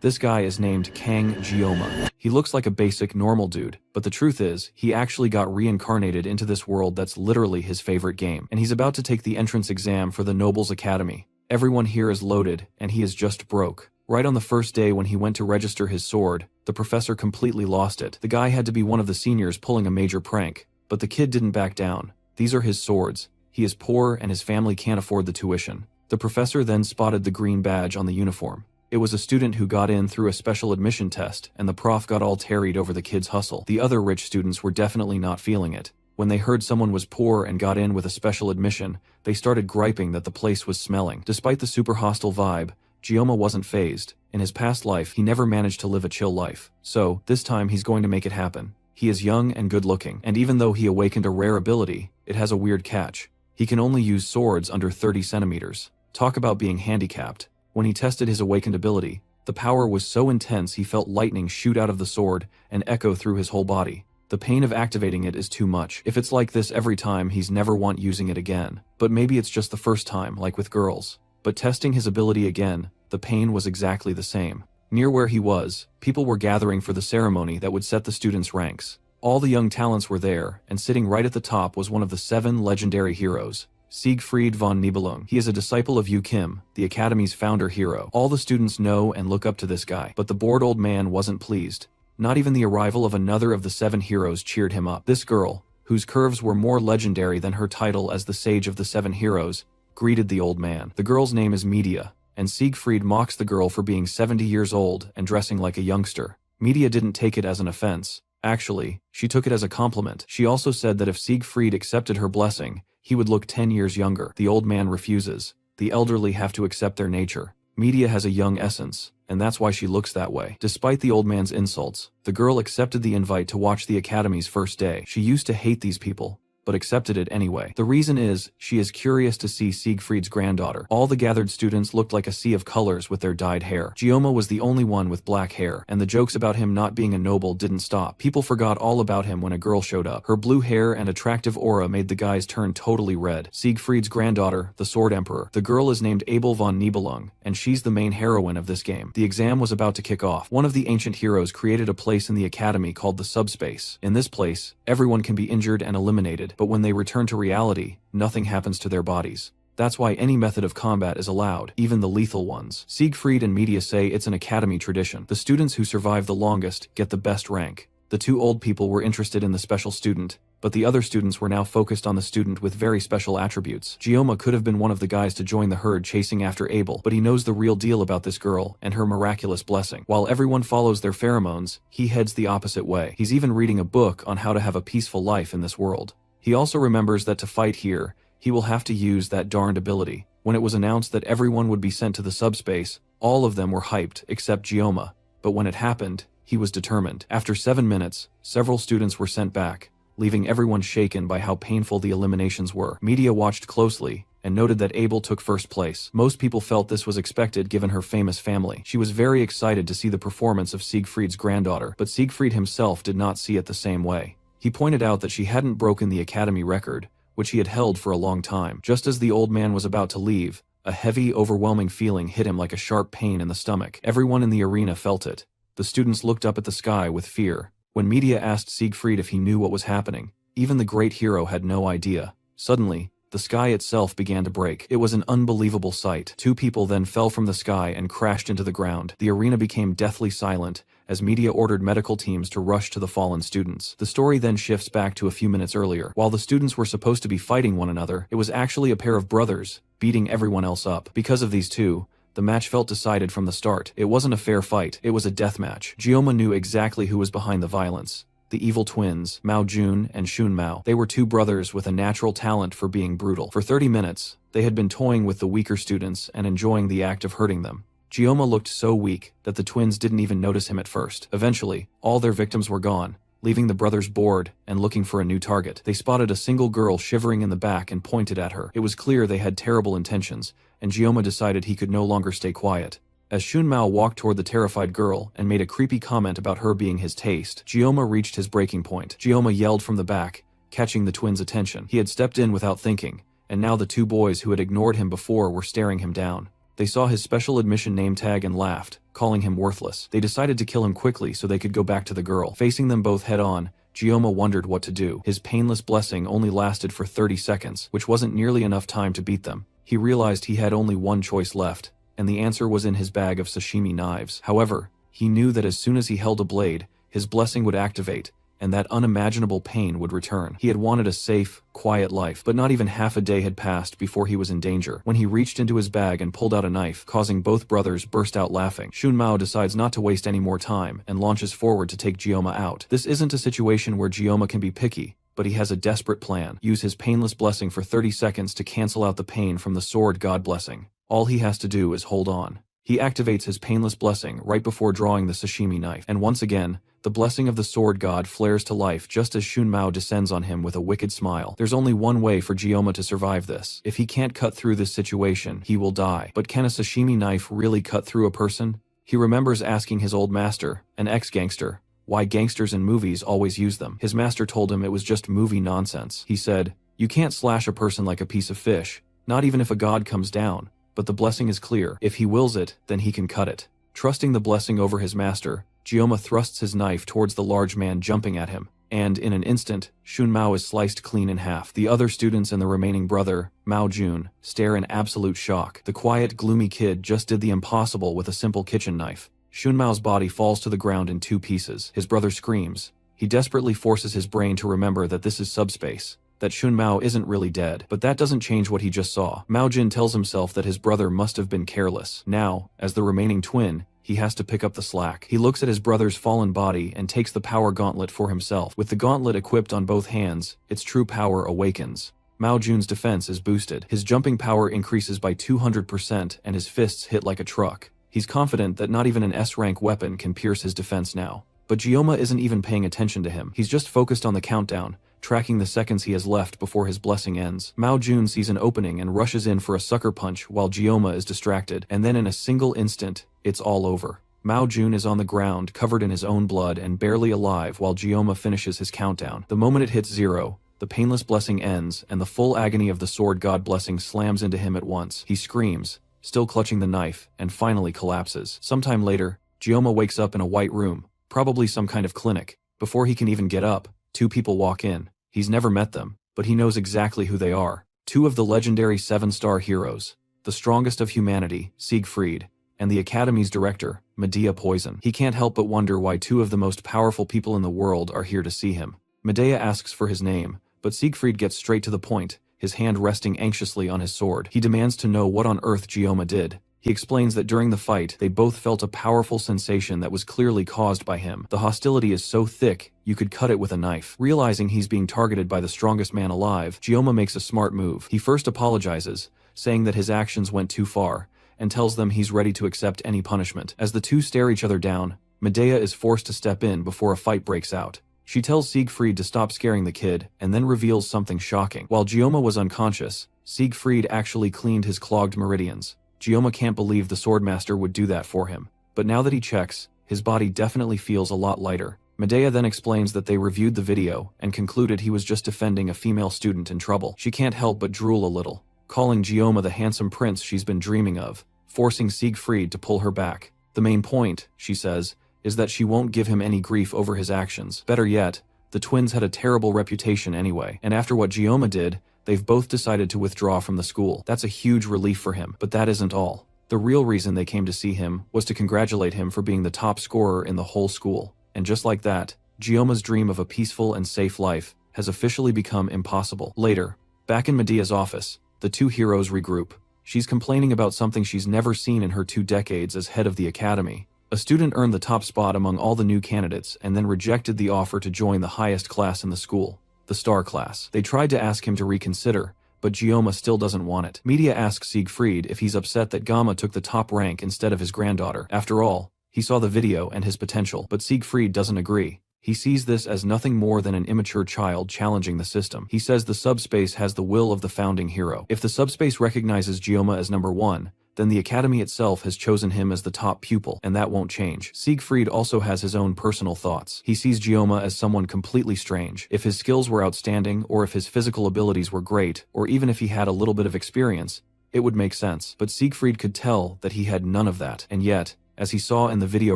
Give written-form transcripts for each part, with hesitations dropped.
This guy is named Kang Jioma. He looks like a basic normal dude, but the truth is, he actually got reincarnated into this world that's literally his favorite game, and he's about to take the entrance exam for the Nobles Academy. Everyone here is loaded, and he is just broke. Right on the first day when he went to register his sword, the professor completely lost it. The guy had to be one of the seniors pulling a major prank, but the kid didn't back down. These are his swords. He is poor and his family can't afford the tuition. The professor then spotted the green badge on the uniform. It was a student who got in through a special admission test, and the prof got all tarried over the kid's hustle. The other rich students were definitely not feeling it. When they heard someone was poor and got in with a special admission, they started griping that the place was smelling. Despite the super hostile vibe, Jioma wasn't fazed. In his past life, he never managed to live a chill life. So, this time he's going to make it happen. He is young and good looking, and even though he awakened a rare ability, it has a weird catch. He can only use swords under 30 centimeters. Talk about being handicapped. When he tested his awakened ability, the power was so intense he felt lightning shoot out of the sword and echo through his whole body. The pain of activating it is too much. If it's like this every time, he's never want using it again. But maybe it's just the first time, like with girls. But testing his ability again, the pain was exactly the same. Near where he was, people were gathering for the ceremony that would set the students' ranks. All the young talents were there, and sitting right at the top was one of the 7 legendary heroes, Siegfried von Nibelung. He is a disciple of Yu Kim, the Academy's founder hero. All the students know and look up to this guy, but the bored old man wasn't pleased. Not even the arrival of another of the 7 heroes cheered him up. This girl, whose curves were more legendary than her title as the Sage of the 7 Heroes, greeted the old man. The girl's name is Media, and Siegfried mocks the girl for being 70 years old and dressing like a youngster. Media didn't take it as an offense. Actually, she took it as a compliment. She also said that if Siegfried accepted her blessing, he would look 10 years younger. The old man refuses. The elderly have to accept their nature. Media has a young essence, and that's why she looks that way. Despite the old man's insults, the girl accepted the invite to watch the Academy's first day. She used to hate these people, but accepted it anyway. The reason is, she is curious to see Siegfried's granddaughter. All the gathered students looked like a sea of colors with their dyed hair. Jioma was the only one with black hair, and the jokes about him not being a noble didn't stop. People forgot all about him when a girl showed up. Her blue hair and attractive aura made the guys turn totally red. Siegfried's granddaughter, the Sword Emperor. The girl is named Abel von Nibelung, and she's the main heroine of this game. The exam was about to kick off. One of the ancient heroes created a place in the Academy called the Subspace. In this place, everyone can be injured and eliminated, but when they return to reality, nothing happens to their bodies. That's why any method of combat is allowed, even the lethal ones. Siegfried and Media say it's an Academy tradition. The students who survive the longest get the best rank. The 2 old people were interested in the special student, but the other students were now focused on the student with very special attributes. Jioma could have been one of the guys to join the herd chasing after Abel, but he knows the real deal about this girl and her miraculous blessing. While everyone follows their pheromones, he heads the opposite way. He's even reading a book on how to have a peaceful life in this world. He also remembers that to fight here, he will have to use that darned ability. When it was announced that everyone would be sent to the subspace, all of them were hyped except Jioma. But when it happened, he was determined. After 7 minutes, several students were sent back, leaving everyone shaken by how painful the eliminations were. Media watched closely and noted that Abel took first place. Most people felt this was expected given her famous family. She was very excited to see the performance of Siegfried's granddaughter, but Siegfried himself did not see it the same way. He pointed out that she hadn't broken the Academy record, which he had held for a long time. Just as the old man was about to leave, a heavy, overwhelming feeling hit him like a sharp pain in the stomach. Everyone in the arena felt it. The students looked up at the sky with fear. When Media asked Siegfried if he knew what was happening, even the great hero had no idea. Suddenly, the sky itself began to break. It was an unbelievable sight. 2 people then fell from the sky and crashed into the ground. The arena became deathly silent, as Media ordered medical teams to rush to the fallen students. The story then shifts back to a few minutes earlier. While the students were supposed to be fighting one another, it was actually a pair of brothers, beating everyone else up. Because of these 2, the match felt decided from the start. It wasn't a fair fight, it was a death match. Jioma knew exactly who was behind the violence. The evil twins, Mao Jun and Shun Mao. They were 2 brothers with a natural talent for being brutal. For 30 minutes, they had been toying with the weaker students and enjoying the act of hurting them. Jioma looked so weak that the twins didn't even notice him at first. Eventually, all their victims were gone, leaving the brothers bored and looking for a new target. They spotted a single girl shivering in the back and pointed at her. It was clear they had terrible intentions, and Jioma decided he could no longer stay quiet. As Shun Mao walked toward the terrified girl and made a creepy comment about her being his taste, Jioma reached his breaking point. Jioma yelled from the back, catching the twins' attention. He had stepped in without thinking, and now the 2 boys who had ignored him before were staring him down. They saw his special admission name tag and laughed, calling him worthless. They decided to kill him quickly so they could go back to the girl. Facing them both head-on, Gyoma wondered what to do. His painless blessing only lasted for 30 seconds, which wasn't nearly enough time to beat them. He realized he had only one choice left, and the answer was in his bag of sashimi knives. However, he knew that as soon as he held a blade, his blessing would activate, and that unimaginable pain would return. He had wanted a safe, quiet life, but not even half a day had passed before he was in danger. When he reached into his bag and pulled out a knife, causing both brothers burst out laughing, Shunmao decides not to waste any more time and launches forward to take Gyoma out. This isn't a situation where Gyoma can be picky, but he has a desperate plan. Use his painless blessing for 30 seconds to cancel out the pain from the sword god blessing. All he has to do is hold on. He activates his painless blessing right before drawing the sashimi knife, and once again, the blessing of the sword god flares to life just as Shunmao descends on him with a wicked smile. There's only one way for Gyoma to survive this. If he can't cut through this situation, he will die. But can a sashimi knife really cut through a person? He remembers asking his old master, an ex-gangster, why gangsters in movies always use them. His master told him it was just movie nonsense. He said, "You can't slash a person like a piece of fish, not even if a god comes down. But the blessing is clear. If he wills it, then he can cut it." Trusting the blessing over his master, Gyoma thrusts his knife towards the large man jumping at him, and in an instant, Shunmao is sliced clean in half. The other students and the remaining brother, Mao Jun, stare in absolute shock. The quiet, gloomy kid just did the impossible with a simple kitchen knife. Shunmao's body falls to the ground in 2 pieces. His brother screams. He desperately forces his brain to remember that this is subspace, that Shunmao isn't really dead. But that doesn't change what he just saw. Mao Jin tells himself that his brother must have been careless. Now, as the remaining twin, he has to pick up the slack. He looks at his brother's fallen body and takes the power gauntlet for himself. With the gauntlet equipped on both hands, its true power awakens. Mao Jun's defense is boosted. His jumping power increases by 200% and his fists hit like a truck. He's confident that not even an S-rank weapon can pierce his defense now. But Gyoma isn't even paying attention to him. He's just focused on the countdown, tracking the seconds he has left before his blessing ends. Mao Jun sees an opening and rushes in for a sucker punch while Gyoma is distracted, and then in a single instant, it's all over. Mao Jun is on the ground, covered in his own blood and barely alive while Gyoma finishes his countdown. The moment it hits 0, the painless blessing ends and the full agony of the sword god blessing slams into him at once. He screams, still clutching the knife, and finally collapses. Sometime later, Gyoma wakes up in a white room, probably some kind of clinic. Before he can even get up, 2 people walk in. He's never met them, but he knows exactly who they are. 2 of the legendary 7-star heroes, the strongest of humanity, Siegfried, and the Academy's director, Medea Poison. He can't help but wonder why 2 of the most powerful people in the world are here to see him. Medea asks for his name, but Siegfried gets straight to the point, his hand resting anxiously on his sword. He demands to know what on earth Gyoma did. He explains that during the fight, they both felt a powerful sensation that was clearly caused by him. The hostility is so thick, you could cut it with a knife. Realizing he's being targeted by the strongest man alive, Gyoma makes a smart move. He first apologizes, saying that his actions went too far, and tells them he's ready to accept any punishment. As the 2 stare each other down, Medea is forced to step in before a fight breaks out. She tells Siegfried to stop scaring the kid, and then reveals something shocking. While Gyoma was unconscious, Siegfried actually cleaned his clogged meridians. Gyoma can't believe the Swordmaster would do that for him, but now that he checks, his body definitely feels a lot lighter. Medea then explains that they reviewed the video and concluded he was just defending a female student in trouble. She can't help but drool a little, calling Gyoma the handsome prince she's been dreaming of, forcing Siegfried to pull her back. The main point, she says, is that she won't give him any grief over his actions. Better yet, the twins had a terrible reputation anyway, and after what Gyoma did, they've both decided to withdraw from the school. That's a huge relief for him, but that isn't all. The real reason they came to see him was to congratulate him for being the top scorer in the whole school. And just like that, Gyoma's dream of a peaceful and safe life has officially become impossible. Later, back in Medea's office, the 2 heroes regroup. She's complaining about something she's never seen in her 2 decades as head of the academy. A student earned the top spot among all the new candidates and then rejected the offer to join the highest class in the school, the star class. They tried to ask him to reconsider, but Gyoma still doesn't want it. Medea asks Siegfried if he's upset that Gamma took the top rank instead of his granddaughter. After all, he saw the video and his potential, but Siegfried doesn't agree. He sees this as nothing more than an immature child challenging the system. He says the subspace has the will of the founding hero. If the subspace recognizes Gyoma as number 1, then the academy itself has chosen him as the top pupil, and that won't change. Siegfried also has his own personal thoughts. He sees Gyoma as someone completely strange. If his skills were outstanding, or if his physical abilities were great, or even if he had a little bit of experience, it would make sense. But Siegfried could tell that he had none of that, and yet, As he saw in the video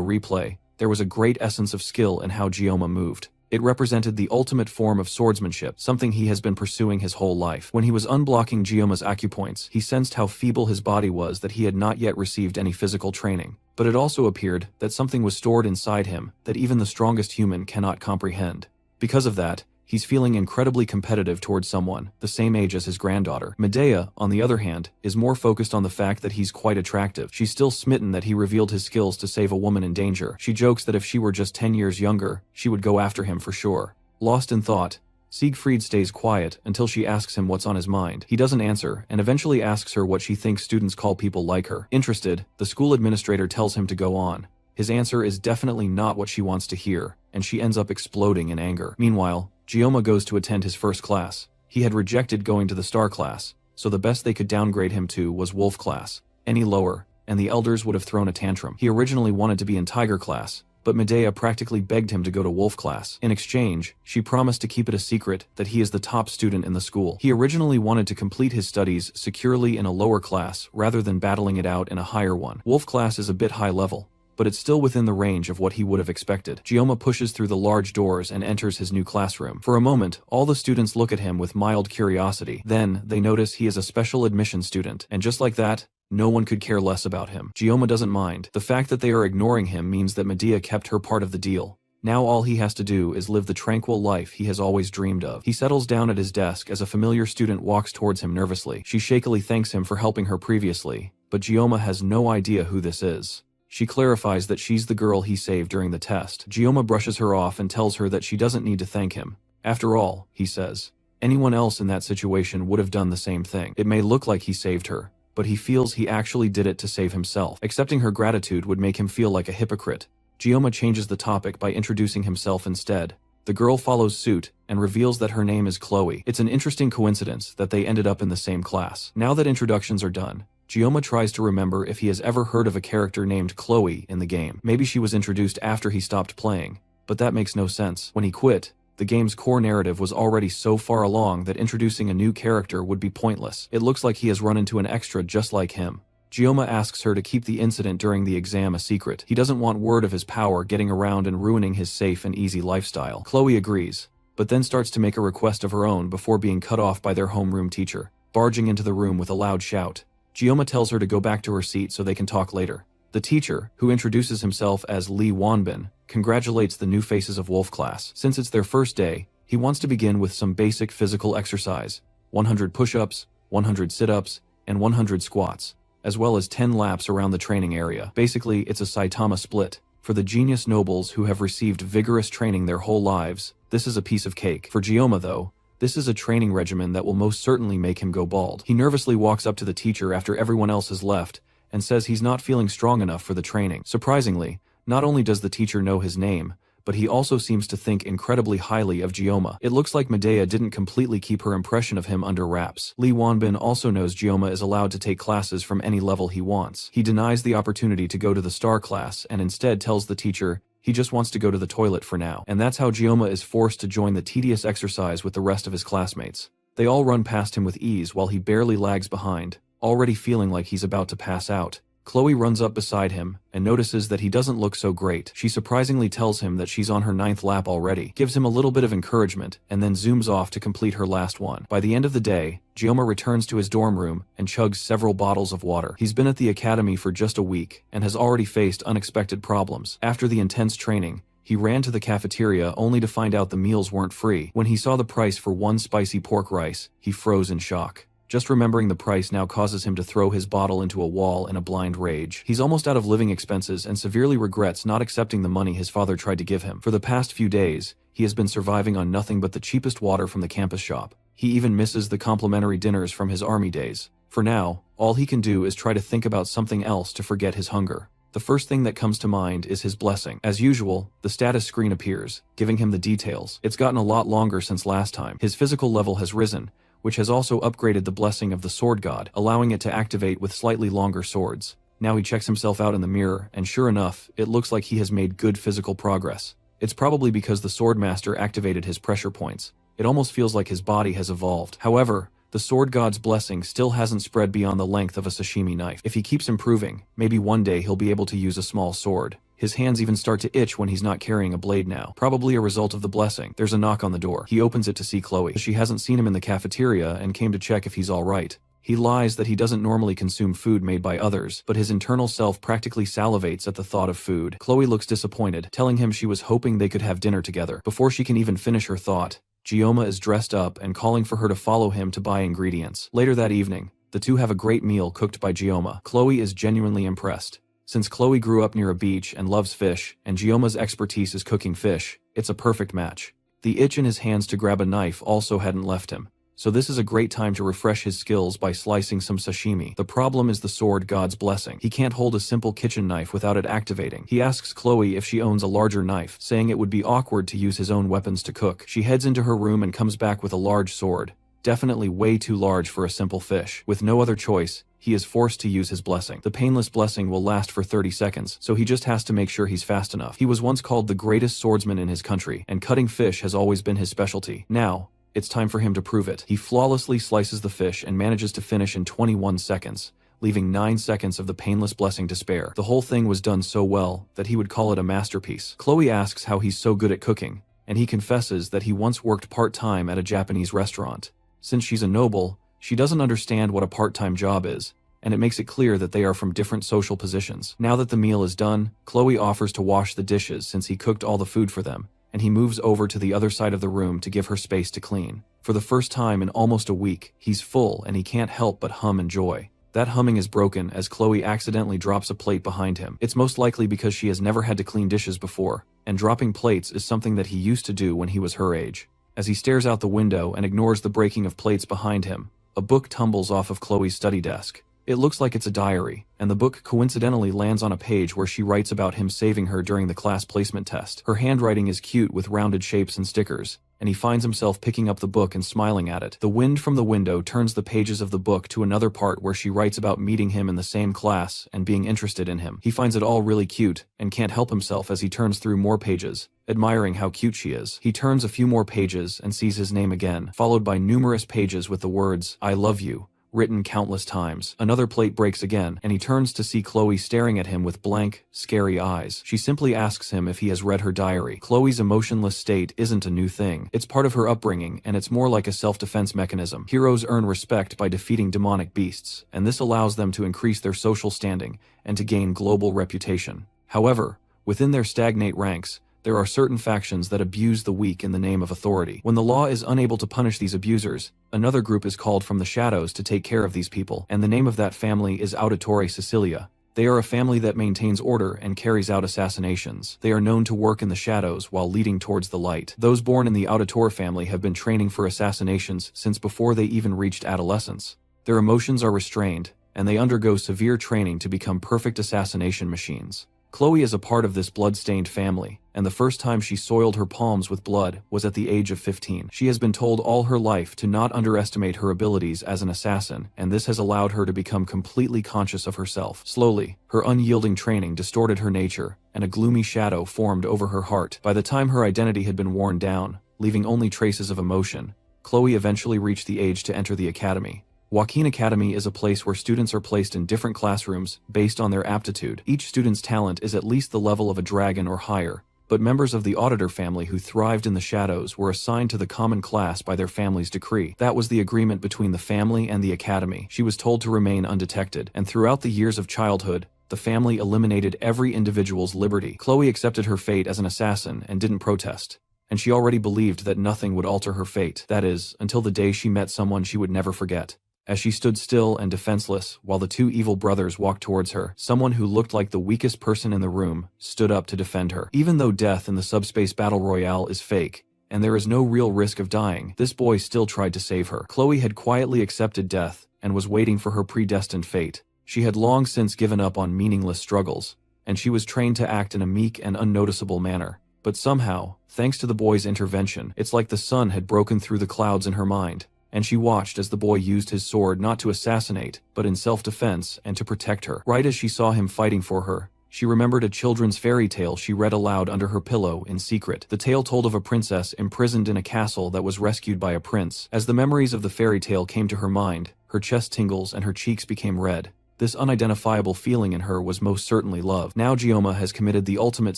replay, there was a great essence of skill in how Gyoma moved. It represented the ultimate form of swordsmanship, something he has been pursuing his whole life. When he was unblocking Gyoma's acupoints, he sensed how feeble his body was, that he had not yet received any physical training. But it also appeared that something was stored inside him that even the strongest human cannot comprehend. Because of that, he's feeling incredibly competitive towards someone the same age as his granddaughter. Medea, on the other hand, is more focused on the fact that he's quite attractive. She's still smitten that he revealed his skills to save a woman in danger. She jokes that if she were just 10 years younger, she would go after him for sure. Lost in thought, Siegfried stays quiet until she asks him what's on his mind. He doesn't answer, and eventually asks her what she thinks students call people like her. Interested, the school administrator tells him to go on. His answer is definitely not what she wants to hear, and she ends up exploding in anger. Meanwhile, Gyoma goes to attend his first class. He had rejected going to the star class, so the best they could downgrade him to was wolf class. Any lower, and the elders would have thrown a tantrum. He originally wanted to be in tiger class, but Medea practically begged him to go to wolf class. In exchange, she promised to keep it a secret that he is the top student in the school. He originally wanted to complete his studies securely in a lower class rather than battling it out in a higher one. Wolf class is a bit high level, but it's still within the range of what he would have expected. Gyoma pushes through the large doors and enters his new classroom. For a moment, all the students look at him with mild curiosity. Then, they notice he is a special admission student, and just like that, no one could care less about him. Gyoma doesn't mind. The fact that they are ignoring him means that Medea kept her part of the deal. Now all he has to do is live the tranquil life he has always dreamed of. He settles down at his desk as a familiar student walks towards him nervously. She shakily thanks him for helping her previously, but Gyoma has no idea who this is. She clarifies that she's the girl he saved during the test. Gyoma brushes her off and tells her that she doesn't need to thank him. After all, he says, anyone else in that situation would have done the same thing. It may look like he saved her, but he feels he actually did it to save himself. Accepting her gratitude would make him feel like a hypocrite. Gyoma changes the topic by introducing himself instead. The girl follows suit and reveals that her name is Chloe. It's an interesting coincidence that they ended up in the same class. Now that introductions are done, Gyoma tries to remember if he has ever heard of a character named Chloe in the game. Maybe she was introduced after he stopped playing, but that makes no sense. When he quit, the game's core narrative was already so far along that introducing a new character would be pointless. It looks like he has run into an extra just like him. Gyoma asks her to keep the incident during the exam a secret. He doesn't want word of his power getting around and ruining his safe and easy lifestyle. Chloe agrees, but then starts to make a request of her own before being cut off by their homeroom teacher, barging into the room with a loud shout. Gyoma tells her to go back to her seat so they can talk later. The teacher, who introduces himself as Lee Wanbin, congratulates the new faces of Wolf class. Since it's their first day, he wants to begin with some basic physical exercise: 100 push-ups, 100 sit-ups, and 100 squats, as well as 10 laps around the training area. Basically, it's a Saitama split. For the genius nobles who have received vigorous training their whole lives, this is a piece of cake. For Gyoma though, this is a training regimen that will most certainly make him go bald. He nervously walks up to the teacher after everyone else has left, and says he's not feeling strong enough for the training. Surprisingly, not only does the teacher know his name, but he also seems to think incredibly highly of Gyoma. It looks like Medea didn't completely keep her impression of him under wraps. Lee Wanbin also knows Gyoma is allowed to take classes from any level he wants. He denies the opportunity to go to the star class and instead tells the teacher he just wants to go to the toilet for now. And that's how Gyoma is forced to join the tedious exercise with the rest of his classmates. They all run past him with ease while he barely lags behind, already feeling like he's about to pass out. Chloe runs up beside him and notices that he doesn't look so great. She surprisingly tells him that she's on her 9th lap already, gives him a little bit of encouragement, and then zooms off to complete her last one. By the end of the day, Gyoma returns to his dorm room and chugs several bottles of water. He's been at the academy for just a week and has already faced unexpected problems. After the intense training, he ran to the cafeteria only to find out the meals weren't free. When he saw the price for one spicy pork rice, he froze in shock. Just remembering the price now causes him to throw his bottle into a wall in a blind rage. He's almost out of living expenses and severely regrets not accepting the money his father tried to give him. For the past few days, he has been surviving on nothing but the cheapest water from the campus shop. He even misses the complimentary dinners from his army days. For now, all he can do is try to think about something else to forget his hunger. The first thing that comes to mind is his blessing. As usual, the status screen appears, giving him the details. It's gotten a lot longer since last time. His physical level has risen, which has also upgraded the blessing of the sword god, allowing it to activate with slightly longer swords. Now he checks himself out in the mirror, and sure enough, it looks like he has made good physical progress. It's probably because the sword master activated his pressure points. It almost feels like his body has evolved. However, The sword god's blessing still hasn't spread beyond the length of a sashimi knife. If he keeps improving, maybe one day he'll be able to use a small sword. His hands even start to itch when he's not carrying a blade now. Probably a result of the blessing. There's a knock on the door. He opens it to see Chloe. She hasn't seen him in the cafeteria and came to check if he's alright. He lies that he doesn't normally consume food made by others, but his internal self practically salivates at the thought of food. Chloe looks disappointed, telling him she was hoping they could have dinner together. Before she can even finish her thought, Gioma is dressed up and calling for her to follow him to buy ingredients. Later that evening, the two have a great meal cooked by Gioma. Chloe is genuinely impressed. Since Chloe grew up near a beach and loves fish, and Gioma's expertise is cooking fish, it's a perfect match. The itch in his hands to grab a knife also hadn't left him, so this is a great time to refresh his skills by slicing some sashimi. The problem is the sword god's blessing. He can't hold a simple kitchen knife without it activating. He asks Chloe if she owns a larger knife, saying it would be awkward to use his own weapons to cook. She heads into her room and comes back with a large sword. Definitely way too large for a simple fish. With no other choice, he is forced to use his blessing. The painless blessing will last for 30 seconds, so he just has to make sure he's fast enough. He was once called the greatest swordsman in his country, and cutting fish has always been his specialty. Now, it's time for him to prove it. He flawlessly slices the fish and manages to finish in 21 seconds, leaving 9 seconds of the painless blessing to spare. The whole thing was done so well that he would call it a masterpiece. Chloe asks how he's so good at cooking, and he confesses that he once worked part-time at a Japanese restaurant. Since she's a noble, she doesn't understand what a part-time job is, and it makes it clear that they are from different social positions. Now that the meal is done, Chloe offers to wash the dishes since he cooked all the food for them, and he moves over to the other side of the room to give her space to clean. For the first time in almost a week, he's full and he can't help but hum in joy. That humming is broken as Chloe accidentally drops a plate behind him. It's most likely because she has never had to clean dishes before, and dropping plates is something that he used to do when he was her age. As he stares out the window and ignores the breaking of plates behind him, a book tumbles off of Chloe's study desk. It looks like it's a diary, and the book coincidentally lands on a page where she writes about him saving her during the class placement test. Her handwriting is cute with rounded shapes and stickers, and he finds himself picking up the book and smiling at it. The wind from the window turns the pages of the book to another part where she writes about meeting him in the same class and being interested in him. He finds it all really cute, and can't help himself as he turns through more pages, admiring how cute she is. He turns a few more pages and sees his name again, followed by numerous pages with the words, "I love you," written countless times. Another plate breaks again, and he turns to see Chloe staring at him with blank, scary eyes. She simply asks him if he has read her diary. Chloe's emotionless state isn't a new thing. It's part of her upbringing, and it's more like a self-defense mechanism. Heroes earn respect by defeating demonic beasts, and this allows them to increase their social standing and to gain global reputation. However, within their stagnate ranks, there are certain factions that abuse the weak in the name of authority. When the law is unable to punish these abusers, another group is called from the shadows to take care of these people, and the name of that family is Auditore Sicilia. They are a family that maintains order and carries out assassinations. They are known to work in the shadows while leading towards the light. Those born in the Auditore family have been training for assassinations since before they even reached adolescence. Their emotions are restrained, and they undergo severe training to become perfect assassination machines. Chloe is a part of this blood-stained family, and the first time she soiled her palms with blood was at the age of 15. She has been told all her life to not underestimate her abilities as an assassin, and this has allowed her to become completely conscious of herself. Slowly, her unyielding training distorted her nature, and a gloomy shadow formed over her heart. By the time her identity had been worn down, leaving only traces of emotion, Chloe eventually reached the age to enter the academy. Joaquin Academy is a place where students are placed in different classrooms based on their aptitude. Each student's talent is at least the level of a dragon or higher, but members of the Auditor family who thrived in the shadows were assigned to the common class by their family's decree. That was the agreement between the family and the academy. She was told to remain undetected, and throughout the years of childhood, the family eliminated every individual's liberty. Chloe accepted her fate as an assassin and didn't protest, and she already believed that nothing would alter her fate. That is, until the day she met someone she would never forget. As she stood still and defenseless while the two evil brothers walked towards her, someone who looked like the weakest person in the room stood up to defend her. Even though death in the subspace battle royale is fake, and there is no real risk of dying, this boy still tried to save her. Chloe had quietly accepted death and was waiting for her predestined fate. She had long since given up on meaningless struggles, and she was trained to act in a meek and unnoticeable manner. But somehow, thanks to the boy's intervention, it's like the sun had broken through the clouds in her mind, and she watched as the boy used his sword not to assassinate, but in self-defense and to protect her. Right as she saw him fighting for her, She remembered a children's fairy tale she read aloud under her pillow in secret. The tale told of a princess imprisoned in a castle that was rescued by a prince. As the memories of the fairy tale came to her mind, her chest tingles and her cheeks became red. This unidentifiable feeling in her was most certainly love. Now Gioma has committed the ultimate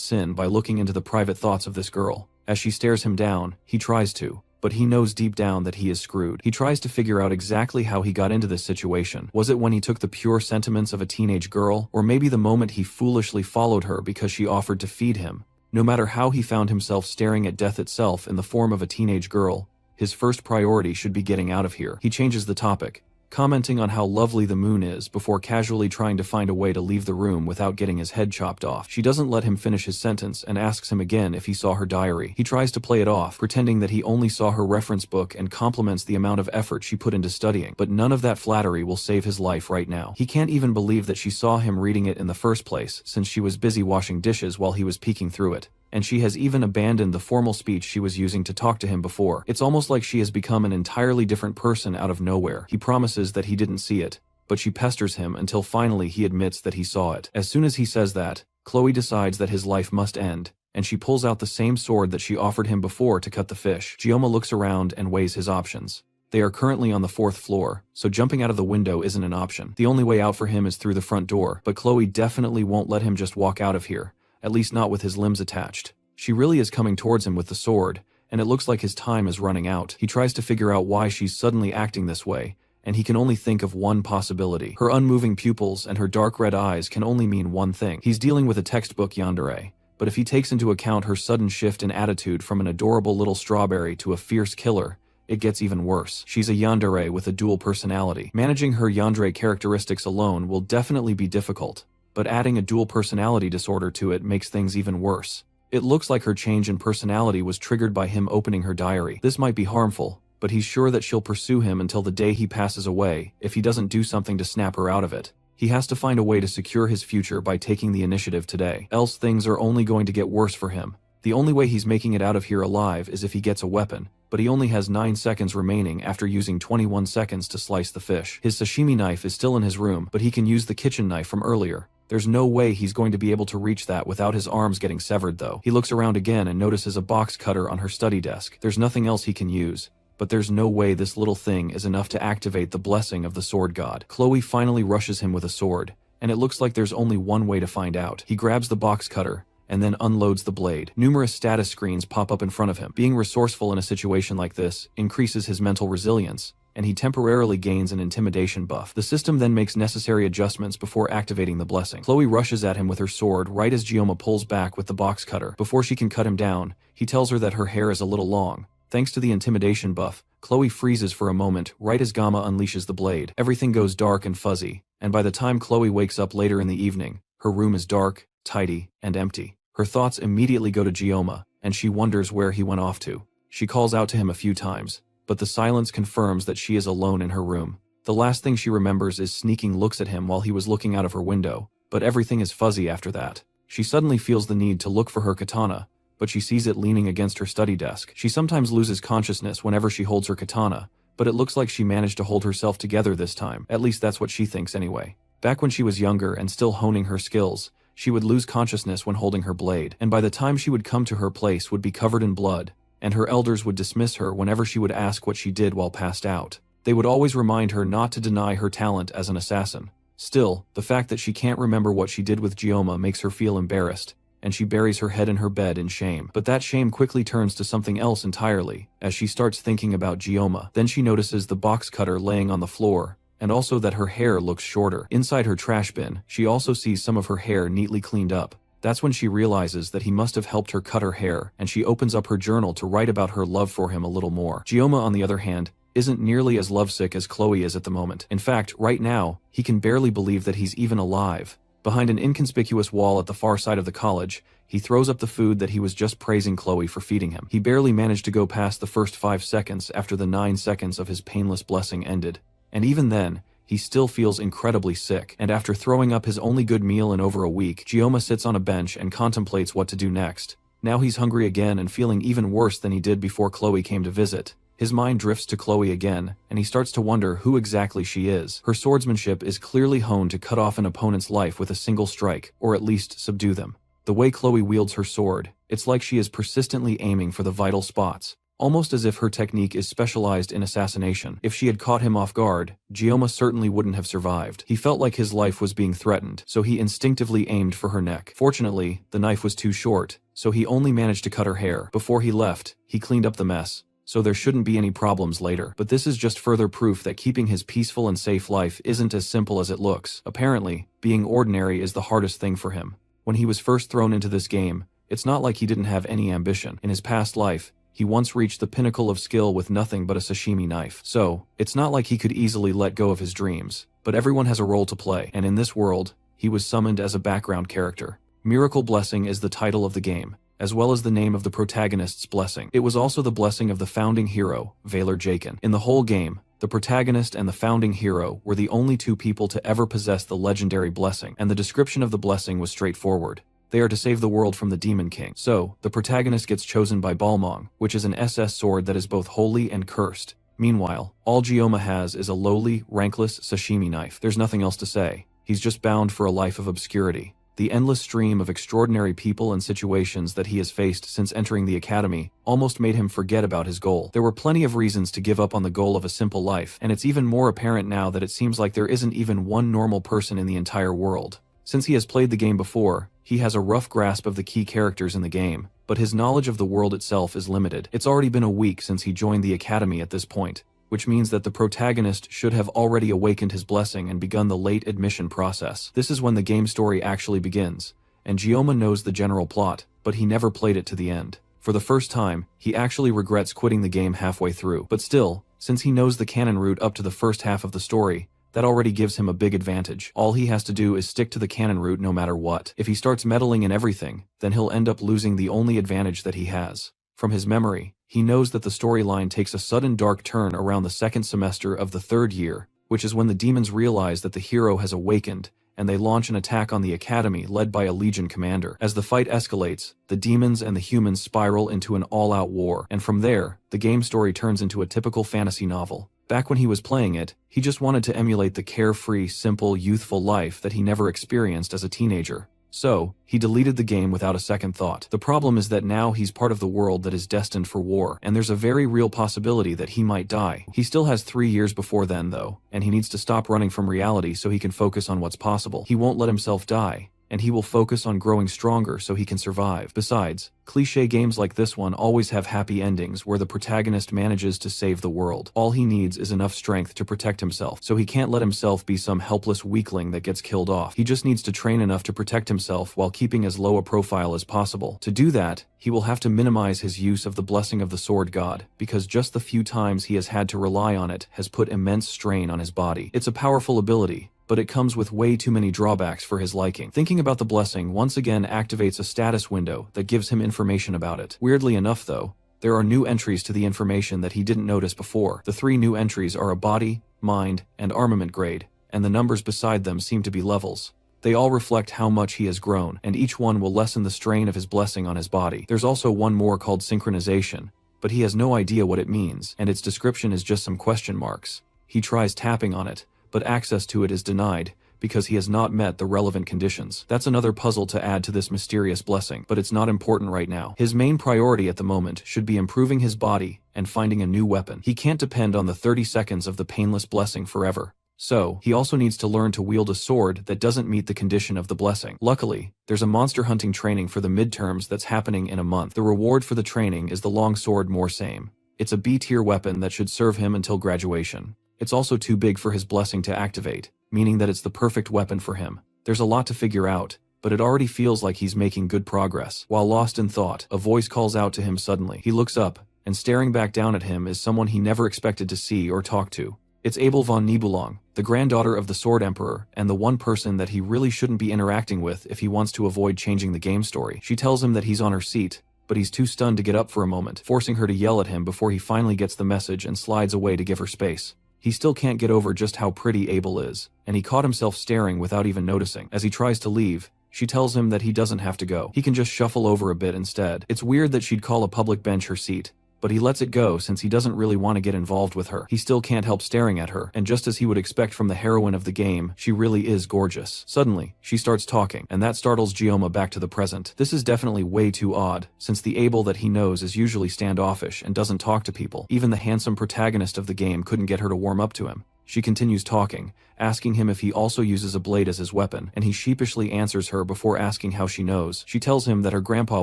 sin by looking into the private thoughts of this girl. As she stares him down, he tries to, but he knows deep down that he is screwed. He tries to figure out exactly how he got into this situation. Was it when he took the pure sentiments of a teenage girl, or maybe the moment he foolishly followed her because she offered to feed him? No matter how he found himself staring at death itself in the form of a teenage girl, his first priority should be getting out of here. He changes the topic, commenting on how lovely the moon is before casually trying to find a way to leave the room without getting his head chopped off. She doesn't let him finish his sentence and asks him again if he saw her diary. He tries to play it off, pretending that he only saw her reference book and compliments the amount of effort she put into studying. But none of that flattery will save his life right now. He can't even believe that she saw him reading it in the first place, since she was busy washing dishes while he was peeking through it. And she has even abandoned the formal speech she was using to talk to him before. It's almost like she has become an entirely different person out of nowhere. He promises that he didn't see it, but she pesters him until finally he admits that he saw it. As soon as he says that, Chloe decides that his life must end, and she pulls out the same sword that she offered him before to cut the fish. Gioma looks around and weighs his options. They are currently on the 4th floor, so jumping out of the window isn't an option. The only way out for him is through the front door, but Chloe definitely won't let him just walk out of here. At least not with his limbs attached. She really is coming towards him with the sword, and it looks like his time is running out. He tries to figure out why she's suddenly acting this way, and he can only think of one possibility. Her unmoving pupils and her dark red eyes can only mean one thing. He's dealing with a textbook yandere, but if he takes into account her sudden shift in attitude from an adorable little strawberry to a fierce killer, it gets even worse. She's a yandere with a dual personality. Managing her yandere characteristics alone will definitely be difficult, but adding a dual personality disorder to it makes things even worse. It looks like her change in personality was triggered by him opening her diary. This might be harmful, but he's sure that she'll pursue him until the day he passes away if he doesn't do something to snap her out of it. He has to find a way to secure his future by taking the initiative today, else things are only going to get worse for him. The only way he's making it out of here alive is if he gets a weapon, but he only has 9 seconds remaining after using 21 seconds to slice the fish. His sashimi knife is still in his room, but he can use the kitchen knife from earlier. There's no way he's going to be able to reach that without his arms getting severed though. He looks around again and notices a box cutter on her study desk. There's nothing else he can use, but there's no way this little thing is enough to activate the blessing of the sword god. Chloe finally rushes him with a sword, and it looks like there's only one way to find out. He grabs the box cutter, and then unloads the blade. Numerous status screens pop up in front of him. Being resourceful in a situation like this increases his mental resilience, and he temporarily gains an intimidation buff. The system then makes necessary adjustments before activating the blessing. Chloe rushes at him with her sword right as Gioma pulls back with the box cutter. Before she can cut him down, he tells her that her hair is a little long. Thanks to the intimidation buff, Chloe freezes for a moment right as Gamma unleashes the blade. Everything goes dark and fuzzy, and by the time Chloe wakes up later in the evening, her room is dark, tidy, and empty. Her thoughts immediately go to Gioma, and she wonders where he went off to. She calls out to him a few times, but the silence confirms that she is alone in her room. The last thing she remembers is sneaking looks at him while he was looking out of her window, but everything is fuzzy after that. She suddenly feels the need to look for her katana, but she sees it leaning against her study desk. She sometimes loses consciousness whenever she holds her katana, but it looks like she managed to hold herself together this time. At least that's what she thinks anyway. Back when she was younger and still honing her skills, she would lose consciousness when holding her blade, and by the time she would come to her place would be covered in blood, and her elders would dismiss her whenever she would ask what she did while passed out. They would always remind her not to deny her talent as an assassin. Still, the fact that she can't remember what she did with Gioma makes her feel embarrassed, and she buries her head in her bed in shame. But that shame quickly turns to something else entirely, as she starts thinking about Gioma. Then she notices the box cutter laying on the floor, and also that her hair looks shorter. Inside her trash bin, she also sees some of her hair neatly cleaned up. That's when she realizes that he must have helped her cut her hair, and she opens up her journal to write about her love for him a little more. Gioma, on the other hand, isn't nearly as lovesick as Chloe is at the moment. In fact, right now, he can barely believe that he's even alive. Behind an inconspicuous wall at the far side of the college, he throws up the food that he was just praising Chloe for feeding him. He barely managed to go past the first 5 seconds after the 9 seconds of his painless blessing ended. And even then, he still feels incredibly sick, and after throwing up his only good meal in over a week, Gioma sits on a bench and contemplates what to do next. Now he's hungry again and feeling even worse than he did before Chloe came to visit. His mind drifts to Chloe again, and he starts to wonder who exactly she is. Her swordsmanship is clearly honed to cut off an opponent's life with a single strike, or at least subdue them. The way Chloe wields her sword, it's like she is persistently aiming for the vital spots, almost as if her technique is specialized in assassination. If she had caught him off guard, Gioma certainly wouldn't have survived. He felt like his life was being threatened, so he instinctively aimed for her neck. Fortunately, the knife was too short, so he only managed to cut her hair. Before he left, he cleaned up the mess, so there shouldn't be any problems later. But this is just further proof that keeping his peaceful and safe life isn't as simple as it looks. Apparently, being ordinary is the hardest thing for him. When he was first thrown into this game, it's not like he didn't have any ambition. In his past life, he once reached the pinnacle of skill with nothing but a sashimi knife. So, it's not like he could easily let go of his dreams. But everyone has a role to play, and in this world, he was summoned as a background character. Miracle Blessing is the title of the game, as well as the name of the protagonist's blessing. It was also the blessing of the founding hero, Valor Jaken. In the whole game, the protagonist and the founding hero were the only two people to ever possess the legendary blessing, and the description of the blessing was straightforward. They are to save the world from the Demon King. So, the protagonist gets chosen by Balmong, which is an SS sword that is both holy and cursed. Meanwhile, all Gioma has is a lowly, rankless sashimi knife. There's nothing else to say. He's just bound for a life of obscurity. The endless stream of extraordinary people and situations that he has faced since entering the academy almost made him forget about his goal. There were plenty of reasons to give up on the goal of a simple life, and it's even more apparent now that it seems like there isn't even one normal person in the entire world. Since he has played the game before, he has a rough grasp of the key characters in the game, but his knowledge of the world itself is limited. It's already been a week since he joined the academy at this point, which means that the protagonist should have already awakened his blessing and begun the late admission process. This is when the game story actually begins, and Gioma knows the general plot, but he never played it to the end. For the first time, he actually regrets quitting the game halfway through. But still, since he knows the canon route up to the first half of the story, that already gives him a big advantage. All he has to do is stick to the canon route no matter what. If he starts meddling in everything, then he'll end up losing the only advantage that he has. From his memory, he knows that the storyline takes a sudden dark turn around the second semester of the third year, which is when the demons realize that the hero has awakened, and they launch an attack on the academy led by a legion commander. As the fight escalates, the demons and the humans spiral into an all-out war, and from there, the game story turns into a typical fantasy novel. Back when he was playing it, he just wanted to emulate the carefree, simple, youthful life that he never experienced as a teenager. So, he deleted the game without a second thought. The problem is that now he's part of the world that is destined for war, and there's a very real possibility that he might die. He still has 3 years before then, though, and he needs to stop running from reality so he can focus on what's possible. He won't let himself die, and he will focus on growing stronger so he can survive. Besides, cliché games like this one always have happy endings where the protagonist manages to save the world. All he needs is enough strength to protect himself, so he can't let himself be some helpless weakling that gets killed off. He just needs to train enough to protect himself while keeping as low a profile as possible. To do that, he will have to minimize his use of the blessing of the sword god, because just the few times he has had to rely on it has put immense strain on his body. It's a powerful ability, but it comes with way too many drawbacks for his liking. Thinking about the blessing once again activates a status window that gives him information about it. Weirdly enough though, there are new entries to the information that he didn't notice before. The 3 new entries are a body, mind, and armament grade, and the numbers beside them seem to be levels. They all reflect how much he has grown, and each one will lessen the strain of his blessing on his body. There's also one more called synchronization, but he has no idea what it means, and its description is just some question marks. He tries tapping on it, but access to it is denied because he has not met the relevant conditions. That's another puzzle to add to this mysterious blessing, but it's not important right now. His main priority at the moment should be improving his body and finding a new weapon. He can't depend on the 30 seconds of the painless blessing forever. So, he also needs to learn to wield a sword that doesn't meet the condition of the blessing. Luckily, there's a monster hunting training for the midterms that's happening in a month. The reward for the training is the longsword more same. It's a B-tier weapon that should serve him until graduation. It's also too big for his blessing to activate, meaning that it's the perfect weapon for him. There's a lot to figure out, but it already feels like he's making good progress. While lost in thought, a voice calls out to him suddenly. He looks up, and staring back down at him is someone he never expected to see or talk to. It's Abel von Nibelung, the granddaughter of the Sword Emperor, and the one person that he really shouldn't be interacting with if he wants to avoid changing the game story. She tells him that he's on her seat, but he's too stunned to get up for a moment, forcing her to yell at him before he finally gets the message and slides away to give her space. He still can't get over just how pretty Abel is, and he caught himself staring without even noticing. As he tries to leave, she tells him that he doesn't have to go. He can just shuffle over a bit instead. It's weird that she'd call a public bench her seat, but he lets it go since he doesn't really want to get involved with her. He still can't help staring at her, and just as he would expect from the heroine of the game, she really is gorgeous. Suddenly, she starts talking, and that startles Gioma back to the present. This is definitely way too odd, since the Abel that he knows is usually standoffish and doesn't talk to people. Even the handsome protagonist of the game couldn't get her to warm up to him. She continues talking, asking him if he also uses a blade as his weapon, and he sheepishly answers her before asking how she knows. She tells him that her grandpa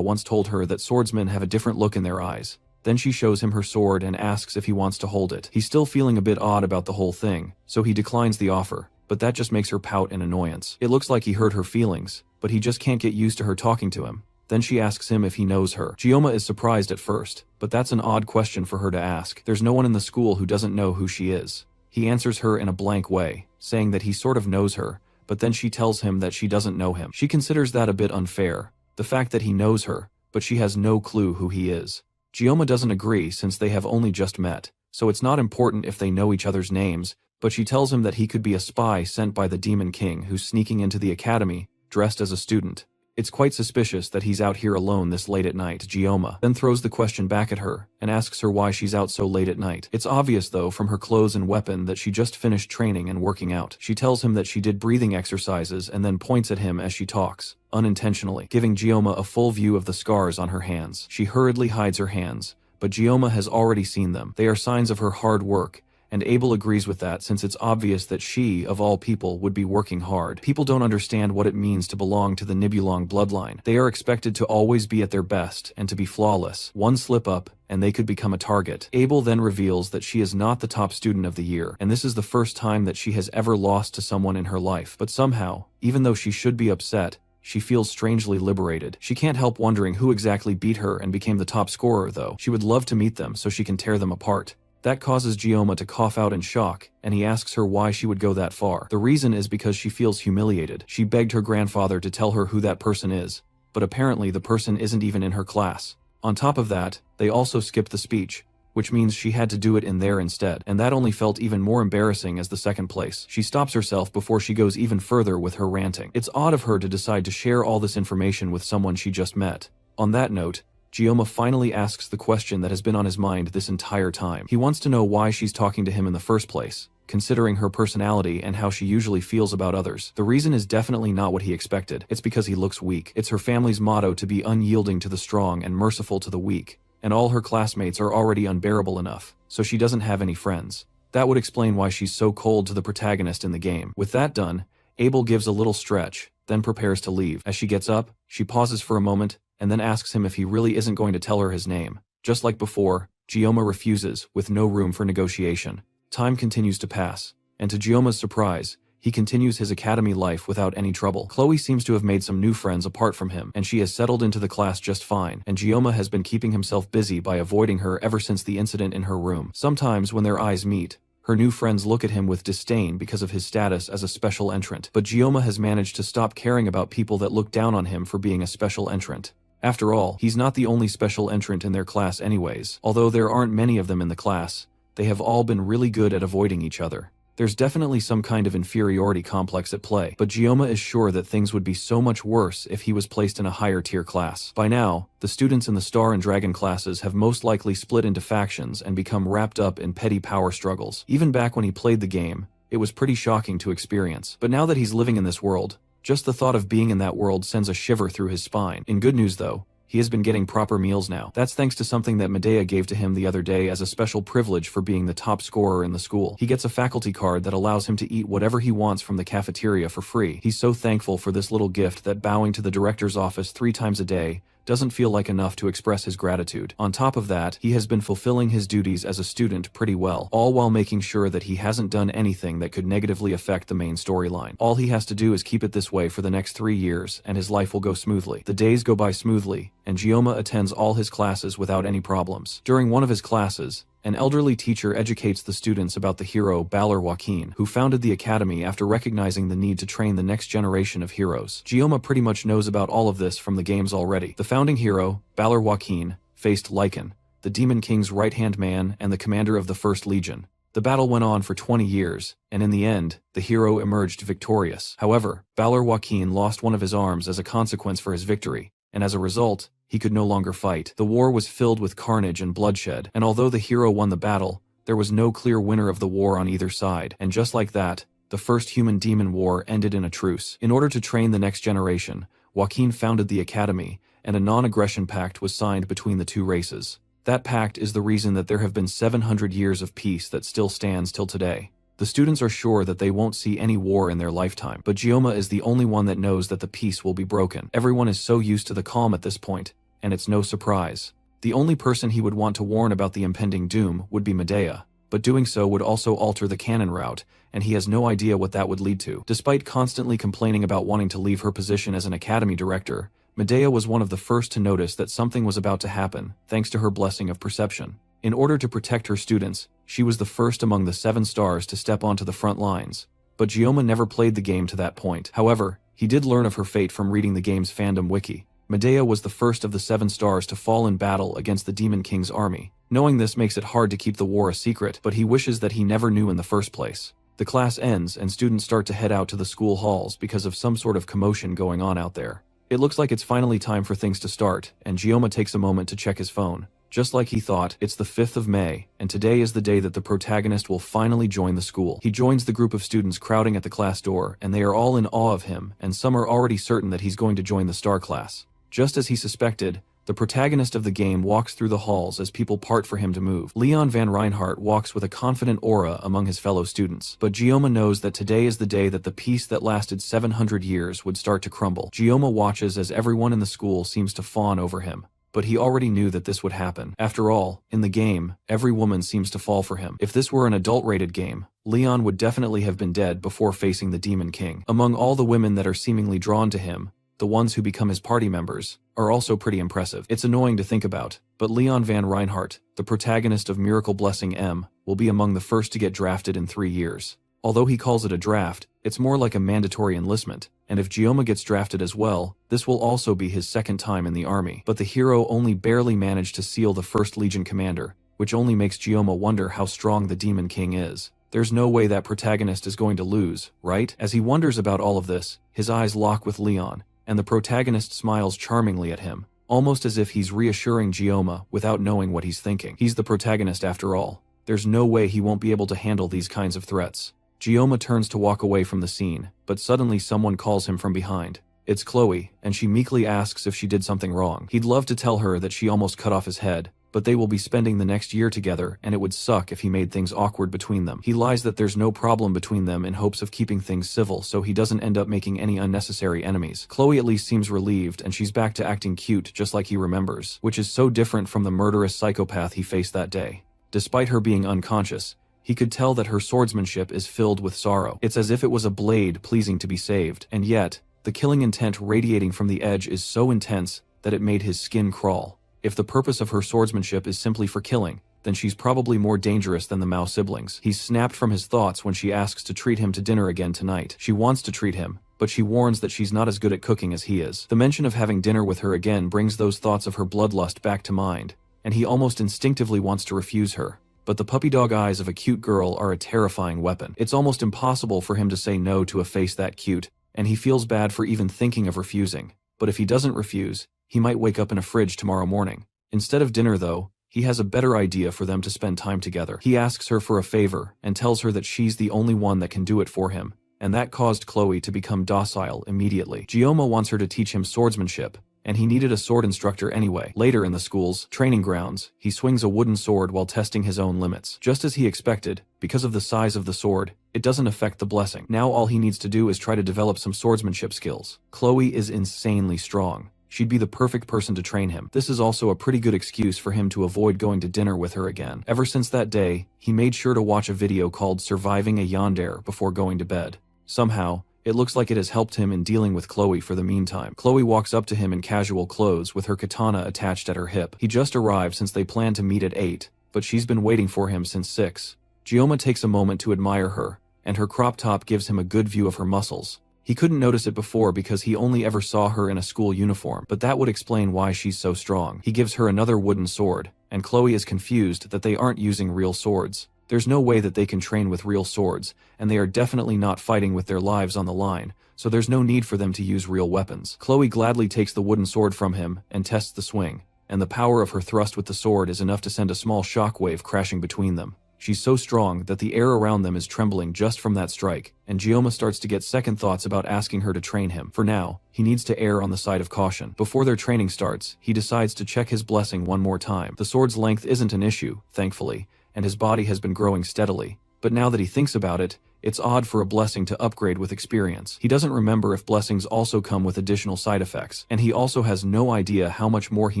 once told her that swordsmen have a different look in their eyes. Then she shows him her sword and asks if he wants to hold it. He's still feeling a bit odd about the whole thing, so he declines the offer, but that just makes her pout in annoyance. It looks like he hurt her feelings, but he just can't get used to her talking to him. Then she asks him if he knows her. Gioma is surprised at first, but that's an odd question for her to ask. There's no one in the school who doesn't know who she is. He answers her in a blank way, saying that he sort of knows her, but then she tells him that she doesn't know him. She considers that a bit unfair, the fact that he knows her, but she has no clue who he is. Gioma doesn't agree since they have only just met, so it's not important if they know each other's names, but she tells him that he could be a spy sent by the Demon King who's sneaking into the academy, dressed as a student. It's quite suspicious that he's out here alone this late at night. Gioma then throws the question back at her and asks her why she's out so late at night. It's obvious though from her clothes and weapon that she just finished training and working out. She tells him that she did breathing exercises and then points at him as she talks, unintentionally, giving Gioma a full view of the scars on her hands. She hurriedly hides her hands, but Gioma has already seen them. They are signs of her hard work, and Abel agrees with that since it's obvious that she, of all people, would be working hard. People don't understand what it means to belong to the Nibelung bloodline. They are expected to always be at their best and to be flawless. One slip up, and they could become a target. Abel then reveals that she is not the top student of the year, and this is the first time that she has ever lost to someone in her life. But somehow, even though she should be upset, she feels strangely liberated. She can't help wondering who exactly beat her and became the top scorer though. She would love to meet them so she can tear them apart. That causes Gioma to cough out in shock, and he asks her why she would go that far. The reason is because she feels humiliated. She begged her grandfather to tell her who that person is, but apparently the person isn't even in her class. On top of that, they also skipped the speech, which means she had to do it in there instead, and that only felt even more embarrassing as the second place. She stops herself before she goes even further with her ranting. It's odd of her to decide to share all this information with someone she just met. On that note, Gioma finally asks the question that has been on his mind this entire time. He wants to know why she's talking to him in the first place, considering her personality and how she usually feels about others. The reason is definitely not what he expected. It's because he looks weak. It's her family's motto to be unyielding to the strong and merciful to the weak, and all her classmates are already unbearable enough, so she doesn't have any friends. That would explain why she's so cold to the protagonist in the game. With that done, Abel gives a little stretch, then prepares to leave. As she gets up, she pauses for a moment, and then asks him if he really isn't going to tell her his name. Just like before, Gioma refuses, with no room for negotiation. Time continues to pass, and to Gioma's surprise, he continues his academy life without any trouble. Chloe seems to have made some new friends apart from him, and she has settled into the class just fine, and Gioma has been keeping himself busy by avoiding her ever since the incident in her room. Sometimes when their eyes meet, her new friends look at him with disdain because of his status as a special entrant, but Gioma has managed to stop caring about people that look down on him for being a special entrant. After all, he's not the only special entrant in their class anyways. Although there aren't many of them in the class, they have all been really good at avoiding each other. There's definitely some kind of inferiority complex at play, but Gioma is sure that things would be so much worse if he was placed in a higher tier class. By now, the students in the Star and Dragon classes have most likely split into factions and become wrapped up in petty power struggles. Even back when he played the game, it was pretty shocking to experience. But now that he's living in this world, just the thought of being in that world sends a shiver through his spine. In good news though, he has been getting proper meals now. That's thanks to something that Medea gave to him the other day as a special privilege for being the top scorer in the school. He gets a faculty card that allows him to eat whatever he wants from the cafeteria for free. He's so thankful for this little gift that bowing to the director's office 3 times a day doesn't feel like enough to express his gratitude. On top of that, he has been fulfilling his duties as a student pretty well, all while making sure that he hasn't done anything that could negatively affect the main storyline. All he has to do is keep it this way for the next 3 years, and his life will go smoothly. The days go by smoothly, and Gioma attends all his classes without any problems. During one of his classes, an elderly teacher educates the students about the hero Balor Joaquin, who founded the academy after recognizing the need to train the next generation of heroes. Gioma pretty much knows about all of this from the games already. The founding hero, Balor Joaquin, faced Lycan, the Demon King's right-hand man and the commander of the First Legion. The battle went on for 20 years, and in the end, the hero emerged victorious. However, Balor Joaquin lost one of his arms as a consequence for his victory, and as a result, he could no longer fight. The war was filled with carnage and bloodshed, and although the hero won the battle, there was no clear winner of the war on either side. And just like that, the first human-demon war ended in a truce. In order to train the next generation, Joaquin founded the Academy, and a non-aggression pact was signed between the two races. That pact is the reason that there have been 700 years of peace that still stands till today. The students are sure that they won't see any war in their lifetime, but Gioma is the only one that knows that the peace will be broken. Everyone is so used to the calm at this point, and it's no surprise. The only person he would want to warn about the impending doom would be Medea, but doing so would also alter the canon route, and he has no idea what that would lead to. Despite constantly complaining about wanting to leave her position as an academy director, Medea was one of the first to notice that something was about to happen, thanks to her blessing of perception. In order to protect her students, she was the first among the 7 stars to step onto the front lines. But Gioma never played the game to that point. However, he did learn of her fate from reading the game's fandom wiki. Medea was the first of the 7 stars to fall in battle against the Demon King's army. Knowing this makes it hard to keep the war a secret, but he wishes that he never knew in the first place. The class ends and students start to head out to the school halls because of some sort of commotion going on out there. It looks like it's finally time for things to start, and Gioma takes a moment to check his phone. Just like he thought, it's the 5th of May, and today is the day that the protagonist will finally join the school. He joins the group of students crowding at the class door, and they are all in awe of him, and some are already certain that he's going to join the star class. Just as he suspected, the protagonist of the game walks through the halls as people part for him to move. Leon van Reinhardt walks with a confident aura among his fellow students, but Gioma knows that today is the day that the peace that lasted 700 years would start to crumble. Gioma watches as everyone in the school seems to fawn over him. But he already knew that this would happen. After all, in the game, every woman seems to fall for him. If this were an adult-rated game, Leon would definitely have been dead before facing the Demon King. Among all the women that are seemingly drawn to him, the ones who become his party members are also pretty impressive. It's annoying to think about, but Leon van Reinhardt, the protagonist of Miracle Blessing M, will be among the first to get drafted in 3 years. Although he calls it a draft, it's more like a mandatory enlistment, and if Gioma gets drafted as well, this will also be his second time in the army. But the hero only barely managed to seal the 1st Legion commander, which only makes Gioma wonder how strong the Demon King is. There's no way that protagonist is going to lose, right? As he wonders about all of this, his eyes lock with Leon, and the protagonist smiles charmingly at him, almost as if he's reassuring Gioma without knowing what he's thinking. He's the protagonist after all. There's no way he won't be able to handle these kinds of threats. Gioma turns to walk away from the scene, but suddenly someone calls him from behind. It's Chloe, and she meekly asks if she did something wrong. He'd love to tell her that she almost cut off his head, but they will be spending the next year together, and it would suck if he made things awkward between them. He lies that there's no problem between them in hopes of keeping things civil so he doesn't end up making any unnecessary enemies. Chloe at least seems relieved, and she's back to acting cute just like he remembers, which is so different from the murderous psychopath he faced that day. Despite her being unconscious, he could tell that her swordsmanship is filled with sorrow. It's as if it was a blade pleasing to be saved, and yet, the killing intent radiating from the edge is so intense that it made his skin crawl. If the purpose of her swordsmanship is simply for killing, then she's probably more dangerous than the Mao siblings. He's snapped from his thoughts when she asks to treat him to dinner again tonight. She wants to treat him, but she warns that she's not as good at cooking as he is. The mention of having dinner with her again brings those thoughts of her bloodlust back to mind, and he almost instinctively wants to refuse her. But the puppy dog eyes of a cute girl are a terrifying weapon. It's almost impossible for him to say no to a face that cute, and he feels bad for even thinking of refusing. But if he doesn't refuse, he might wake up in a fridge tomorrow morning. Instead of dinner though, he has a better idea for them to spend time together. He asks her for a favor and tells her that she's the only one that can do it for him, and that caused Chloe to become docile immediately. Gioma wants her to teach him swordsmanship, and he needed a sword instructor anyway. Later in the school's training grounds, he swings a wooden sword while testing his own limits. Just as he expected, because of the size of the sword, it doesn't affect the blessing. Now all he needs to do is try to develop some swordsmanship skills. Chloe is insanely strong. She'd be the perfect person to train him. This is also a pretty good excuse for him to avoid going to dinner with her again. Ever since that day, he made sure to watch a video called Surviving a Yandere before going to bed. Somehow, it looks like it has helped him in dealing with Chloe for the meantime. Chloe walks up to him in casual clothes with her katana attached at her hip. He just arrived since they planned to meet at 8, but she's been waiting for him since 6. Gioma takes a moment to admire her, and her crop top gives him a good view of her muscles. He couldn't notice it before because he only ever saw her in a school uniform, but that would explain why she's so strong. He gives her another wooden sword, and Chloe is confused that they aren't using real swords. There's no way that they can train with real swords, and they are definitely not fighting with their lives on the line, so there's no need for them to use real weapons. Chloe gladly takes the wooden sword from him and tests the swing, and the power of her thrust with the sword is enough to send a small shockwave crashing between them. She's so strong that the air around them is trembling just from that strike, and Gioma starts to get second thoughts about asking her to train him. For now, he needs to err on the side of caution. Before their training starts, he decides to check his blessing one more time. The sword's length isn't an issue, thankfully, and his body has been growing steadily. But now that he thinks about it, it's odd for a blessing to upgrade with experience. He doesn't remember if blessings also come with additional side effects, and he also has no idea how much more he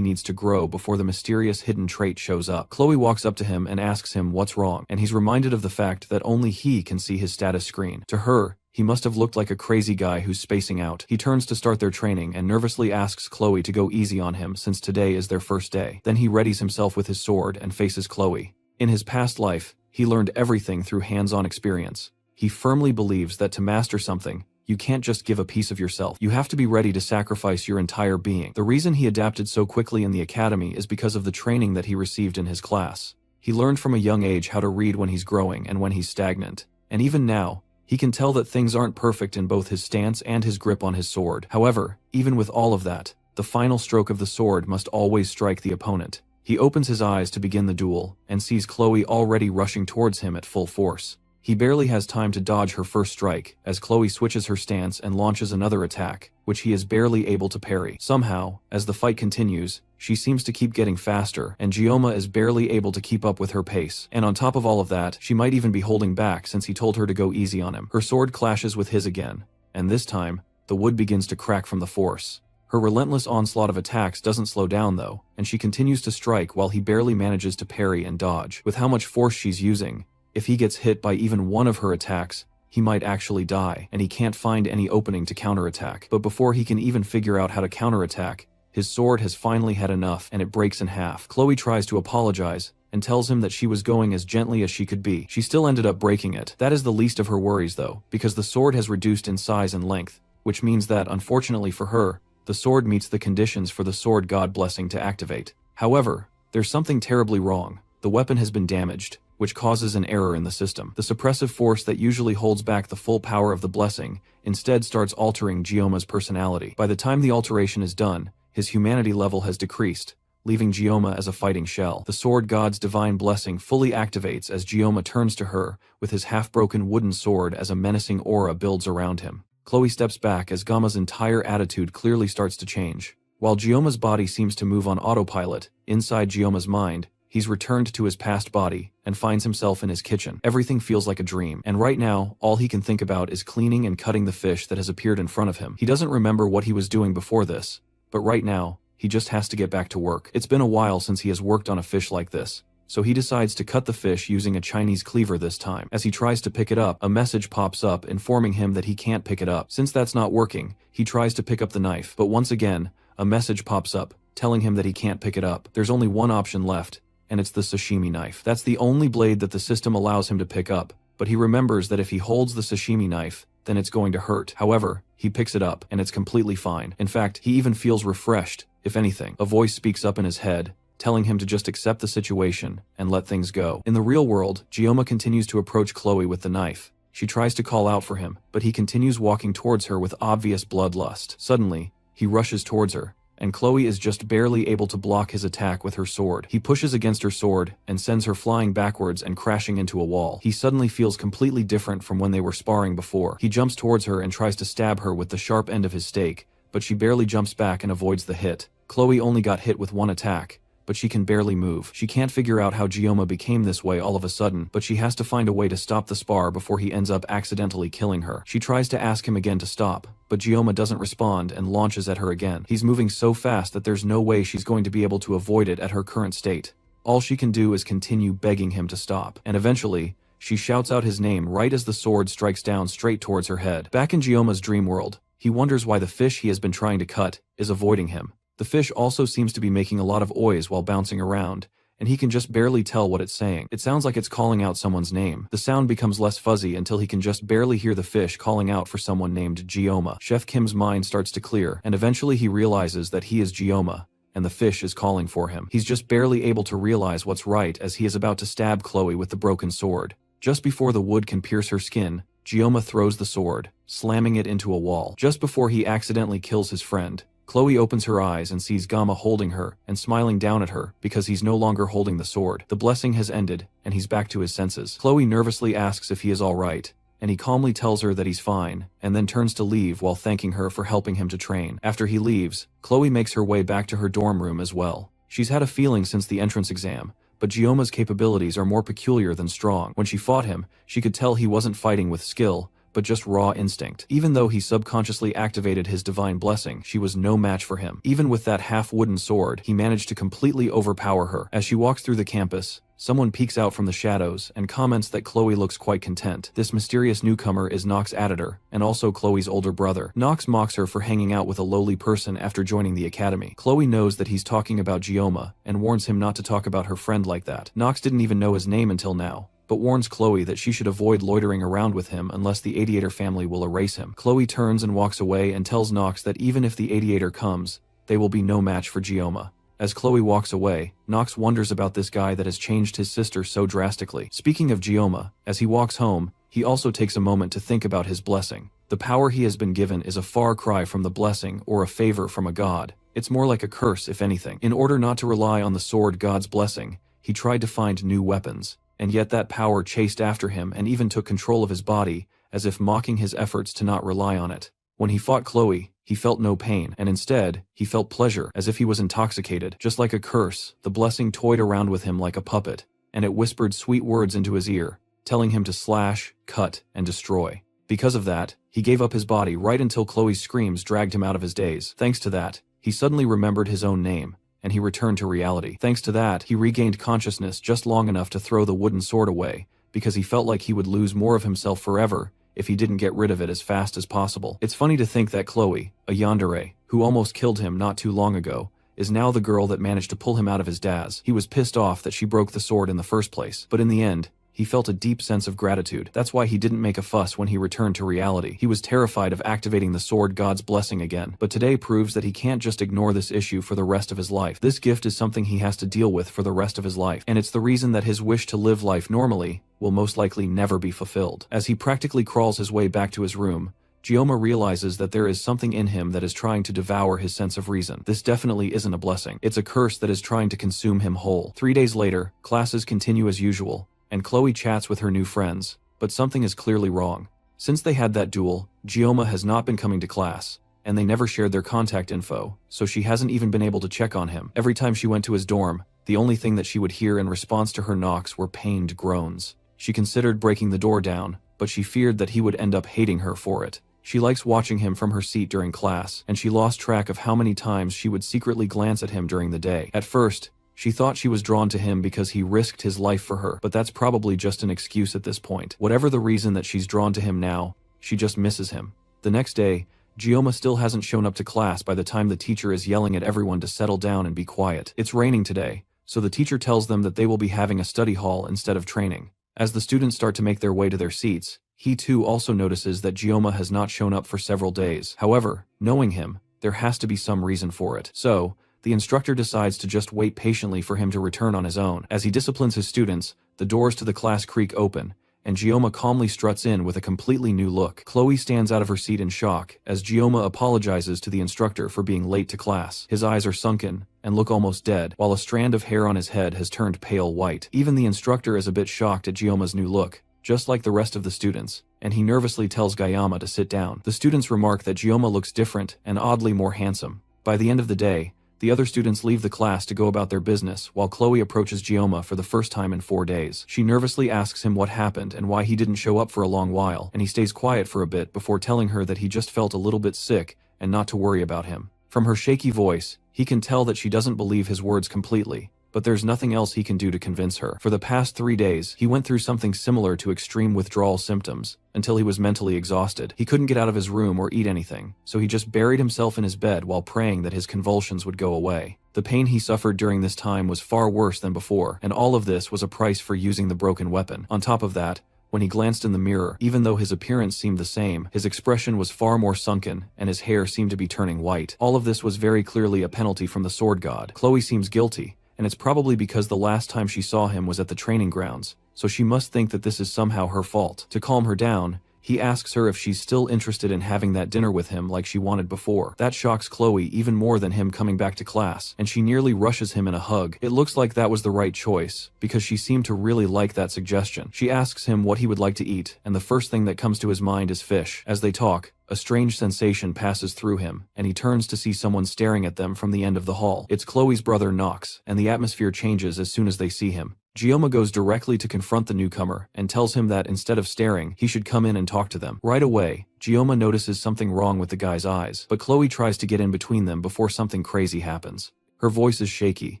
needs to grow before the mysterious hidden trait shows up. Chloe walks up to him and asks him what's wrong, and he's reminded of the fact that only he can see his status screen. To her, he must have looked like a crazy guy who's spacing out. He turns to start their training and nervously asks Chloe to go easy on him since today is their first day. Then he readies himself with his sword and faces Chloe. In his past life, he learned everything through hands-on experience. He firmly believes that to master something, you can't just give a piece of yourself. You have to be ready to sacrifice your entire being. The reason he adapted so quickly in the academy is because of the training that he received in his class. He learned from a young age how to read when he's growing and when he's stagnant. And even now, he can tell that things aren't perfect in both his stance and his grip on his sword. However, even with all of that, the final stroke of the sword must always strike the opponent. He opens his eyes to begin the duel, and sees Chloe already rushing towards him at full force. He barely has time to dodge her first strike, as Chloe switches her stance and launches another attack, which he is barely able to parry. Somehow, as the fight continues, she seems to keep getting faster, and Gioma is barely able to keep up with her pace. And on top of all of that, she might even be holding back since he told her to go easy on him. Her sword clashes with his again, and this time, the wood begins to crack from the force. Her relentless onslaught of attacks doesn't slow down though, and she continues to strike while he barely manages to parry and dodge. With how much force she's using, if he gets hit by even one of her attacks, he might actually die, and he can't find any opening to counterattack. But before he can even figure out how to counterattack, his sword has finally had enough and it breaks in half. Chloe tries to apologize and tells him that she was going as gently as she could be. She still ended up breaking it. That is the least of her worries though, because the sword has reduced in size and length, which means that, unfortunately for her, the sword meets the conditions for the sword god blessing to activate. However, there's something terribly wrong. The weapon has been damaged, which causes an error in the system. The suppressive force that usually holds back the full power of the blessing instead starts altering Gioma's personality. By the time the alteration is done, his humanity level has decreased, leaving Gioma as a fighting shell. The sword god's divine blessing fully activates as Gioma turns to her with his half-broken wooden sword as a menacing aura builds around him. Chloe steps back as Gama's entire attitude clearly starts to change. While Gioma's body seems to move on autopilot, inside Gioma's mind, he's returned to his past body and finds himself in his kitchen. Everything feels like a dream, and right now, all he can think about is cleaning and cutting the fish that has appeared in front of him. He doesn't remember what he was doing before this, but right now, he just has to get back to work. It's been a while since he has worked on a fish like this, so he decides to cut the fish using a Chinese cleaver this time. As he tries to pick it up, a message pops up informing him that he can't pick it up. Since that's not working, he tries to pick up the knife, but once again, a message pops up telling him that he can't pick it up. There's only one option left, and it's the sashimi knife. That's the only blade that the system allows him to pick up, but he remembers that if he holds the sashimi knife, then it's going to hurt. However, he picks it up, and it's completely fine. In fact, he even feels refreshed, if anything. A voice speaks up in his head, telling him to just accept the situation and let things go. In the real world, Gioma continues to approach Chloe with the knife. She tries to call out for him, but he continues walking towards her with obvious bloodlust. Suddenly, he rushes towards her, and Chloe is just barely able to block his attack with her sword. He pushes against her sword and sends her flying backwards and crashing into a wall. He suddenly feels completely different from when they were sparring before. He jumps towards her and tries to stab her with the sharp end of his stake, but she barely jumps back and avoids the hit. Chloe only got hit with one attack, but she can barely move. She can't figure out how Gioma became this way all of a sudden, but she has to find a way to stop the spar before he ends up accidentally killing her. She tries to ask him again to stop, but Gioma doesn't respond and launches at her again. He's moving so fast that there's no way she's going to be able to avoid it at her current state. All she can do is continue begging him to stop, and eventually, she shouts out his name right as the sword strikes down straight towards her head. Back in Gioma's dream world, he wonders why the fish he has been trying to cut is avoiding him. The fish also seems to be making a lot of ois while bouncing around, and he can just barely tell what it's saying. It sounds like it's calling out someone's name. The sound becomes less fuzzy until he can just barely hear the fish calling out for someone named Gioma. Chef Kim's mind starts to clear, and eventually he realizes that he is Gioma, and the fish is calling for him. He's just barely able to realize what's right as he is about to stab Chloe with the broken sword. Just before the wood can pierce her skin, Gioma throws the sword, slamming it into a wall. Just before he accidentally kills his friend, Chloe opens her eyes and sees Gamma holding her and smiling down at her because he's no longer holding the sword. The blessing has ended, and he's back to his senses. Chloe nervously asks if he is alright, and he calmly tells her that he's fine, and then turns to leave while thanking her for helping him to train. After he leaves, Chloe makes her way back to her dorm room as well. She's had a feeling since the entrance exam, but Gioma's capabilities are more peculiar than strong. When she fought him, she could tell he wasn't fighting with skill, but just raw instinct. Even though he subconsciously activated his divine blessing, she was no match for him. Even with that half-wooden sword, he managed to completely overpower her. As she walks through the campus, someone peeks out from the shadows and comments that Chloe looks quite content. This mysterious newcomer is Nox's editor, and also Chloe's older brother. Nox mocks her for hanging out with a lowly person after joining the academy. Chloe knows that he's talking about Gioma, and warns him not to talk about her friend like that. Nox didn't even know his name until now, but warns Chloe that she should avoid loitering around with him unless the Adiator family will erase him. Chloe turns and walks away and tells Nox that even if the Adiator comes, they will be no match for Gioma. As Chloe walks away, Nox wonders about this guy that has changed his sister so drastically. Speaking of Gioma, as he walks home, he also takes a moment to think about his blessing. The power he has been given is a far cry from the blessing or a favor from a god. It's more like a curse, if anything. In order not to rely on the sword god's blessing, he tried to find new weapons, and yet that power chased after him and even took control of his body, as if mocking his efforts to not rely on it. When he fought Chloe, he felt no pain, and instead, he felt pleasure, as if he was intoxicated. Just like a curse, the blessing toyed around with him like a puppet, and it whispered sweet words into his ear, telling him to slash, cut, and destroy. Because of that, he gave up his body right until Chloe's screams dragged him out of his daze. Thanks to that, he suddenly remembered his own name, and he returned to reality. Thanks to that, he regained consciousness just long enough to throw the wooden sword away, because he felt like he would lose more of himself forever if he didn't get rid of it as fast as possible. It's funny to think that Chloe, a yandere, who almost killed him not too long ago, is now the girl that managed to pull him out of his daze. He was pissed off that she broke the sword in the first place, but in the end, he felt a deep sense of gratitude. That's why he didn't make a fuss when he returned to reality. He was terrified of activating the sword god's blessing again, but today proves that he can't just ignore this issue for the rest of his life. This gift is something he has to deal with for the rest of his life, and it's the reason that his wish to live life normally will most likely never be fulfilled. As he practically crawls his way back to his room, Gioma realizes that there is something in him that is trying to devour his sense of reason. This definitely isn't a blessing. It's a curse that is trying to consume him whole. 3 days later, classes continue as usual, and Chloe chats with her new friends, but something is clearly wrong. Since they had that duel, Gioma has not been coming to class, and they never shared their contact info, so she hasn't even been able to check on him. Every time she went to his dorm, the only thing that she would hear in response to her knocks were pained groans. She considered breaking the door down, but she feared that he would end up hating her for it. She likes watching him from her seat during class, and she lost track of how many times she would secretly glance at him during the day. At first, she thought she was drawn to him because he risked his life for her, but that's probably just an excuse at this point. Whatever the reason that she's drawn to him now, she just misses him. The next day, Gioma still hasn't shown up to class by the time the teacher is yelling at everyone to settle down and be quiet. It's raining today, so the teacher tells them that they will be having a study hall instead of training. As the students start to make their way to their seats, he too also notices that Gioma has not shown up for several days. However, knowing him, there has to be some reason for it. So, the instructor decides to just wait patiently for him to return on his own. As he disciplines his students, the doors to the class creak open, and Gioma calmly struts in with a completely new look. Chloe stands out of her seat in shock as Gioma apologizes to the instructor for being late to class. His eyes are sunken and look almost dead, while a strand of hair on his head has turned pale white. Even the instructor is a bit shocked at Gioma's new look, just like the rest of the students, and he nervously tells Gayama to sit down. The students remark that Gioma looks different and oddly more handsome. By the end of the day, the other students leave the class to go about their business, while Chloe approaches Gioma for the first time in 4 days. She nervously asks him what happened and why he didn't show up for a long while, and he stays quiet for a bit before telling her that he just felt a little bit sick and not to worry about him. From her shaky voice, he can tell that she doesn't believe his words completely, but there's nothing else he can do to convince her. For the past 3 days, he went through something similar to extreme withdrawal symptoms, until he was mentally exhausted. He couldn't get out of his room or eat anything, so he just buried himself in his bed while praying that his convulsions would go away. The pain he suffered during this time was far worse than before, and all of this was a price for using the broken weapon. On top of that, when he glanced in the mirror, even though his appearance seemed the same, his expression was far more sunken, and his hair seemed to be turning white. All of this was very clearly a penalty from the sword god. Chloe seems guilty, and it's probably because the last time she saw him was at the training grounds, so she must think that this is somehow her fault. To calm her down, He asks her if she's still interested in having that dinner with him like she wanted before. That shocks Chloe even more than him coming back to class, and she nearly rushes him in a hug. It looks like that was the right choice, because she seemed to really like that suggestion. She asks him what he would like to eat, and the first thing that comes to his mind is fish. As they talk, a strange sensation passes through him, and he turns to see someone staring at them from the end of the hall. It's Chloe's brother Nox, and the atmosphere changes as soon as they see him. Gioma goes directly to confront the newcomer and tells him that instead of staring, he should come in and talk to them. Right away, Gioma notices something wrong with the guy's eyes, but Chloe tries to get in between them before something crazy happens. Her voice is shaky,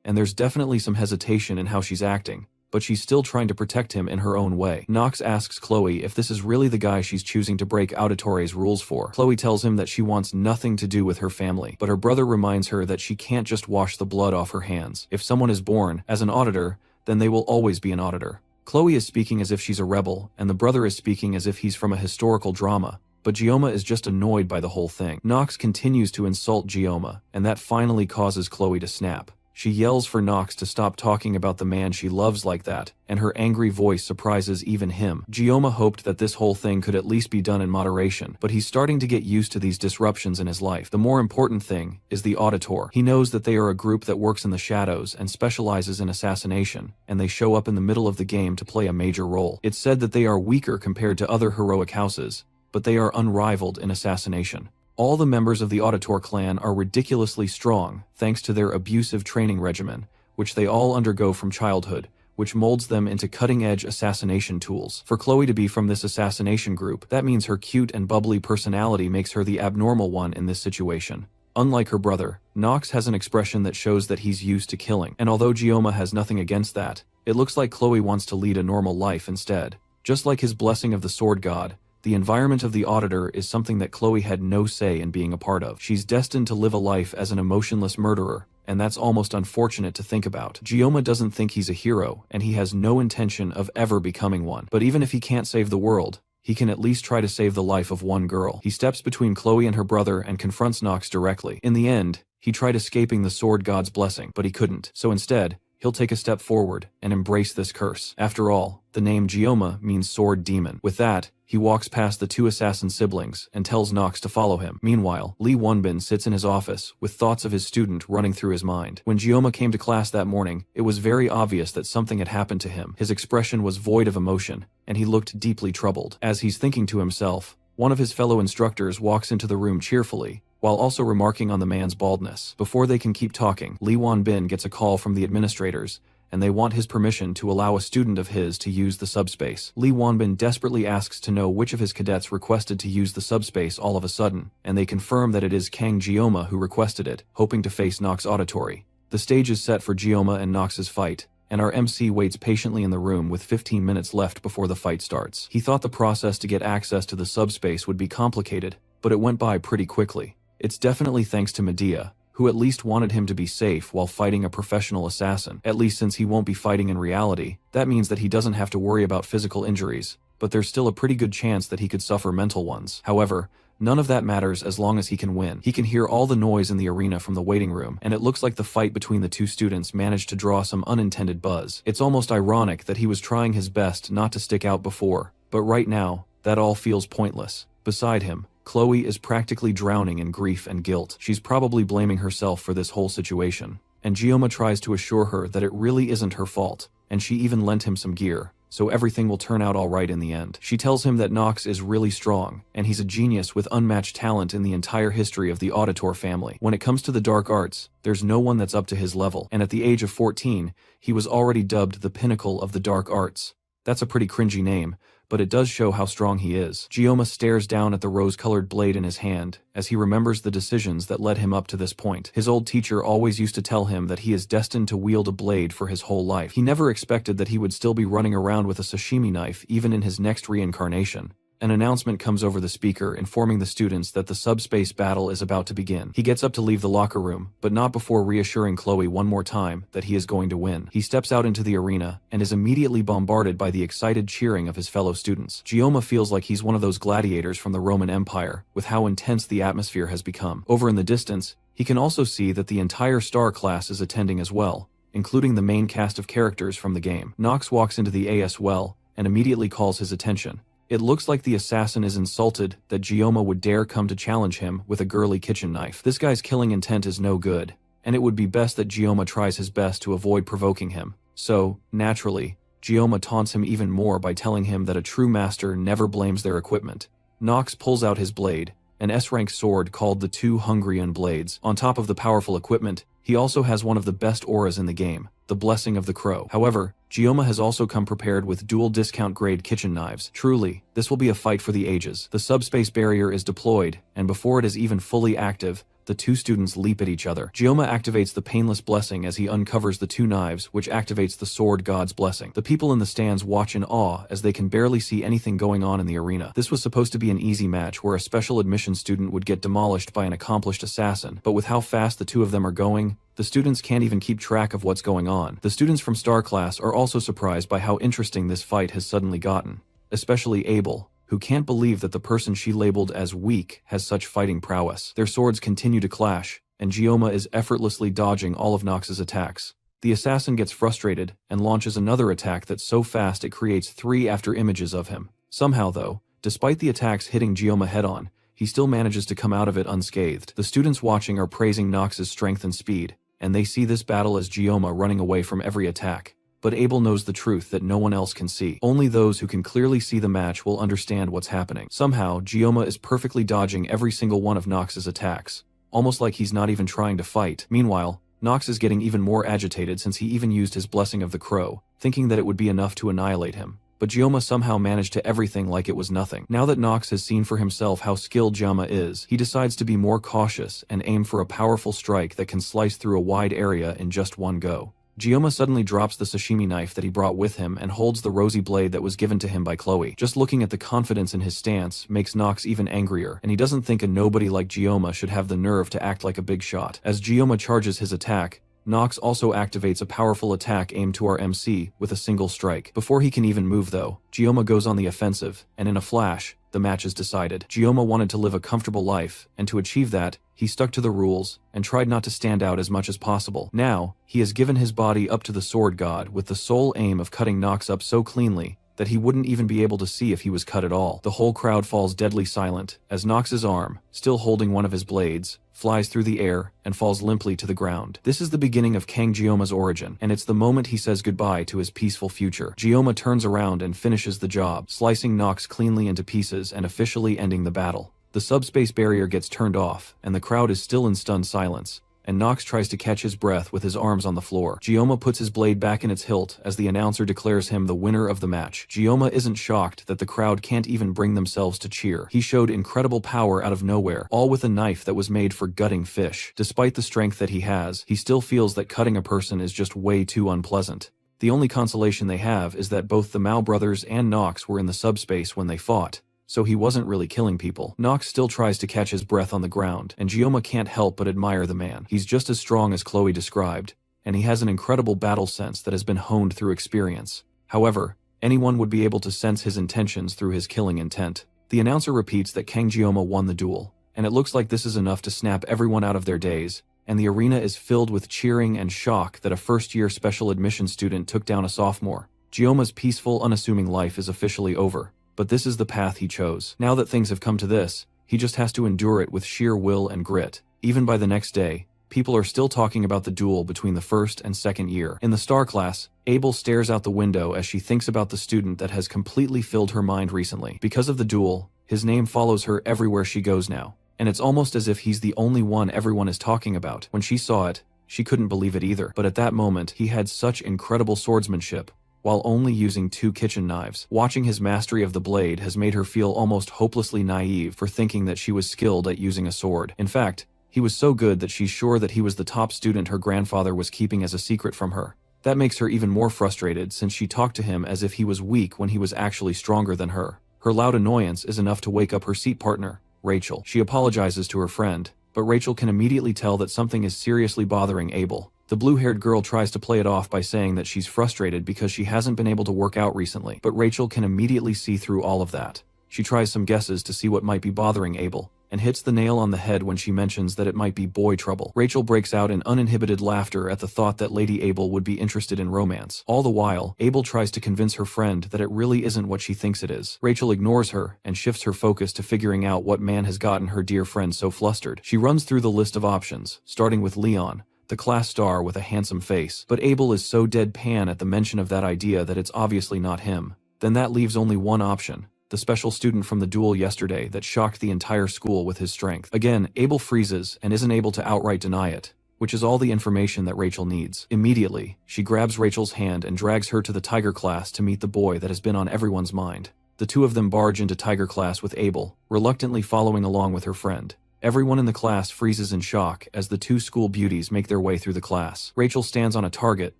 and there's definitely some hesitation in how she's acting, but she's still trying to protect him in her own way. Nox asks Chloe if this is really the guy she's choosing to break Auditore's rules for. Chloe tells him that she wants nothing to do with her family, but her brother reminds her that she can't just wash the blood off her hands. If someone is born as an auditor, then they will always be an auditor. Chloe is speaking as if she's a rebel, and the brother is speaking as if he's from a historical drama, but Gioma is just annoyed by the whole thing. Nox continues to insult Gioma, and that finally causes Chloe to snap. She yells for Nox to stop talking about the man she loves like that, and her angry voice surprises even him. Gioma hoped that this whole thing could at least be done in moderation, but he's starting to get used to these disruptions in his life. The more important thing is the Auditor. He knows that they are a group that works in the shadows and specializes in assassination, and they show up in the middle of the game to play a major role. It's said that they are weaker compared to other heroic houses, but they are unrivaled in assassination. All the members of the Auditor clan are ridiculously strong thanks to their abusive training regimen, which they all undergo from childhood, which molds them into cutting-edge assassination tools. For Chloe to be from this assassination group, that means her cute and bubbly personality makes her the abnormal one in this situation. Unlike her brother, Nox has an expression that shows that he's used to killing, and although Gioma has nothing against that, it looks like Chloe wants to lead a normal life instead. Just like his blessing of the Sword God, the environment of the Auditor is something that Chloe had no say in being a part of. She's destined to live a life as an emotionless murderer, and that's almost unfortunate to think about. Gioma doesn't think he's a hero, and he has no intention of ever becoming one. But even if he can't save the world, he can at least try to save the life of one girl. He steps between Chloe and her brother and confronts Nox directly. In the end, he tried escaping the Sword God's blessing, but he couldn't. So instead, he'll take a step forward and embrace this curse. After all, the name Gioma means sword demon. With that, he walks past the two assassin siblings and tells Nox to follow him. Meanwhile, Lee Wonbin sits in his office with thoughts of his student running through his mind. When Gioma came to class that morning, it was very obvious that something had happened to him. His expression was void of emotion, and he looked deeply troubled. As he's thinking to himself, one of his fellow instructors walks into the room cheerfully, while also remarking on the man's baldness. Before they can keep talking, Lee Wonbin gets a call from the administrators, and they want his permission to allow a student of his to use the subspace. Lee Wonbin desperately asks to know which of his cadets requested to use the subspace all of a sudden, and they confirm that it is Kang Gioma who requested it, hoping to face Nox Auditory. The stage is set for Gioma and Nox's fight, and our MC waits patiently in the room with 15 minutes left before the fight starts. He thought the process to get access to the subspace would be complicated, but it went by pretty quickly. It's definitely thanks to Medea, who at least wanted him to be safe while fighting a professional assassin. At least since he won't be fighting in reality, that means that he doesn't have to worry about physical injuries, but there's still a pretty good chance that he could suffer mental ones. However, none of that matters as long as he can win. He can hear all the noise in the arena from the waiting room, and it looks like the fight between the two students managed to draw some unintended buzz. It's almost ironic that he was trying his best not to stick out before, but right now, that all feels pointless. Beside him, Chloe is practically drowning in grief and guilt. She's probably blaming herself for this whole situation, and Gioma tries to assure her that it really isn't her fault, and she even lent him some gear, so everything will turn out alright in the end. She tells him that Nox is really strong, and he's a genius with unmatched talent in the entire history of the Auditor family. When it comes to the dark arts, there's no one that's up to his level, and at the age of 14, he was already dubbed the pinnacle of the dark arts. That's a pretty cringy name, but it does show how strong he is. Gioma stares down at the rose-colored blade in his hand, as he remembers the decisions that led him up to this point. His old teacher always used to tell him that he is destined to wield a blade for his whole life. He never expected that he would still be running around with a sashimi knife even in his next reincarnation. An announcement comes over the speaker informing the students that the subspace battle is about to begin. He gets up to leave the locker room, but not before reassuring Chloe one more time that he is going to win. He steps out into the arena and is immediately bombarded by the excited cheering of his fellow students. Gioma feels like he's one of those gladiators from the Roman Empire, with how intense the atmosphere has become. Over in the distance, he can also see that the entire star class is attending as well, including the main cast of characters from the game. Nox walks into the AS well and immediately calls his attention. It looks like the assassin is insulted that Gioma would dare come to challenge him with a girly kitchen knife. This guy's killing intent is no good, and it would be best that Gioma tries his best to avoid provoking him. So, naturally, Gioma taunts him even more by telling him that a true master never blames their equipment. Nox pulls out his blade, an S-rank sword called the Two Hungrian Blades. On top of the powerful equipment, he also has one of the best auras in the game, the Blessing of the Crow. However, Gioma has also come prepared with dual discount-grade kitchen knives. Truly, this will be a fight for the ages. The subspace barrier is deployed, and before it is even fully active, the two students leap at each other. Gioma activates the Painless Blessing as he uncovers the two knives, which activates the Sword God's Blessing. The people in the stands watch in awe as they can barely see anything going on in the arena. This was supposed to be an easy match where a special admission student would get demolished by an accomplished assassin, but with how fast the two of them are going, the students can't even keep track of what's going on. The students from Star Class are also surprised by how interesting this fight has suddenly gotten, especially Abel, who can't believe that the person she labeled as weak has such fighting prowess. Their swords continue to clash, and Gioma is effortlessly dodging all of Nox's attacks. The assassin gets frustrated and launches another attack that's so fast it creates 3 after images of him. Somehow though, despite the attacks hitting Gioma head-on, he still manages to come out of it unscathed. The students watching are praising Nox's strength and speed, and they see this battle as Gioma running away from every attack. But Abel knows the truth that no one else can see. Only those who can clearly see the match will understand what's happening. Somehow, Gioma is perfectly dodging every single one of Nox's attacks, almost like he's not even trying to fight. Meanwhile, Nox is getting even more agitated since he even used his Blessing of the Crow, thinking that it would be enough to annihilate him. But Gioma somehow managed to everything like it was nothing. Now that Nox has seen for himself how skilled Gioma is, he decides to be more cautious and aim for a powerful strike that can slice through a wide area in just one go. Gioma suddenly drops the sashimi knife that he brought with him and holds the rosy blade that was given to him by Chloe. Just looking at the confidence in his stance makes Nox even angrier, and he doesn't think a nobody like Gioma should have the nerve to act like a big shot. As Gioma charges his attack, Nox also activates a powerful attack aimed to our MC with a single strike. Before he can even move though, Gioma goes on the offensive, and in a flash, the match is decided. Gioma wanted to live a comfortable life, and to achieve that, he stuck to the rules and tried not to stand out as much as possible. Now, he has given his body up to the Sword God with the sole aim of cutting Nox up so cleanly that he wouldn't even be able to see if he was cut at all. The whole crowd falls deadly silent as Nox's arm, still holding one of his blades, flies through the air and falls limply to the ground. This is the beginning of Kang Gioma's origin, and it's the moment he says goodbye to his peaceful future. Gioma turns around and finishes the job, slicing Nox cleanly into pieces and officially ending the battle. The subspace barrier gets turned off, and the crowd is still in stunned silence, and Nox tries to catch his breath with his arms on the floor. Gioma puts his blade back in its hilt as the announcer declares him the winner of the match. Gioma isn't shocked that the crowd can't even bring themselves to cheer. He showed incredible power out of nowhere, all with a knife that was made for gutting fish. Despite the strength that he has, he still feels that cutting a person is just way too unpleasant. The only consolation they have is that both the Mao brothers and Nox were in the subspace when they fought, so he wasn't really killing people. Nox still tries to catch his breath on the ground, and Gioma can't help but admire the man. He's just as strong as Chloe described, and he has an incredible battle sense that has been honed through experience. However, anyone would be able to sense his intentions through his killing intent. The announcer repeats that Kang Gioma won the duel, and it looks like this is enough to snap everyone out of their daze, and the arena is filled with cheering and shock that a first-year special admission student took down a sophomore. Gioma's peaceful, unassuming life is officially over. But this is the path he chose. Now that things have come to this, he just has to endure it with sheer will and grit. Even by the next day, people are still talking about the duel between the first and second year. In the Star Class, Abel stares out the window as she thinks about the student that has completely filled her mind recently. Because of the duel, his name follows her everywhere she goes now, and it's almost as if he's the only one everyone is talking about. When she saw it, she couldn't believe it either. But at that moment, he had such incredible swordsmanship, while only using 2 kitchen knives. Watching his mastery of the blade has made her feel almost hopelessly naive for thinking that she was skilled at using a sword. In fact, he was so good that she's sure that he was the top student her grandfather was keeping as a secret from her. That makes her even more frustrated since she talked to him as if he was weak when he was actually stronger than her. Her loud annoyance is enough to wake up her seat partner, Rachel. She apologizes to her friend, but Rachel can immediately tell that something is seriously bothering Abel. The blue-haired girl tries to play it off by saying that she's frustrated because she hasn't been able to work out recently, but Rachel can immediately see through all of that. She tries some guesses to see what might be bothering Abel, and hits the nail on the head when she mentions that it might be boy trouble. Rachel breaks out in uninhibited laughter at the thought that Lady Abel would be interested in romance. All the while, Abel tries to convince her friend that it really isn't what she thinks it is. Rachel ignores her and shifts her focus to figuring out what man has gotten her dear friend so flustered. She runs through the list of options, starting with Leon, the class star with a handsome face. But Abel is so deadpan at the mention of that idea that it's obviously not him. Then that leaves only one option: the special student from the duel yesterday that shocked the entire school with his strength. Again, Abel freezes and isn't able to outright deny it, which is all the information that Rachel needs. Immediately, she grabs Rachel's hand and drags her to the Tiger class to meet the boy that has been on everyone's mind. The two of them barge into Tiger class with Abel, reluctantly following along with her friend. Everyone in the class freezes in shock as the two school beauties make their way through the class. Rachel stands on a target,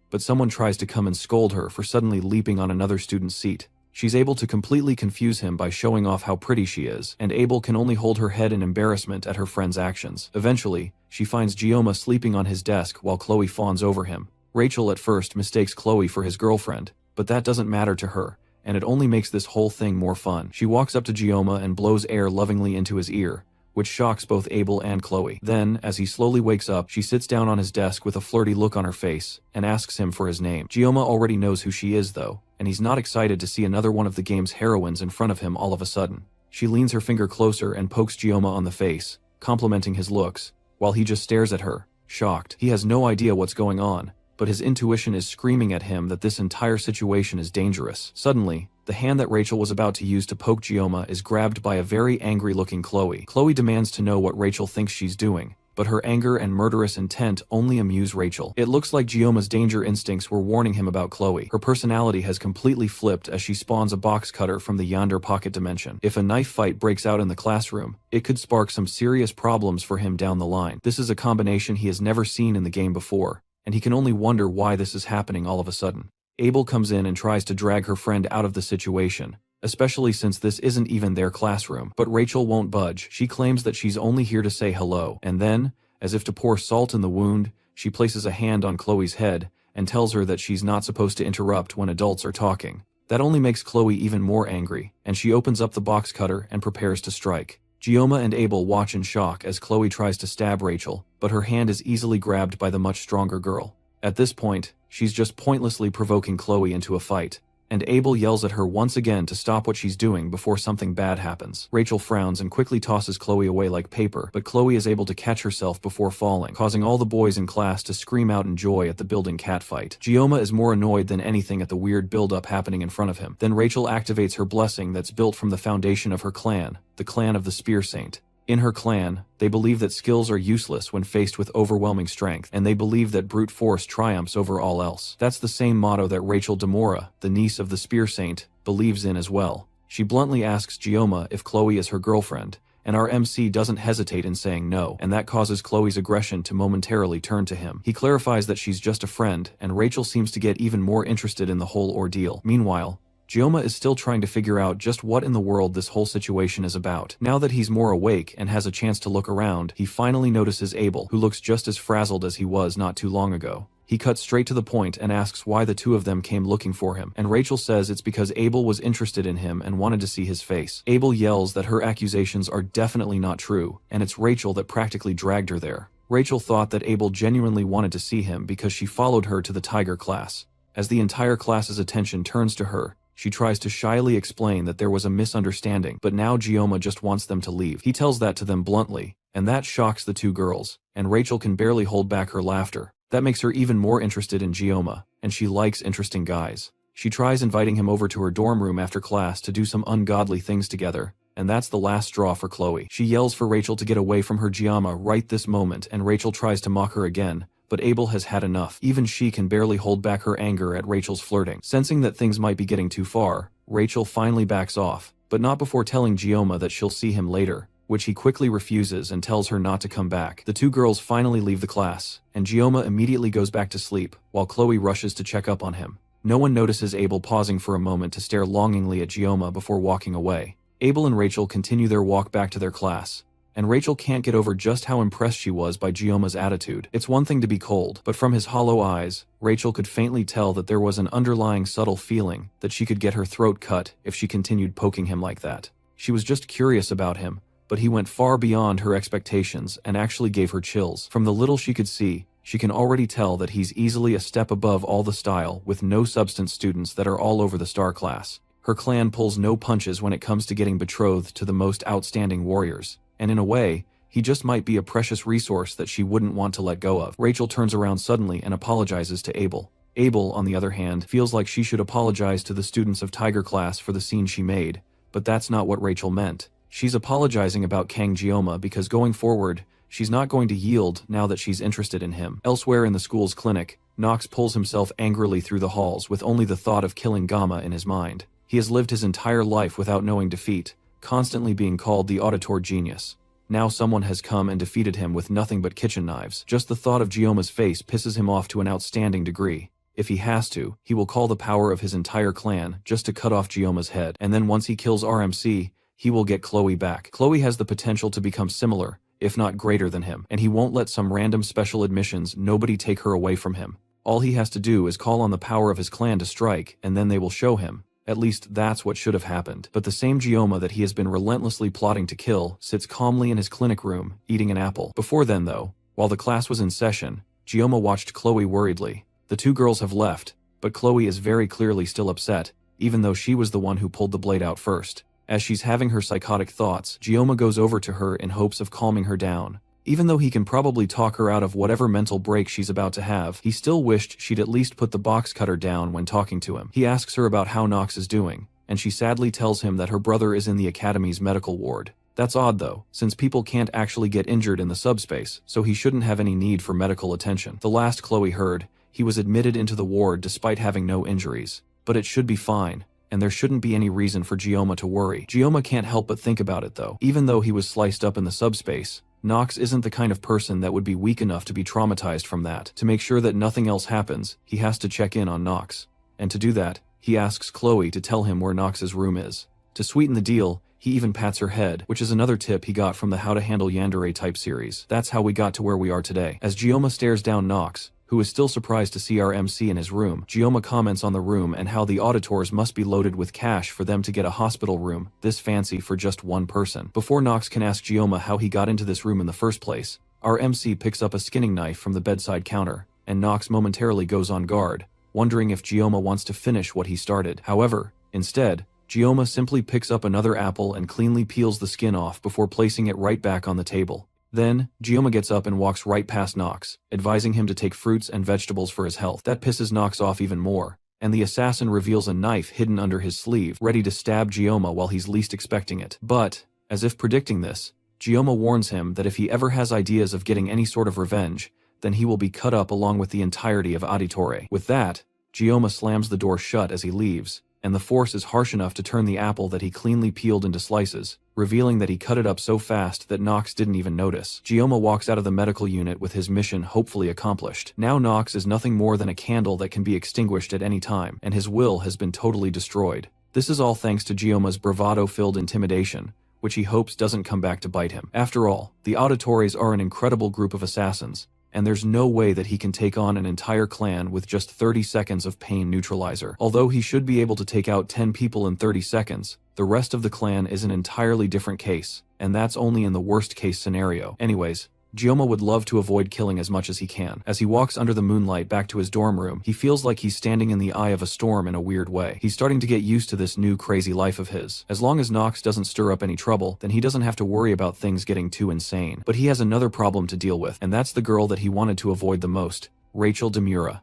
but someone tries to come and scold her for suddenly leaping on another student's seat. She's able to completely confuse him by showing off how pretty she is, and Abel can only hold her head in embarrassment at her friend's actions. Eventually, she finds Gioma sleeping on his desk while Chloe fawns over him. Rachel at first mistakes Chloe for his girlfriend, but that doesn't matter to her, and it only makes this whole thing more fun. She walks up to Gioma and blows air lovingly into his ear, which shocks both Abel and Chloe. Then, as he slowly wakes up, she sits down on his desk with a flirty look on her face and asks him for his name. Gioma already knows who she is though, and he's not excited to see another one of the game's heroines in front of him all of a sudden. She leans her finger closer and pokes Gioma on the face, complimenting his looks, while he just stares at her, shocked. He has no idea what's going on, but his intuition is screaming at him that this entire situation is dangerous. Suddenly, the hand that Rachel was about to use to poke Gioma is grabbed by a very angry-looking Chloe. Chloe demands to know what Rachel thinks she's doing, but her anger and murderous intent only amuse Rachel. It looks like Gioma's danger instincts were warning him about Chloe. Her personality has completely flipped as she spawns a box cutter from the yonder pocket dimension. If a knife fight breaks out in the classroom, it could spark some serious problems for him down the line. This is a combination he has never seen in the game before, and he can only wonder why this is happening all of a sudden. Abel comes in and tries to drag her friend out of the situation, especially since this isn't even their classroom. But Rachel won't budge. She claims that she's only here to say hello, and then, as if to pour salt in the wound, she places a hand on Chloe's head and tells her that she's not supposed to interrupt when adults are talking. That only makes Chloe even more angry, and she opens up the box cutter and prepares to strike. Gioma and Abel watch in shock as Chloe tries to stab Rachel, but her hand is easily grabbed by the much stronger girl. At this point, she's just pointlessly provoking Chloe into a fight, and Abel yells at her once again to stop what she's doing before something bad happens. Rachel frowns and quickly tosses Chloe away like paper, but Chloe is able to catch herself before falling, causing all the boys in class to scream out in joy at the building catfight. Gioma is more annoyed than anything at the weird build-up happening in front of him. Then Rachel activates her blessing that's built from the foundation of her clan, the clan of the Spear Saint. In her clan, they believe that skills are useless when faced with overwhelming strength, and they believe that brute force triumphs over all else. That's the same motto that Rachel Demora, the niece of the Spear Saint, believes in as well. She bluntly asks Gioma if Chloe is her girlfriend, and our MC doesn't hesitate in saying no, and that causes Chloe's aggression to momentarily turn to him. He clarifies that she's just a friend, and Rachel seems to get even more interested in the whole ordeal. Meanwhile, Gioma is still trying to figure out just what in the world this whole situation is about. Now that he's more awake and has a chance to look around, he finally notices Abel, who looks just as frazzled as he was not too long ago. He cuts straight to the point and asks why the two of them came looking for him, and Rachel says it's because Abel was interested in him and wanted to see his face. Abel yells that her accusations are definitely not true, and it's Rachel that practically dragged her there. Rachel thought that Abel genuinely wanted to see him because she followed her to the Tiger class. As the entire class's attention turns to her, she tries to shyly explain that there was a misunderstanding, but now Gioma just wants them to leave. He tells that to them bluntly, and that shocks the two girls, and Rachel can barely hold back her laughter. That makes her even more interested in Gioma, and she likes interesting guys. She tries inviting him over to her dorm room after class to do some ungodly things together, and that's the last straw for Chloe. She yells for Rachel to get away from her Gioma right this moment, and Rachel tries to mock her again, but Abel has had enough. Even she can barely hold back her anger at Rachel's flirting. Sensing that things might be getting too far, Rachel finally backs off, but not before telling Gioma that she'll see him later, which he quickly refuses and tells her not to come back. The two girls finally leave the class, and Gioma immediately goes back to sleep, while Chloe rushes to check up on him. No one notices Abel pausing for a moment to stare longingly at Gioma before walking away. Abel and Rachel continue their walk back to their class, and Rachel can't get over just how impressed she was by Gioma's attitude. It's one thing to be cold, but from his hollow eyes, Rachel could faintly tell that there was an underlying subtle feeling that she could get her throat cut if she continued poking him like that. She was just curious about him, but he went far beyond her expectations and actually gave her chills. From the little she could see, she can already tell that he's easily a step above all the style with no substance students that are all over the star class. Her clan pulls no punches when it comes to getting betrothed to the most outstanding warriors, and in a way, he just might be a precious resource that she wouldn't want to let go of. Rachel turns around suddenly and apologizes to Abel. Abel, on the other hand, feels like she should apologize to the students of Tiger class for the scene she made, but that's not what Rachel meant. She's apologizing about Kang Jioma because going forward, she's not going to yield now that she's interested in him. Elsewhere in the school's clinic, Nox pulls himself angrily through the halls with only the thought of killing Gamma in his mind. He has lived his entire life without knowing defeat, constantly being called the auditor genius. Now someone has come and defeated him with nothing but kitchen knives. Just the thought of Jioma's face pisses him off to an outstanding degree. If he has to, he will call the power of his entire clan just to cut off Jioma's head, and then once he kills RMC, he will get Chloe back. Chloe has the potential to become similar, if not greater than him, and he won't let some random special admissions nobody take her away from him. All he has to do is call on the power of his clan to strike, and then they will show him. At least that's what should have happened. But the same Jioma that he has been relentlessly plotting to kill sits calmly in his clinic room, eating an apple. Before then though, while the class was in session, Jioma watched Chloe worriedly. The two girls have left, but Chloe is very clearly still upset, even though she was the one who pulled the blade out first. As she's having her psychotic thoughts, Jioma goes over to her in hopes of calming her down. Even though he can probably talk her out of whatever mental break she's about to have, he still wished she'd at least put the box cutter down when talking to him. He asks her about how Nox is doing, and she sadly tells him that her brother is in the academy's medical ward. That's odd though, since people can't actually get injured in the subspace, so he shouldn't have any need for medical attention. The last Chloe heard, he was admitted into the ward despite having no injuries. But it should be fine, and there shouldn't be any reason for Jioma to worry. Jioma can't help but think about it though. Even though he was sliced up in the subspace, Nox isn't the kind of person that would be weak enough to be traumatized from that. To make sure that nothing else happens, he has to check in on Nox. And to do that, he asks Chloe to tell him where Nox's room is. To sweeten the deal, he even pats her head, which is another tip he got from the How to Handle Yandere type series. That's how we got to where we are today. As Jioma stares down Nox, who is still surprised to see our MC in his room, Jioma comments on the room and how the auditors must be loaded with cash for them to get a hospital room this fancy for just one person. Before Nox can ask Jioma how he got into this room in the first place, our MC picks up a skinning knife from the bedside counter, and Nox momentarily goes on guard, wondering if Jioma wants to finish what he started. However, instead, Jioma simply picks up another apple and cleanly peels the skin off before placing it right back on the table. Then, Jioma gets up and walks right past Nox, advising him to take fruits and vegetables for his health. That pisses Nox off even more, and the assassin reveals a knife hidden under his sleeve, ready to stab Jioma while he's least expecting it. But, as if predicting this, Jioma warns him that if he ever has ideas of getting any sort of revenge, then he will be cut up along with the entirety of Auditore. With that, Jioma slams the door shut as he leaves, and the force is harsh enough to turn the apple that he cleanly peeled into slices, revealing that he cut it up so fast that Nox didn't even notice. Jioma walks out of the medical unit with his mission hopefully accomplished. Now Nox is nothing more than a candle that can be extinguished at any time, and his will has been totally destroyed. This is all thanks to Jioma's bravado-filled intimidation, which he hopes doesn't come back to bite him. After all, the Auditores are an incredible group of assassins, and there's no way that he can take on an entire clan with just 30 seconds of pain neutralizer. Although he should be able to take out 10 people in 30 seconds, the rest of the clan is an entirely different case, and that's only in the worst case scenario. Anyways, Jioma would love to avoid killing as much as he can. As he walks under the moonlight back to his dorm room, he feels like he's standing in the eye of a storm in a weird way. He's starting to get used to this new crazy life of his. As long as Nox doesn't stir up any trouble, then he doesn't have to worry about things getting too insane. But he has another problem to deal with, and that's the girl that he wanted to avoid the most, Rachel Demura.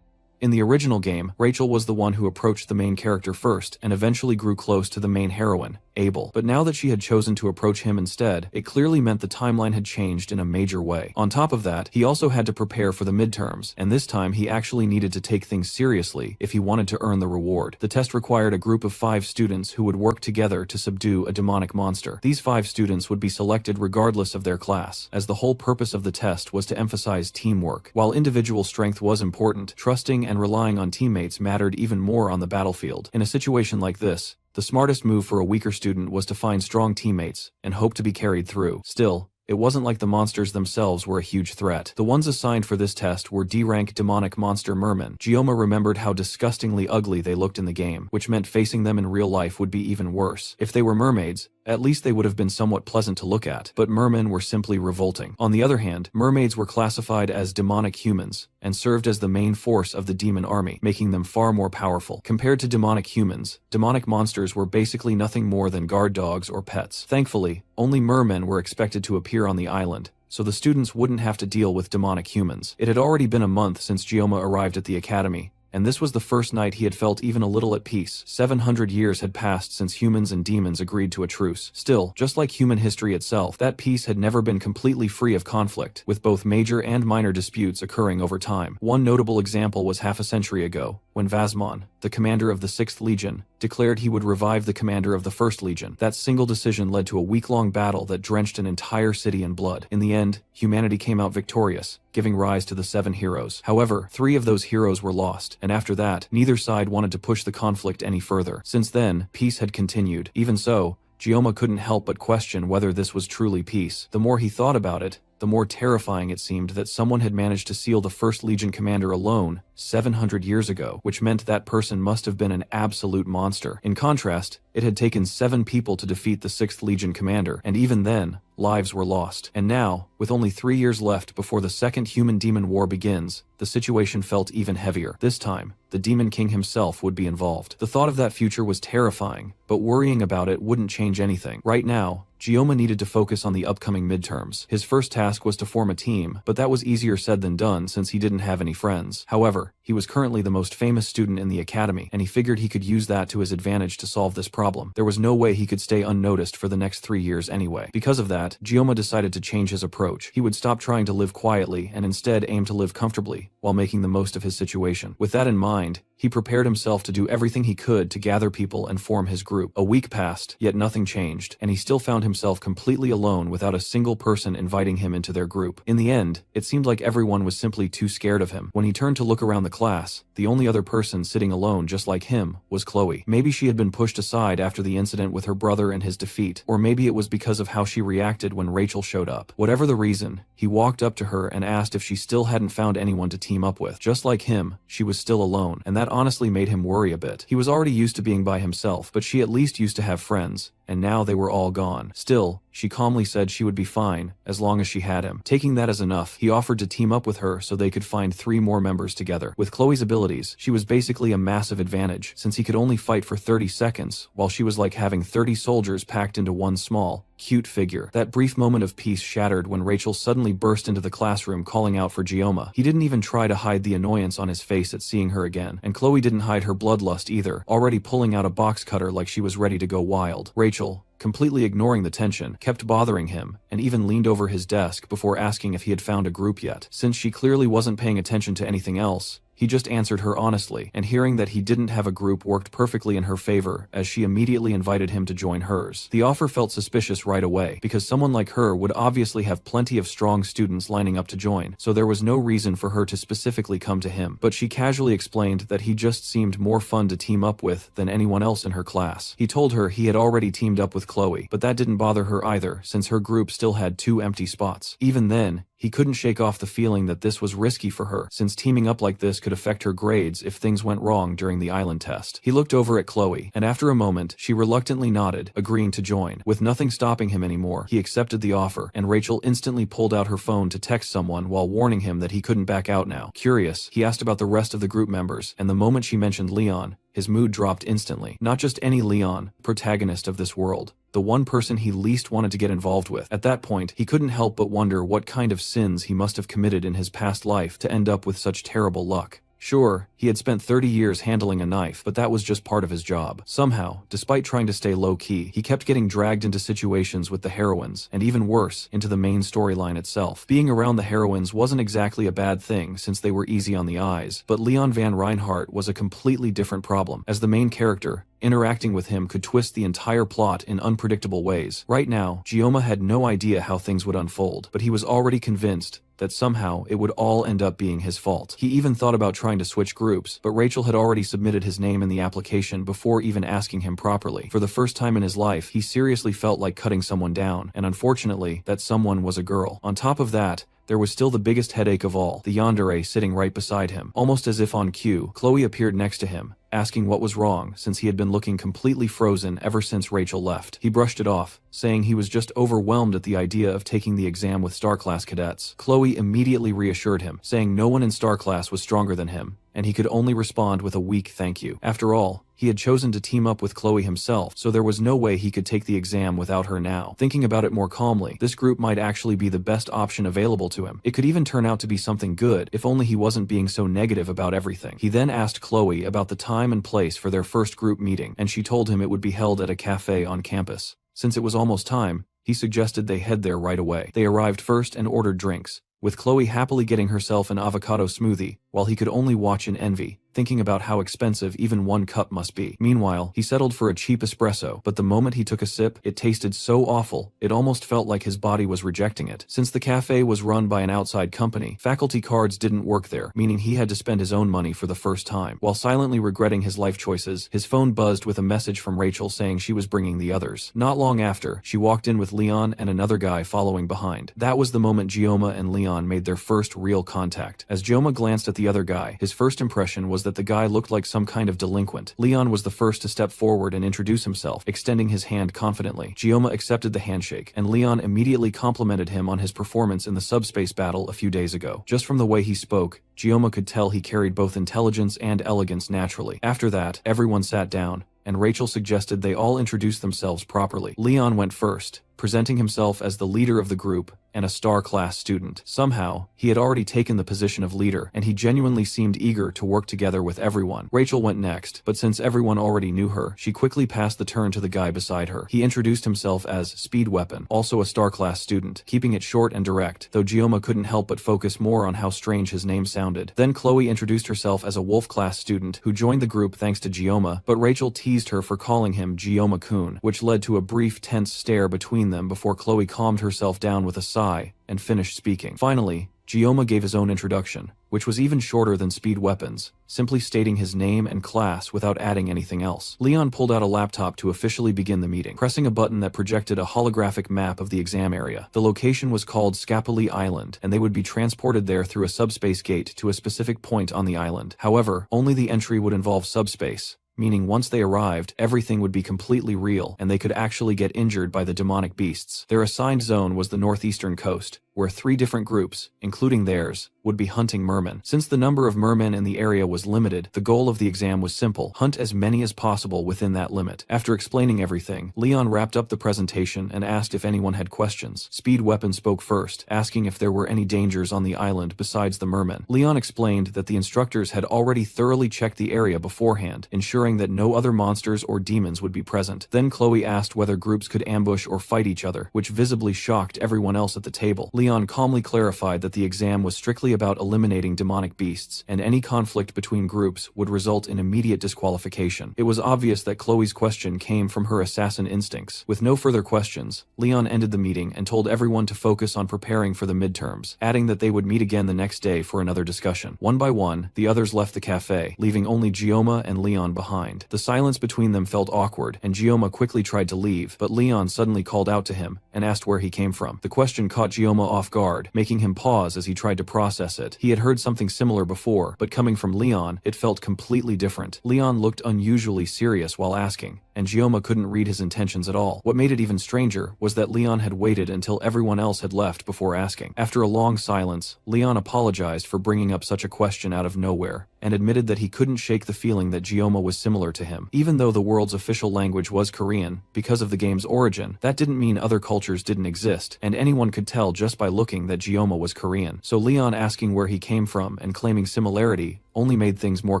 In the original game, Rachel was the one who approached the main character first and eventually grew close to the main heroine, Abel. But now that she had chosen to approach him instead, it clearly meant the timeline had changed in a major way. On top of that, he also had to prepare for the midterms, and this time he actually needed to take things seriously if he wanted to earn the reward. The test required a group of 5 students who would work together to subdue a demonic monster. These 5 students would be selected regardless of their class, as the whole purpose of the test was to emphasize teamwork. While individual strength was important, trusting and relying on teammates mattered even more on the battlefield. In a situation like this, the smartest move for a weaker student was to find strong teammates and hope to be carried through. Still, it wasn't like the monsters themselves were a huge threat. The ones assigned for this test were D-rank demonic monster mermen. Jioma remembered how disgustingly ugly they looked in the game, which meant facing them in real life would be even worse. If they were mermaids, At least they would have been somewhat pleasant to look at, but mermen were simply revolting. On the other hand, mermaids were classified as demonic humans, and served as the main force of the demon army, making them far more powerful. Compared to demonic humans, demonic monsters were basically nothing more than guard dogs or pets. Thankfully, only mermen were expected to appear on the island, so the students wouldn't have to deal with demonic humans. It had already been a month since Gyoma arrived at the academy, and this was the first night he had felt even a little at peace. 700 years had passed since humans and demons agreed to a truce. Still, just like human history itself, that peace had never been completely free of conflict, with both major and minor disputes occurring over time. One notable example was half a century ago, when Vasmon, the commander of the 6th Legion, declared he would revive the commander of the 1st Legion. That single decision led to a week-long battle that drenched an entire city in blood. In the end, humanity came out victorious, giving rise to the 7 heroes. However, 3 of those heroes were lost, and after that, neither side wanted to push the conflict any further. Since then, peace had continued. Even so, Gyoma couldn't help but question whether this was truly peace. The more he thought about it, the more terrifying it seemed that someone had managed to seal the 1st Legion commander alone 700 years ago, which meant that person must have been an absolute monster. In contrast, it had taken 7 people to defeat the 6th Legion commander, and even then, lives were lost. And now, with only 3 years left before the second human-demon war begins, the situation felt even heavier. This time, the Demon King himself would be involved. The thought of that future was terrifying, but worrying about it wouldn't change anything. Right now, Gyoma needed to focus on the upcoming midterms. His first task was to form a team, but that was easier said than done since he didn't have any friends. However, he was currently the most famous student in the academy, and he figured he could use that to his advantage to solve this problem. There was no way he could stay unnoticed for the next 3 years anyway. Because of that, Gyoma decided to change his approach. He would stop trying to live quietly and instead aim to live comfortably, while making the most of his situation. With that in mind, he prepared himself to do everything he could to gather people and form his group. A week passed, yet nothing changed, and he still found himself completely alone without a single person inviting him into their group. In the end, it seemed like everyone was simply too scared of him. When he turned to look around the class, the only other person sitting alone just like him was Chloe. Maybe she had been pushed aside after the incident with her brother and his defeat, or maybe it was because of how she reacted when Rachel showed up. Whatever the reason, he walked up to her and asked if she still hadn't found anyone to team up with. Just like him, she was still alone, and that honestly made him worry a bit. He was already used to being by himself, but she at least used to have friends, and now they were all gone. Still, she calmly said she would be fine, as long as she had him. Taking that as enough, he offered to team up with her so they could find 3 more members together. With Chloe's abilities, she was basically a massive advantage, since he could only fight for 30 seconds, while she was like having 30 soldiers packed into one small, cute figure. That brief moment of peace shattered when Rachel suddenly burst into the classroom calling out for Gyoma. He didn't even try to hide the annoyance on his face at seeing her again, and Chloe didn't hide her bloodlust either, already pulling out a box cutter like she was ready to go wild. Rachel, completely ignoring the tension, kept bothering him, and even leaned over his desk before asking if he had found a group yet. Since she clearly wasn't paying attention to anything else, he just answered her honestly, and hearing that he didn't have a group worked perfectly in her favor as she immediately invited him to join hers. The offer felt suspicious right away, because someone like her would obviously have plenty of strong students lining up to join, so there was no reason for her to specifically come to him. But she casually explained that he just seemed more fun to team up with than anyone else in her class. He told her he had already teamed up with Chloe, but that didn't bother her either, since her group still had 2 empty spots. Even then, he couldn't shake off the feeling that this was risky for her, since teaming up like this could affect her grades if things went wrong during the island test. He looked over at Chloe, and after a moment, she reluctantly nodded, agreeing to join. With nothing stopping him anymore, he accepted the offer, and Rachel instantly pulled out her phone to text someone while warning him that he couldn't back out now. Curious, he asked about the rest of the group members, and the moment she mentioned Leon, his mood dropped instantly. Not just any Leon, protagonist of this world. The one person he least wanted to get involved with. At that point, he couldn't help but wonder what kind of sins he must have committed in his past life to end up with such terrible luck. Sure, he had spent 30 years handling a knife, but that was just part of his job. Somehow, despite trying to stay low-key, he kept getting dragged into situations with the heroines, and even worse, into the main storyline itself. Being around the heroines wasn't exactly a bad thing since they were easy on the eyes, but Leon Van Reinhardt was a completely different problem. As the main character, interacting with him could twist the entire plot in unpredictable ways. Right now, Gyoma had no idea how things would unfold, but he was already convinced that somehow it would all end up being his fault. He even thought about trying to switch groups, but Rachel had already submitted his name in the application before even asking him properly. For the first time in his life, he seriously felt like cutting someone down, and unfortunately, that someone was a girl. On top of that, there was still the biggest headache of all, the yandere sitting right beside him. Almost as if on cue, Chloe appeared next to him, asking what was wrong since he had been looking completely frozen ever since Rachel left. He brushed it off, saying he was just overwhelmed at the idea of taking the exam with Star Class cadets. Chloe immediately reassured him, saying no one in Star Class was stronger than him, and he could only respond with a weak thank you. After all, he had chosen to team up with Chloe himself, so there was no way he could take the exam without her now. Thinking about it more calmly, this group might actually be the best option available to him. It could even turn out to be something good, if only he wasn't being so negative about everything. He then asked Chloe about the time and place for their first group meeting, and she told him it would be held at a cafe on campus. Since it was almost time, he suggested they head there right away. They arrived first and ordered drinks, with Chloe happily getting herself an avocado smoothie, while he could only watch in envy, thinking about how expensive even one cup must be. Meanwhile, he settled for a cheap espresso, but the moment he took a sip, it tasted so awful, it almost felt like his body was rejecting it. Since the cafe was run by an outside company, faculty cards didn't work there, meaning he had to spend his own money for the first time. While silently regretting his life choices, his phone buzzed with a message from Rachel saying she was bringing the others. Not long after, she walked in with Leon and another guy following behind. That was the moment Gioma and Leon made their first real contact. As Gioma glanced at the other guy, his first impression was that the guy looked like some kind of delinquent. Leon was the first to step forward and introduce himself, extending his hand confidently. Gioma accepted the handshake, and Leon immediately complimented him on his performance in the subspace battle a few days ago. Just from the way he spoke, Gioma could tell he carried both intelligence and elegance naturally. After that, everyone sat down, and Rachel suggested they all introduce themselves properly. Leon went first, presenting himself as the leader of the group and a Star Class student. Somehow, he had already taken the position of leader, and he genuinely seemed eager to work together with everyone. Rachel went next, but since everyone already knew her, she quickly passed the turn to the guy beside her. He introduced himself as Speed Weapon, also a Star Class student, keeping it short and direct, though Gioma couldn't help but focus more on how strange his name sounded. Then Chloe introduced herself as a Wolf Class student who joined the group thanks to Gioma, but Rachel teased her for calling him Gioma-kun, which led to a brief tense stare between them before Chloe calmed herself down with a sigh and finished speaking. Finally, Gioma gave his own introduction, which was even shorter than Speed Weapon's, simply stating his name and class without adding anything else. Leon pulled out a laptop to officially begin the meeting, pressing a button that projected a holographic map of the exam area. The location was called Scapoli Island, and they would be transported there through a subspace gate to a specific point on the island. However, only the entry would involve subspace, meaning once they arrived, everything would be completely real, and they could actually get injured by the demonic beasts. Their assigned zone was the northeastern coast, where 3 different groups, including theirs, would be hunting mermen. Since the number of mermen in the area was limited, the goal of the exam was simple: hunt as many as possible within that limit. After explaining everything, Leon wrapped up the presentation and asked if anyone had questions. Speed Weapon spoke first, asking if there were any dangers on the island besides the mermen. Leon explained that the instructors had already thoroughly checked the area beforehand, ensuring that no other monsters or demons would be present. Then Chloe asked whether groups could ambush or fight each other, which visibly shocked everyone else at the table. Leon calmly clarified that the exam was strictly about eliminating demonic beasts, and any conflict between groups would result in immediate disqualification. It was obvious that Chloe's question came from her assassin instincts. With no further questions, Leon ended the meeting and told everyone to focus on preparing for the midterms, adding that they would meet again the next day for another discussion. One by one, the others left the cafe, leaving only Gioma and Leon behind. The silence between them felt awkward, and Gioma quickly tried to leave, but Leon suddenly called out to him and asked where he came from. The question caught Gioma off guard, making him pause as he tried to process it. He had heard something similar before, but coming from Leon, it felt completely different. Leon looked unusually serious while asking, and Gioma couldn't read his intentions at all. What made it even stranger was that Leon had waited until everyone else had left before asking. After a long silence, Leon apologized for bringing up such a question out of nowhere, and admitted that he couldn't shake the feeling that Gioma was similar to him. Even though the world's official language was Korean, because of the game's origin, that didn't mean other cultures didn't exist, and anyone could tell just by looking that Gioma was Korean. So Leon asking where he came from and claiming similarity only made things more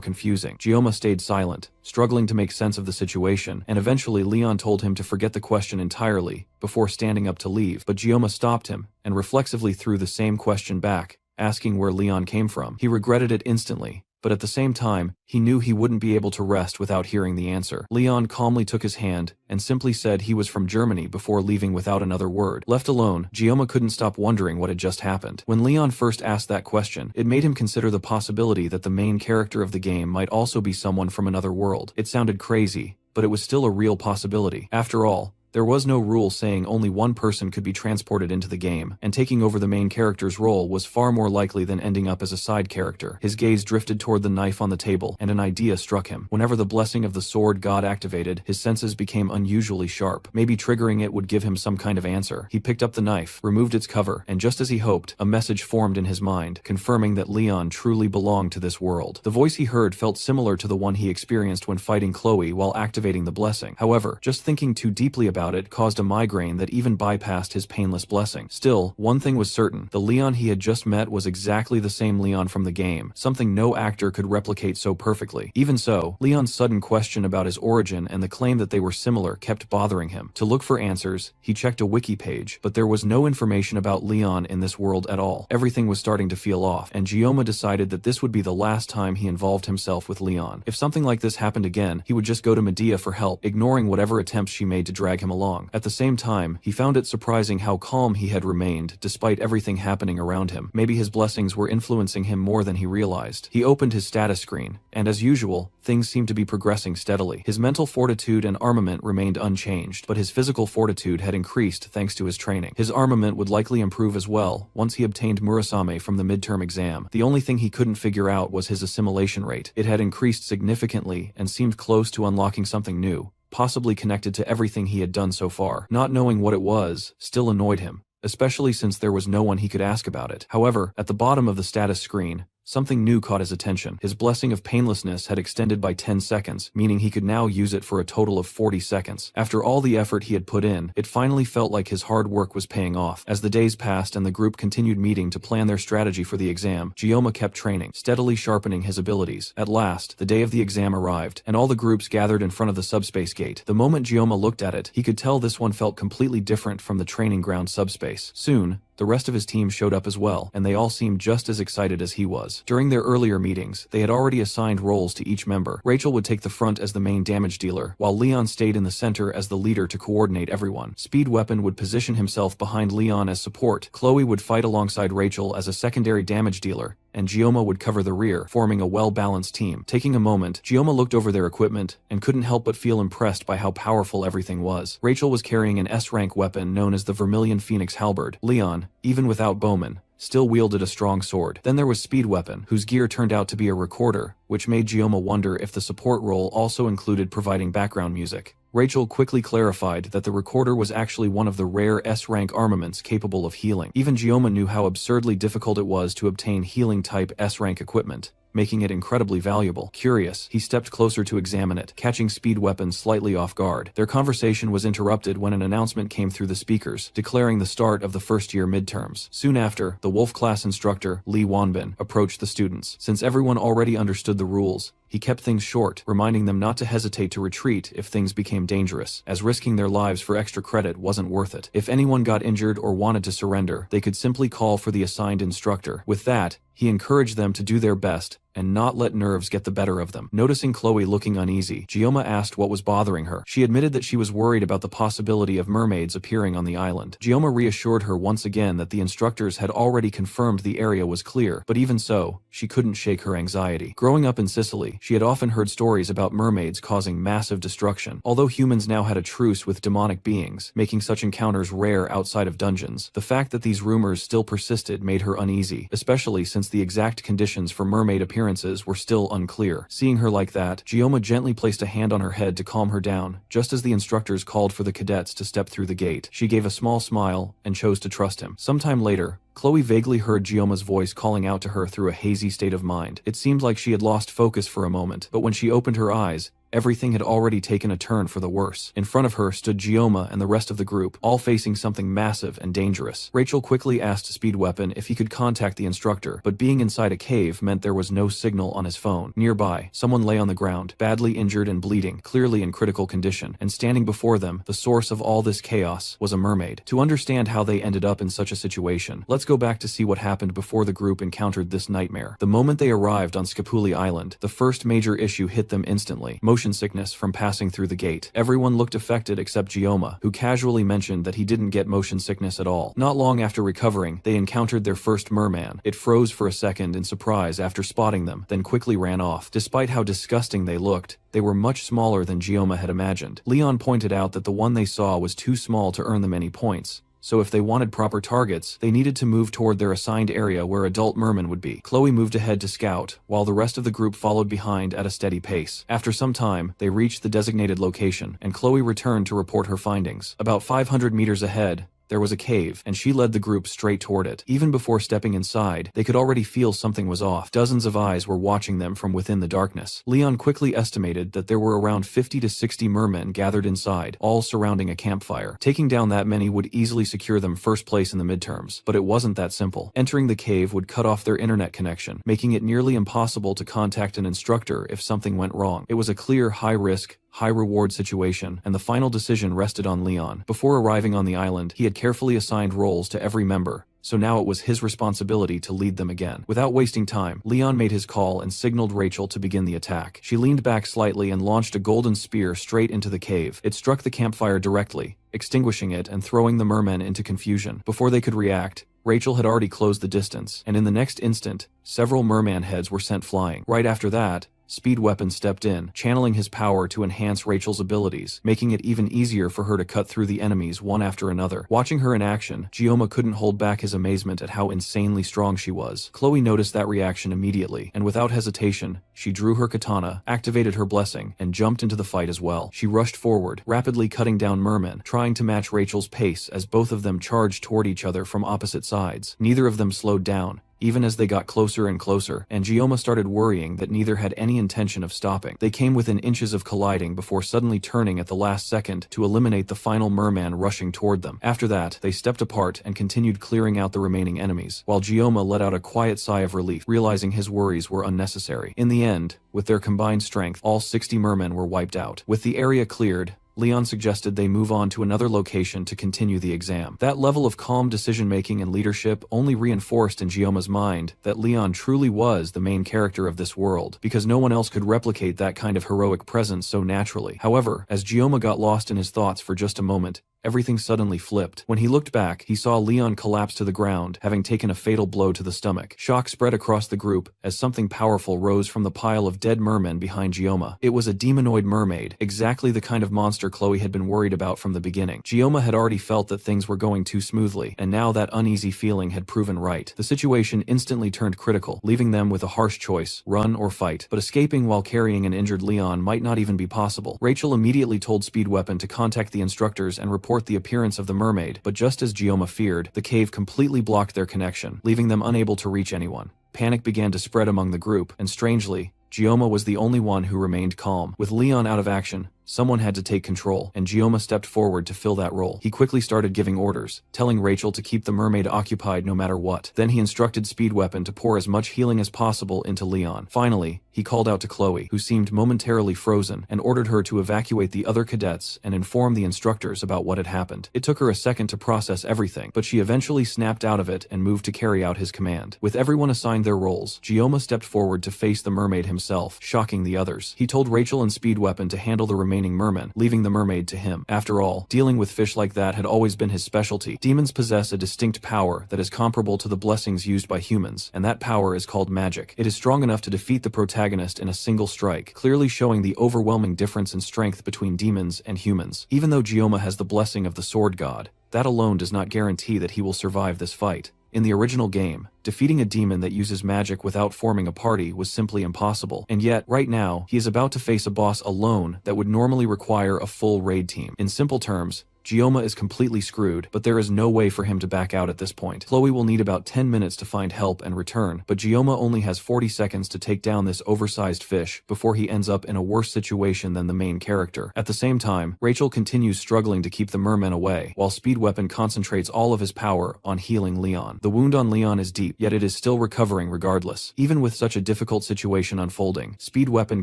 confusing. Gioma stayed silent, struggling to make sense of the situation, and eventually Leon told him to forget the question entirely before standing up to leave, but Gioma stopped him and reflexively threw the same question back, asking where Leon came from. He regretted it instantly, but at the same time, he knew he wouldn't be able to rest without hearing the answer. Leon calmly took his hand and simply said he was from Germany before leaving without another word. Left alone, Gioma couldn't stop wondering what had just happened. When Leon first asked that question, it made him consider the possibility that the main character of the game might also be someone from another world. It sounded crazy, but it was still a real possibility. After all, There was no rule saying only one person could be transported into the game, and taking over the main character's role was far more likely than ending up as a side character. His gaze drifted toward the knife on the table, and an idea struck him. Whenever the blessing of the sword god activated, his senses became unusually sharp. Maybe triggering it would give him some kind of answer. He picked up the knife, removed its cover, and just as he hoped, a message formed in his mind, confirming that Leon truly belonged to this world. The voice he heard felt similar to the one he experienced when fighting Chloe while activating the blessing. However, just thinking too deeply about it caused a migraine that even bypassed his painless blessing. Still, one thing was certain: the Leon he had just met was exactly the same Leon from the game, something no actor could replicate so perfectly. Even so, Leon's sudden question about his origin and the claim that they were similar kept bothering him. To look for answers, he checked a wiki page, but there was no information about Leon in this world at all. Everything was starting to feel off, and Gioma decided that this would be the last time he involved himself with Leon. If something like this happened again, he would just go to Medea for help, ignoring whatever attempts she made to drag him along. At the same time, he found it surprising how calm he had remained despite everything happening around him. Maybe his blessings were influencing him more than he realized. He opened his status screen, and as usual, things seemed to be progressing steadily. His mental fortitude and armament remained unchanged, but his physical fortitude had increased thanks to his training. His armament would likely improve as well once he obtained Murasame from the midterm exam. The only thing he couldn't figure out was his assimilation rate. It had increased significantly and seemed close to unlocking something new, possibly connected to everything he had done so far. Not knowing what it was still annoyed him, especially since there was no one he could ask about it. However, at the bottom of the status screen, something new caught his attention. His blessing of painlessness had extended by 10 seconds, meaning he could now use it for a total of 40 seconds. After all the effort he had put in, it finally felt like his hard work was paying off. As the days passed and the group continued meeting to plan their strategy for the exam, Gioma kept training, steadily sharpening his abilities. At last, the day of the exam arrived, and all the groups gathered in front of the subspace gate. The moment Gioma looked at it, he could tell this one felt completely different from the training ground subspace. Soon, the rest of his team showed up as well, and they all seemed just as excited as he was. During their earlier meetings, they had already assigned roles to each member. Rachel would take the front as the main damage dealer, while Leon stayed in the center as the leader to coordinate everyone. Speed Weapon would position himself behind Leon as support. Chloe would fight alongside Rachel as a secondary damage dealer, and Gioma would cover the rear, forming a well-balanced team. Taking a moment, Gioma looked over their equipment and couldn't help but feel impressed by how powerful everything was. Rachel was carrying an S-rank weapon known as the Vermilion Phoenix Halberd. Leon, even without bowman, still wielded a strong sword. Then there was Speed Weapon, whose gear turned out to be a recorder, which made Gioma wonder if the support role also included providing background music. Rachel quickly clarified that the recorder was actually one of the rare S-rank armaments capable of healing. Even Gioma knew how absurdly difficult it was to obtain healing-type S-rank equipment, making it incredibly valuable. Curious, he stepped closer to examine it, catching Speed Weapon slightly off guard. Their conversation was interrupted when an announcement came through the speakers, declaring the start of the first-year midterms. Soon after, the Wolf class instructor, Lee Wanbin, approached the students. Since everyone already understood the rules, he kept things short, reminding them not to hesitate to retreat if things became dangerous, as risking their lives for extra credit wasn't worth it. If anyone got injured or wanted to surrender, they could simply call for the assigned instructor. With that, he encouraged them to do their best and not let nerves get the better of them. Noticing Chloe looking uneasy, Gioma asked what was bothering her. She admitted that she was worried about the possibility of mermaids appearing on the island. Gioma reassured her once again that the instructors had already confirmed the area was clear, but even so, she couldn't shake her anxiety. Growing up in Sicily, she had often heard stories about mermaids causing massive destruction. Although humans now had a truce with demonic beings, making such encounters rare outside of dungeons, the fact that these rumors still persisted made her uneasy, especially since the exact conditions for mermaid appearances were still unclear. Seeing her like that, Gioma gently placed a hand on her head to calm her down, just as the instructors called for the cadets to step through the gate. She gave a small smile and chose to trust him. Sometime later, Chloe vaguely heard Gioma's voice calling out to her through a hazy state of mind. It seemed like she had lost focus for a moment, but when she opened her eyes, everything had already taken a turn for the worse. In front of her stood Gioma and the rest of the group, all facing something massive and dangerous. Rachel quickly asked Speed Weapon if he could contact the instructor, but being inside a cave meant there was no signal on his phone. Nearby, someone lay on the ground, badly injured and bleeding, clearly in critical condition, and standing before them, the source of all this chaos, was a mermaid. To understand how they ended up in such a situation, let's go back to see what happened before the group encountered this nightmare. The moment they arrived on Scapuli Island, the first major issue hit them instantly. Motion motion sickness from passing through the gate. Everyone looked affected except Gioma, who casually mentioned that he didn't get motion sickness at all. Not long after recovering, they encountered their first merman. It froze for a second in surprise after spotting them, then quickly ran off. Despite how disgusting they looked, they were much smaller than Gioma had imagined. Leon pointed out that the one they saw was too small to earn them any points, so if they wanted proper targets, they needed to move toward their assigned area where adult mermen would be. Chloe moved ahead to scout, while the rest of the group followed behind at a steady pace. After some time, they reached the designated location, and Chloe returned to report her findings. About 500 meters ahead, there was a cave, and she led the group straight toward it. Even before stepping inside, they could already feel something was off. Dozens of eyes were watching them from within the darkness. Leon quickly estimated that there were around 50 to 60 mermen gathered inside, all surrounding a campfire. Taking down that many would easily secure them first place in the midterms, but it wasn't that simple. Entering the cave would cut off their internet connection, making it nearly impossible to contact an instructor if something went wrong. It was a clear, high-risk, high-reward situation, and the final decision rested on Leon. Before arriving on the island, he had carefully assigned roles to every member, so now it was his responsibility to lead them again. Without wasting time, Leon made his call and signaled Rachel to begin the attack. She leaned back slightly and launched a golden spear straight into the cave. It struck the campfire directly, extinguishing it and throwing the mermen into confusion. Before they could react, Rachel had already closed the distance, and in the next instant, several merman heads were sent flying. Right after that, Speed Weapon stepped in, channeling his power to enhance Rachel's abilities, making it even easier for her to cut through the enemies one after another. Watching her in action, Gioma couldn't hold back his amazement at how insanely strong she was. Chloe noticed that reaction immediately, and without hesitation, she drew her katana, activated her blessing, and jumped into the fight as well. She rushed forward, rapidly cutting down mermen, trying to match Rachel's pace as both of them charged toward each other from opposite sides. Neither of them slowed down, even as they got closer and closer, and Gioma started worrying that neither had any intention of stopping. They came within inches of colliding before suddenly turning at the last second to eliminate the final merman rushing toward them. After that, they stepped apart and continued clearing out the remaining enemies, while Gioma let out a quiet sigh of relief, realizing his worries were unnecessary. In the end, with their combined strength, all 60 mermen were wiped out. With the area cleared, Leon suggested they move on to another location to continue the exam. That level of calm decision-making and leadership only reinforced in Gioma's mind that Leon truly was the main character of this world, because no one else could replicate that kind of heroic presence so naturally. However, as Gioma got lost in his thoughts for just a moment, everything suddenly flipped. When he looked back, he saw Leon collapse to the ground, having taken a fatal blow to the stomach. Shock spread across the group as something powerful rose from the pile of dead mermen behind Gioma. It was a demonoid mermaid, exactly the kind of monster Chloe had been worried about from the beginning. Gioma had already felt that things were going too smoothly, and now that uneasy feeling had proven right. The situation instantly turned critical, leaving them with a harsh choice: run or fight. But escaping while carrying an injured Leon might not even be possible. Rachel immediately told Speed Weapon to contact the instructors and report the appearance of the mermaid, but just as Gioma feared, the cave completely blocked their connection, leaving them unable to reach anyone. Panic began to spread among the group, and strangely, Gioma was the only one who remained calm. With Leon out of action, someone had to take control, and Gioma stepped forward to fill that role. He quickly started giving orders, telling Rachel to keep the mermaid occupied no matter what. Then he instructed Speed Weapon to pour as much healing as possible into Leon. Finally, he called out to Chloe, who seemed momentarily frozen, and ordered her to evacuate the other cadets and inform the instructors about what had happened. It took her a second to process everything, but she eventually snapped out of it and moved to carry out his command. With everyone assigned their roles, Gioma stepped forward to face the mermaid himself, shocking the others. He told Rachel and Speed Weapon to handle the remaining mermen, leaving the mermaid to him. After all, dealing with fish like that had always been his specialty. Demons possess a distinct power that is comparable to the blessings used by humans, and that power is called magic. It is strong enough to defeat the protagonist in a single strike, clearly showing the overwhelming difference in strength between demons and humans. Even though Gioma has the blessing of the sword god, that alone does not guarantee that he will survive this fight. In the original game, defeating a demon that uses magic without forming a party was simply impossible, and yet, right now, he is about to face a boss alone that would normally require a full raid team. In simple terms, Gioma is completely screwed, but there is no way for him to back out at this point. Chloe will need about 10 minutes to find help and return, but Gioma only has 40 seconds to take down this oversized fish before he ends up in a worse situation than the main character. At the same time, Rachel continues struggling to keep the mermen away, while Speed Weapon concentrates all of his power on healing Leon. The wound on Leon is deep, yet it is still recovering regardless. Even with such a difficult situation unfolding, Speed Weapon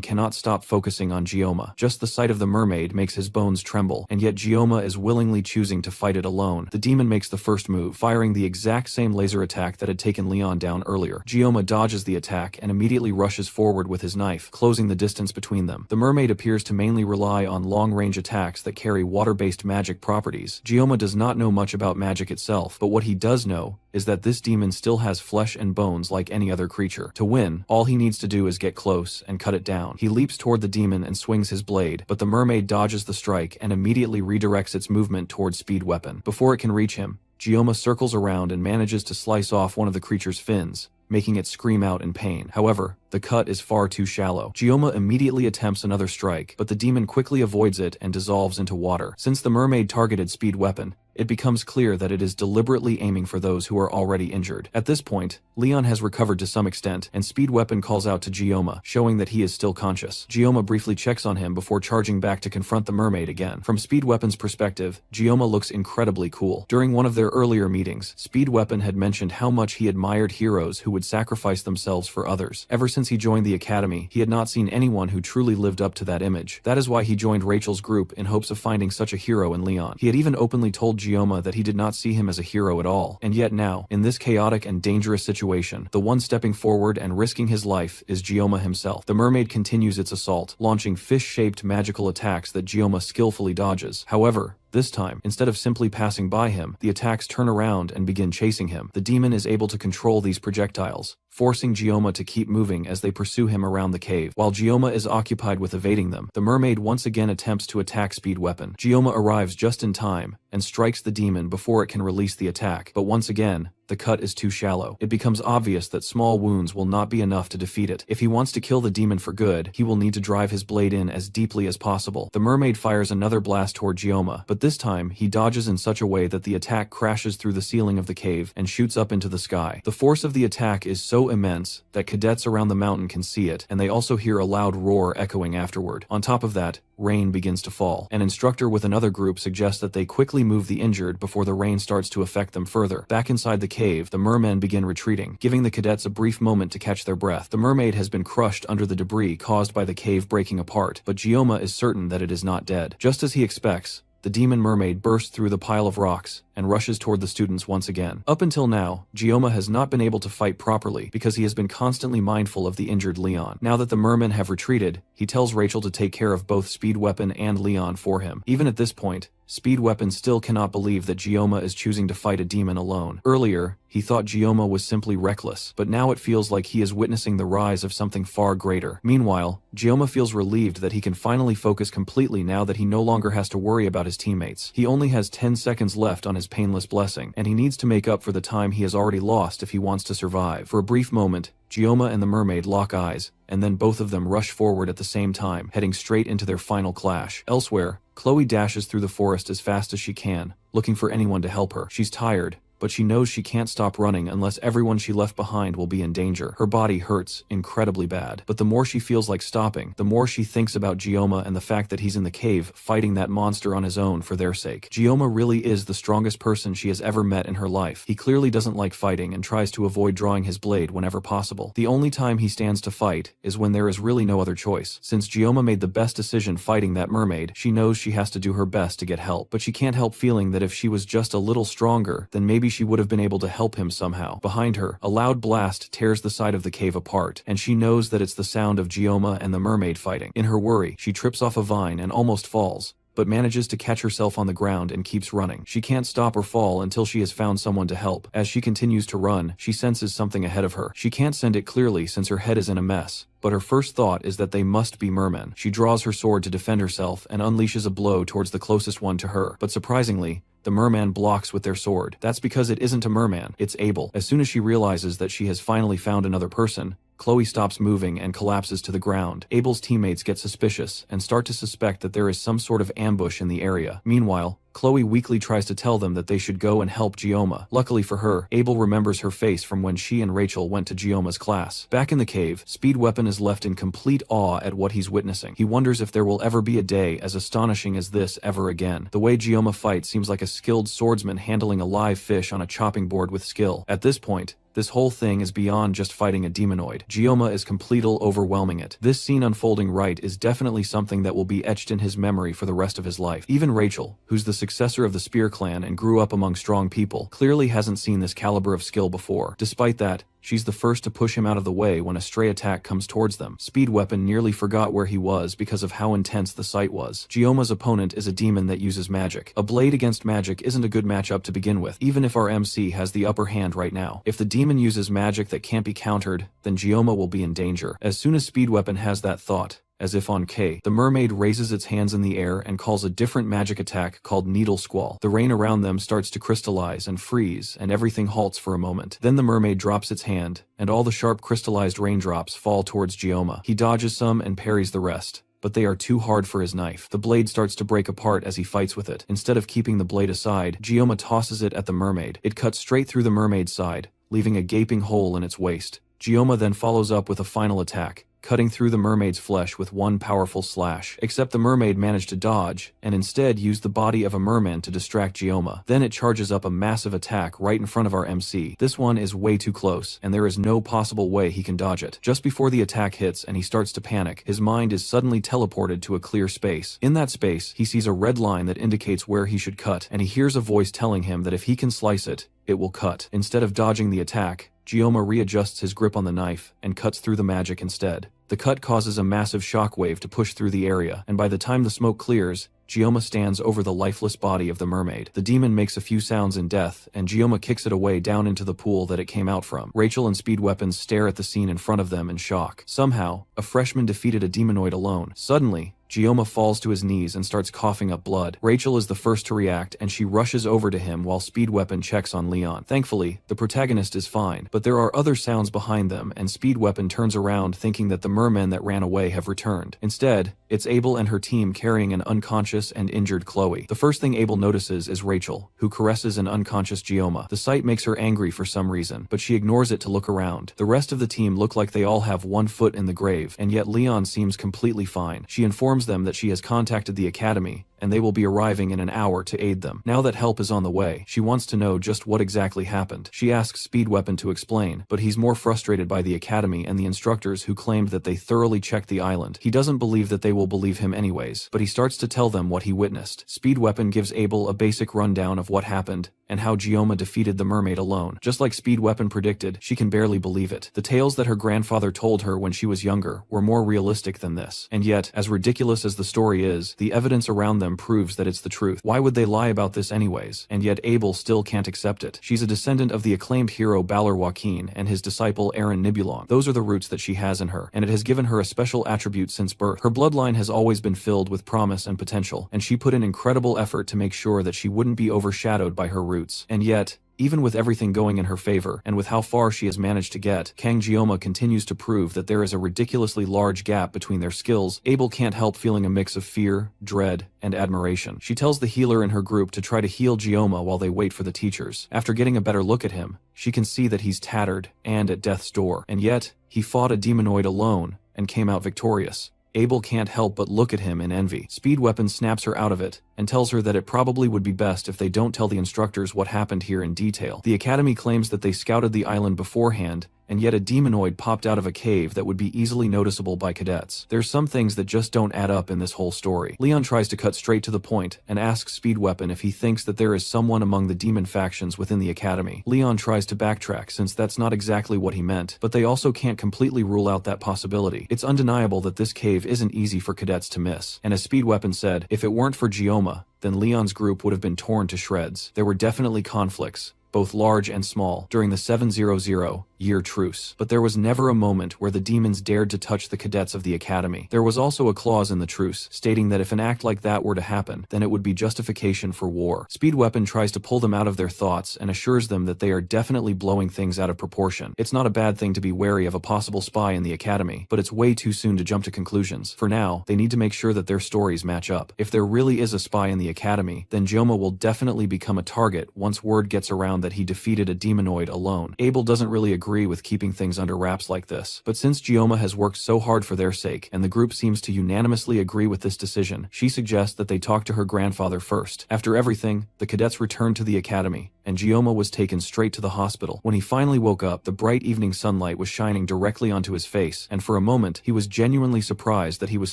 cannot stop focusing on Gioma. Just the sight of the mermaid makes his bones tremble, and yet Gioma is willingly choosing to fight it alone. The demon makes the first move, firing the exact same laser attack that had taken Leon down earlier. Gioma dodges the attack and immediately rushes forward with his knife, closing the distance between them. The mermaid appears to mainly rely on long-range attacks that carry water-based magic properties. Gioma does not know much about magic itself, but what he does know is that this demon still has flesh and bones like any other creature. To win, all he needs to do is get close and cut it down. He leaps toward the demon and swings his blade, but the mermaid dodges the strike and immediately redirects its movement toward Speed Weapon. Before it can reach him, Gioma circles around and manages to slice off one of the creature's fins, making it scream out in pain. However, the cut is far too shallow. Gioma immediately attempts another strike, but the demon quickly avoids it and dissolves into water. Since the mermaid targeted Speed Weapon, it becomes clear that it is deliberately aiming for those who are already injured. At this point, Leon has recovered to some extent, and Speed Weapon calls out to Gioma, showing that he is still conscious. Gioma briefly checks on him before charging back to confront the mermaid again. From Speed Weapon's perspective, Gioma looks incredibly cool. During one of their earlier meetings, Speed Weapon had mentioned how much he admired heroes who would sacrifice themselves for others. Ever since he joined the academy, he had not seen anyone who truly lived up to that image. That is why he joined Rachel's group in hopes of finding such a hero in Leon. He had even openly told Gioma that he did not see him as a hero at all. And yet now, in this chaotic and dangerous situation, the one stepping forward and risking his life is Gioma himself. The mermaid continues its assault, launching fish-shaped magical attacks that Gioma skillfully dodges. However, this time, instead of simply passing by him, the attacks turn around and begin chasing him. The demon is able to control these projectiles, forcing Gioma to keep moving as they pursue him around the cave. While Gioma is occupied with evading them, the mermaid once again attempts to attack Speed Weapon. Gioma arrives just in time and strikes the demon before it can release the attack, but once again, the cut is too shallow. It becomes obvious that small wounds will not be enough to defeat it. If he wants to kill the demon for good, he will need to drive his blade in as deeply as possible. The mermaid fires another blast toward Gioma, but this time he dodges in such a way that the attack crashes through the ceiling of the cave and shoots up into the sky. The force of the attack is so immense that cadets around the mountain can see it, and they also hear a loud roar echoing afterward. On top of that, rain begins to fall. An instructor with another group suggests that they quickly move the injured before the rain starts to affect them further. Back inside the cave, the mermen begin retreating, giving the cadets a brief moment to catch their breath. The mermaid has been crushed under the debris caused by the cave breaking apart, but Gioma is certain that it is not dead. Just as he expects, the demon mermaid bursts through the pile of rocks and rushes toward the students once again. Up until now, Gioma has not been able to fight properly because he has been constantly mindful of the injured Leon. Now that the mermen have retreated, he tells Rachel to take care of both Speed Weapon and Leon for him. Even at this point, Speed Weapon still cannot believe that Gioma is choosing to fight a demon alone. Earlier, he thought Gioma was simply reckless, but now it feels like he is witnessing the rise of something far greater. Meanwhile, Gioma feels relieved that he can finally focus completely now that he no longer has to worry about his teammates. He only has 10 seconds left on his painless blessing, and he needs to make up for the time he has already lost if he wants to survive. For a brief moment, Gioma and the mermaid lock eyes, and then both of them rush forward at the same time, heading straight into their final clash. Elsewhere, Chloe dashes through the forest as fast as she can, looking for anyone to help her. She's tired, but she knows she can't stop running unless everyone she left behind will be in danger. Her body hurts incredibly bad, but the more she feels like stopping, the more she thinks about Gioma and the fact that he's in the cave fighting that monster on his own for their sake. Gioma really is the strongest person she has ever met in her life. He clearly doesn't like fighting and tries to avoid drawing his blade whenever possible. The only time he stands to fight is when there is really no other choice. Since Gioma made the best decision fighting that mermaid, she knows she has to do her best to get help, but she can't help feeling that if she was just a little stronger, then maybe she would have been able to help him somehow. Behind her, a loud blast tears the side of the cave apart, and she knows that it's the sound of Gioma and the mermaid fighting. In her worry, she trips off a vine and almost falls, but manages to catch herself on the ground and keeps running. She can't stop or fall until she has found someone to help. As she continues to run, she senses something ahead of her. She can't send it clearly since her head is in a mess, but her first thought is that they must be mermen. She draws her sword to defend herself and unleashes a blow towards the closest one to her, but surprisingly, the merman blocks with their sword. That's because it isn't a merman, it's Abel. As soon as she realizes that she has finally found another person, Chloe stops moving and collapses to the ground. Abel's teammates get suspicious and start to suspect that there is some sort of ambush in the area. Meanwhile, Chloe weakly tries to tell them that they should go and help Gioma. Luckily for her, Abel remembers her face from when she and Rachel went to Gioma's class. Back in the cave, Speed Weapon is left in complete awe at what he's witnessing. He wonders if there will ever be a day as astonishing as this ever again. The way Gioma fights seems like a skilled swordsman handling a live fish on a chopping board with skill. At this point, This whole thing is beyond just fighting a demonoid. Gyoma is completely overwhelming it. This scene unfolding right is definitely something that will be etched in his memory for the rest of his life. Even Rachel, who's the successor of the Spear clan and grew up among strong people, clearly hasn't seen this caliber of skill before. Despite that, she's the first to push him out of the way when a stray attack comes towards them. Speed Weapon nearly forgot where he was because of how intense the sight was. Gyoma's opponent is a demon that uses magic. A blade against magic isn't a good matchup to begin with, even if our MC has the upper hand right now. If the demon uses magic that can't be countered, then Gyoma will be in danger. As soon as Speed Weapon has that thought, as if on K, the mermaid raises its hands in the air and calls a different magic attack called Needle Squall. The rain around them starts to crystallize and freeze, and everything halts for a moment. Then the mermaid drops its hand, and all the sharp crystallized raindrops fall towards Gyoma. He dodges some and parries the rest, but they are too hard for his knife. The blade starts to break apart as he fights with it. Instead of keeping the blade aside, Gyoma tosses it at the mermaid. It cuts straight through the mermaid's side, leaving a gaping hole in its waist. Gyoma then follows up with a final attack, cutting through the mermaid's flesh with one powerful slash. Except the mermaid managed to dodge, and instead used the body of a merman to distract Gyoma. Then it charges up a massive attack right in front of our MC. This one is way too close, and there is no possible way he can dodge it. Just before the attack hits and he starts to panic, his mind is suddenly teleported to a clear space. In that space, he sees a red line that indicates where he should cut, and he hears a voice telling him that if he can slice it, it will cut. Instead of dodging the attack, Gyoma readjusts his grip on the knife and cuts through the magic instead. The cut causes a massive shockwave to push through the area, and by the time the smoke clears, Gyoma stands over the lifeless body of the mermaid. The demon makes a few sounds in death, and Gyoma kicks it away down into the pool that it came out from. Rachel and Speed Weapon stare at the scene in front of them in shock. Somehow, a freshman defeated a demonoid alone. Suddenly, Gyoma falls to his knees and starts coughing up blood. Rachel is the first to react, and she rushes over to him while Speed Weapon checks on Leon. Thankfully, the protagonist is fine, but there are other sounds behind them, and Speed Weapon turns around thinking that the mermen that ran away have returned. Instead, it's Abel and her team carrying an unconscious and injured Chloe. The first thing Abel notices is Rachel, who caresses an unconscious Gyoma. The sight makes her angry for some reason, but she ignores it to look around. The rest of the team look like they all have one foot in the grave, and yet Leon seems completely fine. She informs them that she has contacted the academy, and they will be arriving in an hour to aid them. Now that help is on the way, she wants to know just what exactly happened. She asks Speed Weapon to explain, but he's more frustrated by the academy and the instructors who claimed that they thoroughly checked the island. He doesn't believe that they will believe him anyways, but he starts to tell them what he witnessed. Speed Weapon gives Abel a basic rundown of what happened, and how Gyoma defeated the mermaid alone. Just like Speed Weapon predicted, she can barely believe it. The tales that her grandfather told her when she was younger were more realistic than this. And yet, as ridiculous as the story is, the evidence around them proves that it's the truth. Why would they lie about this anyways? And yet Abel still can't accept it. She's a descendant of the acclaimed hero Balor Joaquin and his disciple Aaron Nibulong. Those are the roots that she has in her, and it has given her a special attribute since birth. Her bloodline has always been filled with promise and potential, and she put in incredible effort to make sure that she wouldn't be overshadowed by her roots. And yet, even with everything going in her favor, and with how far she has managed to get, Kang Gyoma continues to prove that there is a ridiculously large gap between their skills. Abel can't help feeling a mix of fear, dread, and admiration. She tells the healer in her group to try to heal Gyoma while they wait for the teachers. After getting a better look at him, she can see that he's tattered and at death's door. And yet, he fought a demonoid alone and came out victorious. Abel can't help but look at him in envy. Speed Weapon snaps her out of it and tells her that it probably would be best if they don't tell the instructors what happened here in detail. The academy claims that they scouted the island beforehand, and yet a demonoid popped out of a cave that would be easily noticeable by cadets. There's some things that just don't add up in this whole story. Leon tries to cut straight to the point and asks Speed Weapon if he thinks that there is someone among the demon factions within the academy. Leon tries to backtrack since that's not exactly what he meant, but they also can't completely rule out that possibility. It's undeniable that this cave isn't easy for cadets to miss, and as Speed Weapon said, if it weren't for Gyoma, then Leon's group would have been torn to shreds. There were definitely conflicts, both large and small, during the 700-year truce, but there was never a moment where the demons dared to touch the cadets of the academy. There was also a clause in the truce stating that if an act like that were to happen, then it would be justification for war. Speed Weapon tries to pull them out of their thoughts and assures them that they are definitely blowing things out of proportion. It's not a bad thing to be wary of a possible spy in the academy, but it's way too soon to jump to conclusions. For now, they need to make sure that their stories match up. If there really is a spy in the academy, then Gyoma will definitely become a target once word gets around around that he defeated a demonoid alone. Abel doesn't really agree with keeping things under wraps like this, but since Gioma has worked so hard for their sake and the group seems to unanimously agree with this decision, she suggests that they talk to her grandfather first. After everything, the cadets returned to the academy, and Gioma was taken straight to the hospital. When he finally woke up, the bright evening sunlight was shining directly onto his face, and for a moment, he was genuinely surprised that he was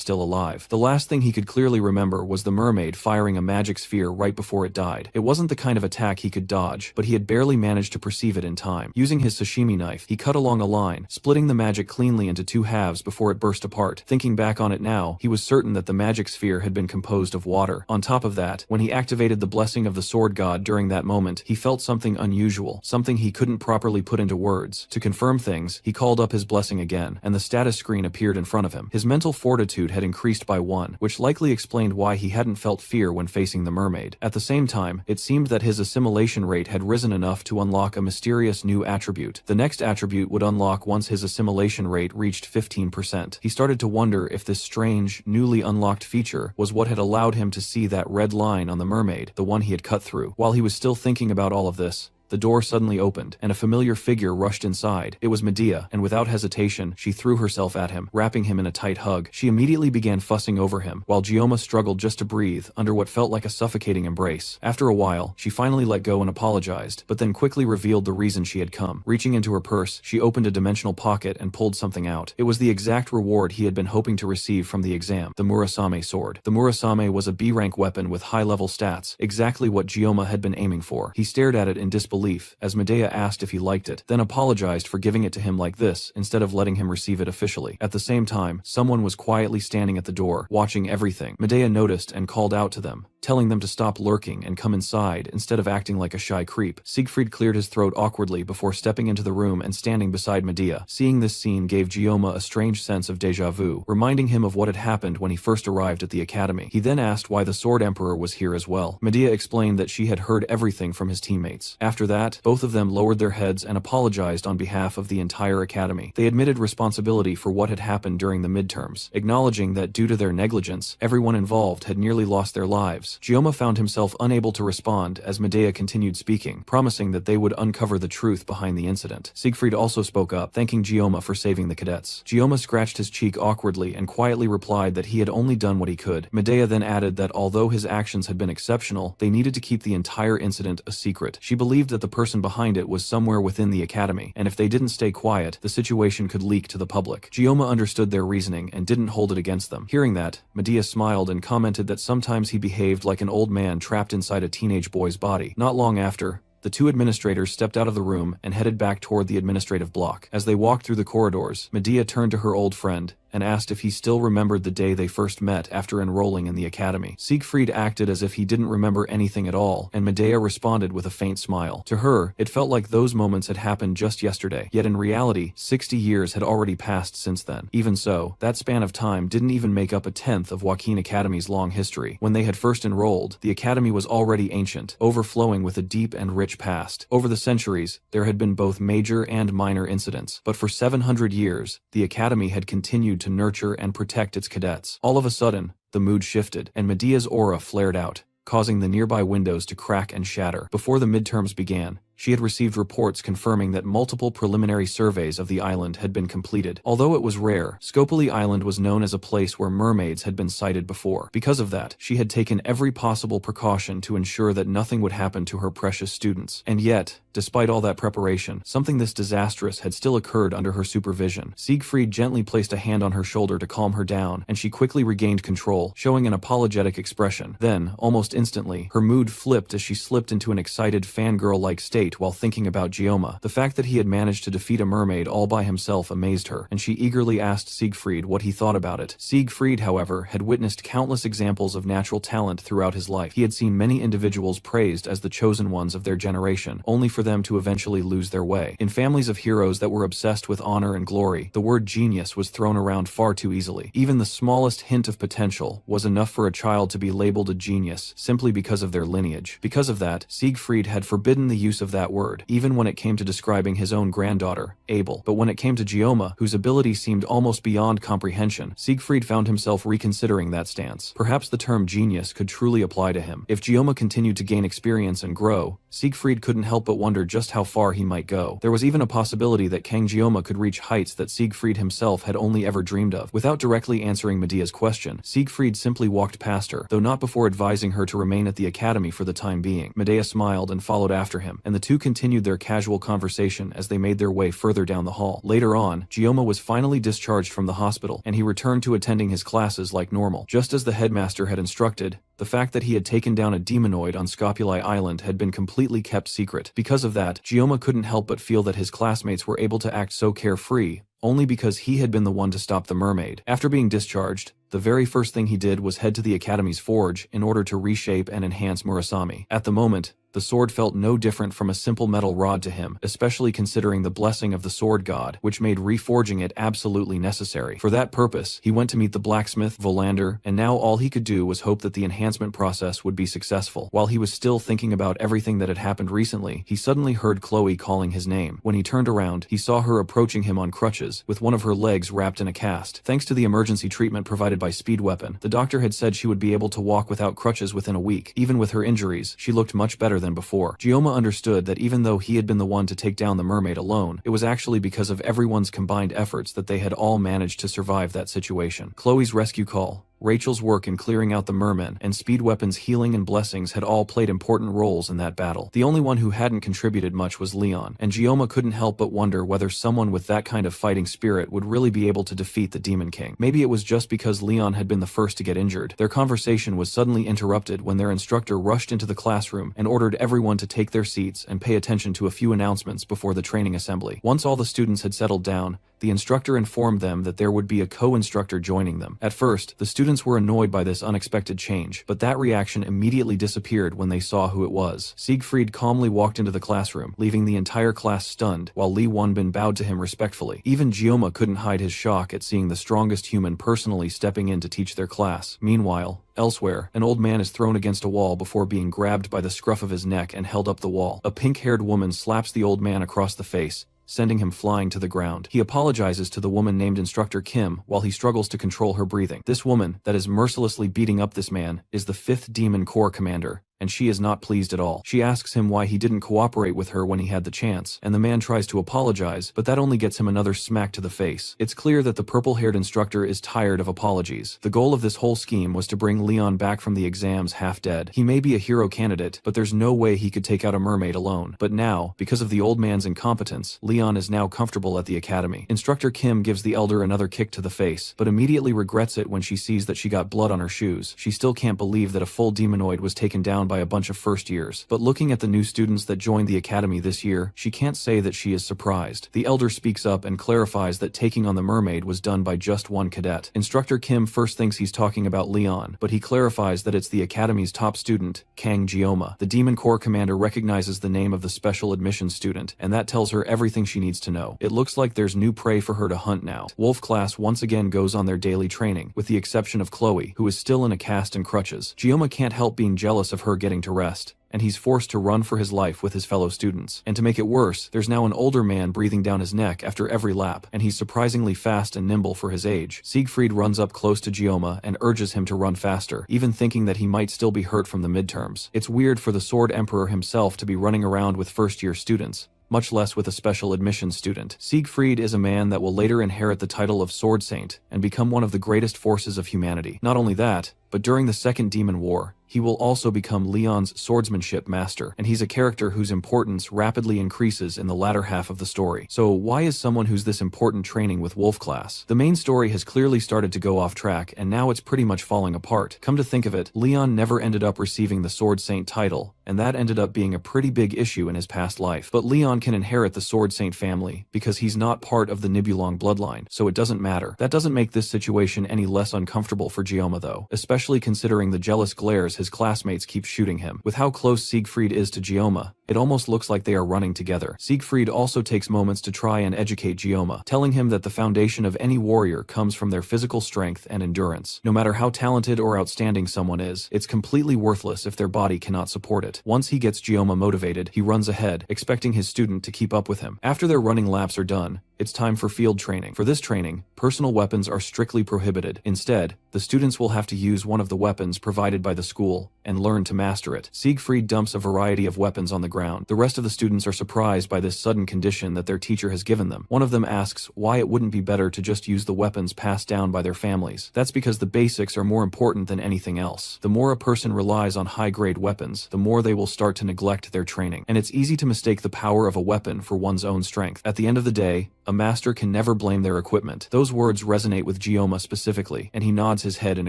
still alive. The last thing he could clearly remember was the mermaid firing a magic sphere right before it died. It wasn't the kind of attack he could dodge, but he had barely managed to perceive it in time. Using his sashimi knife, he cut along a line, splitting the magic cleanly into two halves before it burst apart. Thinking back on it now, he was certain that the magic sphere had been composed of water. On top of that, when he activated the blessing of the sword god during that moment, he felt something unusual, something he couldn't properly put into words. To confirm things, he called up his blessing again, and the status screen appeared in front of him. His mental fortitude had increased by 1, which likely explained why he hadn't felt fear when facing the mermaid. At the same time, it seemed that his assimilation rate had risen enough to unlock a mysterious new attribute. The next attribute would unlock once his assimilation rate reached 15%. He started to wonder if this strange, newly unlocked feature was what had allowed him to see that red line on the mermaid, the one he had cut through. While he was still thinking about all of this, the door suddenly opened, and a familiar figure rushed inside. It was Medea, and without hesitation, she threw herself at him, wrapping him in a tight hug. She immediately began fussing over him, while Gioma struggled just to breathe under what felt like a suffocating embrace. After a while, she finally let go and apologized, but then quickly revealed the reason she had come. Reaching into her purse, she opened a dimensional pocket and pulled something out. It was the exact reward he had been hoping to receive from the exam, the Murasame sword. The Murasame was a B-rank weapon with high-level stats, exactly what Gioma had been aiming for. He stared at it in disbelief as Medea asked if he liked it, then apologized for giving it to him like this instead of letting him receive it officially. At the same time, someone was quietly standing at the door, watching everything. Medea noticed and called out to them, telling them to stop lurking and come inside instead of acting like a shy creep. Siegfried cleared his throat awkwardly before stepping into the room and standing beside Medea. Seeing this scene gave Gioma a strange sense of déjà vu, reminding him of what had happened when he first arrived at the academy. He then asked why the Sword Emperor was here as well. Medea explained that she had heard everything from his teammates. After that, both of them lowered their heads and apologized on behalf of the entire academy. They admitted responsibility for what had happened during the midterms, acknowledging that due to their negligence, everyone involved had nearly lost their lives. Gioma found himself unable to respond as Medea continued speaking, promising that they would uncover the truth behind the incident. Siegfried also spoke up, thanking Gioma for saving the cadets. Gioma scratched his cheek awkwardly and quietly replied that he had only done what he could. Medea then added that although his actions had been exceptional, they needed to keep the entire incident a secret. She believed that the person behind it was somewhere within the academy, and if they didn't stay quiet, the situation could leak to the public. Gioma understood their reasoning and didn't hold it against them. Hearing that, Medea smiled and commented that sometimes he behaved like an old man trapped inside a teenage boy's body. Not long after, the two administrators stepped out of the room and headed back toward the administrative block. As they walked through the corridors, Medea turned to her old friend and asked if he still remembered the day they first met after enrolling in the academy. Siegfried acted as if he didn't remember anything at all, and Medea responded with a faint smile. To her, it felt like those moments had happened just yesterday, yet in reality, 60 years had already passed since then. Even so, that span of time didn't even make up a tenth of Joaquin Academy's long history. When they had first enrolled, the academy was already ancient, overflowing with a deep and rich past. Over the centuries, there had been both major and minor incidents, but for 700 years, the academy had continued to nurture and protect its cadets. All of a sudden, the mood shifted, and Medea's aura flared out, causing the nearby windows to crack and shatter. Before the midterms began, she had received reports confirming that multiple preliminary surveys of the island had been completed. Although it was rare, Scopoli Island was known as a place where mermaids had been sighted before. Because of that, she had taken every possible precaution to ensure that nothing would happen to her precious students. And yet, despite all that preparation, something this disastrous had still occurred under her supervision. Siegfried gently placed a hand on her shoulder to calm her down, and she quickly regained control, showing an apologetic expression. Then, almost instantly, her mood flipped as she slipped into an excited fangirl-like state while thinking about Gioma. The fact that he had managed to defeat a mermaid all by himself amazed her, and she eagerly asked Siegfried what he thought about it. Siegfried, however, had witnessed countless examples of natural talent throughout his life. He had seen many individuals praised as the chosen ones of their generation, only for them to eventually lose their way. In families of heroes that were obsessed with honor and glory, the word genius was thrown around far too easily. Even the smallest hint of potential was enough for a child to be labeled a genius simply because of their lineage. Because of that, Siegfried had forbidden the use of that word, even when it came to describing his own granddaughter, Abel. But when it came to Gioma, whose ability seemed almost beyond comprehension, Siegfried found himself reconsidering that stance. Perhaps the term genius could truly apply to him. If Gioma continued to gain experience and grow, Siegfried couldn't help but wonder just how far he might go. There was even a possibility that Kang Gioma could reach heights that Siegfried himself had only ever dreamed of. Without directly answering Medea's question, Siegfried simply walked past her, though not before advising her to remain at the academy for the time being. Medea smiled and followed after him, and the two continued their casual conversation as they made their way further down the hall. Later on, Gioma was finally discharged from the hospital, and he returned to attending his classes like normal. Just as the headmaster had instructed, the fact that he had taken down a demonoid on Scopuli Island had been completely kept secret. Because of that, Gioma couldn't help but feel that his classmates were able to act so carefree, only because he had been the one to stop the mermaid. After being discharged, the very first thing he did was head to the Academy's forge in order to reshape and enhance Murasame. At the moment, the sword felt no different from a simple metal rod to him, especially considering the blessing of the sword god, which made reforging it absolutely necessary. For that purpose, he went to meet the blacksmith, Volander, and now all he could do was hope that the enhancement process would be successful. While he was still thinking about everything that had happened recently, he suddenly heard Chloe calling his name. When he turned around, he saw her approaching him on crutches, with one of her legs wrapped in a cast. Thanks to the emergency treatment provided by Speed Weapon, the doctor had said she would be able to walk without crutches within a week. Even with her injuries, she looked much better than before. Gioma understood that even though he had been the one to take down the mermaid alone, it was actually because of everyone's combined efforts that they had all managed to survive that situation. Chloe's rescue call, Rachel's work in clearing out the mermen, and Speed Weapon's healing and blessings had all played important roles in that battle. The only one who hadn't contributed much was Leon, and Gioma couldn't help but wonder whether someone with that kind of fighting spirit would really be able to defeat the Demon King. Maybe it was just because Leon had been the first to get injured. Their conversation was suddenly interrupted when their instructor rushed into the classroom and ordered everyone to take their seats and pay attention to a few announcements before the training assembly. Once all the students had settled down, the instructor informed them that there would be a co-instructor joining them. At first, the students were annoyed by this unexpected change, but that reaction immediately disappeared when they saw who it was. Siegfried calmly walked into the classroom, leaving the entire class stunned, while Li Wanbin bowed to him respectfully. Even Gioma couldn't hide his shock at seeing the strongest human personally stepping in to teach their class. Meanwhile, elsewhere, an old man is thrown against a wall before being grabbed by the scruff of his neck and held up the wall. A pink-haired woman slaps the old man across the face, sending him flying to the ground. He apologizes to the woman named Instructor Kim while he struggles to control her breathing. This woman, that is mercilessly beating up this man, is the 5th Demon Corps commander, and she is not pleased at all. She asks him why he didn't cooperate with her when he had the chance, and the man tries to apologize, but that only gets him another smack to the face. It's clear that the purple-haired instructor is tired of apologies. The goal of this whole scheme was to bring Leon back from the exams half dead. He may be a hero candidate, but there's no way he could take out a mermaid alone. But now, because of the old man's incompetence, Leon is now comfortable at the academy. Instructor Kim gives the elder another kick to the face, but immediately regrets it when she sees that she got blood on her shoes. She still can't believe that a full demonoid was taken down by a bunch of first years. But looking at the new students that joined the academy this year, she can't say that she is surprised. The elder speaks up and clarifies that taking on the mermaid was done by just one cadet. Instructor Kim first thinks he's talking about Leon, but he clarifies that it's the academy's top student, Kang Gioma. The Demon Corps commander recognizes the name of the special admissions student, and that tells her everything she needs to know. It looks like there's new prey for her to hunt now. Wolf class once again goes on their daily training, with the exception of Chloe, who is still in a cast and crutches. Gioma can't help being jealous of her getting to rest, and he's forced to run for his life with his fellow students. And to make it worse, there's now an older man breathing down his neck after every lap, and he's surprisingly fast and nimble for his age. Siegfried runs up close to Gioma and urges him to run faster, even thinking that he might still be hurt from the midterms. It's weird for the Sword Emperor himself to be running around with first-year students, much less with a special admissions student. Siegfried is a man that will later inherit the title of Sword Saint and become one of the greatest forces of humanity. Not only that, but during the Second Demon War, he will also become Leon's swordsmanship master, and he's a character whose importance rapidly increases in the latter half of the story. So why is someone who's this important training with Wolf class? The main story has clearly started to go off track, and now it's pretty much falling apart. Come to think of it, Leon never ended up receiving the Sword Saint title, and that ended up being a pretty big issue in his past life. But Leon can inherit the Sword Saint family, because he's not part of the Nibelung bloodline, so it doesn't matter. That doesn't make this situation any less uncomfortable for Gioma though, especially considering the jealous glares his classmates keep shooting him. With how close Siegfried is to Gioma, It almost looks like they are running together. Siegfried also takes moments to try and educate Gioma, telling him that the foundation of any warrior comes from their physical strength and endurance. No matter how talented or outstanding someone is, it's completely worthless if their body cannot support it. Once he gets Gioma motivated, he runs ahead, expecting his student to keep up with him. After their running laps are done, it's time for field training. For this training, personal weapons are strictly prohibited. Instead, the students will have to use one of the weapons provided by the school and learn to master it. Siegfried dumps a variety of weapons on the ground. The rest of the students are surprised by this sudden condition that their teacher has given them. One of them asks why it wouldn't be better to just use the weapons passed down by their families. That's because the basics are more important than anything else. The more a person relies on high-grade weapons, the more they will start to neglect their training. And it's easy to mistake the power of a weapon for one's own strength. At the end of the day, a master can never blame their equipment. Those words resonate with Gioma specifically, and he nods his head in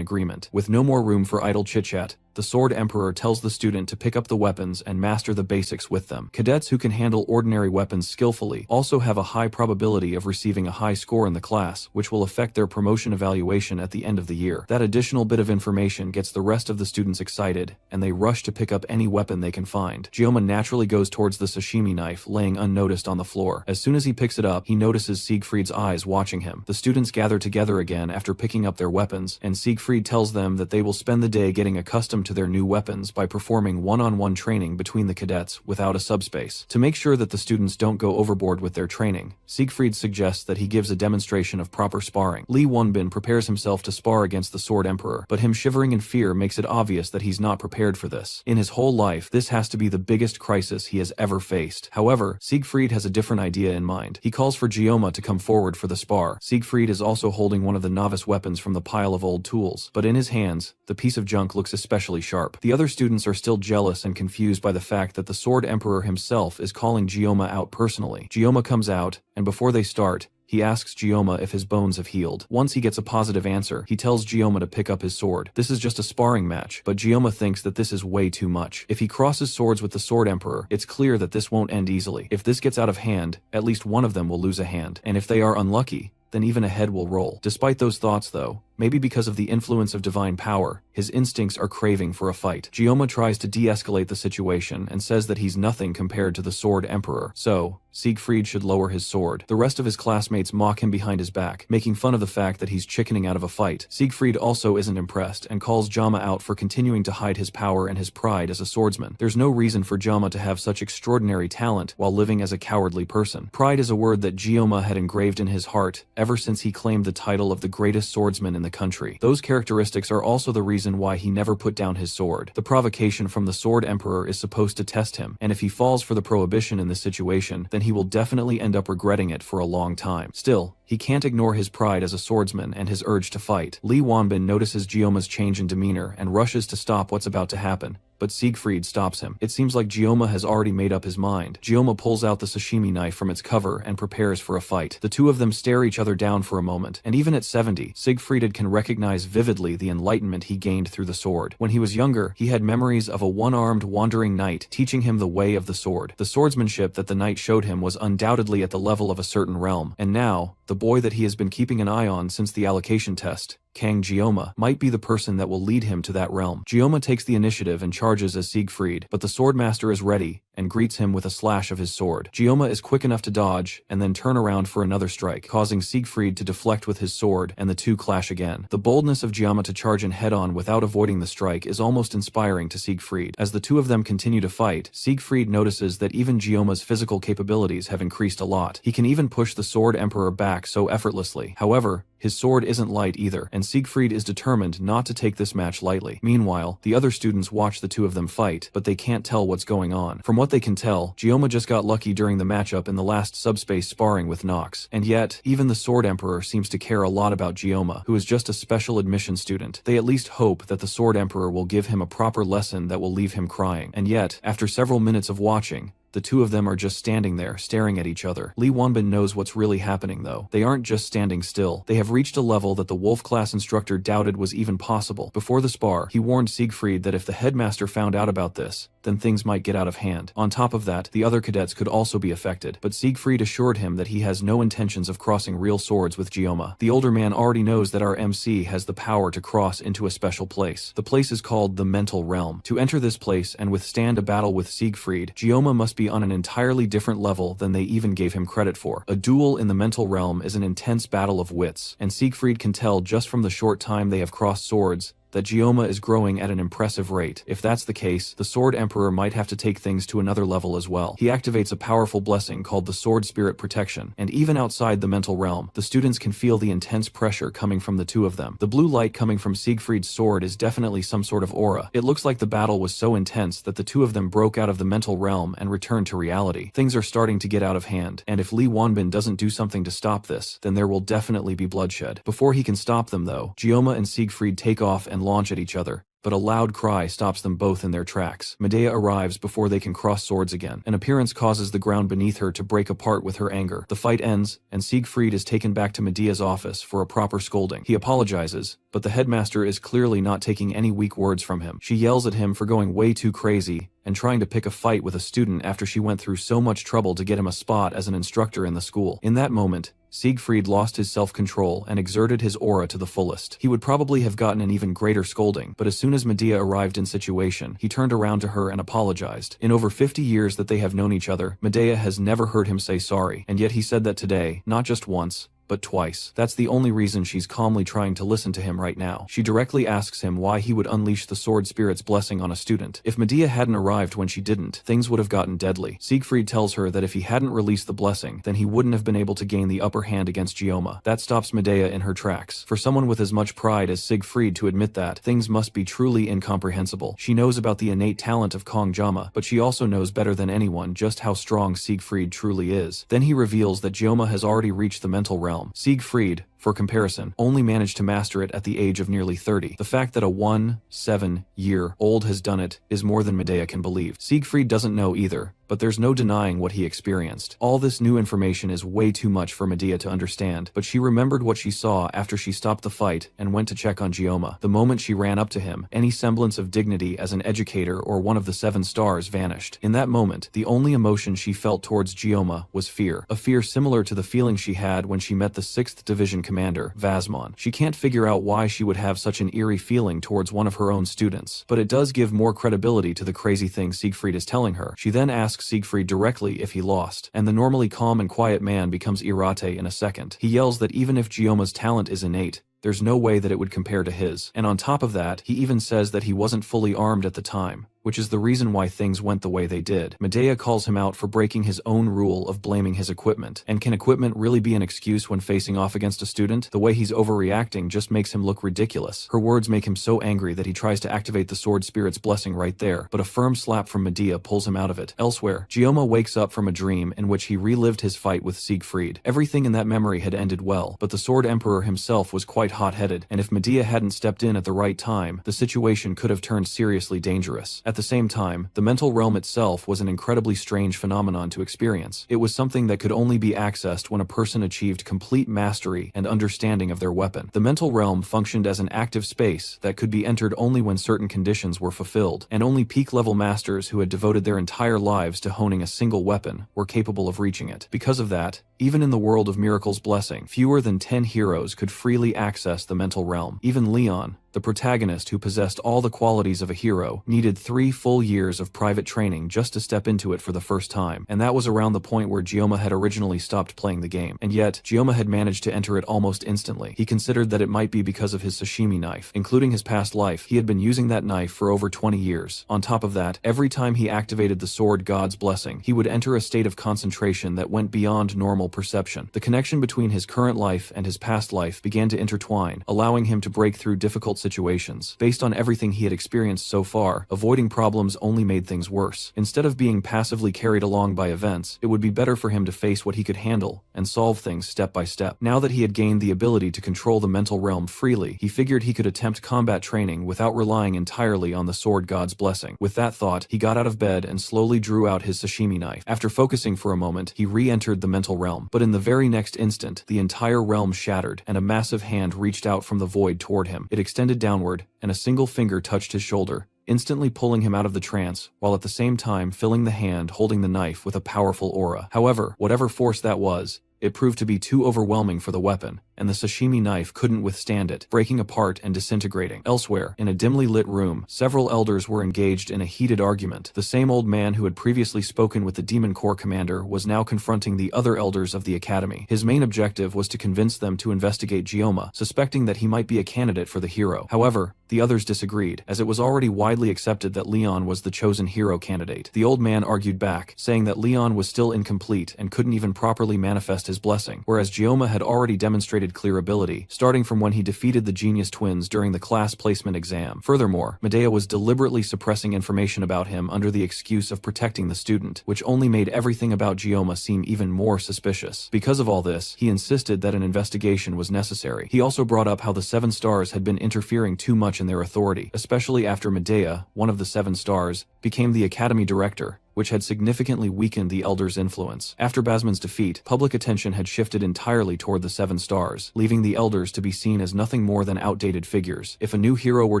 agreement. With no more room for idle chit-chat, the Sword Emperor tells the student to pick up the weapons and master the basics with them. Cadets who can handle ordinary weapons skillfully also have a high probability of receiving a high score in the class, which will affect their promotion evaluation at the end of the year. That additional bit of information gets the rest of the students excited, and they rush to pick up any weapon they can find. Gioma naturally goes towards the sashimi knife laying unnoticed on the floor. As soon as he picks it up, he notices Siegfried's eyes watching him. The students gather together again after picking up their weapons, and Siegfried tells them that they will spend the day getting accustomed to their new weapons by performing one-on-one training between the cadets without a subspace. To make sure that the students don't go overboard with their training, Siegfried suggests that he gives a demonstration of proper sparring. Lee Wonbin prepares himself to spar against the Sword Emperor, but him shivering in fear makes it obvious that he's not prepared for this. In his whole life, this has to be the biggest crisis he has ever faced. However, Siegfried has a different idea in mind. He calls for Gioma to come forward for the spar. Siegfried is also holding one of the novice weapons from the pile of old tools, but in his hands, the piece of junk looks especially sharp. The other students are still jealous and confused by the fact that the Sword Emperor himself is calling Gioma out personally. Gioma comes out, and before they start, he asks Gioma if his bones have healed. Once he gets a positive answer, he tells Gioma to pick up his sword. This is just a sparring match, but Gioma thinks that this is way too much. If he crosses swords with the Sword Emperor, it's clear that this won't end easily. If this gets out of hand, at least one of them will lose a hand, and if they are unlucky, then even a head will roll. Despite those thoughts though, maybe because of the influence of divine power, his instincts are craving for a fight. Gioma tries to de-escalate the situation and says that he's nothing compared to the Sword Emperor, so Siegfried should lower his sword. The rest of his classmates mock him behind his back, making fun of the fact that he's chickening out of a fight. Siegfried also isn't impressed and calls Gioma out for continuing to hide his power and his pride as a swordsman. There's no reason for Gioma to have such extraordinary talent while living as a cowardly person. Pride is a word that Gioma had engraved in his heart ever since he claimed the title of the greatest swordsman in the country. Those characteristics are also the reason why he never put down his sword. The provocation from the Sword Emperor is supposed to test him, and if he falls for the prohibition in this situation, then he will definitely end up regretting it for a long time. Still, he can't ignore his pride as a swordsman and his urge to fight. Lee Wonbin notices Gioma's change in demeanor and rushes to stop what's about to happen, but Siegfried stops him. It seems like Gioma has already made up his mind. Gioma pulls out the sashimi knife from its cover and prepares for a fight. The two of them stare each other down for a moment, and even at 70, Siegfried can recognize vividly the enlightenment he gained through the sword. When he was younger, he had memories of a one-armed wandering knight teaching him the way of the sword. The swordsmanship that the knight showed him was undoubtedly at the level of a certain realm, and now, the boy that he has been keeping an eye on since the allocation test, Kang Gioma, might be the person that will lead him to that realm. Gioma takes the initiative and charges as Siegfried, but the swordmaster is ready and greets him with a slash of his sword. Gioma is quick enough to dodge and then turn around for another strike, causing Siegfried to deflect with his sword, and the two clash again. The boldness of Gioma to charge in head-on without avoiding the strike is almost inspiring to Siegfried. As the two of them continue to fight, Siegfried notices that even Gioma's physical capabilities have increased a lot. He can even push the Sword Emperor back so effortlessly. However, his sword isn't light either, and Siegfried is determined not to take this match lightly. Meanwhile, the other students watch the two of them fight, but they can't tell what's going on. From what they can tell, Gioma just got lucky during the matchup in the last subspace sparring with Nox. And yet, even the Sword Emperor seems to care a lot about Gioma, who is just a special admission student. They at least hope that the Sword Emperor will give him a proper lesson that will leave him crying. And yet, after several minutes of watching, the the two of them are just standing there, staring at each other. Lee Wanbin knows what's really happening though. They aren't just standing still. They have reached a level that the Wolf class instructor doubted was even possible. Before the spar, he warned Siegfried that if the headmaster found out about this, then things might get out of hand. On top of that, the other cadets could also be affected, but Siegfried assured him that he has no intentions of crossing real swords with Gioma. The older man already knows that our MC has the power to cross into a special place. The place is called the Mental Realm. To enter this place and withstand a battle with Siegfried, Gioma must be on an entirely different level than they even gave him credit for. A duel in the Mental Realm is an intense battle of wits, and Siegfried can tell just from the short time they have crossed swords that Gioma is growing at an impressive rate. If that's the case, the Sword Emperor might have to take things to another level as well. He activates a powerful blessing called the Sword Spirit Protection, and even outside the mental realm, the students can feel the intense pressure coming from the two of them. The blue light coming from Siegfried's sword is definitely some sort of aura. It looks like the battle was so intense that the two of them broke out of the mental realm and returned to reality. Things are starting to get out of hand, and if Lee Wanbin doesn't do something to stop this, then there will definitely be bloodshed. Before he can stop them though, Gioma and Siegfried take off and launch at each other, but a loud cry stops them both in their tracks. Medea arrives before they can cross swords again. An appearance causes the ground beneath her to break apart with her anger. The fight ends, and Siegfried is taken back to Medea's office for a proper scolding. He apologizes, but the headmaster is clearly not taking any weak words from him. She yells at him for going way too crazy and trying to pick a fight with a student after she went through so much trouble to get him a spot as an instructor in the school. In that moment, Siegfried lost his self-control and exerted his aura to the fullest. He would probably have gotten an even greater scolding, but as soon as Medea arrived in situation, he turned around to her and apologized. In over 50 years that they have known each other, Medea has never heard him say sorry, and yet he said that today, not just once, but twice. That's the only reason she's calmly trying to listen to him right now. She directly asks him why he would unleash the Sword Spirit's blessing on a student. If Medea hadn't arrived when she didn't, things would have gotten deadly. Siegfried tells her that if he hadn't released the blessing, then he wouldn't have been able to gain the upper hand against Gioma. That stops Medea in her tracks. For someone with as much pride as Siegfried to admit that, things must be truly incomprehensible. She knows about the innate talent of Kong Jama, but she also knows better than anyone just how strong Siegfried truly is. Then he reveals that Gioma has already reached the mental realm. Siegfried, for comparison, only managed to master it at the age of nearly 30. The fact that a 17-year-old has done it is more than Medea can believe. Siegfried doesn't know either, but there's no denying what he experienced. All this new information is way too much for Medea to understand, but she remembered what she saw after she stopped the fight and went to check on Gioma. The moment she ran up to him, any semblance of dignity as an educator or one of the 7 stars vanished. In that moment, the only emotion she felt towards Gioma was fear. A fear similar to the feeling she had when she met the 6th Division Commander, Vasmon. She can't figure out why she would have such an eerie feeling towards one of her own students, but it does give more credibility to the crazy thing Siegfried is telling her. She then asks Siegfried directly if he lost, and the normally calm and quiet man becomes irate in a second. He yells that even if Gioma's talent is innate, there's no way that it would compare to his. And on top of that, he even says that he wasn't fully armed at the time, which is the reason why things went the way they did. Medea calls him out for breaking his own rule of blaming his equipment. And can equipment really be an excuse when facing off against a student? The way he's overreacting just makes him look ridiculous. Her words make him so angry that he tries to activate the Sword Spirit's blessing right there, but a firm slap from Medea pulls him out of it. Elsewhere, Gioma wakes up from a dream in which he relived his fight with Siegfried. Everything in that memory had ended well, but the Sword Emperor himself was quite hot-headed, and if Medea hadn't stepped in at the right time, the situation could have turned seriously dangerous. At the same time, the mental realm itself was an incredibly strange phenomenon to experience. It was something that could only be accessed when a person achieved complete mastery and understanding of their weapon. The mental realm functioned as an active space that could be entered only when certain conditions were fulfilled, and only peak-level masters who had devoted their entire lives to honing a single weapon were capable of reaching it. Because of that, even in the world of Miracle's Blessing, fewer than 10 heroes could freely access the mental realm. Even Leon, the protagonist who possessed all the qualities of a hero, needed 3 full years of private training just to step into it for the first time, and that was around the point where Gioma had originally stopped playing the game. And yet, Gioma had managed to enter it almost instantly. He considered that it might be because of his sashimi knife. Including his past life, he had been using that knife for over 20 years. On top of that, every time he activated the Sword God's blessing, he would enter a state of concentration that went beyond normal internal perception. The connection between his current life and his past life began to intertwine, allowing him to break through difficult situations. Based on everything he had experienced so far, avoiding problems only made things worse. Instead of being passively carried along by events, it would be better for him to face what he could handle and solve things step by step. Now that he had gained the ability to control the mental realm freely, he figured he could attempt combat training without relying entirely on the sword god's blessing. With that thought, he got out of bed and slowly drew out his sashimi knife. After focusing for a moment, he re-entered the mental realm. But in the very next instant, the entire realm shattered, and a massive hand reached out from the void toward him. It extended downward, and a single finger touched his shoulder, instantly pulling him out of the trance, while at the same time filling the hand holding the knife with a powerful aura. However, whatever force that was, it proved to be too overwhelming for the weapon, and the sashimi knife couldn't withstand it, breaking apart and disintegrating. Elsewhere, in a dimly lit room, several elders were engaged in a heated argument. The same old man who had previously spoken with the Demon Corps commander was now confronting the other elders of the academy. His main objective was to convince them to investigate Gyoma, suspecting that he might be a candidate for the hero. However, the others disagreed, as it was already widely accepted that Leon was the chosen hero candidate. The old man argued back, saying that Leon was still incomplete and couldn't even properly manifest his blessing, whereas Gyoma had already demonstrated clear ability, starting from when he defeated the Genius Twins during the class placement exam. Furthermore, Medea was deliberately suppressing information about him under the excuse of protecting the student, which only made everything about Gyoma seem even more suspicious. Because of all this, he insisted that an investigation was necessary. He also brought up how the 7 stars had been interfering too much in their authority, especially after Medea, one of the 7 stars, became the academy director, which had significantly weakened the Elder's influence. After Basman's defeat, public attention had shifted entirely toward the 7 stars, leaving the Elders to be seen as nothing more than outdated figures. If a new hero were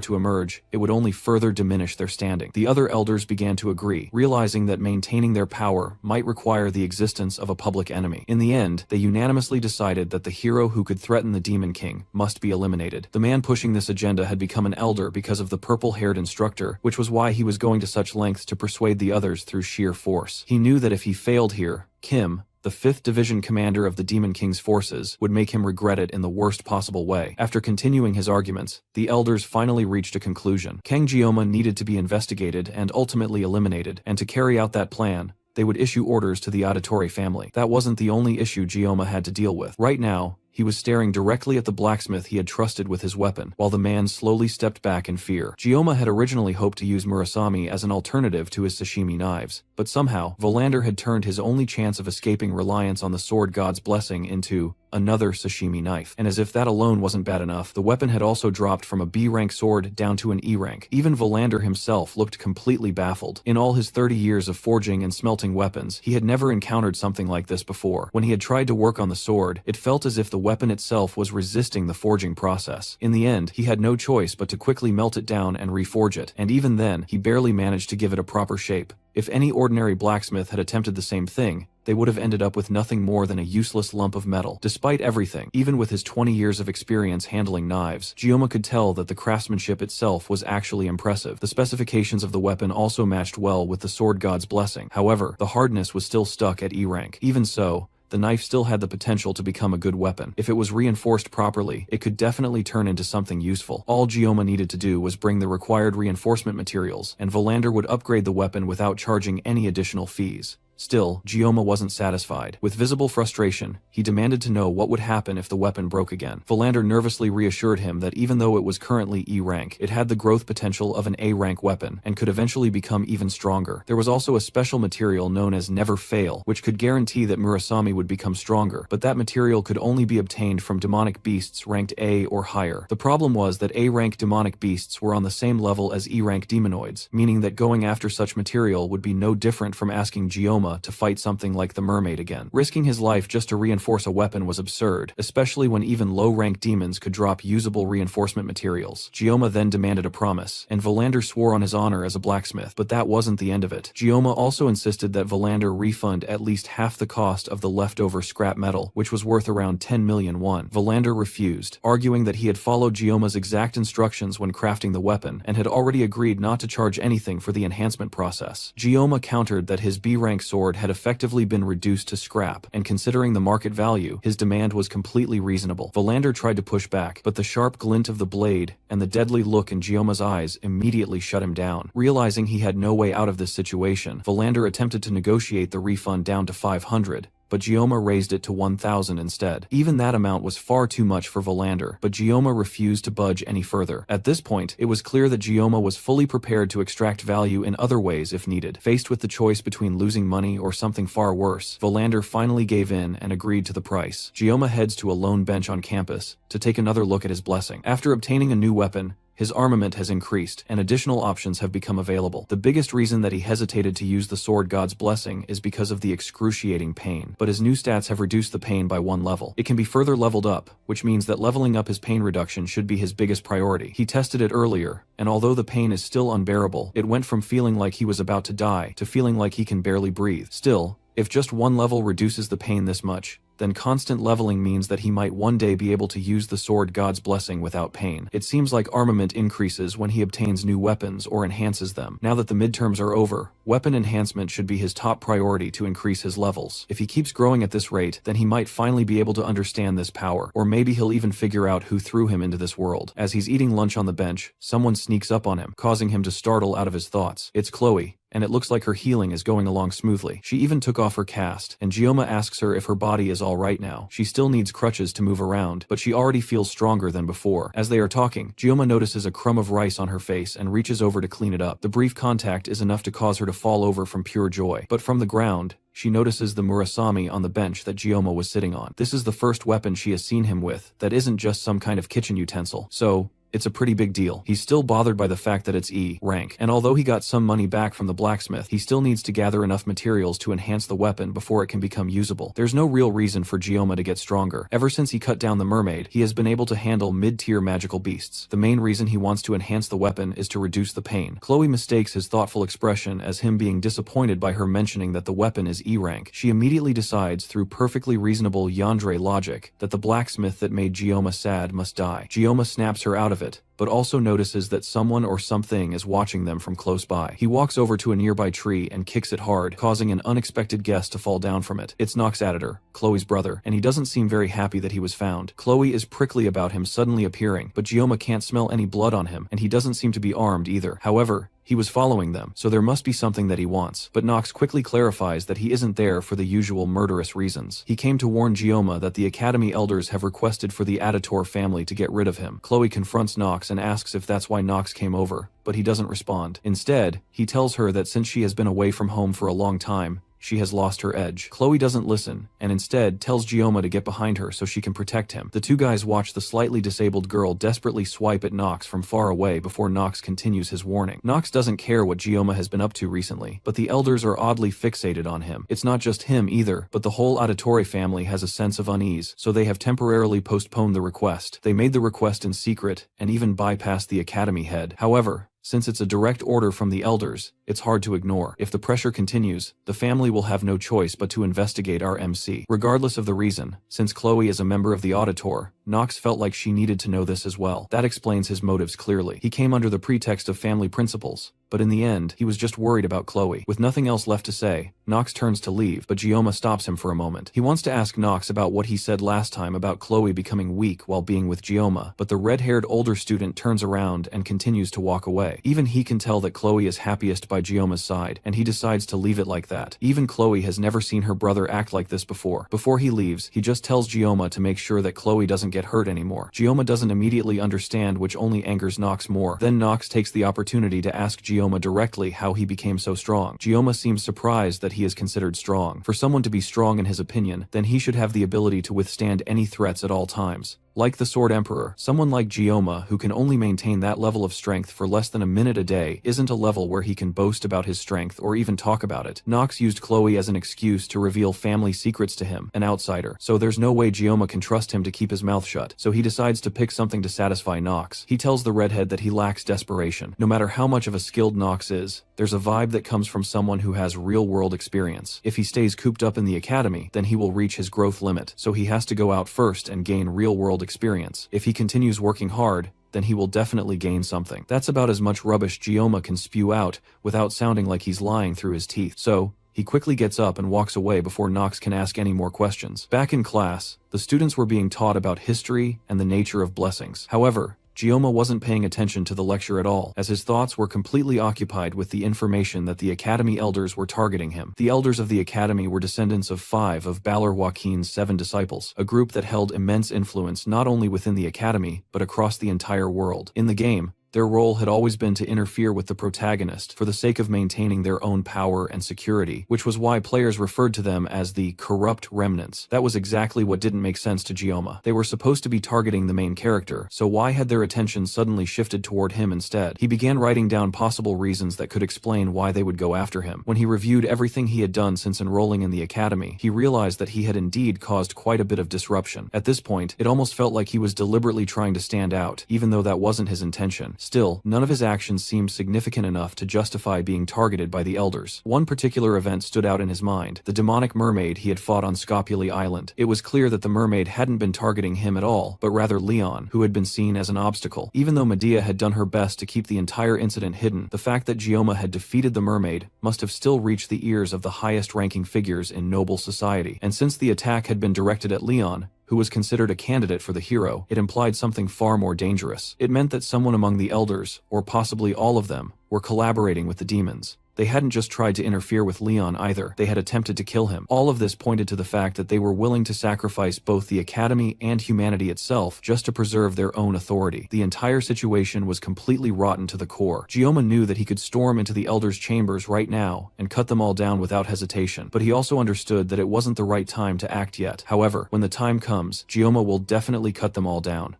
to emerge, it would only further diminish their standing. The other Elders began to agree, realizing that maintaining their power might require the existence of a public enemy. In the end, they unanimously decided that the hero who could threaten the Demon King must be eliminated. The man pushing this agenda had become an Elder because of the purple-haired instructor, which was why he was going to such lengths to persuade the others through sheer force. He knew that if he failed here, Kim, the 5th Division commander of the Demon King's forces, would make him regret it in the worst possible way. After continuing his arguments, the elders finally reached a conclusion. Kang Gyoma needed to be investigated and ultimately eliminated, and to carry out that plan, they would issue orders to the Auditory family. That wasn't the only issue Gyoma had to deal with. Right now, he was staring directly at the blacksmith he had trusted with his weapon, while the man slowly stepped back in fear. Gyoma had originally hoped to use Murasame as an alternative to his sashimi knives, but somehow, Volander had turned his only chance of escaping reliance on the sword god's blessing into another sashimi knife. And as if that alone wasn't bad enough, the weapon had also dropped from a B-rank sword down to an E-rank. Even Volander himself looked completely baffled. In all his 30 years of forging and smelting weapons, he had never encountered something like this before. When he had tried to work on the sword, it felt as if the weapon itself was resisting the forging process. In the end, he had no choice but to quickly melt it down and reforge it, and even then, he barely managed to give it a proper shape. If any ordinary blacksmith had attempted the same thing, they would have ended up with nothing more than a useless lump of metal. Despite everything, even with his 20 years of experience handling knives, Gyoma could tell that the craftsmanship itself was actually impressive. The specifications of the weapon also matched well with the sword god's blessing. However, the hardness was still stuck at E rank. Even so, the knife still had the potential to become a good weapon. If it was reinforced properly, it could definitely turn into something useful. All Gyoma needed to do was bring the required reinforcement materials, and Volander would upgrade the weapon without charging any additional fees. Still, Gyoma wasn't satisfied. With visible frustration, he demanded to know what would happen if the weapon broke again. Volander nervously reassured him that even though it was currently E rank, it had the growth potential of an A rank weapon, and could eventually become even stronger. There was also a special material known as Never Fail, which could guarantee that Murasame would become stronger, but that material could only be obtained from demonic beasts ranked A or higher. The problem was that A rank demonic beasts were on the same level as E rank demonoids, meaning that going after such material would be no different from asking Gyoma to fight something like the mermaid again. Risking his life just to reinforce a weapon was absurd, especially when even low-rank demons could drop usable reinforcement materials. Gyoma then demanded a promise, and Volander swore on his honor as a blacksmith, but that wasn't the end of it. Gyoma also insisted that Volander refund at least half the cost of the leftover scrap metal, which was worth around 10 million won. Volander refused, arguing that he had followed Gyoma's exact instructions when crafting the weapon, and had already agreed not to charge anything for the enhancement process. Gyoma countered that his B-rank sword had effectively been reduced to scrap, and considering the market value, his demand was completely reasonable. Volander tried to push back, but the sharp glint of the blade and the deadly look in Gyoma's eyes immediately shut him down. Realizing he had no way out of this situation, Volander attempted to negotiate the refund down to 500, but Gioma raised it to 1,000 instead. Even that amount was far too much for Valander, but Gioma refused to budge any further. At this point, it was clear that Gioma was fully prepared to extract value in other ways if needed. Faced with the choice between losing money or something far worse, Valander finally gave in and agreed to the price. Gioma heads to a lone bench on campus to take another look at his blessing. After obtaining a new weapon, his armament has increased, and additional options have become available. The biggest reason that he hesitated to use the Sword God's Blessing is because of the excruciating pain, but his new stats have reduced the pain by 1 level. It can be further leveled up, which means that leveling up his pain reduction should be his biggest priority. He tested it earlier, and although the pain is still unbearable, it went from feeling like he was about to die to feeling like he can barely breathe. Still, if just 1 level reduces the pain this much, then constant leveling means that he might one day be able to use the Sword God's Blessing without pain. It seems like armament increases when he obtains new weapons or enhances them. Now that the midterms are over, weapon enhancement should be his top priority to increase his levels. If he keeps growing at this rate, then he might finally be able to understand this power, or maybe he'll even figure out who threw him into this world. As he's eating lunch on the bench, someone sneaks up on him, causing him to startle out of his thoughts. It's Chloe, and it looks like her healing is going along smoothly. She even took off her cast, and Gioma asks her if her body is alright now. She still needs crutches to move around, but she already feels stronger than before. As they are talking, Gioma notices a crumb of rice on her face and reaches over to clean it up. The brief contact is enough to cause her to fall over from pure joy. But from the ground, she notices the Murasame on the bench that Gioma was sitting on. This is the first weapon she has seen him with that isn't just some kind of kitchen utensil. So, it's a pretty big deal. He's still bothered by the fact that it's E rank, and although he got some money back from the blacksmith, he still needs to gather enough materials to enhance the weapon before it can become usable. There's no real reason for Gioma to get stronger. Ever since he cut down the mermaid, he has been able to handle mid-tier magical beasts. The main reason he wants to enhance the weapon is to reduce the pain. Chloe mistakes his thoughtful expression as him being disappointed by her mentioning that the weapon is E rank. She immediately decides, through perfectly reasonable yandere logic, that the blacksmith that made Gioma sad must die. Gioma snaps her out of it, but also notices that someone or something is watching them from close by. He walks over to a nearby tree and kicks it hard, causing an unexpected guest to fall down from it. It's Nox Editor, Chloe's brother, and he doesn't seem very happy that he was found. Chloe is prickly about him suddenly appearing, but Gioma can't smell any blood on him, and he doesn't seem to be armed either. However, he was following them, so there must be something that he wants. But Nox quickly clarifies that he isn't there for the usual murderous reasons. He came to warn Gioma that the Academy elders have requested for the Aditor family to get rid of him. Chloe confronts Nox and asks if that's why Nox came over, but he doesn't respond. Instead, he tells her that since she has been away from home for a long time, she has lost her edge. Chloe doesn't listen, and instead tells Gioma to get behind her so she can protect him. The two guys watch the slightly disabled girl desperately swipe at Nox from far away before Nox continues his warning. Nox doesn't care what Gioma has been up to recently, but the elders are oddly fixated on him. It's not just him either, but the whole Auditore family has a sense of unease, so they have temporarily postponed the request. They made the request in secret, and even bypassed the Academy head. However, since it's a direct order from the elders, it's hard to ignore. If the pressure continues, the family will have no choice but to investigate our MC. Regardless of the reason, since Chloe is a member of the Auditor, Nox felt like she needed to know this as well. That explains his motives clearly. He came under the pretext of family principles, but in the end, he was just worried about Chloe. With nothing else left to say, Nox turns to leave, but Gioma stops him for a moment. He wants to ask Nox about what he said last time about Chloe becoming weak while being with Gioma, but the red-haired older student turns around and continues to walk away. Even he can tell that Chloe is happiest by Gioma's side, and he decides to leave it like that. Even Chloe has never seen her brother act like this before. Before he leaves, he just tells Gioma to make sure that Chloe doesn't get hurt anymore. Gioma doesn't immediately understand, which only angers Nox more. Then Nox takes the opportunity to ask Gioma directly how he became so strong. Gioma seems surprised that he is considered strong. For someone to be strong in his opinion, then he should have the ability to withstand any threats at all times. Like the Sword Emperor, someone like Gioma who can only maintain that level of strength for less than a minute a day isn't a level where he can boast about his strength or even talk about it. Nox used Chloe as an excuse to reveal family secrets to him, an outsider, so there's no way Gioma can trust him to keep his mouth shut, so he decides to pick something to satisfy Nox. He tells the redhead that he lacks desperation. No matter how much of a skilled Nox is, there's a vibe that comes from someone who has real-world experience. If he stays cooped up in the academy, then he will reach his growth limit, so he has to go out first and gain real-world experience. If he continues working hard, then he will definitely gain something. That's about as much rubbish Gioma can spew out without sounding like he's lying through his teeth. So, he quickly gets up and walks away before Nox can ask any more questions. Back in class, the students were being taught about history and the nature of blessings. However, Gioma wasn't paying attention to the lecture at all, as his thoughts were completely occupied with the information that the Academy elders were targeting him. The elders of the Academy were descendants of 5 of Balor Joaquin's 7 disciples, a group that held immense influence not only within the Academy, but across the entire world. In the game, their role had always been to interfere with the protagonist for the sake of maintaining their own power and security, which was why players referred to them as the corrupt remnants. That was exactly what didn't make sense to Gioma. They were supposed to be targeting the main character, so why had their attention suddenly shifted toward him instead? He began writing down possible reasons that could explain why they would go after him. When he reviewed everything he had done since enrolling in the Academy, he realized that he had indeed caused quite a bit of disruption. At this point, it almost felt like he was deliberately trying to stand out, even though that wasn't his intention. Still, none of his actions seemed significant enough to justify being targeted by the elders. One particular event stood out in his mind: the demonic mermaid he had fought on Scopuli Island. It was clear that the mermaid hadn't been targeting him at all, but rather Leon, who had been seen as an obstacle. Even though Medea had done her best to keep the entire incident hidden, the fact that Gioma had defeated the mermaid must have still reached the ears of the highest-ranking figures in noble society. And since the attack had been directed at Leon, who was considered a candidate for the hero, it implied something far more dangerous. It meant that someone among the elders, or possibly all of them, were collaborating with the demons. They hadn't just tried to interfere with Leon either, they had attempted to kill him. All of this pointed to the fact that they were willing to sacrifice both the Academy and humanity itself just to preserve their own authority. The entire situation was completely rotten to the core. Gioma knew that he could storm into the elders' chambers right now and cut them all down without hesitation, but he also understood that it wasn't the right time to act yet. However, when the time comes, Gioma will definitely cut them all down.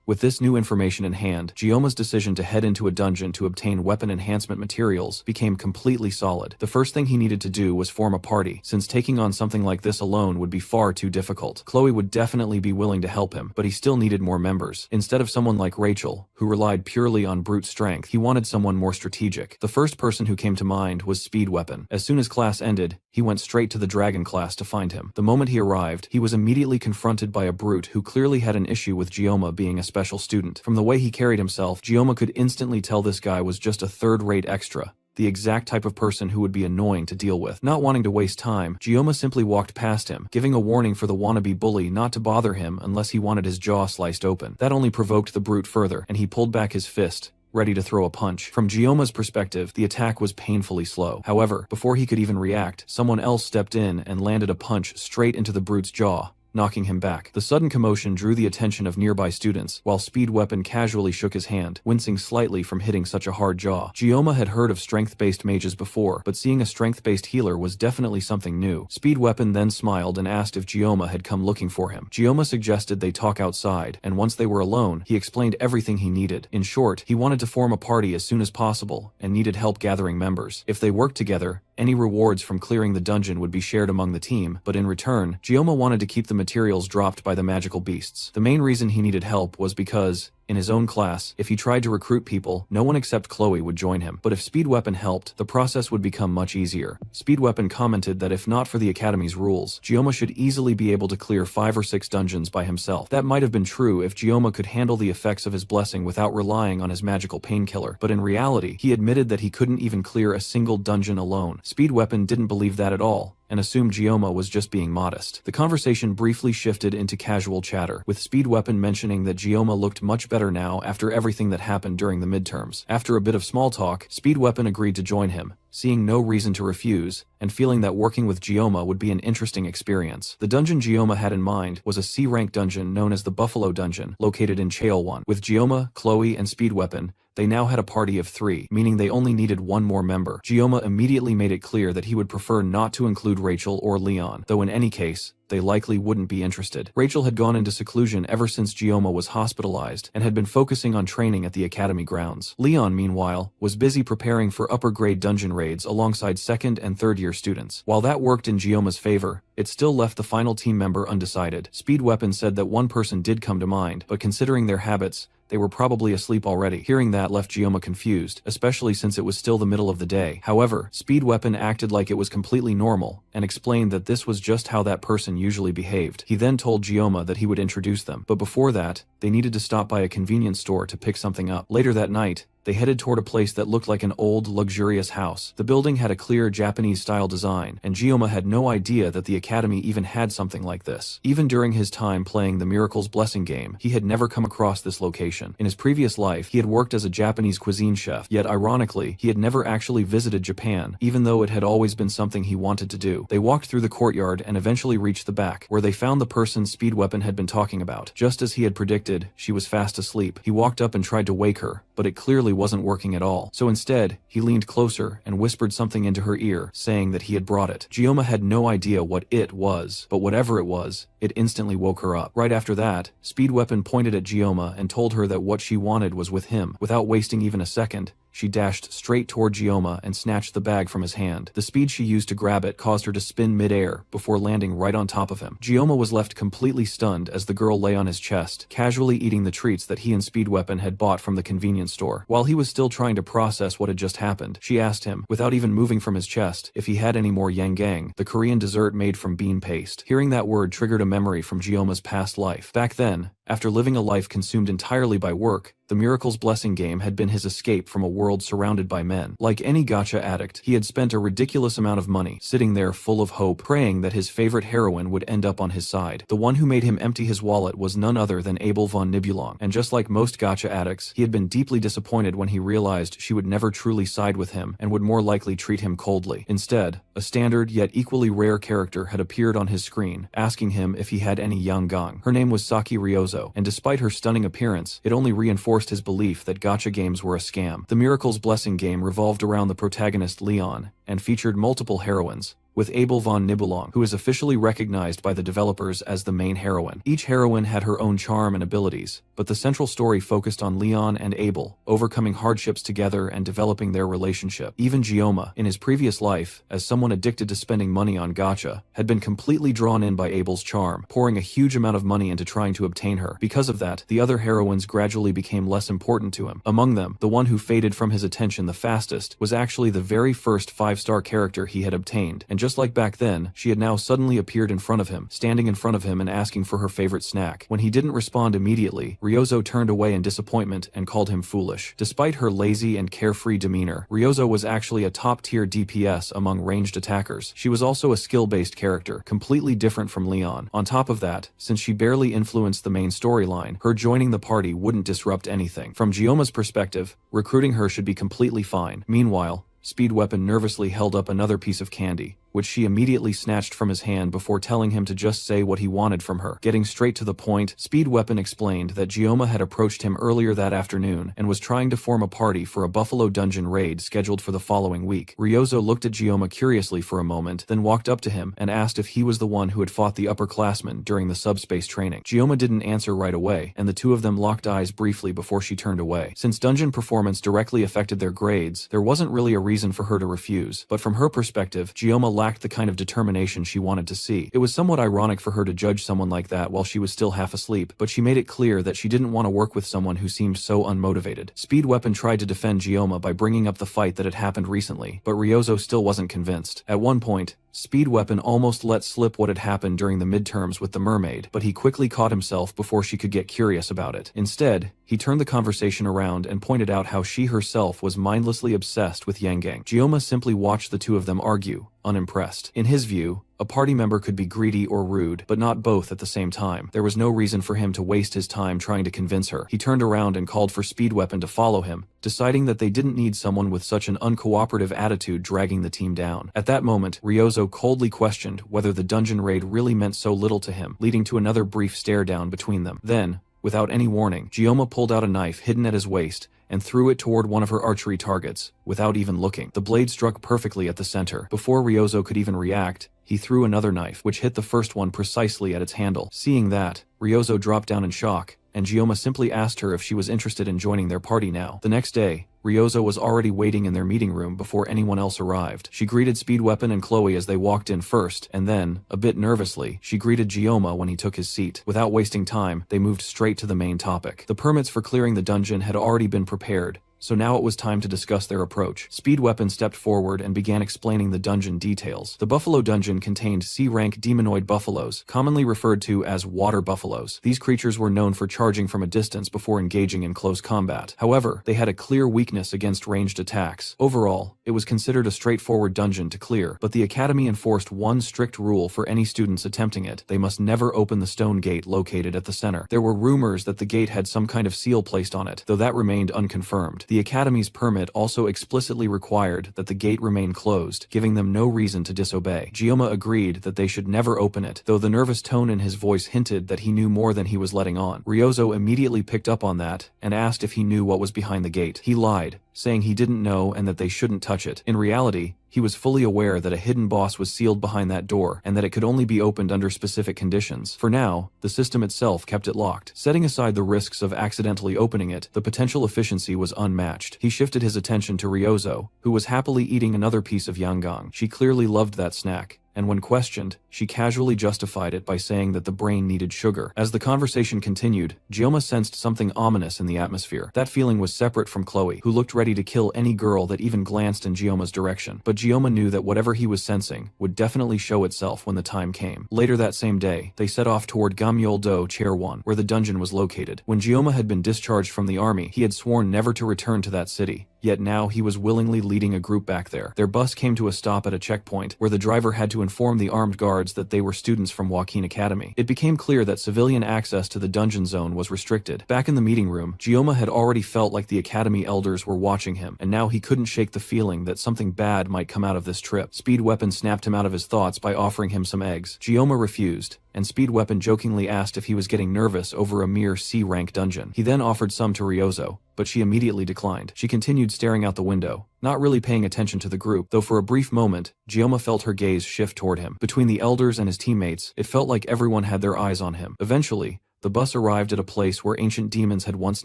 With this new information in hand, Gioma's decision to head into a dungeon to obtain weapon enhancement materials became completely solid. The first thing he needed to do was form a party, since taking on something like this alone would be far too difficult. Chloe would definitely be willing to help him, but he still needed more members. Instead of someone like Rachel, who relied purely on brute strength, he wanted someone more strategic. The first person who came to mind was Speed Weapon. As soon as class ended, he went straight to the Dragon class to find him. The moment he arrived, he was immediately confronted by a brute who clearly had an issue with Gioma being a special student. From the way he carried himself, Gioma could instantly tell this guy was just a third-rate extra, the exact type of person who would be annoying to deal with. Not wanting to waste time, Gioma simply walked past him, giving a warning for the wannabe bully not to bother him unless he wanted his jaw sliced open. That only provoked the brute further, and he pulled back his fist, ready to throw a punch. From Gioma's perspective, the attack was painfully slow. However, before he could even react, someone else stepped in and landed a punch straight into the brute's jaw, knocking him back. The sudden commotion drew the attention of nearby students, while Speed Weapon casually shook his hand, wincing slightly from hitting such a hard jaw. Gioma had heard of strength-based mages before, but seeing a strength-based healer was definitely something new. Speed Weapon then smiled and asked if Gioma had come looking for him. Gioma suggested they talk outside, and once they were alone, he explained everything he needed. In short, he wanted to form a party as soon as possible, and needed help gathering members. If they worked together, any rewards from clearing the dungeon would be shared among the team, but in return, Gioma wanted to keep the materials dropped by the magical beasts. The main reason he needed help was because, in his own class, if he tried to recruit people, no one except Chloe would join him. But if Speed Weapon helped, the process would become much easier. Speed Weapon commented that if not for the Academy's rules, Gioma should easily be able to clear 5 or 6 dungeons by himself. That might have been true if Gioma could handle the effects of his blessing without relying on his magical painkiller, but in reality, he admitted that he couldn't even clear a single dungeon alone. Speed Weapon didn't believe that at all, and assumed Gioma was just being modest. The conversation briefly shifted into casual chatter, with Speed Weapon mentioning that Gioma looked much better now after everything that happened during the midterms. After a bit of small talk, Speed Weapon agreed to join him, seeing no reason to refuse, and feeling that working with Gioma would be an interesting experience. The dungeon Gioma had in mind was a C-rank dungeon known as the Buffalo Dungeon, located in Chaol 1. With Gioma, Chloe, and Speed Weapon, they now had a party of 3, meaning they only needed 1 more member. Gioma immediately made it clear that he would prefer not to include Rachel or Leon, though in any case, they likely wouldn't be interested. Rachel had gone into seclusion ever since Gioma was hospitalized and had been focusing on training at the Academy grounds. Leon, meanwhile, was busy preparing for upper-grade dungeon raids alongside 2nd and 3rd year students. While that worked in Gioma's favor, it still left the final team member undecided. Speed Weapon said that one person did come to mind, but considering their habits, they were probably asleep already. Hearing that left Gioma confused, especially since it was still the middle of the day. However, Speed Weapon acted like it was completely normal, and explained that this was just how that person usually behaved. He then told Gioma that he would introduce them, but before that, they needed to stop by a convenience store to pick something up. Later that night, They headed toward a place that looked like an old, luxurious house. The building had a clear Japanese-style design, and Gioma had no idea that the academy even had something like this. Even during his time playing the Miracle's Blessing game, he had never come across this location. In his previous life, he had worked as a Japanese cuisine chef, yet ironically, he had never actually visited Japan, even though it had always been something he wanted to do. They walked through the courtyard and eventually reached the back, where they found the person Speed Weapon had been talking about. Just as he had predicted, she was fast asleep. He walked up and tried to wake her, but it clearly wasn't working at all. So instead, he leaned closer and whispered something into her ear, saying that he had brought it. Gioma had no idea what it was, but whatever it was, it instantly woke her up. Right after that, Speed Weapon pointed at Gioma and told her that what she wanted was with him. Without wasting even a second, she dashed straight toward Gioma and snatched the bag from his hand. The speed she used to grab it caused her to spin mid-air before landing right on top of him. Gioma was left completely stunned as the girl lay on his chest, casually eating the treats that he and Speed Weapon had bought from the convenience store. While he was still trying to process what had just happened, she asked him, without even moving from his chest, if he had any more yangang, the Korean dessert made from bean paste. Hearing that word triggered a memory from Gioma's past life. Back then, after living a life consumed entirely by work, the Miracle's Blessing game had been his escape from a world surrounded by men. Like any gacha addict, he had spent a ridiculous amount of money, sitting there full of hope, praying that his favorite heroine would end up on his side. The one who made him empty his wallet was none other than Abel von Nibelung, and just like most gacha addicts, he had been deeply disappointed when he realized she would never truly side with him and would more likely treat him coldly. Instead, a standard yet equally rare character had appeared on his screen, asking him if he had any yangang. Her name was Saki Ryozo, and despite her stunning appearance, it only reinforced his belief that gacha games were a scam. The Miracle's Blessing game revolved around the protagonist Leon, and featured multiple heroines, with Abel von Nibelung, who is officially recognized by the developers as the main heroine. Each heroine had her own charm and abilities, but the central story focused on Leon and Abel, overcoming hardships together and developing their relationship. Even Gioma, in his previous life, as someone addicted to spending money on gacha, had been completely drawn in by Abel's charm, pouring a huge amount of money into trying to obtain her. Because of that, the other heroines gradually became less important to him. Among them, the one who faded from his attention the fastest was actually the very first 5-star character he had obtained, and just like back then, she had now suddenly appeared in front of him, standing in front of him and asking for her favorite snack. When he didn't respond immediately, Ryozo turned away in disappointment and called him foolish. Despite her lazy and carefree demeanor, Ryozo was actually a top-tier DPS among ranged attackers. She was also a skill-based character, completely different from Leon. On top of that, since she barely influenced the main storyline, her joining the party wouldn't disrupt anything. From Gioma's perspective, recruiting her should be completely fine. Meanwhile, Speed Weapon nervously held up another piece of candy, which she immediately snatched from his hand before telling him to just say what he wanted from her. Getting straight to the point, Speed Weapon explained that Gioma had approached him earlier that afternoon and was trying to form a party for a Buffalo Dungeon raid scheduled for the following week. Ryozo looked at Gioma curiously for a moment, then walked up to him and asked if he was the one who had fought the upperclassmen during the subspace training. Gioma didn't answer right away, and the two of them locked eyes briefly before she turned away. Since dungeon performance directly affected their grades, there wasn't really a reason for her to refuse, but from her perspective, Gioma lacked the kind of determination she wanted to see. It was somewhat ironic for her to judge someone like that while she was still half asleep, but she made it clear that she didn't want to work with someone who seemed so unmotivated. Speed Weapon tried to defend Gioma by bringing up the fight that had happened recently, but Ryozo still wasn't convinced. At one point, Speed Weapon almost let slip what had happened during the midterms with the mermaid, but he quickly caught himself before she could get curious about it. Instead, he turned the conversation around and pointed out how she herself was mindlessly obsessed with Yangang. Gioma simply watched the two of them argue, unimpressed. In his view, a party member could be greedy or rude, but not both at the same time. There was no reason for him to waste his time trying to convince her. He turned around and called for Speed Weapon to follow him, deciding that they didn't need someone with such an uncooperative attitude dragging the team down. At that moment, Ryozo coldly questioned whether the dungeon raid really meant so little to him, leading to another brief stare down between them. Then, without any warning, Gioma pulled out a knife hidden at his waist and threw it toward one of her archery targets, without even looking. The blade struck perfectly at the center. Before Ryozo could even react, he threw another knife, which hit the first one precisely at its handle. Seeing that, Ryozo dropped down in shock, and Gioma simply asked her if she was interested in joining their party now. The next day, Ryozo was already waiting in their meeting room before anyone else arrived. She greeted Speed Weapon and Chloe as they walked in first, and then, a bit nervously, she greeted Gioma when he took his seat. Without wasting time, they moved straight to the main topic. The permits for clearing the dungeon had already been prepared, so now it was time to discuss their approach. Speed Weapon stepped forward and began explaining the dungeon details. The buffalo dungeon contained C-rank demonoid buffaloes, commonly referred to as water buffaloes. These creatures were known for charging from a distance before engaging in close combat. However, they had a clear weakness against ranged attacks. Overall, it was considered a straightforward dungeon to clear, but the Academy enforced one strict rule for any students attempting it: they must never open the stone gate located at the center. There were rumors that the gate had some kind of seal placed on it, though that remained unconfirmed. The Academy's permit also explicitly required that the gate remain closed, giving them no reason to disobey. Gioma agreed that they should never open it, though the nervous tone in his voice hinted that he knew more than he was letting on. Ryozo immediately picked up on that and asked if he knew what was behind the gate. He lied, saying he didn't know and that they shouldn't touch it. In reality, he was fully aware that a hidden boss was sealed behind that door and that it could only be opened under specific conditions. For now, the system itself kept it locked. Setting aside the risks of accidentally opening it, the potential efficiency was unmatched. He shifted his attention to Ryozo, who was happily eating another piece of yangang. She clearly loved that snack, and when questioned, she casually justified it by saying that the brain needed sugar. As the conversation continued, Gioma sensed something ominous in the atmosphere. That feeling was separate from Chloe, who looked ready to kill any girl that even glanced in Gioma's direction. But Gioma knew that whatever he was sensing would definitely show itself when the time came. Later that same day, they set off toward Gamyol-do Chair 1, where the dungeon was located. When Gioma had been discharged from the army, he had sworn never to return to that city. Yet now he was willingly leading a group back there. Their bus came to a stop at a checkpoint, where the driver had to inform the armed guards that they were students from Joaquin Academy. It became clear that civilian access to the dungeon zone was restricted. Back in the meeting room, Gioma had already felt like the Academy elders were watching him, and now he couldn't shake the feeling that something bad might come out of this trip. Speed Weapon snapped him out of his thoughts by offering him some eggs. Gioma refused, and Speed Weapon jokingly asked if he was getting nervous over a mere C-rank dungeon. He then offered some to Ryozo, but she immediately declined. She continued staring out the window, not really paying attention to the group, though for a brief moment, Gioma felt her gaze shift toward him. Between the elders and his teammates, it felt like everyone had their eyes on him. Eventually, the bus arrived at a place where ancient demons had once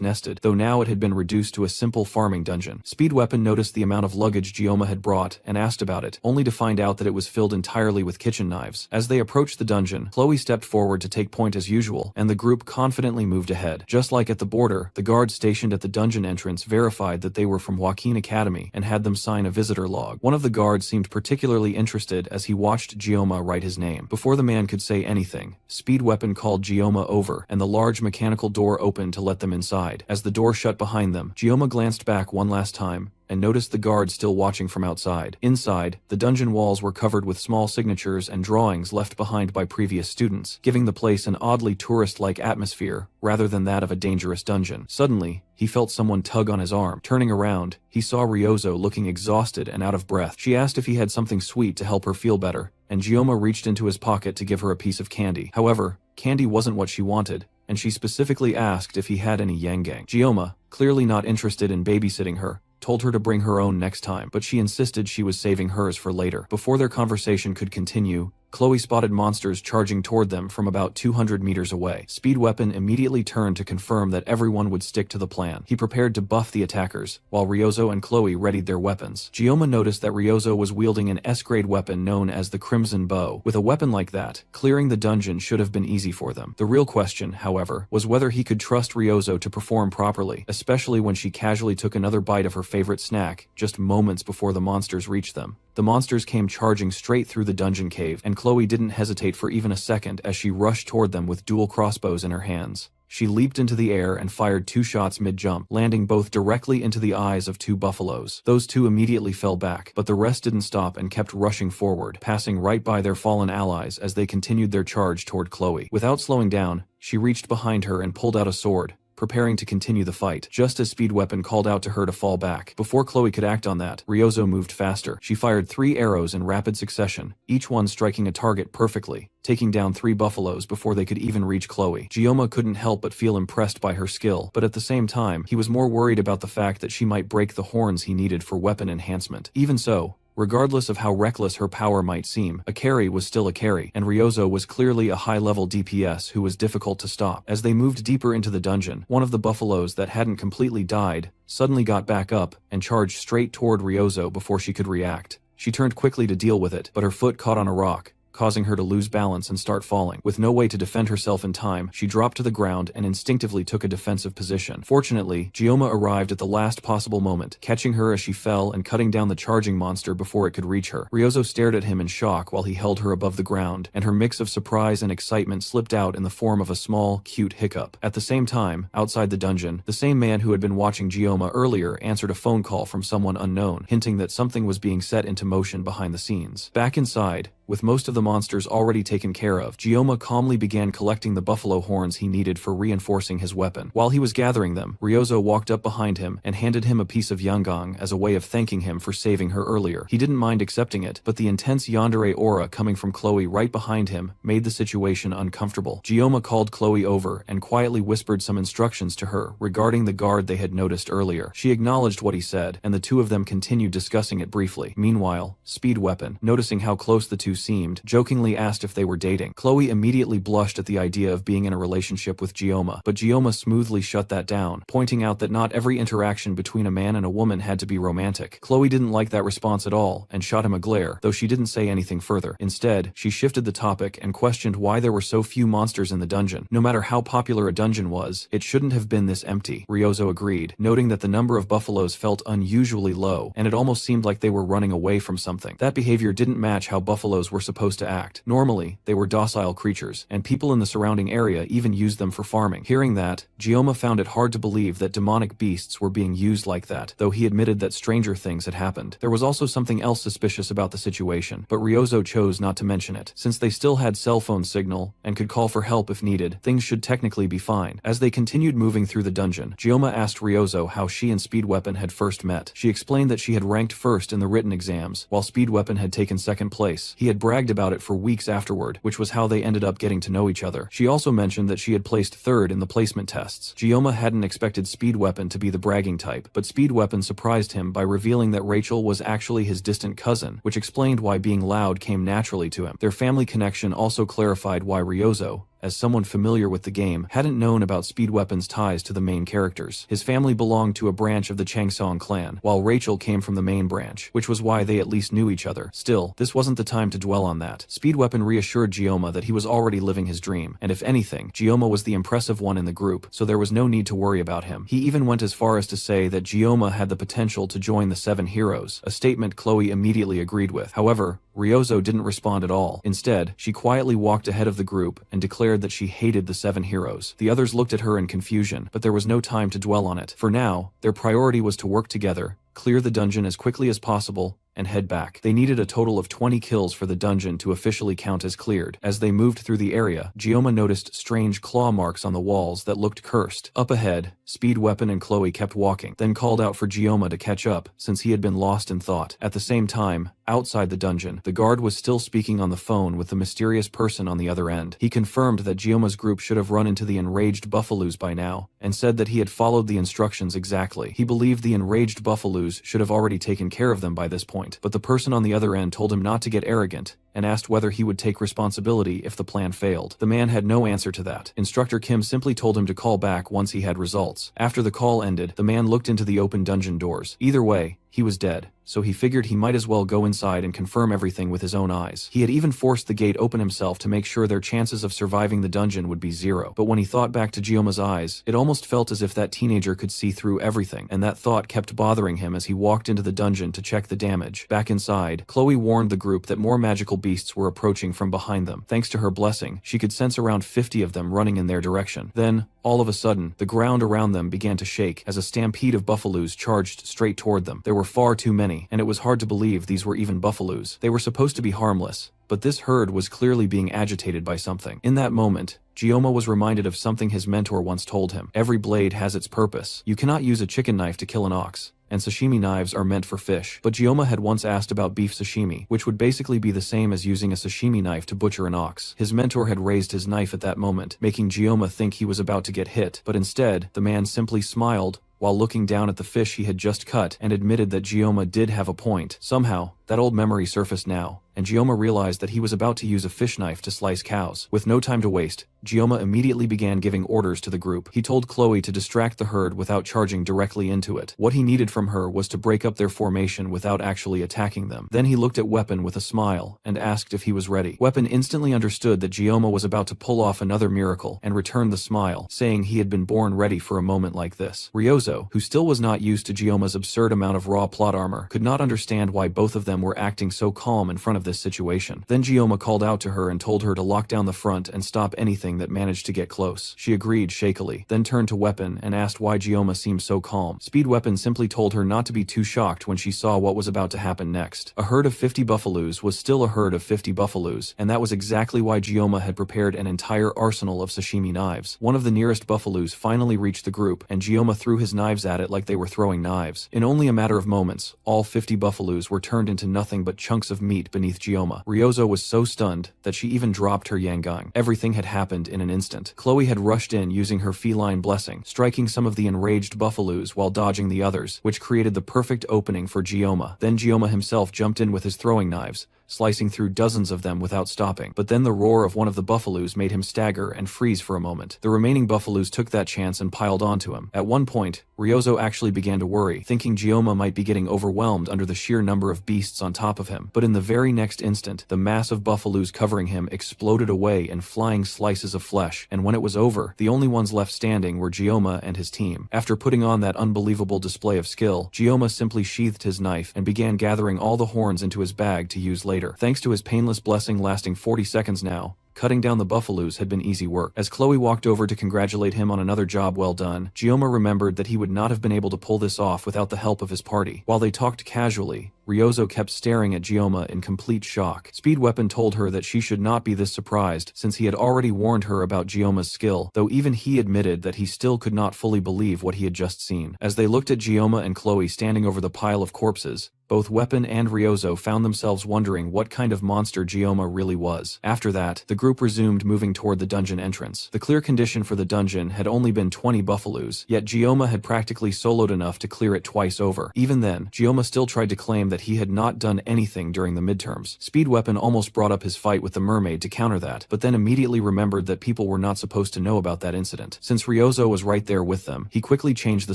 nested, though now it had been reduced to a simple farming dungeon. Speed Weapon noticed the amount of luggage Gioma had brought and asked about it, only to find out that it was filled entirely with kitchen knives. As they approached the dungeon, Chloe stepped forward to take point as usual, and the group confidently moved ahead. Just like at the border, the guards stationed at the dungeon entrance verified that they were from Joaquin Academy and had them sign a visitor log. One of the guards seemed particularly interested as he watched Gioma write his name. Before the man could say anything, Speed Weapon called Gioma over, and the large mechanical door opened to let them inside. As the door shut behind them, Gioma glanced back one last time and noticed the guard still watching from outside. Inside, the dungeon walls were covered with small signatures and drawings left behind by previous students, giving the place an oddly tourist-like atmosphere rather than that of a dangerous dungeon. Suddenly, he felt someone tug on his arm. Turning around, he saw Ryozo looking exhausted and out of breath. She asked if he had something sweet to help her feel better, and Gioma reached into his pocket to give her a piece of candy. However, candy wasn't what she wanted, and she specifically asked if he had any yangang. Gioma, clearly not interested in babysitting her, told her to bring her own next time, but she insisted she was saving hers for later. Before their conversation could continue, Chloe spotted monsters charging toward them from about 200 meters away. Speed Weapon immediately turned to confirm that everyone would stick to the plan. He prepared to buff the attackers, while Ryozo and Chloe readied their weapons. Gioma noticed that Ryozo was wielding an S-grade weapon known as the Crimson Bow. With a weapon like that, clearing the dungeon should have been easy for them. The real question, however, was whether he could trust Ryozo to perform properly, especially when she casually took another bite of her favorite snack just moments before the monsters reached them. The monsters came charging straight through the dungeon cave, and Chloe didn't hesitate for even a second as she rushed toward them with dual crossbows in her hands. She leaped into the air and fired 2 shots mid-jump, landing both directly into the eyes of 2 buffaloes. Those 2 immediately fell back, but the rest didn't stop and kept rushing forward, passing right by their fallen allies as they continued their charge toward Chloe. Without slowing down, she reached behind her and pulled out a sword, preparing to continue the fight, just as Speed Weapon called out to her to fall back. Before Chloe could act on that, Ryozo moved faster. She fired 3 arrows in rapid succession, each one striking a target perfectly, taking down 3 buffaloes before they could even reach Chloe. Gioma couldn't help but feel impressed by her skill, but at the same time, he was more worried about the fact that she might break the horns he needed for weapon enhancement. Even so, regardless of how reckless her power might seem, a carry was still a carry, and Ryozo was clearly a high-level DPS who was difficult to stop. As they moved deeper into the dungeon, one of the buffaloes that hadn't completely died suddenly got back up and charged straight toward Ryozo before she could react. She turned quickly to deal with it, but her foot caught on a rock, causing her to lose balance and start falling. With no way to defend herself in time, she dropped to the ground and instinctively took a defensive position. Fortunately, Gyoma arrived at the last possible moment, catching her as she fell and cutting down the charging monster before it could reach her. Ryozo stared at him in shock while he held her above the ground, and her mix of surprise and excitement slipped out in the form of a small, cute hiccup. At the same time, outside the dungeon, the same man who had been watching Gyoma earlier answered a phone call from someone unknown, hinting that something was being set into motion behind the scenes. Back inside, with most of the monsters already taken care of, Gyoma calmly began collecting the buffalo horns he needed for reinforcing his weapon. While he was gathering them, Ryozo walked up behind him and handed him a piece of yangang as a way of thanking him for saving her earlier. He didn't mind accepting it, but the intense yandere aura coming from Chloe right behind him made the situation uncomfortable. Gyoma called Chloe over and quietly whispered some instructions to her regarding the guard they had noticed earlier. She acknowledged what he said, and the two of them continued discussing it briefly. Meanwhile, Speed Weapon, noticing how close the two seemed, jokingly asked if they were dating. Chloe immediately blushed at the idea of being in a relationship with Gyoma, but Gyoma smoothly shut that down, pointing out that not every interaction between a man and a woman had to be romantic. Chloe didn't like that response at all and shot him a glare, though she didn't say anything further. Instead, she shifted the topic and questioned why there were so few monsters in the dungeon. No matter how popular a dungeon was, it shouldn't have been this empty. Ryozo agreed, noting that the number of buffaloes felt unusually low, and it almost seemed like they were running away from something. That behavior didn't match how buffaloes were supposed to act. Normally, they were docile creatures, and people in the surrounding area even used them for farming. Hearing that, Gyoma found it hard to believe that demonic beasts were being used like that, though he admitted that stranger things had happened. There was also something else suspicious about the situation, but Ryozo chose not to mention it. Since they still had cell phone signal and could call for help if needed, things should technically be fine. As they continued moving through the dungeon, Gyoma asked Ryozo how she and Speed Weapon had first met. She explained that she had ranked first in the written exams, while Speed Weapon had taken second place. He had bragged about it for weeks afterward, which was how they ended up getting to know each other. She also mentioned that she had placed third in the placement tests. Gyoma hadn't expected Speed Weapon to be the bragging type, but Speed Weapon surprised him by revealing that Rachel was actually his distant cousin, which explained why being loud came naturally to him. Their family connection also clarified why Ryozo, as someone familiar with the game, hadn't known about Speed Weapon's ties to the main characters. His family belonged to a branch of the Changsong clan, while Rachel came from the main branch, which was why they at least knew each other. Still, this wasn't the time to dwell on that. Speed Weapon reassured Gyoma that he was already living his dream, and if anything, Gyoma was the impressive one in the group, so there was no need to worry about him. He even went as far as to say that Gyoma had the potential to join the 7 heroes, a statement Chloe immediately agreed with. However, Ryozo didn't respond at all. Instead, she quietly walked ahead of the group and declared that she hated the 7 heroes. The others looked at her in confusion, but there was no time to dwell on it. For now, their priority was to work together, clear the dungeon as quickly as possible, and head back. They needed a total of 20 kills for the dungeon to officially count as cleared. As they moved through the area, Gyoma noticed strange claw marks on the walls that looked cursed. Up ahead, Speed Weapon and Chloe kept walking, then called out for Gyoma to catch up, since he had been lost in thought. At the same time, outside the dungeon, the guard was still speaking on the phone with the mysterious person on the other end. He confirmed that Gyoma's group should have run into the enraged buffaloes by now, and said that he had followed the instructions exactly. He believed the enraged buffaloes should have already taken care of them by this point, but the person on the other end told him not to get arrogant, and asked whether he would take responsibility if the plan failed. The man had no answer to that. Instructor Kim simply told him to call back once he had results. After the call ended, the man looked into the open dungeon doors. Either way, he was dead, so he figured he might as well go inside and confirm everything with his own eyes. He had even forced the gate open himself to make sure their chances of surviving the dungeon would be 0. But when he thought back to Gyoma's eyes, it almost felt as if that teenager could see through everything, and that thought kept bothering him as he walked into the dungeon to check the damage. Back inside, Chloe warned the group that more magical beasts were approaching from behind them. Thanks to her blessing, she could sense around 50 of them running in their direction. Then, all of a sudden, the ground around them began to shake as a stampede of buffaloes charged straight toward them. There were far too many, and it was hard to believe these were even buffaloes. They were supposed to be harmless, but this herd was clearly being agitated by something. In that moment, Gyoma was reminded of something his mentor once told him. Every blade has its purpose. You cannot use a chicken knife to kill an ox, and sashimi knives are meant for fish. But Gyoma had once asked about beef sashimi, which would basically be the same as using a sashimi knife to butcher an ox. His mentor had raised his knife at that moment, making Gyoma think he was about to get hit, but instead, the man simply smiled while looking down at the fish he had just cut and admitted that Gyoma did have a point. Somehow, that old memory surfaced now, and Gyoma realized that he was about to use a fish knife to slice cows. With no time to waste, Gioma immediately began giving orders to the group. He told Chloe to distract the herd without charging directly into it. What he needed from her was to break up their formation without actually attacking them. Then he looked at Weapon with a smile and asked if he was ready. Weapon instantly understood that Gioma was about to pull off another miracle and returned the smile, saying he had been born ready for a moment like this. Ryozo, who still was not used to Gioma's absurd amount of raw plot armor, could not understand why both of them were acting so calm in front of this situation. Then Gioma called out to her and told her to lock down the front and stop anything that managed to get close. She agreed shakily, then turned to Weapon and asked why Gioma seemed so calm. Speed Weapon simply told her not to be too shocked when she saw what was about to happen next. A herd of 50 buffaloes was still a herd of 50 buffaloes, and that was exactly why Gioma had prepared an entire arsenal of sashimi knives. One of the nearest buffaloes finally reached the group, and Gioma threw his knives at it like they were throwing knives. In only a matter of moments, all 50 buffaloes were turned into nothing but chunks of meat beneath Gioma. Ryozo was so stunned that she even dropped her yangang. Everything had happened in an instant. Chloe had rushed in using her feline blessing, striking some of the enraged buffaloes while dodging the others, which created the perfect opening for Gioma. Then Gioma himself jumped in with his throwing knives, slicing through dozens of them without stopping. But then the roar of one of the buffaloes made him stagger and freeze for a moment. The remaining buffaloes took that chance and piled onto him. At one point, Ryozo actually began to worry, thinking Gioma might be getting overwhelmed under the sheer number of beasts on top of him. But in the very next instant, the mass of buffaloes covering him exploded away in flying slices of flesh, and when it was over, the only ones left standing were Gioma and his team. After putting on that unbelievable display of skill, Gioma simply sheathed his knife and began gathering all the horns into his bag to use later. Thanks to his painless blessing lasting 40 seconds now, cutting down the buffaloes had been easy work. As Chloe walked over to congratulate him on another job well done, Gioma remembered that he would not have been able to pull this off without the help of his party. While they talked casually, Ryozo kept staring at Gioma in complete shock. Speed Weapon told her that she should not be this surprised since he had already warned her about Gioma's skill, though even he admitted that he still could not fully believe what he had just seen. As they looked at Gioma and Chloe standing over the pile of corpses, both Weapon and Ryozo found themselves wondering what kind of monster Gioma really was. After that, the group resumed moving toward the dungeon entrance. The clear condition for the dungeon had only been 20 buffaloes, yet Gioma had practically soloed enough to clear it twice over. Even then, Gioma still tried to claim that he had not done anything during the midterms. Speed Weapon almost brought up his fight with the mermaid to counter that, but then immediately remembered that people were not supposed to know about that incident. Since Ryozo was right there with them, he quickly changed the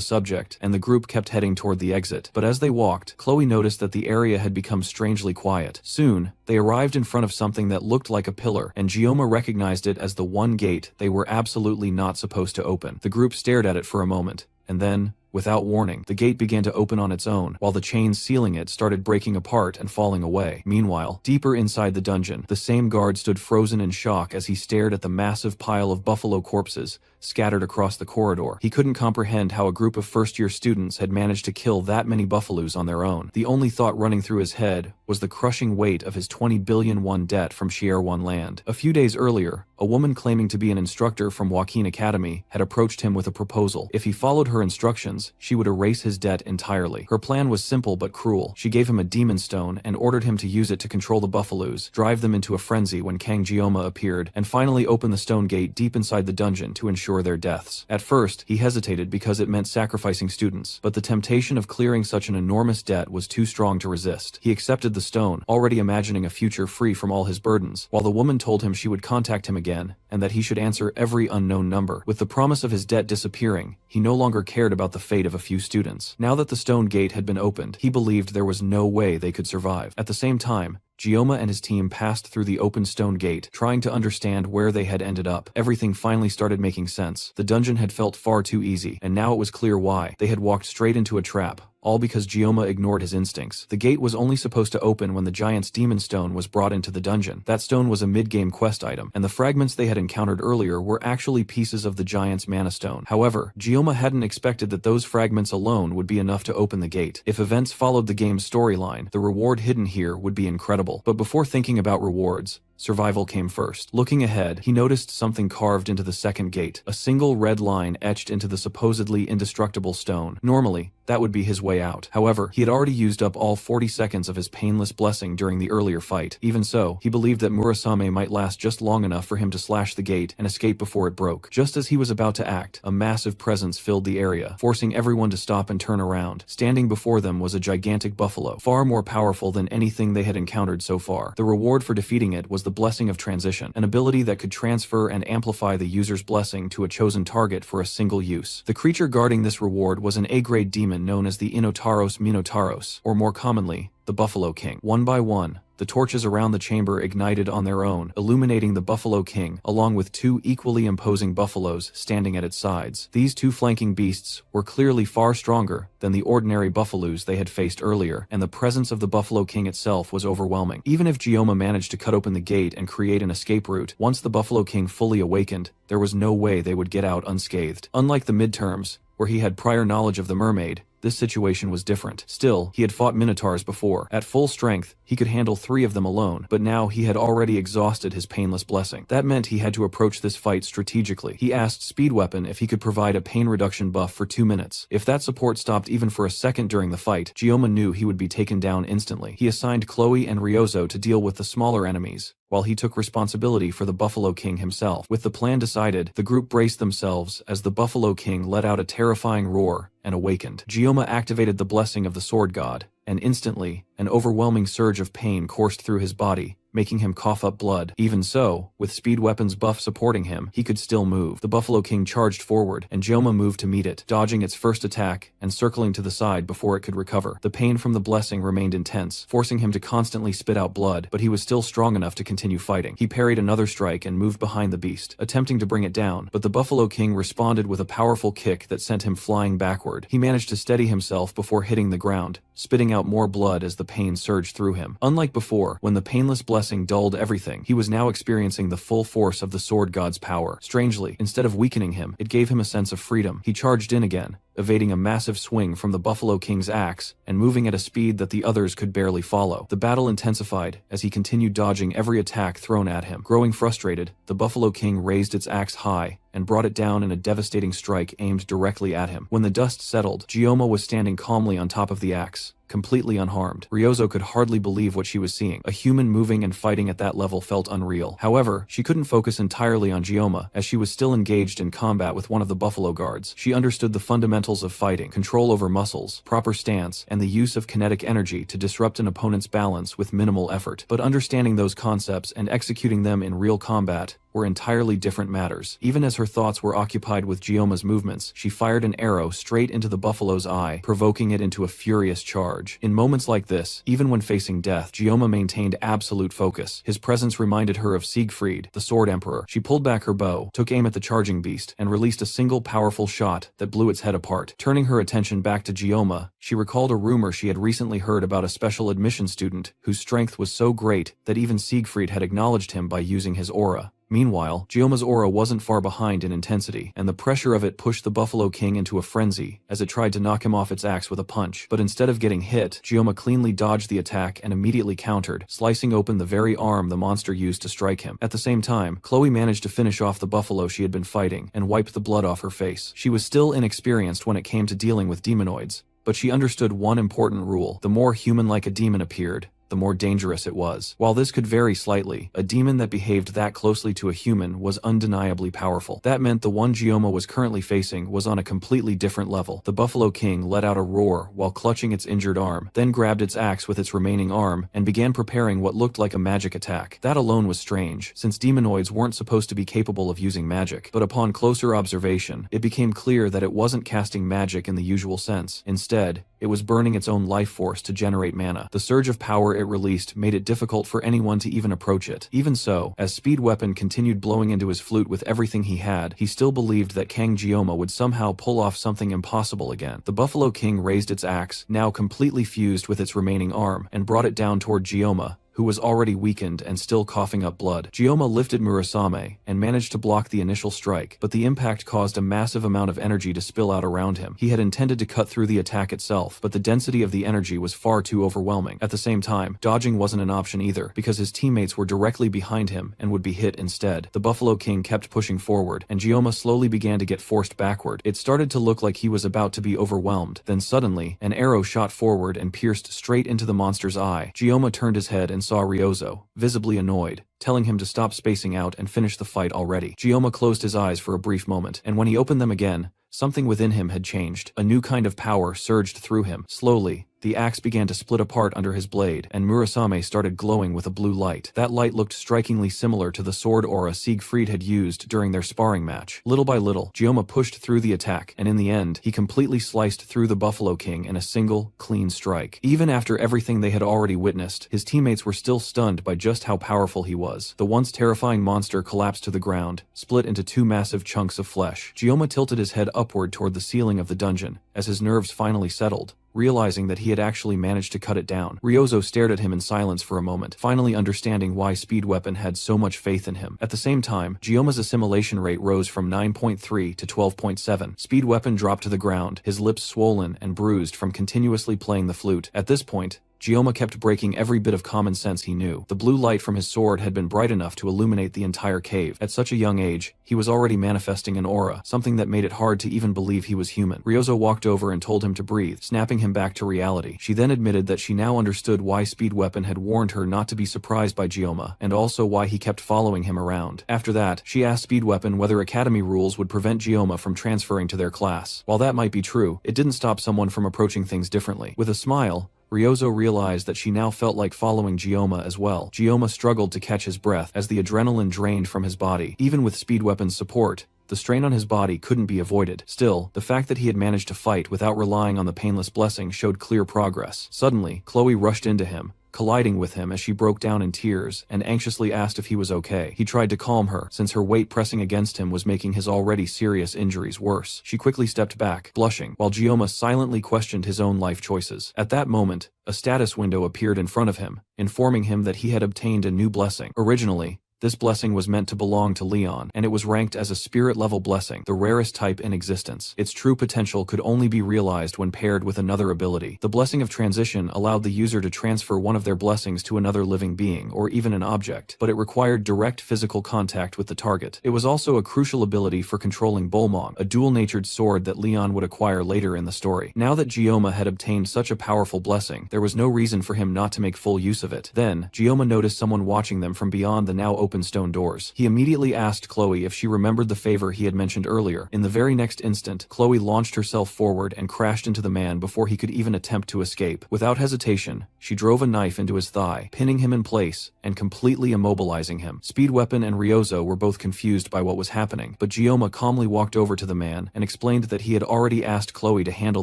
subject, and the group kept heading toward the exit. But as they walked, Chloe noticed that the area had become strangely quiet. Soon, they arrived in front of something that looked like a pillar, and Gioma recognized it as the one gate they were absolutely not supposed to open. The group stared at it for a moment, and then, without warning, the gate began to open on its own, while the chains sealing it started breaking apart and falling away. Meanwhile, deeper inside the dungeon, the same guard stood frozen in shock as he stared at the massive pile of buffalo corpses scattered across the corridor. He couldn't comprehend how a group of first-year students had managed to kill that many buffaloes on their own. The only thought running through his head was the crushing weight of his 20 billion won debt from Shier-Won land. A few days earlier, a woman claiming to be an instructor from Joaquin Academy had approached him with a proposal. If he followed her instructions, she would erase his debt entirely. Her plan was simple but cruel. She gave him a demon stone and ordered him to use it to control the buffaloes, drive them into a frenzy when Kang Gioma appeared, and finally open the stone gate deep inside the dungeon to ensure their deaths. At first, he hesitated because it meant sacrificing students, but the temptation of clearing such an enormous debt was too strong to resist. He accepted the stone, already imagining a future free from all his burdens, while the woman told him she would contact him again, and that he should answer every unknown number. With the promise of his debt disappearing, he no longer cared about the fate of a few students. Now that the stone gate had been opened, he believed there was no way they could survive. At the same time, Gioma and his team passed through the open stone gate, trying to understand where they had ended up. Everything finally started making sense. The dungeon had felt far too easy, and now it was clear why. They had walked straight into a trap, all because Gioma ignored his instincts. The gate was only supposed to open when the giant's demon stone was brought into the dungeon. That stone was a mid-game quest item, and the fragments they had encountered earlier were actually pieces of the giant's mana stone. However, Gioma hadn't expected that those fragments alone would be enough to open the gate. If events followed the game's storyline, the reward hidden here would be incredible. But before thinking about rewards, survival came first. Looking ahead, he noticed something carved into the second gate, a single red line etched into the supposedly indestructible stone. Normally, that would be his way out. However, he had already used up all 40 seconds of his painless blessing during the earlier fight. Even so, he believed that Murasame might last just long enough for him to slash the gate and escape before it broke. Just as he was about to act, a massive presence filled the area, forcing everyone to stop and turn around. Standing before them was a gigantic buffalo, far more powerful than anything they had encountered so far. The reward for defeating it was the Blessing of Transition, an ability that could transfer and amplify the user's blessing to a chosen target for a single use. The creature guarding this reward was an A-grade demon known as the Inotaros Minotauros, or more commonly, the Buffalo King. One by one, the torches around the chamber ignited on their own, illuminating the Buffalo King, along with two equally imposing buffaloes standing at its sides. These two flanking beasts were clearly far stronger than the ordinary buffaloes they had faced earlier, and the presence of the Buffalo King itself was overwhelming. Even if Gioma managed to cut open the gate and create an escape route, once the Buffalo King fully awakened, there was no way they would get out unscathed. Unlike the midterms, where he had prior knowledge of the mermaid, this situation was different. Still, he had fought minotaurs before. At full strength, he could handle 3 of them alone, but now he had already exhausted his painless blessing. That meant he had to approach this fight strategically. He asked Speed Weapon if he could provide a pain reduction buff for 2 minutes. If that support stopped even for a second during the fight, Gioma knew he would be taken down instantly. He assigned Chloe and Ryozo to deal with the smaller enemies, while he took responsibility for the Buffalo King himself. With the plan decided, the group braced themselves as the Buffalo King let out a terrifying roar and awakened. Gioma activated the blessing of the Sword God, and instantly, an overwhelming surge of pain coursed through his body, making him cough up blood. Even so, with Speed Weapon's buff supporting him, he could still move. The Buffalo King charged forward, and Gioma moved to meet it, dodging its first attack and circling to the side before it could recover. The pain from the blessing remained intense, forcing him to constantly spit out blood, but he was still strong enough to continue fighting. He parried another strike and moved behind the beast, attempting to bring it down, but the Buffalo King responded with a powerful kick that sent him flying backward. He managed to steady himself before hitting the ground, spitting out more blood as the pain surged through him. Unlike before, when the painless blessing dulled everything, he was now experiencing the full force of the Sword God's power. Strangely, instead of weakening him, it gave him a sense of freedom. He charged in again, evading a massive swing from the Buffalo King's axe, and moving at a speed that the others could barely follow. The battle intensified as he continued dodging every attack thrown at him. Growing frustrated, the Buffalo King raised its axe high and brought it down in a devastating strike aimed directly at him. When the dust settled, Gioma was standing calmly on top of the axe, completely unharmed. Ryozo could hardly believe what she was seeing. A human moving and fighting at that level felt unreal. However, she couldn't focus entirely on Gioma, as she was still engaged in combat with one of the Buffalo Guards. She understood the fundamentals of fighting: control over muscles, proper stance, and the use of kinetic energy to disrupt an opponent's balance with minimal effort. But understanding those concepts and executing them in real combat were entirely different matters. Even as her thoughts were occupied with Gioma's movements, she fired an arrow straight into the buffalo's eye, provoking it into a furious charge. In moments like this, even when facing death, Gioma maintained absolute focus. His presence reminded her of Siegfried, the Sword Emperor. She pulled back her bow, took aim at the charging beast, and released a single powerful shot that blew its head apart. Turning her attention back to Gioma, she recalled a rumor she had recently heard about a special admission student whose strength was so great that even Siegfried had acknowledged him by using his aura. Meanwhile, Gioma's aura wasn't far behind in intensity, and the pressure of it pushed the Buffalo King into a frenzy as it tried to knock him off its axe with a punch. But instead of getting hit, Gioma cleanly dodged the attack and immediately countered, slicing open the very arm the monster used to strike him. At the same time, Chloe managed to finish off the buffalo she had been fighting and wiped the blood off her face. She was still inexperienced when it came to dealing with demonoids, but she understood one important rule: the more human-like a demon appeared, the more dangerous it was. While this could vary slightly, a demon that behaved that closely to a human was undeniably powerful. That meant the one Gioma was currently facing was on a completely different level. The Buffalo King let out a roar while clutching its injured arm, then grabbed its axe with its remaining arm and began preparing what looked like a magic attack. That alone was strange, since demonoids weren't supposed to be capable of using magic. But upon closer observation, it became clear that it wasn't casting magic in the usual sense. Instead, it was burning its own life force to generate mana. The surge of power it released made it difficult for anyone to even approach it. Even so, as Speed Weapon continued blowing into his flute with everything he had, he still believed that Kang Gioma would somehow pull off something impossible again. The Buffalo King raised its axe, now completely fused with its remaining arm, and brought it down toward Gioma, who was already weakened and still coughing up blood. Gioma lifted Murasame and managed to block the initial strike, but the impact caused a massive amount of energy to spill out around him. He had intended to cut through the attack itself, but the density of the energy was far too overwhelming. At the same time, dodging wasn't an option either, because his teammates were directly behind him and would be hit instead. The Buffalo King kept pushing forward, and Gioma slowly began to get forced backward. It started to look like he was about to be overwhelmed. Then suddenly, an arrow shot forward and pierced straight into the monster's eye. Gioma turned his head and saw Ryozo, visibly annoyed, telling him to stop spacing out and finish the fight already. Gioma closed his eyes for a brief moment, and when he opened them again, something within him had changed. A new kind of power surged through him. Slowly, the axe began to split apart under his blade, and Murasame started glowing with a blue light. That light looked strikingly similar to the sword aura Siegfried had used during their sparring match. Little by little, Gyoma pushed through the attack, and in the end, he completely sliced through the Buffalo King in a single, clean strike. Even after everything they had already witnessed, his teammates were still stunned by just how powerful he was. The once terrifying monster collapsed to the ground, split into two massive chunks of flesh. Gyoma tilted his head upward toward the ceiling of the dungeon, as his nerves finally settled, realizing that he had actually managed to cut it down. Ryozo stared at him in silence for a moment, finally understanding why Speed Weapon had so much faith in him. At the same time, Gyoma's assimilation rate rose from 9.3 to 12.7. Speed Weapon dropped to the ground, his lips swollen and bruised from continuously playing the flute. At this point, Gyoma kept breaking every bit of common sense he knew. The blue light from his sword had been bright enough to illuminate the entire cave. At such a young age, he was already manifesting an aura, something that made it hard to even believe he was human. Ryozo walked over and told him to breathe, snapping him back to reality. She then admitted that she now understood why Speed Weapon had warned her not to be surprised by Gyoma, and also why he kept following him around. After that, she asked Speed Weapon whether academy rules would prevent Gyoma from transferring to their class. While that might be true, it didn't stop someone from approaching things differently. With a smile, Ryozo realized that she now felt like following Gyoma as well. Gyoma struggled to catch his breath as the adrenaline drained from his body. Even with Speed Weapon's support, the strain on his body couldn't be avoided. Still, the fact that he had managed to fight without relying on the painless blessing showed clear progress. Suddenly, Chloe rushed into him, colliding with him as she broke down in tears and anxiously asked if he was okay. He tried to calm her, since her weight pressing against him was making his already serious injuries worse. She quickly stepped back, blushing, while Gyoma silently questioned his own life choices. At that moment, a status window appeared in front of him, informing him that he had obtained a new blessing. Originally, this blessing was meant to belong to Leon, and it was ranked as a spirit-level blessing, the rarest type in existence. Its true potential could only be realized when paired with another ability. The blessing of transition allowed the user to transfer one of their blessings to another living being, or even an object, but it required direct physical contact with the target. It was also a crucial ability for controlling Bolmong, a dual-natured sword that Leon would acquire later in the story. Now that Gyoma had obtained such a powerful blessing, there was no reason for him not to make full use of it. Then, Gyoma noticed someone watching them from beyond the now open stone doors. He immediately asked Chloe if she remembered the favor he had mentioned earlier. In the very next instant, Chloe launched herself forward and crashed into the man before he could even attempt to escape. Without hesitation, she drove a knife into his thigh, pinning him in place and completely immobilizing him. Speed Weapon and Ryozo were both confused by what was happening, but Gyoma calmly walked over to the man and explained that he had already asked Chloe to handle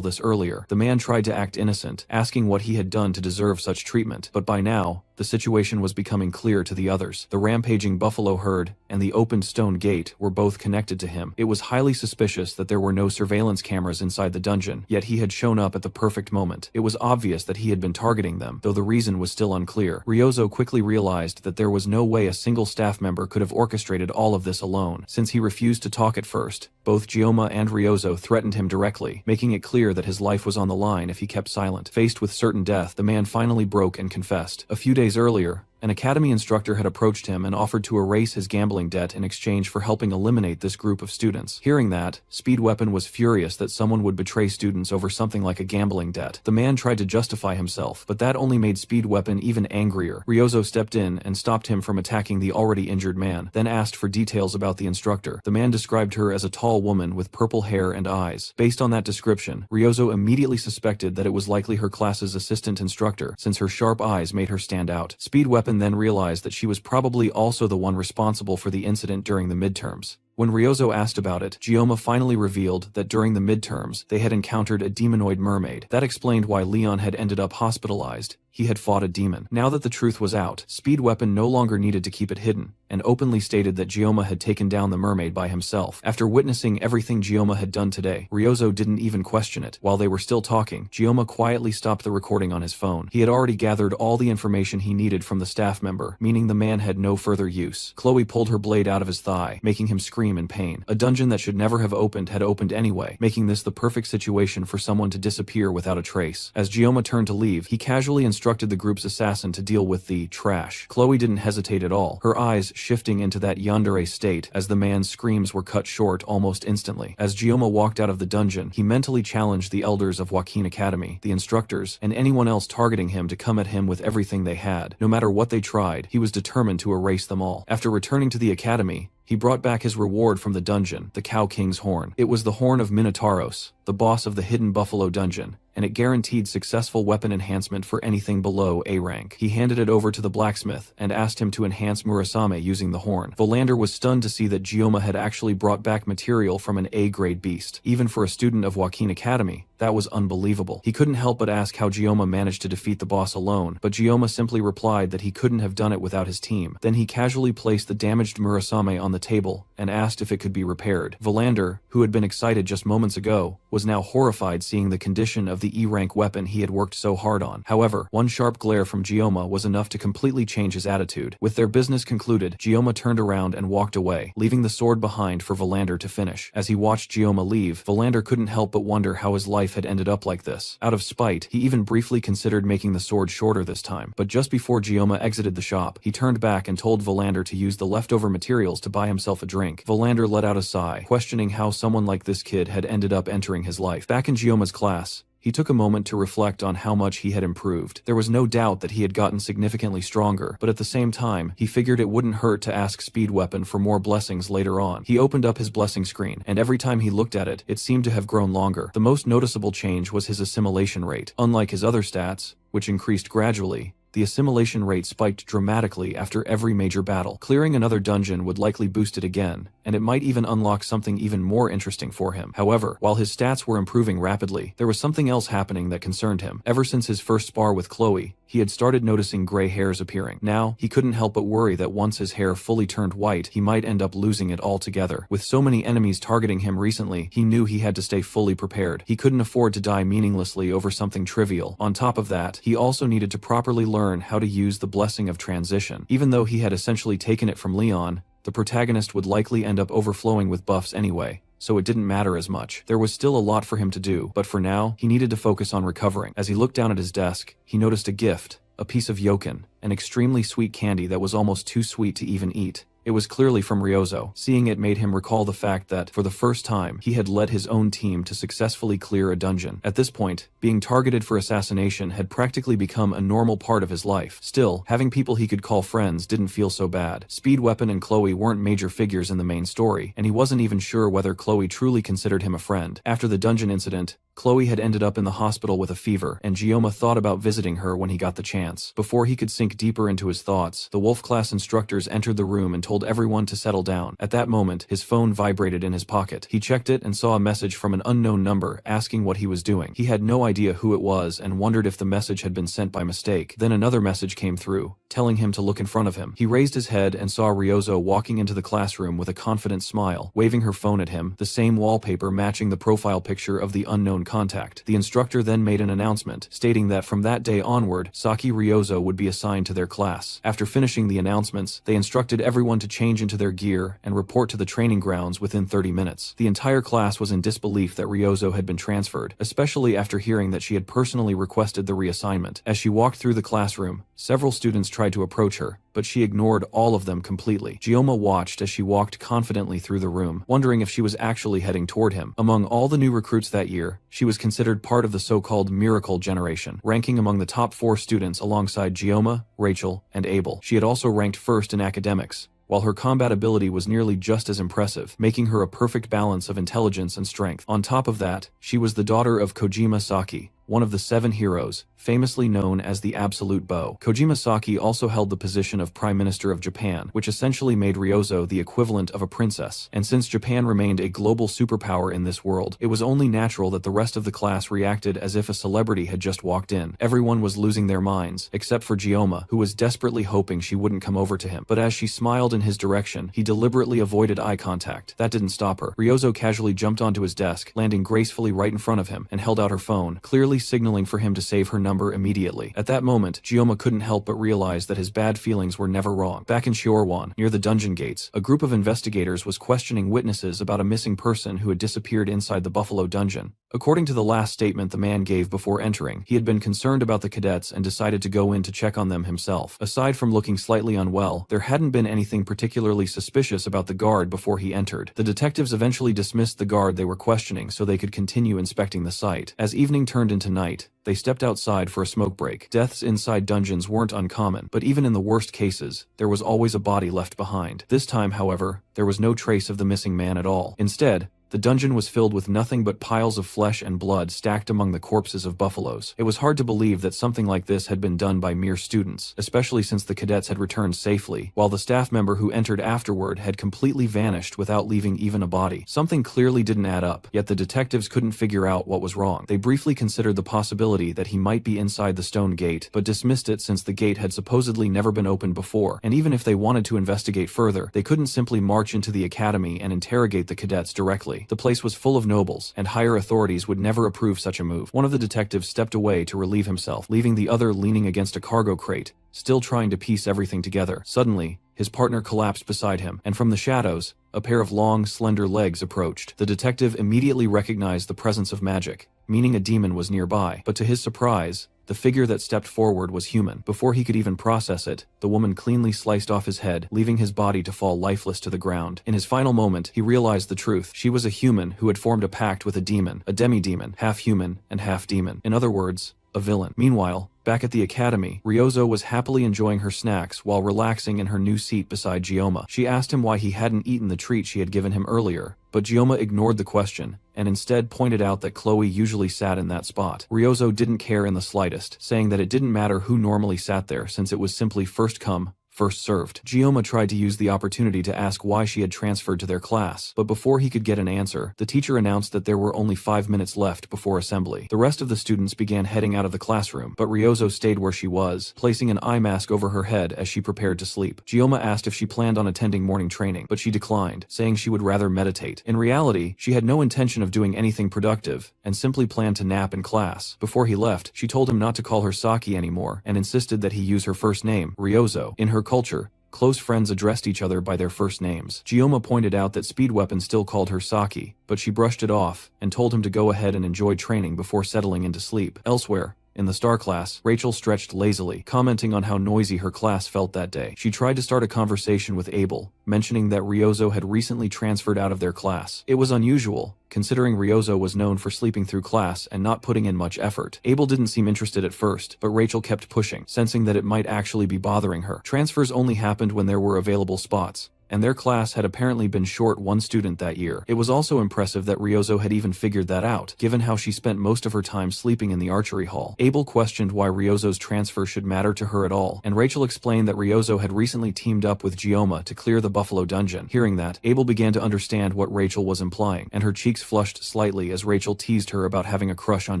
this earlier. The man tried to act innocent, asking what he had done to deserve such treatment, but by now, the situation was becoming clear to the others. The rampaging buffalo herd and the opened stone gate were both connected to him. It was highly suspicious that there were no surveillance cameras inside the dungeon, yet he had shown up at the perfect moment. It was obvious that he had been targeting them, though the reason was still unclear. Ryozo quickly realized that there was no way a single staff member could have orchestrated all of this alone. Since he refused to talk at first, both Gyoma and Ryozo threatened him directly, making it clear that his life was on the line if he kept silent. Faced with certain death, the man finally broke and confessed. A few days earlier, an academy instructor had approached him and offered to erase his gambling debt in exchange for helping eliminate this group of students. Hearing that, Speed Weapon was furious that someone would betray students over something like a gambling debt. The man tried to justify himself, but that only made Speed Weapon even angrier. Ryozo stepped in and stopped him from attacking the already injured man, then asked for details about the instructor. The man described her as a tall woman with purple hair and eyes. Based on that description, Ryozo immediately suspected that it was likely her class's assistant instructor, since her sharp eyes made her stand out. Speed Weapon then realized that she was probably also the one responsible for the incident during the midterms. When Ryozo asked about it, Gyoma finally revealed that during the midterms, they had encountered a demonoid mermaid. That explained why Leon had ended up hospitalized. He had fought a demon. Now that the truth was out, Speed Weapon no longer needed to keep it hidden, and openly stated that Gyoma had taken down the mermaid by himself. After witnessing everything Gyoma had done today, Ryozo didn't even question it. While they were still talking, Gyoma quietly stopped the recording on his phone. He had already gathered all the information he needed from the staff member, meaning the man had no further use. Chloe pulled her blade out of his thigh, making him scream in pain. A dungeon that should never have opened had opened anyway, making this the perfect situation for someone to disappear without a trace. As Gyoma turned to leave, he casually instructed the group's assassin to deal with the trash. Chloe didn't hesitate at all, her eyes shifting into that yandere state as the man's screams were cut short almost instantly. As Gyoma walked out of the dungeon, he mentally challenged the elders of Joaquin Academy, the instructors, and anyone else targeting him to come at him with everything they had. No matter what they tried, he was determined to erase them all. After returning to the academy, he brought back his reward from the dungeon, the Cow King's horn. It was the horn of Minotauros, the boss of the hidden buffalo dungeon, and it guaranteed successful weapon enhancement for anything below A rank. He handed it over to the blacksmith and asked him to enhance Murasame using the horn. Volander was stunned to see that Gyoma had actually brought back material from an A-grade beast. Even for a student of Joaquin Academy, that was unbelievable. He couldn't help but ask how Gyoma managed to defeat the boss alone, but Gyoma simply replied that he couldn't have done it without his team. Then he casually placed the damaged Murasame on the table and asked if it could be repaired. Volander, who had been excited just moments ago, was now horrified seeing the condition of the E-rank weapon he had worked so hard on. However, one sharp glare from Gyoma was enough to completely change his attitude. With their business concluded, Gyoma turned around and walked away, leaving the sword behind for Volander to finish. As he watched Gyoma leave, Volander couldn't help but wonder how his life had ended up like this. Out of spite, he even briefly considered making the sword shorter this time. But just before Gyoma exited the shop, he turned back and told Volander to use the leftover materials to buy himself a drink. Volander let out a sigh, questioning how someone like this kid had ended up entering his life. Back in Gyoma's class, he took a moment to reflect on how much he had improved. There was no doubt that he had gotten significantly stronger, but at the same time, he figured it wouldn't hurt to ask Speed Weapon for more blessings later on. He opened up his blessing screen, and every time he looked at it, it seemed to have grown longer. The most noticeable change was his assimilation rate. Unlike his other stats, which increased gradually, the assimilation rate spiked dramatically after every major battle. Clearing another dungeon would likely boost it again, and it might even unlock something even more interesting for him. However, while his stats were improving rapidly, there was something else happening that concerned him. Ever since his first spar with Chloe, he had started noticing gray hairs appearing. Now, he couldn't help but worry that once his hair fully turned white, he might end up losing it altogether. With so many enemies targeting him recently, he knew he had to stay fully prepared. He couldn't afford to die meaninglessly over something trivial. On top of that, he also needed to properly learn how to use the blessing of transition. Even though he had essentially taken it from Leon, the protagonist would likely end up overflowing with buffs anyway, so it didn't matter as much. There was still a lot for him to do, but for now, he needed to focus on recovering. As he looked down at his desk, he noticed a gift, a piece of yokin, an extremely sweet candy that was almost too sweet to even eat. It was clearly from Ryozo. Seeing it made him recall the fact that, for the first time, he had led his own team to successfully clear a dungeon. At this point, being targeted for assassination had practically become a normal part of his life. Still, having people he could call friends didn't feel so bad. Speed Weapon and Chloe weren't major figures in the main story, and he wasn't even sure whether Chloe truly considered him a friend. After the dungeon incident, Chloe had ended up in the hospital with a fever, and Gyoma thought about visiting her when he got the chance. Before he could sink deeper into his thoughts, the Wolf-class instructors entered the room and told everyone to settle down. At that moment, his phone vibrated in his pocket. He checked it and saw a message from an unknown number asking what he was doing. He had no idea who it was and wondered if the message had been sent by mistake. Then another message came through, telling him to look in front of him. He raised his head and saw Ryozo walking into the classroom with a confident smile, waving her phone at him, the same wallpaper matching the profile picture of the unknown contact. The instructor then made an announcement, stating that from that day onward, Saki Ryozo would be assigned to their class. After finishing the announcements, they instructed everyone to change into their gear and report to the training grounds within 30 minutes. The entire class was in disbelief that Ryozo had been transferred, especially after hearing that she had personally requested the reassignment. As she walked through the classroom, several students tried to approach her, but she ignored all of them completely. Gyoma watched as she walked confidently through the room, wondering if she was actually heading toward him. Among all the new recruits that year, she was considered part of the so-called miracle generation, ranking among the top 4 students alongside Gyoma, Rachel, and Abel. She had also ranked first in academics, while her combat ability was nearly just as impressive, making her a perfect balance of intelligence and strength. On top of that, she was the daughter of Kojima Saki, one of the 7 heroes, famously known as the Absolute Bow. Kojima Saki also held the position of Prime Minister of Japan, which essentially made Ryozo the equivalent of a princess. And since Japan remained a global superpower in this world, it was only natural that the rest of the class reacted as if a celebrity had just walked in. Everyone was losing their minds, except for Gyoma, who was desperately hoping she wouldn't come over to him. But as she smiled in his direction, he deliberately avoided eye contact. That didn't stop her. Ryozo casually jumped onto his desk, landing gracefully right in front of him, and held out her phone, clearly signaling for him to save her number immediately. At that moment, Gyoma couldn't help but realize that his bad feelings were never wrong. Back in Shiorwan, near the dungeon gates, a group of investigators was questioning witnesses about a missing person who had disappeared inside the Buffalo dungeon. According to the last statement the man gave before entering, he had been concerned about the cadets and decided to go in to check on them himself. Aside from looking slightly unwell, there hadn't been anything particularly suspicious about the guard before he entered. The detectives eventually dismissed the guard they were questioning so they could continue inspecting the site. As evening turned into night, they stepped outside for a smoke break. Deaths inside dungeons weren't uncommon, but even in the worst cases, there was always a body left behind. This time, however, there was no trace of the missing man at all. Instead, The dungeon was filled with nothing but piles of flesh and blood stacked among the corpses of buffaloes. It was hard to believe that something like this had been done by mere students, especially since the cadets had returned safely, while the staff member who entered afterward had completely vanished without leaving even a body. Something clearly didn't add up, yet the detectives couldn't figure out what was wrong. They briefly considered the possibility that he might be inside the stone gate, but dismissed it since the gate had supposedly never been opened before, and even if they wanted to investigate further, they couldn't simply march into the academy and interrogate the cadets directly. The place was full of nobles, and higher authorities would never approve such a move. One of the detectives stepped away to relieve himself, leaving the other leaning against a cargo crate, still trying to piece everything together. Suddenly, his partner collapsed beside him, and from the shadows, a pair of long, slender legs approached. The detective immediately recognized the presence of magic, meaning a demon was nearby, but to his surprise, the figure that stepped forward was human. Before he could even process it, the woman cleanly sliced off his head, leaving his body to fall lifeless to the ground. In his final moment, he realized the truth. She was a human who had formed a pact with a demon, a demi-demon, half human and half demon. In other words, a villain. Meanwhile, back at the academy, Ryozo was happily enjoying her snacks while relaxing in her new seat beside Gioma. She asked him why he hadn't eaten the treat she had given him earlier, but Gioma ignored the question, and instead pointed out that Chloe usually sat in that spot. Ryozo didn't care in the slightest, saying that it didn't matter who normally sat there since it was simply first come, first served. Gioma tried to use the opportunity to ask why she had transferred to their class, but before he could get an answer, the teacher announced that there were only 5 minutes left before assembly. The rest of the students began heading out of the classroom, but Ryozo stayed where she was, placing an eye mask over her head as she prepared to sleep. Gioma asked if she planned on attending morning training, but she declined, saying she would rather meditate. In reality, she had no intention of doing anything productive, and simply planned to nap in class. Before he left, she told him not to call her Saki anymore, and insisted that he use her first name, Ryozo. In her culture, close friends addressed each other by their first names. Gioma pointed out that Speed Weapon still called her Saki, but she brushed it off, and told him to go ahead and enjoy training before settling into sleep. Elsewhere, in the star class, Rachel stretched lazily, commenting on how noisy her class felt that day. She tried to start a conversation with Abel, mentioning that Ryozo had recently transferred out of their class. It was unusual, considering Ryozo was known for sleeping through class and not putting in much effort. Abel didn't seem interested at first, but Rachel kept pushing, sensing that it might actually be bothering her. Transfers only happened when there were available spots, and their class had apparently been short one student that year. It was also impressive that Ryozo had even figured that out, given how she spent most of her time sleeping in the archery hall. Abel questioned why Ryozo's transfer should matter to her at all, and Rachel explained that Ryozo had recently teamed up with Gioma to clear the Buffalo Dungeon. Hearing that, Abel began to understand what Rachel was implying, and her cheeks flushed slightly as Rachel teased her about having a crush on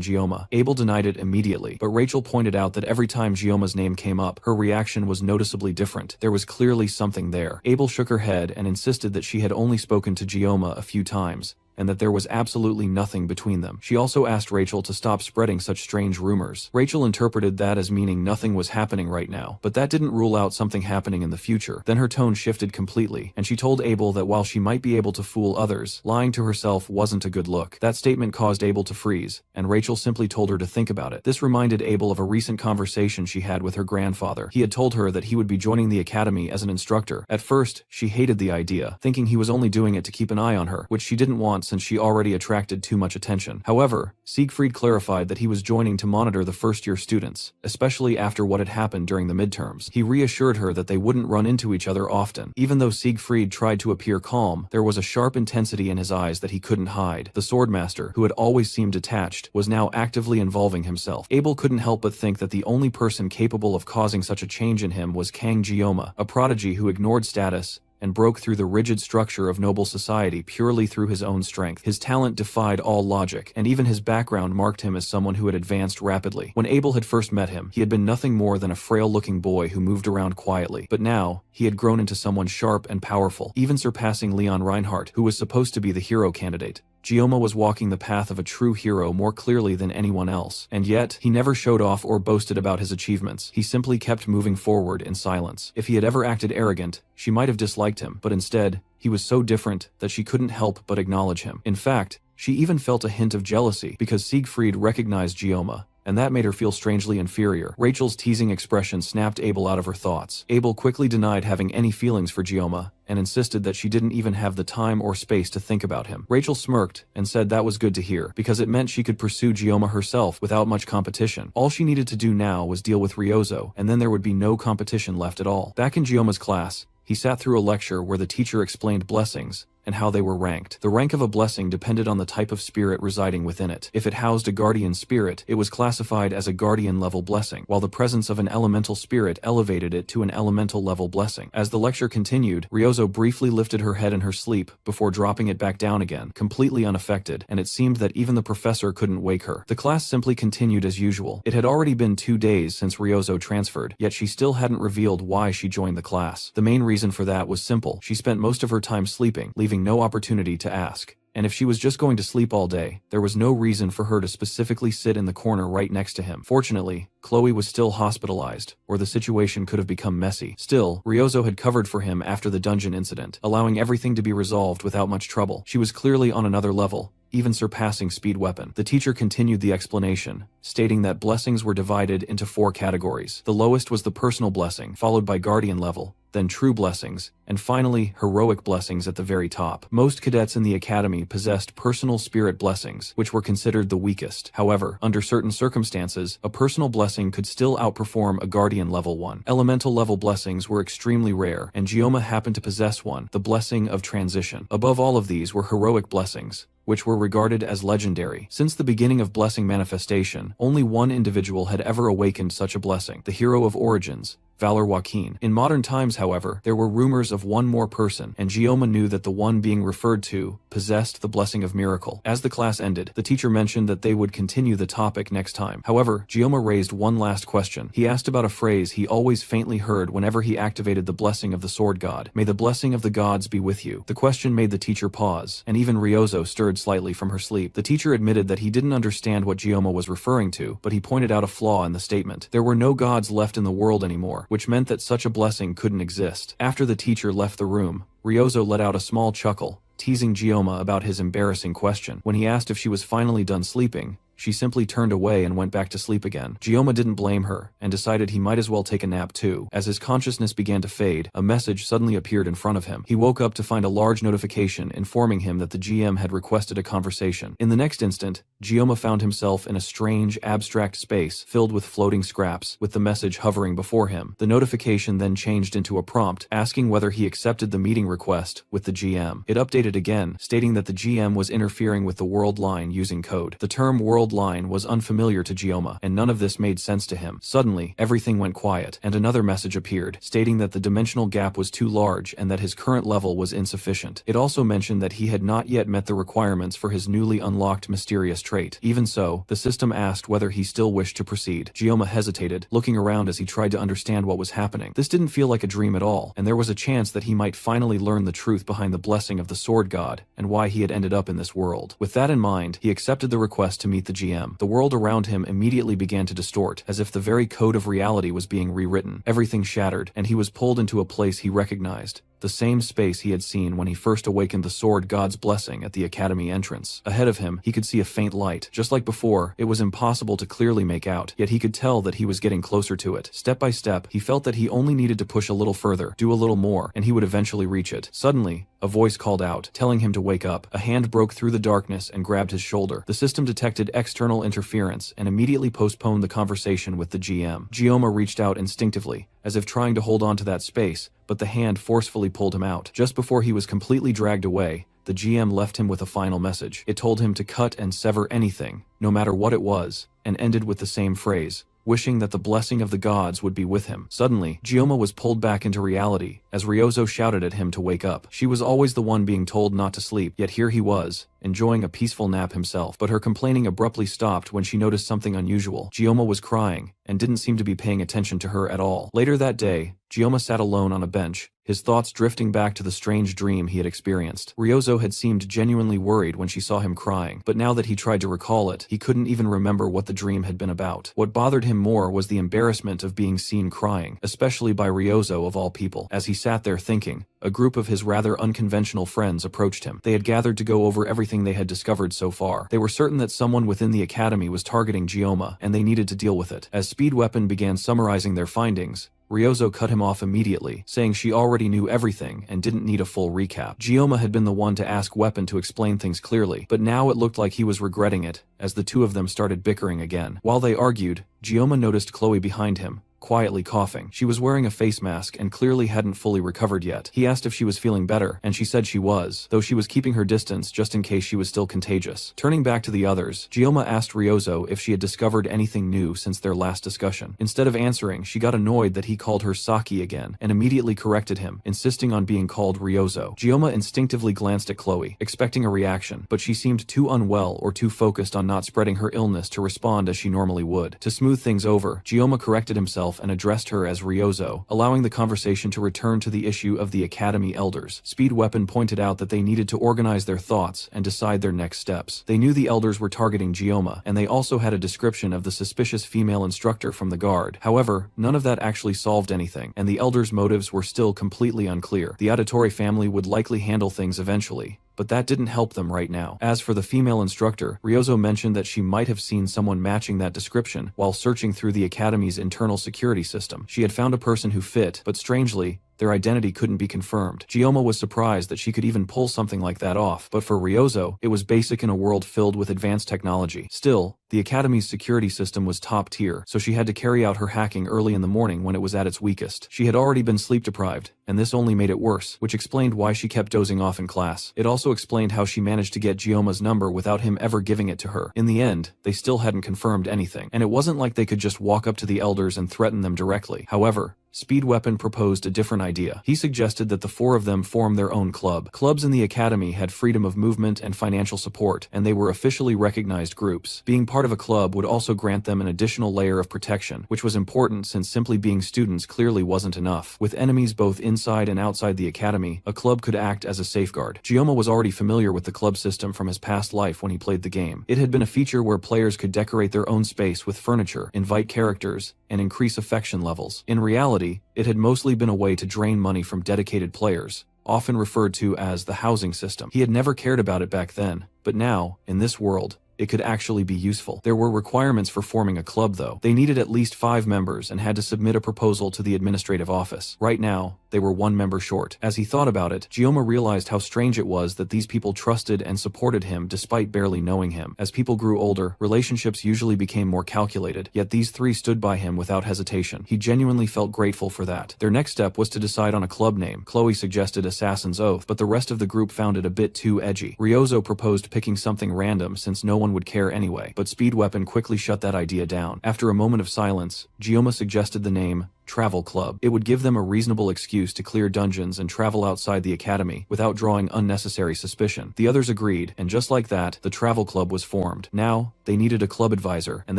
Gioma. Abel denied it immediately, but Rachel pointed out that every time Gioma's name came up, her reaction was noticeably different. There was clearly something there. Abel shook her head and insisted that she had only spoken to Gioma a few times, and that there was absolutely nothing between them. She also asked Rachel to stop spreading such strange rumors. Rachel interpreted that as meaning nothing was happening right now, but that didn't rule out something happening in the future. Then her tone shifted completely, and she told Abel that while she might be able to fool others, lying to herself wasn't a good look. That statement caused Abel to freeze, and Rachel simply told her to think about it. This reminded Abel of a recent conversation she had with her grandfather. He had told her that he would be joining the academy as an instructor. At first, she hated the idea, thinking he was only doing it to keep an eye on her, which she didn't want since she already attracted too much attention. However, Siegfried clarified that he was joining to monitor the first-year students, especially after what had happened during the midterms. He reassured her that they wouldn't run into each other often. Even though Siegfried tried to appear calm, there was a sharp intensity in his eyes that he couldn't hide. The swordmaster, who had always seemed detached, was now actively involving himself. Abel couldn't help but think that the only person capable of causing such a change in him was Kang Gioma, a prodigy who ignored status and broke through the rigid structure of noble society purely through his own strength. His talent defied all logic, and even his background marked him as someone who had advanced rapidly. When Abel had first met him, he had been nothing more than a frail-looking boy who moved around quietly, but now, he had grown into someone sharp and powerful, even surpassing Leon Reinhardt, who was supposed to be the hero candidate. Gioma was walking the path of a true hero more clearly than anyone else, and yet, he never showed off or boasted about his achievements. He simply kept moving forward in silence. If he had ever acted arrogant, she might have disliked him, but instead, he was so different that she couldn't help but acknowledge him. In fact, she even felt a hint of jealousy because Siegfried recognized Gioma, and that made her feel strangely inferior. Rachel's teasing expression snapped Abel out of her thoughts. Abel quickly denied having any feelings for Gioma, and insisted that she didn't even have the time or space to think about him. Rachel smirked, and said that was good to hear, because it meant she could pursue Gioma herself without much competition. All she needed to do now was deal with Ryozo, and then there would be no competition left at all. Back in Gioma's class, he sat through a lecture where the teacher explained blessings, and how they were ranked. The rank of a blessing depended on the type of spirit residing within it. If it housed a guardian spirit, it was classified as a guardian-level blessing, while the presence of an elemental spirit elevated it to an elemental-level blessing. As the lecture continued, Ryozo briefly lifted her head in her sleep before dropping it back down again, completely unaffected, and it seemed that even the professor couldn't wake her. The class simply continued as usual. It had already been 2 days since Ryozo transferred, yet she still hadn't revealed why she joined the class. The main reason for that was simple. She spent most of her time sleeping, leaving no opportunity to ask. And if she was just going to sleep all day, there was no reason for her to specifically sit in the corner right next to him. Fortunately, Chloe was still hospitalized, or the situation could have become messy. Still, Ryozo had covered for him after the dungeon incident, allowing everything to be resolved without much trouble. She was clearly on another level, even surpassing Speed Weapon. The teacher continued the explanation, stating that blessings were divided into 4 categories. The lowest was the personal blessing, followed by guardian level, then true blessings, and finally, heroic blessings at the very top. Most cadets in the academy possessed personal spirit blessings, which were considered the weakest. However, under certain circumstances, a personal blessing could still outperform a guardian level one. Elemental level blessings were extremely rare, and Gioma happened to possess one, the blessing of transition. Above all of these were heroic blessings, which were regarded as legendary. Since the beginning of blessing manifestation, only one individual had ever awakened such a blessing, the hero of origins, Valor Joaquin. In modern times, however, there were rumors of one more person, and Gioma knew that the one being referred to possessed the blessing of miracle. As the class ended, the teacher mentioned that they would continue the topic next time. However, Gioma raised one last question. He asked about a phrase he always faintly heard whenever he activated the blessing of the sword god. May the blessing of the gods be with you. The question made the teacher pause, and even Ryozo stirred slightly from her sleep. The teacher admitted that he didn't understand what Gioma was referring to, but he pointed out a flaw in the statement. There were no gods left in the world anymore, which meant that such a blessing couldn't exist. After the teacher left the room, Ryozo let out a small chuckle, teasing Gioma about his embarrassing question. When he asked if she was finally done sleeping, she simply turned away and went back to sleep again. Gioma didn't blame her, and decided he might as well take a nap too. As his consciousness began to fade, a message suddenly appeared in front of him. He woke up to find a large notification informing him that the GM had requested a conversation. In the next instant, Gioma found himself in a strange, abstract space filled with floating scraps, with the message hovering before him. The notification then changed into a prompt, asking whether he accepted the meeting request with the GM. It updated again, stating that the GM was interfering with the world line using code. The term world line was unfamiliar to Gioma, and none of this made sense to him. Suddenly, everything went quiet, and another message appeared, stating that the dimensional gap was too large and that his current level was insufficient. It also mentioned that he had not yet met the requirements for his newly unlocked mysterious trait. Even so, the system asked whether he still wished to proceed. Gioma hesitated, looking around as he tried to understand what was happening. This didn't feel like a dream at all, and there was a chance that he might finally learn the truth behind the blessing of the sword god, and why he had ended up in this world. With that in mind, he accepted the request to meet the GM. The world around him immediately began to distort, as if the very code of reality was being rewritten. Everything shattered, and he was pulled into a place he recognized. The same space he had seen when he first awakened the sword god's blessing at the academy entrance. Ahead of him, he could see a faint light. Just like before, it was impossible to clearly make out, yet he could tell that he was getting closer to it. Step by step, he felt that he only needed to push a little further, do a little more, and he would eventually reach it. Suddenly, a voice called out, telling him to wake up. A hand broke through the darkness and grabbed his shoulder. The system detected external interference and immediately postponed the conversation with the GM. Gioma reached out instinctively, as if trying to hold on to that space, but the hand forcefully pulled him out. Just before he was completely dragged away, the GM left him with a final message. It told him to cut and sever anything, no matter what it was, and ended with the same phrase, wishing that the blessing of the gods would be with him. Suddenly, Gioma was pulled back into reality, as Ryozo shouted at him to wake up. She was always the one being told not to sleep, yet here he was, enjoying a peaceful nap himself. But her complaining abruptly stopped when she noticed something unusual. Gioma was crying, and didn't seem to be paying attention to her at all. Later that day, Gioma sat alone on a bench, his thoughts drifting back to the strange dream he had experienced. Ryozo had seemed genuinely worried when she saw him crying, but now that he tried to recall it, he couldn't even remember what the dream had been about. What bothered him more was the embarrassment of being seen crying, especially by Ryozo of all people. As he sat there thinking, a group of his rather unconventional friends approached him. They had gathered to go over everything they had discovered so far. They were certain that someone within the academy was targeting Gioma, and they needed to deal with it. As Speed Weapon began summarizing their findings, Ryozo cut him off immediately, saying she already knew everything and didn't need a full recap. Gioma had been the one to ask Weapon to explain things clearly, but now it looked like he was regretting it, as the two of them started bickering again. While they argued, Gioma noticed Chloe behind him, quietly coughing. She was wearing a face mask and clearly hadn't fully recovered yet. He asked if she was feeling better, and she said she was, though she was keeping her distance just in case she was still contagious. Turning back to the others, Gyoma asked Ryozo if she had discovered anything new since their last discussion. Instead of answering, she got annoyed that he called her Saki again, and immediately corrected him, insisting on being called Ryozo. Gyoma instinctively glanced at Chloe, expecting a reaction, but she seemed too unwell or too focused on not spreading her illness to respond as she normally would. To smooth things over, Gyoma corrected himself and addressed her as Ryozo, allowing the conversation to return to the issue of the Academy elders. Speed Weapon pointed out that they needed to organize their thoughts and decide their next steps. They knew the elders were targeting Gyoma, and they also had a description of the suspicious female instructor from the guard. However, none of that actually solved anything, and the elders' motives were still completely unclear. The Auditore family would likely handle things eventually, but that didn't help them right now. As for the female instructor, Ryozo mentioned that she might have seen someone matching that description while searching through the Academy's internal security system. She had found a person who fit, but strangely, their identity couldn't be confirmed. Gyoma was surprised that she could even pull something like that off, but for Ryozo, it was basic in a world filled with advanced technology. Still, the Academy's security system was top tier, so she had to carry out her hacking early in the morning when it was at its weakest. She had already been sleep deprived, and this only made it worse, which explained why she kept dozing off in class. It also explained how she managed to get Gyoma's number without him ever giving it to her. In the end, they still hadn't confirmed anything, and it wasn't like they could just walk up to the elders and threaten them directly. However, Speed Weapon proposed a different idea. He suggested that the four of them form their own club. Clubs in the Academy had freedom of movement and financial support, and they were officially recognized groups. Being part of a club would also grant them an additional layer of protection, which was important since simply being students clearly wasn't enough. With enemies both inside and outside the Academy, a club could act as a safeguard. Gyoma was already familiar with the club system from his past life when he played the game. It had been a feature where players could decorate their own space with furniture, invite characters, and increase affection levels. In reality, it had mostly been a way to drain money from dedicated players, often referred to as the housing system. He had never cared about it back then, but now, in this world, it could actually be useful. There were requirements for forming a club though. They needed at least 5 members and had to submit a proposal to the administrative office. Right now, they were 1 member short. As he thought about it, Gyoma realized how strange it was that these people trusted and supported him despite barely knowing him. As people grew older, relationships usually became more calculated, yet these 3 stood by him without hesitation. He genuinely felt grateful for that. Their next step was to decide on a club name. Chloe suggested Assassin's Oath, but the rest of the group found it a bit too edgy. Ryozo proposed picking something random since no one would care anyway, but Speed Weapon quickly shut that idea down. After a moment of silence, Gyoma suggested the name Travel Club. It would give them a reasonable excuse to clear dungeons and travel outside the Academy without drawing unnecessary suspicion. The others agreed, and just like that, the Travel Club was formed. Now, they needed a club advisor, and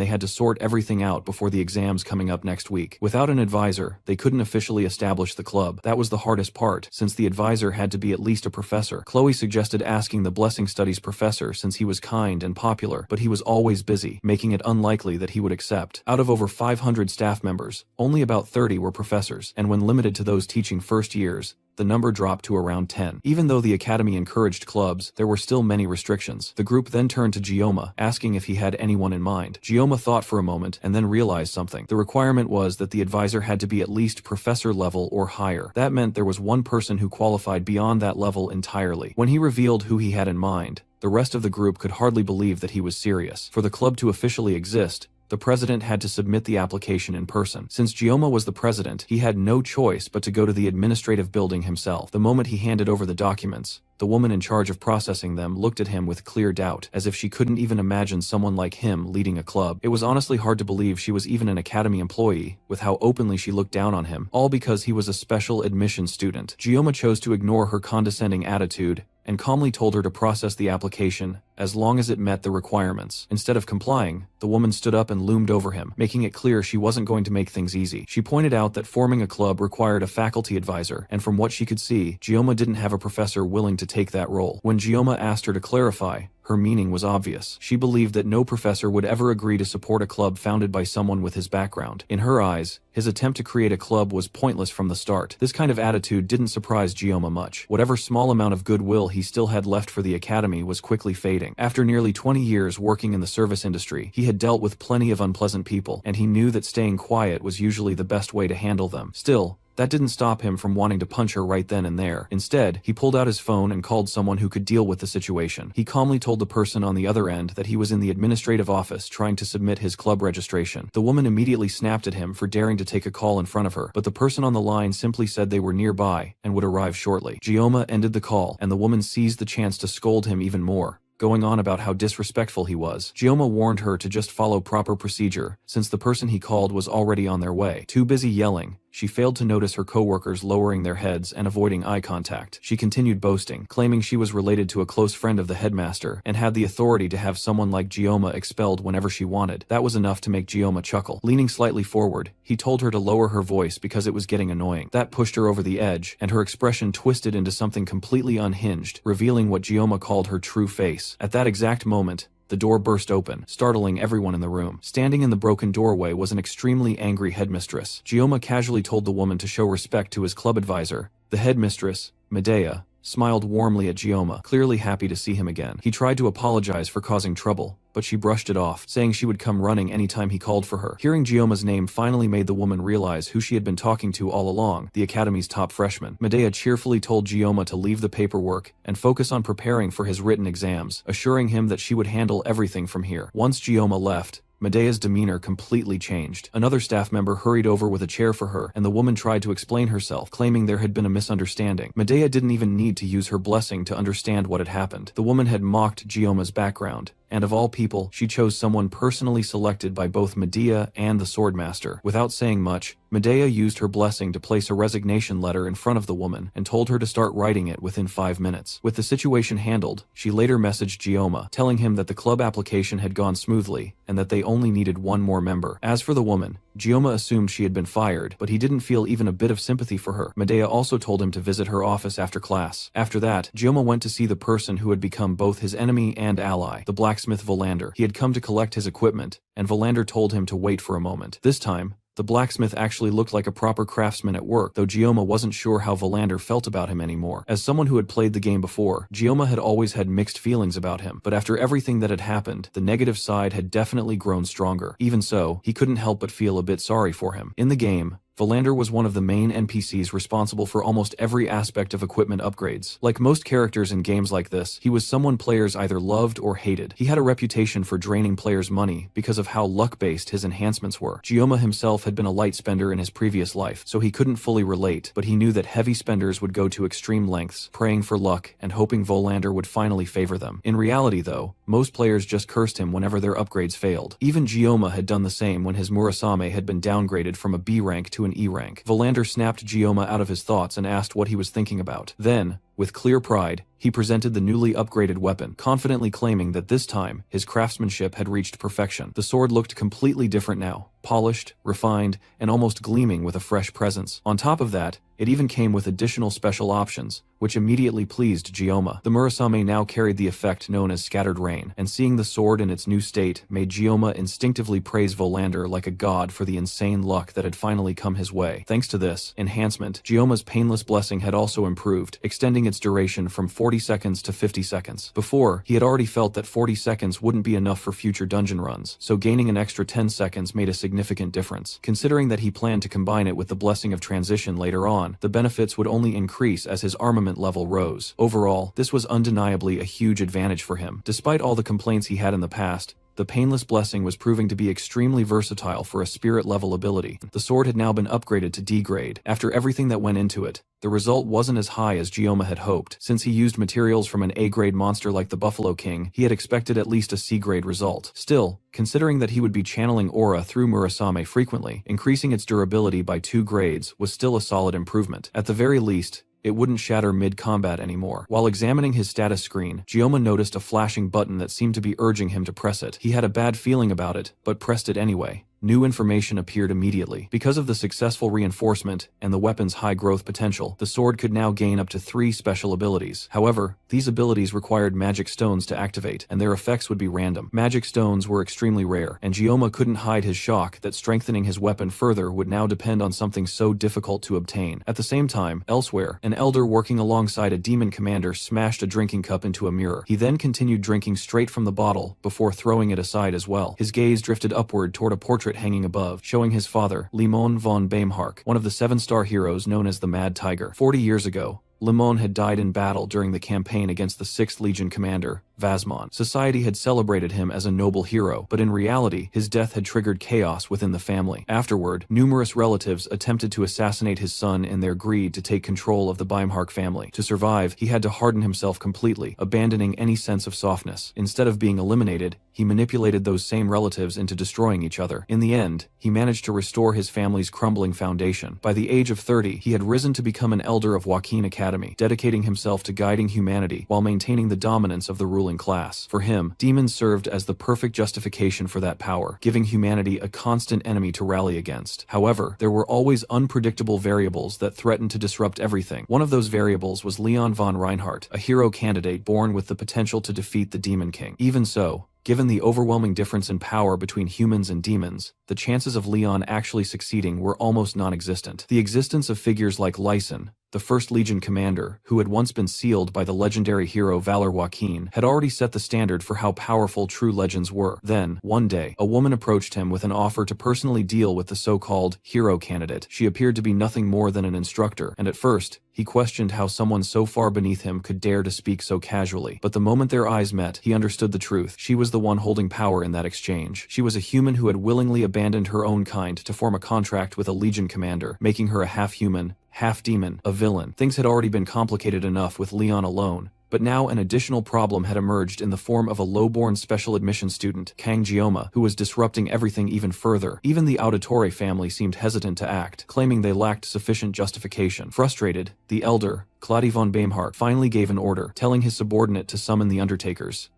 they had to sort everything out before the exams coming up next week. Without an advisor, they couldn't officially establish the club. That was the hardest part, since the advisor had to be at least a professor. Chloe suggested asking the Blessing Studies professor since he was kind and popular, but he was always busy, making it unlikely that he would accept. Out of over 500 staff members, only about 30 were professors, and when limited to those teaching first years, the number dropped to around 10. Even though the Academy encouraged clubs, there were still many restrictions. The group then turned to Gyoma, asking if he had anyone in mind. Gyoma thought for a moment and then realized something. The requirement was that the advisor had to be at least professor level or higher. That meant there was one person who qualified beyond that level entirely. When he revealed who he had in mind, the rest of the group could hardly believe that he was serious. For the club to officially exist, the president had to submit the application in person. Since Gyoma was the president, he had no choice but to go to the administrative building himself. The moment he handed over the documents, the woman in charge of processing them looked at him with clear doubt, as if she couldn't even imagine someone like him leading a club. It was honestly hard to believe she was even an Academy employee, with how openly she looked down on him, all because he was a special admission student. Gyoma chose to ignore her condescending attitude and calmly told her to process the application as long as it met the requirements. Instead of complying, the woman stood up and loomed over him, making it clear she wasn't going to make things easy. She pointed out that forming a club required a faculty advisor, and from what she could see, Gyoma didn't have a professor willing to take that role. When Gyoma asked her to clarify, her meaning was obvious. She believed that no professor would ever agree to support a club founded by someone with his background. In her eyes, his attempt to create a club was pointless from the start. This kind of attitude didn't surprise Gyoma much. Whatever small amount of goodwill he still had left for the Academy was quickly fading. After nearly 20 years working in the service industry, he had dealt with plenty of unpleasant people, and he knew that staying quiet was usually the best way to handle them. Still, That didn't stop him from wanting to punch her right then and there. Instead, he pulled out his phone and called someone who could deal with the situation. He calmly told the person on the other end that he was in the administrative office trying to submit his club registration. The woman immediately snapped at him for daring to take a call in front of her, but the person on the line simply said they were nearby and would arrive shortly. Gioma ended the call, and the woman seized the chance to scold him even more, going on about how disrespectful he was. Gioma warned her to just follow proper procedure, since the person he called was already on their way. Too busy yelling, she failed to notice her coworkers lowering their heads and avoiding eye contact. She continued boasting, claiming she was related to a close friend of the headmaster and had the authority to have someone like Gioma expelled whenever she wanted. That was enough to make Gioma chuckle. Leaning slightly forward, he told her to lower her voice because it was getting annoying. That pushed her over the edge, and her expression twisted into something completely unhinged, revealing what Gioma called her true face. At that exact moment, the door burst open, startling everyone in the room. Standing in the broken doorway was an extremely angry headmistress. Gioma casually told the woman to show respect to his club advisor. The headmistress, Medea, smiled warmly at Gioma, clearly happy to see him again. He tried to apologize for causing trouble, but she brushed it off, saying she would come running anytime he called for her. Hearing Gioma's name finally made the woman realize who she had been talking to all along, the academy's top freshman. Medea cheerfully told Gioma to leave the paperwork and focus on preparing for his written exams, assuring him that she would handle everything from here. Once Gioma left, Medea's demeanor completely changed. Another staff member hurried over with a chair for her, and the woman tried to explain herself, claiming there had been a misunderstanding. Medea didn't even need to use her blessing to understand what had happened. The woman had mocked Gioma's background, and of all people, she chose someone personally selected by both Medea and the Swordmaster. Without saying much, Medea used her blessing to place a resignation letter in front of the woman and told her to start writing it within 5 minutes. With the situation handled, she later messaged Gioma, telling him that the club application had gone smoothly and that they only needed one more member. As for the woman, Gioma assumed she had been fired, but he didn't feel even a bit of sympathy for her. Medea also told him to visit her office after class. After that, Gioma went to see the person who had become both his enemy and ally, the blacksmith Volander. He had come to collect his equipment, and Volander told him to wait for a moment. This time, the blacksmith actually looked like a proper craftsman at work, though Gioma wasn't sure how Volander felt about him anymore. As someone who had played the game before, Gioma had always had mixed feelings about him, but after everything that had happened, the negative side had definitely grown stronger. Even so, he couldn't help but feel a bit sorry for him. In the game, Volander was one of the main NPCs responsible for almost every aspect of equipment upgrades. Like most characters in games like this, he was someone players either loved or hated. He had a reputation for draining players' money because of how luck-based his enhancements were. Gioma himself had been a light spender in his previous life, so he couldn't fully relate, but he knew that heavy spenders would go to extreme lengths, praying for luck and hoping Volander would finally favor them. In reality though, most players just cursed him whenever their upgrades failed. Even Gioma had done the same when his Murasame had been downgraded from a B rank to an E rank. Volander snapped Gioma out of his thoughts and asked what he was thinking about. Then, with clear pride, he presented the newly upgraded weapon, confidently claiming that this time, his craftsmanship had reached perfection. The sword looked completely different now, polished, refined, and almost gleaming with a fresh presence. On top of that, it even came with additional special options, which immediately pleased Gioma. The Murasame now carried the effect known as Scattered Rain, and seeing the sword in its new state made Gioma instinctively praise Volander like a god for the insane luck that had finally come his way. Thanks to this enhancement, Gioma's painless blessing had also improved, extending its duration from 40 seconds to 50 seconds. Before, he had already felt that 40 seconds wouldn't be enough for future dungeon runs, so gaining an extra 10 seconds made a significant difference. Considering that he planned to combine it with the Blessing of Transition later on, the benefits would only increase as his armament level rose. Overall, this was undeniably a huge advantage for him. Despite all the complaints he had in the past, the Painless Blessing was proving to be extremely versatile for a spirit-level ability. The sword had now been upgraded to D grade. After everything that went into it, the result wasn't as high as Gioma had hoped. Since he used materials from an A-grade monster like the Buffalo King, he had expected at least a C-grade result. Still, considering that he would be channeling aura through Murasame frequently, increasing its durability by 2 grades was still a solid improvement. At the very least, it wouldn't shatter mid-combat anymore. While examining his status screen, Gioma noticed a flashing button that seemed to be urging him to press it. He had a bad feeling about it, but pressed it anyway. New information appeared immediately. Because of the successful reinforcement and the weapon's high growth potential, the sword could now gain up to 3 special abilities. However, these abilities required magic stones to activate, and their effects would be random. Magic stones were extremely rare, and Gioma couldn't hide his shock that strengthening his weapon further would now depend on something so difficult to obtain. At the same time, elsewhere, an elder working alongside a demon commander smashed a drinking cup into a mirror. He then continued drinking straight from the bottle before throwing it aside as well. His gaze drifted upward toward a portrait portrait hanging above, showing his father, Limon von Baimhark, one of the 7-star heroes known as the Mad Tiger. 40 years ago, Limon had died in battle during the campaign against the 6th Legion commander, Vasmon. Society had celebrated him as a noble hero, but in reality, his death had triggered chaos within the family. Afterward, numerous relatives attempted to assassinate his son in their greed to take control of the Baimhark family. To survive, he had to harden himself completely, abandoning any sense of softness. Instead of being eliminated, he manipulated those same relatives into destroying each other. In the end, he managed to restore his family's crumbling foundation. By the age of 30, he had risen to become an elder of Joaquin Academy, dedicating himself to guiding humanity while maintaining the dominance of the ruling class. For him, demons served as the perfect justification for that power, giving humanity a constant enemy to rally against. However, there were always unpredictable variables that threatened to disrupt everything. One of those variables was Leon von Reinhardt, a hero candidate born with the potential to defeat the Demon King. Even so, given the overwhelming difference in power between humans and demons, the chances of Leon actually succeeding were almost non-existent. The existence of figures like Lyson, the 1st Legion commander, who had once been sealed by the legendary hero Valor Joaquin, had already set the standard for how powerful true legends were. Then, one day, a woman approached him with an offer to personally deal with the so-called hero candidate. She appeared to be nothing more than an instructor, and at first, he questioned how someone so far beneath him could dare to speak so casually. But the moment their eyes met, he understood the truth. She was the one holding power in that exchange. She was a human who had willingly abandoned her own kind to form a contract with a Legion commander, making her a half-human, half-demon, a villain. Things had already been complicated enough with Leon alone, but now an additional problem had emerged in the form of a low-born special admission student, Kang Jioma, who was disrupting everything even further. Even the Auditore family seemed hesitant to act, claiming they lacked sufficient justification. Frustrated, the elder, Claude von Baimhark, finally gave an order, telling his subordinate to summon the Undertakers.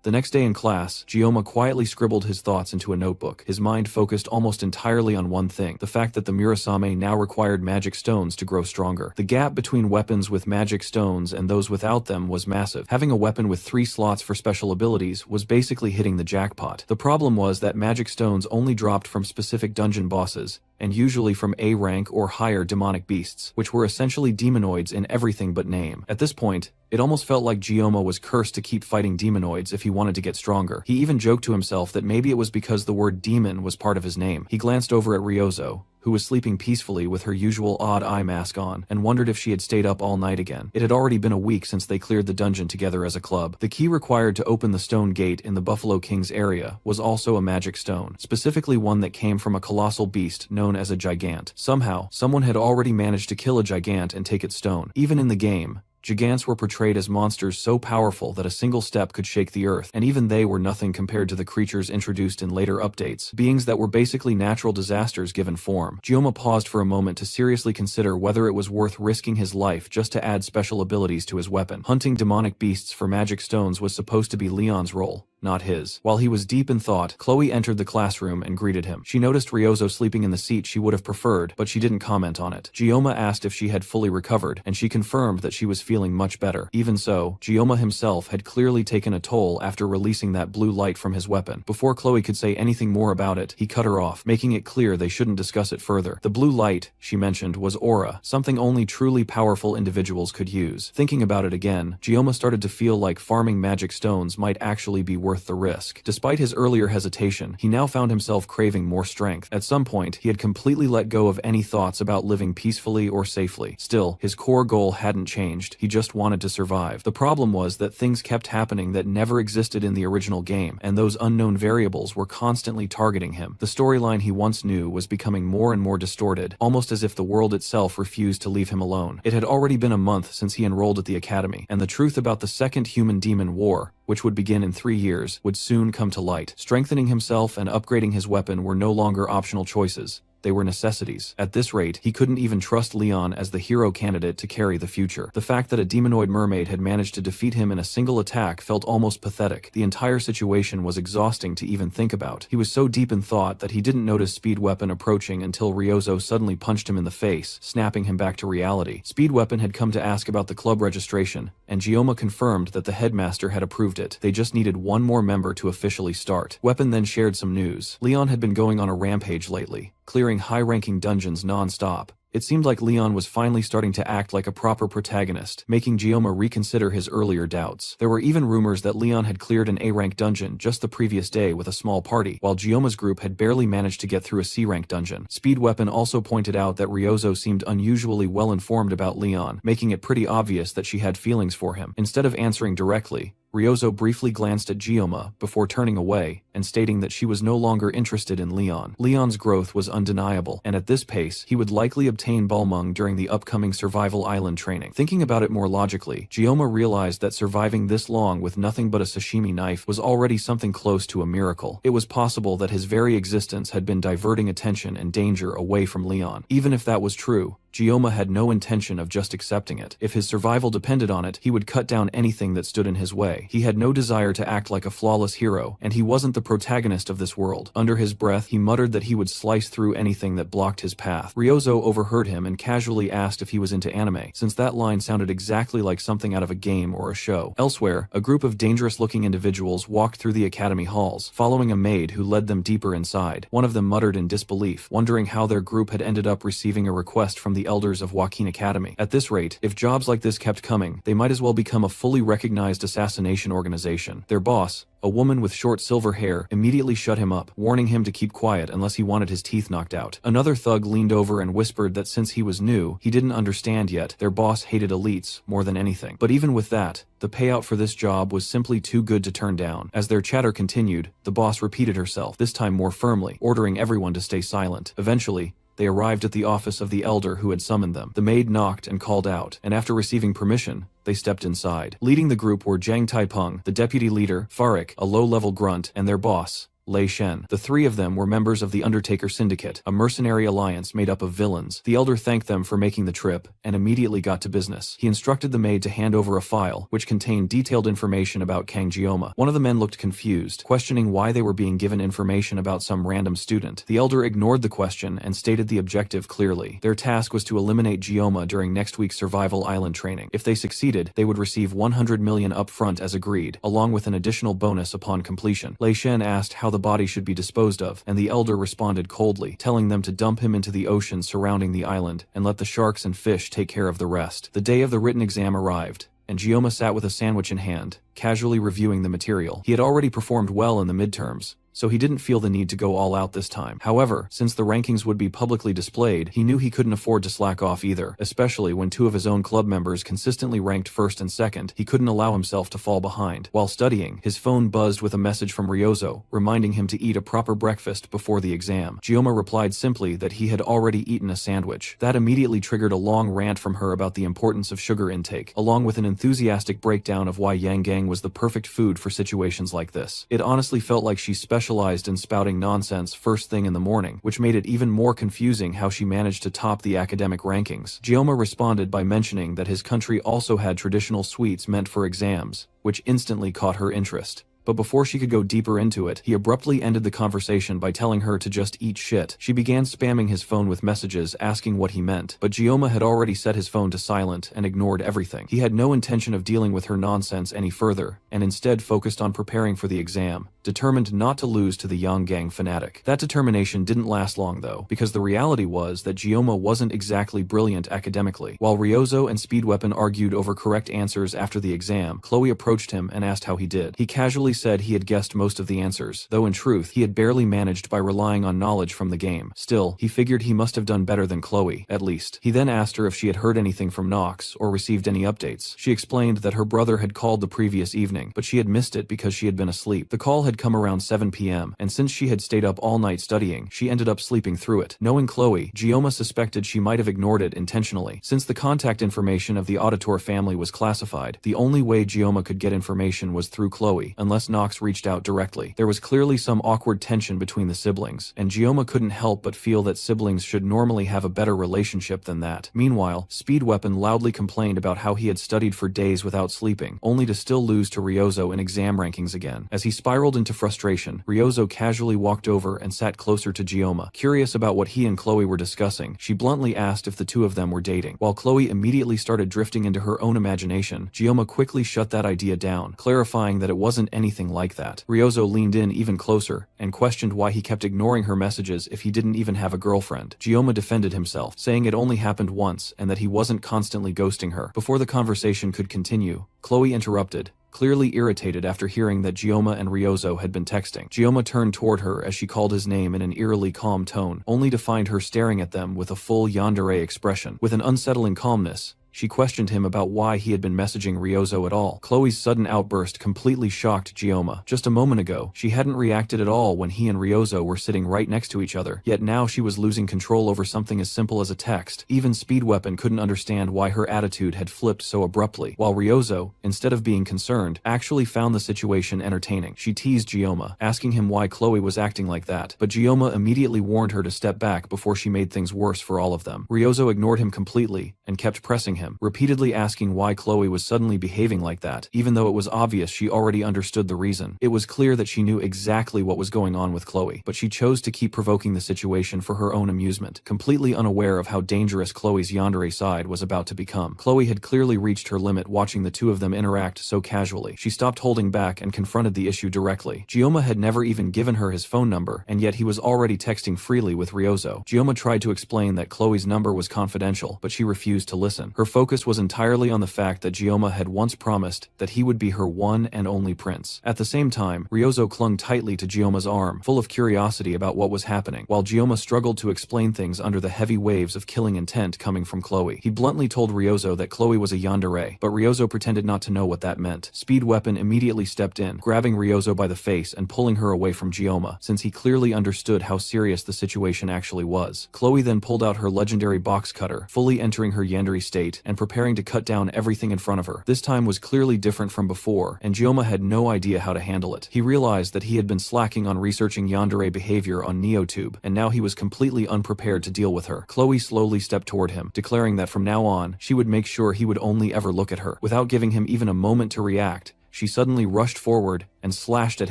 The next day in class, Jioma quietly scribbled his thoughts into a notebook, his mind focused almost entirely on one thing, the fact that the Murasame now required magic stones to grow stronger. The gap between weapons with magic stones and those without them was massive. Having a weapon with 3 slots for special abilities was basically hitting the jackpot. The problem was that magic stones only dropped from specific dungeon bosses, and usually from A rank or higher demonic beasts, which were essentially demonoids in everything but name. At this point, it almost felt like Jioma was cursed to keep fighting demonoids if he wanted to get stronger. He even joked to himself that maybe it was because the word demon was part of his name. He glanced over at Ryozo, who was sleeping peacefully with her usual odd eye mask on, and wondered if she had stayed up all night again. It had already been a week since they cleared the dungeon together as a club. The key required to open the stone gate in the Buffalo King's area was also a magic stone, specifically one that came from a colossal beast known as a gigant. Somehow, someone had already managed to kill a gigant and take its stone. Even in the game, Gigants were portrayed as monsters so powerful that a single step could shake the earth, and even they were nothing compared to the creatures introduced in later updates, beings that were basically natural disasters given form. Jioma paused for a moment to seriously consider whether it was worth risking his life just to add special abilities to his weapon. Hunting demonic beasts for magic stones was supposed to be Leon's role, not his. While he was deep in thought, Chloe entered the classroom and greeted him. She noticed Ryozo sleeping in the seat she would have preferred, but she didn't comment on it. Jioma asked if she had fully recovered, and she confirmed that she was feeling much better. Even so, Jioma himself had clearly taken a toll after releasing that blue light from his weapon. Before Chloe could say anything more about it, he cut her off, making it clear they shouldn't discuss it further. The blue light, she mentioned, was aura, something only truly powerful individuals could use. Thinking about it again, Jioma started to feel like farming magic stones might actually be worth the risk. Despite his earlier hesitation, he now found himself craving more strength. At some point, he had completely let go of any thoughts about living peacefully or safely. Still, his core goal hadn't changed. He just wanted to survive. The problem was that things kept happening that never existed in the original game, and those unknown variables were constantly targeting him. The storyline he once knew was becoming more and more distorted, almost as if the world itself refused to leave him alone. It had already been a month since he enrolled at the academy, and the truth about the second human-demon war, which would begin in 3 years, would soon come to light. Strengthening himself and upgrading his weapon were no longer optional choices. They were necessities. At this rate, he couldn't even trust Leon as the hero candidate to carry the future. The fact that a demonoid mermaid had managed to defeat him in a single attack felt almost pathetic. The entire situation was exhausting to even think about. He was so deep in thought that he didn't notice Speed Weapon approaching until Ryozo suddenly punched him in the face, snapping him back to reality. Speed Weapon had come to ask about the club registration, and Jioma confirmed that the headmaster had approved it. They just needed one more member to officially start. Weapon then shared some news. Leon had been going on a rampage lately, clearing high-ranking dungeons non-stop, It seemed like Leon was finally starting to act like a proper protagonist, making Gioma reconsider his earlier doubts. There were even rumors that Leon had cleared an A-rank dungeon just the previous day with a small party, while Gioma's group had barely managed to get through a C-rank dungeon. Speed Weapon also pointed out that Ryozo seemed unusually well informed about Leon, making it pretty obvious that she had feelings for him. Instead of answering directly, Ryozo briefly glanced at Gioma before turning away and stating that she was no longer interested in Leon. Leon's growth was undeniable, and at this pace, he would likely obtain Balmung during the upcoming Survival Island training. Thinking about it more logically, Gioma realized that surviving this long with nothing but a sashimi knife was already something close to a miracle. It was possible that his very existence had been diverting attention and danger away from Leon. Even if that was true, Gioma had no intention of just accepting it. If his survival depended on it, he would cut down anything that stood in his way. He had no desire to act like a flawless hero, and he wasn't the protagonist of this world. Under his breath, he muttered that he would slice through anything that blocked his path. Ryozo overheard him and casually asked if he was into anime, since that line sounded exactly like something out of a game or a show. Elsewhere, a group of dangerous-looking individuals walked through the academy halls, following a maid who led them deeper inside. One of them muttered in disbelief, wondering how their group had ended up receiving a request from the elders of Joaquin Academy. At this rate, if jobs like this kept coming, they might as well become a fully recognized assassination organization. Their boss, a woman with short silver hair, immediately shut him up, warning him to keep quiet unless he wanted his teeth knocked out. Another thug leaned over and whispered that since he was new, he didn't understand yet, their boss hated elites more than anything. But even with that, the payout for this job was simply too good to turn down. As their chatter continued, the boss repeated herself, this time more firmly, ordering everyone to stay silent. Eventually, they arrived at the office of the elder who had summoned them. The maid knocked and called out, and after receiving permission, they stepped inside. Leading the group were Zhang Taipeng, the deputy leader, Farik, a low-level grunt, and their boss, Lei Shen. The three of them were members of the Undertaker Syndicate, a mercenary alliance made up of villains. The elder thanked them for making the trip, and immediately got to business. He instructed the maid to hand over a file, which contained detailed information about Kang Gioma. One of the men looked confused, questioning why they were being given information about some random student. The elder ignored the question and stated the objective clearly. Their task was to eliminate Gioma during next week's Survival Island training. If they succeeded, they would receive 100 million upfront as agreed, along with an additional bonus upon completion. Lei Shen asked how the body should be disposed of, and the elder responded coldly, telling them to dump him into the ocean surrounding the island, and let the sharks and fish take care of the rest. The day of the written exam arrived, and Gioma sat with a sandwich in hand, casually reviewing the material. He had already performed well in the midterms, so he didn't feel the need to go all out this time. However, since the rankings would be publicly displayed, he knew he couldn't afford to slack off either, especially when two of his own club members consistently ranked first and second. He couldn't allow himself to fall behind. While studying, his phone buzzed with a message from Ryozo, reminding him to eat a proper breakfast before the exam. Gioma replied simply that he had already eaten a sandwich. That immediately triggered a long rant from her about the importance of sugar intake, along with an enthusiastic breakdown of why Yang Gang was the perfect food for situations like this. It honestly felt like she specialized in spouting nonsense first thing in the morning, which made it even more confusing how she managed to top the academic rankings. Gioma responded by mentioning that his country also had traditional sweets meant for exams, which instantly caught her interest. But before she could go deeper into it, he abruptly ended the conversation by telling her to just eat shit. She began spamming his phone with messages asking what he meant, but Gioma had already set his phone to silent and ignored everything. He had no intention of dealing with her nonsense any further, and instead focused on preparing for the exam, determined not to lose to the Yang Gang fanatic. That determination didn't last long though, because the reality was that Gioma wasn't exactly brilliant academically. While Ryozo and Speed Weapon argued over correct answers after the exam, Chloe approached him and asked how he did. He casually said he had guessed most of the answers, though in truth, he had barely managed by relying on knowledge from the game. Still, he figured he must have done better than Chloe, at least. He then asked her if she had heard anything from Nox or received any updates. She explained that her brother had called the previous evening, but she had missed it because she had been asleep. The call had come around 7 p.m., and since she had stayed up all night studying, she ended up sleeping through it. Knowing Chloe, Gioma suspected she might have ignored it intentionally. Since the contact information of the Auditor family was classified, the only way Gioma could get information was through Chloe, unless Nox reached out directly. There was clearly some awkward tension between the siblings, and Gioma couldn't help but feel that siblings should normally have a better relationship than that. Meanwhile, Speed Weapon loudly complained about how he had studied for days without sleeping, only to still lose to Ryozo in exam rankings again. As he spiraled into to frustration, Ryozo casually walked over and sat closer to Gioma. Curious about what he and Chloe were discussing, she bluntly asked if the two of them were dating. While Chloe immediately started drifting into her own imagination, Gioma quickly shut that idea down, clarifying that it wasn't anything like that. Ryozo leaned in even closer and questioned why he kept ignoring her messages if he didn't even have a girlfriend. Gioma defended himself, saying it only happened once and that he wasn't constantly ghosting her. Before the conversation could continue, Chloe interrupted, clearly irritated after hearing that Gioma and Ryozo had been texting. Gioma turned toward her as she called his name in an eerily calm tone, only to find her staring at them with a full yandere expression. With an unsettling calmness, she questioned him about why he had been messaging Ryozo at all. Chloe's sudden outburst completely shocked Gioma. Just a moment ago, she hadn't reacted at all when he and Ryozo were sitting right next to each other, yet now she was losing control over something as simple as a text. Even Speed Weapon couldn't understand why her attitude had flipped so abruptly, while Ryozo, instead of being concerned, actually found the situation entertaining. She teased Gioma, asking him why Chloe was acting like that, but Gioma immediately warned her to step back before she made things worse for all of them. Ryozo ignored him completely and kept pressing him, repeatedly asking why Chloe was suddenly behaving like that, even though it was obvious she already understood the reason. It was clear that she knew exactly what was going on with Chloe, but she chose to keep provoking the situation for her own amusement, completely unaware of how dangerous Chloe's yandere side was about to become. Chloe had clearly reached her limit watching the two of them interact so casually. She stopped holding back and confronted the issue directly. Gioma had never even given her his phone number, and yet he was already texting freely with Ryozo. Gioma tried to explain that Chloe's number was confidential, but she refused to listen. Her focus was entirely on the fact that Gioma had once promised that he would be her one and only prince. At the same time, Ryozo clung tightly to Gioma's arm, full of curiosity about what was happening, while Gioma struggled to explain things under the heavy waves of killing intent coming from Chloe. He bluntly told Ryozo that Chloe was a yandere, but Ryozo pretended not to know what that meant. Speed Weapon immediately stepped in, grabbing Ryozo by the face and pulling her away from Gioma, since he clearly understood how serious the situation actually was. Chloe then pulled out her legendary box cutter, fully entering her yandere state and preparing to cut down everything in front of her. This time was clearly different from before, and Gioma had no idea how to handle it. He realized that he had been slacking on researching yandere behavior on NeoTube, and now he was completely unprepared to deal with her. Chloe slowly stepped toward him, declaring that from now on, she would make sure he would only ever look at her. Without giving him even a moment to react, she suddenly rushed forward and slashed at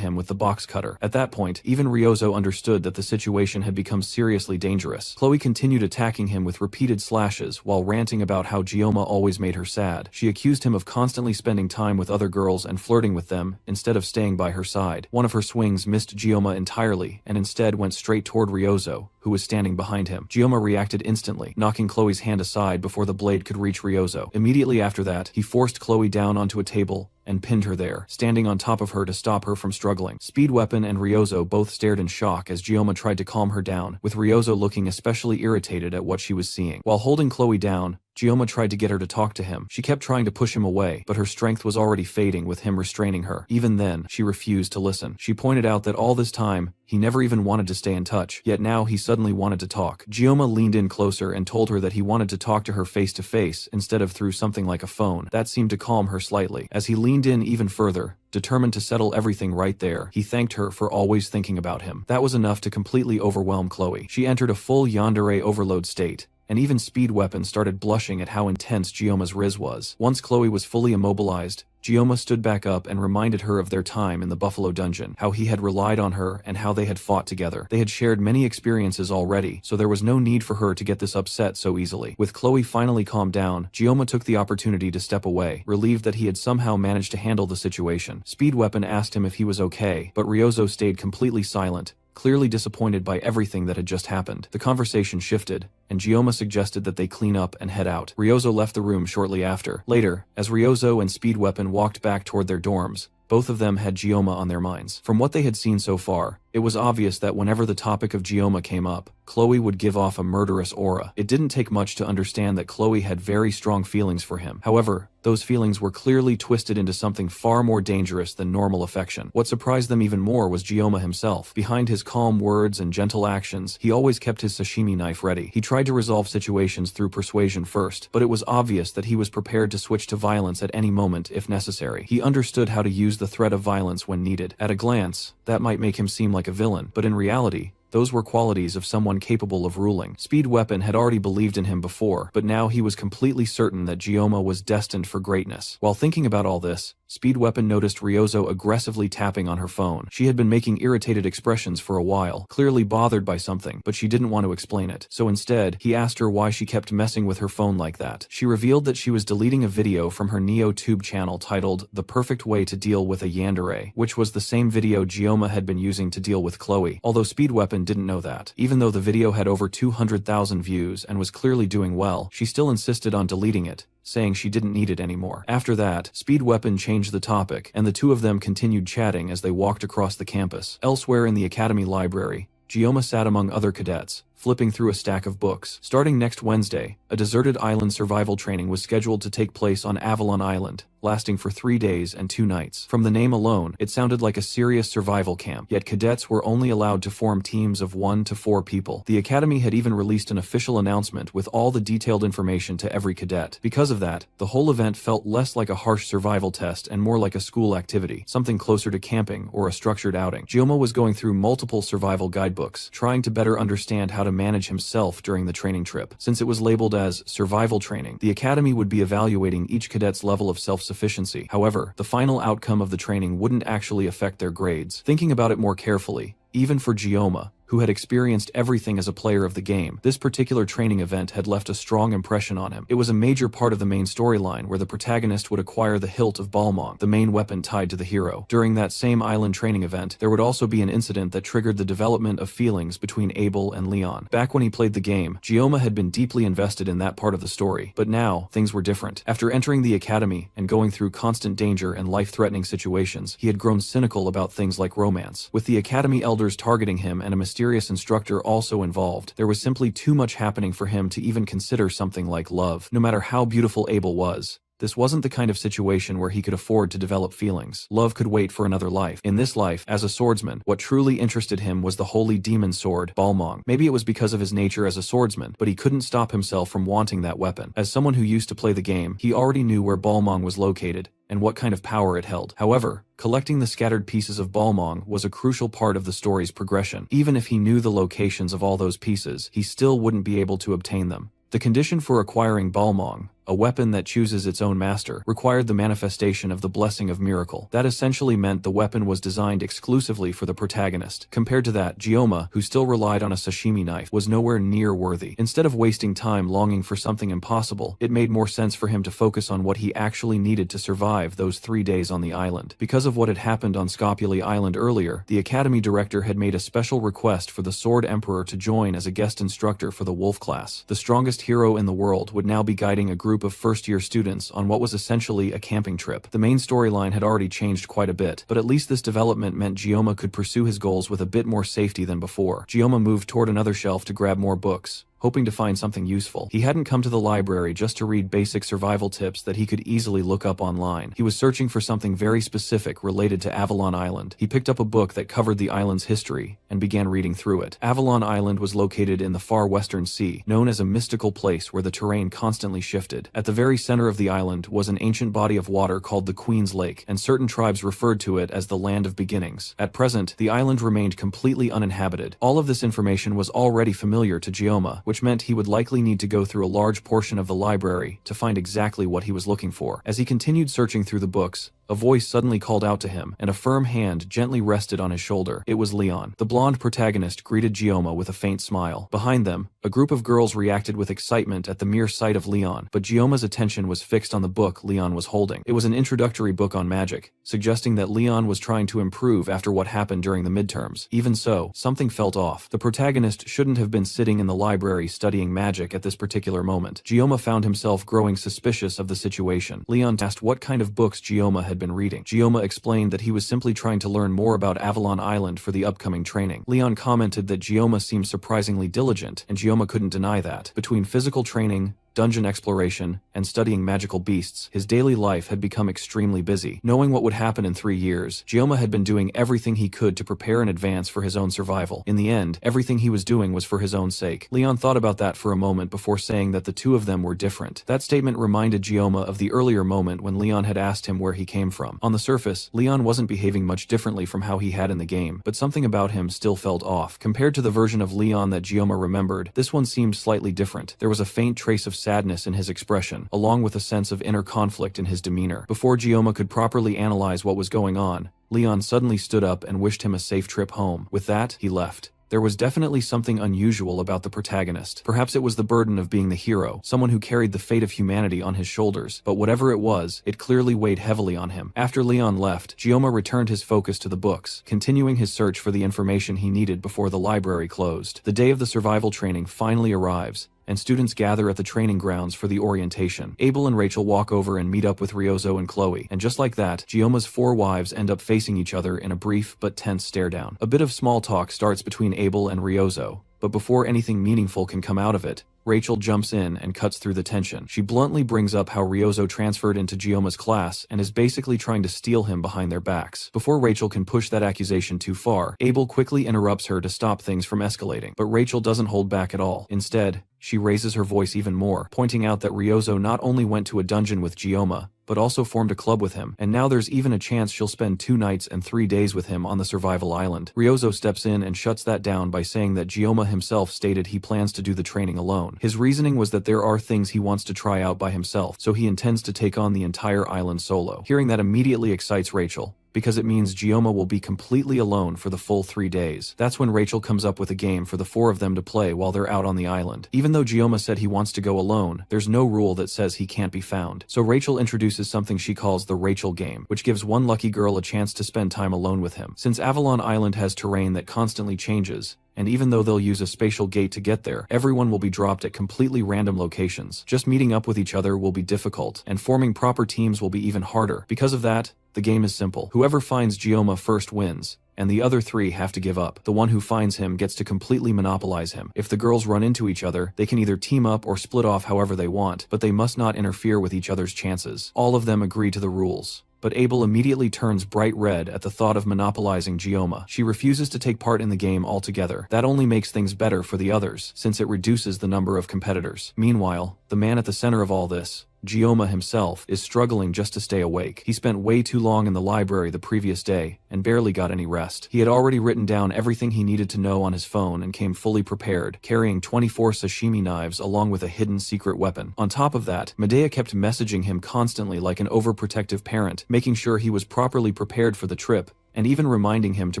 him with the box cutter. At that point, even Ryozo understood that the situation had become seriously dangerous. Chloe continued attacking him with repeated slashes while ranting about how Gioma always made her sad. She accused him of constantly spending time with other girls and flirting with them instead of staying by her side. One of her swings missed Gioma entirely and instead went straight toward Ryozo, who was standing behind him. Gioma reacted instantly, knocking Chloe's hand aside before the blade could reach Ryozo. Immediately after that, he forced Chloe down onto a table and pinned her there, standing on top of her to stop her from struggling. Speed Weapon and Ryozo both stared in shock as Gioma tried to calm her down, with Ryozo looking especially irritated at what she was seeing. While holding Chloe down, Gioma tried to get her to talk to him. She kept trying to push him away, but her strength was already fading with him restraining her. Even then, she refused to listen. She pointed out that all this time, he never even wanted to stay in touch, yet now he suddenly wanted to talk. Gioma leaned in closer and told her that he wanted to talk to her face to face instead of through something like a phone. That seemed to calm her slightly. As he leaned in even further, determined to settle everything right there, he thanked her for always thinking about him. That was enough to completely overwhelm Chloe. She entered a full yandere overload state, and even Speed Weapon started blushing at how intense Gioma's riz was. Once Chloe was fully immobilized, Gioma stood back up and reminded her of their time in the Buffalo Dungeon, how he had relied on her and how they had fought together. They had shared many experiences already, so there was no need for her to get this upset so easily. With Chloe finally calmed down, Gioma took the opportunity to step away, relieved that he had somehow managed to handle the situation. Speed Weapon asked him if he was okay, but Ryozo stayed completely silent, clearly disappointed by everything that had just happened. The conversation shifted, and Gioma suggested that they clean up and head out. Ryozo left the room shortly after. Later, as Ryozo and Speed Weapon walked back toward their dorms, both of them had Gioma on their minds. From what they had seen so far, it was obvious that whenever the topic of Gioma came up, Chloe would give off a murderous aura. It didn't take much to understand that Chloe had very strong feelings for him. However, those feelings were clearly twisted into something far more dangerous than normal affection. What surprised them even more was Gioma himself. Behind his calm words and gentle actions, he always kept his sashimi knife ready. He tried to resolve situations through persuasion first, but it was obvious that he was prepared to switch to violence at any moment if necessary. He understood how to use the threat of violence when needed. At a glance, that might make him seem like a villain, but in reality, those were qualities of someone capable of ruling. Speed Weapon had already believed in him before, but now he was completely certain that Gioma was destined for greatness. While thinking about all this, Speed Weapon noticed Ryozo aggressively tapping on her phone. She had been making irritated expressions for a while, clearly bothered by something, but she didn't want to explain it. So instead, he asked her why she kept messing with her phone like that. She revealed that she was deleting a video from her NeoTube channel titled The Perfect Way to Deal with a Yandere, which was the same video Gioma had been using to deal with Chloe, although Speed Weapon didn't know that. Even though the video had over 200,000 views and was clearly doing well, she still insisted on deleting it, saying she didn't need it anymore. After that, Speed Weapon changed the topic, and the two of them continued chatting as they walked across the campus. Elsewhere in the academy library, Gioma sat among other cadets, flipping through a stack of books. Starting next Wednesday, a deserted island survival training was scheduled to take place on Avalon Island, lasting for 3 days and 2 nights. From the name alone, it sounded like a serious survival camp, yet cadets were only allowed to form teams of 1 to 4 people. The academy had even released an official announcement with all the detailed information to every cadet. Because of that, the whole event felt less like a harsh survival test and more like a school activity, something closer to camping or a structured outing. Gioma was going through multiple survival guidebooks, trying to better understand how to manage himself during the training trip. Since it was labeled as survival training, the academy would be evaluating each cadet's level of self-sufficiency. However, the final outcome of the training wouldn't actually affect their grades. Thinking about it more carefully, even for Gioma, who had experienced everything as a player of the game, this particular training event had left a strong impression on him. It was a major part of the main storyline where the protagonist would acquire the hilt of Balmong, the main weapon tied to the hero. During that same island training event, there would also be an incident that triggered the development of feelings between Abel and Leon. Back when he played the game, Gioma had been deeply invested in that part of the story, but now, things were different. After entering the academy and going through constant danger and life-threatening situations, he had grown cynical about things like romance. With the academy elders targeting him and a mysterious instructor also involved, there was simply too much happening for him to even consider something like love. No matter how beautiful Abel was, this wasn't the kind of situation where he could afford to develop feelings. Love could wait for another life. In this life, as a swordsman, what truly interested him was the holy demon sword, Balmong. Maybe it was because of his nature as a swordsman, but he couldn't stop himself from wanting that weapon. As someone who used to play the game, he already knew where Balmong was located and what kind of power it held. However, collecting the scattered pieces of Balmong was a crucial part of the story's progression. Even if he knew the locations of all those pieces, he still wouldn't be able to obtain them. The condition for acquiring Balmong, a weapon that chooses its own master, required the manifestation of the Blessing of Miracle. That essentially meant the weapon was designed exclusively for the protagonist. Compared to that, Gioma, who still relied on a sashimi knife, was nowhere near worthy. Instead of wasting time longing for something impossible, it made more sense for him to focus on what he actually needed to survive those 3 days on the island. Because of what had happened on Skopje Island earlier, the academy director had made a special request for the Sword Emperor to join as a guest instructor for the Wolf class. The strongest hero in the world would now be guiding a group of first-year students on what was essentially a camping trip. The main storyline had already changed quite a bit, but at least this development meant Gioma could pursue his goals with a bit more safety than before. Gioma moved toward another shelf to grab more books, hoping to find something useful. He hadn't come to the library just to read basic survival tips that he could easily look up online. He was searching for something very specific related to Avalon Island. He picked up a book that covered the island's history and began reading through it. Avalon Island was located in the far western sea, known as a mystical place where the terrain constantly shifted. At the very center of the island was an ancient body of water called the Queen's Lake, and certain tribes referred to it as the Land of Beginnings. At present, the island remained completely uninhabited. All of this information was already familiar to Gioma, which meant he would likely need to go through a large portion of the library to find exactly what he was looking for. As he continued searching through the books, a voice suddenly called out to him, and a firm hand gently rested on his shoulder. It was Leon. The blonde protagonist greeted Gioma with a faint smile. Behind them, a group of girls reacted with excitement at the mere sight of Leon, but Gioma's attention was fixed on the book Leon was holding. It was an introductory book on magic, suggesting that Leon was trying to improve after what happened during the midterms. Even so, something felt off. The protagonist shouldn't have been sitting in the library studying magic at this particular moment. Gioma found himself growing suspicious of the situation. Leon asked what kind of books Gioma had been reading. Gioma explained that he was simply trying to learn more about Avalon Island for the upcoming training. Leon commented that Gioma seemed surprisingly diligent, and Gioma couldn't deny that. Between physical training, dungeon exploration, and studying magical beasts, his daily life had become extremely busy. Knowing what would happen in 3 years, Gioma had been doing everything he could to prepare in advance for his own survival. In the end, everything he was doing was for his own sake. Leon thought about that for a moment before saying that the two of them were different. That statement reminded Gioma of the earlier moment when Leon had asked him where he came from. On the surface, Leon wasn't behaving much differently from how he had in the game, but something about him still felt off. Compared to the version of Leon that Gioma remembered, this one seemed slightly different. There was a faint trace of sadness in his expression, along with a sense of inner conflict in his demeanor. Before Gioma could properly analyze what was going on, Leon suddenly stood up and wished him a safe trip home. With that, he left. There was definitely something unusual about the protagonist. Perhaps it was the burden of being the hero, someone who carried the fate of humanity on his shoulders, but whatever it was, it clearly weighed heavily on him. After Leon left, Gioma returned his focus to the books, continuing his search for the information he needed before the library closed. The day of the survival training finally arrives, and students gather at the training grounds for the orientation. Abel and Rachel walk over and meet up with Ryozo and Chloe, and just like that, Gioma's 4 wives end up facing each other in a brief but tense stare-down. A bit of small talk starts between Abel and Ryozo, but before anything meaningful can come out of it, Rachel jumps in and cuts through the tension. She bluntly brings up how Ryozo transferred into Gioma's class and is basically trying to steal him behind their backs. Before Rachel can push that accusation too far, Abel quickly interrupts her to stop things from escalating. But Rachel doesn't hold back at all. Instead, she raises her voice even more, pointing out that Ryozo not only went to a dungeon with Gioma, but also formed a club with him, and now there's even a chance she'll spend 2 nights and 3 days with him on the survival island. Ryozo steps in and shuts that down by saying that Gioma himself stated he plans to do the training alone. His reasoning was that there are things he wants to try out by himself, so he intends to take on the entire island solo. Hearing that immediately excites Rachel, because it means Gioma will be completely alone for the full 3 days. That's when Rachel comes up with a game for the 4 of them to play while they're out on the island. Even though Gioma said he wants to go alone, there's no rule that says he can't be found. So Rachel introduces something she calls the Rachel game, which gives one lucky girl a chance to spend time alone with him. Since Avalon Island has terrain that constantly changes, and even though they'll use a spatial gate to get there, everyone will be dropped at completely random locations. Just meeting up with each other will be difficult, and forming proper teams will be even harder. Because of that, the game is simple. Whoever finds Gioma first wins, and the other 3 have to give up. The one who finds him gets to completely monopolize him. If the girls run into each other, they can either team up or split off however they want, but they must not interfere with each other's chances. All of them agree to the rules. But Abel immediately turns bright red at the thought of monopolizing Gioma. She refuses to take part in the game altogether. That only makes things better for the others, since it reduces the number of competitors. Meanwhile, the man at the center of all this, Gioma himself, is struggling just to stay awake. He spent way too long in the library the previous day, and barely got any rest. He had already written down everything he needed to know on his phone and came fully prepared, carrying 24 sashimi knives along with a hidden secret weapon. On top of that, Medea kept messaging him constantly like an overprotective parent, making sure he was properly prepared for the trip, and even reminding him to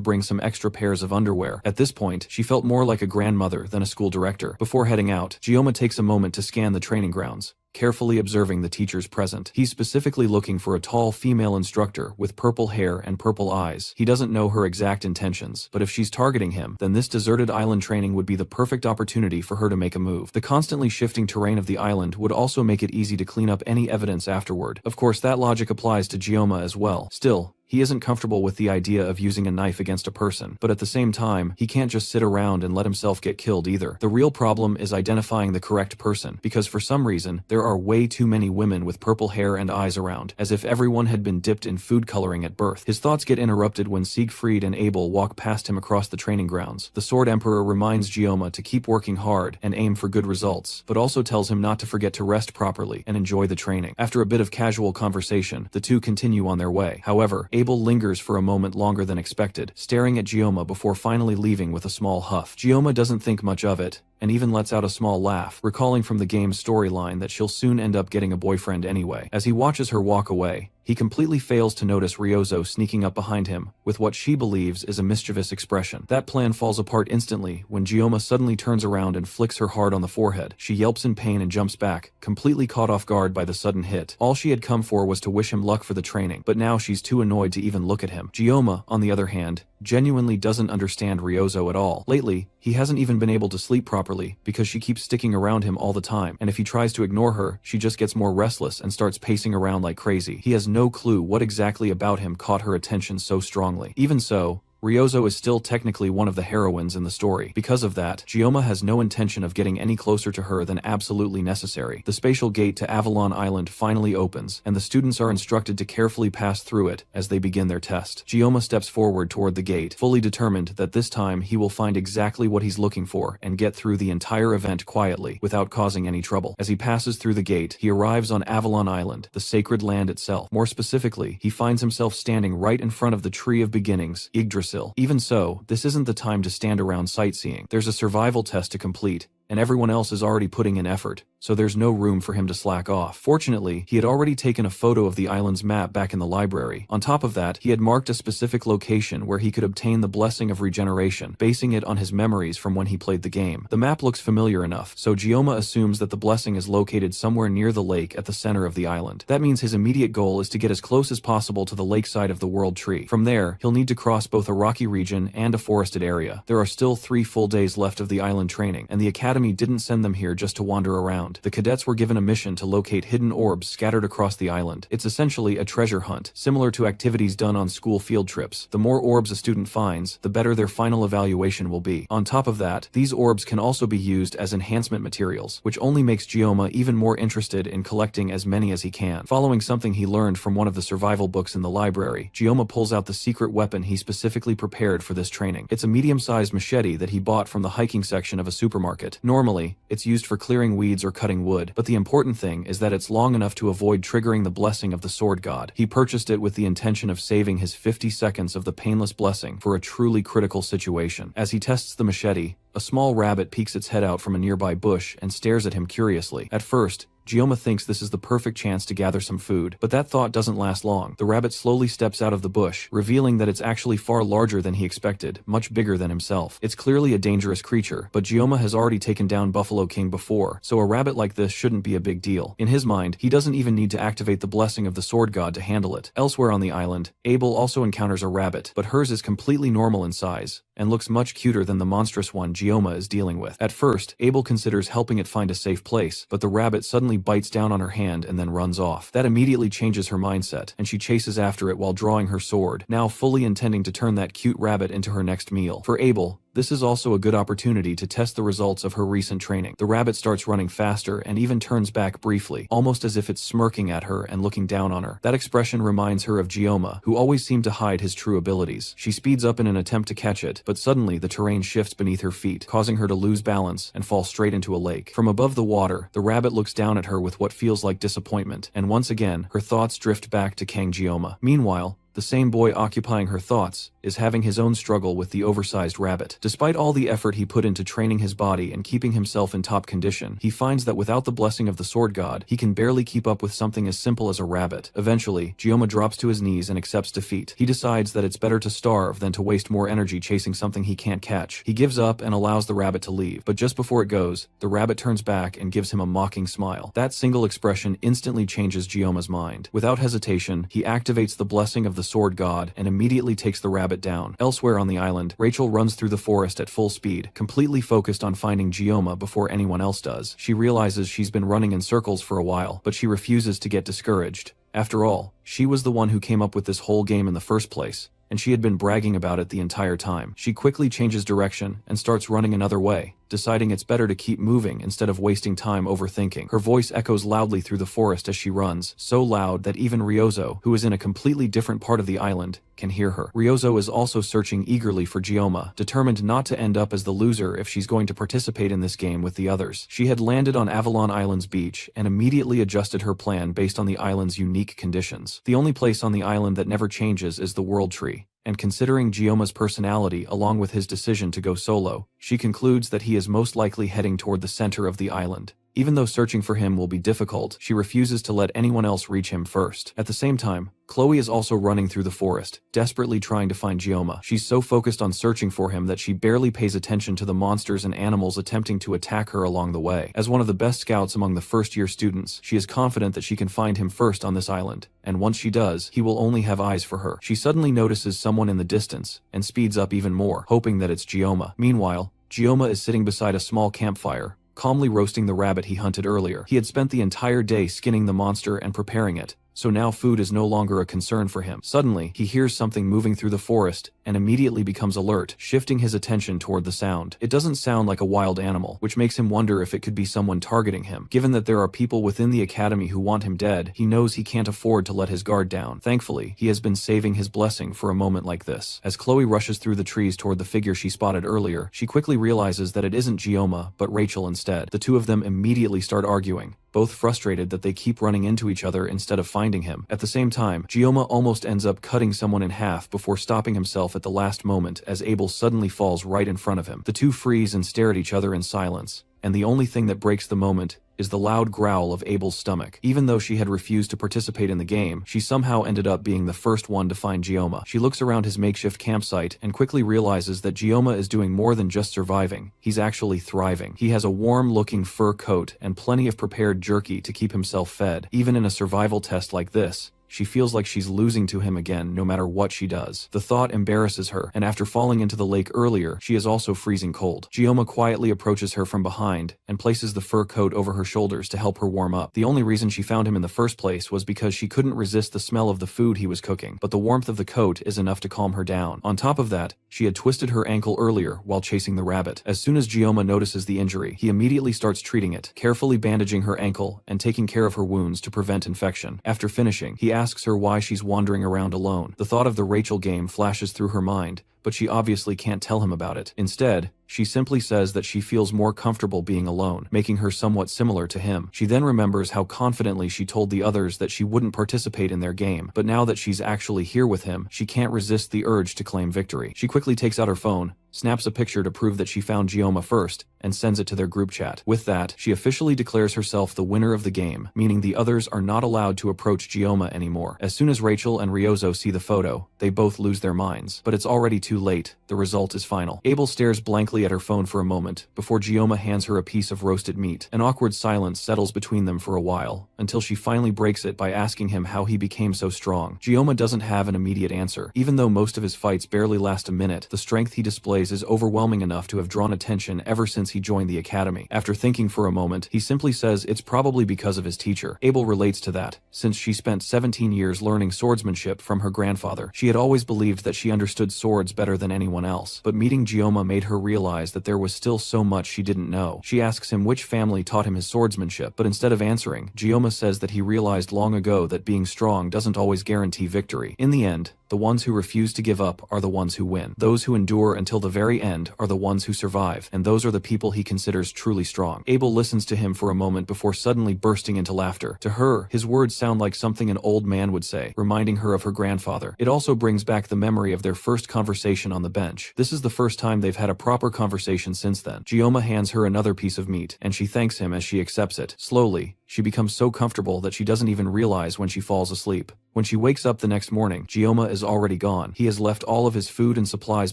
bring some extra pairs of underwear. At this point, she felt more like a grandmother than a school director. Before heading out, Gioma takes a moment to scan the training grounds, carefully observing the teachers present. He's specifically looking for a tall female instructor with purple hair and purple eyes. He doesn't know her exact intentions, but if she's targeting him, then this deserted island training would be the perfect opportunity for her to make a move. The constantly shifting terrain of the island would also make it easy to clean up any evidence afterward. Of course, that logic applies to Gioma as well. Still, he isn't comfortable with the idea of using a knife against a person, but at the same time, he can't just sit around and let himself get killed either. The real problem is identifying the correct person, because for some reason, there are way too many women with purple hair and eyes around, as if everyone had been dipped in food coloring at birth. His thoughts get interrupted when Siegfried and Abel walk past him across the training grounds. The Sword Emperor reminds Gioma to keep working hard and aim for good results, but also tells him not to forget to rest properly and enjoy the training. After a bit of casual conversation, the two continue on their way. However, Abel lingers for a moment longer than expected, staring at Gioma before finally leaving with a small huff. Gioma doesn't think much of it, and even lets out a small laugh, recalling from the game's storyline that she'll soon end up getting a boyfriend anyway. As he watches her walk away, he completely fails to notice Ryozo sneaking up behind him with what she believes is a mischievous expression. That plan falls apart instantly when Gioma suddenly turns around and flicks her hard on the forehead. She yelps in pain and jumps back, completely caught off guard by the sudden hit. All she had come for was to wish him luck for the training, but now she's too annoyed to even look at him. Gioma, on the other hand, genuinely doesn't understand Ryozo at all. Lately, he hasn't even been able to sleep properly because she keeps sticking around him all the time, and if he tries to ignore her, she just gets more restless and starts pacing around like crazy. He has no clue what exactly about him caught her attention so strongly. Even so, Ryozo is still technically one of the heroines in the story. Because of that, Gioma has no intention of getting any closer to her than absolutely necessary. The spatial gate to Avalon Island finally opens, and the students are instructed to carefully pass through it as they begin their test. Gioma steps forward toward the gate, fully determined that this time he will find exactly what he's looking for and get through the entire event quietly, without causing any trouble. As he passes through the gate, he arrives on Avalon Island, the sacred land itself. More specifically, he finds himself standing right in front of the Tree of Beginnings, Yggdrasil. Even so, this isn't the time to stand around sightseeing. There's a survival test to complete, and everyone else is already putting in effort, so there's no room for him to slack off. Fortunately, he had already taken a photo of the island's map back in the library. On top of that, he had marked a specific location where he could obtain the blessing of regeneration, basing it on his memories from when he played the game. The map looks familiar enough, so Gioma assumes that the blessing is located somewhere near the lake at the center of the island. That means his immediate goal is to get as close as possible to the lakeside of the world tree. From there, he'll need to cross both a rocky region and a forested area. There are still 3 full days left of the island training, and the academy didn't send them here just to wander around. The cadets were given a mission to locate hidden orbs scattered across the island. It's essentially a treasure hunt, similar to activities done on school field trips. The more orbs a student finds, the better their final evaluation will be. On top of that, these orbs can also be used as enhancement materials, which only makes Gioma even more interested in collecting as many as he can. Following something he learned from one of the survival books in the library, Gioma pulls out the secret weapon he specifically prepared for this training. It's a medium-sized machete that he bought from the hiking section of a supermarket. Normally, it's used for clearing weeds or cutting wood, but the important thing is that it's long enough to avoid triggering the blessing of the sword god. He purchased it with the intention of saving his 50 seconds of the painless blessing for a truly critical situation. As he tests the machete, a small rabbit peeks its head out from a nearby bush and stares at him curiously. At first, Gioma thinks this is the perfect chance to gather some food, but that thought doesn't last long. The rabbit slowly steps out of the bush, revealing that it's actually far larger than he expected, much bigger than himself. It's clearly a dangerous creature, but Gioma has already taken down Buffalo King before, so a rabbit like this shouldn't be a big deal. In his mind, he doesn't even need to activate the blessing of the sword god to handle it. Elsewhere on the island, Abel also encounters a rabbit, but hers is completely normal in size, and looks much cuter than the monstrous one Gioma is dealing with. At first, Abel considers helping it find a safe place, but the rabbit suddenly bites down on her hand and then runs off. That immediately changes her mindset, and she chases after it while drawing her sword, now fully intending to turn that cute rabbit into her next meal. For Abel, this is also a good opportunity to test the results of her recent training. The rabbit starts running faster and even turns back briefly, almost as if it's smirking at her and looking down on her. That expression reminds her of Gioma, who always seemed to hide his true abilities. She speeds up in an attempt to catch it, but suddenly the terrain shifts beneath her feet, causing her to lose balance and fall straight into a lake. From above the water, the rabbit looks down at her with what feels like disappointment, and once again, her thoughts drift back to Kang Gioma. Meanwhile, the same boy occupying her thoughts is having his own struggle with the oversized rabbit. Despite all the effort he put into training his body and keeping himself in top condition, he finds that without the blessing of the sword god, he can barely keep up with something as simple as a rabbit. Eventually, Gioma drops to his knees and accepts defeat. He decides that it's better to starve than to waste more energy chasing something he can't catch. He gives up and allows the rabbit to leave, but just before it goes, the rabbit turns back and gives him a mocking smile. That single expression instantly changes Gioma's mind. Without hesitation, he activates the blessing of the sword god and immediately takes the rabbit down. Elsewhere on the island, Rachel runs through the forest at full speed, completely focused on finding Gioma before anyone else does. She realizes she's been running in circles for a while, but she refuses to get discouraged. After all, she was the one who came up with this whole game in the first place, and she had been bragging about it the entire time. She quickly changes direction and starts running another way, deciding it's better to keep moving instead of wasting time overthinking. Her voice echoes loudly through the forest as she runs, so loud that even Ryozo, who is in a completely different part of the island, can hear her. Ryozo is also searching eagerly for Gioma, determined not to end up as the loser if she's going to participate in this game with the others. She had landed on Avalon Island's beach and immediately adjusted her plan based on the island's unique conditions. The only place on the island that never changes is the World Tree, and considering Gioma's personality along with his decision to go solo, she concludes that he is most likely heading toward the center of the island. Even though searching for him will be difficult, she refuses to let anyone else reach him first. At the same time, Chloe is also running through the forest, desperately trying to find Gioma. She's so focused on searching for him that she barely pays attention to the monsters and animals attempting to attack her along the way. As one of the best scouts among the first-year students, she is confident that she can find him first on this island, and once she does, he will only have eyes for her. She suddenly notices someone in the distance, and speeds up even more, hoping that it's Gioma. Meanwhile, Gioma is sitting beside a small campfire, calmly roasting the rabbit he hunted earlier. He had spent the entire day skinning the monster and preparing it, so now food is no longer a concern for him. Suddenly, he hears something moving through the forest and immediately becomes alert, shifting his attention toward the sound. It doesn't sound like a wild animal, which makes him wonder if it could be someone targeting him. Given that there are people within the academy who want him dead, he knows he can't afford to let his guard down. Thankfully, he has been saving his blessing for a moment like this. As Chloe rushes through the trees toward the figure she spotted earlier, she quickly realizes that it isn't Gioma, but Rachel instead. The two of them immediately start arguing, both frustrated that they keep running into each other instead of finding him. At the same time, Gioma almost ends up cutting someone in half before stopping himself at the last moment as Abel suddenly falls right in front of him. The two freeze and stare at each other in silence, and the only thing that breaks the moment is the loud growl of Abel's stomach. Even though she had refused to participate in the game, she somehow ended up being the first one to find Gioma. She looks around his makeshift campsite and quickly realizes that Gioma is doing more than just surviving. He's actually thriving. He has a warm-looking fur coat and plenty of prepared jerky to keep himself fed. Even in a survival test like this, she feels like she's losing to him again no matter what she does. The thought embarrasses her, and after falling into the lake earlier, she is also freezing cold. Gioma quietly approaches her from behind and places the fur coat over her shoulders to help her warm up. The only reason she found him in the first place was because she couldn't resist the smell of the food he was cooking, but the warmth of the coat is enough to calm her down. On top of that, she had twisted her ankle earlier while chasing the rabbit. As soon as Gioma notices the injury, he immediately starts treating it, carefully bandaging her ankle and taking care of her wounds to prevent infection. After finishing, he asks her why she's wandering around alone. The thought of the Rachel game flashes through her mind, but she obviously can't tell him about it. Instead, she simply says that she feels more comfortable being alone, making her somewhat similar to him. She then remembers how confidently she told the others that she wouldn't participate in their game, but now that she's actually here with him, she can't resist the urge to claim victory. She quickly takes out her phone, snaps a picture to prove that she found Gioma first, and sends it to their group chat. With that, she officially declares herself the winner of the game, meaning the others are not allowed to approach Gioma anymore. As soon as Rachel and Ryozo see the photo, they both lose their minds. But it's already too late. The result is final. Abel stares blankly at her phone for a moment, before Gioma hands her a piece of roasted meat. An awkward silence settles between them for a while, until she finally breaks it by asking him how he became so strong. Gioma doesn't have an immediate answer. Even though most of his fights barely last a minute, the strength he displays is overwhelming enough to have drawn attention ever since he joined the academy. After thinking for a moment, he simply says it's probably because of his teacher. Abel relates to that, since she spent 17 years learning swordsmanship from her grandfather. She had always believed that she understood swords better than anyone else, but meeting Gioma made her realize that there was still so much she didn't know. She asks him which family taught him his swordsmanship, but instead of answering, Gioma says that he realized long ago that being strong doesn't always guarantee victory. In the end, the ones who refuse to give up are the ones who win. Those who endure until the very end are the ones who survive, and those are the people he considers truly strong. Abel listens to him for a moment before suddenly bursting into laughter. To her, his words sound like something an old man would say, reminding her of her grandfather. It also brings back the memory of their first conversation on the bench. This is the first time they've had a proper conversation since then. Gioma hands her another piece of meat, and she thanks him as she accepts it. Slowly, she becomes so comfortable that she doesn't even realize when she falls asleep. When she wakes up the next morning, Gioma is already gone. He has left all of his food and supplies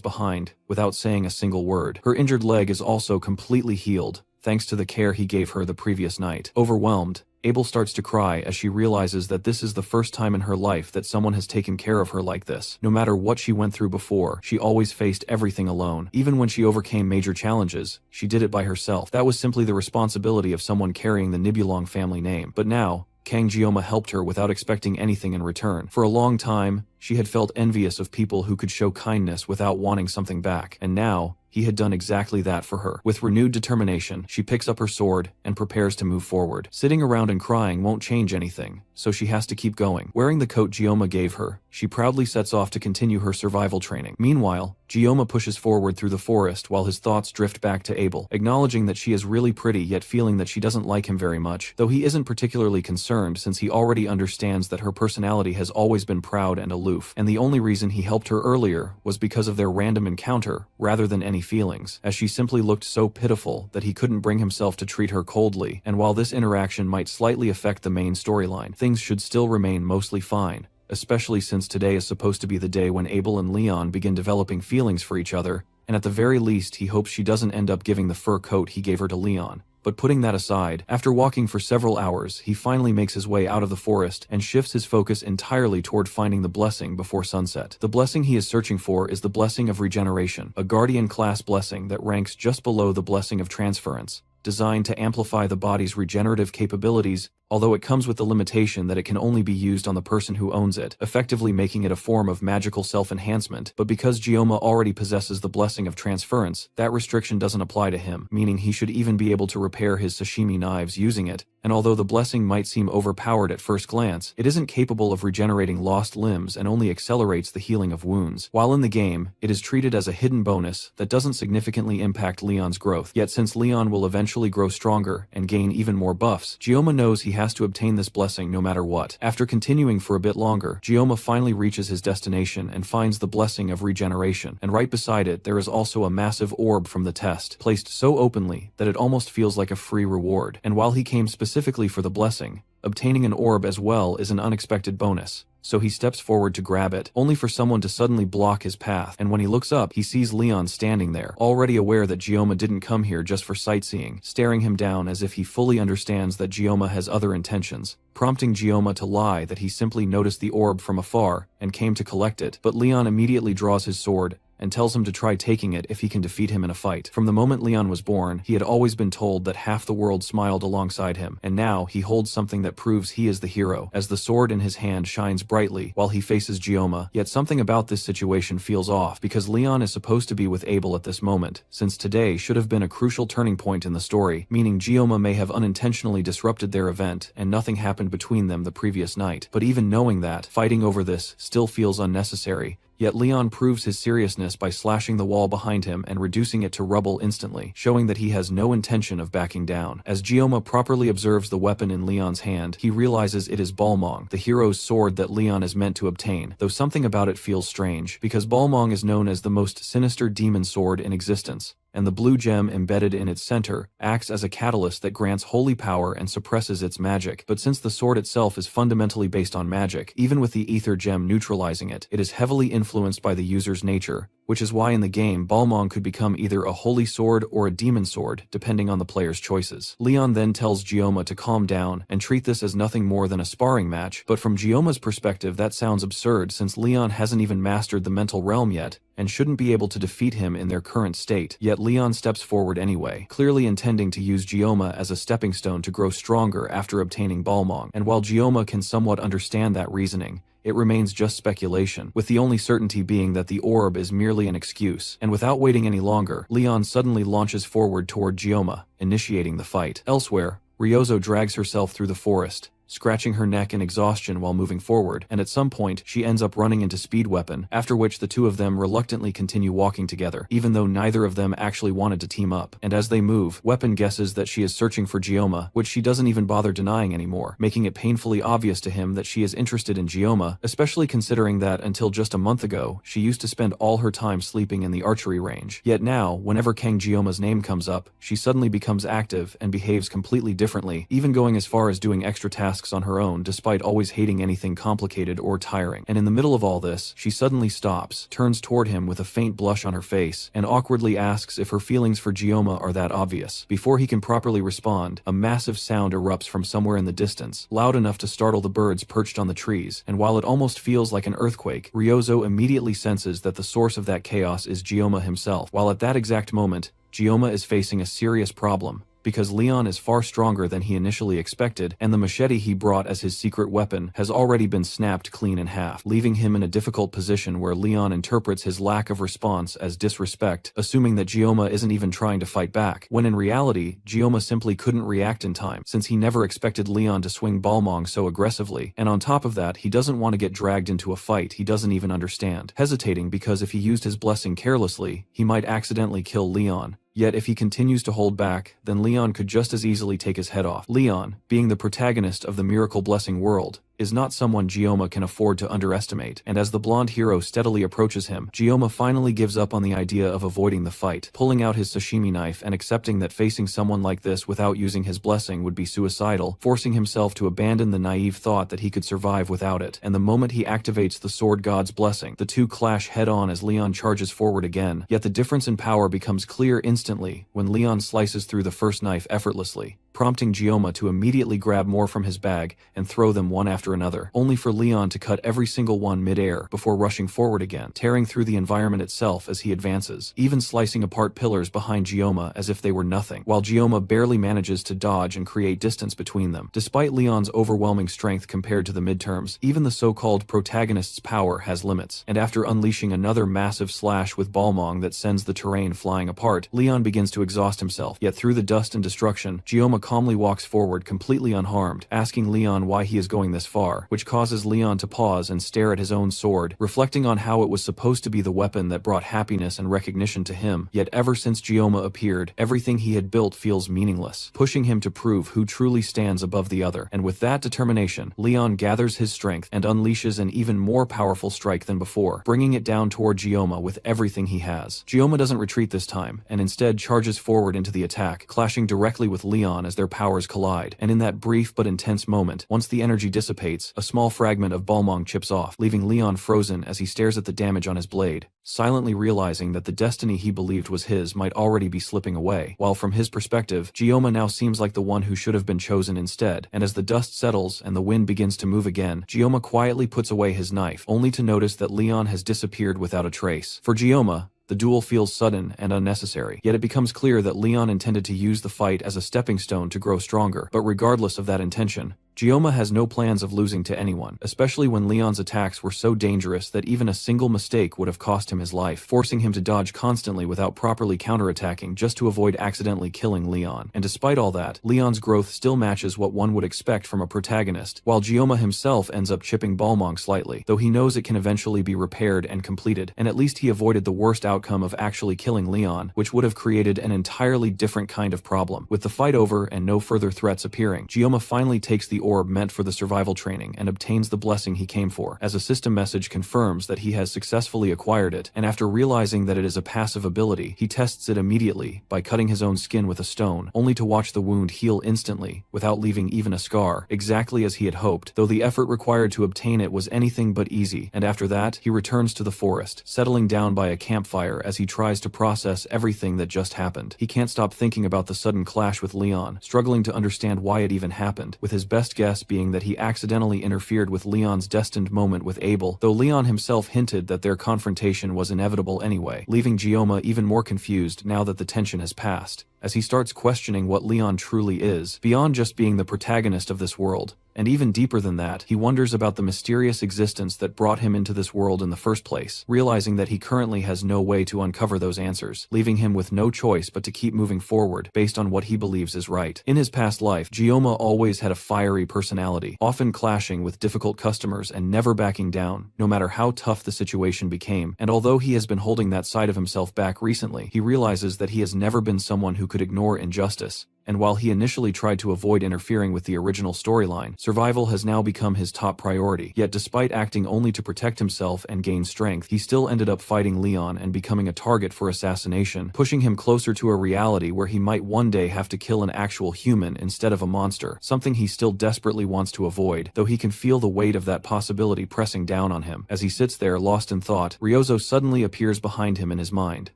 behind, without saying a single word. Her injured leg is also completely healed, thanks to the care he gave her the previous night. Overwhelmed, Abel starts to cry as she realizes that this is the first time in her life that someone has taken care of her like this. No matter what she went through before, she always faced everything alone. Even when she overcame major challenges, she did it by herself. That was simply the responsibility of someone carrying the Nibulong family name. But now, Kang Gioma helped her without expecting anything in return. For a long time, she had felt envious of people who could show kindness without wanting something back, and now, he had done exactly that for her. With renewed determination, she picks up her sword and prepares to move forward. Sitting around and crying won't change anything, so she has to keep going. Wearing the coat Gioma gave her, she proudly sets off to continue her survival training. Meanwhile, Gioma pushes forward through the forest while his thoughts drift back to Abel, acknowledging that she is really pretty yet feeling that she doesn't like him very much, though he isn't particularly concerned since he already understands that her personality has always been proud and aloof, and the only reason he helped her earlier was because of their random encounter rather than any feelings, as she simply looked so pitiful that he couldn't bring himself to treat her coldly. And while this interaction might slightly affect the main storyline, things should still remain mostly fine, especially since today is supposed to be the day when Abel and Leon begin developing feelings for each other, and at the very least he hopes she doesn't end up giving the fur coat he gave her to Leon. But putting that aside, after walking for several hours, he finally makes his way out of the forest and shifts his focus entirely toward finding the blessing before sunset. The blessing he is searching for is the blessing of regeneration, a guardian class blessing that ranks just below the blessing of transference, designed to amplify the body's regenerative capabilities, although it comes with the limitation that it can only be used on the person who owns it, effectively making it a form of magical self-enhancement. But because Gyoma already possesses the blessing of transference, that restriction doesn't apply to him, meaning he should even be able to repair his sashimi knives using it, and although the blessing might seem overpowered at first glance, it isn't capable of regenerating lost limbs and only accelerates the healing of wounds. While in the game, it is treated as a hidden bonus that doesn't significantly impact Leon's growth. Yet since Leon will eventually grow stronger and gain even more buffs, Gyoma knows he has to obtain this blessing no matter what. After continuing for a bit longer, Gyoma finally reaches his destination and finds the blessing of regeneration, and right beside it there is also a massive orb from the test, placed so openly that it almost feels like a free reward. And while he came specifically for the blessing, obtaining an orb as well is an unexpected bonus. So he steps forward to grab it, only for someone to suddenly block his path, and when he looks up, he sees Leon standing there, already aware that Gyoma didn't come here just for sightseeing, staring him down as if he fully understands that Gyoma has other intentions, prompting Gyoma to lie that he simply noticed the orb from afar and came to collect it. But Leon immediately draws his sword and tells him to try taking it if he can defeat him in a fight. From the moment Leon was born, he had always been told that half the world smiled alongside him, and now he holds something that proves he is the hero, as the sword in his hand shines brightly while he faces Gyoma. Yet something about this situation feels off, because Leon is supposed to be with Abel at this moment, since today should have been a crucial turning point in the story, meaning Gyoma may have unintentionally disrupted their event and nothing happened between them the previous night. But even knowing that, fighting over this still feels unnecessary. Yet Leon proves his seriousness by slashing the wall behind him and reducing it to rubble instantly, showing that he has no intention of backing down. As Gyoma properly observes the weapon in Leon's hand, he realizes it is Balmong, the hero's sword that Leon is meant to obtain, though something about it feels strange, because Balmong is known as the most sinister demon sword in existence, and the blue gem embedded in its center acts as a catalyst that grants holy power and suppresses its magic. But since the sword itself is fundamentally based on magic, even with the ether gem neutralizing it, it is heavily influenced by the user's nature, which is why in the game Balmong could become either a holy sword or a demon sword, depending on the player's choices. Leon then tells Gyoma to calm down and treat this as nothing more than a sparring match, but from Gyoma's perspective that sounds absurd, since Leon hasn't even mastered the mental realm yet, and shouldn't be able to defeat him in their current state. Yet Leon steps forward anyway, clearly intending to use Gyoma as a stepping stone to grow stronger after obtaining Balmong. And while Gyoma can somewhat understand that reasoning, it remains just speculation, with the only certainty being that the orb is merely an excuse. And without waiting any longer, Leon suddenly launches forward toward Gyoma, initiating the fight. Elsewhere, Ryozo drags herself through the forest, scratching her neck in exhaustion while moving forward, and at some point she ends up running into Speed Weapon, after which the two of them reluctantly continue walking together, even though neither of them actually wanted to team up. And as they move, Weapon guesses that she is searching for Gyoma, which she doesn't even bother denying anymore, making it painfully obvious to him that she is interested in Gyoma, especially considering that until just a month ago, she used to spend all her time sleeping in the archery range. Yet now, whenever Kang Gyoma's name comes up, she suddenly becomes active and behaves completely differently, even going as far as doing extra tasks on her own despite always hating anything complicated or tiring. And in the middle of all this, she suddenly stops, turns toward him with a faint blush on her face, and awkwardly asks if her feelings for Gyoma are that obvious. Before he can properly respond, a massive sound erupts from somewhere in the distance, loud enough to startle the birds perched on the trees, and while it almost feels like an earthquake, Ryozo immediately senses that the source of that chaos is Gyoma himself, while at that exact moment, Gyoma is facing a serious problem, because Leon is far stronger than he initially expected, and the machete he brought as his secret weapon has already been snapped clean in half, leaving him in a difficult position where Leon interprets his lack of response as disrespect, assuming that Gyoma isn't even trying to fight back, when in reality, Gyoma simply couldn't react in time, since he never expected Leon to swing Balmong so aggressively, and on top of that, he doesn't want to get dragged into a fight he doesn't even understand, hesitating because if he used his blessing carelessly, he might accidentally kill Leon. Yet if he continues to hold back, then Leon could just as easily take his head off. Leon, being the protagonist of the Miracle Blessing world, is not someone Gyoma can afford to underestimate, and as the blonde hero steadily approaches him, Gyoma finally gives up on the idea of avoiding the fight, pulling out his sashimi knife and accepting that facing someone like this without using his blessing would be suicidal, forcing himself to abandon the naive thought that he could survive without it. And the moment he activates the sword god's blessing, the two clash head-on as Leon charges forward again, yet the difference in power becomes clear instantly when Leon slices through the first knife effortlessly, prompting Gioma to immediately grab more from his bag and throw them one after another, only for Leon to cut every single one mid-air before rushing forward again, tearing through the environment itself as he advances, even slicing apart pillars behind Gioma as if they were nothing, while Gioma barely manages to dodge and create distance between them. Despite Leon's overwhelming strength compared to the midterms, even the so-called protagonist's power has limits, and after unleashing another massive slash with Balmong that sends the terrain flying apart, Leon begins to exhaust himself, yet through the dust and destruction, Gioma calmly walks forward completely unharmed, asking Leon why he is going this far, which causes Leon to pause and stare at his own sword, reflecting on how it was supposed to be the weapon that brought happiness and recognition to him, yet ever since Gioma appeared, everything he had built feels meaningless, pushing him to prove who truly stands above the other. And with that determination, Leon gathers his strength and unleashes an even more powerful strike than before, bringing it down toward Gioma with everything he has. Gioma doesn't retreat this time, and instead charges forward into the attack, clashing directly with Leon as their powers collide, and in that brief but intense moment, once the energy dissipates, a small fragment of Balmong chips off, leaving Leon frozen as he stares at the damage on his blade, silently realizing that the destiny he believed was his might already be slipping away, while from his perspective, Gioma now seems like the one who should have been chosen instead, and as the dust settles and the wind begins to move again, Gioma quietly puts away his knife, only to notice that Leon has disappeared without a trace. For Gioma, the duel feels sudden and unnecessary, yet it becomes clear that Leon intended to use the fight as a stepping stone to grow stronger, but regardless of that intention, Gioma has no plans of losing to anyone, especially when Leon's attacks were so dangerous that even a single mistake would have cost him his life, forcing him to dodge constantly without properly counterattacking just to avoid accidentally killing Leon. And despite all that, Leon's growth still matches what one would expect from a protagonist, while Gioma himself ends up chipping Balmong slightly, though he knows it can eventually be repaired and completed, and at least he avoided the worst outcome of actually killing Leon, which would have created an entirely different kind of problem. With the fight over and no further threats appearing, Gioma finally takes the orb meant for the survival training and obtains the blessing he came for, as a system message confirms that he has successfully acquired it, and after realizing that it is a passive ability, he tests it immediately by cutting his own skin with a stone, only to watch the wound heal instantly, without leaving even a scar, exactly as he had hoped, though the effort required to obtain it was anything but easy, and after that, he returns to the forest, settling down by a campfire as he tries to process everything that just happened. He can't stop thinking about the sudden clash with Leon, struggling to understand why it even happened, with his best guess being that he accidentally interfered with Leon's destined moment with Abel, though Leon himself hinted that their confrontation was inevitable anyway, leaving Gioma even more confused now that the tension has passed, as he starts questioning what Leon truly is, beyond just being the protagonist of this world. And even deeper than that, he wonders about the mysterious existence that brought him into this world in the first place, realizing that he currently has no way to uncover those answers, leaving him with no choice but to keep moving forward based on what he believes is right. In his past life, Gioma always had a fiery personality, often clashing with difficult customers and never backing down, no matter how tough the situation became, and although he has been holding that side of himself back recently, he realizes that he has never been someone who could ignore injustice. And while he initially tried to avoid interfering with the original storyline, survival has now become his top priority. Yet despite acting only to protect himself and gain strength, he still ended up fighting Leon and becoming a target for assassination, pushing him closer to a reality where he might one day have to kill an actual human instead of a monster, something he still desperately wants to avoid, though he can feel the weight of that possibility pressing down on him. As he sits there lost in thought, Ryozo suddenly appears behind him in his mind,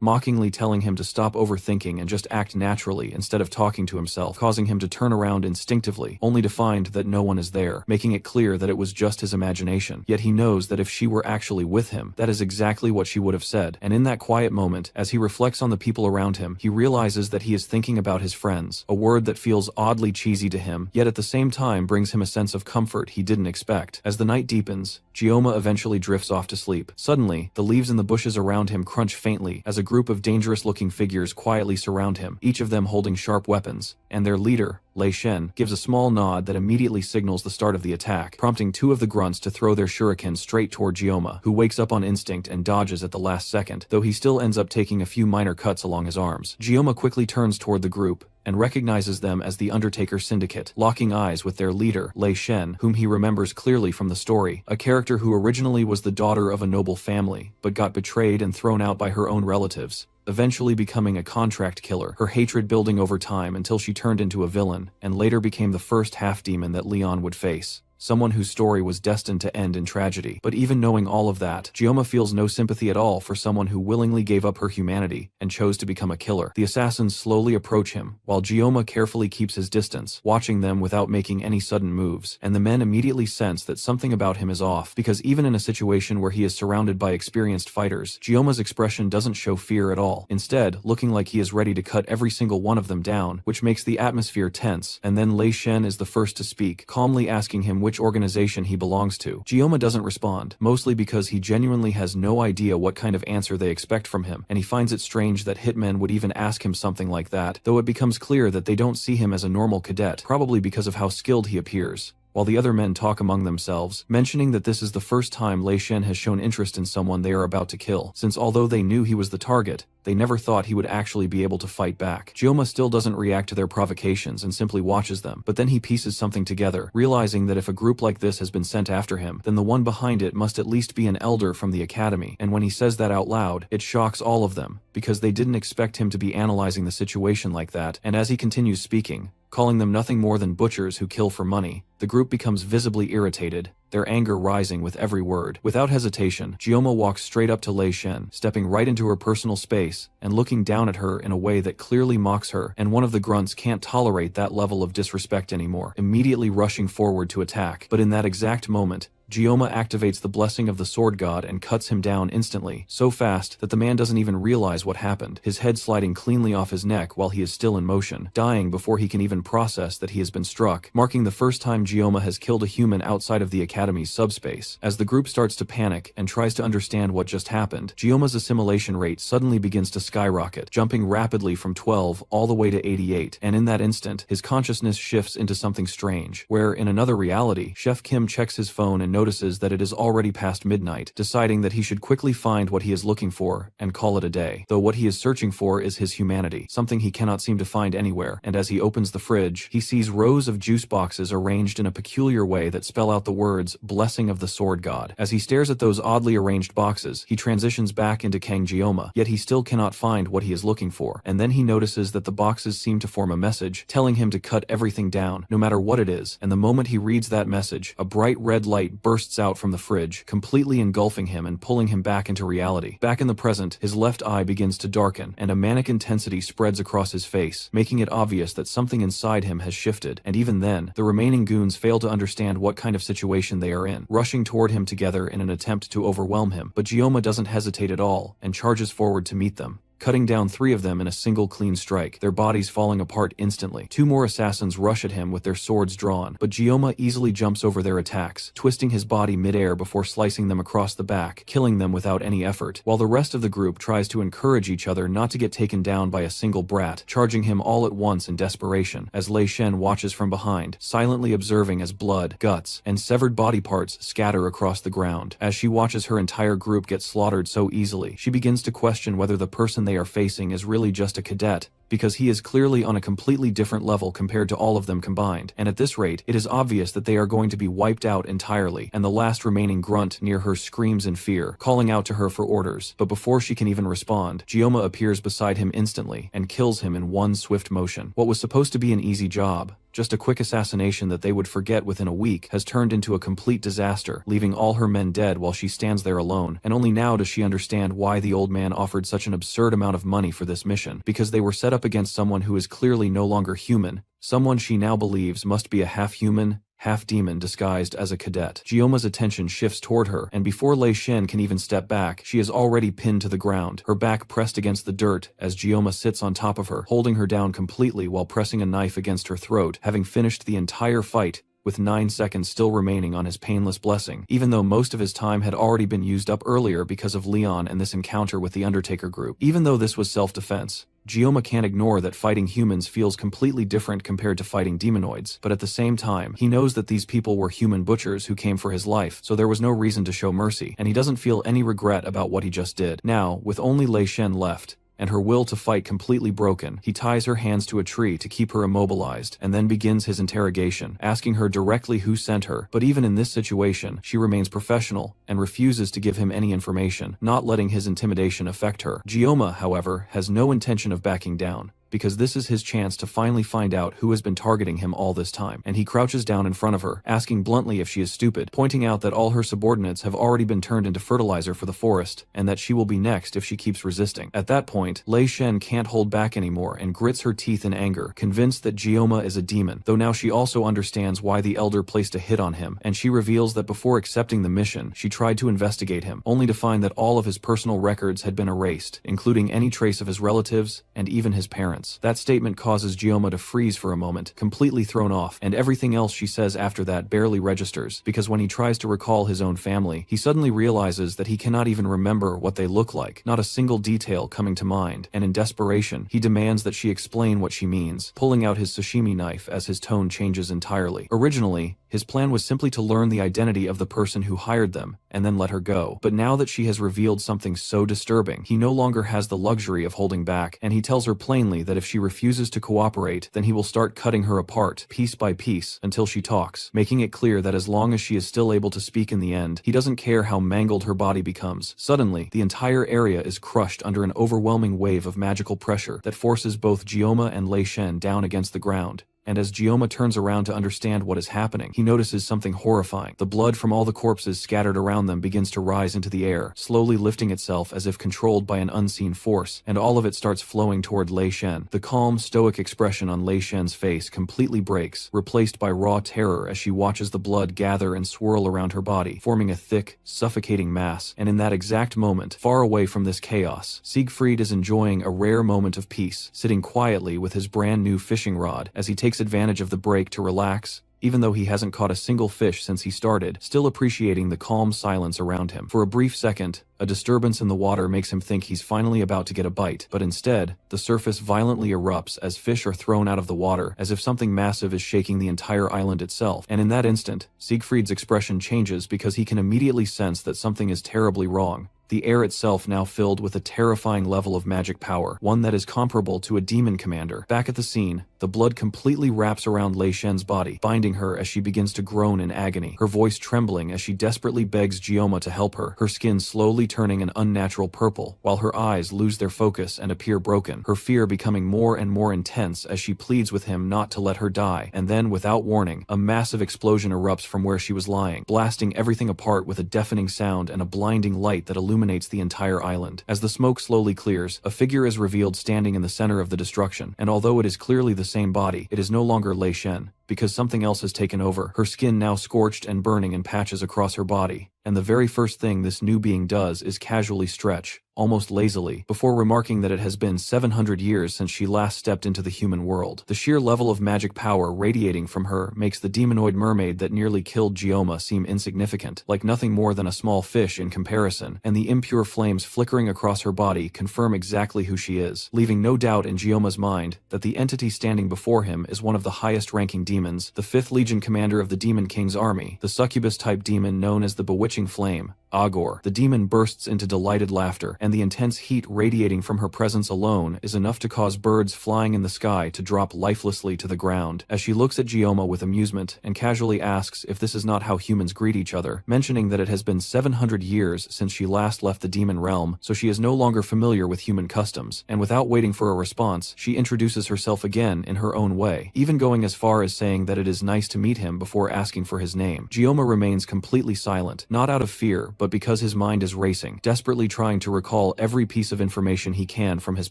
mockingly telling him to stop overthinking and just act naturally instead of talking to himself, causing him to turn around instinctively, only to find that no one is there, making it clear that it was just his imagination. Yet he knows that if she were actually with him, that is exactly what she would have said. And in that quiet moment, as he reflects on the people around him, he realizes that he is thinking about his friends, a word that feels oddly cheesy to him, yet at the same time brings him a sense of comfort he didn't expect. As the night deepens, Gioma eventually drifts off to sleep. Suddenly, the leaves in the bushes around him crunch faintly as a group of dangerous-looking figures quietly surround him, each of them holding sharp weapons, and their leader, Lei Shen, gives a small nod that immediately signals the start of the attack, prompting two of the grunts to throw their shurikens straight toward Gioma, who wakes up on instinct and dodges at the last second, though he still ends up taking a few minor cuts along his arms. Gioma quickly turns toward the group, and recognizes them as the Undertaker Syndicate, locking eyes with their leader, Lei Shen, whom he remembers clearly from the story, a character who originally was the daughter of a noble family, but got betrayed and thrown out by her own relatives, eventually becoming a contract killer, her hatred building over time until she turned into a villain, and later became the first half-demon that Leon would face. someone whose story was destined to end in tragedy. But even knowing all of that, Gioma feels no sympathy at all for someone who willingly gave up her humanity and chose to become a killer. The assassins slowly approach him, while Gioma carefully keeps his distance, watching them without making any sudden moves, and the men immediately sense that something about him is off, because even in a situation where he is surrounded by experienced fighters, Gioma's expression doesn't show fear at all, instead looking like he is ready to cut every single one of them down, which makes the atmosphere tense. And then Lei Shen is the first to speak, calmly asking him which organization he belongs to. Gioma doesn't respond, mostly because he genuinely has no idea what kind of answer they expect from him, and he finds it strange that hitmen would even ask him something like that, though it becomes clear that they don't see him as a normal cadet, probably because of how skilled he appears. While the other men talk among themselves, mentioning that this is the first time Lei Shen has shown interest in someone they are about to kill, since although they knew he was the target, they never thought he would actually be able to fight back. Gioma still doesn't react to their provocations and simply watches them, but then he pieces something together, realizing that if a group like this has been sent after him, then the one behind it must at least be an elder from the academy, and when he says that out loud, it shocks all of them, because they didn't expect him to be analyzing the situation like that, and as he continues speaking, calling them nothing more than butchers who kill for money, the group becomes visibly irritated, their anger rising with every word. Without hesitation, Gioma walks straight up to Lei Shen, stepping right into her personal space, and looking down at her in a way that clearly mocks her, and one of the grunts can't tolerate that level of disrespect anymore, immediately rushing forward to attack. But in that exact moment, Gioma activates the blessing of the sword god and cuts him down instantly, so fast that the man doesn't even realize what happened, his head sliding cleanly off his neck while he is still in motion, dying before he can even process that he has been struck, marking the first time Gioma has killed a human outside of the academy's subspace. As the group starts to panic and tries to understand what just happened, Gioma's assimilation rate suddenly begins to skyrocket, jumping rapidly from 12 all the way to 88, and in that instant, his consciousness shifts into something strange, where, in another reality, Chef Kim checks his phone and notices that it is already past midnight, deciding that he should quickly find what he is looking for and call it a day, though what he is searching for is his humanity, something he cannot seem to find anywhere, and as he opens the fridge, he sees rows of juice boxes arranged in a peculiar way that spell out the words, Blessing of the Sword God. As he stares at those oddly arranged boxes, he transitions back into Kang Gioma, yet he still cannot find what he is looking for, and then he notices that the boxes seem to form a message, telling him to cut everything down, no matter what it is, and the moment he reads that message, a bright red light bursts out from the fridge, completely engulfing him and pulling him back into reality. Back in the present, his left eye begins to darken, and a manic intensity spreads across his face, making it obvious that something inside him has shifted, and even then, the remaining goons fail to understand what kind of situation they are in, rushing toward him together in an attempt to overwhelm him, but Gioma doesn't hesitate at all, and charges forward to meet them, cutting down 3 of them in a single clean strike, their bodies falling apart instantly. 2 more assassins rush at him with their swords drawn, but Gioma easily jumps over their attacks, twisting his body mid-air before slicing them across the back, killing them without any effort, while the rest of the group tries to encourage each other not to get taken down by a single brat, charging him all at once in desperation, as Lei Shen watches from behind, silently observing as blood, guts, and severed body parts scatter across the ground. As she watches her entire group get slaughtered so easily, she begins to question whether the person they are facing is really just a cadet, because he is clearly on a completely different level compared to all of them combined, and at this rate, it is obvious that they are going to be wiped out entirely, and the last remaining grunt near her screams in fear, calling out to her for orders, but before she can even respond, Gioma appears beside him instantly, and kills him in one swift motion. What was supposed to be an easy job, just a quick assassination that they would forget within a week, has turned into a complete disaster, leaving all her men dead while she stands there alone, and only now does she understand why the old man offered such an absurd amount of money for this mission, because they were set up against someone who is clearly no longer human, someone she now believes must be a half-human, half-demon disguised as a cadet. Gioma's attention shifts toward her, and before Lei Shen can even step back, she is already pinned to the ground, her back pressed against the dirt as Gioma sits on top of her, holding her down completely while pressing a knife against her throat, having finished the entire fight, with 9 seconds still remaining on his painless blessing, even though most of his time had already been used up earlier because of Leon and this encounter with the Undertaker group. Even though this was self-defense, Gioma can't ignore that fighting humans feels completely different compared to fighting demonoids, but at the same time, he knows that these people were human butchers who came for his life, so there was no reason to show mercy, and he doesn't feel any regret about what he just did. Now, with only Lei Shen left, and her will to fight completely broken, he ties her hands to a tree to keep her immobilized, and then begins his interrogation, asking her directly who sent her, but even in this situation, she remains professional, and refuses to give him any information, not letting his intimidation affect her. Gioma, however, has no intention of backing down. because this is his chance to finally find out who has been targeting him all this time. And he crouches down in front of her, asking bluntly if she is stupid, pointing out that all her subordinates have already been turned into fertilizer for the forest, and that she will be next if she keeps resisting. At that point, Lei Shen can't hold back anymore and grits her teeth in anger, convinced that Jioma is a demon, though now she also understands why the elder placed a hit on him, and she reveals that before accepting the mission, she tried to investigate him, only to find that all of his personal records had been erased, including any trace of his relatives and even his parents. That statement causes Jioma to freeze for a moment, completely thrown off, and everything else she says after that barely registers, because when he tries to recall his own family, he suddenly realizes that he cannot even remember what they look like, not a single detail coming to mind, and in desperation, he demands that she explain what she means, pulling out his sashimi knife as his tone changes entirely. Originally, his plan was simply to learn the identity of the person who hired them, and then let her go. But now that she has revealed something so disturbing, he no longer has the luxury of holding back, and he tells her plainly that if she refuses to cooperate, then he will start cutting her apart, piece by piece, until she talks, making it clear that as long as she is still able to speak in the end, he doesn't care how mangled her body becomes. Suddenly, the entire area is crushed under an overwhelming wave of magical pressure that forces both Jioma and Lei Shen down against the ground. And as Jioma turns around to understand what is happening, he notices something horrifying. The blood from all the corpses scattered around them begins to rise into the air, slowly lifting itself as if controlled by an unseen force, and all of it starts flowing toward Lei Shen. The calm, stoic expression on Lei Shen's face completely breaks, replaced by raw terror as she watches the blood gather and swirl around her body, forming a thick, suffocating mass. And in that exact moment, far away from this chaos, Siegfried is enjoying a rare moment of peace, sitting quietly with his brand new fishing rod as he takes advantage of the break to relax, even though he hasn't caught a single fish since he started, still appreciating the calm silence around him. For a brief second, a disturbance in the water makes him think he's finally about to get a bite, but instead, the surface violently erupts as fish are thrown out of the water, as if something massive is shaking the entire island itself. And in that instant, Siegfried's expression changes because he can immediately sense that something is terribly wrong. The air itself now filled with a terrifying level of magic power, one that is comparable to a demon commander. Back at the scene, the blood completely wraps around Lei Shen's body, binding her as she begins to groan in agony, her voice trembling as she desperately begs Jioma to help her, her skin slowly turning an unnatural purple, while her eyes lose their focus and appear broken, her fear becoming more and more intense as she pleads with him not to let her die. And then, without warning, a massive explosion erupts from where she was lying, blasting everything apart with a deafening sound and a blinding light that illuminates the entire island. As the smoke slowly clears, a figure is revealed standing in the center of the destruction, and although it is clearly the same body, it is no longer Lei Shen, because something else has taken over, her skin now scorched and burning in patches across her body. And the very first thing this new being does is casually stretch, almost lazily, before remarking that it has been 700 years since she last stepped into the human world. The sheer level of magic power radiating from her makes the demonoid mermaid that nearly killed Jioma seem insignificant, like nothing more than a small fish in comparison, and the impure flames flickering across her body confirm exactly who she is, leaving no doubt in Jioma's mind that the entity standing before him is one of the highest-ranking demons, the 5th Legion commander of the Demon King's army, the succubus-type demon known as the Bewitching Flame, Agor. The demon bursts into delighted laughter, and the intense heat radiating from her presence alone is enough to cause birds flying in the sky to drop lifelessly to the ground. As she looks at Jioma with amusement and casually asks if this is not how humans greet each other, mentioning that it has been 700 years since she last left the demon realm, so she is no longer familiar with human customs, and without waiting for a response, she introduces herself again in her own way, even going as far as saying that it is nice to meet him before asking for his name. Jioma remains completely silent, not out of fear, but because his mind is racing, desperately trying to recall every piece of information he can from his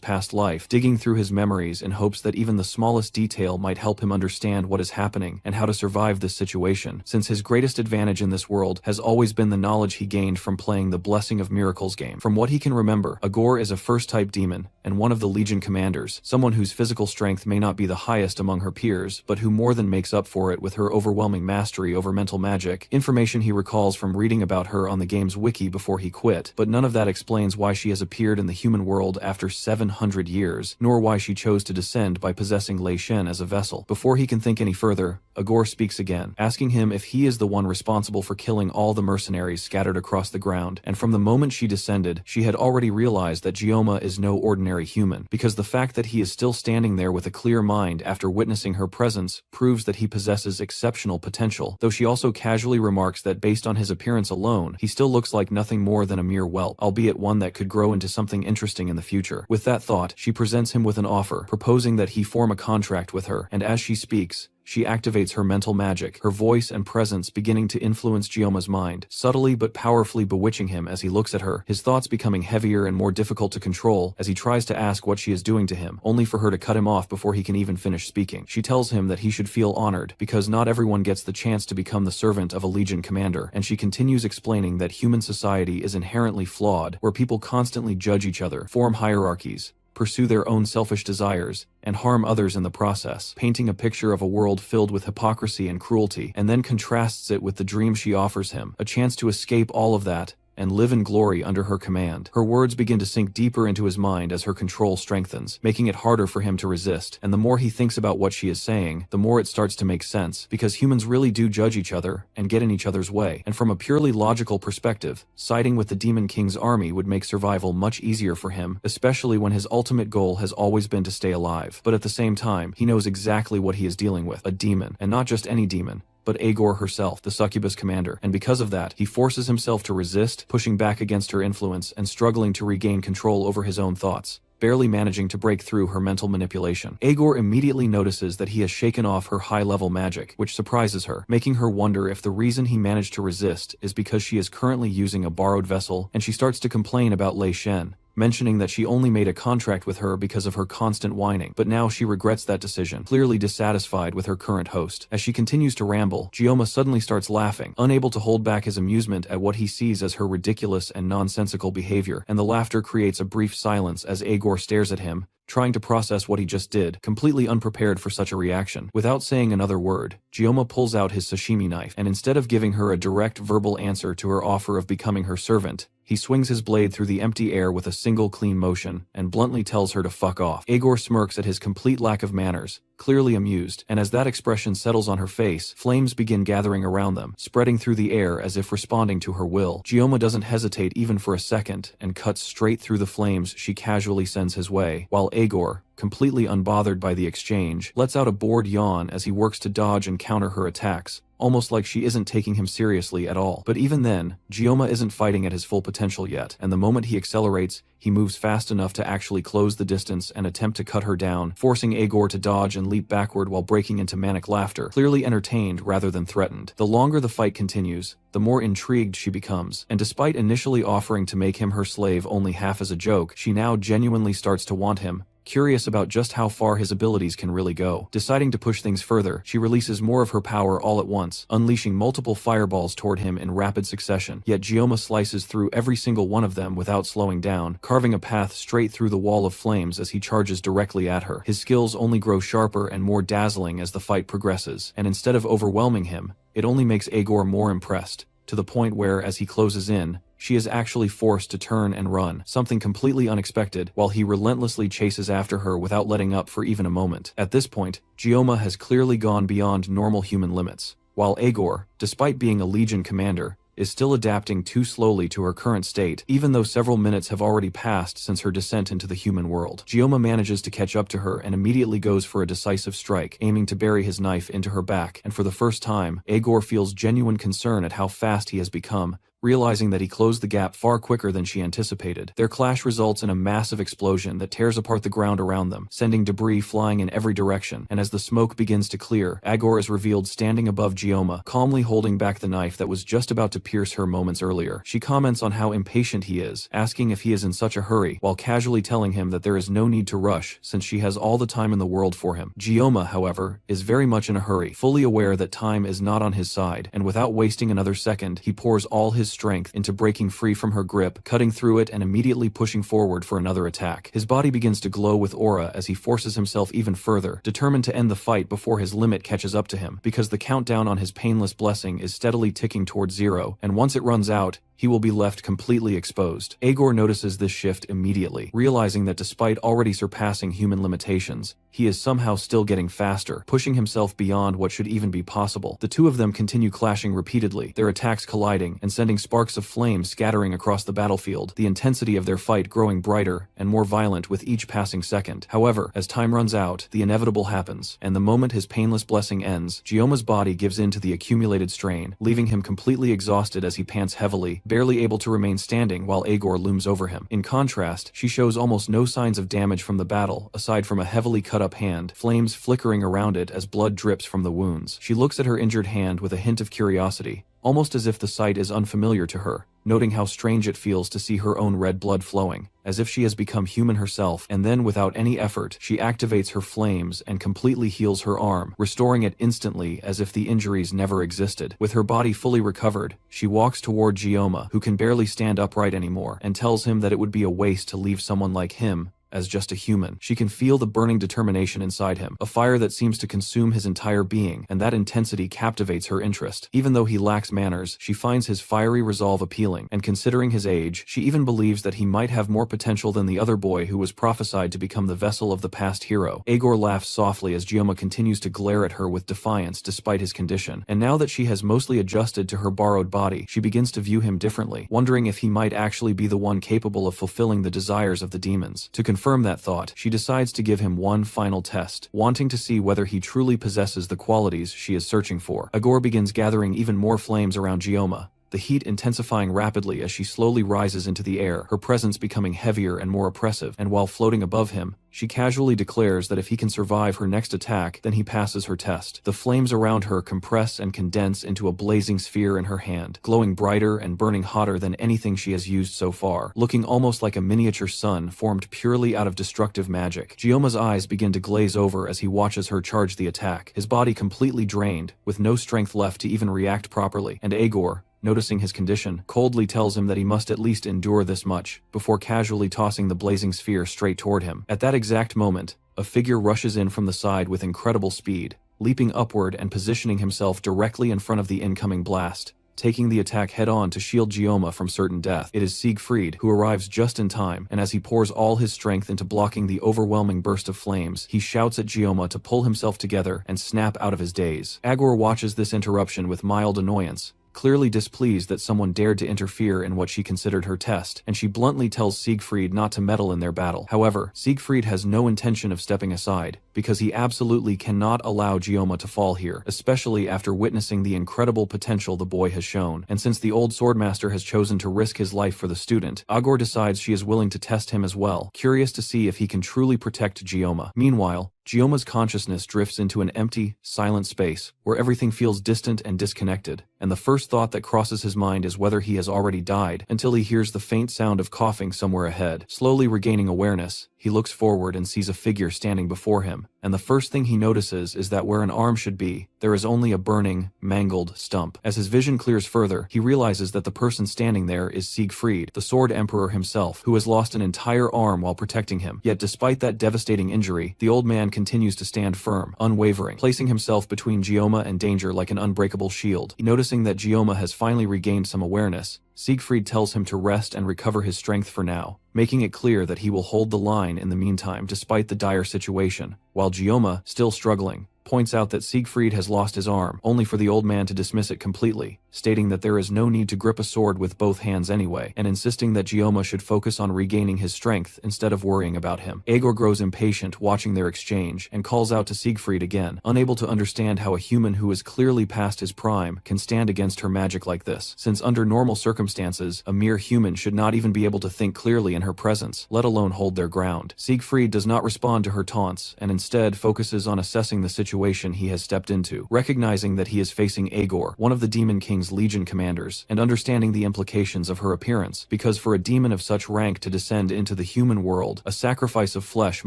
past life, digging through his memories in hopes that even the smallest detail might help him understand what is happening and how to survive this situation, since his greatest advantage in this world has always been the knowledge he gained from playing the Blessing of Miracles game. From what he can remember, Agor is a first-type demon, and one of the Legion commanders, someone whose physical strength may not be the highest among her peers, but who more than makes up for it with her overwhelming mastery over mental magic, information he recalls from reading about her on the game's wiki before he quit, but none of that explains why she has appeared in the human world after 700 years, nor why she chose to descend by possessing Lei Shen as a vessel. Before he can think any further, Agor speaks again, asking him if he is the one responsible for killing all the mercenaries scattered across the ground, and from the moment she descended, she had already realized that Gioma is no ordinary human, because the fact that he is still standing there with a clear mind after witnessing her presence proves that he possesses exceptional potential, though she also casually remarks that based on his appearance alone, he still looks like nothing more than a mere whelp, albeit one that could grow into something interesting in the future. With that thought, she presents him with an offer, proposing that he form a contract with her, and as she speaks, she activates her mental magic, her voice and presence beginning to influence Gioma's mind, subtly but powerfully bewitching him as he looks at her, his thoughts becoming heavier and more difficult to control as he tries to ask what she is doing to him, only for her to cut him off before he can even finish speaking. She tells him that he should feel honored, because not everyone gets the chance to become the servant of a legion commander, and she continues explaining that human society is inherently flawed, where people constantly judge each other, form hierarchies, pursue their own selfish desires, and harm others in the process, painting a picture of a world filled with hypocrisy and cruelty, and then contrasts it with the dream she offers him, a chance to escape all of that and live in glory under her command. Her words begin to sink deeper into his mind as her control strengthens, making it harder for him to resist, and the more he thinks about what she is saying, the more it starts to make sense, because humans really do judge each other and get in each other's way, and from a purely logical perspective, siding with the Demon King's army would make survival much easier for him, especially when his ultimate goal has always been to stay alive. But at the same time, he knows exactly what he is dealing with, a demon, and not just any demon, but Agor herself, the succubus commander, and because of that, he forces himself to resist, pushing back against her influence and struggling to regain control over his own thoughts, barely managing to break through her mental manipulation. Agor immediately notices that he has shaken off her high-level magic, which surprises her, making her wonder if the reason he managed to resist is because she is currently using a borrowed vessel, and she starts to complain about Lei Shen, mentioning that she only made a contract with her because of her constant whining, but now she regrets that decision, clearly dissatisfied with her current host. As she continues to ramble, Gioma suddenly starts laughing, unable to hold back his amusement at what he sees as her ridiculous and nonsensical behavior, and the laughter creates a brief silence as Agor stares at him, trying to process what he just did, completely unprepared for such a reaction. Without saying another word, Gioma pulls out his sashimi knife, and instead of giving her a direct verbal answer to her offer of becoming her servant, he swings his blade through the empty air with a single clean motion, and bluntly tells her to fuck off. Agor smirks at his complete lack of manners, clearly amused, and as that expression settles on her face, flames begin gathering around them, spreading through the air as if responding to her will. Gioma doesn't hesitate even for a second, and cuts straight through the flames she casually sends his way, while Agor, completely unbothered by the exchange, lets out a bored yawn as he works to dodge and counter her attacks, almost like she isn't taking him seriously at all. But even then, Gioma isn't fighting at his full potential yet, and the moment he accelerates, he moves fast enough to actually close the distance and attempt to cut her down, forcing Agor to dodge and leap backward while breaking into manic laughter, clearly entertained rather than threatened. The longer the fight continues, the more intrigued she becomes, and despite initially offering to make him her slave only half as a joke, she now genuinely starts to want him, curious about just how far his abilities can really go. Deciding to push things further, she releases more of her power all at once, unleashing multiple fireballs toward him in rapid succession, yet Gioma slices through every single one of them without slowing down, carving a path straight through the wall of flames as he charges directly at her. His skills only grow sharper and more dazzling as the fight progresses, and instead of overwhelming him, it only makes Agor more impressed, to the point where, as he closes in, she is actually forced to turn and run, something completely unexpected, while he relentlessly chases after her without letting up for even a moment. At this point, Gioma has clearly gone beyond normal human limits, while Agor, despite being a Legion commander, is still adapting too slowly to her current state, even though several minutes have already passed since her descent into the human world. Gioma manages to catch up to her and immediately goes for a decisive strike, aiming to bury his knife into her back, and for the first time, Agor feels genuine concern at how fast he has become, realizing that he closed the gap far quicker than she anticipated. Their clash results in a massive explosion that tears apart the ground around them, sending debris flying in every direction, and as the smoke begins to clear, Agor is revealed standing above Gioma, calmly holding back the knife that was just about to pierce her moments earlier. She comments on how impatient he is, asking if he is in such a hurry, while casually telling him that there is no need to rush since she has all the time in the world for him. Gioma, however, is very much in a hurry, fully aware that time is not on his side, and without wasting another second, he pours all his strength into breaking free from her grip, cutting through it and immediately pushing forward for another attack. His body begins to glow with aura as he forces himself even further, determined to end the fight before his limit catches up to him, because the countdown on his painless blessing is steadily ticking towards 0, and once it runs out, he will be left completely exposed. Aegor notices this shift immediately, realizing that despite already surpassing human limitations, he is somehow still getting faster, pushing himself beyond what should even be possible. The two of them continue clashing repeatedly, their attacks colliding and sending sparks of flame scattering across the battlefield, the intensity of their fight growing brighter and more violent with each passing second. However, as time runs out, the inevitable happens, and the moment his painless blessing ends, Gioma's body gives in to the accumulated strain, leaving him completely exhausted as he pants heavily, barely able to remain standing while Aegor looms over him. In contrast, she shows almost no signs of damage from the battle, aside from a heavily cut up hand, flames flickering around it as blood drips from the wounds. She looks at her injured hand with a hint of curiosity, almost as if the sight is unfamiliar to her, noting how strange it feels to see her own red blood flowing, as if she has become human herself, and then without any effort, she activates her flames and completely heals her arm, restoring it instantly as if the injuries never existed. With her body fully recovered, she walks toward Gioma, who can barely stand upright anymore, and tells him that it would be a waste to leave someone like him as just a human. She can feel the burning determination inside him, a fire that seems to consume his entire being, and that intensity captivates her interest. Even though he lacks manners, she finds his fiery resolve appealing, and considering his age, she even believes that he might have more potential than the other boy who was prophesied to become the vessel of the past hero. Aegor laughs softly as Gioma continues to glare at her with defiance despite his condition, and now that she has mostly adjusted to her borrowed body, she begins to view him differently, wondering if he might actually be the one capable of fulfilling the desires of the demons. To confirm that thought, she decides to give him one final test, wanting to see whether he truly possesses the qualities she is searching for. Aegor begins gathering even more flames around Gioma, the heat intensifying rapidly as she slowly rises into the air, her presence becoming heavier and more oppressive, and while floating above him, she casually declares that if he can survive her next attack, then he passes her test. The flames around her compress and condense into a blazing sphere in her hand, glowing brighter and burning hotter than anything she has used so far, looking almost like a miniature sun formed purely out of destructive magic. Gioma's eyes begin to glaze over as he watches her charge the attack, his body completely drained, with no strength left to even react properly, and Aegor, noticing his condition, coldly tells him that he must at least endure this much, before casually tossing the blazing sphere straight toward him. At that exact moment, a figure rushes in from the side with incredible speed, leaping upward and positioning himself directly in front of the incoming blast, taking the attack head-on to shield Gioma from certain death. It is Siegfried, who arrives just in time, and as he pours all his strength into blocking the overwhelming burst of flames, he shouts at Gioma to pull himself together and snap out of his daze. Aegor watches this interruption with mild annoyance, clearly displeased that someone dared to interfere in what she considered her test, and she bluntly tells Siegfried not to meddle in their battle. However, Siegfried has no intention of stepping aside, because he absolutely cannot allow Gioma to fall here, especially after witnessing the incredible potential the boy has shown. And since the old swordmaster has chosen to risk his life for the student, Aegor decides she is willing to test him as well, curious to see if he can truly protect Gioma. Meanwhile, Gioma's consciousness drifts into an empty, silent space, where everything feels distant and disconnected, and the first thought that crosses his mind is whether he has already died, until he hears the faint sound of coughing somewhere ahead. Slowly regaining awareness, he looks forward and sees a figure standing before him, and the first thing he notices is that where an arm should be, there is only a burning, mangled stump. As his vision clears further, he realizes that the person standing there is Siegfried, the Sword Emperor himself, who has lost an entire arm while protecting him. Yet despite that devastating injury, the old man continues to stand firm, unwavering, placing himself between Gioma and danger like an unbreakable shield. Noticing that Gioma has finally regained some awareness, Siegfried tells him to rest and recover his strength for now, making it clear that he will hold the line in the meantime despite the dire situation, while Gioma, still struggling, points out that Siegfried has lost his arm, only for the old man to dismiss it completely, stating that there is no need to grip a sword with both hands anyway, and insisting that Gioma should focus on regaining his strength instead of worrying about him. Aegor grows impatient watching their exchange, and calls out to Siegfried again, unable to understand how a human who is clearly past his prime can stand against her magic like this, since under normal circumstances, a mere human should not even be able to think clearly in her presence, let alone hold their ground. Siegfried does not respond to her taunts, and instead focuses on assessing the situation he has stepped into, recognizing that he is facing Aegor, one of the Demon King's Legion commanders, and understanding the implications of her appearance, because for a demon of such rank to descend into the human world, a sacrifice of flesh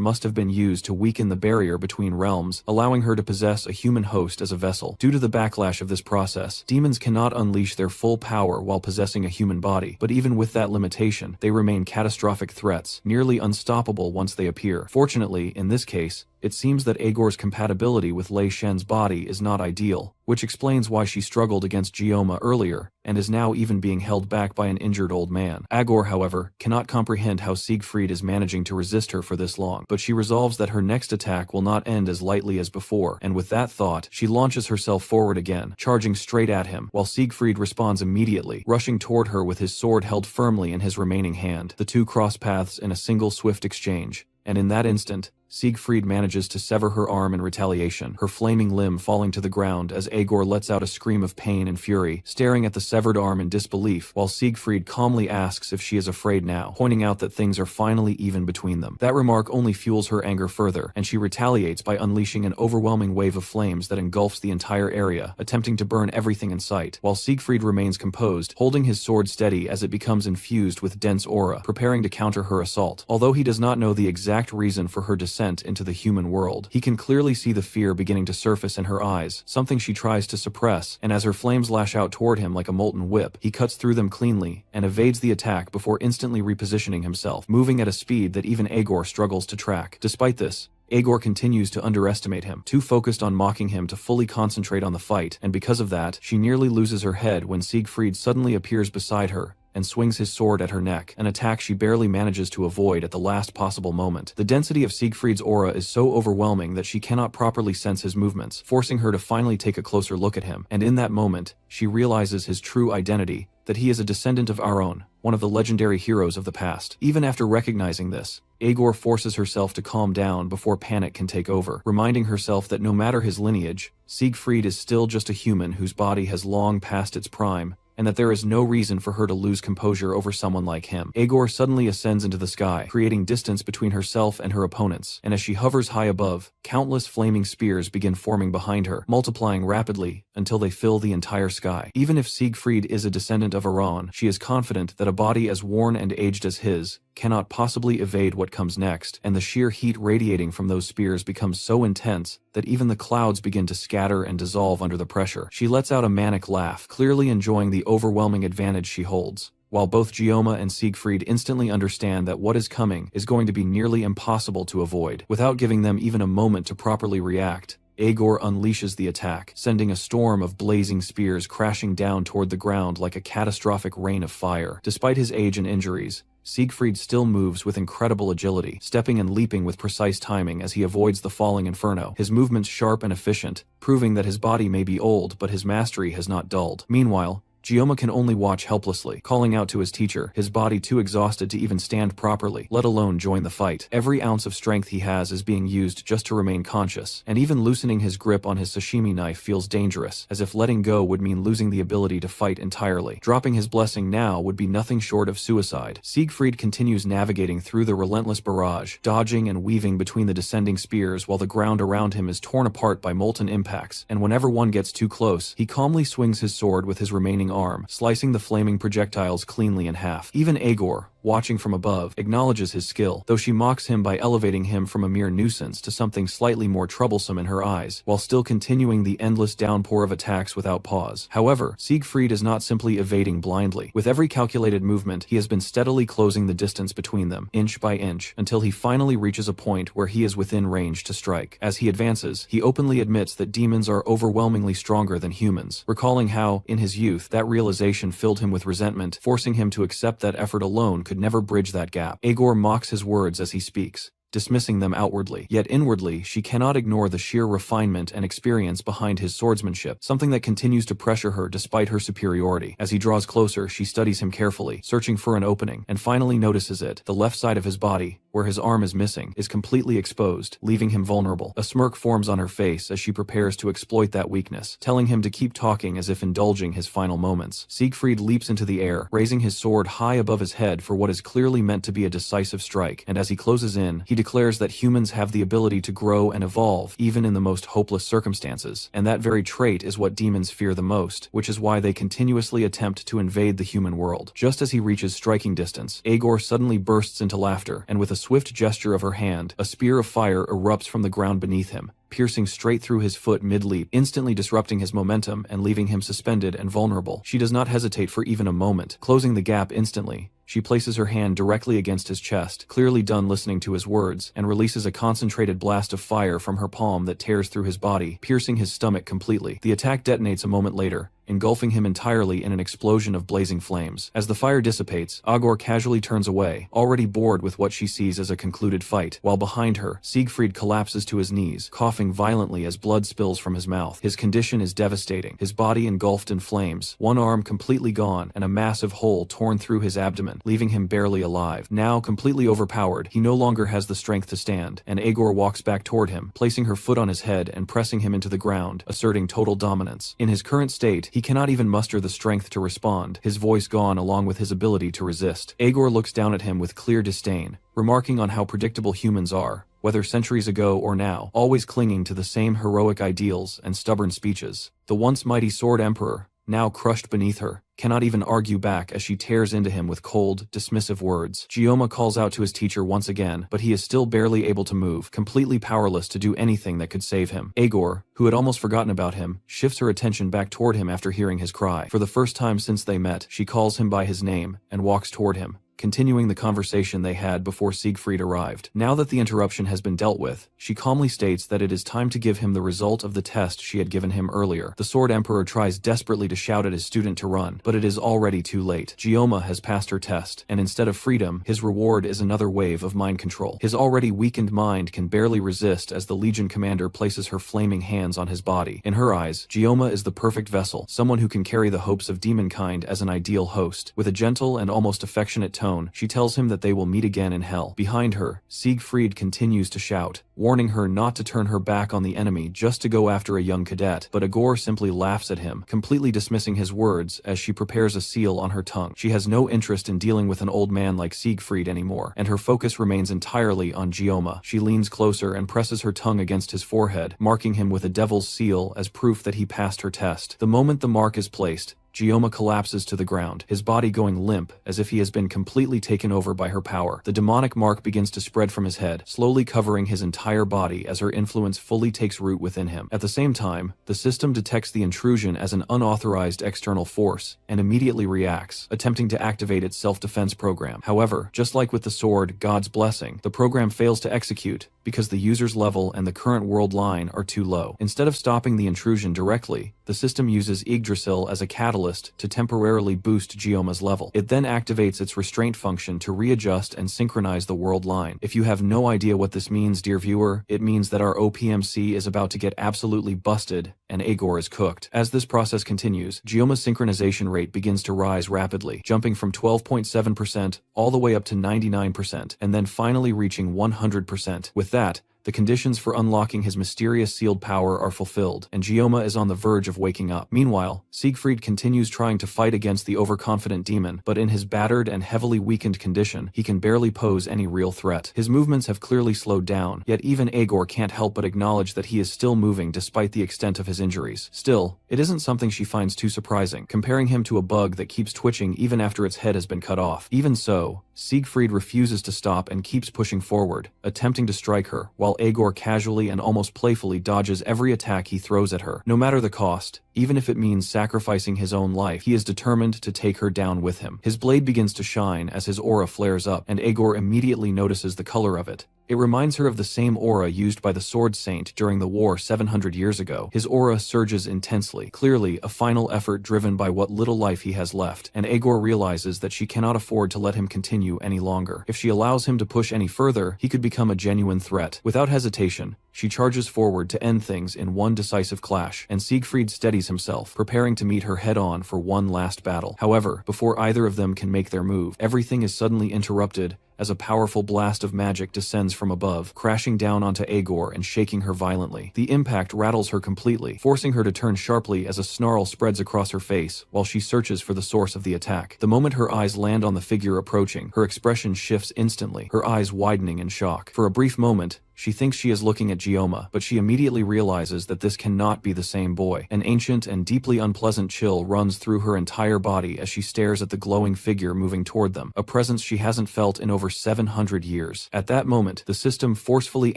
must have been used to weaken the barrier between realms, allowing her to possess a human host as a vessel. Due to the backlash of this process, demons cannot unleash their full power while possessing a human body, but even with that limitation, they remain catastrophic threats, nearly unstoppable once they appear. Fortunately, in this case, It seems that Agor's compatibility with Lei Shen's body is not ideal, which explains why she struggled against Gioma earlier, and is now even being held back by an injured old man. Agor, however, cannot comprehend how Siegfried is managing to resist her for this long, but she resolves that her next attack will not end as lightly as before, and with that thought, she launches herself forward again, charging straight at him, while Siegfried responds immediately, rushing toward her with his sword held firmly in his remaining hand. The two cross paths in a single swift exchange, and in that instant, Siegfried manages to sever her arm in retaliation, her flaming limb falling to the ground as Agor lets out a scream of pain and fury, staring at the severed arm in disbelief, while Siegfried calmly asks if she is afraid now, pointing out that things are finally even between them. That remark only fuels her anger further, and she retaliates by unleashing an overwhelming wave of flames that engulfs the entire area, attempting to burn everything in sight, while Siegfried remains composed, holding his sword steady as it becomes infused with dense aura, preparing to counter her assault. Although he does not know the exact reason for her descent into the human world, he can clearly see the fear beginning to surface in her eyes, something she tries to suppress, and as her flames lash out toward him like a molten whip, he cuts through them cleanly and evades the attack before instantly repositioning himself, moving at a speed that even Agor struggles to track. Despite this, Agor continues to underestimate him, too focused on mocking him to fully concentrate on the fight, and because of that, she nearly loses her head when Siegfried suddenly appears beside her and swings his sword at her neck, an attack she barely manages to avoid at the last possible moment. The density of Siegfried's aura is so overwhelming that she cannot properly sense his movements, forcing her to finally take a closer look at him, and in that moment, she realizes his true identity, that he is a descendant of Aron, one of the legendary heroes of the past. Even after recognizing this, Agor forces herself to calm down before panic can take over, reminding herself that no matter his lineage, Siegfried is still just a human whose body has long passed its prime, and that there is no reason for her to lose composure over someone like him. Agor suddenly ascends into the sky, creating distance between herself and her opponents, and as she hovers high above, countless flaming spears begin forming behind her, multiplying rapidly until they fill the entire sky. Even if Siegfried is a descendant of Aran, she is confident that a body as worn and aged as his cannot possibly evade what comes next, and the sheer heat radiating from those spears becomes so intense that even the clouds begin to scatter and dissolve under the pressure. She lets out a manic laugh, clearly enjoying the overwhelming advantage she holds, while both Gioma and Siegfried instantly understand that what is coming is going to be nearly impossible to avoid. Without giving them even a moment to properly react, Agor unleashes the attack, sending a storm of blazing spears crashing down toward the ground like a catastrophic rain of fire. Despite his age and injuries, Siegfried still moves with incredible agility, stepping and leaping with precise timing as he avoids the falling inferno, his movements sharp and efficient, proving that his body may be old but his mastery has not dulled. Meanwhile, Gioma can only watch helplessly, calling out to his teacher, his body too exhausted to even stand properly, let alone join the fight. Every ounce of strength he has is being used just to remain conscious, and even loosening his grip on his sashimi knife feels dangerous, as if letting go would mean losing the ability to fight entirely. Dropping his blessing now would be nothing short of suicide. Siegfried continues navigating through the relentless barrage, dodging and weaving between the descending spears while the ground around him is torn apart by molten impacts, and whenever one gets too close, he calmly swings his sword with his remaining arm, slicing the flaming projectiles cleanly in half. Even Agor, watching from above, acknowledges his skill, though she mocks him by elevating him from a mere nuisance to something slightly more troublesome in her eyes, while still continuing the endless downpour of attacks without pause. However, Siegfried is not simply evading blindly. With every calculated movement, he has been steadily closing the distance between them, inch by inch, until he finally reaches a point where he is within range to strike. As he advances, he openly admits that demons are overwhelmingly stronger than humans, recalling how, in his youth, that realization filled him with resentment, forcing him to accept that effort alone could never bridge that gap. Agor mocks his words as he speaks, dismissing them outwardly. Yet inwardly, she cannot ignore the sheer refinement and experience behind his swordsmanship, something that continues to pressure her despite her superiority. As he draws closer, she studies him carefully, searching for an opening, and finally notices it. The left side of his body, where his arm is missing, is completely exposed, leaving him vulnerable. A smirk forms on her face as she prepares to exploit that weakness, telling him to keep talking as if indulging his final moments. Siegfried leaps into the air, raising his sword high above his head for what is clearly meant to be a decisive strike, and as he closes in, he declares that humans have the ability to grow and evolve even in the most hopeless circumstances, and that very trait is what demons fear the most, which is why they continuously attempt to invade the human world. Just as he reaches striking distance, Agor suddenly bursts into laughter, and with a swift gesture of her hand, a spear of fire erupts from the ground beneath him, piercing straight through his foot mid-leap, instantly disrupting his momentum and leaving him suspended and vulnerable. She does not hesitate for even a moment, closing the gap instantly, She places her hand directly against his chest, clearly done listening to his words, and releases a concentrated blast of fire from her palm that tears through his body, piercing his stomach completely. The attack detonates a moment later, engulfing him entirely in an explosion of blazing flames. As the fire dissipates, Agor casually turns away, already bored with what she sees as a concluded fight, while behind her, Siegfried collapses to his knees, coughing violently as blood spills from his mouth. His condition is devastating, his body engulfed in flames, one arm completely gone, and a massive hole torn through his abdomen, leaving him barely alive. Now completely overpowered, he no longer has the strength to stand, and Agor walks back toward him, placing her foot on his head and pressing him into the ground, asserting total dominance. In his current state, he cannot even muster the strength to respond, his voice gone along with his ability to resist. Agor looks down at him with clear disdain, remarking on how predictable humans are, whether centuries ago or now, always clinging to the same heroic ideals and stubborn speeches. The once mighty Sword Emperor, now crushed beneath her, cannot even argue back as she tears into him with cold, dismissive words. Gyoma calls out to his teacher once again, but he is still barely able to move, completely powerless to do anything that could save him. Agor, who had almost forgotten about him, shifts her attention back toward him after hearing his cry. For the first time since they met, she calls him by his name and walks toward him, continuing the conversation they had before Siegfried arrived. Now that the interruption has been dealt with, she calmly states that it is time to give him the result of the test she had given him earlier. The Sword Emperor tries desperately to shout at his student to run, but it is already too late. Gyoma has passed her test, and instead of freedom, his reward is another wave of mind control. His already weakened mind can barely resist as the Legion commander places her flaming hands on his body. In her eyes, Gyoma is the perfect vessel, someone who can carry the hopes of demonkind as an ideal host. With a gentle and almost affectionate tone, she tells him that they will meet again in hell. Behind her, Siegfried continues to shout, warning her not to turn her back on the enemy just to go after a young cadet, but Agor simply laughs at him, completely dismissing his words as she prepares a seal on her tongue. She has no interest in dealing with an old man like Siegfried anymore, and her focus remains entirely on Gyoma. She leans closer and presses her tongue against his forehead, marking him with a devil's seal as proof that he passed her test. The moment the mark is placed, Gyoma collapses to the ground, his body going limp as if he has been completely taken over by her power. The demonic mark begins to spread from his head, slowly covering his entire body as her influence fully takes root within him. At the same time, the system detects the intrusion as an unauthorized external force and immediately reacts, attempting to activate its self-defense program. However, just like with the sword, God's Blessing, the program fails to execute because the user's level and the current world line are too low. Instead of stopping the intrusion directly, the system uses Yggdrasil as a catalyst to temporarily boost Gyoma's level. It then activates its restraint function to readjust and synchronize the world line. If you have no idea what this means, dear viewer, it means that our OPMC is about to get absolutely busted and Agor is cooked. As this process continues, Gyoma's synchronization rate begins to rise rapidly, jumping from 12.7% all the way up to 99%, and then finally reaching 100%. With that, the conditions for unlocking his mysterious sealed power are fulfilled, and Gyoma is on the verge of waking up. Meanwhile, Siegfried continues trying to fight against the overconfident demon, but in his battered and heavily weakened condition, he can barely pose any real threat. His movements have clearly slowed down, yet even Agor can't help but acknowledge that he is still moving despite the extent of his injuries. Still, it isn't something she finds too surprising, comparing him to a bug that keeps twitching even after its head has been cut off. Even so, Siegfried refuses to stop and keeps pushing forward, attempting to strike her, while Agor casually and almost playfully dodges every attack he throws at her. No matter the cost, even if it means sacrificing his own life, he is determined to take her down with him. His blade begins to shine as his aura flares up, and Agor immediately notices the color of it. It reminds her of the same aura used by the Sword Saint during the war 700 years ago. His aura surges intensely, clearly a final effort driven by what little life he has left, and Agor realizes that she cannot afford to let him continue any longer. If she allows him to push any further, he could become a genuine threat. Without hesitation, she charges forward to end things in one decisive clash, and Siegfried steadies himself, preparing to meet her head-on for one last battle. However, before either of them can make their move, everything is suddenly interrupted as a powerful blast of magic descends from above, crashing down onto Agor and shaking her violently. The impact rattles her completely, forcing her to turn sharply as a snarl spreads across her face while she searches for the source of the attack. The moment her eyes land on the figure approaching, her expression shifts instantly, her eyes widening in shock. For a brief moment, she thinks she is looking at Gyoma, but she immediately realizes that this cannot be the same boy. An ancient and deeply unpleasant chill runs through her entire body as she stares at the glowing figure moving toward them, a presence she hasn't felt in over 700 years. At that moment, the system forcefully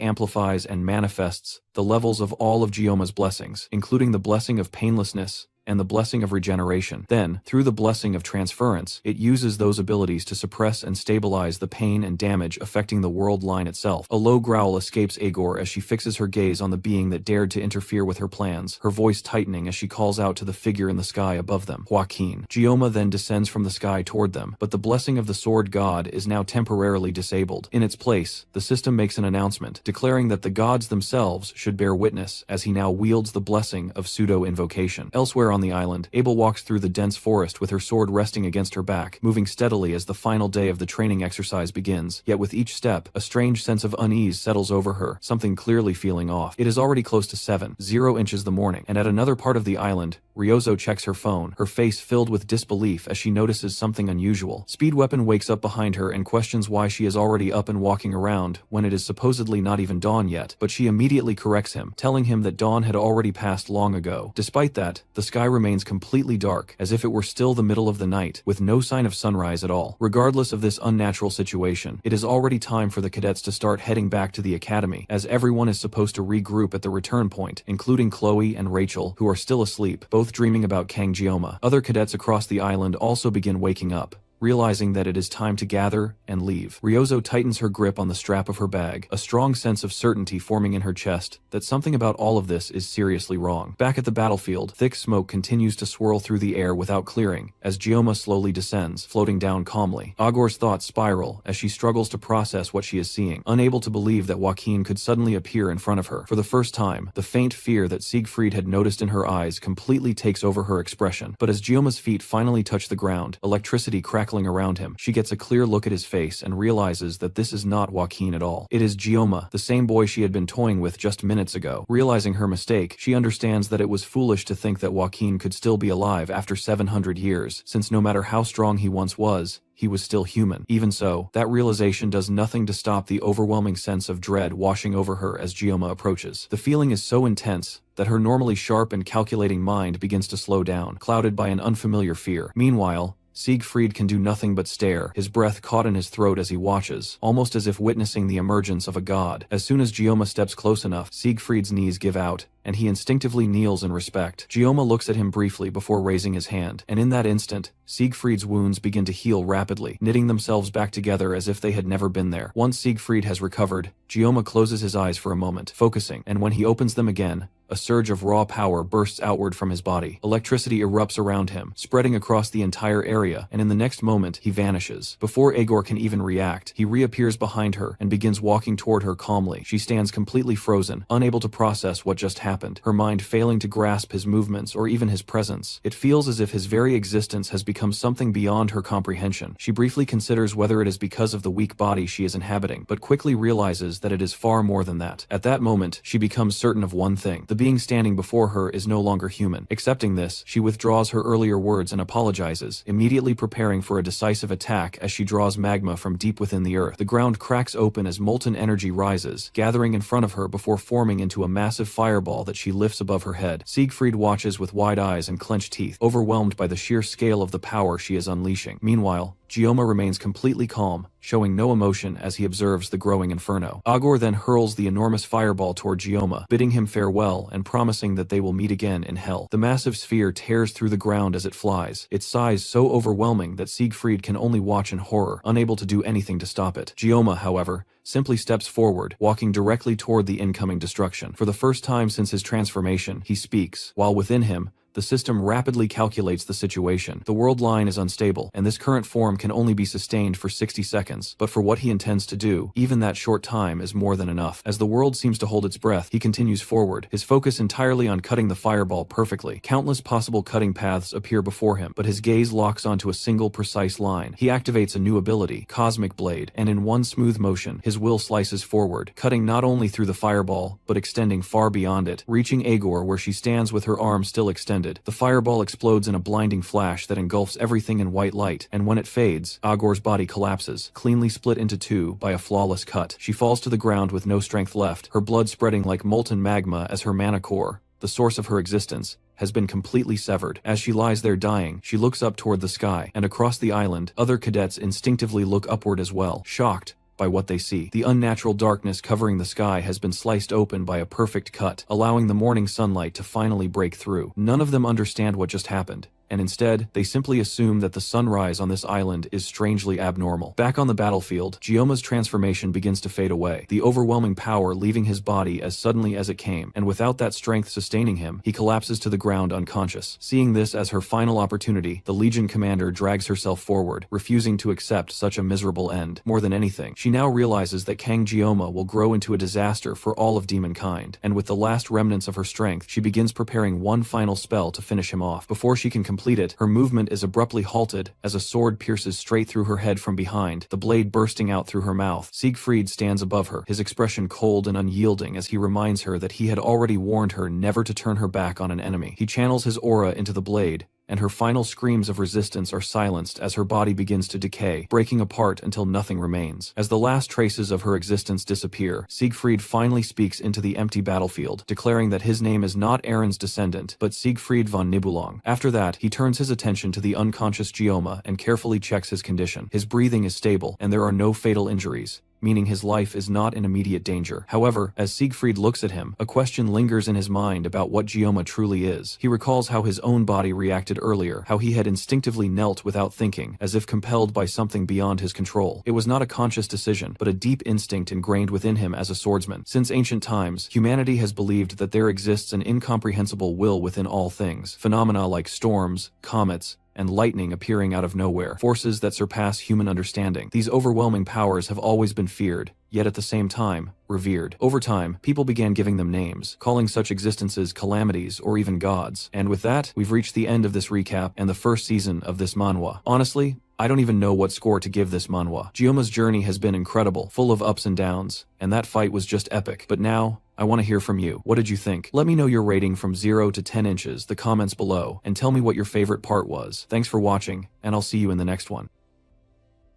amplifies and manifests the levels of all of Gyoma's blessings, including the blessing of painlessness and the blessing of regeneration. Then, through the blessing of transference, it uses those abilities to suppress and stabilize the pain and damage affecting the world line itself. A low growl escapes Agor as she fixes her gaze on the being that dared to interfere with her plans, her voice tightening as she calls out to the figure in the sky above them, Joaquin. Gioma then descends from the sky toward them, but the blessing of the sword god is now temporarily disabled. In its place, the system makes an announcement, declaring that the gods themselves should bear witness, as he now wields the blessing of pseudo-invocation. Elsewhere on the island, Abel walks through the dense forest with her sword resting against her back, moving steadily as the final day of the training exercise begins. Yet with each step, a strange sense of unease settles over her, something clearly feeling off. It is already close to 7:00 inches the morning, and at another part of the island, Ryozo checks her phone, her face filled with disbelief as she notices something unusual. Speed Weapon wakes up behind her and questions why she is already up and walking around when it is supposedly not even dawn yet, but she immediately corrects him, telling him that dawn had already passed long ago. Despite that, the sky remains completely dark, as if it were still the middle of the night, with no sign of sunrise at all. Regardless of this unnatural situation, it is already time for the cadets to start heading back to the academy, as everyone is supposed to regroup at the return point, including Chloe and Rachel, who are still asleep, both dreaming about Kang Gioma. Other cadets across the island also begin waking up, realizing that it is time to gather and leave. Ryozo tightens her grip on the strap of her bag, a strong sense of certainty forming in her chest that something about all of this is seriously wrong. Back at the battlefield, thick smoke continues to swirl through the air without clearing, as Gioma slowly descends, floating down calmly. Agor's thoughts spiral as she struggles to process what she is seeing, unable to believe that Joaquin could suddenly appear in front of her. For the first time, the faint fear that Siegfried had noticed in her eyes completely takes over her expression. But as Gioma's feet finally touch the ground, electricity crackling around him, she gets a clear look at his face and realizes that this is not Joaquin at all. It is Gioma, the same boy she had been toying with just minutes ago. Realizing her mistake, she understands that it was foolish to think that Joaquin could still be alive after 700 years, since no matter how strong he once was, he was still human. Even so, that realization does nothing to stop the overwhelming sense of dread washing over her as Gioma approaches. The feeling is so intense that her normally sharp and calculating mind begins to slow down, clouded by an unfamiliar fear. Meanwhile, Siegfried can do nothing but stare, his breath caught in his throat as he watches, almost as if witnessing the emergence of a god. As soon as Gioma steps close enough, Siegfried's knees give out, and he instinctively kneels in respect. Gioma looks at him briefly before raising his hand, and in that instant, Siegfried's wounds begin to heal rapidly, knitting themselves back together as if they had never been there. Once Siegfried has recovered, Gioma closes his eyes for a moment, focusing, and when he opens them again, a surge of raw power bursts outward from his body. Electricity erupts around him, spreading across the entire area, and in the next moment, he vanishes. Before Agor can even react, he reappears behind her and begins walking toward her calmly. She stands completely frozen, unable to process what just happened, her mind failing to grasp his movements or even his presence. It feels as if his very existence has become something beyond her comprehension. She briefly considers whether it is because of the weak body she is inhabiting, but quickly realizes that it is far more than that. At that moment, she becomes certain of one thing: the being standing before her is no longer human. Accepting this, she withdraws her earlier words and apologizes, immediately preparing for a decisive attack as she draws magma from deep within the earth. The ground cracks open as molten energy rises, gathering in front of her before forming into a massive fireball that she lifts above her head. Siegfried watches with wide eyes and clenched teeth, overwhelmed by the sheer scale of the power she is unleashing. Meanwhile, Gioma remains completely calm, showing no emotion as he observes the growing inferno. Agor then hurls the enormous fireball toward Gioma, bidding him farewell and promising that they will meet again in hell. The massive sphere tears through the ground as it flies, its size so overwhelming that Siegfried can only watch in horror, unable to do anything to stop it. Gioma, however, simply steps forward, walking directly toward the incoming destruction. For the first time since his transformation, he speaks, while within him, the system rapidly calculates the situation. The world line is unstable, and this current form can only be sustained for 60 seconds, but for what he intends to do, even that short time is more than enough. As the world seems to hold its breath, he continues forward, his focus entirely on cutting the fireball perfectly. Countless possible cutting paths appear before him, but his gaze locks onto a single precise line. He activates a new ability, Cosmic Blade, and in one smooth motion, his will slices forward, cutting not only through the fireball, but extending far beyond it, reaching Agor where she stands with her arm still extended. The fireball explodes in a blinding flash that engulfs everything in white light, and when it fades, Agor's body collapses, cleanly split into two by a flawless cut. She falls to the ground with no strength left, her blood spreading like molten magma as her mana core, the source of her existence, has been completely severed. As she lies there dying, she looks up toward the sky, and across the island, other cadets instinctively look upward as well, shocked, by what they see. The unnatural darkness covering the sky has been sliced open by a perfect cut, allowing the morning sunlight to finally break through. None of them understand what just happened, and instead, they simply assume that the sunrise on this island is strangely abnormal. Back on the battlefield, Gioma's transformation begins to fade away, the overwhelming power leaving his body as suddenly as it came, and without that strength sustaining him, he collapses to the ground unconscious. Seeing this as her final opportunity, the Legion commander drags herself forward, refusing to accept such a miserable end. More than anything, she now realizes that Kang Gioma will grow into a disaster for all of demonkind, and with the last remnants of her strength, she begins preparing one final spell to finish him off. Before she can complete it, her movement is abruptly halted as a sword pierces straight through her head from behind, the blade bursting out through her mouth. Siegfried stands above her, his expression cold and unyielding as he reminds her that he had already warned her never to turn her back on an enemy. He channels his aura into the blade, and her final screams of resistance are silenced as her body begins to decay, breaking apart until nothing remains. As the last traces of her existence disappear, Siegfried finally speaks into the empty battlefield, declaring that his name is not Aaron's descendant, but Siegfried von Nibelung. After that, he turns his attention to the unconscious Gioma and carefully checks his condition. His breathing is stable, and there are no fatal injuries, meaning his life is not in immediate danger. However, as Siegfried looks at him, a question lingers in his mind about what Gioma truly is. He recalls how his own body reacted earlier, how he had instinctively knelt without thinking, as if compelled by something beyond his control. It was not a conscious decision, but a deep instinct ingrained within him as a swordsman. Since ancient times, humanity has believed that there exists an incomprehensible will within all things. Phenomena like storms, comets, and lightning appearing out of nowhere, forces that surpass human understanding. These overwhelming powers have always been feared, yet at the same time, revered. Over time, people began giving them names, calling such existences calamities or even gods. And with that, we've reached the end of this recap and the first season of this manhwa. Honestly, I don't even know what score to give this manhwa. Gioma's journey has been incredible, full of ups and downs, and that fight was just epic. But now, I want to hear from you. What did you think? Let me know your rating from 0 to 10 inches, the comments below, and tell me what your favorite part was. Thanks for watching, and I'll see you in the next one.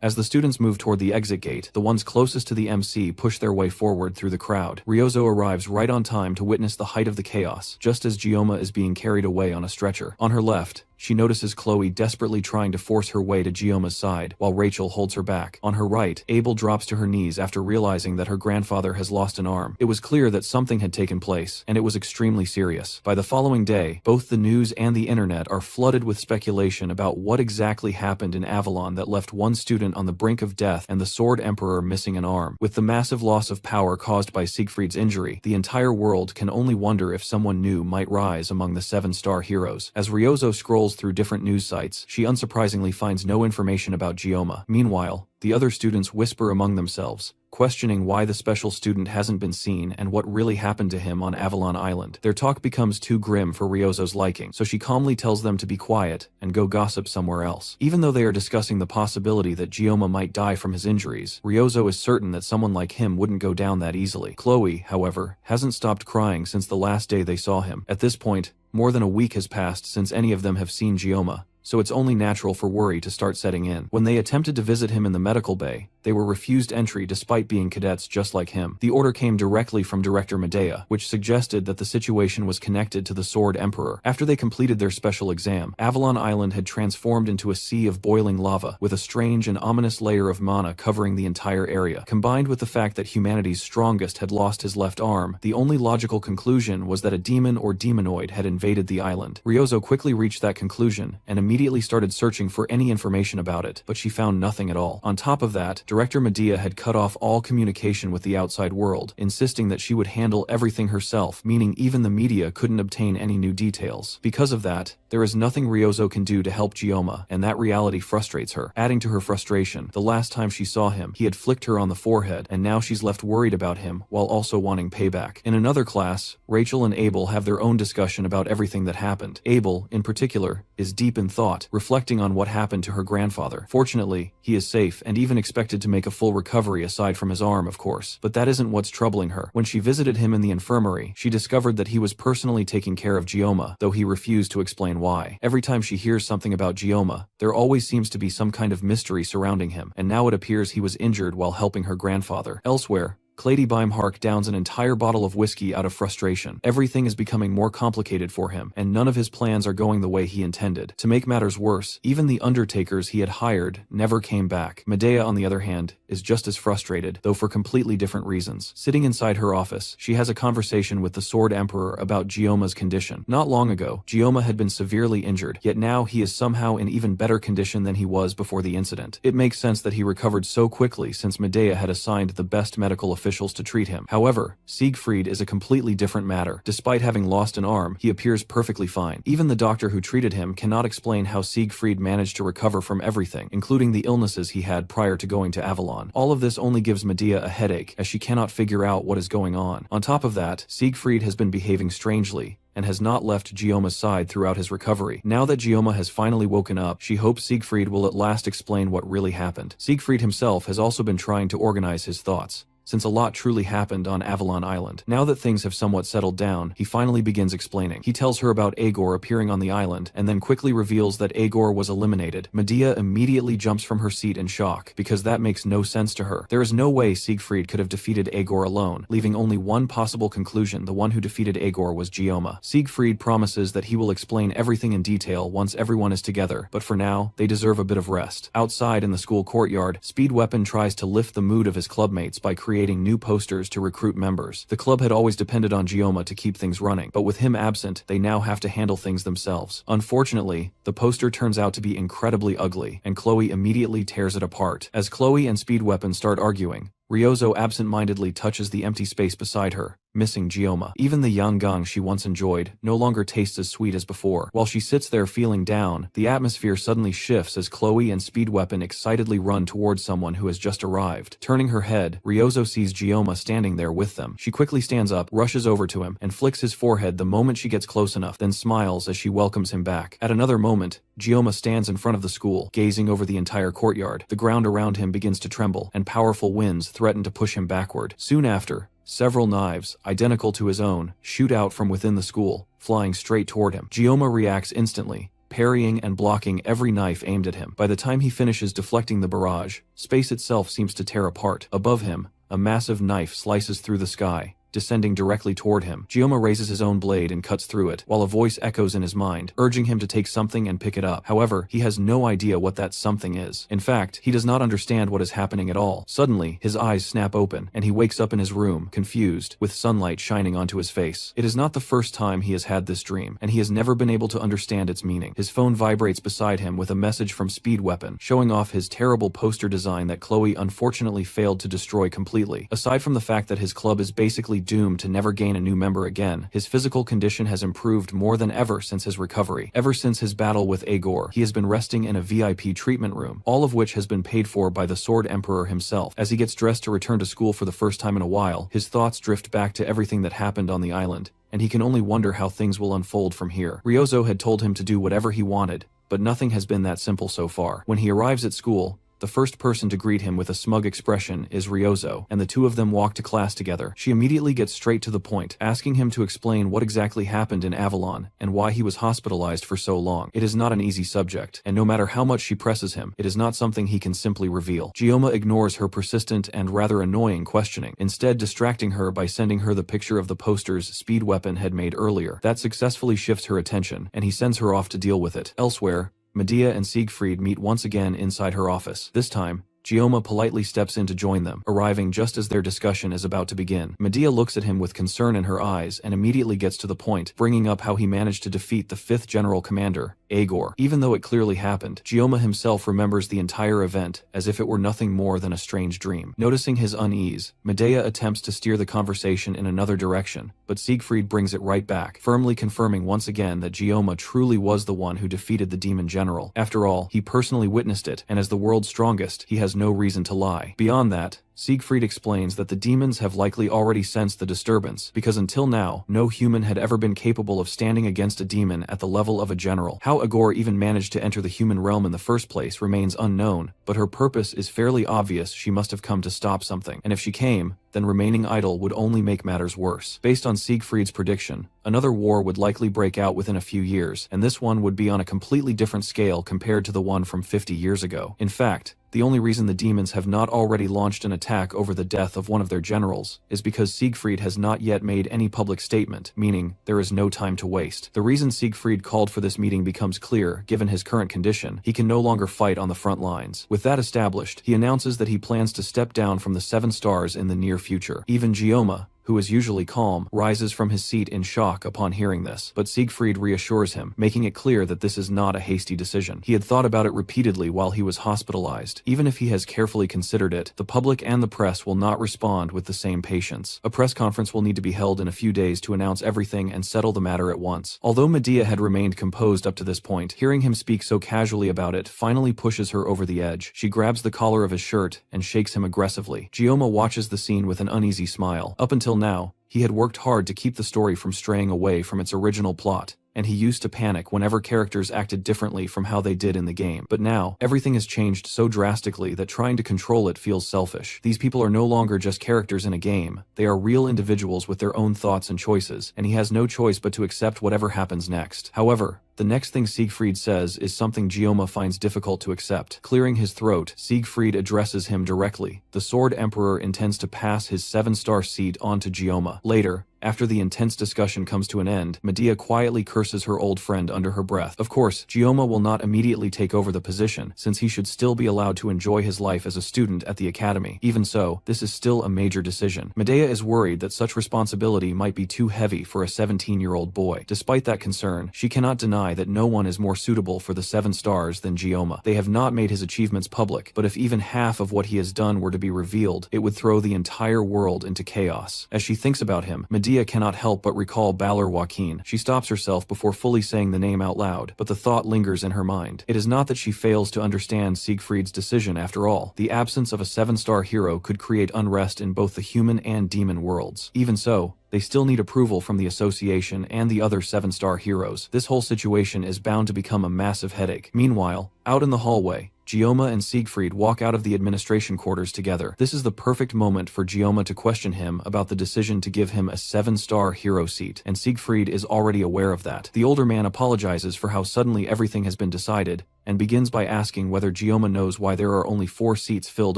As the students move toward the exit gate, the ones closest to the MC push their way forward through the crowd. Ryozo arrives right on time to witness the height of the chaos, just as Gioma is being carried away on a stretcher. On her left, she notices Chloe desperately trying to force her way to Gioma's side, while Rachel holds her back. On her right, Abel drops to her knees after realizing that her grandfather has lost an arm. It was clear that something had taken place, and it was extremely serious. By the following day, both the news and the internet are flooded with speculation about what exactly happened in Avalon that left one student on the brink of death and the Sword Emperor missing an arm. With the massive loss of power caused by Siegfried's injury, the entire world can only wonder if someone new might rise among the 7-star heroes. As Ryozo scrolls through different news sites, she unsurprisingly finds no information about Gioma. Meanwhile, the other students whisper among themselves, questioning why the special student hasn't been seen and what really happened to him on Avalon Island. Their talk becomes too grim for Ryozo's liking, so she calmly tells them to be quiet and go gossip somewhere else. Even though they are discussing the possibility that Gioma might die from his injuries, Ryozo is certain that someone like him wouldn't go down that easily. Chloe, however, hasn't stopped crying since the last day they saw him. At this point, more than a week has passed since any of them have seen Gioma, so it's only natural for worry to start setting in. When they attempted to visit him in the medical bay, they were refused entry despite being cadets just like him. The order came directly from Director Medea, which suggested that the situation was connected to the Sword Emperor. After they completed their special exam, Avalon Island had transformed into a sea of boiling lava, with a strange and ominous layer of mana covering the entire area. Combined with the fact that humanity's strongest had lost his left arm, the only logical conclusion was that a demon or demonoid had invaded the island. Ryozo quickly reached that conclusion, and immediately started searching for any information about it, but she found nothing at all. On top of that, Director Medea had cut off all communication with the outside world, insisting that she would handle everything herself, meaning even the media couldn't obtain any new details. Because of that, there is nothing Ryozo can do to help Gioma, and that reality frustrates her. Adding to her frustration, the last time she saw him, he had flicked her on the forehead, and now she's left worried about him, while also wanting payback. In another class, Rachel and Abel have their own discussion about everything that happened. Abel, in particular, is deep in thought, reflecting on what happened to her grandfather. Fortunately, he is safe and even expected to make a full recovery aside from his arm, of course. But that isn't what's troubling her. When she visited him in the infirmary, she discovered that he was personally taking care of Gioma, though he refused to explain why. Every time she hears something about Gioma, there always seems to be some kind of mystery surrounding him, and now it appears he was injured while helping her grandfather. Elsewhere, Clady Beimhark downs an entire bottle of whiskey out of frustration. Everything is becoming more complicated for him, and none of his plans are going the way he intended. To make matters worse, even the undertakers he had hired never came back. Medea, on the other hand, is just as frustrated, though for completely different reasons. Sitting inside her office, she has a conversation with the Sword Emperor about Gioma's condition. Not long ago, Gioma had been severely injured, yet now he is somehow in even better condition than he was before the incident. It makes sense that he recovered so quickly since Medea had assigned the best medical officials to treat him. However, Siegfried is a completely different matter. Despite having lost an arm, he appears perfectly fine. Even the doctor who treated him cannot explain how Siegfried managed to recover from everything, including the illnesses he had prior to going to Avalon. All of this only gives Medea a headache, as she cannot figure out what is going on. On top of that, Siegfried has been behaving strangely, and has not left Gioma's side throughout his recovery. Now that Gioma has finally woken up, she hopes Siegfried will at last explain what really happened. Siegfried himself has also been trying to organize his thoughts, since a lot truly happened on Avalon Island. Now that things have somewhat settled down, he finally begins explaining. He tells her about Agor appearing on the island, and then quickly reveals that Agor was eliminated. Medea immediately jumps from her seat in shock, because that makes no sense to her. There is no way Siegfried could have defeated Agor alone, leaving only one possible conclusion: the one who defeated Agor was Gioma. Siegfried promises that he will explain everything in detail once everyone is together, but for now, they deserve a bit of rest. Outside in the school courtyard, Speedweapon tries to lift the mood of his clubmates by creating new posters to recruit members. The club had always depended on Gioma to keep things running, but with him absent, they now have to handle things themselves. Unfortunately, the poster turns out to be incredibly ugly, and Chloe immediately tears it apart. As Chloe and Speedweapon start arguing, Ryozo absent-mindedly touches the empty space beside her, missing Gioma. Even the Yangang she once enjoyed no longer tastes as sweet as before. While she sits there feeling down, the atmosphere suddenly shifts as Chloe and Speedweapon excitedly run towards someone who has just arrived. Turning her head, Ryozo sees Gioma standing there with them. She quickly stands up, rushes over to him, and flicks his forehead the moment she gets close enough, then smiles as she welcomes him back. At another moment, Gioma stands in front of the school, gazing over the entire courtyard. The ground around him begins to tremble, and powerful winds threaten to push him backward. Soon after, several knives, identical to his own, shoot out from within the school, flying straight toward him. Gioma reacts instantly, parrying and blocking every knife aimed at him. By the time he finishes deflecting the barrage, space itself seems to tear apart. Above him, a massive knife slices through the sky, descending directly toward him. Gioma raises his own blade and cuts through it, while a voice echoes in his mind, urging him to take something and pick it up. However, he has no idea what that something is. In fact, he does not understand what is happening at all. Suddenly, his eyes snap open, and he wakes up in his room, confused, with sunlight shining onto his face. It is not the first time he has had this dream, and he has never been able to understand its meaning. His phone vibrates beside him with a message from Speedweapon, showing off his terrible poster design that Chloe unfortunately failed to destroy completely. Aside from the fact that his club is basically doomed to never gain a new member again, his physical condition has improved more than ever since his recovery. Ever since his battle with Agor, he has been resting in a VIP treatment room, all of which has been paid for by the Sword Emperor himself. As he gets dressed to return to school for the first time in a while, his thoughts drift back to everything that happened on the island, and he can only wonder how things will unfold from here. Ryozo had told him to do whatever he wanted, but nothing has been that simple so far. When he arrives at school, the first person to greet him with a smug expression is Ryozo, and the two of them walk to class together. She immediately gets straight to the point, asking him to explain what exactly happened in Avalon, and why he was hospitalized for so long. It is not an easy subject, and no matter how much she presses him, it is not something he can simply reveal. Gioma ignores her persistent and rather annoying questioning, instead distracting her by sending her the picture of the posters Speedweapon had made earlier. That successfully shifts her attention, and he sends her off to deal with it. Elsewhere, Medea and Siegfried meet once again inside her office. This time, Gioma politely steps in to join them, arriving just as their discussion is about to begin. Medea looks at him with concern in her eyes and immediately gets to the point, bringing up how he managed to defeat the 5th General Commander, Agor. Even though it clearly happened, Gioma himself remembers the entire event as if it were nothing more than a strange dream. Noticing his unease, Medea attempts to steer the conversation in another direction, but Siegfried brings it right back, firmly confirming once again that Gioma truly was the one who defeated the demon general. After all, he personally witnessed it, and as the world's strongest, he has no reason to lie. Beyond that, Siegfried explains that the demons have likely already sensed the disturbance, because until now, no human had ever been capable of standing against a demon at the level of a general. How Agor even managed to enter the human realm in the first place remains unknown, but her purpose is fairly obvious. She must have come to stop something, and if she came, then remaining idle would only make matters worse. Based on Siegfried's prediction, another war would likely break out within a few years, and this one would be on a completely different scale compared to the one from 50 years ago. In fact, The only reason the demons have not already launched an attack over the death of one of their generals is because Siegfried has not yet made any public statement, meaning there is no time to waste. The reason Siegfried called for this meeting becomes clear. Given his current condition, he can no longer fight on the front lines. With that established, he announces that he plans to step down from the 7 stars in the near future. Even Gioma, who is usually calm, rises from his seat in shock upon hearing this, but Siegfried reassures him, making it clear that this is not a hasty decision. He had thought about it repeatedly while he was hospitalized. Even if he has carefully considered it, the public and the press will not respond with the same patience. A press conference will need to be held in a few days to announce everything and settle the matter at once. Although Medea had remained composed up to this point, hearing him speak so casually about it finally pushes her over the edge. She grabs the collar of his shirt and shakes him aggressively. Gioma watches the scene with an uneasy smile. Up until now, he had worked hard to keep the story from straying away from its original plot, and he used to panic whenever characters acted differently from how they did in the game. But now, everything has changed so drastically that trying to control it feels selfish. These people are no longer just characters in a game, they are real individuals with their own thoughts and choices, and he has no choice but to accept whatever happens next. However, the next thing Siegfried says is something Gioma finds difficult to accept. Clearing his throat, Siegfried addresses him directly. The Sword Emperor intends to pass his 7-star seat on to Gioma. Later, after the intense discussion comes to an end, Medea quietly curses her old friend under her breath. Of course, Gioma will not immediately take over the position, since he should still be allowed to enjoy his life as a student at the academy. Even so, this is still a major decision. Medea is worried that such responsibility might be too heavy for a 17-year-old boy. Despite that concern, she cannot deny that no one is more suitable for the 7 stars than Gioma. They have not made his achievements public, but if even half of what he has done were to be revealed, it would throw the entire world into chaos. As she thinks about him, Medea cannot help but recall Balor Joaquin. She stops herself before fully saying the name out loud, but the thought lingers in her mind. It is not that she fails to understand Siegfried's decision after all. The absence of a 7-star hero could create unrest in both the human and demon worlds. Even so, they still need approval from the association and the other 7-star heroes. This whole situation is bound to become a massive headache. Meanwhile, out in the hallway, Gioma and Siegfried walk out of the administration quarters together. This is the perfect moment for Gioma to question him about the decision to give him a 7-star hero seat, and Siegfried is already aware of that. The older man apologizes for how suddenly everything has been decided, and begins by asking whether Gioma knows why there are only 4 seats filled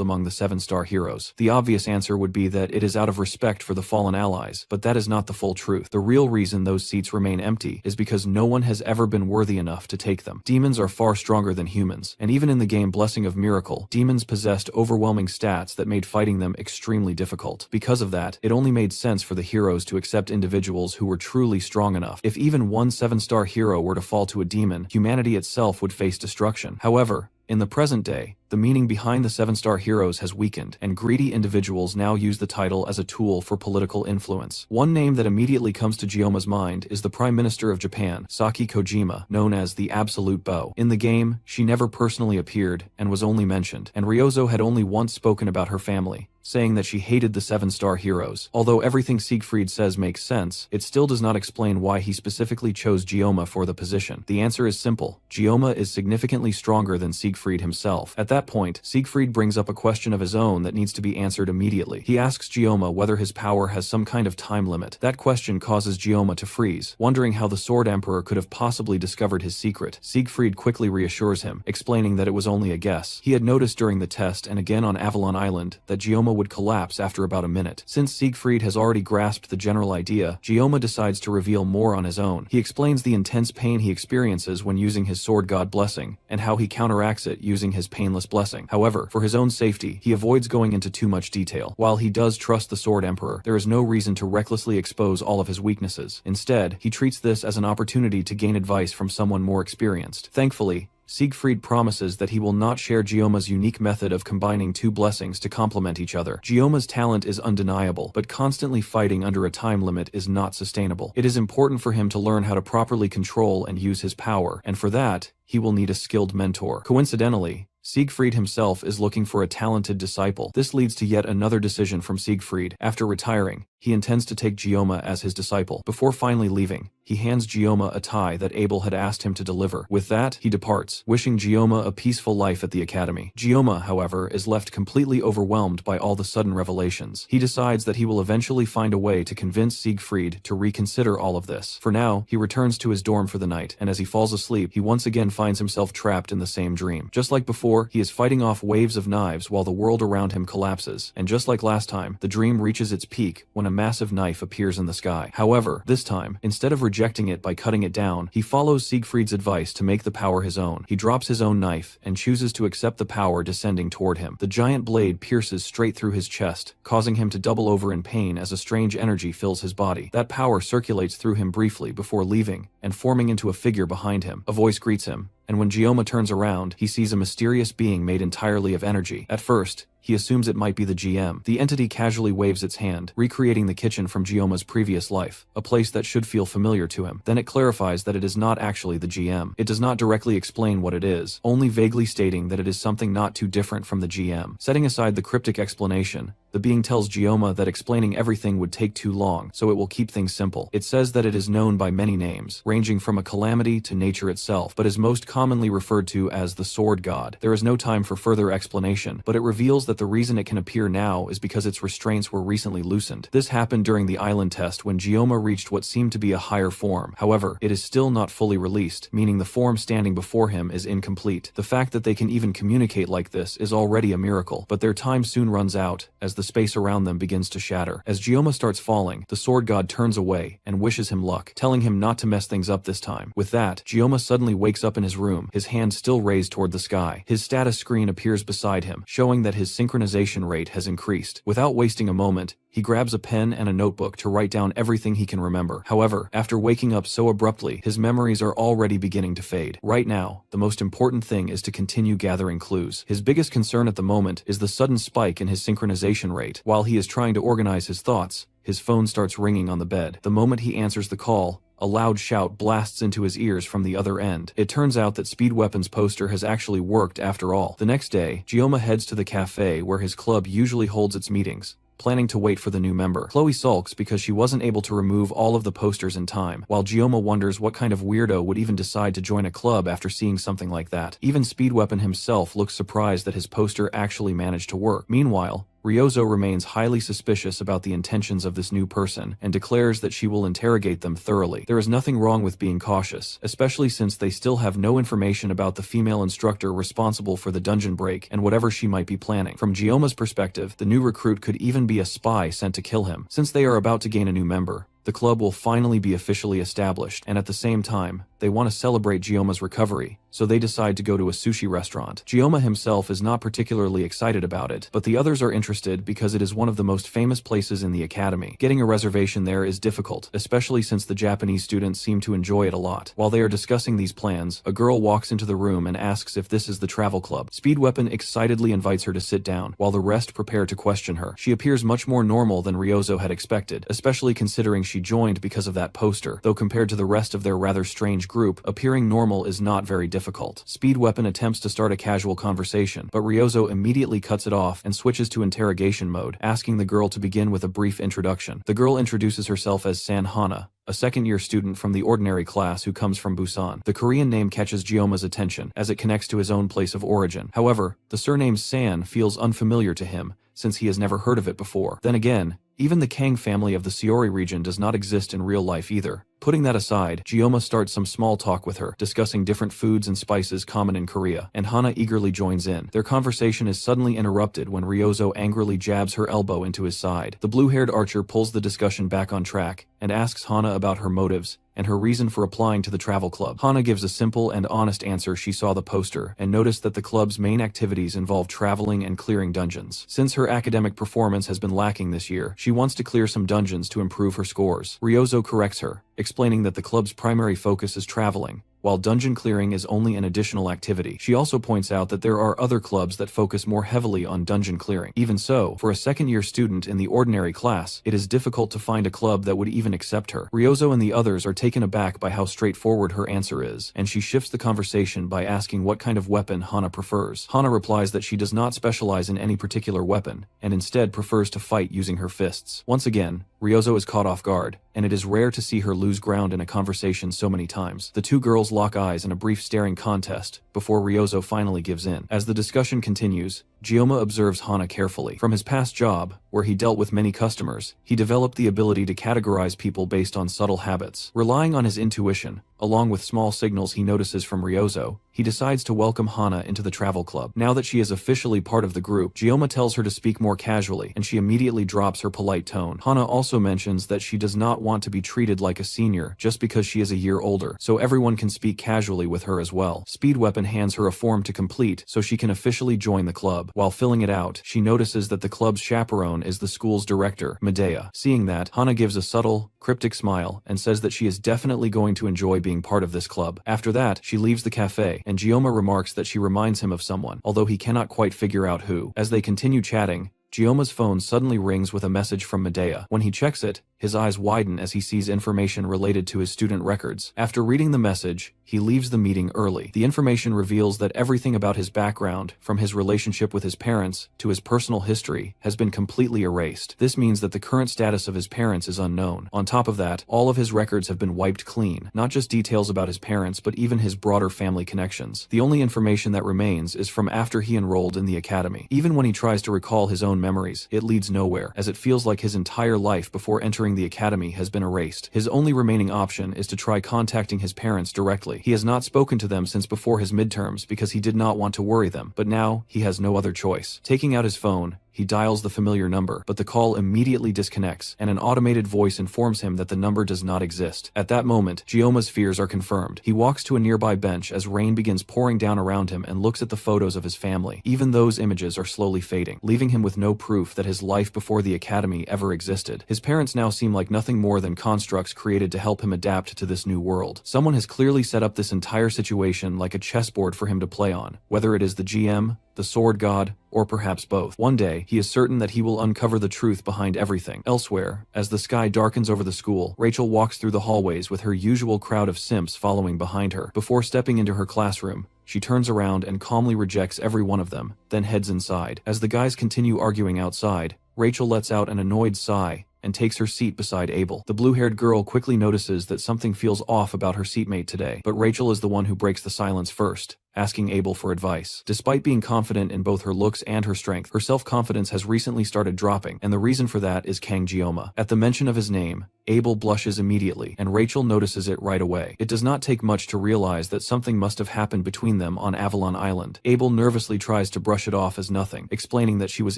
among the 7-star heroes. The obvious answer would be that it is out of respect for the fallen allies, but that is not the full truth. The real reason those seats remain empty is because no one has ever been worthy enough to take them. Demons are far stronger than humans, and even in the game Blessing of Miracle, demons possessed overwhelming stats that made fighting them extremely difficult. Because of that, it only made sense for the heroes to accept individuals who were truly strong enough. If even one 7-star hero were to fall to a demon, humanity itself would face destruction. However, in the present day, the meaning behind the 7-star heroes has weakened, and greedy individuals now use the title as a tool for political influence. One name that immediately comes to Gioma's mind is the Prime Minister of Japan, Saki Kojima, known as the Absolute Bow. In the game, she never personally appeared and was only mentioned, and Ryozo had only once spoken about her family, saying that she hated the 7-star heroes. Although everything Siegfried says makes sense, it still does not explain why he specifically chose Gioma for the position. The answer is simple. Gioma is significantly stronger than Siegfried himself. At that point, Siegfried brings up a question of his own that needs to be answered immediately. He asks Gioma whether his power has some kind of time limit. That question causes Gioma to freeze, wondering how the Sword Emperor could have possibly discovered his secret. Siegfried quickly reassures him, explaining that it was only a guess. He had noticed during the test and again on Avalon Island that Gioma would collapse after about a minute. Since Siegfried has already grasped the general idea, Gioma decides to reveal more on his own. He explains the intense pain he experiences when using his sword god blessing, and how he counteracts it using his painless blessing. However, for his own safety, he avoids going into too much detail. While he does trust the Sword Emperor, there is no reason to recklessly expose all of his weaknesses. Instead, he treats this as an opportunity to gain advice from someone more experienced. Thankfully, Siegfried promises that he will not share Gioma's unique method of combining 2 blessings to complement each other. Gioma's talent is undeniable, but constantly fighting under a time limit is not sustainable. It is important for him to learn how to properly control and use his power, and for that, he will need a skilled mentor. Coincidentally, Siegfried himself is looking for a talented disciple. This leads to yet another decision from Siegfried. After retiring, he intends to take Gioma as his disciple. Before finally leaving, he hands Gioma a tie that Abel had asked him to deliver. With that, he departs, wishing Gioma a peaceful life at the academy. Gioma, however, is left completely overwhelmed by all the sudden revelations. He decides that he will eventually find a way to convince Siegfried to reconsider all of this. For now, he returns to his dorm for the night, and as he falls asleep, he once again finds himself trapped in the same dream. Just like before, he is fighting off waves of knives while the world around him collapses, and just like last time, the dream reaches its peak when a massive knife appears in the sky. However, this time, instead of rejecting it by cutting it down, he follows Siegfried's advice to make the power his own. He drops his own knife and chooses to accept the power descending toward him. The giant blade pierces straight through his chest, causing him to double over in pain as a strange energy fills his body. That power circulates through him briefly before leaving and forming into a figure behind him. A voice greets him, and when Gioma turns around, he sees a mysterious being made entirely of energy. At first, he assumes it might be the GM. The entity casually waves its hand, recreating the kitchen from Gioma's previous life, a place that should feel familiar to him. Then it clarifies that it is not actually the GM. It does not directly explain what it is, only vaguely stating that it is something not too different from the GM. Setting aside the cryptic explanation, the being tells Gioma that explaining everything would take too long, so it will keep things simple. It says that it is known by many names, ranging from a calamity to nature itself, but is most commonly referred to as the Sword God. There is no time for further explanation, but it reveals that the reason it can appear now is because its restraints were recently loosened. This happened during the island test when Gioma reached what seemed to be a higher form. However, it is still not fully released, meaning the form standing before him is incomplete. The fact that they can even communicate like this is already a miracle, but their time soon runs out as the space around them begins to shatter. As Gioma starts falling, the Sword God turns away and wishes him luck, telling him not to mess things up this time. With that, Gioma suddenly wakes up in his room, his hand still raised toward the sky. His status screen appears beside him, showing that his synchronization rate has increased. Without wasting a moment, he grabs a pen and a notebook to write down everything he can remember. However, after waking up so abruptly, his memories are already beginning to fade. Right now, the most important thing is to continue gathering clues. His biggest concern at the moment is the sudden spike in his synchronization rate. While he is trying to organize his thoughts, his phone starts ringing on the bed. The moment he answers the call, a loud shout blasts into his ears from the other end. It turns out that Speed Weapon's poster has actually worked after all. The next day, Gioma heads to the cafe where his club usually holds its meetings, planning to wait for the new member. Chloe sulks because she wasn't able to remove all of the posters in time, while Gioma wonders what kind of weirdo would even decide to join a club after seeing something like that. Even Speed Weapon himself looks surprised that his poster actually managed to work. Meanwhile, Ryozo remains highly suspicious about the intentions of this new person and declares that she will interrogate them thoroughly. There is nothing wrong with being cautious, especially since they still have no information about the female instructor responsible for the dungeon break and whatever she might be planning. From Gioma's perspective, the new recruit could even be a spy sent to kill him. Since they are about to gain a new member, the club will finally be officially established, and at the same time, they want to celebrate Gioma's recovery, so they decide to go to a sushi restaurant. Gioma himself is not particularly excited about it, but the others are interested because it is one of the most famous places in the academy. Getting a reservation there is difficult, especially since the Japanese students seem to enjoy it a lot. While they are discussing these plans, a girl walks into the room and asks if this is the travel club. Speed Weapon excitedly invites her to sit down, while the rest prepare to question her. She appears much more normal than Ryozo had expected, especially considering she joined because of that poster, though compared to the rest of their rather strange group, appearing normal is not very difficult. Speed Weapon attempts to start a casual conversation, but Ryozo immediately cuts it off and switches to interrogation mode, asking the girl to begin with a brief introduction. The girl introduces herself as San Hana, a second-year student from the ordinary class who comes from Busan. The Korean name catches Gioma's attention, as it connects to his own place of origin. However, the surname San feels unfamiliar to him, since he has never heard of it before. Then again, even the Kang family of the Seori region does not exist in real life either. Putting that aside, Gioma starts some small talk with her, discussing different foods and spices common in Korea, and Hana eagerly joins in. Their conversation is suddenly interrupted when Ryozo angrily jabs her elbow into his side. The blue-haired archer pulls the discussion back on track, and asks Hana about her motives and her reason for applying to the travel club. Hana gives a simple and honest answer. She saw the poster and noticed that the club's main activities involve traveling and clearing dungeons. Since her academic performance has been lacking this year, she wants to clear some dungeons to improve her scores. Ryozo corrects her, explaining that the club's primary focus is traveling, while dungeon clearing is only an additional activity. She also points out that there are other clubs that focus more heavily on dungeon clearing. Even so, for a second-year student in the ordinary class, it is difficult to find a club that would even accept her. Ryozo and the others are taken aback by how straightforward her answer is, and she shifts the conversation by asking what kind of weapon Hana prefers. Hana replies that she does not specialize in any particular weapon, and instead prefers to fight using her fists. Once again, Ryozo is caught off guard, and it is rare to see her lose ground in a conversation so many times. The two girls lock eyes in a brief staring contest, before Ryozo finally gives in. As the discussion continues, Gyoma observes Hana carefully. From his past job, where he dealt with many customers, he developed the ability to categorize people based on subtle habits. Relying on his intuition, along with small signals he notices from Ryozo, he decides to welcome Hana into the travel club. Now that she is officially part of the group, Gyoma tells her to speak more casually, and she immediately drops her polite tone. Hana also mentions that she does not want to be treated like a senior just because she is a year older, so everyone can speak casually with her as well. Speed Weapon hands her a form to complete so she can officially join the club. While filling it out, she notices that the club's chaperone is the school's director, Medea. Seeing that, Hana gives a subtle, cryptic smile and says that she is definitely going to enjoy being part of this club. After that, she leaves the cafe, and Gyoma remarks that she reminds him of someone, although he cannot quite figure out who. As they continue chatting, Gyoma's phone suddenly rings with a message from Medea. When he checks it, his eyes widen as he sees information related to his student records. After reading the message, he leaves the meeting early. The information reveals that everything about his background, from his relationship with his parents to his personal history, has been completely erased. This means that the current status of his parents is unknown. On top of that, all of his records have been wiped clean, not just details about his parents but even his broader family connections. The only information that remains is from after he enrolled in the academy. Even when he tries to recall his own memories, it leads nowhere, as it feels like his entire life before entering the academy has been erased. His only remaining option is to try contacting his parents directly. He has not spoken to them since before his midterms because he did not want to worry them, but now he has no other choice. Taking out his phone, he dials the familiar number, but the call immediately disconnects, and an automated voice informs him that the number does not exist. At that moment, Gyoma's fears are confirmed. He walks to a nearby bench as rain begins pouring down around him and looks at the photos of his family. Even those images are slowly fading, leaving him with no proof that his life before the academy ever existed. His parents now seem like nothing more than constructs created to help him adapt to this new world. Someone has clearly set up this entire situation like a chessboard for him to play on, whether it is the GM, the sword god, or perhaps both. One day, he is certain that he will uncover the truth behind everything. Elsewhere, as the sky darkens over the school, Rachel walks through the hallways with her usual crowd of simps following behind her. Before stepping into her classroom, she turns around and calmly rejects every one of them, then heads inside. As the guys continue arguing outside, Rachel lets out an annoyed sigh and takes her seat beside Abel. The blue-haired girl quickly notices that something feels off about her seatmate today, but Rachel is the one who breaks the silence first, asking Abel for advice. Despite being confident in both her looks and her strength, her self-confidence has recently started dropping, and the reason for that is Kang Gyoma. At the mention of his name, Abel blushes immediately, and Rachel notices it right away. It does not take much to realize that something must have happened between them on Avalon Island. Abel nervously tries to brush it off as nothing, explaining that she was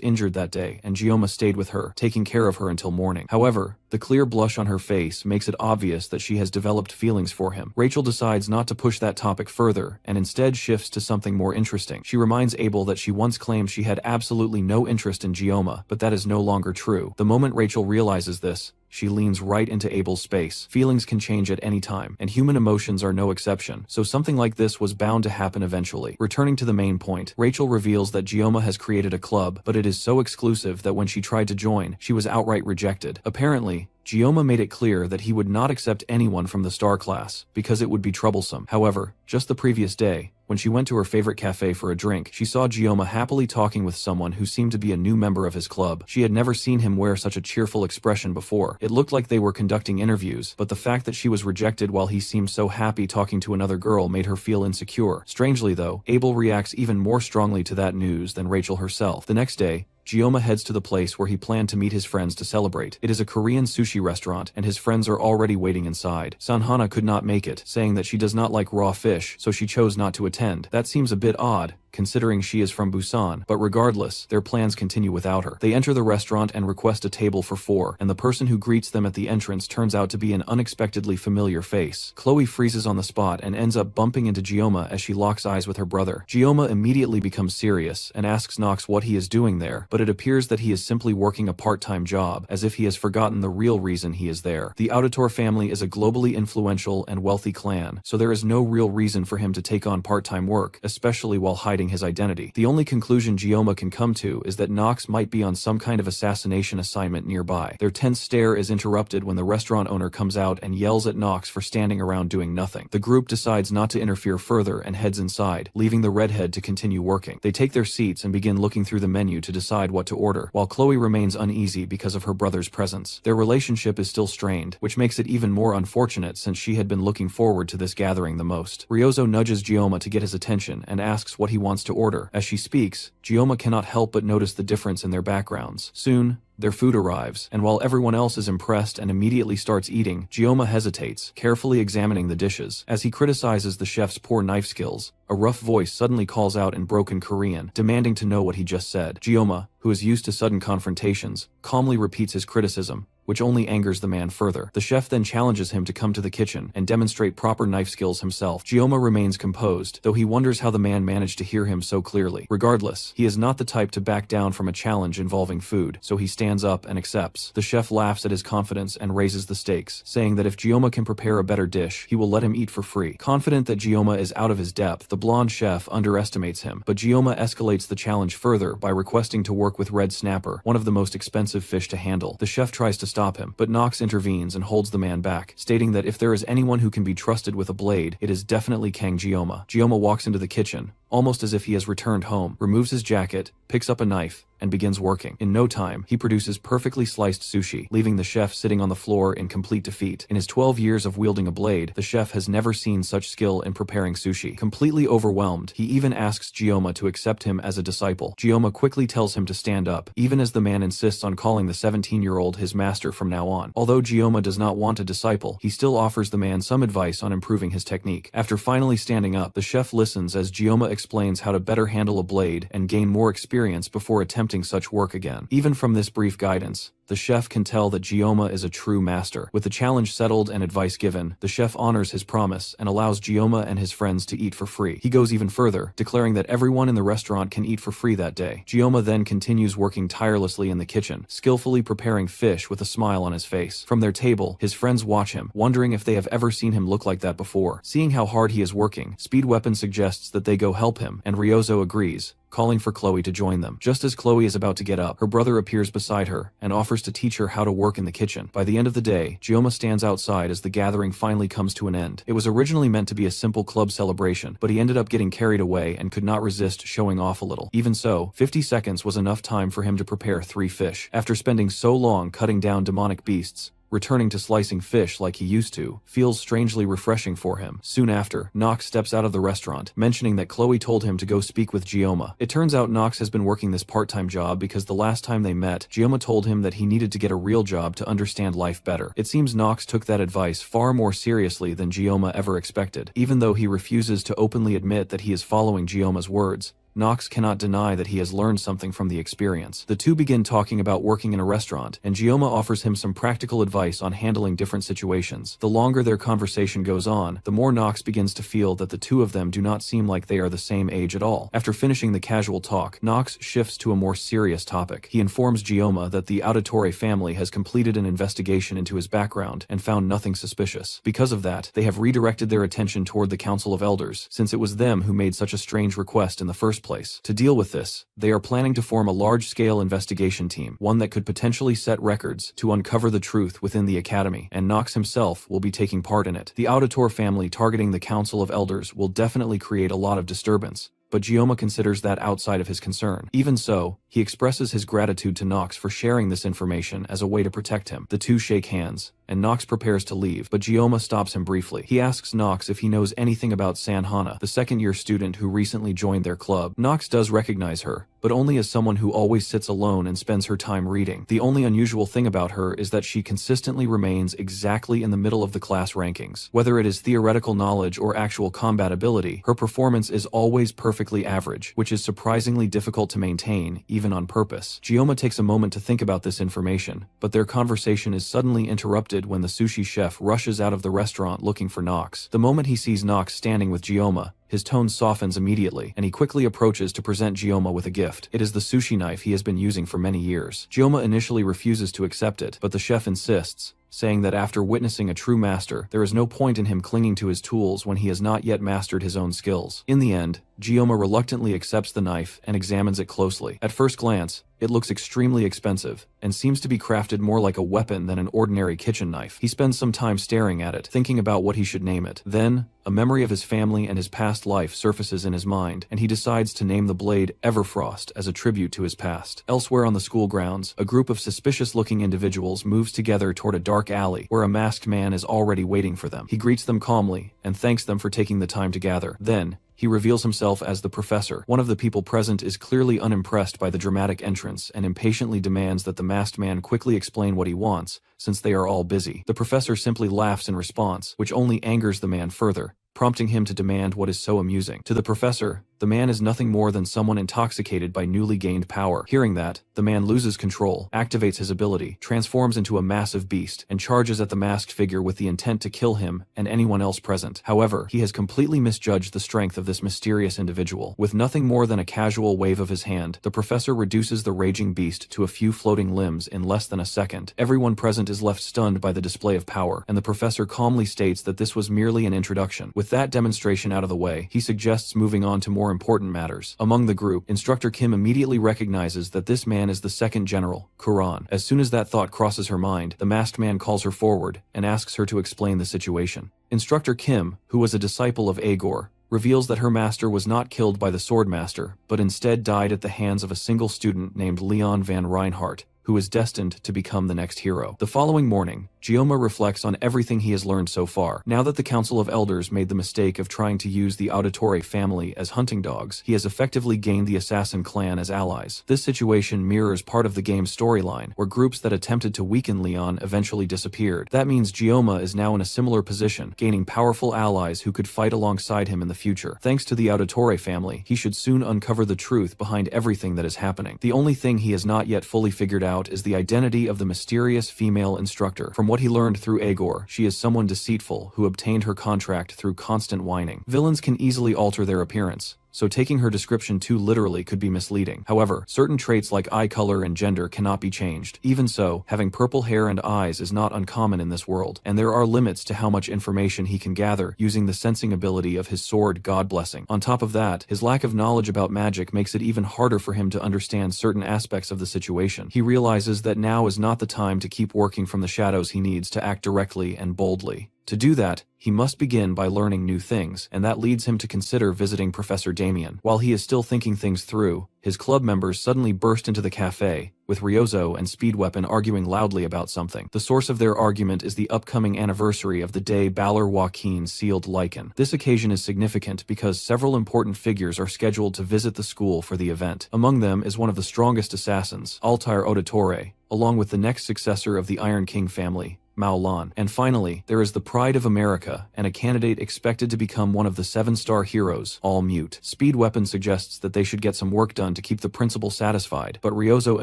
injured that day and Gyoma stayed with her, taking care of her until morning. However, the clear blush on her face makes it obvious that she has developed feelings for him. Rachel decides not to push that topic further, and instead shifts to something more interesting. She reminds Abel that she once claimed she had absolutely no interest in Gyoma, but that is no longer true. The moment Rachel realizes this, she leans right into Abel's space. Feelings can change at any time, and human emotions are no exception, so something like this was bound to happen eventually. Returning to the main point, Rachel reveals that Gyoma has created a club, but it is so exclusive that when she tried to join, she was outright rejected. Apparently, Gyoma made it clear that he would not accept anyone from the star class, because it would be troublesome. However, just the previous day, when she went to her favorite cafe for a drink, she saw Gyoma happily talking with someone who seemed to be a new member of his club. She had never seen him wear such a cheerful expression before. It looked like they were conducting interviews, but the fact that she was rejected while he seemed so happy talking to another girl made her feel insecure. Strangely though, Abel reacts even more strongly to that news than Rachel herself. The next day, Gyoma heads to the place where he planned to meet his friends to celebrate. It is a Korean sushi restaurant, and his friends are already waiting inside. Sanhana could not make it, saying that she does not like raw fish, so she chose not to attend. That seems a bit odd, considering she is from Busan, but regardless, their plans continue without her. They enter the restaurant and request a table for 4, and the person who greets them at the entrance turns out to be an unexpectedly familiar face. Chloe freezes on the spot and ends up bumping into Gioma as she locks eyes with her brother. Gioma immediately becomes serious and asks Nox what he is doing there, but it appears that he is simply working a part-time job, as if he has forgotten the real reason he is there. The Auditor family is a globally influential and wealthy clan, so there is no real reason for him to take on part-time work, especially while hiding his identity. The only conclusion Gioma can come to is that Nox might be on some kind of assassination assignment nearby. Their tense stare is interrupted when the restaurant owner comes out and yells at Nox for standing around doing nothing. The group decides not to interfere further and heads inside, leaving the redhead to continue working. They take their seats and begin looking through the menu to decide what to order, while Chloe remains uneasy because of her brother's presence. Their relationship is still strained, which makes it even more unfortunate since she had been looking forward to this gathering the most. Ryozo nudges Gioma to get his attention and asks what he wants to order. As she speaks, Gioma cannot help but notice the difference in their backgrounds. Soon, their food arrives, and while everyone else is impressed and immediately starts eating, Gioma hesitates, carefully examining the dishes. As he criticizes the chef's poor knife skills, a rough voice suddenly calls out in broken Korean, demanding to know what he just said. Gioma, who is used to sudden confrontations, calmly repeats his criticism, which only angers the man further. The chef then challenges him to come to the kitchen and demonstrate proper knife skills himself. Gioma remains composed, though he wonders how the man managed to hear him so clearly. Regardless, he is not the type to back down from a challenge involving food, so he stands up and accepts. The chef laughs at his confidence and raises the stakes, saying that if Gioma can prepare a better dish, he will let him eat for free. Confident that Gioma is out of his depth, the blonde chef underestimates him, but Gioma escalates the challenge further by requesting to work with red snapper, one of the most expensive fish to handle. The chef tries to stop him, but Nox intervenes and holds the man back, stating that if there is anyone who can be trusted with a blade, it is definitely Kang Gioma. Gioma walks into the kitchen, almost as if he has returned home, removes his jacket, picks up a knife, and begins working. In no time, he produces perfectly sliced sushi, leaving the chef sitting on the floor in complete defeat. In his 12 years of wielding a blade, the chef has never seen such skill in preparing sushi. Completely overwhelmed, he even asks Gioma to accept him as a disciple. Gioma quickly tells him to stand up, even as the man insists on calling the 17-year-old his master from now on. Although Gioma does not want a disciple, he still offers the man some advice on improving his technique. After finally standing up, the chef listens as Gioma explains how to better handle a blade and gain more experience before attempting such work again. Even from this brief guidance, the chef can tell that Gioma is a true master. With the challenge settled and advice given, the chef honors his promise and allows Gioma and his friends to eat for free. He goes even further, declaring that everyone in the restaurant can eat for free that day. Gioma then continues working tirelessly in the kitchen, skillfully preparing fish with a smile on his face. From their table, his friends watch him, wondering if they have ever seen him look like that before. Seeing how hard he is working, Speed Weapon suggests that they go help him, and Ryozo agrees, calling for Chloe to join them. Just as Chloe is about to get up, her brother appears beside her and offers to teach her how to work in the kitchen. By the end of the day, Gioma stands outside as the gathering finally comes to an end. It was originally meant to be a simple club celebration, but he ended up getting carried away and could not resist showing off a little. Even so, 50 seconds was enough time for him to prepare 3 fish. After spending so long cutting down demonic beasts, returning to slicing fish like he used to feels strangely refreshing for him. Soon after, Nox steps out of the restaurant, mentioning that Chloe told him to go speak with Gioma. It turns out Nox has been working this part-time job because the last time they met, Gioma told him that he needed to get a real job to understand life better. It seems Nox took that advice far more seriously than Gioma ever expected. Even though he refuses to openly admit that he is following Gioma's words, Nox cannot deny that he has learned something from the experience. The two begin talking about working in a restaurant, and Gioma offers him some practical advice on handling different situations. The longer their conversation goes on, the more Nox begins to feel that the two of them do not seem like they are the same age at all. After finishing the casual talk, Nox shifts to a more serious topic. He informs Gioma that the Auditore family has completed an investigation into his background and found nothing suspicious. Because of that, they have redirected their attention toward the Council of Elders, since it was them who made such a strange request in the first place. To deal with this, they are planning to form a large-scale investigation team, one that could potentially set records to uncover the truth within the Academy, and Nox himself will be taking part in it. The Auditor family targeting the Council of Elders will definitely create a lot of disturbance, but Gioma considers that outside of his concern. Even so, he expresses his gratitude to Nox for sharing this information as a way to protect him. The two shake hands, and Nox prepares to leave, but Gioma stops him briefly. He asks Nox if he knows anything about Sanhana, the second-year student who recently joined their club. Nox does recognize her, but only as someone who always sits alone and spends her time reading. The only unusual thing about her is that she consistently remains exactly in the middle of the class rankings. Whether it is theoretical knowledge or actual combat ability, her performance is always perfectly average, which is surprisingly difficult to maintain, even on purpose. Gioma takes a moment to think about this information, but their conversation is suddenly interrupted when the sushi chef rushes out of the restaurant looking for Nox. The moment he sees Nox standing with Gioma, his tone softens immediately, and he quickly approaches to present Gioma with a gift. It is the sushi knife he has been using for many years. Gioma initially refuses to accept it, but the chef insists, saying that after witnessing a true master, there is no point in him clinging to his tools when he has not yet mastered his own skills. In the end, Gioma reluctantly accepts the knife and examines it closely. At first glance, it looks extremely expensive, and seems to be crafted more like a weapon than an ordinary kitchen knife. He spends some time staring at it, thinking about what he should name it. Then, a memory of his family and his past life surfaces in his mind, and he decides to name the blade Everfrost as a tribute to his past. Elsewhere on the school grounds, a group of suspicious-looking individuals moves together toward a dark alley, where a masked man is already waiting for them. He greets them calmly, and thanks them for taking the time to gather. Then, he reveals himself as the professor. One of the people present is clearly unimpressed by the dramatic entrance and impatiently demands that the masked man quickly explain what he wants, since they are all busy. The professor simply laughs in response, which only angers the man further, prompting him to demand what is so amusing. To the professor, the man is nothing more than someone intoxicated by newly gained power. Hearing that, the man loses control, activates his ability, transforms into a massive beast, and charges at the masked figure with the intent to kill him and anyone else present. However, he has completely misjudged the strength of this mysterious individual. With nothing more than a casual wave of his hand, the professor reduces the raging beast to a few floating limbs in less than a second. Everyone present is left stunned by the display of power, and the professor calmly states that this was merely an introduction. With that demonstration out of the way, he suggests moving on to more important matters. Among the group, Instructor Kim immediately recognizes that this man is the second general, Kuran. As soon as that thought crosses her mind, the masked man calls her forward and asks her to explain the situation. Instructor Kim, who was a disciple of Agor, reveals that her master was not killed by the swordmaster, but instead died at the hands of a single student named Leon van Reinhardt, who is destined to become the next hero. The following morning, Gioma reflects on everything he has learned so far. Now that the Council of Elders made the mistake of trying to use the Auditore family as hunting dogs, he has effectively gained the Assassin clan as allies. This situation mirrors part of the game's storyline, where groups that attempted to weaken Leon eventually disappeared. That means Gioma is now in a similar position, gaining powerful allies who could fight alongside him in the future. Thanks to the Auditore family, he should soon uncover the truth behind everything that is happening. The only thing he has not yet fully figured out is the identity of the mysterious female instructor. From what he learned through Agor, she is someone deceitful who obtained her contract through constant whining. Villains can easily alter their appearance, so taking her description too literally could be misleading. However, certain traits like eye color and gender cannot be changed. Even so, having purple hair and eyes is not uncommon in this world, and there are limits to how much information he can gather using the sensing ability of his sword God Blessing. On top of that, his lack of knowledge about magic makes it even harder for him to understand certain aspects of the situation. He realizes that now is not the time to keep working from the shadows. He needs to act directly and boldly. To do that, he must begin by learning new things, and that leads him to consider visiting Professor Damien. While he is still thinking things through, his club members suddenly burst into the cafe, with Ryozo and Speedweapon arguing loudly about something. The source of their argument is the upcoming anniversary of the day Balor Joaquin sealed Lycan. This occasion is significant because several important figures are scheduled to visit the school for the event. Among them is one of the strongest assassins, Altair Auditore, along with the next successor of the Iron King family, Mao Lan. And finally, there is the Pride of America, and a candidate expected to become one of the 7-star heroes, All Mute. Speedweapon suggests that they should get some work done to keep the principal satisfied, but Ryozo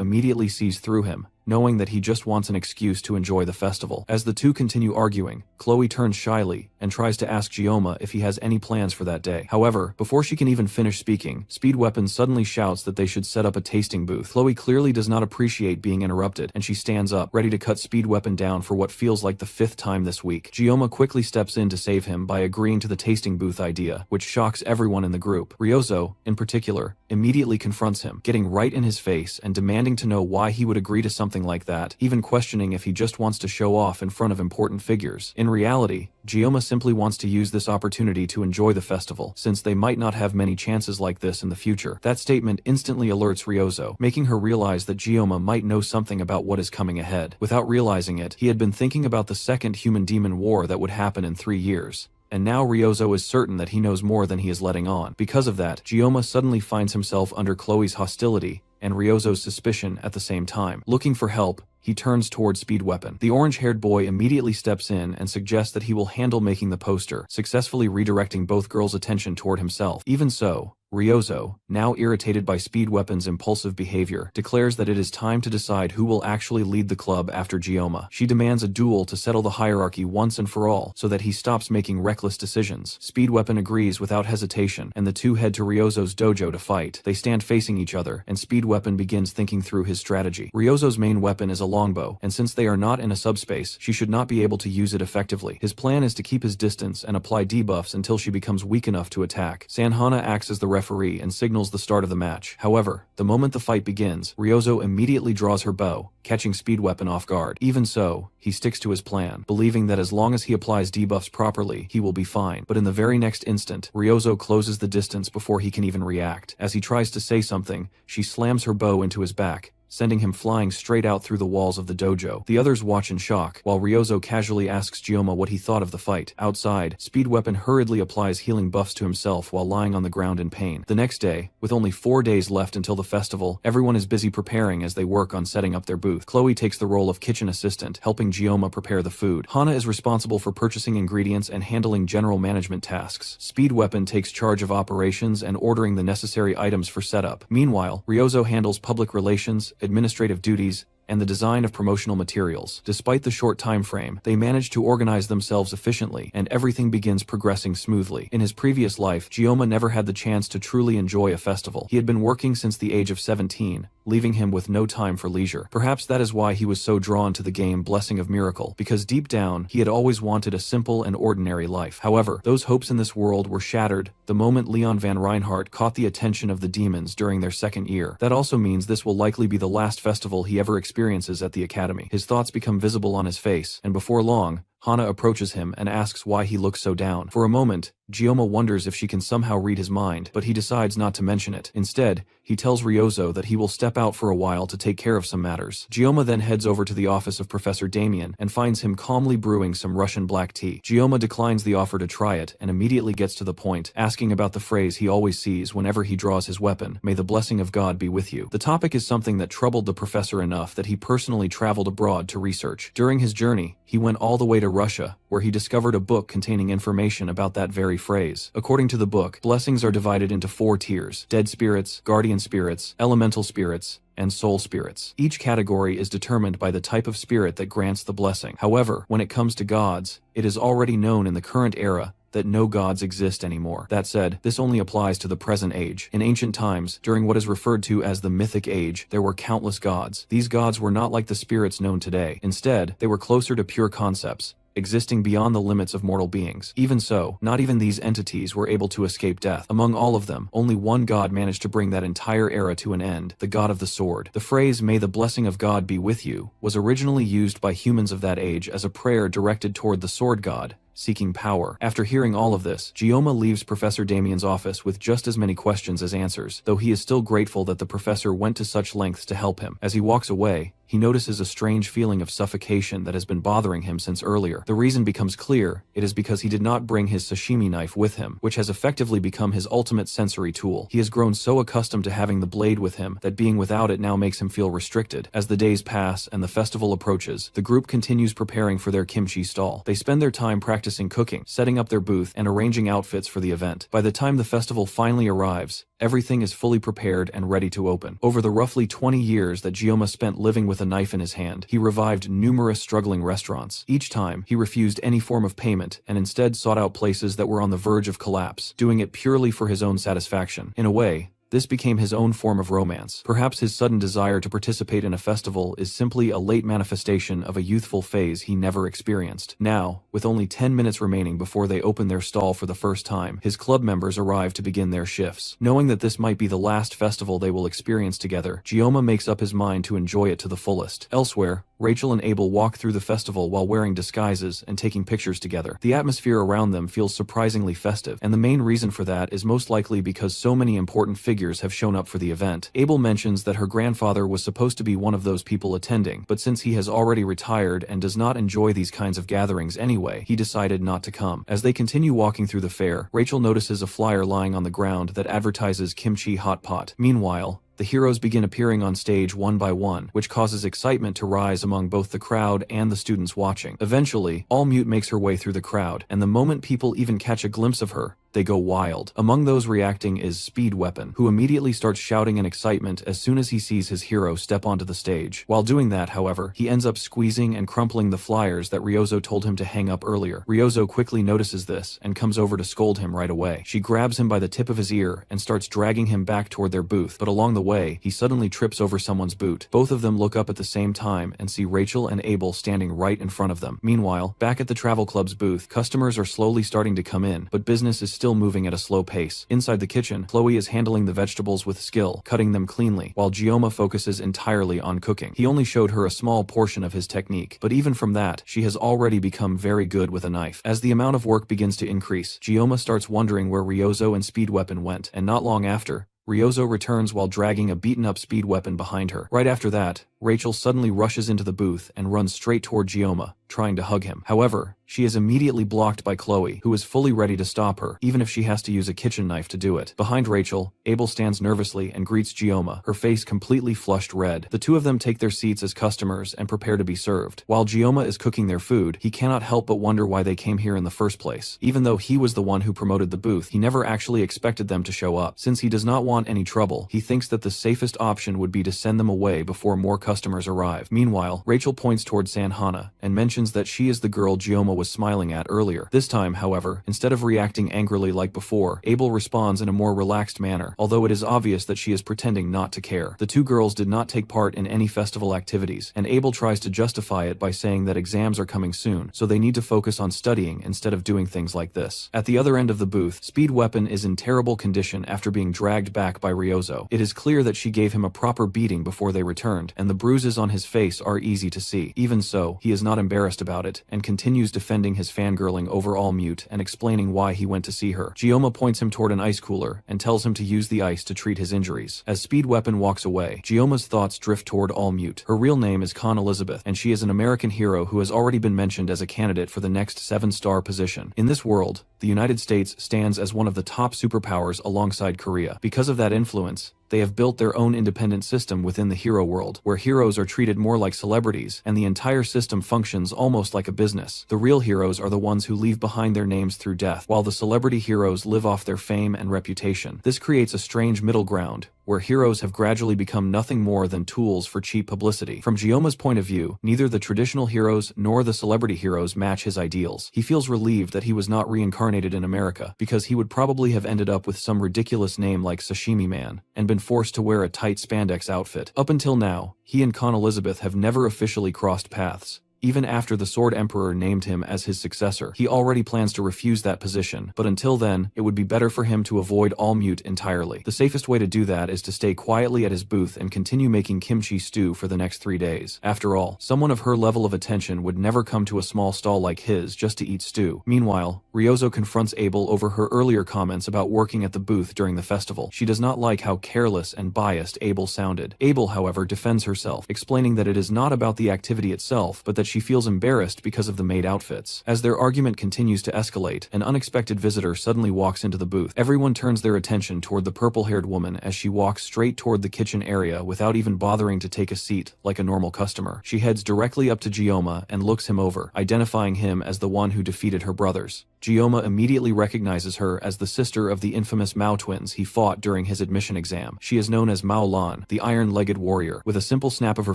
immediately sees through him, knowing that he just wants an excuse to enjoy the festival. As the two continue arguing, Chloe turns shyly and tries to ask Gioma if he has any plans for that day. However, before she can even finish speaking, Speedweapon suddenly shouts that they should set up a tasting booth. Chloe clearly does not appreciate being interrupted, and she stands up, ready to cut Speedweapon down for what feels like the 5th time this week. Gioma quickly steps in to save him by agreeing to the tasting booth idea, which shocks everyone in the group. Ryozo, in particular, immediately confronts him, getting right in his face and demanding to know why he would agree to something something like that, even questioning if he just wants to show off in front of important figures. In reality, Gioma simply wants to use this opportunity to enjoy the festival, since they might not have many chances like this in the future. That statement instantly alerts Ryozo, making her realize that Gioma might know something about what is coming ahead. Without realizing it, he had been thinking about the second human-demon war that would happen in 3 years. And now Ryozo is certain that he knows more than he is letting on. Because of that, Gioma suddenly finds himself under Chloe's hostility and Ryozo's suspicion at the same time. Looking for help, he turns toward Speed Weapon. The orange-haired boy immediately steps in and suggests that he will handle making the poster, successfully redirecting both girls' attention toward himself. Even so, Ryozo, now irritated by Speed Weapon's impulsive behavior, declares that it is time to decide who will actually lead the club after Gioma. She demands a duel to settle the hierarchy once and for all, so that he stops making reckless decisions. Speed Weapon agrees without hesitation, and the two head to Ryozo's dojo to fight. They stand facing each other, and Speed Weapon begins thinking through his strategy. Ryozo's main weapon is a longbow, and since they are not in a subspace, she should not be able to use it effectively. His plan is to keep his distance and apply debuffs until she becomes weak enough to attack. Sanhana acts as the referee and signals the start of the match. However, the moment the fight begins, Ryozo immediately draws her bow, catching Speed Weapon off guard. Even so, he sticks to his plan, believing that as long as he applies debuffs properly, he will be fine. But in the very next instant, Ryozo closes the distance before he can even react. As he tries to say something, she slams her bow into his back, sending him flying straight out through the walls of the dojo. The others watch in shock, while Ryozo casually asks Gioma what he thought of the fight. Outside, Speed Weapon hurriedly applies healing buffs to himself while lying on the ground in pain. The next day, with only 4 days left until the festival, everyone is busy preparing as they work on setting up their booth. Chloe takes the role of kitchen assistant, helping Gioma prepare the food. Hana is responsible for purchasing ingredients and handling general management tasks. Speed Weapon takes charge of operations and ordering the necessary items for setup. Meanwhile, Ryozo handles public relations, administrative duties, and the design of promotional materials. Despite the short time frame, they manage to organize themselves efficiently, and everything begins progressing smoothly. In his previous life, Gioma never had the chance to truly enjoy a festival. He had been working since the age of 17, leaving him with no time for leisure. Perhaps that is why he was so drawn to the game Blessing of Miracle, because deep down, he had always wanted a simple and ordinary life. However, those hopes in this world were shattered the moment Leon Van Reinhardt caught the attention of the demons during their second year. That also means this will likely be the last festival he ever experiences at the academy. His thoughts become visible on his face, and before long, Hana approaches him and asks why he looks so down. For a moment, Gioma wonders if she can somehow read his mind, but he decides not to mention it. Instead, he tells Ryozo that he will step out for a while to take care of some matters. Gioma then heads over to the office of Professor Damien and finds him calmly brewing some Russian black tea. Gioma declines the offer to try it and immediately gets to the point, asking about the phrase he always sees whenever he draws his weapon, "May the blessing of God be with you." The topic is something that troubled the professor enough that he personally traveled abroad to research. During his journey, he went all the way to Russia, where he discovered a book containing information about that very phrase. According to the book, blessings are divided into 4 tiers: dead spirits, guardian spirits, elemental spirits, and soul spirits. Each category is determined by the type of spirit that grants the blessing. However, when it comes to gods, it is already known in the current era that no gods exist anymore. That said, this only applies to the present age. In ancient times, during what is referred to as the Mythic Age, there were countless gods. These gods were not like the spirits known today. Instead, they were closer to pure concepts, existing beyond the limits of mortal beings. Even so, not even these entities were able to escape death. Among all of them, only one god managed to bring that entire era to an end, the god of the sword. The phrase, "May the blessing of God be with you," was originally used by humans of that age as a prayer directed toward the sword god, seeking power. After hearing all of this, Gioma leaves Professor Damien's office with just as many questions as answers, though he is still grateful that the professor went to such lengths to help him. As he walks away, he notices a strange feeling of suffocation that has been bothering him since earlier. The reason becomes clear: it is because he did not bring his sashimi knife with him, which has effectively become his ultimate sensory tool. He has grown so accustomed to having the blade with him that being without it now makes him feel restricted. As the days pass and the festival approaches, the group continues preparing for their kimchi stall. They spend their time practicing cooking, setting up their booth, and arranging outfits for the event. By the time the festival finally arrives, everything is fully prepared and ready to open. Over the roughly 20 years that Gioma spent living with a knife in his hand, he revived numerous struggling restaurants. Each time, he refused any form of payment and instead sought out places that were on the verge of collapse, doing it purely for his own satisfaction. In a way, This became his own form of romance. Perhaps his sudden desire to participate in a festival is simply a late manifestation of a youthful phase he never experienced. Now, with only 10 minutes remaining before they open their stall for the first time, his club members arrive to begin their shifts. Knowing that this might be the last festival they will experience together, Gioma makes up his mind to enjoy it to the fullest. Elsewhere, Rachel and Abel walk through the festival while wearing disguises and taking pictures together. The atmosphere around them feels surprisingly festive, and the main reason for that is most likely because so many important figures have shown up for the event. Abel mentions that her grandfather was supposed to be one of those people attending, but since he has already retired and does not enjoy these kinds of gatherings anyway, he decided not to come. As they continue walking through the fair, Rachel notices a flyer lying on the ground that advertises kimchi hot pot. Meanwhile, the heroes begin appearing on stage one by one, which causes excitement to rise among both the crowd and the students watching. Eventually, All Mute makes her way through the crowd, and the moment people even catch a glimpse of her, they go wild. Among those reacting is Speed Weapon, who immediately starts shouting in excitement as soon as he sees his hero step onto the stage. While doing that, however, he ends up squeezing and crumpling the flyers that Ryozo told him to hang up earlier. Ryozo quickly notices this and comes over to scold him right away. She grabs him by the tip of his ear and starts dragging him back toward their booth, but along the way, he suddenly trips over someone's boot. Both of them look up at the same time and see Rachel and Abel standing right in front of them. Meanwhile, back at the travel club's booth, customers are slowly starting to come in, but business is still moving at a slow pace. Inside the kitchen, Chloe is handling the vegetables with skill, cutting them cleanly, while Gioma focuses entirely on cooking. He only showed her a small portion of his technique, but even from that, she has already become very good with a knife. As the amount of work begins to increase, Gioma starts wondering where Ryozo and Speed Weapon went, and not long after, Ryozo returns while dragging a beaten-up Speed Weapon behind her. Right after that, Rachel suddenly rushes into the booth and runs straight toward Gioma, trying to hug him. However, she is immediately blocked by Chloe, who is fully ready to stop her, even if she has to use a kitchen knife to do it. Behind Rachel, Abel stands nervously and greets Gioma, her face completely flushed red. The two of them take their seats as customers and prepare to be served. While Gioma is cooking their food, he cannot help but wonder why they came here in the first place. Even though he was the one who promoted the booth, he never actually expected them to show up. Since he does not want any trouble, he thinks that the safest option would be to send them away before more customers arrive. Meanwhile, Rachel points toward Sanhana and mentions that she is the girl Gioma was smiling at earlier. This time, however, instead of reacting angrily like before, Abel responds in a more relaxed manner, although it is obvious that she is pretending not to care. The two girls did not take part in any festival activities, and Abel tries to justify it by saying that exams are coming soon, so they need to focus on studying instead of doing things like this. At the other end of the booth, Speed Weapon is in terrible condition after being dragged back by Ryozo. It is clear that she gave him a proper beating before they returned, and the bruises on his face are easy to see. Even so, he is not embarrassed about it, and continues defending his fangirling over All Mute and explaining why he went to see her. Gioma points him toward an ice cooler and tells him to use the ice to treat his injuries. As Speed Weapon walks away, Gioma's thoughts drift toward All Mute. Her real name is Con Elizabeth, and she is an American hero who has already been mentioned as a candidate for the next 7-star position. In this world, the United States stands as one of the top superpowers alongside Korea. Because of that influence, they have built their own independent system within the hero world, where heroes are treated more like celebrities, and the entire system functions almost like a business. The real heroes are the ones who leave behind their names through death, while the celebrity heroes live off their fame and reputation. This creates a strange middle ground, where heroes have gradually become nothing more than tools for cheap publicity. From Gioma's point of view, neither the traditional heroes nor the celebrity heroes match his ideals. He feels relieved that he was not reincarnated in America, because he would probably have ended up with some ridiculous name like Sashimi Man, and been forced to wear a tight spandex outfit. Up until now, he and Con Elizabeth have never officially crossed paths. Even after the Sword Emperor named him as his successor, he already plans to refuse that position, but until then, it would be better for him to avoid All Mute entirely. The safest way to do that is to stay quietly at his booth and continue making kimchi stew for the next 3 days. After all, someone of her level of attention would never come to a small stall like his just to eat stew. Meanwhile, Ryozo confronts Abel over her earlier comments about working at the booth during the festival. She does not like how careless and biased Abel sounded. Abel, however, defends herself, explaining that it is not about the activity itself, but that she feels embarrassed because of the maid outfits. As their argument continues to escalate, an unexpected visitor suddenly walks into the booth. Everyone turns their attention toward the purple-haired woman as she walks straight toward the kitchen area without even bothering to take a seat like a normal customer. She heads directly up to Gioma and looks him over, identifying him as the one who defeated her brothers. Gioma immediately recognizes her as the sister of the infamous Mao twins he fought during his admission exam. She is known as Mao Lan, the iron-legged warrior. With a simple snap of her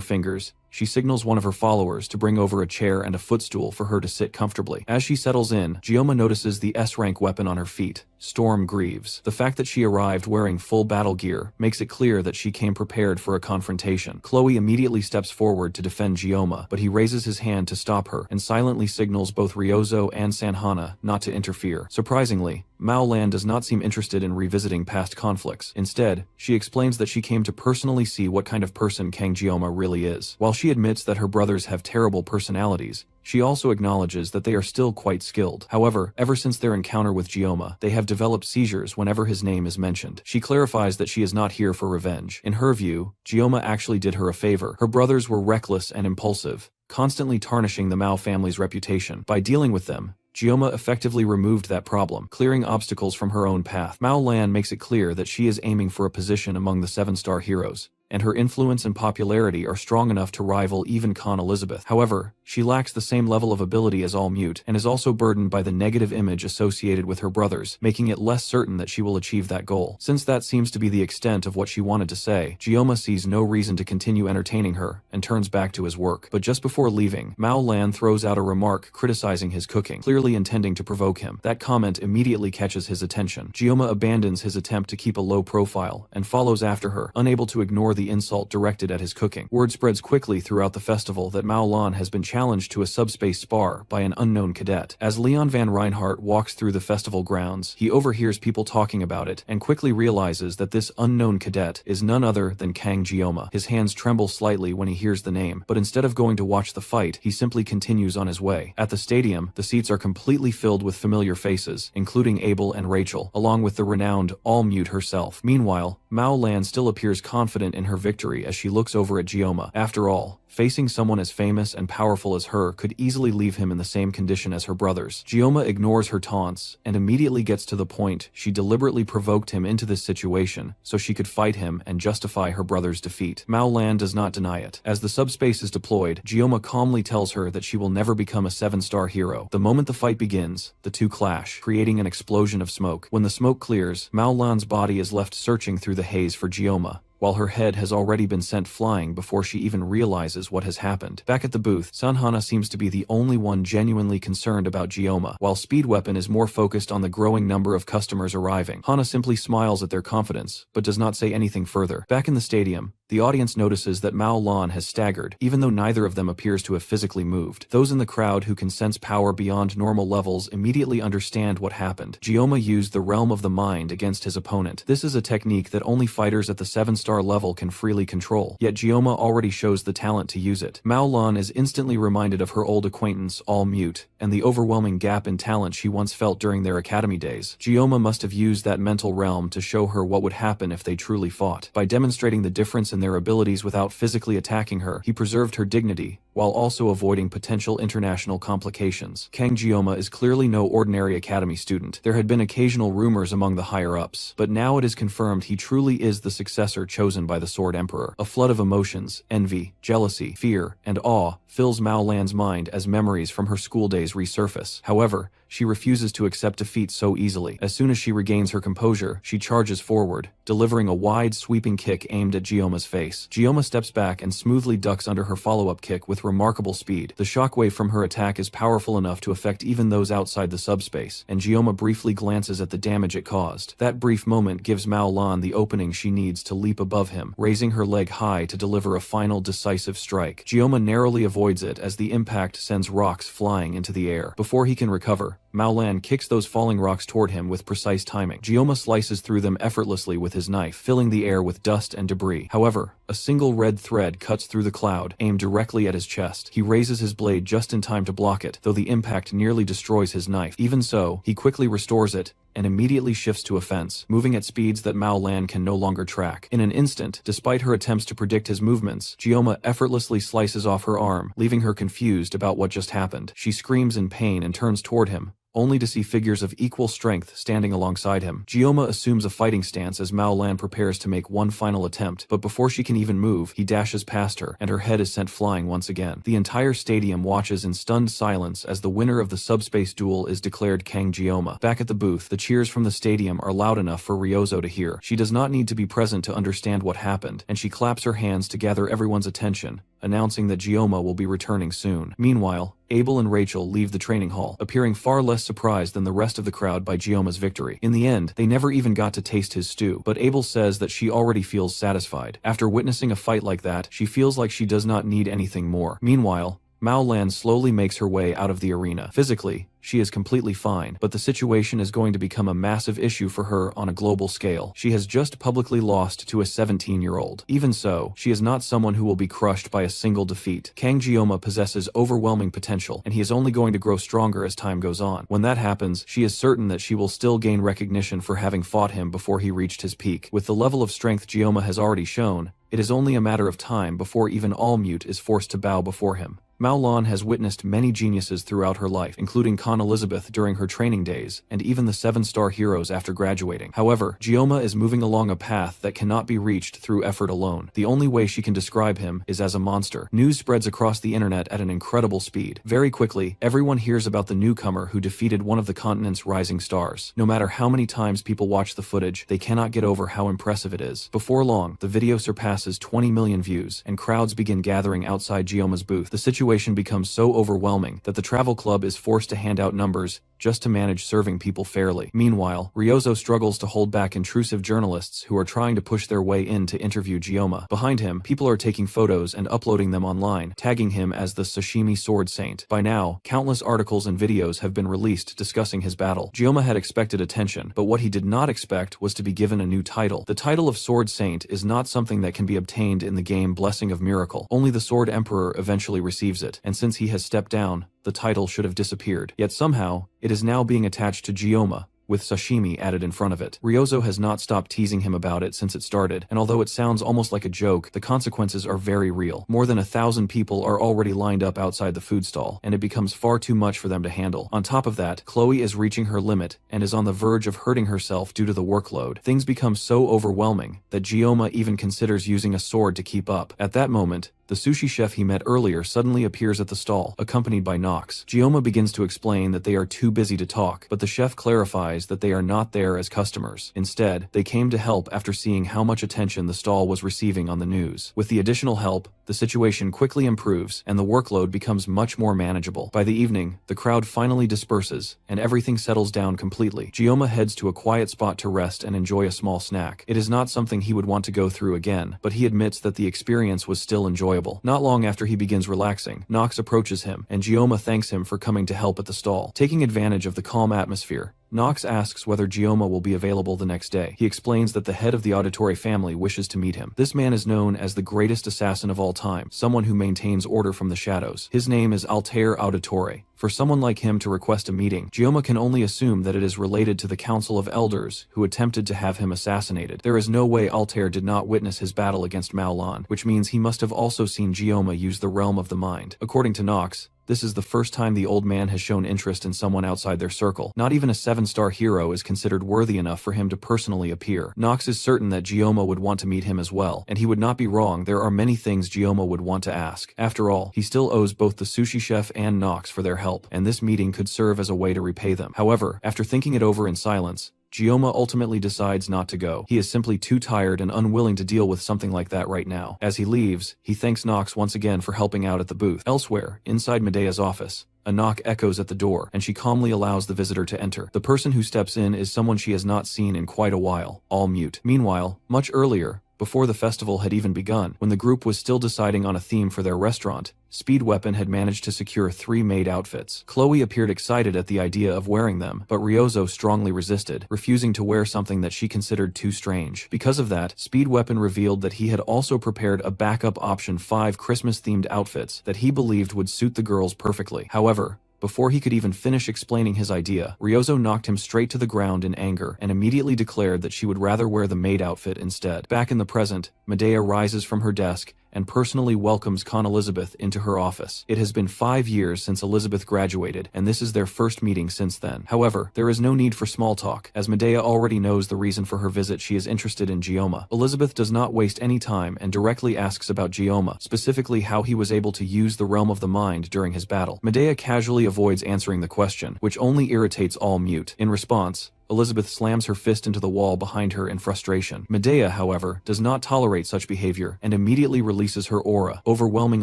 fingers, she signals one of her followers to bring over a chair and a footstool for her to sit comfortably. As she settles in, Gioma notices the S-rank weapon on her feet, Storm Greaves. The fact that she arrived wearing full battle gear makes it clear that she came prepared for a confrontation. Chloe immediately steps forward to defend Gioma, but he raises his hand to stop her and silently signals both Ryozo and Sanhana not to interfere. Surprisingly, Mao Lan does not seem interested in revisiting past conflicts. Instead, she explains that she came to personally see what kind of person Kang Gioma really is. While she admits that her brothers have terrible personalities, she also acknowledges that they are still quite skilled. However, ever since their encounter with Gioma, they have developed seizures whenever his name is mentioned. She clarifies that she is not here for revenge. In her view, Gioma actually did her a favor. Her brothers were reckless and impulsive, constantly tarnishing the Mao family's reputation. By dealing with them, Gioma effectively removed that problem, clearing obstacles from her own path. Mao Lan makes it clear that she is aiming for a position among the 7-star heroes, and her influence and popularity are strong enough to rival even Khan Elizabeth. However, she lacks the same level of ability as All Mute, and is also burdened by the negative image associated with her brothers, making it less certain that she will achieve that goal. Since that seems to be the extent of what she wanted to say, Gioma sees no reason to continue entertaining her, and turns back to his work. But just before leaving, Mao Lan throws out a remark criticizing his cooking, clearly intending to provoke him. That comment immediately catches his attention. Gioma abandons his attempt to keep a low profile, and follows after her, unable to ignore the insult directed at his cooking. Word spreads quickly throughout the festival that Mao Lan has been challenged to a subspace spar by an unknown cadet. As Leon Van Reinhardt walks through the festival grounds, he overhears people talking about it, and quickly realizes that this unknown cadet is none other than Kang Gioma. His hands tremble slightly when he hears the name, but instead of going to watch the fight, he simply continues on his way. At the stadium, the seats are completely filled with familiar faces, including Abel and Rachel, along with the renowned All Mute herself. Meanwhile, Mao Lan still appears confident in her victory as she looks over at Gioma. After all, facing someone as famous and powerful as her could easily leave him in the same condition as her brothers. Gioma ignores her taunts and immediately gets to the point. She deliberately provoked him into this situation so she could fight him and justify her brother's defeat. Mao Lan does not deny it. As the subspace is deployed, Gioma calmly tells her that she will never become a 7-star hero. The moment the fight begins, the two clash, creating an explosion of smoke. When the smoke clears, Mao Lan's body is left searching through the haze for Gioma, while her head has already been sent flying before she even realizes what has happened. Back at the booth, Sanhana seems to be the only one genuinely concerned about Gioma, while Speed Weapon is more focused on the growing number of customers arriving. Hana simply smiles at their confidence, but does not say anything further. Back in the stadium, the audience notices that Mao Lan has staggered, even though neither of them appears to have physically moved. Those in the crowd who can sense power beyond normal levels immediately understand what happened. Gioma used the realm of the mind against his opponent. This is a technique that only fighters at the 7-star level can freely control, yet Gioma already shows the talent to use it. Mao Lan is instantly reminded of her old acquaintance, All Mute, and the overwhelming gap in talent she once felt during their academy days. Gioma must have used that mental realm to show her what would happen if they truly fought. By demonstrating the difference in their abilities without physically attacking her, he preserved her dignity, while also avoiding potential international complications. Kang Gioma is clearly no ordinary academy student. There had been occasional rumors among the higher-ups, but now it is confirmed he truly is the successor chosen by the Sword Emperor. A flood of emotions, envy, jealousy, fear, and awe fills Mao Lan's mind as memories from her school days resurface. However, she refuses to accept defeat so easily. As soon as she regains her composure, she charges forward, delivering a wide, sweeping kick aimed at Gioma's face. Gioma steps back and smoothly ducks under her follow-up kick with remarkable speed. The shockwave from her attack is powerful enough to affect even those outside the subspace, and Gioma briefly glances at the damage it caused. That brief moment gives Mao Lan the opening she needs to leap above him, raising her leg high to deliver a final decisive strike. Gioma narrowly avoids it as the impact sends rocks flying into the air. Before he can recover, Mao Lan kicks those falling rocks toward him with precise timing. Gioma slices through them effortlessly with his knife, filling the air with dust and debris. However, a single red thread cuts through the cloud, aimed directly at his chest. He raises his blade just in time to block it, though the impact nearly destroys his knife. Even so, he quickly restores it, and immediately shifts to offense, moving at speeds that Mao Lan can no longer track. In an instant, despite her attempts to predict his movements, Gioma effortlessly slices off her arm, leaving her confused about what just happened. She screams in pain and turns toward him, only to see figures of equal strength standing alongside him. Gioma assumes a fighting stance as Mao Lan prepares to make one final attempt, but before she can even move, he dashes past her, and her head is sent flying once again. The entire stadium watches in stunned silence as the winner of the subspace duel is declared Kang Gioma. Back at the booth, the cheers from the stadium are loud enough for Ryozo to hear. She does not need to be present to understand what happened, and she claps her hands to gather everyone's attention, announcing that Gioma will be returning soon. Meanwhile, Abel and Rachel leave the training hall, appearing far less surprised than the rest of the crowd by Gioma's victory. In the end, they never even got to taste his stew, but Abel says that she already feels satisfied. After witnessing a fight like that, she feels like she does not need anything more. Meanwhile, Mao Lan slowly makes her way out of the arena. Physically, she is completely fine, but the situation is going to become a massive issue for her on a global scale. She has just publicly lost to a 17-year-old. Even so, she is not someone who will be crushed by a single defeat. Kang Gioma possesses overwhelming potential, and he is only going to grow stronger as time goes on. When that happens, she is certain that she will still gain recognition for having fought him before he reached his peak. With the level of strength Gioma has already shown, it is only a matter of time before even All-Mute is forced to bow before him. Mao Lan has witnessed many geniuses throughout her life, including Con Elizabeth during her training days, and even the 7-star heroes after graduating. However, Gioma is moving along a path that cannot be reached through effort alone. The only way she can describe him is as a monster. News spreads across the internet at an incredible speed. Very quickly, everyone hears about the newcomer who defeated one of the continent's rising stars. No matter how many times people watch the footage, they cannot get over how impressive it is. Before long, the video surpasses 20 million views, and crowds begin gathering outside Gioma's booth. The situation becomes so overwhelming that the travel club is forced to hand out numbers just to manage serving people fairly. Meanwhile, Ryozo struggles to hold back intrusive journalists who are trying to push their way in to interview Gioma. Behind him, people are taking photos and uploading them online, tagging him as the Sashimi Sword Saint. By now, countless articles and videos have been released discussing his battle. Gioma had expected attention, but what he did not expect was to be given a new title. The title of Sword Saint is not something that can be obtained in the game Blessing of Miracle. Only the Sword Emperor eventually receives it, and since he has stepped down, the title should have disappeared. Yet somehow, it is now being attached to Gioma, with sashimi added in front of it. Ryozo has not stopped teasing him about it since it started, and although it sounds almost like a joke, the consequences are very real. More than 1,000 people are already lined up outside the food stall, and it becomes far too much for them to handle. On top of that, Chloe is reaching her limit and is on the verge of hurting herself due to the workload. Things become so overwhelming that Gioma even considers using a sword to keep up. At that moment, the sushi chef he met earlier suddenly appears at the stall, accompanied by Nox. Gioma begins to explain that they are too busy to talk, but the chef clarifies that they are not there as customers. Instead, they came to help after seeing how much attention the stall was receiving on the news. With the additional help, the situation quickly improves, and the workload becomes much more manageable. By the evening, the crowd finally disperses, and everything settles down completely. Gioma heads to a quiet spot to rest and enjoy a small snack. It is not something he would want to go through again, but he admits that the experience was still enjoyable. Not long after he begins relaxing, Nox approaches him, and Gioma thanks him for coming to help at the stall. Taking advantage of the calm atmosphere, Nox asks whether Gioma will be available the next day. He explains that the head of the Auditore family wishes to meet him. This man is known as the greatest assassin of all time, someone who maintains order from the shadows. His name is Altair Auditore. For someone like him to request a meeting, Gioma can only assume that it is related to the Council of Elders who attempted to have him assassinated. There is no way Altair did not witness his battle against Mao Lan, which means he must have also seen Gioma use the realm of the mind. According to Nox, this is the first time the old man has shown interest in someone outside their circle. Not even a 7-star hero is considered worthy enough for him to personally appear. Nox is certain that Gioma would want to meet him as well, and he would not be wrong. There are many things Gioma would want to ask. After all, he still owes both the sushi chef and Nox for their help, and this meeting could serve as a way to repay them. However, after thinking it over in silence, Gioma ultimately decides not to go. He is simply too tired and unwilling to deal with something like that right now. As he leaves, he thanks Nox once again for helping out at the booth. Elsewhere, inside Medea's office, a knock echoes at the door, and she calmly allows the visitor to enter. The person who steps in is someone she has not seen in quite a while, All-Mute. Meanwhile, much earlier, before the festival had even begun, when the group was still deciding on a theme for their restaurant, Speed Weapon had managed to secure 3 maid outfits. Chloe appeared excited at the idea of wearing them, but Ryozo strongly resisted, refusing to wear something that she considered too strange. Because of that, Speed Weapon revealed that he had also prepared a backup option 5 Christmas-themed outfits that he believed would suit the girls perfectly. However, before he could even finish explaining his idea, Ryozo knocked him straight to the ground in anger and immediately declared that she would rather wear the maid outfit instead. Back in the present, Medea rises from her desk and personally welcomes Con Elizabeth into her office. It has been 5 years since Elizabeth graduated, and this is their first meeting since then. However, there is no need for small talk, as Medea already knows the reason for her visit. She is interested in Gioma. Elizabeth does not waste any time and directly asks about Gioma, specifically how he was able to use the realm of the mind during his battle. Medea casually avoids answering the question, which only irritates All-Mute. In response, Elizabeth slams her fist into the wall behind her in frustration. Medea, however, does not tolerate such behavior and immediately releases her aura, overwhelming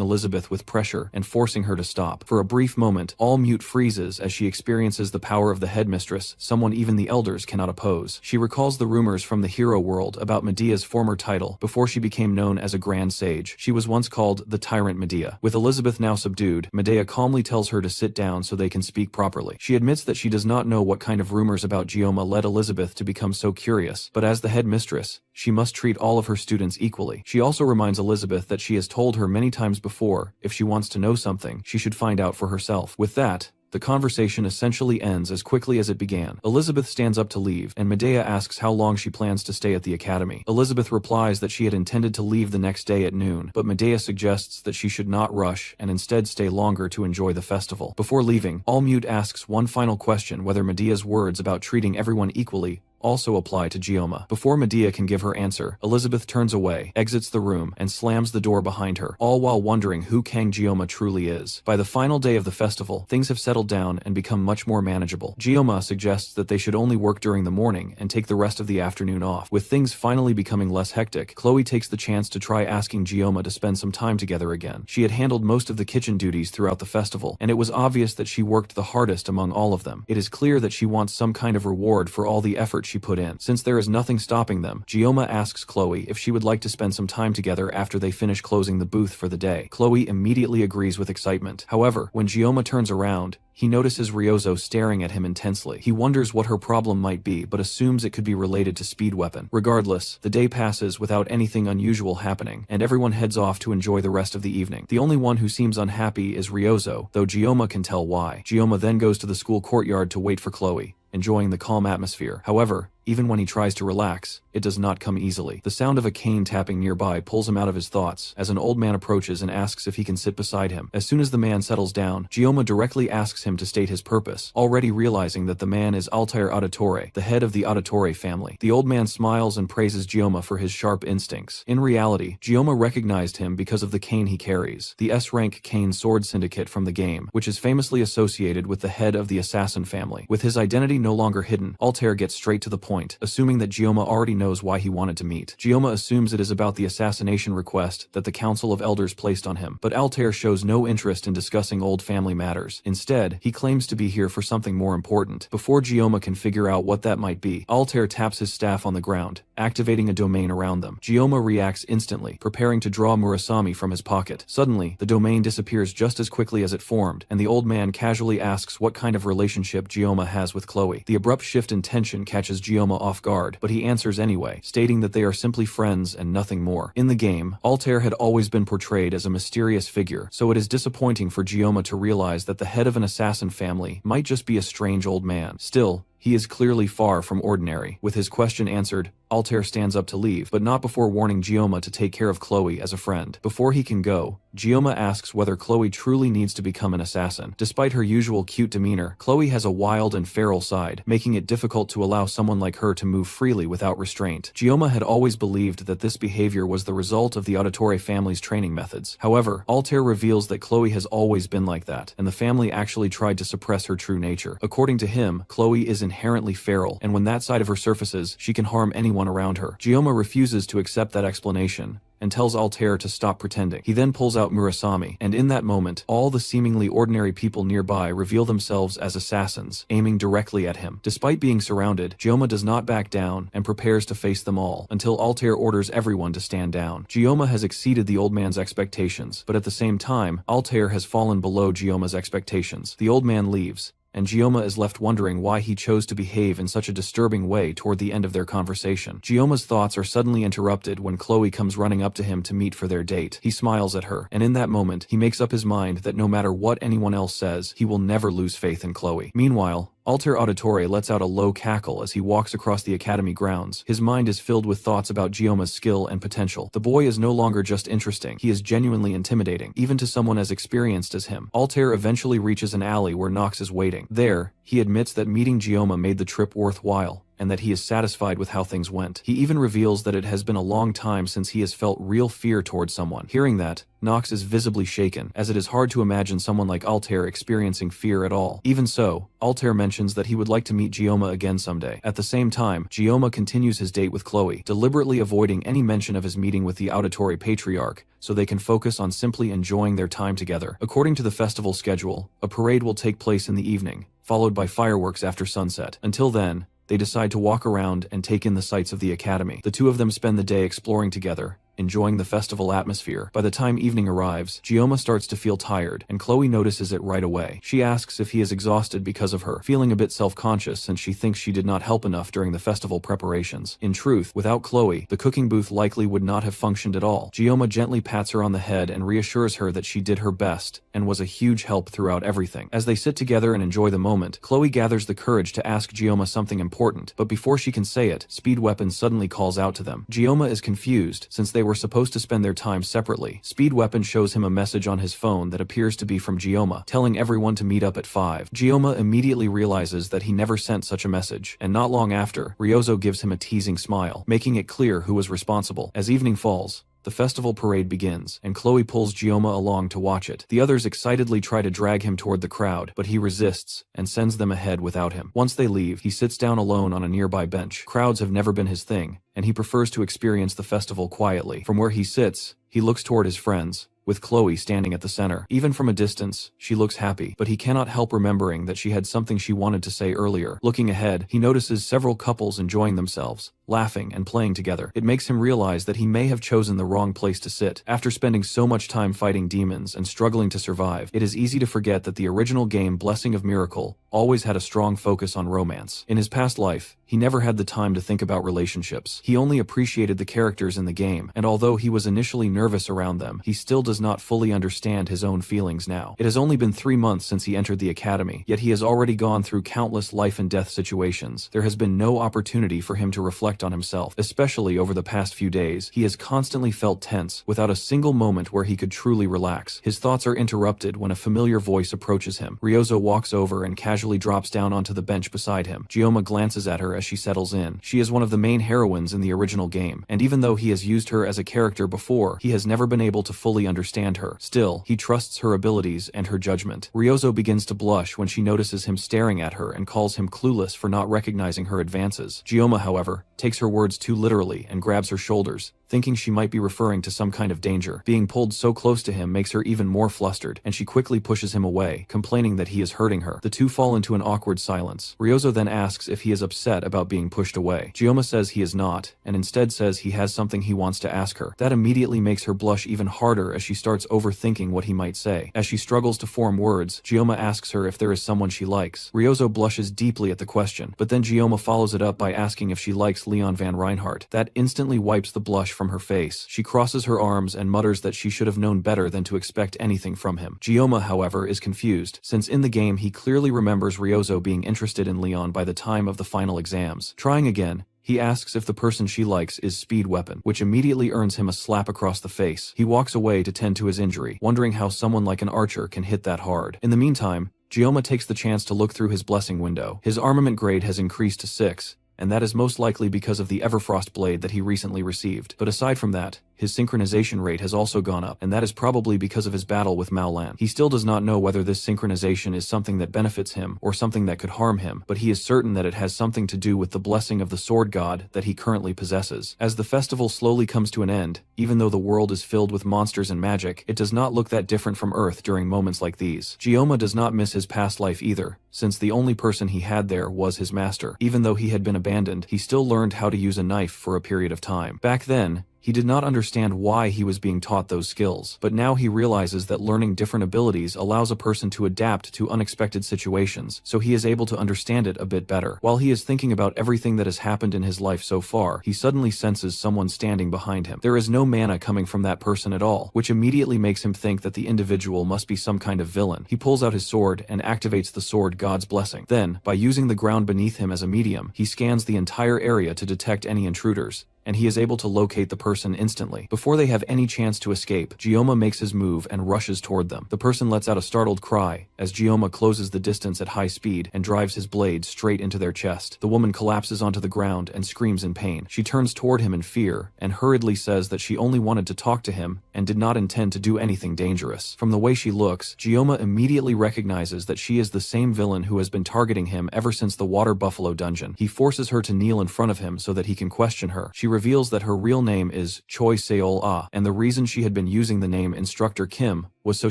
Elizabeth with pressure and forcing her to stop. For a brief moment, all mute freezes as she experiences the power of the headmistress, someone even the elders cannot oppose. She recalls the rumors from the hero world about Medea's former title before she became known as a grand sage. She was once called the Tyrant Medea. With Elizabeth now subdued, Medea calmly tells her to sit down so they can speak properly. She admits that she does not know what kind of rumors about Gioma led Elizabeth to become so curious, but as the headmistress, she must treat all of her students equally. She also reminds Elizabeth that she has told her many times before, if she wants to know something, she should find out for herself. With that, the conversation essentially ends as quickly as it began. Elizabeth stands up to leave, and Medea asks how long she plans to stay at the academy. Elizabeth replies that she had intended to leave the next day at noon, but Medea suggests that she should not rush and instead stay longer to enjoy the festival. Before leaving, Allmute asks one final question: whether Medea's words about treating everyone equally also apply to Gioma. Before Medea can give her answer, Elizabeth turns away, exits the room, and slams the door behind her, all while wondering who Kang Gioma truly is. By the final day of the festival, things have settled down and become much more manageable. Gioma suggests that they should only work during the morning and take the rest of the afternoon off. With things finally becoming less hectic, Chloe takes the chance to try asking Gioma to spend some time together again. She had handled most of the kitchen duties throughout the festival, and it was obvious that she worked the hardest among all of them. It is clear that she wants some kind of reward for all the effort she put in. Since there is nothing stopping them, Gioma asks Chloe if she would like to spend some time together after they finish closing the booth for the day. Chloe immediately agrees with excitement. However, when Gioma turns around, he notices Ryozo staring at him intensely. He wonders what her problem might be, but assumes it could be related to Speed Weapon. Regardless, the day passes without anything unusual happening, and everyone heads off to enjoy the rest of the evening. The only one who seems unhappy is Ryozo, though Gioma can tell why. Gioma then goes to the school courtyard to wait for Chloe, enjoying the calm atmosphere. However, even when he tries to relax, it does not come easily. The sound of a cane tapping nearby pulls him out of his thoughts as an old man approaches and asks if he can sit beside him. As soon as the man settles down, Gioma directly asks him to state his purpose, already realizing that the man is Altair Auditore, the head of the Auditore family. The old man smiles and praises Gioma for his sharp instincts. In reality, Gioma recognized him because of the cane he carries, the S-rank cane sword syndicate from the game, which is famously associated with the head of the assassin family. With his identity no longer hidden, Altair gets straight to the point, assuming that Gioma already knows why he wanted to meet. Gioma assumes it is about the assassination request that the Council of Elders placed on him, but Altair shows no interest in discussing old family matters. Instead, he claims to be here for something more important. Before Gioma can figure out what that might be, Altair taps his staff on the ground, activating a domain around them. Gioma reacts instantly, preparing to draw Murasami from his pocket. Suddenly, the domain disappears just as quickly as it formed, and the old man casually asks what kind of relationship Gioma has with Chloe. The abrupt shift in tension catches Gioma off guard, but he answers anyway, stating that they are simply friends and nothing more. In the game, Altair had always been portrayed as a mysterious figure, so it is disappointing for Gioma to realize that the head of an assassin family might just be a strange old man. Still, he is clearly far from ordinary. With his question answered, Altair stands up to leave, but not before warning Gioma to take care of Chloe as a friend. Before he can go, Gioma asks whether Chloe truly needs to become an assassin. Despite her usual cute demeanor, Chloe has a wild and feral side, making it difficult to allow someone like her to move freely without restraint. Gioma had always believed that this behavior was the result of the Auditore family's training methods. However, Altair reveals that Chloe has always been like that, and the family actually tried to suppress her true nature. According to him, Chloe is inherently feral, and when that side of her surfaces, she can harm anyone around her. Gioma refuses to accept that explanation and tells Altair to stop pretending. He then pulls out Murasami, and in that moment, all the seemingly ordinary people nearby reveal themselves as assassins, aiming directly at him. Despite being surrounded, Gioma does not back down and prepares to face them all, until Altair orders everyone to stand down. Gioma has exceeded the old man's expectations, but at the same time, Altair has fallen below Gioma's expectations. The old man leaves, and Gioma is left wondering why he chose to behave in such a disturbing way toward the end of their conversation. Gioma's thoughts are suddenly interrupted when Chloe comes running up to him to meet for their date. He smiles at her, and in that moment, he makes up his mind that no matter what anyone else says, he will never lose faith in Chloe. Meanwhile, Altair Auditore lets out a low cackle as he walks across the academy grounds. His mind is filled with thoughts about Gioma's skill and potential. The boy is no longer just interesting, he is genuinely intimidating, even to someone as experienced as him. Altair eventually reaches an alley where Nox is waiting. There, he admits that meeting Gioma made the trip worthwhile, and that he is satisfied with how things went. He even reveals that it has been a long time since he has felt real fear towards someone. Hearing that, Nox is visibly shaken, as it is hard to imagine someone like Altair experiencing fear at all. Even so, Altair mentions that he would like to meet Gioma again someday. At the same time, Gioma continues his date with Chloe, deliberately avoiding any mention of his meeting with the auditory patriarch, so they can focus on simply enjoying their time together. According to the festival schedule, a parade will take place in the evening, followed by fireworks after sunset. Until then, they decide to walk around and take in the sights of the academy. The two of them spend the day exploring together, enjoying the festival atmosphere. By the time evening arrives, Gioma starts to feel tired, and Chloe notices it right away. She asks if he is exhausted because of her, feeling a bit self-conscious since she thinks she did not help enough during the festival preparations. In truth, without Chloe, the cooking booth likely would not have functioned at all. Gioma gently pats her on the head and reassures her that she did her best and was a huge help throughout everything. As they sit together and enjoy the moment, Chloe gathers the courage to ask Gioma something important, but before she can say it, Speed Weapon suddenly calls out to them. Gioma is confused, since they were supposed to spend their time separately. Speed Weapon shows him a message on his phone that appears to be from Gioma, telling everyone to meet up at 5. Gioma immediately realizes that he never sent such a message, and not long after, Ryozo gives him a teasing smile, making it clear who was responsible. As evening falls, the festival parade begins, and Chloe pulls Gioma along to watch it. The others excitedly try to drag him toward the crowd, but he resists and sends them ahead without him. Once they leave, he sits down alone on a nearby bench. Crowds have never been his thing, and he prefers to experience the festival quietly. From where he sits, he looks toward his friends, with Chloe standing at the center. Even from a distance, she looks happy, but he cannot help remembering that she had something she wanted to say earlier. Looking ahead, he notices several couples enjoying themselves, laughing and playing together. It makes him realize that he may have chosen the wrong place to sit. After spending so much time fighting demons and struggling to survive, it is easy to forget that the original game Blessing of Miracle always had a strong focus on romance. In his past life, he never had the time to think about relationships. He only appreciated the characters in the game, and although he was initially nervous around them, he still does not fully understand his own feelings now. It has only been 3 months since he entered the academy, yet he has already gone through countless life and death situations. There has been no opportunity for him to reflect on himself, especially over the past few days. He has constantly felt tense, without a single moment where he could truly relax. His thoughts are interrupted when a familiar voice approaches him. Ryozo walks over and casually drops down onto the bench beside him. Gioma glances at her as she settles in. She is one of the main heroines in the original game, and even though he has used her as a character before, he has never been able to fully understand her. Still, he trusts her abilities and her judgment. Ryozo begins to blush when she notices him staring at her and calls him clueless for not recognizing her advances. Gioma, however, takes her words too literally and grabs her shoulders, thinking she might be referring to some kind of danger. Being pulled so close to him makes her even more flustered, and she quickly pushes him away, complaining that he is hurting her. The two fall into an awkward silence. Ryozo then asks if he is upset about being pushed away. Gioma says he is not, and instead says he has something he wants to ask her. That immediately makes her blush even harder as she starts overthinking what he might say. As she struggles to form words, Gioma asks her if there is someone she likes. Ryozo blushes deeply at the question, but then Gioma follows it up by asking if she likes Leon Van Reinhardt. That instantly wipes the blush from her face. She crosses her arms and mutters that she should have known better than to expect anything from him. Gioma, however, is confused, since in the game he clearly remembers Ryozo being interested in Leon by the time of the final exams. Trying again, he asks if the person she likes is Speed Weapon, which immediately earns him a slap across the face. He walks away to tend to his injury, wondering how someone like an archer can hit that hard. In the meantime, Gioma takes the chance to look through his blessing window. His armament grade has increased to 6, and that is most likely because of the Everfrost blade that he recently received. But aside from that, his synchronization rate has also gone up, and that is probably because of his battle with Mao Lan. He still does not know whether this synchronization is something that benefits him or something that could harm him, but he is certain that it has something to do with the blessing of the sword god that he currently possesses. As the festival slowly comes to an end, even though the world is filled with monsters and magic, it does not look that different from Earth during moments like these. Gioma does not miss his past life either, since the only person he had there was his master. Even though he had been abandoned, he still learned how to use a knife for a period of time. Back then, he did not understand why he was being taught those skills, but now he realizes that learning different abilities allows a person to adapt to unexpected situations, so he is able to understand it a bit better. While he is thinking about everything that has happened in his life so far, he suddenly senses someone standing behind him. There is no mana coming from that person at all, which immediately makes him think that the individual must be some kind of villain. He pulls out his sword and activates the sword God's Blessing. Then, by using the ground beneath him as a medium, he scans the entire area to detect any intruders, and he is able to locate the person instantly. Before they have any chance to escape, Gioma makes his move and rushes toward them. The person lets out a startled cry as Gioma closes the distance at high speed and drives his blade straight into their chest. The woman collapses onto the ground and screams in pain. She turns toward him in fear and hurriedly says that she only wanted to talk to him and did not intend to do anything dangerous. From the way she looks, Gioma immediately recognizes that she is the same villain who has been targeting him ever since the water buffalo dungeon. He forces her to kneel in front of him so that he can question her. She reveals that her real name is Choi Seol-ah, and the reason she had been using the name Instructor Kim was so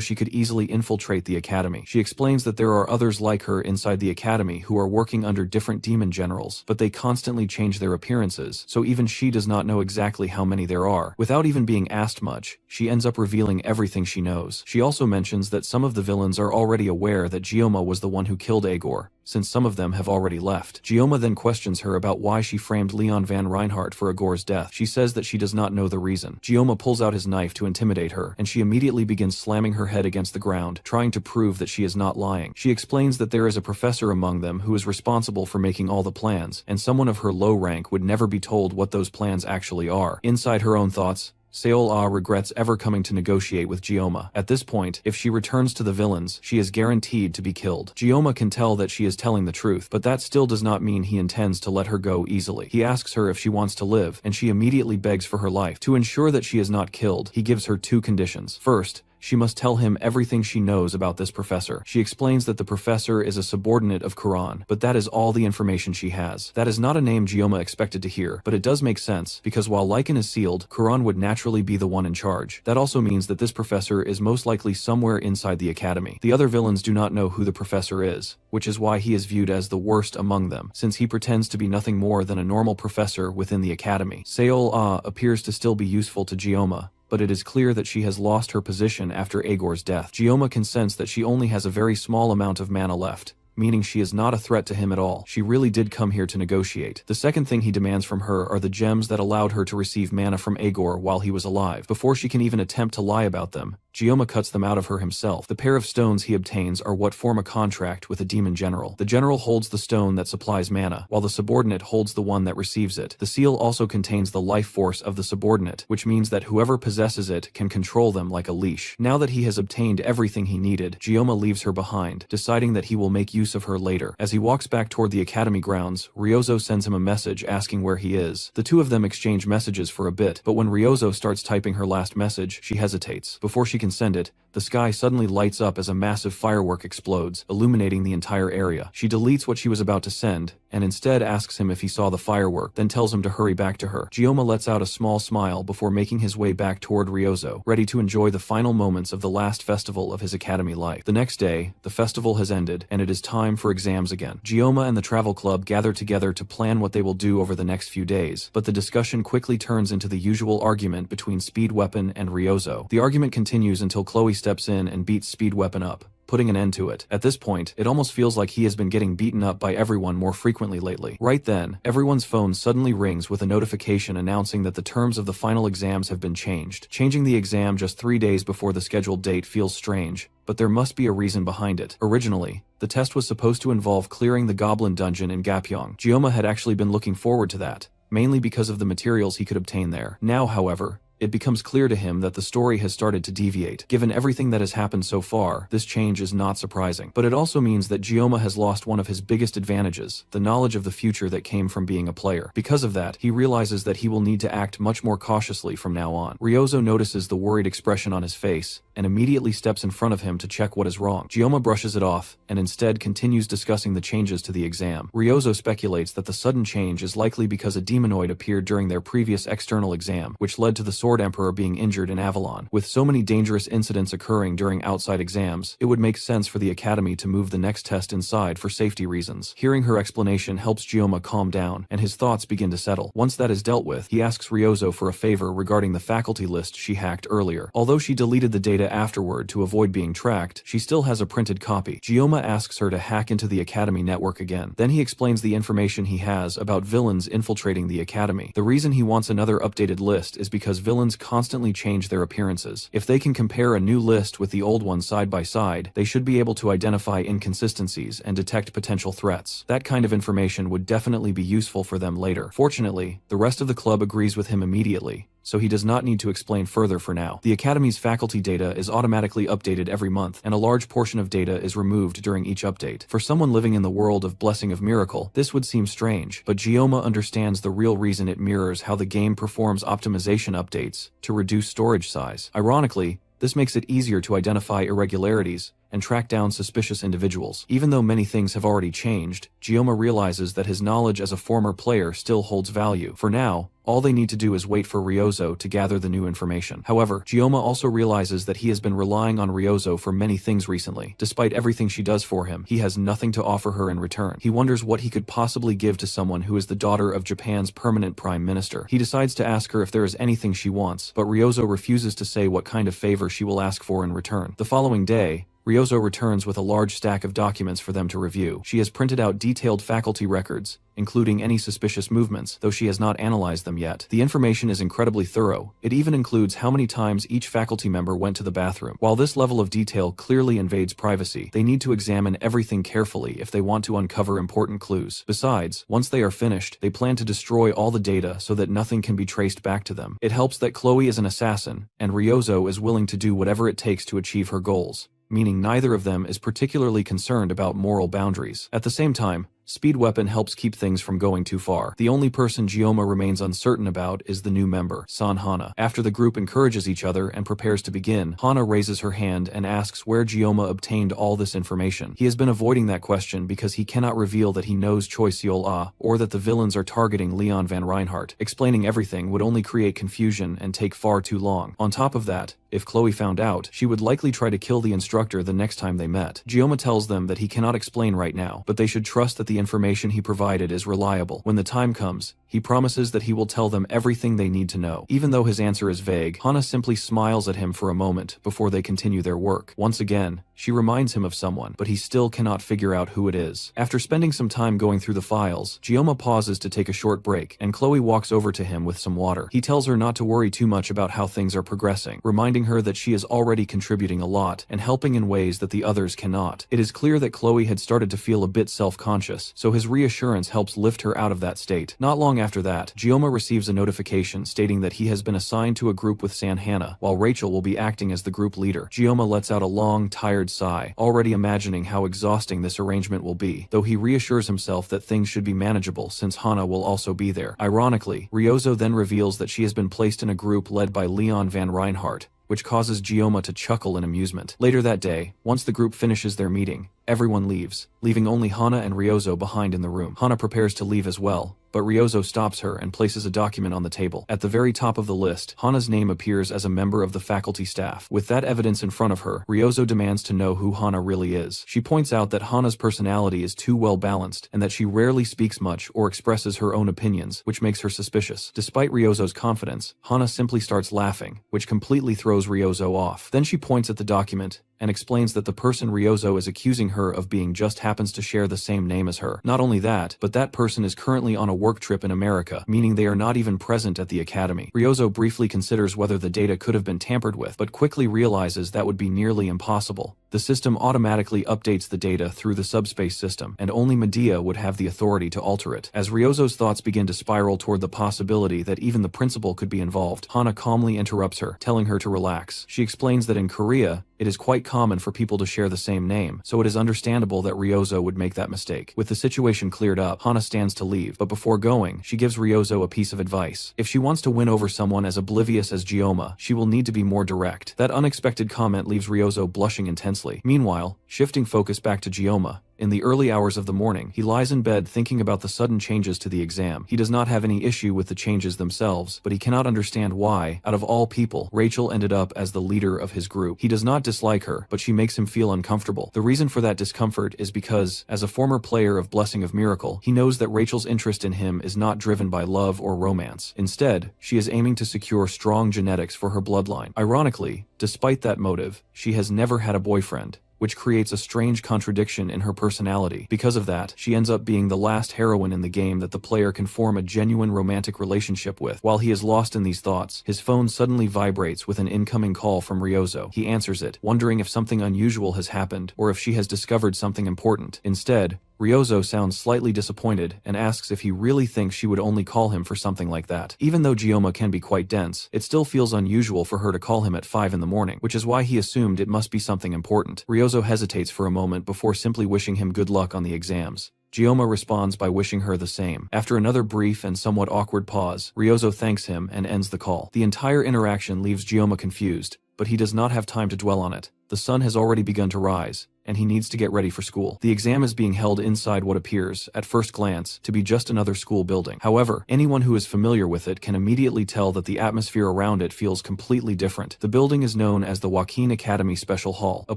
she could easily infiltrate the academy. She explains that there are others like her inside the academy who are working under different demon generals, but they constantly change their appearances, so even she does not know exactly how many there are. Without even being asked much, she ends up revealing everything she knows. She also mentions that some of the villains are already aware that Gioma was the one who killed Agor, since some of them have already left. Gioma then questions her about why she framed Leon Van Reinhardt for Agor's death. She says that she does not know the reason. Gioma pulls out his knife to intimidate her, and she immediately begins slamming her head against the ground, trying to prove that she is not lying. She explains that there is a professor among them who is responsible for making all the plans, and someone of her low rank would never be told what those plans actually are. Inside her own thoughts, Seol-ah regrets ever coming to negotiate with Gioma. At this point, if she returns to the villains, she is guaranteed to be killed. Gioma can tell that she is telling the truth, but that still does not mean he intends to let her go easily. He asks her if she wants to live, and she immediately begs for her life. To ensure that she is not killed, he gives her two conditions. First, she must tell him everything she knows about this professor. She explains that the professor is a subordinate of Quran, but that is all the information she has. That is not a name Gioma expected to hear, but it does make sense, because while Lycan is sealed, Quran would naturally be the one in charge. That also means that this professor is most likely somewhere inside the academy. The other villains do not know who the professor is, which is why he is viewed as the worst among them, since he pretends to be nothing more than a normal professor within the academy. Seol-ah appears to still be useful to Gioma, but it is clear that she has lost her position after Agor's death. Gioma can sense that she only has a very small amount of mana left, meaning she is not a threat to him at all. She really did come here to negotiate. The second thing he demands from her are the gems that allowed her to receive mana from Agor while he was alive. Before she can even attempt to lie about them, Gioma cuts them out of her himself. The pair of stones he obtains are what form a contract with a demon general. The general holds the stone that supplies mana, while the subordinate holds the one that receives it. The seal also contains the life force of the subordinate, which means that whoever possesses it can control them like a leash. Now that he has obtained everything he needed, Gioma leaves her behind, deciding that he will make use of her later. As he walks back toward the academy grounds, Ryozo sends him a message asking where he is. The two of them exchange messages for a bit, but when Ryozo starts typing her last message, she hesitates. Before she can send it, the sky suddenly lights up as a massive firework explodes, illuminating the entire area. She deletes what she was about to send, and instead asks him if he saw the firework, then tells him to hurry back to her. Gioma lets out a small smile before making his way back toward Ryozo, ready to enjoy the final moments of the last festival of his academy life. The next day, the festival has ended, and it is time for exams again. Gioma and the travel club gather together to plan what they will do over the next few days, but the discussion quickly turns into the usual argument between Speed Weapon and Ryozo. The argument continues until Chloe steps in and beats Speed Weapon up, putting an end to it. At this point, it almost feels like he has been getting beaten up by everyone more frequently lately. Right then, everyone's phone suddenly rings with a notification announcing that the terms of the final exams have been changed. Changing the exam just 3 days before the scheduled date feels strange, but there must be a reason behind it. Originally, the test was supposed to involve clearing the Goblin Dungeon in Gapyeong. Gioma had actually been looking forward to that, mainly because of the materials he could obtain there. Now, however, it becomes clear to him that the story has started to deviate. Given everything that has happened so far, this change is not surprising. But it also means that Gioma has lost one of his biggest advantages, the knowledge of the future that came from being a player. Because of that, he realizes that he will need to act much more cautiously from now on. Ryozo notices the worried expression on his face, and immediately steps in front of him to check what is wrong. Gioma brushes it off, and instead continues discussing the changes to the exam. Ryozo speculates that the sudden change is likely because a demonoid appeared during their previous external exam, which led to the Sword Emperor being injured in Avalon. With so many dangerous incidents occurring during outside exams, it would make sense for the Academy to move the next test inside for safety reasons. Hearing her explanation helps Gioma calm down, and his thoughts begin to settle. Once that is dealt with, he asks Ryozo for a favor regarding the faculty list she hacked earlier. Although she deleted the data afterward to avoid being tracked, she still has a printed copy. Gioma asks her to hack into the Academy network again. Then he explains the information he has about villains infiltrating the Academy. The reason he wants another updated list is because villains villains constantly change their appearances. If they can compare a new list with the old one side by side, they should be able to identify inconsistencies and detect potential threats. That kind of information would definitely be useful for them later. Fortunately, the rest of the club agrees with him immediately, so he does not need to explain further for now. The Academy's faculty data is automatically updated every month, and a large portion of data is removed during each update. For someone living in the world of Blessing of Miracle, this would seem strange, but Gioma understands the real reason it mirrors how the game performs optimization updates to reduce storage size. Ironically, this makes it easier to identify irregularities and track down suspicious individuals. Even though many things have already changed, Gioma realizes that his knowledge as a former player still holds value. For now, all they need to do is wait for Ryozo to gather the new information. However, Gioma also realizes that he has been relying on Ryozo for many things recently. Despite everything she does for him, he has nothing to offer her in return. He wonders what he could possibly give to someone who is the daughter of Japan's permanent prime minister. He decides to ask her if there is anything she wants, but Ryozo refuses to say what kind of favor she will ask for in return. The following day, Ryozo returns with a large stack of documents for them to review. She has printed out detailed faculty records, including any suspicious movements, though she has not analyzed them yet. The information is incredibly thorough. It even includes how many times each faculty member went to the bathroom. While this level of detail clearly invades privacy, they need to examine everything carefully if they want to uncover important clues. Besides, once they are finished, they plan to destroy all the data so that nothing can be traced back to them. It helps that Chloe is an assassin, and Ryozo is willing to do whatever it takes to achieve her goals, meaning neither of them is particularly concerned about moral boundaries. At the same time, Speed Weapon helps keep things from going too far. The only person Gioma remains uncertain about is the new member, San Hana. After the group encourages each other and prepares to begin, Hana raises her hand and asks where Gioma obtained all this information. He has been avoiding that question because he cannot reveal that he knows Choi Seol-ah, or that the villains are targeting Leon Van Reinhardt. Explaining everything would only create confusion and take far too long. On top of that, if Chloe found out, she would likely try to kill the instructor the next time they met. Gioma tells them that he cannot explain right now, but they should trust that the information he provided is reliable. When the time comes, he promises that he will tell them everything they need to know. Even though his answer is vague, Hana simply smiles at him for a moment before they continue their work. Once again, she reminds him of someone, but he still cannot figure out who it is. After spending some time going through the files, Gioma pauses to take a short break, and Chloe walks over to him with some water. He tells her not to worry too much about how things are progressing, reminding her that she is already contributing a lot and helping in ways that the others cannot. It is clear that Chloe had started to feel a bit self-conscious, so his reassurance helps lift her out of that state. Not long after that, Gioma receives a notification stating that he has been assigned to a group with San Hana, while Rachel will be acting as the group leader. Gioma lets out a long, tired sigh, already imagining how exhausting this arrangement will be, though he reassures himself that things should be manageable since Hana will also be there. Ironically, Ryozo then reveals that she has been placed in a group led by Leon Van Reinhardt, which causes Gioma to chuckle in amusement. Later that day, once the group finishes their meeting, everyone leaves, leaving only Hana and Ryozo behind in the room. Hana prepares to leave as well, but Ryozo stops her and places a document on the table. At the very top of the list, Hana's name appears as a member of the faculty staff. With that evidence in front of her, Ryozo demands to know who Hana really is. She points out that Hana's personality is too well balanced and that she rarely speaks much or expresses her own opinions, which makes her suspicious. Despite Ryozo's confidence, Hana simply starts laughing, which completely throws Ryozo off. Then she points at the document and explains that the person Ryozo is accusing her of being just happens to share the same name as her. Not only that, but that person is currently on a work trip in America, meaning they are not even present at the academy. Ryozo briefly considers whether the data could have been tampered with, but quickly realizes that would be nearly impossible. The system automatically updates the data through the subspace system, and only Medea would have the authority to alter it. As Ryozo's thoughts begin to spiral toward the possibility that even the principal could be involved, Hana calmly interrupts her, telling her to relax. She explains that in Korea, it is quite common for people to share the same name, so it is understandable that Ryozo would make that mistake. With the situation cleared up, Hana stands to leave, but before going, she gives Ryozo a piece of advice. If she wants to win over someone as oblivious as Gioma, she will need to be more direct. That unexpected comment leaves Ryozo blushing intensely. Meanwhile, shifting focus back to Gioma, in the early hours of the morning, he lies in bed thinking about the sudden changes to the exam. He does not have any issue with the changes themselves, but he cannot understand why, out of all people, Rachel ended up as the leader of his group. He does not dislike her, but she makes him feel uncomfortable. The reason for that discomfort is because, as a former player of Blessing of Miracle, he knows that Rachel's interest in him is not driven by love or romance. Instead, she is aiming to secure strong genetics for her bloodline. Ironically, despite that motive, she has never had a boyfriend, which creates a strange contradiction in her personality. Because of that, she ends up being the last heroine in the game that the player can form a genuine romantic relationship with. While he is lost in these thoughts, his phone suddenly vibrates with an incoming call from Ryozo. He answers it, wondering if something unusual has happened or if she has discovered something important. Instead, Ryozo sounds slightly disappointed and asks if he really thinks she would only call him for something like that. Even though Gyoma can be quite dense, it still feels unusual for her to call him at 5 in the morning, which is why he assumed it must be something important. Ryozo hesitates for a moment before simply wishing him good luck on the exams. Gyoma responds by wishing her the same. After another brief and somewhat awkward pause, Ryozo thanks him and ends the call. The entire interaction leaves Gyoma confused, but he does not have time to dwell on it. The sun has already begun to rise, and he needs to get ready for school. The exam is being held inside what appears, at first glance, to be just another school building. However, anyone who is familiar with it can immediately tell that the atmosphere around it feels completely different. The building is known as the Joaquin Academy Special Hall, a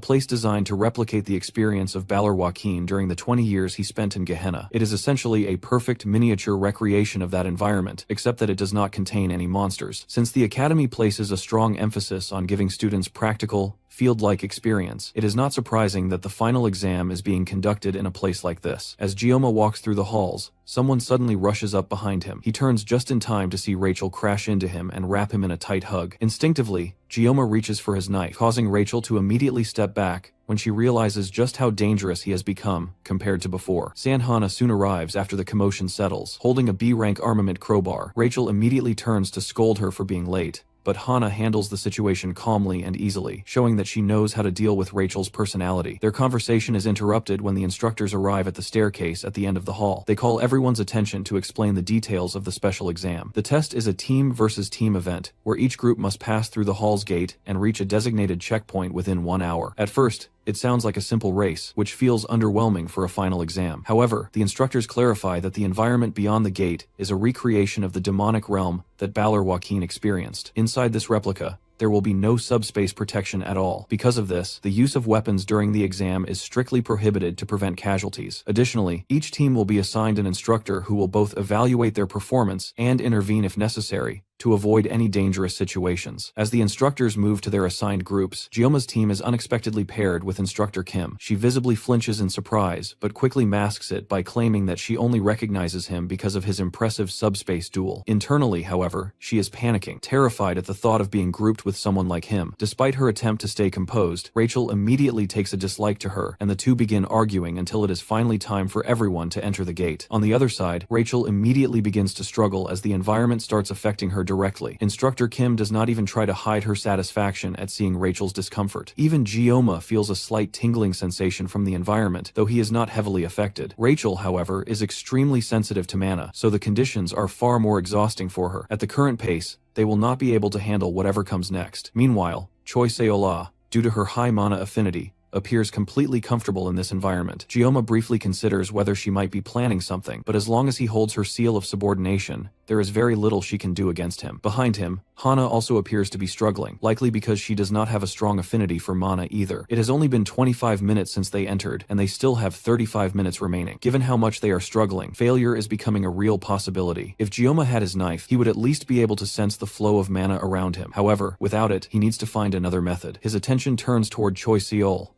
place designed to replicate the experience of Balor Joaquin during the 20 years he spent in Gehenna. It is essentially a perfect miniature recreation of that environment, except that it does not contain any monsters. Since the Academy places a strong emphasis on giving students practical, field-like experience, it is not surprising that the final exam is being conducted in a place like this. As Gyoma walks through the halls, someone suddenly rushes up behind him. He turns just in time to see Rachel crash into him and wrap him in a tight hug. Instinctively, Gyoma reaches for his knife, causing Rachel to immediately step back when she realizes just how dangerous he has become compared to before. Sanhana soon arrives after the commotion settles, holding a B-rank armament crowbar. Rachel immediately turns to scold her for being late, but Hana handles the situation calmly and easily, showing that she knows how to deal with Rachel's personality. Their conversation is interrupted when the instructors arrive at the staircase at the end of the hall. They call everyone's attention to explain the details of the special exam. The test is a team versus team event, where each group must pass through the hall's gate and reach a designated checkpoint within 1 hour. At first, it sounds like a simple race, which feels underwhelming for a final exam. However, the instructors clarify that the environment beyond the gate is a recreation of the demonic realm that Balor Joaquin experienced. Inside this replica, there will be no subspace protection at all. Because of this, the use of weapons during the exam is strictly prohibited to prevent casualties. Additionally, each team will be assigned an instructor who will both evaluate their performance and intervene if necessary, to avoid any dangerous situations. As the instructors move to their assigned groups, Gyoma's team is unexpectedly paired with Instructor Kim. She visibly flinches in surprise, but quickly masks it by claiming that she only recognizes him because of his impressive subspace duel. Internally, however, she is panicking, terrified at the thought of being grouped with someone like him. Despite her attempt to stay composed, Rachel immediately takes a dislike to her, and the two begin arguing until it is finally time for everyone to enter the gate. On the other side, Rachel immediately begins to struggle as the environment starts affecting her directly. Instructor Kim does not even try to hide her satisfaction at seeing Rachel's discomfort. Even Gyoma feels a slight tingling sensation from the environment, though he is not heavily affected. Rachel, however, is extremely sensitive to mana, so the conditions are far more exhausting for her. At the current pace, they will not be able to handle whatever comes next. Meanwhile, Choi Seola, due to her high mana affinity, appears completely comfortable in this environment. Gyoma briefly considers whether she might be planning something, but as long as he holds her seal of subordination, there is very little she can do against him. Behind him, Hana also appears to be struggling, likely because she does not have a strong affinity for mana either. It has only been 25 minutes since they entered, and they still have 35 minutes remaining. Given how much they are struggling, failure is becoming a real possibility. If Gyoma had his knife, he would at least be able to sense the flow of mana around him. However, without it, he needs to find another method. His attention turns toward Choi Seol,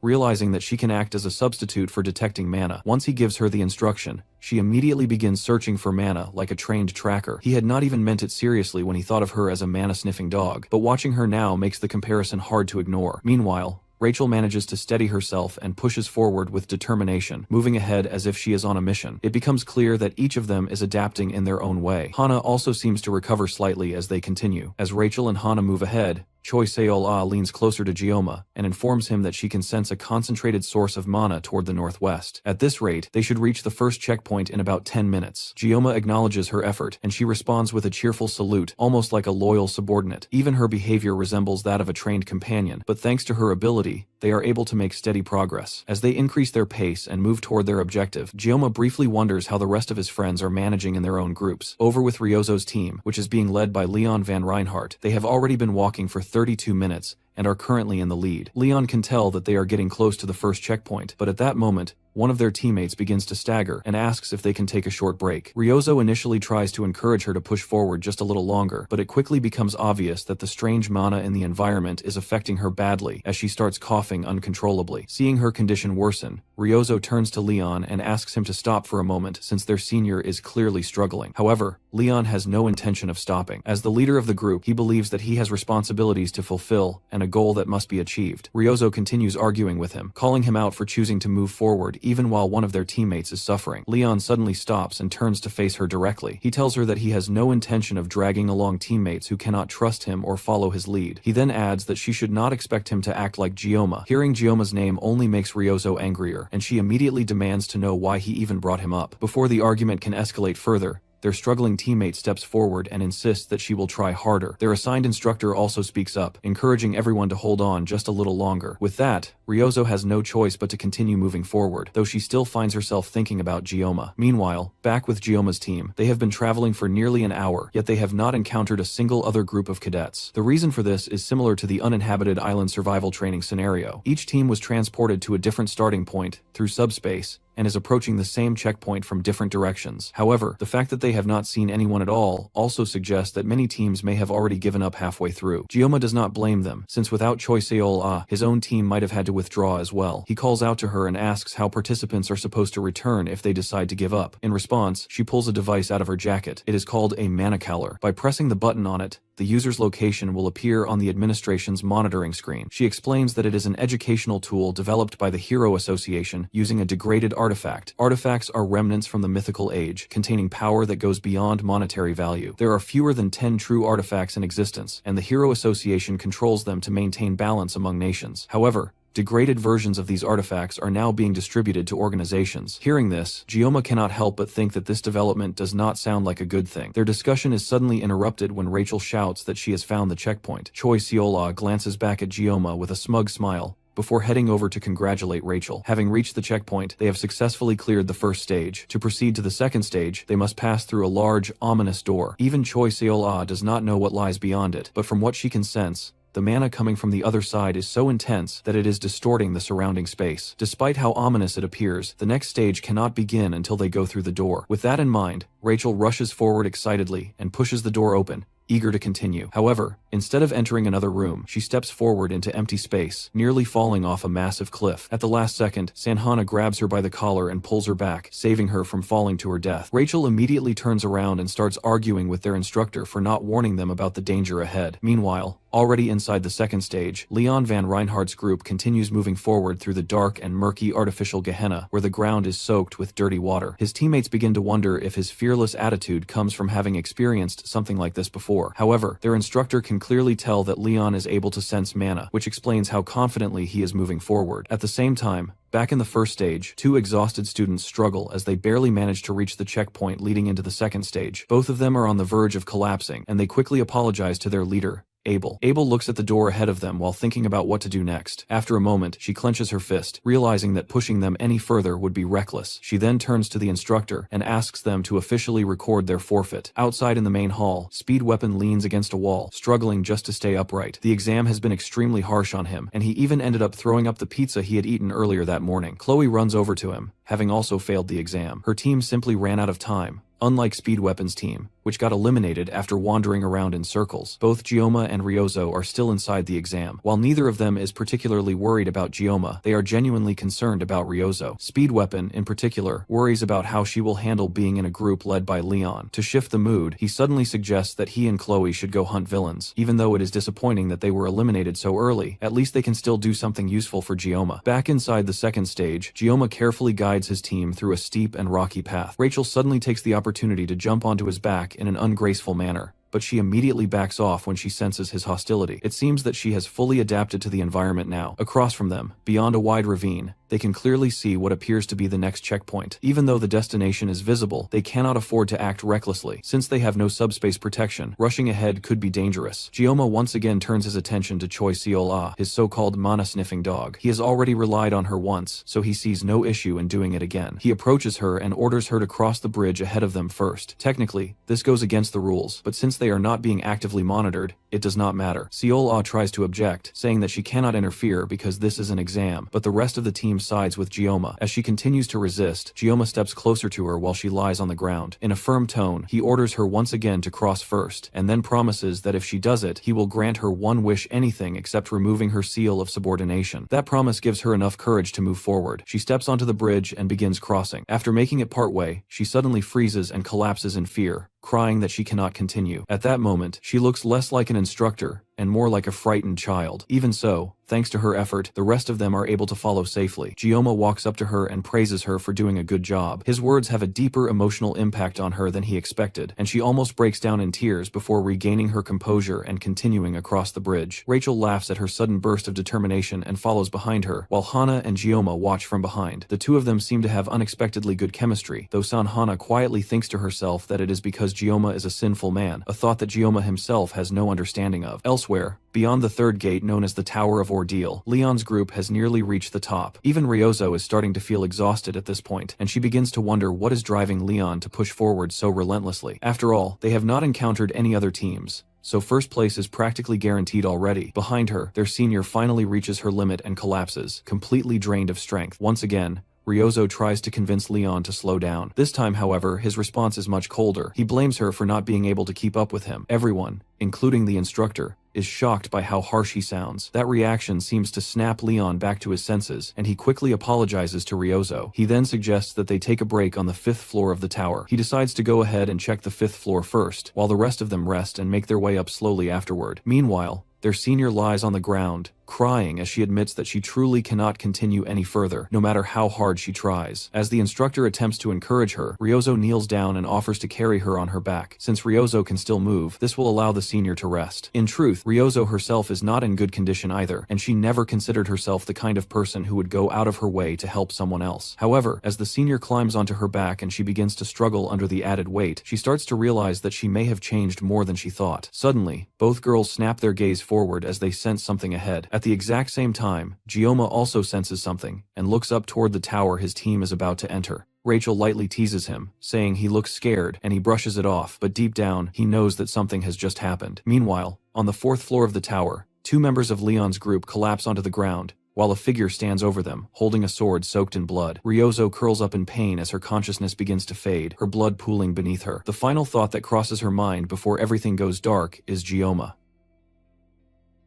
realizing that she can act as a substitute for detecting mana. Once he gives her the instruction, she immediately begins searching for mana like a trained tracker. He had not even meant it seriously when he thought of her as a mana-sniffing dog, but watching her now makes the comparison hard to ignore. Meanwhile, Rachel manages to steady herself and pushes forward with determination, moving ahead as if she is on a mission. It becomes clear that each of them is adapting in their own way. Hana also seems to recover slightly as they continue. As Rachel and Hana move ahead, Choi Seol leans closer to Gyoma and informs him that she can sense a concentrated source of mana toward the northwest. At this rate, they should reach the first checkpoint in about 10 minutes. Gyoma acknowledges her effort, and she responds with a cheerful salute, almost like a loyal subordinate. Even her behavior resembles that of a trained companion, but thanks to her ability, they are able to make steady progress. As they increase their pace and move toward their objective, Gyoma briefly wonders how the rest of his friends are managing in their own groups. Over with Ryozo's team, which is being led by Leon Van Reinhardt, they have already been walking for 32 minutes and are currently in the lead. Leon can tell that they are getting close to the first checkpoint, but at that moment, one of their teammates begins to stagger and asks if they can take a short break. Ryozo initially tries to encourage her to push forward just a little longer, but it quickly becomes obvious that the strange mana in the environment is affecting her badly as she starts coughing uncontrollably. Seeing her condition worsen, Ryozo turns to Leon and asks him to stop for a moment since their senior is clearly struggling. However, Leon has no intention of stopping. As the leader of the group, he believes that he has responsibilities to fulfill and a goal that must be achieved. Ryozo continues arguing with him, calling him out for choosing to move forward even while one of their teammates is suffering. Leon suddenly stops and turns to face her directly. He tells her that he has no intention of dragging along teammates who cannot trust him or follow his lead. He then adds that she should not expect him to act like Gioma. Hearing Gioma's name only makes Ryozo angrier, and she immediately demands to know why he even brought him up. Before the argument can escalate further, their struggling teammate steps forward and insists that she will try harder. Their assigned instructor also speaks up, encouraging everyone to hold on just a little longer. With that, Ryozo has no choice but to continue moving forward, though she still finds herself thinking about Gioma. Meanwhile, back with Gioma's team, they have been traveling for nearly an hour, yet they have not encountered a single other group of cadets. The reason for this is similar to the uninhabited island survival training scenario. Each team was transported to a different starting point through subspace, and is approaching the same checkpoint from different directions. However, the fact that they have not seen anyone at all also suggests that many teams may have already given up halfway through. Gioma does not blame them, since without Choi Seol-ah, his own team might have had to withdraw as well. He calls out to her and asks how participants are supposed to return if they decide to give up. In response, she pulls a device out of her jacket. It is called a manicaller. By pressing the button on it, the user's location will appear on the administration's monitoring screen. She explains that it is an educational tool developed by the Hero Association using a degraded artifact. Artifacts are remnants from the mythical age, containing power that goes beyond monetary value. There are fewer than 10 true artifacts in existence, and the Hero Association controls them to maintain balance among nations. However, degraded versions of these artifacts are now being distributed to organizations. Hearing this, Gioma cannot help but think that this development does not sound like a good thing. Their discussion is suddenly interrupted when Rachel shouts that she has found the checkpoint. Choi Seol-ah glances back at Gioma with a smug smile, before heading over to congratulate Rachel. Having reached the checkpoint, they have successfully cleared the first stage. To proceed to the second stage, they must pass through a large, ominous door. Even Choi Seol-ah does not know what lies beyond it, but from what she can sense, the mana coming from the other side is so intense that it is distorting the surrounding space. Despite how ominous it appears, the next stage cannot begin until they go through the door. With that in mind, Rachel rushes forward excitedly and pushes the door open, eager to continue. However, instead of entering another room, she steps forward into empty space, nearly falling off a massive cliff. At the last second, Sanhana grabs her by the collar and pulls her back, saving her from falling to her death. Rachel immediately turns around and starts arguing with their instructor for not warning them about the danger ahead. Meanwhile, already inside the second stage, Leon Van Reinhardt's group continues moving forward through the dark and murky artificial Gehenna, where the ground is soaked with dirty water. His teammates begin to wonder if his fearless attitude comes from having experienced something like this before. However, their instructor can clearly tell that Leon is able to sense mana, which explains how confidently he is moving forward. At the same time, back in the first stage, two exhausted students struggle as they barely manage to reach the checkpoint leading into the second stage. Both of them are on the verge of collapsing, and they quickly apologize to their leader, Abel. Abel looks at the door ahead of them while thinking about what to do next. After a moment, she clenches her fist, realizing that pushing them any further would be reckless. She then turns to the instructor and asks them to officially record their forfeit. Outside in the main hall, Speed Weapon leans against a wall, struggling just to stay upright. The exam has been extremely harsh on him, and he even ended up throwing up the pizza he had eaten earlier that morning. Chloe runs over to him, having also failed the exam. Her team simply ran out of time, unlike Speed Weapon's team, which got eliminated after wandering around in circles. Both Gioma and Ryozo are still inside the exam. While neither of them is particularly worried about Gioma, they are genuinely concerned about Ryozo. Speed Weapon, in particular, worries about how she will handle being in a group led by Leon. To shift the mood, he suddenly suggests that he and Chloe should go hunt villains. Even though it is disappointing that they were eliminated so early, at least they can still do something useful for Gioma. Back inside the second stage, Gioma carefully guides his team through a steep and rocky path. Rachel suddenly takes the opportunity to jump onto his back in an ungraceful manner, but she immediately backs off when she senses his hostility. It seems that she has fully adapted to the environment now. Across from them, beyond a wide ravine, they can clearly see what appears to be the next checkpoint. Even though the destination is visible, they cannot afford to act recklessly. Since they have no subspace protection, rushing ahead could be dangerous. Gioma once again turns his attention to Choi Seol-ah, his so-called mana-sniffing dog. He has already relied on her once, so he sees no issue in doing it again. He approaches her and orders her to cross the bridge ahead of them first. Technically, this goes against the rules, but since they are not being actively monitored, it does not matter. Seol-ah tries to object, saying that she cannot interfere because this is an exam, but the rest of the team sides with Gioma. As she continues to resist, Gioma steps closer to her while she lies on the ground. In a firm tone, he orders her once again to cross first, and then promises that if she does it, he will grant her one wish, anything except removing her seal of subordination. That promise gives her enough courage to move forward. She steps onto the bridge and begins crossing. After making it partway, she suddenly freezes and collapses in fear, crying that she cannot continue. At that moment, she looks less like an instructor and more like a frightened child. Even so, thanks to her effort, the rest of them are able to follow safely. Gioma walks up to her and praises her for doing a good job. His words have a deeper emotional impact on her than he expected, and she almost breaks down in tears before regaining her composure and continuing across the bridge. Rachel laughs at her sudden burst of determination and follows behind her, while Hana and Gioma watch from behind. The two of them seem to have unexpectedly good chemistry, though Hana quietly thinks to herself that it is because Gioma is a sinful man, a thought that Gioma himself has no understanding of. Elsewhere, beyond the third gate known as the Tower of Ordeal, Leon's group has nearly reached the top. Even Ryozo is starting to feel exhausted at this point, and she begins to wonder what is driving Leon to push forward so relentlessly. After all, they have not encountered any other teams, so first place is practically guaranteed already. Behind her, their senior finally reaches her limit and collapses, completely drained of strength. Once again, Ryozo tries to convince Leon to slow down. This time, however, his response is much colder. He blames her for not being able to keep up with him. Everyone, including the instructor, is shocked by how harsh he sounds. That reaction seems to snap Leon back to his senses, and he quickly apologizes to Ryozo. He then suggests that they take a break on the 5th floor of the tower. He decides to go ahead and check the 5th floor first, while the rest of them rest and make their way up slowly afterward. Meanwhile, their senior lies on the ground, crying as she admits that she truly cannot continue any further, no matter how hard she tries. As the instructor attempts to encourage her, Ryozo kneels down and offers to carry her on her back. Since Ryozo can still move, this will allow the senior to rest. In truth, Ryozo herself is not in good condition either, and she never considered herself the kind of person who would go out of her way to help someone else. However, as the senior climbs onto her back and she begins to struggle under the added weight, she starts to realize that she may have changed more than she thought. Suddenly, both girls snap their gaze forward as they sense something ahead. At the exact same time, Gioma also senses something, and looks up toward the tower his team is about to enter. Rachel lightly teases him, saying he looks scared, and he brushes it off, but deep down, he knows that something has just happened. Meanwhile, on the 4th floor of the tower, 2 members of Leon's group collapse onto the ground, while a figure stands over them, holding a sword soaked in blood. Ryozo curls up in pain as her consciousness begins to fade, her blood pooling beneath her. The final thought that crosses her mind before everything goes dark is Gioma.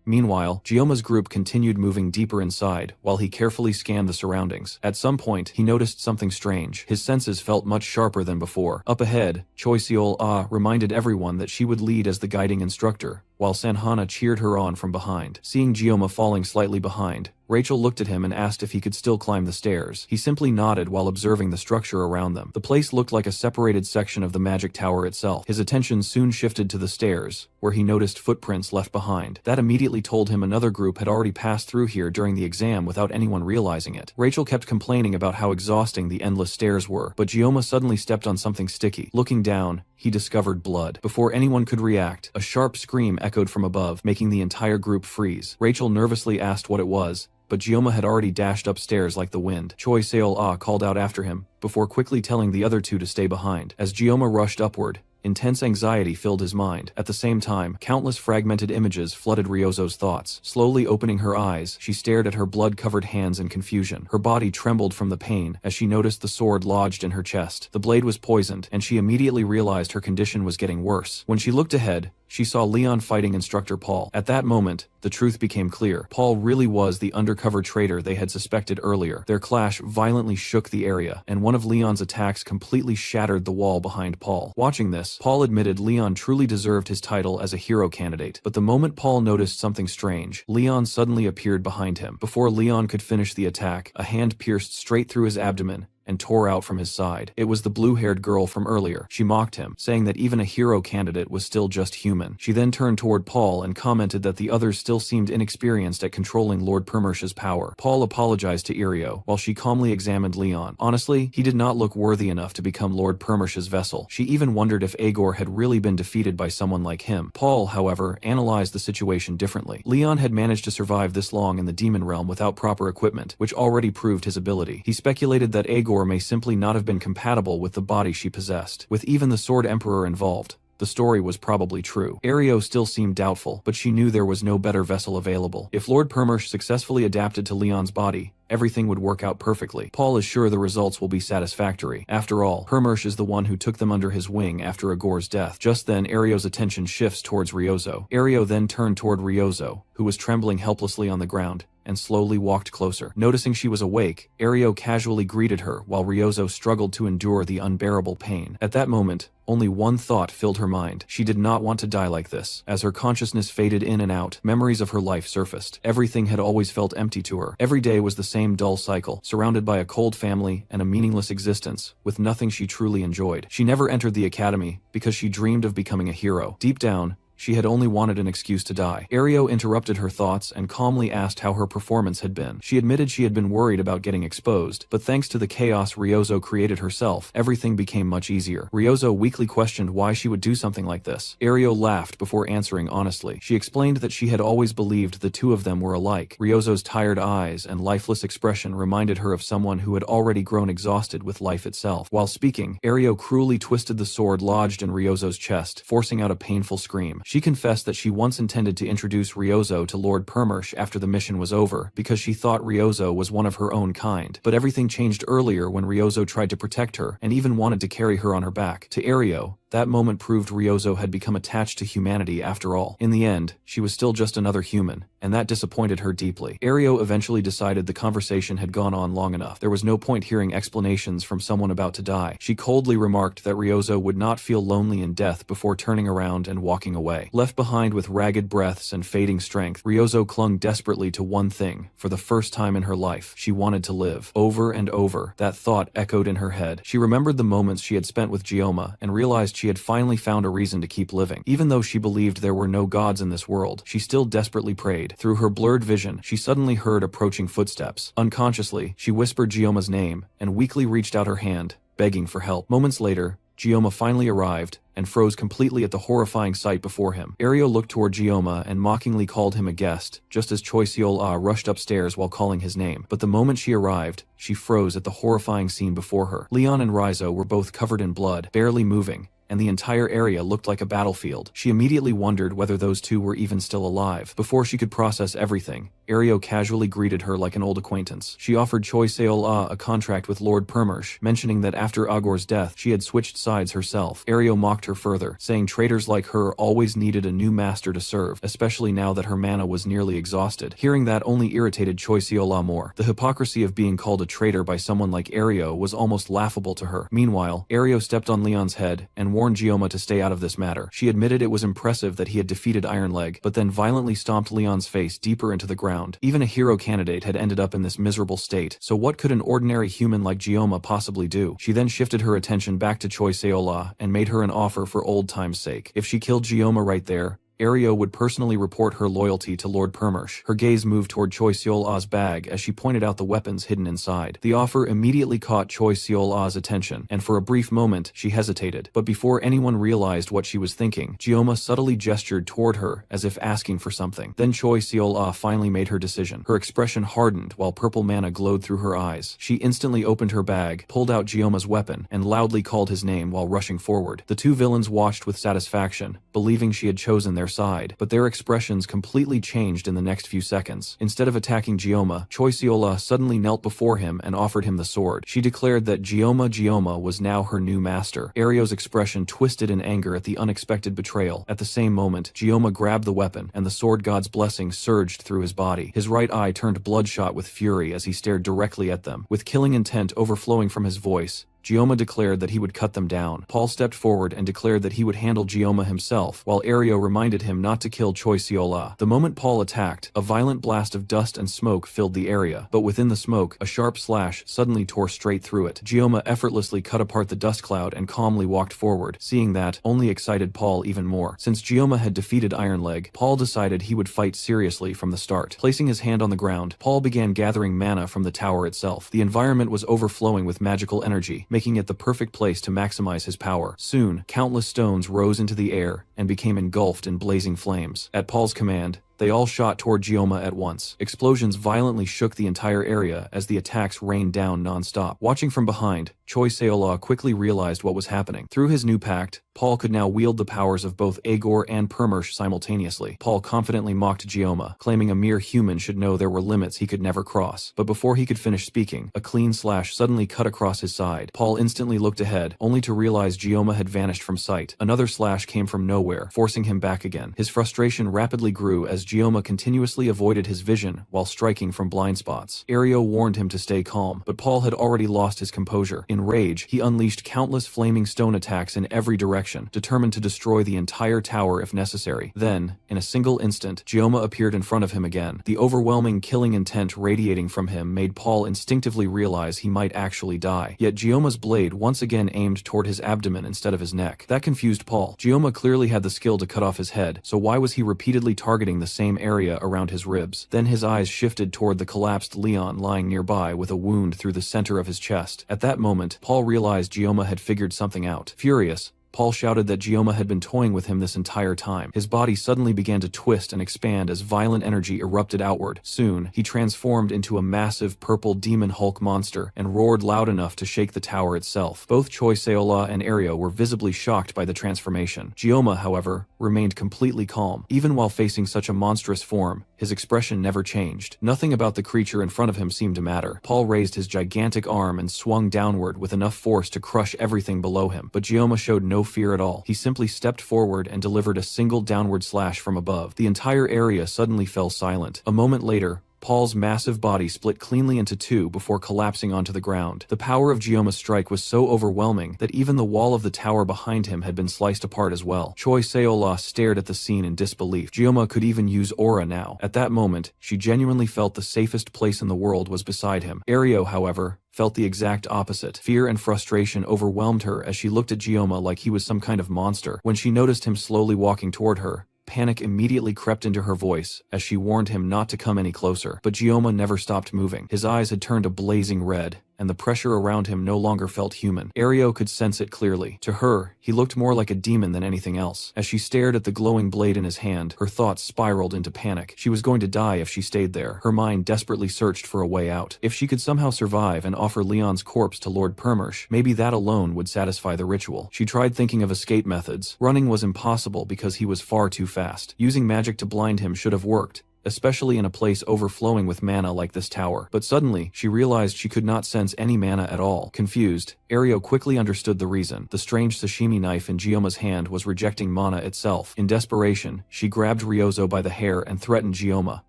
Meanwhile, Gioma's group continued moving deeper inside, while he carefully scanned the surroundings. At some point, he noticed something strange. His senses felt much sharper than before. Up ahead, Choi Seol-ah reminded everyone that she would lead as the guiding instructor, while Sanhana cheered her on from behind. Seeing Gioma falling slightly behind, Rachel looked at him and asked if he could still climb the stairs. He simply nodded while observing the structure around them. The place looked like a separated section of the magic tower itself. His attention soon shifted to the stairs, where he noticed footprints left behind. That immediately told him another group had already passed through here during the exam without anyone realizing it. Rachel kept complaining about how exhausting the endless stairs were, but Gioma suddenly stepped on something sticky. Looking down, he discovered blood. Before anyone could react, a sharp scream echoed from above, making the entire group freeze. Rachel nervously asked what it was, but Gioma had already dashed upstairs like the wind. Choi Seol-ah called out after him, before quickly telling the other two to stay behind. As Gioma rushed upward, intense anxiety filled his mind. At the same time, countless fragmented images flooded Ryozo's thoughts. Slowly opening her eyes, she stared at her blood-covered hands in confusion. Her body trembled from the pain as she noticed the sword lodged in her chest. The blade was poisoned, and she immediately realized her condition was getting worse. When she looked ahead, she saw Leon fighting instructor Paul. At that moment, the truth became clear. Paul really was the undercover traitor they had suspected earlier. Their clash violently shook the area, and one of Leon's attacks completely shattered the wall behind Paul. Watching this, Paul admitted Leon truly deserved his title as a hero candidate. But the moment Paul noticed something strange, Leon suddenly appeared behind him. Before Leon could finish the attack, a hand pierced straight through his abdomen and tore out from his side. It was the blue-haired girl from earlier. She mocked him, saying that even a hero candidate was still just human. She then turned toward Paul and commented that the others still seemed inexperienced at controlling Lord Permersha's power. Paul apologized to Irio, while she calmly examined Leon. Honestly, he did not look worthy enough to become Lord Permersha's vessel. She even wondered if Agor had really been defeated by someone like him. Paul, however, analyzed the situation differently. Leon had managed to survive this long in the demon realm without proper equipment, which already proved his ability. He speculated that Agor may simply not have been compatible with the body she possessed. With even the Sword Emperor involved, the story was probably true. Ario still seemed doubtful, but she knew there was no better vessel available. If Lord Permersh successfully adapted to Leon's body, everything would work out perfectly. Paul is sure the results will be satisfactory. After all, Permersh is the one who took them under his wing after Agor's death. Just then, Ario's attention shifts towards Ryozo. Ario then turned toward Ryozo, who was trembling helplessly on the ground, and slowly walked closer. Noticing she was awake, Ario casually greeted her while Ryozo struggled to endure the unbearable pain. At that moment, only one thought filled her mind. She did not want to die like this. As her consciousness faded in and out, memories of her life surfaced. Everything had always felt empty to her. Every day was the same dull cycle, surrounded by a cold family and a meaningless existence, with nothing she truly enjoyed. She never entered the academy because she dreamed of becoming a hero. Deep down, she had only wanted an excuse to die. Ario interrupted her thoughts and calmly asked how her performance had been. She admitted she had been worried about getting exposed, but thanks to the chaos Ryozo created herself, everything became much easier. Ryozo weakly questioned why she would do something like this. Ario laughed before answering honestly. She explained that she had always believed the two of them were alike. Ryozo's tired eyes and lifeless expression reminded her of someone who had already grown exhausted with life itself. While speaking, Ario cruelly twisted the sword lodged in Ryozo's chest, forcing out a painful scream. She confessed that she once intended to introduce Ryozo to Lord Permersh after the mission was over, because she thought Ryozo was one of her own kind. But everything changed earlier when Ryozo tried to protect her, and even wanted to carry her on her back. To Ario, that moment proved Ryozo had become attached to humanity after all. In the end, she was still just another human, and that disappointed her deeply. Ario eventually decided the conversation had gone on long enough. There was no point hearing explanations from someone about to die. She coldly remarked that Ryozo would not feel lonely in death before turning around and walking away. Left behind with ragged breaths and fading strength, Ryozo clung desperately to one thing. For the first time in her life, she wanted to live. Over and over, that thought echoed in her head. She remembered the moments she had spent with Gioma and realized she had finally found a reason to keep living. Even though she believed there were no gods in this world, she still desperately prayed. Through her blurred vision, she suddenly heard approaching footsteps. Unconsciously, she whispered Gioma's name and weakly reached out her hand, begging for help. Moments later, Gioma finally arrived and froze completely at the horrifying sight before him. Ario looked toward Gioma and mockingly called him a guest, just as Choi Seol-ah rushed upstairs while calling his name. But the moment she arrived, she froze at the horrifying scene before her. Leon and Raizo were both covered in blood, barely moving, and the entire area looked like a battlefield. She immediately wondered whether those two were even still alive. Before she could process everything, Ario casually greeted her like an old acquaintance. She offered Choi Seol-ah a contract with Lord Permersh, mentioning that after Agor's death, she had switched sides herself. Ario mocked her further, saying traitors like her always needed a new master to serve, especially now that her mana was nearly exhausted. Hearing that only irritated Choi Seol-ah more. The hypocrisy of being called a traitor by someone like Ario was almost laughable to her. Meanwhile, Ario stepped on Leon's head and warned Gioma to stay out of this matter. She admitted it was impressive that he had defeated Ironleg, but then violently stomped Leon's face deeper into the ground. Even a hero candidate had ended up in this miserable state, so what could an ordinary human like Gioma possibly do? She then shifted her attention back to Choi Seol-ah and made her an offer for old time's sake. If she killed Gioma right there, Ario would personally report her loyalty to Lord Permersh. Her gaze moved toward Choi Seol-ah's bag as she pointed out the weapons hidden inside. The offer immediately caught Choi Seol-ah's attention, and for a brief moment, she hesitated. But before anyone realized what she was thinking, Gioma subtly gestured toward her as if asking for something. Then Choi Seol-ah finally made her decision. Her expression hardened while purple mana glowed through her eyes. She instantly opened her bag, pulled out Gioma's weapon, and loudly called his name while rushing forward. The two villains watched with satisfaction, believing she had chosen their side, but their expressions completely changed in the next few seconds. Instead of attacking Gioma, Choi Seol-ah suddenly knelt before him and offered him the sword. She declared that Gioma was now her new master. Ario's expression twisted in anger at the unexpected betrayal. At the same moment, Gioma grabbed the weapon, and the sword god's blessing surged through his body. His right eye turned bloodshot with fury as he stared directly at them. With killing intent overflowing from his voice, Gioma declared that he would cut them down. Paul stepped forward and declared that he would handle Gioma himself, while Ario reminded him not to kill Choi Seol-ah. The moment Paul attacked, a violent blast of dust and smoke filled the area, but within the smoke, a sharp slash suddenly tore straight through it. Gioma effortlessly cut apart the dust cloud and calmly walked forward. Seeing that, only excited Paul even more. Since Gioma had defeated Ironleg, Paul decided he would fight seriously from the start. Placing his hand on the ground, Paul began gathering mana from the tower itself. The environment was overflowing with magical energy, making it the perfect place to maximize his power. Soon, countless stones rose into the air and became engulfed in blazing flames. At Paul's command, they all shot toward Gioma at once. Explosions violently shook the entire area as the attacks rained down non-stop. Watching from behind, Choi Seol-ah quickly realized what was happening. Through his new pact, Paul could now wield the powers of both Agor and Permersh simultaneously. Paul confidently mocked Gioma, claiming a mere human should know there were limits he could never cross. But before he could finish speaking, a clean slash suddenly cut across his side. Paul instantly looked ahead, only to realize Gioma had vanished from sight. Another slash came from nowhere, forcing him back again. His frustration rapidly grew as Gioma continuously avoided his vision while striking from blind spots. Ario warned him to stay calm, but Paul had already lost his composure. In rage, he unleashed countless flaming stone attacks in every direction, determined to destroy the entire tower if necessary. Then, in a single instant, Gioma appeared in front of him again. The overwhelming killing intent radiating from him made Paul instinctively realize he might actually die. Yet Gioma's blade once again aimed toward his abdomen instead of his neck. That confused Paul. Gioma clearly had the skill to cut off his head, so why was he repeatedly targeting the same area around his ribs? Then his eyes shifted toward the collapsed Leon lying nearby with a wound through the center of his chest. At that moment, Paul realized Gioma had figured something out. Furious, Paul shouted that Gioma had been toying with him this entire time. His body suddenly began to twist and expand as violent energy erupted outward. Soon, he transformed into a massive purple demon Hulk monster and roared loud enough to shake the tower itself. Both Choi Seola and Ario were visibly shocked by the transformation. Gioma, however, remained completely calm. Even while facing such a monstrous form, his expression never changed. Nothing about the creature in front of him seemed to matter. Paul raised his gigantic arm and swung downward with enough force to crush everything below him, but Gioma showed no fear at all. He simply stepped forward and delivered a single downward slash from above. The entire area suddenly fell silent. A moment later, Paul's massive body split cleanly into two before collapsing onto the ground. The power of Gioma's strike was so overwhelming that even the wall of the tower behind him had been sliced apart as well. Choi Seola stared at the scene in disbelief. Gioma could even use aura now. At that moment, she genuinely felt the safest place in the world was beside him. Ario, however, felt the exact opposite. Fear and frustration overwhelmed her as she looked at Gioma like he was some kind of monster. When she noticed him slowly walking toward her, panic immediately crept into her voice as she warned him not to come any closer. But Gioma never stopped moving. His eyes had turned a blazing red, and the pressure around him no longer felt human. Ario could sense it clearly. To her, he looked more like a demon than anything else. As she stared at the glowing blade in his hand, her thoughts spiraled into panic. She was going to die if she stayed there. Her mind desperately searched for a way out. If she could somehow survive and offer Leon's corpse to Lord Permersh, maybe that alone would satisfy the ritual. She tried thinking of escape methods. Running was impossible because he was far too fast. Using magic to blind him should have worked, especially in a place overflowing with mana like this tower. But suddenly, she realized she could not sense any mana at all. Confused, Ario quickly understood the reason. The strange sashimi knife in Gioma's hand was rejecting mana itself. In desperation, she grabbed Ryozo by the hair and threatened Gioma.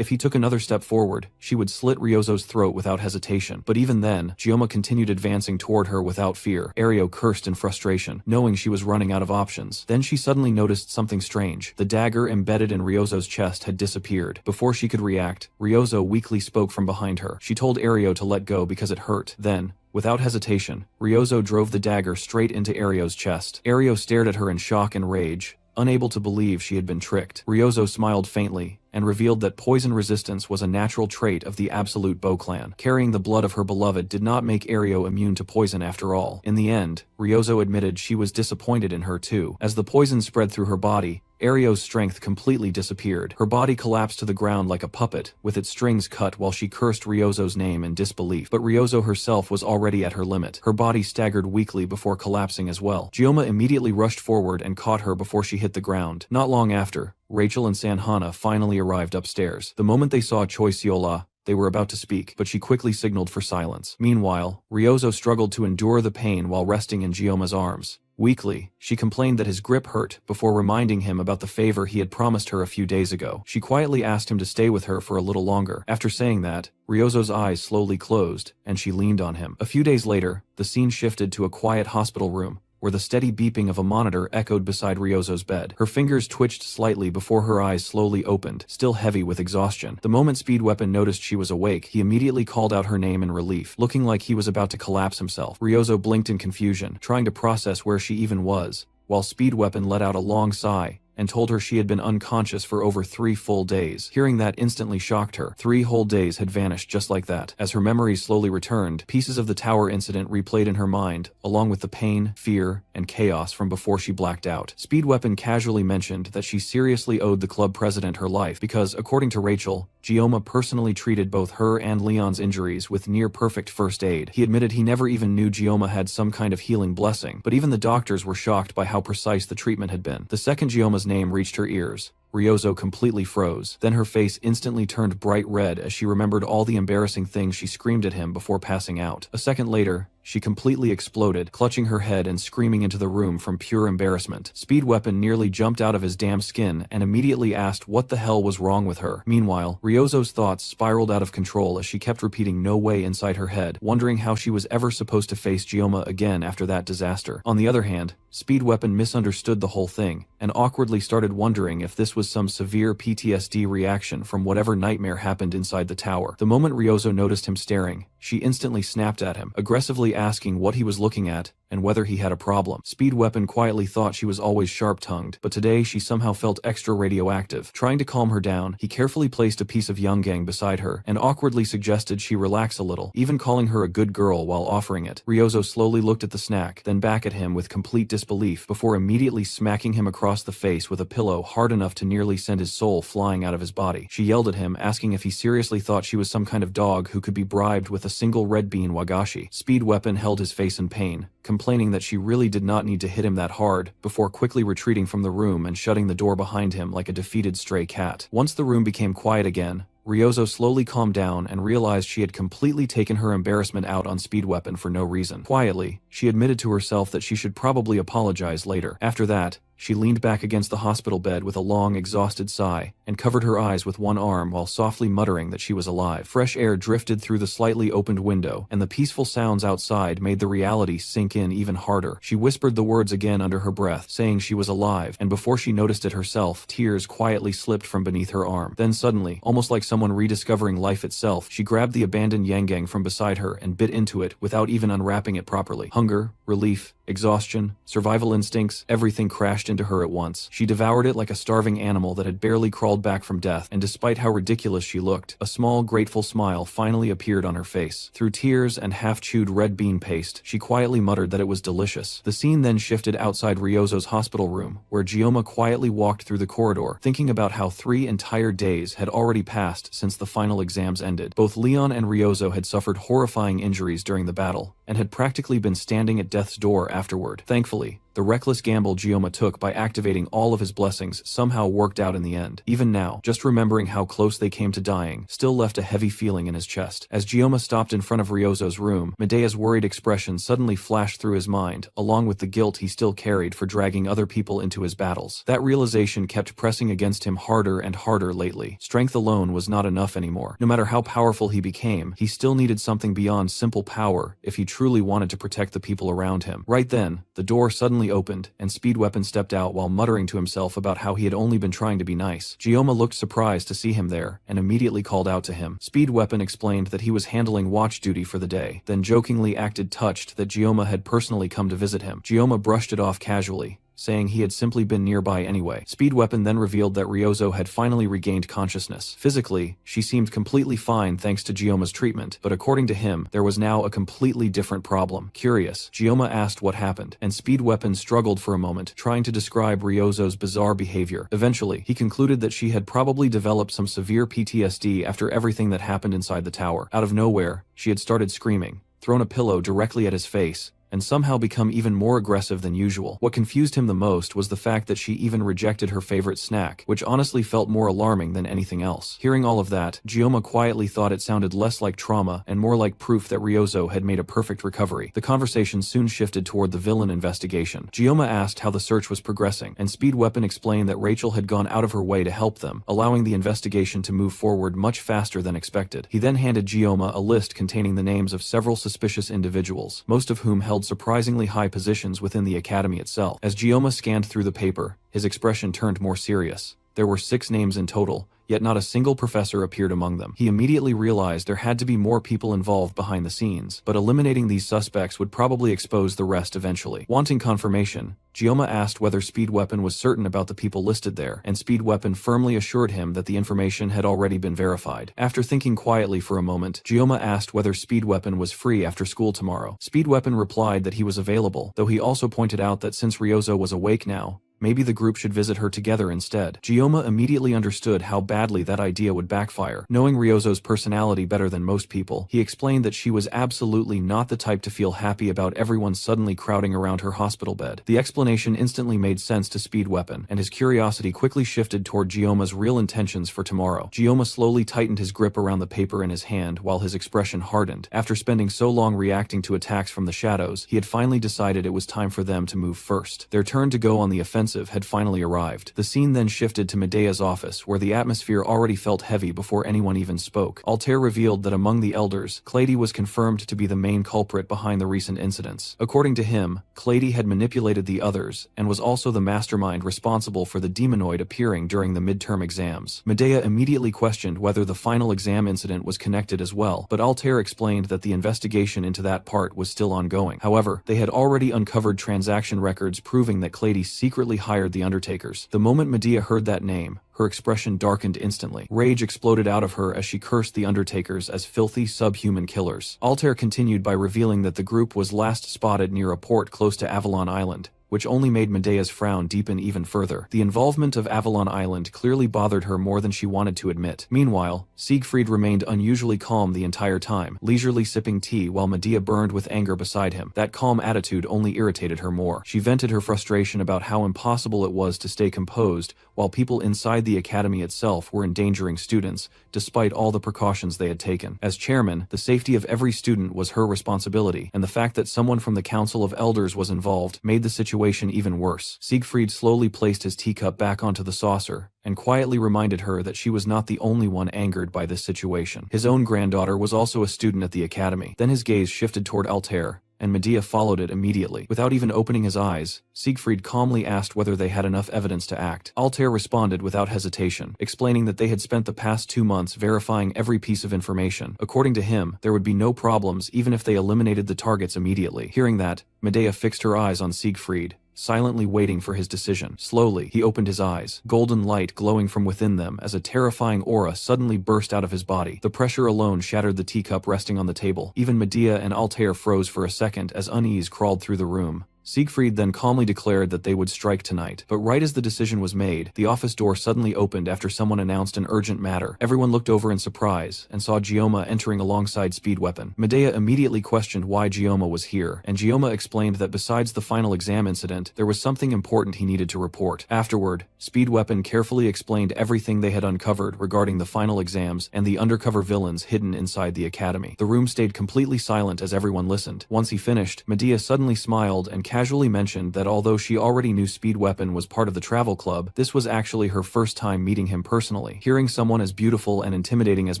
If he took another step forward, she would slit Ryozo's throat without hesitation. But even then, Gioma continued advancing toward her without fear. Ario cursed in frustration, knowing she was running out of options. Then she suddenly noticed something strange. The dagger embedded in Ryozo's chest had disappeared. Before she could react, Ryozo weakly spoke from behind her. She told Ario to let go because it hurt. Then, without hesitation, Ryozo drove the dagger straight into Ario's chest. Ario stared at her in shock and rage, unable to believe she had been tricked. Ryozo smiled faintly and revealed that poison resistance was a natural trait of the Absolute Bow clan. Carrying the blood of her beloved did not make Ario immune to poison after all. In the end, Ryozo admitted she was disappointed in her too. As the poison spread through her body, Ario's strength completely disappeared. Her body collapsed to the ground like a puppet, with its strings cut while she cursed Ryozo's name in disbelief. But Ryozo herself was already at her limit. Her body staggered weakly before collapsing as well. Gioma immediately rushed forward and caught her before she hit the ground. Not long after, Rachel and Sanhana finally arrived upstairs. The moment they saw Choi Seola, they were about to speak, but she quickly signaled for silence. Meanwhile, Ryozo struggled to endure the pain while resting in Gioma's arms. Weakly, she complained that his grip hurt before reminding him about the favor he had promised her a few days ago. She quietly asked him to stay with her for a little longer. After saying that, Ryozo's eyes slowly closed, and she leaned on him. A few days later, the scene shifted to a quiet hospital room, where the steady beeping of a monitor echoed beside Ryozo's bed. Her fingers twitched slightly before her eyes slowly opened, still heavy with exhaustion. The moment Speed Weapon noticed she was awake, he immediately called out her name in relief, looking like he was about to collapse himself. Ryozo blinked in confusion, trying to process where she even was, while Speed Weapon let out a long sigh and told her she had been unconscious for over 3 full days. Hearing that instantly shocked her. 3 whole days had vanished just like that. As her memories slowly returned, pieces of the tower incident replayed in her mind, along with the pain, fear, and chaos from before she blacked out. Speed Weapon casually mentioned that she seriously owed the club president her life because, according to Rachel, Gioma personally treated both her and Leon's injuries with near-perfect first aid. He admitted he never even knew Gioma had some kind of healing blessing, but even the doctors were shocked by how precise the treatment had been. The second Gioma's name reached her ears, Ryozo completely froze. Then her face instantly turned bright red as she remembered all the embarrassing things she screamed at him before passing out. A second later, she completely exploded, clutching her head and screaming into the room from pure embarrassment. Speed Weapon nearly jumped out of his damn skin and immediately asked what the hell was wrong with her. Meanwhile, Ryozo's thoughts spiraled out of control as she kept repeating "no way" inside her head, wondering how she was ever supposed to face Gioma again after that disaster. On the other hand, Speed Weapon misunderstood the whole thing and awkwardly started wondering if this was some severe PTSD reaction from whatever nightmare happened inside the tower. The moment Ryozo noticed him staring, she instantly snapped at him, aggressively asking what he was looking at and whether he had a problem. Speed Weapon quietly thought she was always sharp-tongued, but today she somehow felt extra radioactive. Trying to calm her down, he carefully placed a piece of Yanggang beside her and awkwardly suggested she relax a little, even calling her a good girl while offering it. Ryozo slowly looked at the snack, then back at him with complete disbelief before immediately smacking him across the face with a pillow hard enough to nearly send his soul flying out of his body. She yelled at him, asking if he seriously thought she was some kind of dog who could be bribed with a single red bean wagashi. Speed Weapon held his face in pain, complaining that she really did not need to hit him that hard, before quickly retreating from the room and shutting the door behind him like a defeated stray cat. Once the room became quiet again, Ryozo slowly calmed down and realized she had completely taken her embarrassment out on Speed Weapon for no reason. Quietly, she admitted to herself that she should probably apologize later. After that, she leaned back against the hospital bed with a long, exhausted sigh and covered her eyes with one arm while softly muttering that she was alive. Fresh air drifted through the slightly opened window, and the peaceful sounds outside made the reality sink in even harder. She whispered the words again under her breath, saying she was alive, and before she noticed it herself, tears quietly slipped from beneath her arm. Then suddenly, almost like someone rediscovering life itself, she grabbed the abandoned Yanggang from beside her and bit into it without even unwrapping it properly. Hunger, relief, exhaustion, survival instincts, everything crashed into her at once. She devoured it like a starving animal that had barely crawled back from death, and despite how ridiculous she looked, a small, grateful smile finally appeared on her face. Through tears and half-chewed red bean paste, she quietly muttered that it was delicious. The scene then shifted outside Ryozo's hospital room, where Gioma quietly walked through the corridor, thinking about how 3 entire days had already passed since the final exams ended. Both Leon and Ryozo had suffered horrifying injuries during the battle, and had practically been standing at death's door afterward. Thankfully, the reckless gamble Gioma took by activating all of his blessings somehow worked out in the end. Even now, just remembering how close they came to dying still left a heavy feeling in his chest. As Gioma stopped in front of Ryozo's room, Medea's worried expression suddenly flashed through his mind, along with the guilt he still carried for dragging other people into his battles. That realization kept pressing against him harder and harder lately. Strength alone was not enough anymore. No matter how powerful he became, he still needed something beyond simple power if he truly wanted to protect the people around him. Right then, the door suddenly opened, and Speed Weapon stepped out while muttering to himself about how he had only been trying to be nice. Gioma looked surprised to see him there, and immediately called out to him. Speed Weapon explained that he was handling watch duty for the day, then jokingly acted touched that Gioma had personally come to visit him. Gioma brushed it off casually, saying he had simply been nearby anyway. Speed Weapon then revealed that Ryozo had finally regained consciousness. Physically, she seemed completely fine thanks to Gioma's treatment, but according to him, there was now a completely different problem. Curious, Gioma asked what happened, and Speed Weapon struggled for a moment, trying to describe Ryozo's bizarre behavior. Eventually, he concluded that she had probably developed some severe PTSD after everything that happened inside the tower. Out of nowhere, she had started screaming, thrown a pillow directly at his face, and somehow become even more aggressive than usual. What confused him the most was the fact that she even rejected her favorite snack, which honestly felt more alarming than anything else. Hearing all of that, Gioma quietly thought it sounded less like trauma and more like proof that Ryozo had made a perfect recovery. The conversation soon shifted toward the villain investigation. Gioma asked how the search was progressing, and Speed Weapon explained that Rachel had gone out of her way to help them, allowing the investigation to move forward much faster than expected. He then handed Gioma a list containing the names of several suspicious individuals, most of whom held surprisingly high positions within the academy itself. As Gioma scanned through the paper, his expression turned more serious. There were 6 names in total, yet not a single professor appeared among them. He immediately realized there had to be more people involved behind the scenes, but eliminating these suspects would probably expose the rest eventually. Wanting confirmation, Gioma asked whether Speed Weapon was certain about the people listed there, and Speed Weapon firmly assured him that the information had already been verified. After thinking quietly for a moment, Gioma asked whether Speed Weapon was free after school tomorrow. Speed Weapon replied that he was available, though he also pointed out that since Ryozo was awake now, maybe the group should visit her together instead. Gioma immediately understood how badly that idea would backfire. Knowing Ryozo's personality better than most people, he explained that she was absolutely not the type to feel happy about everyone suddenly crowding around her hospital bed. The explanation instantly made sense to Speed Weapon, and his curiosity quickly shifted toward Gioma's real intentions for tomorrow. Gioma slowly tightened his grip around the paper in his hand while his expression hardened. After spending so long reacting to attacks from the shadows, he had finally decided it was time for them to move first. Their turn to go on the offensive had finally arrived. The scene then shifted to Medea's office, where the atmosphere already felt heavy before anyone even spoke. Altair revealed that among the elders, Clady was confirmed to be the main culprit behind the recent incidents. According to him, Clady had manipulated the others, and was also the mastermind responsible for the demonoid appearing during the midterm exams. Medea immediately questioned whether the final exam incident was connected as well, but Altair explained that the investigation into that part was still ongoing. However, they had already uncovered transaction records proving that Clady secretly hired the Undertakers. The moment Medea heard that name, her expression darkened instantly. Rage exploded out of her as she cursed the Undertakers as filthy subhuman killers. Altair continued by revealing that the group was last spotted near a port close to Avalon Island, which only made Medea's frown deepen even further. The involvement of Avalon Island clearly bothered her more than she wanted to admit. Meanwhile, Siegfried remained unusually calm the entire time, leisurely sipping tea while Medea burned with anger beside him. That calm attitude only irritated her more. She vented her frustration about how impossible it was to stay composed while people inside the academy itself were endangering students, despite all the precautions they had taken. As chairman, the safety of every student was her responsibility, and the fact that someone from the Council of Elders was involved made the situation even worse. Siegfried slowly placed his teacup back onto the saucer, and quietly reminded her that she was not the only one angered by this situation. His own granddaughter was also a student at the academy. Then his gaze shifted toward Altair, and Medea followed it immediately. Without even opening his eyes, Siegfried calmly asked whether they had enough evidence to act. Altair responded without hesitation, explaining that they had spent the past 2 months verifying every piece of information. According to him, there would be no problems even if they eliminated the targets immediately. Hearing that, Medea fixed her eyes on Siegfried, silently waiting for his decision. Slowly, he opened his eyes, golden light glowing from within them as a terrifying aura suddenly burst out of his body. The pressure alone shattered the teacup resting on the table. Even Medea and Altair froze for a second as unease crawled through the room. Siegfried then calmly declared that they would strike tonight. But right as the decision was made, the office door suddenly opened after someone announced an urgent matter. Everyone looked over in surprise and saw Gioma entering alongside Speed Weapon. Medea immediately questioned why Gioma was here, and Gioma explained that besides the final exam incident, there was something important he needed to report. Afterward, Speed Weapon carefully explained everything they had uncovered regarding the final exams and the undercover villains hidden inside the academy. The room stayed completely silent as everyone listened. Once he finished, Medea suddenly smiled and casually mentioned that although she already knew Speed Weapon was part of the travel club, this was actually her first time meeting him personally. Hearing someone as beautiful and intimidating as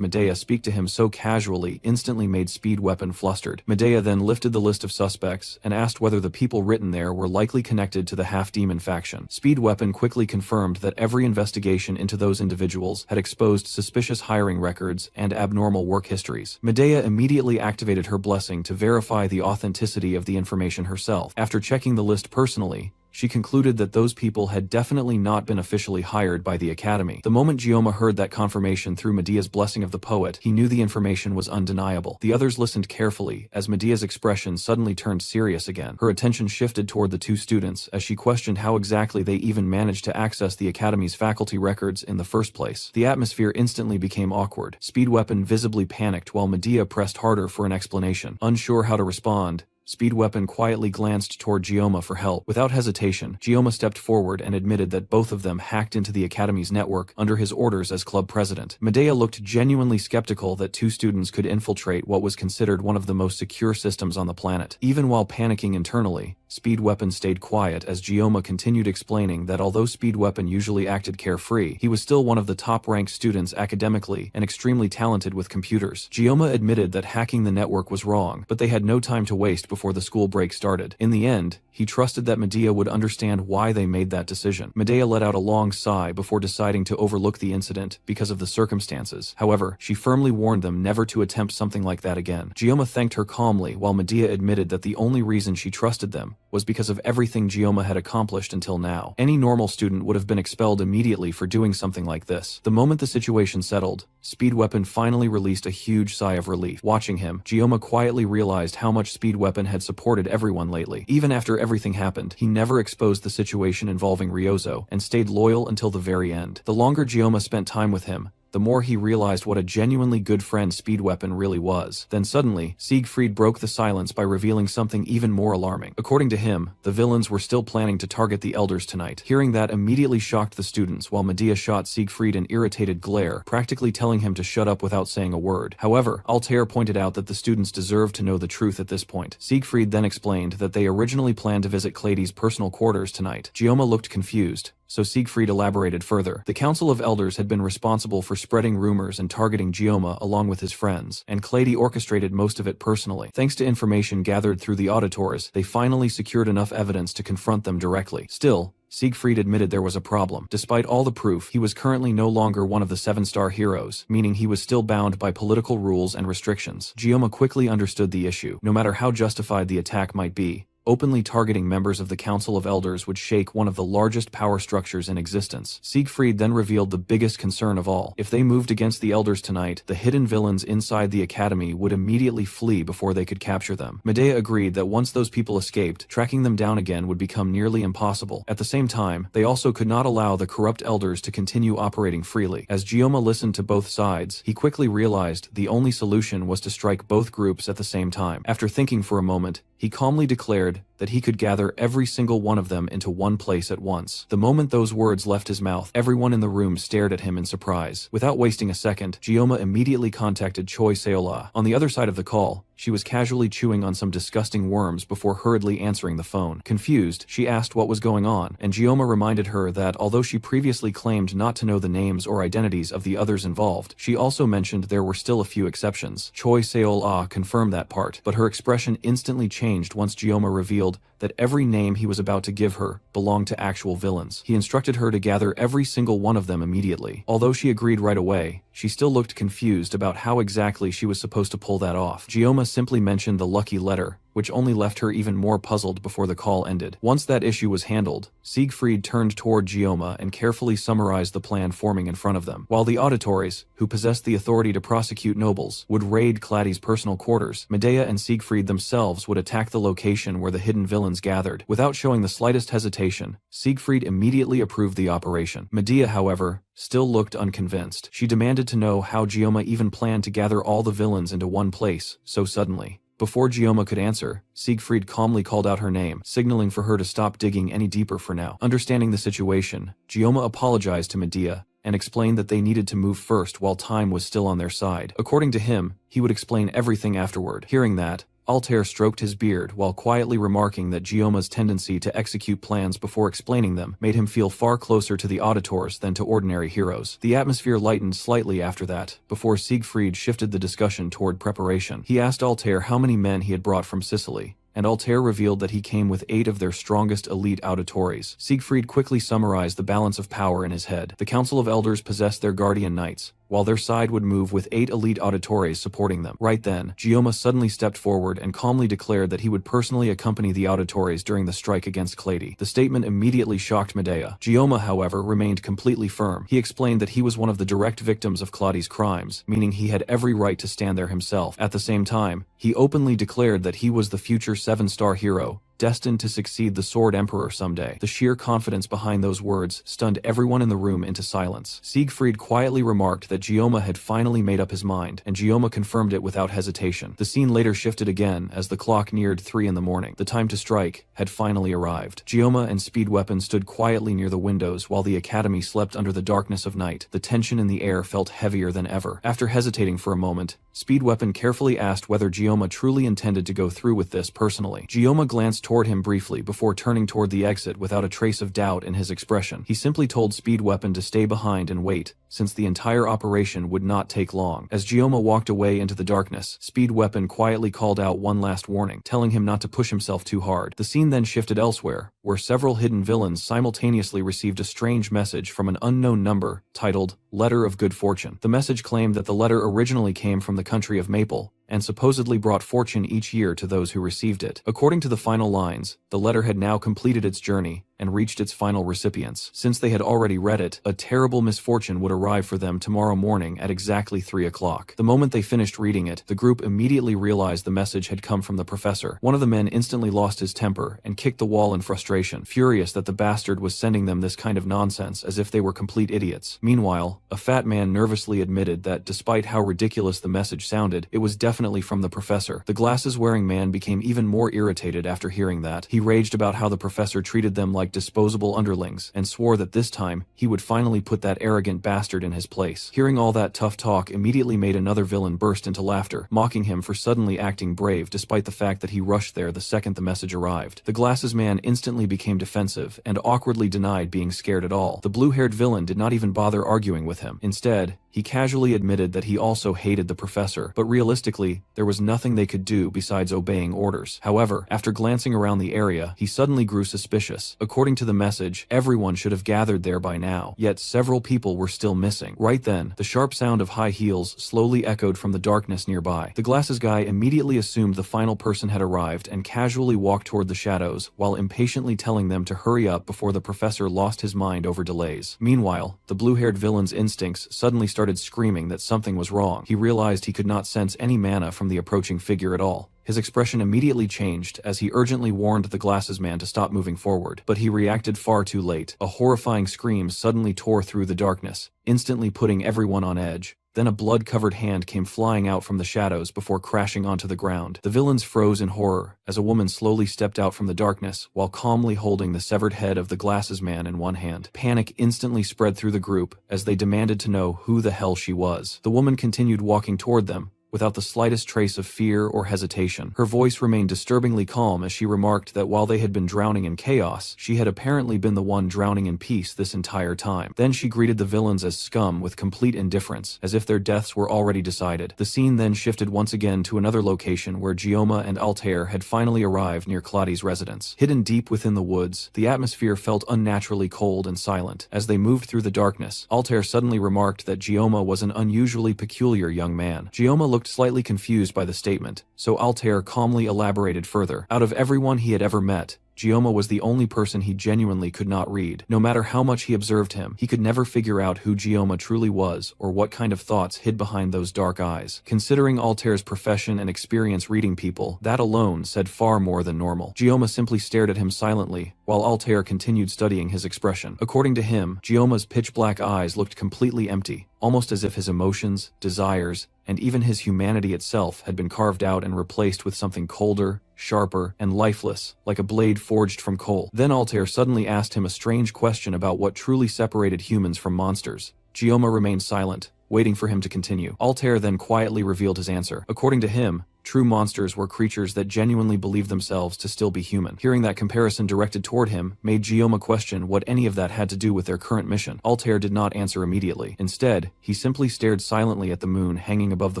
Medea speak to him so casually instantly made Speed Weapon flustered. Medea then lifted the list of suspects and asked whether the people written there were likely connected to the half-demon faction. Speed Weapon quickly confirmed that every investigation into those individuals had exposed suspicious hiring records and abnormal work histories. Medea immediately activated her blessing to verify the authenticity of the information herself. After checking the list personally, she concluded that those people had definitely not been officially hired by the academy. The moment Gioma heard that confirmation through Medea's blessing of the poet, he knew the information was undeniable. The others listened carefully as Medea's expression suddenly turned serious again. Her attention shifted toward the two students as she questioned how exactly they even managed to access the academy's faculty records in the first place. The atmosphere instantly became awkward. Speed Weapon visibly panicked while Medea pressed harder for an explanation. Unsure how to respond, Speed Weapon quietly glanced toward Gioma for help. Without hesitation, Gioma stepped forward and admitted that both of them hacked into the Academy's network under his orders as club president. Medea looked genuinely skeptical that two students could infiltrate what was considered one of the most secure systems on the planet. Even while panicking internally, Speed Weapon stayed quiet as Gioma continued explaining that although Speed Weapon usually acted carefree, he was still one of the top-ranked students academically and extremely talented with computers. Gioma admitted that hacking the network was wrong, but they had no time to waste before before the school break started. In the end, he trusted that Medea would understand why they made that decision. Medea let out a long sigh before deciding to overlook the incident because of the circumstances. However, she firmly warned them never to attempt something like that again. Gioma thanked her calmly while Medea admitted that the only reason she trusted them was because of everything Gioma had accomplished until now. Any normal student would have been expelled immediately for doing something like this. The moment the situation settled, Speed Weapon finally released a huge sigh of relief. Watching him, Gioma quietly realized how much Speed Weapon had supported everyone lately. Even after everything happened, he never exposed the situation involving Ryozo and stayed loyal until the very end. The longer Gioma spent time with him, the more he realized what a genuinely good friend Speed Weapon really was. Then suddenly, Siegfried broke the silence by revealing something even more alarming. According to him, the villains were still planning to target the elders tonight. Hearing that immediately shocked the students, while Medea shot Siegfried an irritated glare, practically telling him to shut up without saying a word. However, Altair pointed out that the students deserved to know the truth at this point. Siegfried then explained that they originally planned to visit Clady's personal quarters tonight. Gioma looked confused, so Siegfried elaborated further. The Council of Elders had been responsible for spreading rumors and targeting Gioma along with his friends, and Clady orchestrated most of it personally. Thanks to information gathered through the auditors, they finally secured enough evidence to confront them directly. Still, Siegfried admitted there was a problem. Despite all the proof, he was currently no longer one of the 7-star heroes, meaning he was still bound by political rules and restrictions. Gioma quickly understood the issue. No matter how justified the attack might be, openly targeting members of the Council of Elders would shake one of the largest power structures in existence. Siegfried then revealed the biggest concern of all. If they moved against the Elders tonight, the hidden villains inside the academy would immediately flee before they could capture them. Medea agreed that once those people escaped, tracking them down again would become nearly impossible. At the same time, they also could not allow the corrupt Elders to continue operating freely. As Gioma listened to both sides, he quickly realized the only solution was to strike both groups at the same time. After thinking for a moment, he calmly declared that he could gather every single one of them into one place at once. The moment those words left his mouth, everyone in the room stared at him in surprise. Without wasting a second, Gioma immediately contacted Choi Seola. On the other side of the call, she was casually chewing on some disgusting worms before hurriedly answering the phone. Confused, she asked what was going on, and Gioma reminded her that although she previously claimed not to know the names or identities of the others involved, she also mentioned there were still a few exceptions. Choi Seola confirmed that part, but her expression instantly changed once Gioma revealed that every name he was about to give her belonged to actual villains. He instructed her to gather every single one of them immediately. Although she agreed right away, she still looked confused about how exactly she was supposed to pull that off. Gioma simply mentioned the lucky letter, which only left her even more puzzled before the call ended. Once that issue was handled, Siegfried turned toward Gioma and carefully summarized the plan forming in front of them. While the auditores, who possessed the authority to prosecute nobles, would raid Clady's personal quarters, Medea and Siegfried themselves would attack the location where the hidden villains gathered. Without showing the slightest hesitation, Siegfried immediately approved the operation. Medea, however, still looked unconvinced. She demanded to know how Gioma even planned to gather all the villains into one place so suddenly. Before Gioma could answer, Siegfried calmly called out her name, signaling for her to stop digging any deeper for now. Understanding the situation, Gioma apologized to Medea and explained that they needed to move first while time was still on their side. According to him, he would explain everything afterward. Hearing that, Altair stroked his beard while quietly remarking that Gioma's tendency to execute plans before explaining them made him feel far closer to the auditors than to ordinary heroes. The atmosphere lightened slightly after that, before Siegfried shifted the discussion toward preparation. He asked Altair how many men he had brought from Sicily, and Altair revealed that he came with 8 of their strongest elite auditores. Siegfried quickly summarized the balance of power in his head. The Council of Elders possessed their guardian knights, while their side would move with 8 elite auditores supporting them. Right then, Gioma suddenly stepped forward and calmly declared that he would personally accompany the auditores during the strike against Clady. The statement immediately shocked Medea. Gioma, however, remained completely firm. He explained that he was one of the direct victims of Clady's crimes, meaning he had every right to stand there himself. At the same time, he openly declared that he was the future 7-star hero, destined to succeed the Sword Emperor someday. The sheer confidence behind those words stunned everyone in the room into silence. Siegfried quietly remarked that Gioma had finally made up his mind, and Gioma confirmed it without hesitation. The scene later shifted again as the clock neared 3 in the morning. The time to strike had finally arrived. Gioma and Speed Weapon stood quietly near the windows while the academy slept under the darkness of night. The tension in the air felt heavier than ever. After hesitating for a moment, Speed Weapon carefully asked whether Gioma truly intended to go through with this personally. Gioma glanced toward him briefly before turning toward the exit without a trace of doubt in his expression. He simply told Speed Weapon to stay behind and wait, since the entire operation would not take long. As Gioma walked away into the darkness, Speed Weapon quietly called out one last warning, telling him not to push himself too hard. The scene then shifted elsewhere, where several hidden villains simultaneously received a strange message from an unknown number, titled, Letter of Good Fortune. The message claimed that the letter originally came from the country of Maple, and supposedly brought fortune each year to those who received it. According to the final lines, the letter had now completed its journey and reached its final recipients. Since they had already read it, a terrible misfortune would arrive for them tomorrow morning at exactly 3 o'clock. The moment they finished reading it, the group immediately realized the message had come from the professor. One of the men instantly lost his temper and kicked the wall in frustration, furious that the bastard was sending them this kind of nonsense as if they were complete idiots. Meanwhile, a fat man nervously admitted that despite how ridiculous the message sounded, it was definitely from the professor. The glasses-wearing man became even more irritated after hearing that. He raged about how the professor treated them like disposable underlings, and swore that this time, he would finally put that arrogant bastard in his place. Hearing all that tough talk immediately made another villain burst into laughter, mocking him for suddenly acting brave despite the fact that he rushed there the second the message arrived. The glasses man instantly became defensive, and awkwardly denied being scared at all. The blue-haired villain did not even bother arguing with him. Instead, he casually admitted that he also hated the professor, but realistically, there was nothing they could do besides obeying orders. However, after glancing around the area, he suddenly grew suspicious. According to the message, everyone should have gathered there by now, yet several people were still missing. Right then, the sharp sound of high heels slowly echoed from the darkness nearby. The glasses guy immediately assumed the final person had arrived and casually walked toward the shadows, while impatiently telling them to hurry up before the professor lost his mind over delays. Meanwhile, the blue-haired villain's instincts suddenly started screaming that something was wrong. He realized he could not sense any mana from the approaching figure at all. His expression immediately changed as he urgently warned the glasses man to stop moving forward, but he reacted far too late. A horrifying scream suddenly tore through the darkness, instantly putting everyone on edge. Then a blood-covered hand came flying out from the shadows before crashing onto the ground. The villains froze in horror as a woman slowly stepped out from the darkness while calmly holding the severed head of the glasses man in one hand. Panic instantly spread through the group as they demanded to know who the hell she was. The woman continued walking toward them, without the slightest trace of fear or hesitation. Her voice remained disturbingly calm as she remarked that while they had been drowning in chaos, she had apparently been the one drowning in peace this entire time. Then she greeted the villains as scum with complete indifference, as if their deaths were already decided. The scene then shifted once again to another location where Gioma and Altair had finally arrived near Claudi's residence. Hidden deep within the woods, the atmosphere felt unnaturally cold and silent. As they moved through the darkness, Altair suddenly remarked that Gioma was an unusually peculiar young man. Gioma looked slightly confused by the statement, so Altair calmly elaborated further. Out of everyone he had ever met, Gioma was the only person he genuinely could not read. No matter how much he observed him, he could never figure out who Gioma truly was or what kind of thoughts hid behind those dark eyes. Considering Altair's profession and experience reading people, that alone said far more than normal. Gioma simply stared at him silently, while Altair continued studying his expression. According to him, Gioma's pitch-black eyes looked completely empty, almost as if his emotions, desires, and even his humanity itself had been carved out and replaced with something colder, sharper, and lifeless, like a blade forged from coal. Then Altair suddenly asked him a strange question about what truly separated humans from monsters. Gioma remained silent, waiting for him to continue. Altair then quietly revealed his answer. According to him, true monsters were creatures that genuinely believed themselves to still be human. Hearing that comparison directed toward him made Gioma question what any of that had to do with their current mission. Altair did not answer immediately. Instead, he simply stared silently at the moon hanging above the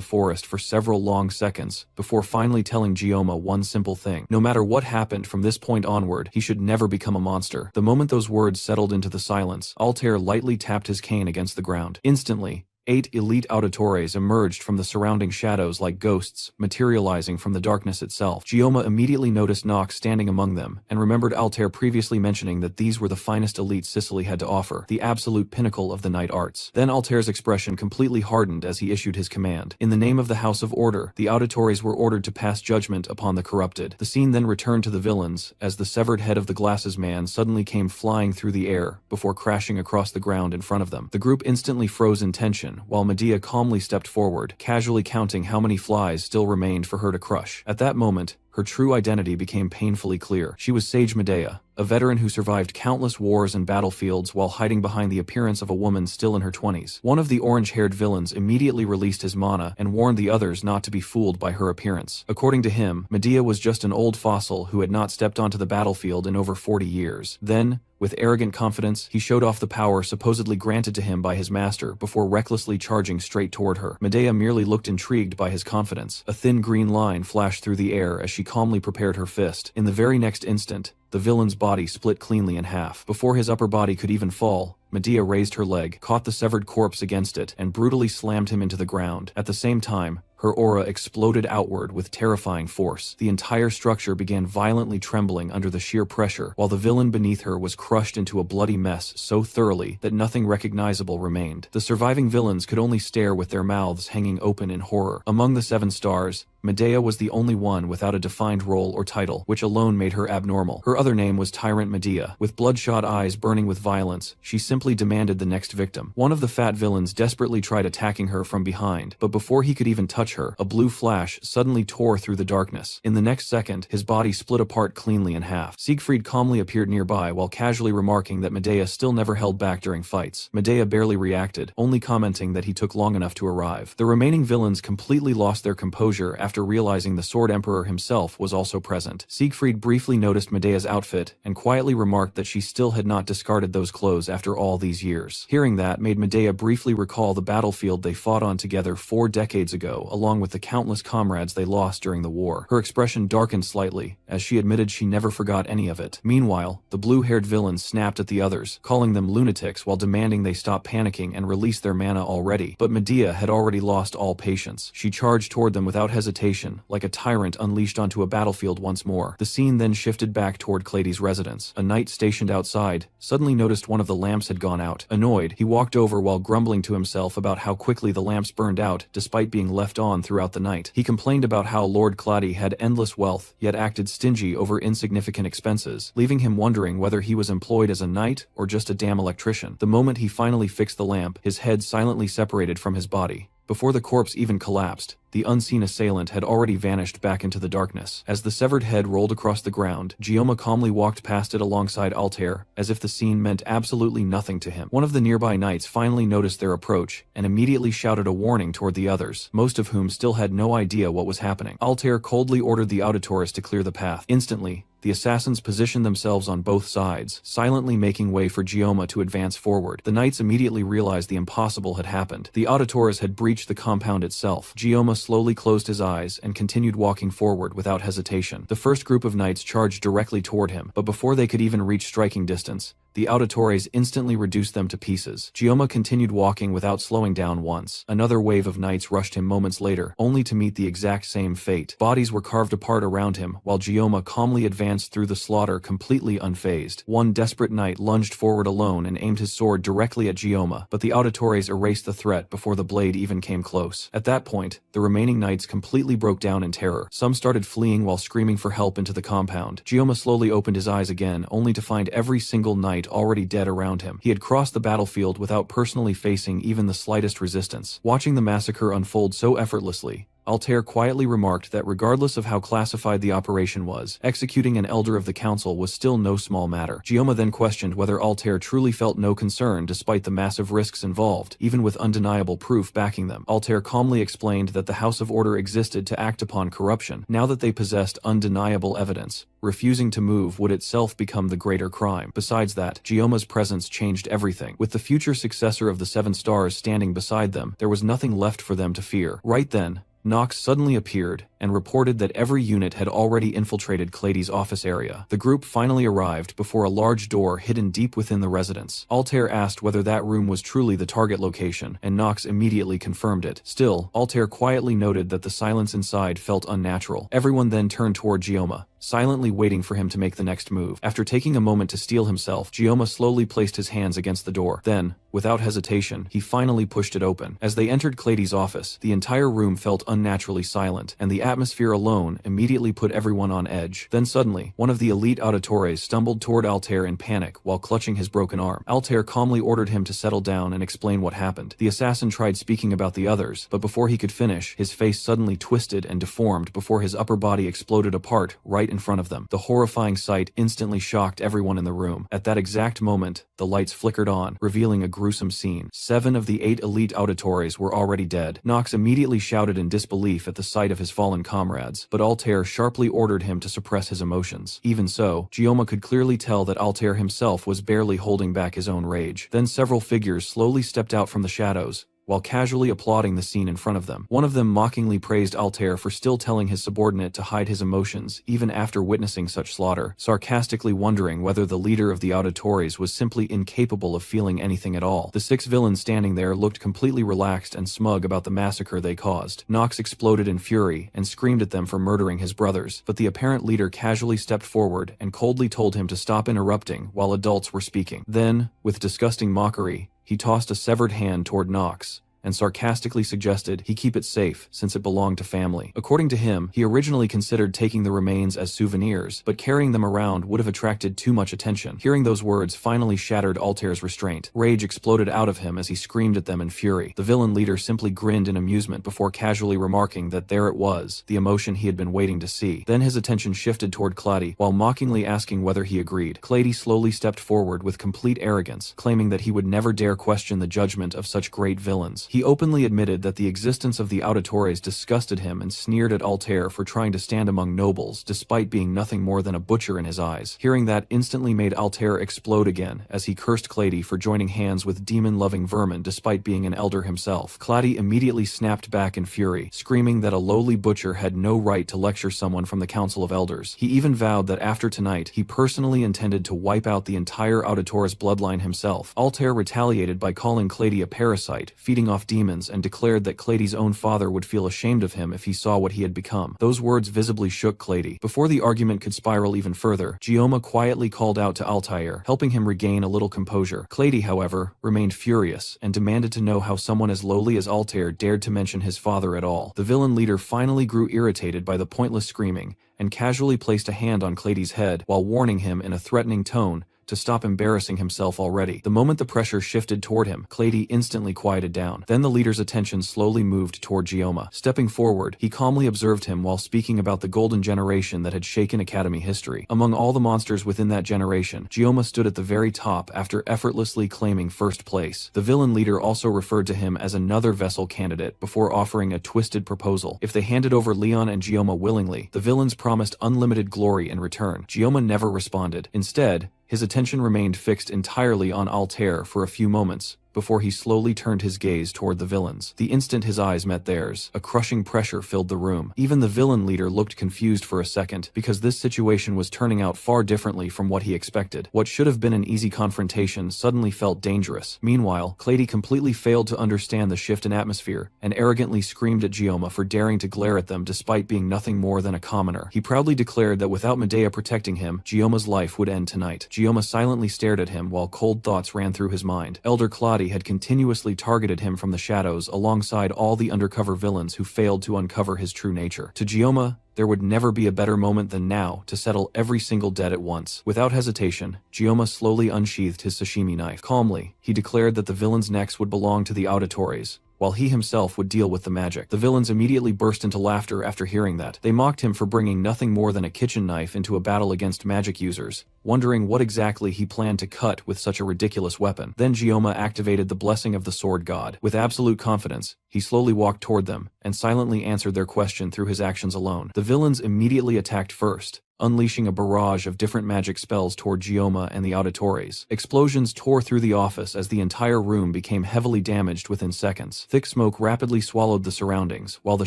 forest for several long seconds, before finally telling Gioma one simple thing. No matter what happened from this point onward, he should never become a monster. The moment those words settled into the silence, Altair lightly tapped his cane against the ground. Instantly, 8 elite auditores emerged from the surrounding shadows like ghosts, materializing from the darkness itself. Gioma immediately noticed Nox standing among them, and remembered Altair previously mentioning that these were the finest elites Sicily had to offer, the absolute pinnacle of the night arts. Then Altair's expression completely hardened as he issued his command. In the name of the House of Order, the auditores were ordered to pass judgment upon the corrupted. The scene then returned to the villains, as the severed head of the glasses man suddenly came flying through the air, before crashing across the ground in front of them. The group instantly froze in tension, gone, while Medea calmly stepped forward, casually counting how many flies still remained for her to crush. At that moment, her true identity became painfully clear. She was Sage Medea, a veteran who survived countless wars and battlefields while hiding behind the appearance of a woman still in her 20s. One of the orange-haired villains immediately released his mana and warned the others not to be fooled by her appearance. According to him, Medea was just an old fossil who had not stepped onto the battlefield in over 40 years. Then, with arrogant confidence, he showed off the power supposedly granted to him by his master before recklessly charging straight toward her. Medea merely looked intrigued by his confidence. A thin green line flashed through the air as she calmly prepared her fist. In the very next instant, the villain's body split cleanly in half. Before his upper body could even fall, Medea raised her leg, caught the severed corpse against it, and brutally slammed him into the ground. At the same time, her aura exploded outward with terrifying force. The entire structure began violently trembling under the sheer pressure, while the villain beneath her was crushed into a bloody mess so thoroughly that nothing recognizable remained. The surviving villains could only stare with their mouths hanging open in horror. Among the 7 stars, Medea was the only one without a defined role or title, which alone made her abnormal. Her other name was Tyrant Medea. With bloodshot eyes burning with violence, she simply demanded the next victim. One of the fat villains desperately tried attacking her from behind, but before he could even touch her, a blue flash suddenly tore through the darkness. In the next second, his body split apart cleanly in half. Siegfried calmly appeared nearby while casually remarking that Medea still never held back during fights. Medea barely reacted, only commenting that he took long enough to arrive. The remaining villains completely lost their composure after realizing the Sword Emperor himself was also present. Siegfried briefly noticed Medea's outfit and quietly remarked that she still had not discarded those clothes after all these years. Hearing that made Medea briefly recall the battlefield they fought on together 4 decades ago, along with the countless comrades they lost during the war. Her expression darkened slightly, as she admitted she never forgot any of it. Meanwhile, the blue-haired villains snapped at the others, calling them lunatics while demanding they stop panicking and release their mana already. But Medea had already lost all patience. She charged toward them without hesitation, like a tyrant unleashed onto a battlefield once more. The scene then shifted back toward Clady's residence. A knight stationed outside suddenly noticed one of the lamps had gone out. Annoyed, he walked over while grumbling to himself about how quickly the lamps burned out despite being left on throughout the night. He complained about how Lord Clady had endless wealth, yet acted stingy over insignificant expenses, leaving him wondering whether he was employed as a knight or just a damn electrician. The moment he finally fixed the lamp, his head silently separated from his body. Before the corpse even collapsed, the unseen assailant had already vanished back into the darkness. As the severed head rolled across the ground, Gioma calmly walked past it alongside Altair, as if the scene meant absolutely nothing to him. One of the nearby knights finally noticed their approach, and immediately shouted a warning toward the others, most of whom still had no idea what was happening. Altair coldly ordered the auditores to clear the path. Instantly, the assassins positioned themselves on both sides, silently making way for Gioma to advance forward. The knights immediately realized the impossible had happened. The auditores had breached the compound itself. Gioma slowly closed his eyes and continued walking forward without hesitation. The first group of knights charged directly toward him, but before they could even reach striking distance, the auditores instantly reduced them to pieces. Gioma continued walking without slowing down once. Another wave of knights rushed him moments later, only to meet the exact same fate. Bodies were carved apart around him, while Gioma calmly advanced through the slaughter completely unfazed. One desperate knight lunged forward alone and aimed his sword directly at Gioma, but the auditores erased the threat before the blade even came close. At that point, the remaining knights completely broke down in terror. Some started fleeing while screaming for help into the compound. Gioma slowly opened his eyes again, only to find every single knight already dead around him. He had crossed the battlefield without personally facing even the slightest resistance. Watching the massacre unfold so effortlessly, Altair quietly remarked that regardless of how classified the operation was, executing an elder of the council was still no small matter. Gioma then questioned whether Altair truly felt no concern despite the massive risks involved, even with undeniable proof backing them. Altair calmly explained that the House of Order existed to act upon corruption. Now that they possessed undeniable evidence, refusing to move would itself become the greater crime. Besides that, Gioma's presence changed everything. With the future successor of the 7 stars standing beside them, there was nothing left for them to fear. Right then, Nox suddenly appeared and reported that every unit had already infiltrated Clady's office area. The group finally arrived before a large door hidden deep within the residence. Altair asked whether that room was truly the target location, and Nox immediately confirmed it. Still, Altair quietly noted that the silence inside felt unnatural. Everyone then turned toward Gioma, silently waiting for him to make the next move. After taking a moment to steel himself, Gioma slowly placed his hands against the door. Then, without hesitation, he finally pushed it open. As they entered Clady's office, the entire room felt unnaturally silent, and the atmosphere alone immediately put everyone on edge. Then suddenly, one of the elite auditores stumbled toward Altair in panic while clutching his broken arm. Altair calmly ordered him to settle down and explain what happened. The assassin tried speaking about the others, but before he could finish, his face suddenly twisted and deformed before his upper body exploded apart right in front of them. The horrifying sight instantly shocked everyone in the room. At that exact moment, the lights flickered on, revealing a gruesome scene. 7 of the 8 elite auditores were already dead. Nox immediately shouted in disbelief at the sight of his fallen comrades, but Altair sharply ordered him to suppress his emotions. Even so, Gioma could clearly tell that Altair himself was barely holding back his own rage. Then several figures slowly stepped out from the shadows, while casually applauding the scene in front of them. One of them mockingly praised Altair for still telling his subordinate to hide his emotions even after witnessing such slaughter, sarcastically wondering whether the leader of the auditores was simply incapable of feeling anything at all. The 6 villains standing there looked completely relaxed and smug about the massacre they caused. Nox exploded in fury and screamed at them for murdering his brothers, but the apparent leader casually stepped forward and coldly told him to stop interrupting while adults were speaking. Then, with disgusting mockery, he tossed a severed hand toward Nox and sarcastically suggested he keep it safe since it belonged to family. According to him, he originally considered taking the remains as souvenirs, but carrying them around would have attracted too much attention. Hearing those words finally shattered Altair's restraint. Rage exploded out of him as he screamed at them in fury. The villain leader simply grinned in amusement before casually remarking that there it was, the emotion he had been waiting to see. Then his attention shifted toward Clady, while mockingly asking whether he agreed. Clady slowly stepped forward with complete arrogance, claiming that he would never dare question the judgment of such great villains. He openly admitted that the existence of the auditores disgusted him and sneered at Altair for trying to stand among nobles despite being nothing more than a butcher in his eyes. Hearing that instantly made Altair explode again as he cursed Clady for joining hands with demon-loving vermin despite being an elder himself. Clady immediately snapped back in fury, screaming that a lowly butcher had no right to lecture someone from the Council of Elders. He even vowed that after tonight, he personally intended to wipe out the entire auditores bloodline himself. Altair retaliated by calling Clady a parasite, feeding off demons, and declared that Clady's own father would feel ashamed of him if he saw what he had become. Those words visibly shook Clady. Before the argument could spiral even further, Gioma quietly called out to Altair, helping him regain a little composure. Clady, however, remained furious and demanded to know how someone as lowly as Altair dared to mention his father at all. The villain leader finally grew irritated by the pointless screaming and casually placed a hand on Clady's head while warning him in a threatening tone to stop embarrassing himself already. The moment the pressure shifted toward him, Clady instantly quieted down. Then the leader's attention slowly moved toward Gioma. Stepping forward, he calmly observed him while speaking about the golden generation that had shaken Academy history. Among all the monsters within that generation, Gioma stood at the very top after effortlessly claiming first place. The villain leader also referred to him as another vessel candidate before offering a twisted proposal. If they handed over Leon and Gioma willingly, the villains promised unlimited glory in return. Gioma never responded. Instead, his attention remained fixed entirely on Altair for a few moments, before he slowly turned his gaze toward the villains. The instant his eyes met theirs, a crushing pressure filled the room. Even the villain leader looked confused for a second, because this situation was turning out far differently from what he expected. What should have been an easy confrontation suddenly felt dangerous. Meanwhile, Clady completely failed to understand the shift in atmosphere, and arrogantly screamed at Gioma for daring to glare at them despite being nothing more than a commoner. He proudly declared that without Medea protecting him, Gioma's life would end tonight. Gioma silently stared at him while cold thoughts ran through his mind. Elder Clady had continuously targeted him from the shadows alongside all the undercover villains who failed to uncover his true nature. To Gioma, there would never be a better moment than now to settle every single debt at once. Without hesitation, Gioma slowly unsheathed his sashimi knife. Calmly, he declared that the villains' necks would belong to the auditores, while he himself would deal with the magic. The villains immediately burst into laughter after hearing that. They mocked him for bringing nothing more than a kitchen knife into a battle against magic users, wondering what exactly he planned to cut with such a ridiculous weapon. Then Gioma activated the blessing of the sword god. With absolute confidence, he slowly walked toward them, and silently answered their question through his actions alone. The villains immediately attacked first, unleashing a barrage of different magic spells toward Gioma and the auditores. Explosions tore through the office as the entire room became heavily damaged within seconds. Thick smoke rapidly swallowed the surroundings, while the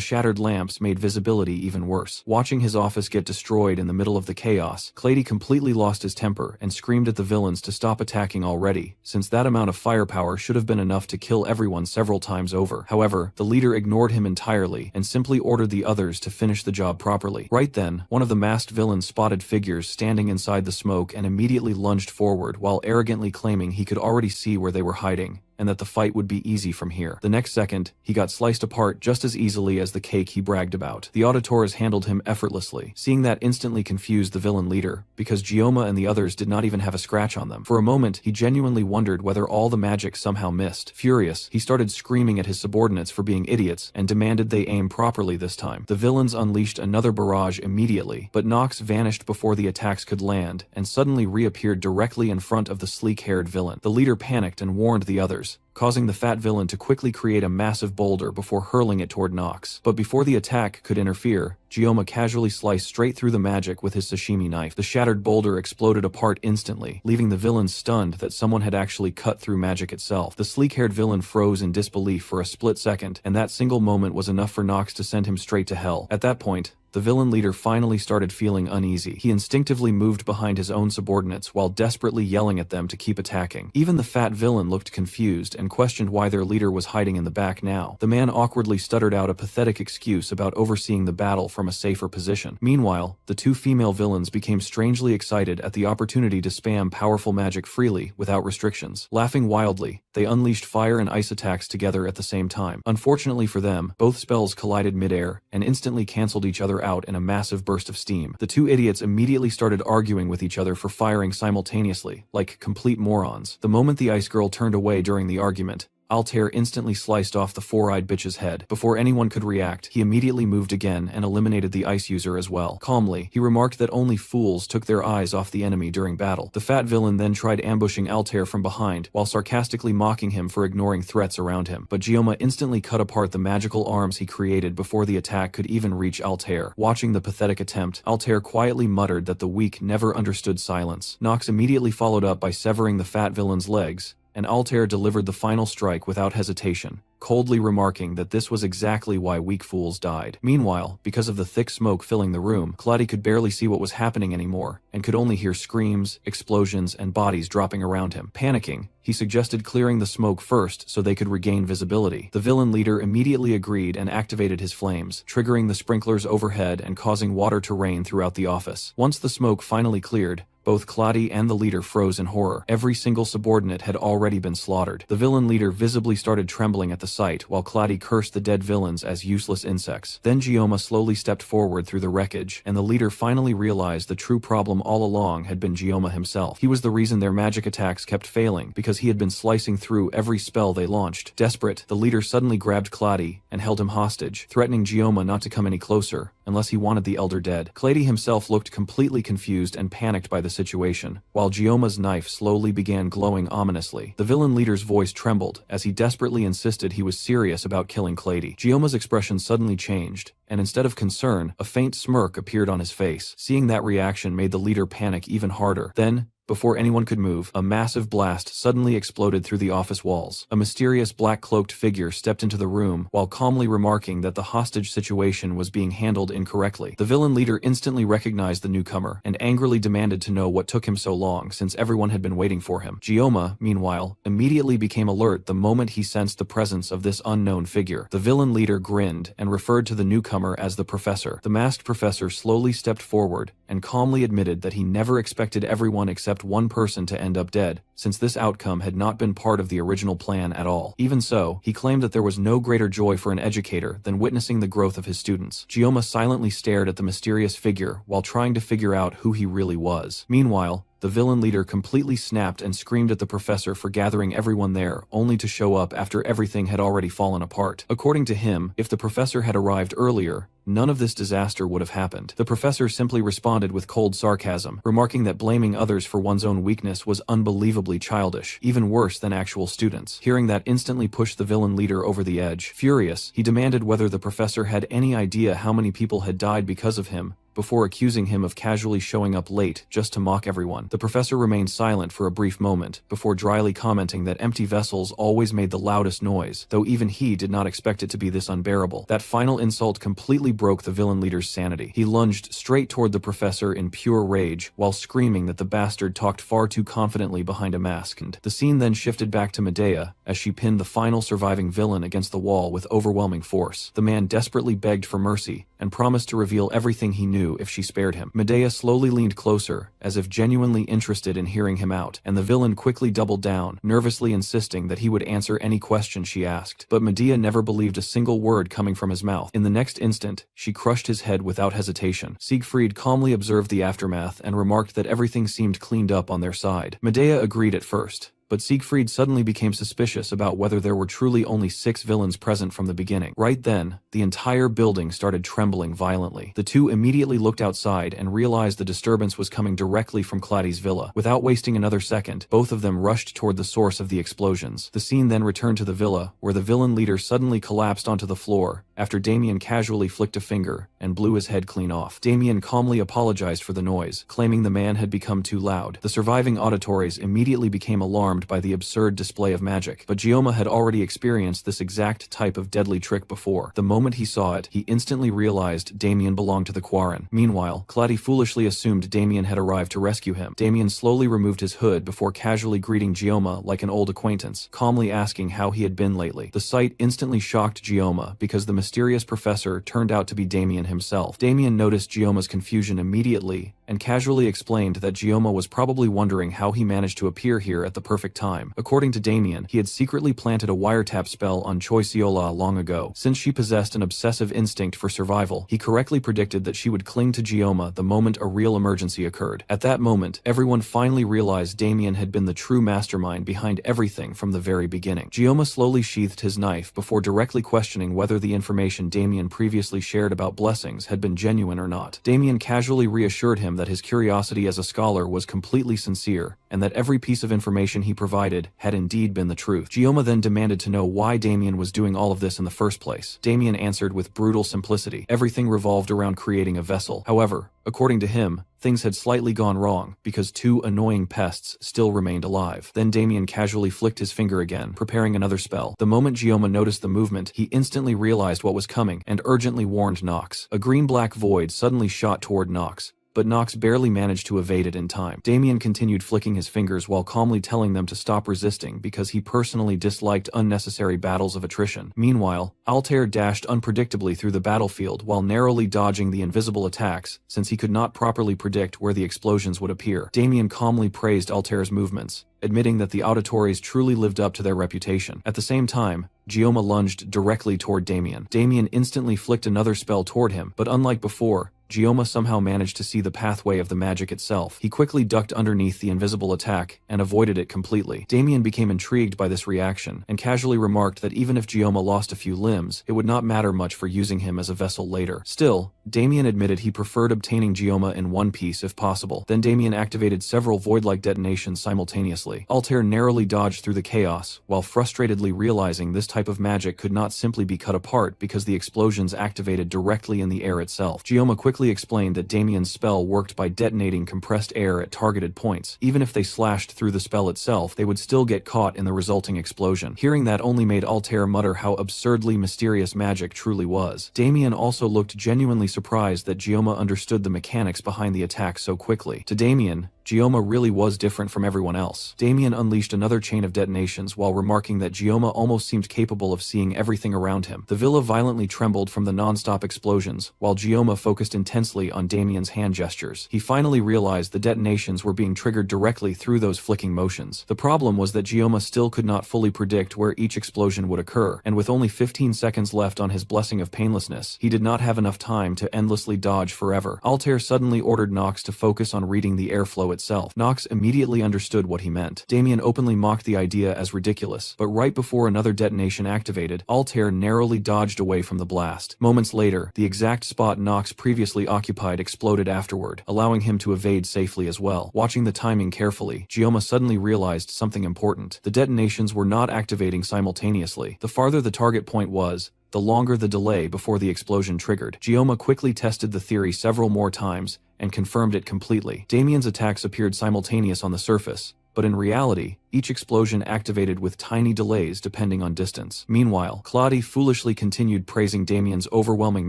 shattered lamps made visibility even worse. Watching his office get destroyed in the middle of the chaos, Clady completely lost his temper and screamed at the villains to stop attacking already, since that amount of firepower should have been enough to kill everyone several times over. However, the leader ignored him entirely and simply ordered the others to finish the job properly. Right then, one of the masked villains spotted figures standing inside the smoke and immediately lunged forward while arrogantly claiming he could already see where they were hiding. and that the fight would be easy from here. The next second, he got sliced apart just as easily as the cake he bragged about. The auditors handled him effortlessly. Seeing that instantly confused the villain leader, because Gioma and the others did not even have a scratch on them. For a moment, he genuinely wondered whether all the magic somehow missed. Furious, he started screaming at his subordinates for being idiots and demanded they aim properly this time. The villains unleashed another barrage immediately, but Nox vanished before the attacks could land and suddenly reappeared directly in front of the sleek-haired villain. The leader panicked and warned the others, causing the fat villain to quickly create a massive boulder before hurling it toward Nox. But before the attack could interfere, Gioma casually sliced straight through the magic with his sashimi knife. The shattered boulder exploded apart instantly, leaving the villain stunned that someone had actually cut through magic itself. The sleek-haired villain froze in disbelief for a split second, and that single moment was enough for Nox to send him straight to hell. At that point, the villain leader finally started feeling uneasy. He instinctively moved behind his own subordinates while desperately yelling at them to keep attacking. Even the fat villain looked confused and questioned why their leader was hiding in the back now. The man awkwardly stuttered out a pathetic excuse about overseeing the battle from a safer position. Meanwhile, the two female villains became strangely excited at the opportunity to spam powerful magic freely without restrictions. Laughing wildly, they unleashed fire and ice attacks together at the same time. Unfortunately for them, both spells collided midair and instantly canceled each other out in a massive burst of steam. The two idiots immediately started arguing with each other for firing simultaneously, like complete morons. The moment the ice girl turned away during the argument, Altair instantly sliced off the four-eyed bitch's head. Before anyone could react, he immediately moved again and eliminated the ice user as well. Calmly, he remarked that only fools took their eyes off the enemy during battle. The fat villain then tried ambushing Altair from behind, while sarcastically mocking him for ignoring threats around him. But Gioma instantly cut apart the magical arms he created before the attack could even reach Altair. Watching the pathetic attempt, Altair quietly muttered that the weak never understood silence. Nox immediately followed up by severing the fat villain's legs, and Altair delivered the final strike without hesitation, coldly remarking that this was exactly why weak fools died. Meanwhile, because of the thick smoke filling the room, Claudia could barely see what was happening anymore, and could only hear screams, explosions, and bodies dropping around him. Panicking, he suggested clearing the smoke first so they could regain visibility. The villain leader immediately agreed and activated his flames, triggering the sprinklers overhead and causing water to rain throughout the office. Once the smoke finally cleared, both Claudia and the leader froze in horror. Every single subordinate had already been slaughtered. The villain leader visibly started trembling at the sight, while Claudia cursed the dead villains as useless insects. Then Gioma slowly stepped forward through the wreckage, and the leader finally realized the true problem all along had been Gioma himself. He was the reason their magic attacks kept failing, because he had been slicing through every spell they launched. Desperate, the leader suddenly grabbed Claudia and held him hostage, threatening Gioma not to come any closer, unless he wanted the elder dead. Claudia himself looked completely confused and panicked by the situation, while Gioma's knife slowly began glowing ominously. The villain leader's voice trembled as he desperately insisted he was serious about killing Claudia. Gioma's expression suddenly changed, and instead of concern, a faint smirk appeared on his face. Seeing that reaction made the leader panic even harder. Then, before anyone could move, a massive blast suddenly exploded through the office walls. A mysterious black-cloaked figure stepped into the room while calmly remarking that the hostage situation was being handled incorrectly. The villain leader instantly recognized the newcomer and angrily demanded to know what took him so long, since everyone had been waiting for him. Gioma, meanwhile, immediately became alert the moment he sensed the presence of this unknown figure. The villain leader grinned and referred to the newcomer as the professor. The masked professor slowly stepped forward and calmly admitted that he never expected everyone except one person to end up dead, since this outcome had not been part of the original plan at all. Even so, he claimed that there was no greater joy for an educator than witnessing the growth of his students. Gioma silently stared at the mysterious figure while trying to figure out who he really was. Meanwhile, the villain leader completely snapped and screamed at the professor for gathering everyone there, only to show up after everything had already fallen apart. According to him, if the professor had arrived earlier, none of this disaster would have happened. The professor simply responded with cold sarcasm, remarking that blaming others for one's own weakness was unbelievably childish, even worse than actual students. Hearing that instantly pushed the villain leader over the edge. Furious, he demanded whether the professor had any idea how many people had died because of him, before accusing him of casually showing up late just to mock everyone. The professor remained silent for a brief moment, before dryly commenting that empty vessels always made the loudest noise, though even he did not expect it to be this unbearable. That final insult completely broke the villain leader's sanity. He lunged straight toward the professor in pure rage, while screaming that the bastard talked far too confidently behind a mask. And the scene then shifted back to Medea, as she pinned the final surviving villain against the wall with overwhelming force. The man desperately begged for mercy, and and promised to reveal everything he knew if she spared him. Medea slowly leaned closer, as if genuinely interested in hearing him out, and the villain quickly doubled down, nervously insisting that he would answer any question she asked. But Medea never believed a single word coming from his mouth. In the next instant, she crushed his head without hesitation. Siegfried calmly observed the aftermath and remarked that everything seemed cleaned up on their side. Medea agreed at first, but Siegfried suddenly became suspicious about whether there were truly only 6 villains present from the beginning. Right then, the entire building started trembling violently. The two immediately looked outside and realized the disturbance was coming directly from Claddy's villa. Without wasting another second, both of them rushed toward the source of the explosions. The scene then returned to the villa, where the villain leader suddenly collapsed onto the floor, after Damien casually flicked a finger and blew his head clean off. Damien calmly apologized for the noise, claiming the man had become too loud. The surviving auditories immediately became alarmed by the absurd display of magic, but Gioma had already experienced this exact type of deadly trick before. The moment he saw it, he instantly realized Damien belonged to the Quarren. Meanwhile, Claddy foolishly assumed Damien had arrived to rescue him. Damien slowly removed his hood before casually greeting Gioma like an old acquaintance, calmly asking how he had been lately. The sight instantly shocked Gioma because the mysterious professor turned out to be Damien himself. Damien noticed Gioma's confusion immediately and casually explained that Gioma was probably wondering how he managed to appear here at the perfect time. According to Damien, he had secretly planted a wiretap spell on Choi Siola long ago. Since she possessed an obsessive instinct for survival, he correctly predicted that she would cling to Gioma the moment a real emergency occurred. At that moment, everyone finally realized Damien had been the true mastermind behind everything from the very beginning. Gioma slowly sheathed his knife before directly questioning whether the information Damien previously shared about blessings had been genuine or not. Damien casually reassured him that his curiosity as a scholar was completely sincere, and that every piece of information he provided had indeed been the truth. Gioma then demanded to know why Damien was doing all of this in the first place. Damien answered with brutal simplicity. Everything revolved around creating a vessel. However, according to him, things had slightly gone wrong, because 2 annoying pests still remained alive. Then Damien casually flicked his finger again, preparing another spell. The moment Gioma noticed the movement, he instantly realized what was coming, and urgently warned Nox. A green-black void suddenly shot toward Nox, but Nox barely managed to evade it in time. Damien continued flicking his fingers while calmly telling them to stop resisting because he personally disliked unnecessary battles of attrition. Meanwhile, Altair dashed unpredictably through the battlefield while narrowly dodging the invisible attacks, since he could not properly predict where the explosions would appear. Damien calmly praised Altair's movements, admitting that the auditories truly lived up to their reputation. At the same time, Gioma lunged directly toward Damien. Damien instantly flicked another spell toward him, but unlike before, Gioma somehow managed to see the pathway of the magic itself. He quickly ducked underneath the invisible attack and avoided it completely. Damien became intrigued by this reaction and casually remarked that even if Gioma lost a few limbs, it would not matter much for using him as a vessel later. Still, Damien admitted he preferred obtaining Gioma in one piece if possible. Then Damien activated several void-like detonations simultaneously. Altair narrowly dodged through the chaos, while frustratedly realizing this type of magic could not simply be cut apart because the explosions activated directly in the air itself. Gioma quickly explained that Damien's spell worked by detonating compressed air at targeted points. Even if they slashed through the spell itself, they would still get caught in the resulting explosion. Hearing that only made Altair mutter how absurdly mysterious magic truly was. Damien also looked genuinely surprised that Gioma understood the mechanics behind the attack so quickly. To Damien, Gioma really was different from everyone else. Damien unleashed another chain of detonations while remarking that Gioma almost seemed capable of seeing everything around him. The villa violently trembled from the non-stop explosions, while Gioma focused intensely on Damien's hand gestures. He finally realized the detonations were being triggered directly through those flicking motions. The problem was that Gioma still could not fully predict where each explosion would occur, and with only 15 seconds left on his blessing of painlessness, he did not have enough time to endlessly dodge forever. Altair suddenly ordered Nox to focus on reading the airflow itself. Nox immediately understood what he meant. Damien openly mocked the idea as ridiculous, but right before another detonation activated, Altair narrowly dodged away from the blast. Moments later, the exact spot Nox previously occupied exploded afterward, allowing him to evade safely as well. Watching the timing carefully, Gioma suddenly realized something important. The detonations were not activating simultaneously. The farther the target point was, the longer the delay before the explosion triggered. Gioma quickly tested the theory several more times and confirmed it completely. Damien's attacks appeared simultaneous on the surface, but in reality, each explosion activated with tiny delays depending on distance. Meanwhile, Claddy foolishly continued praising Damien's overwhelming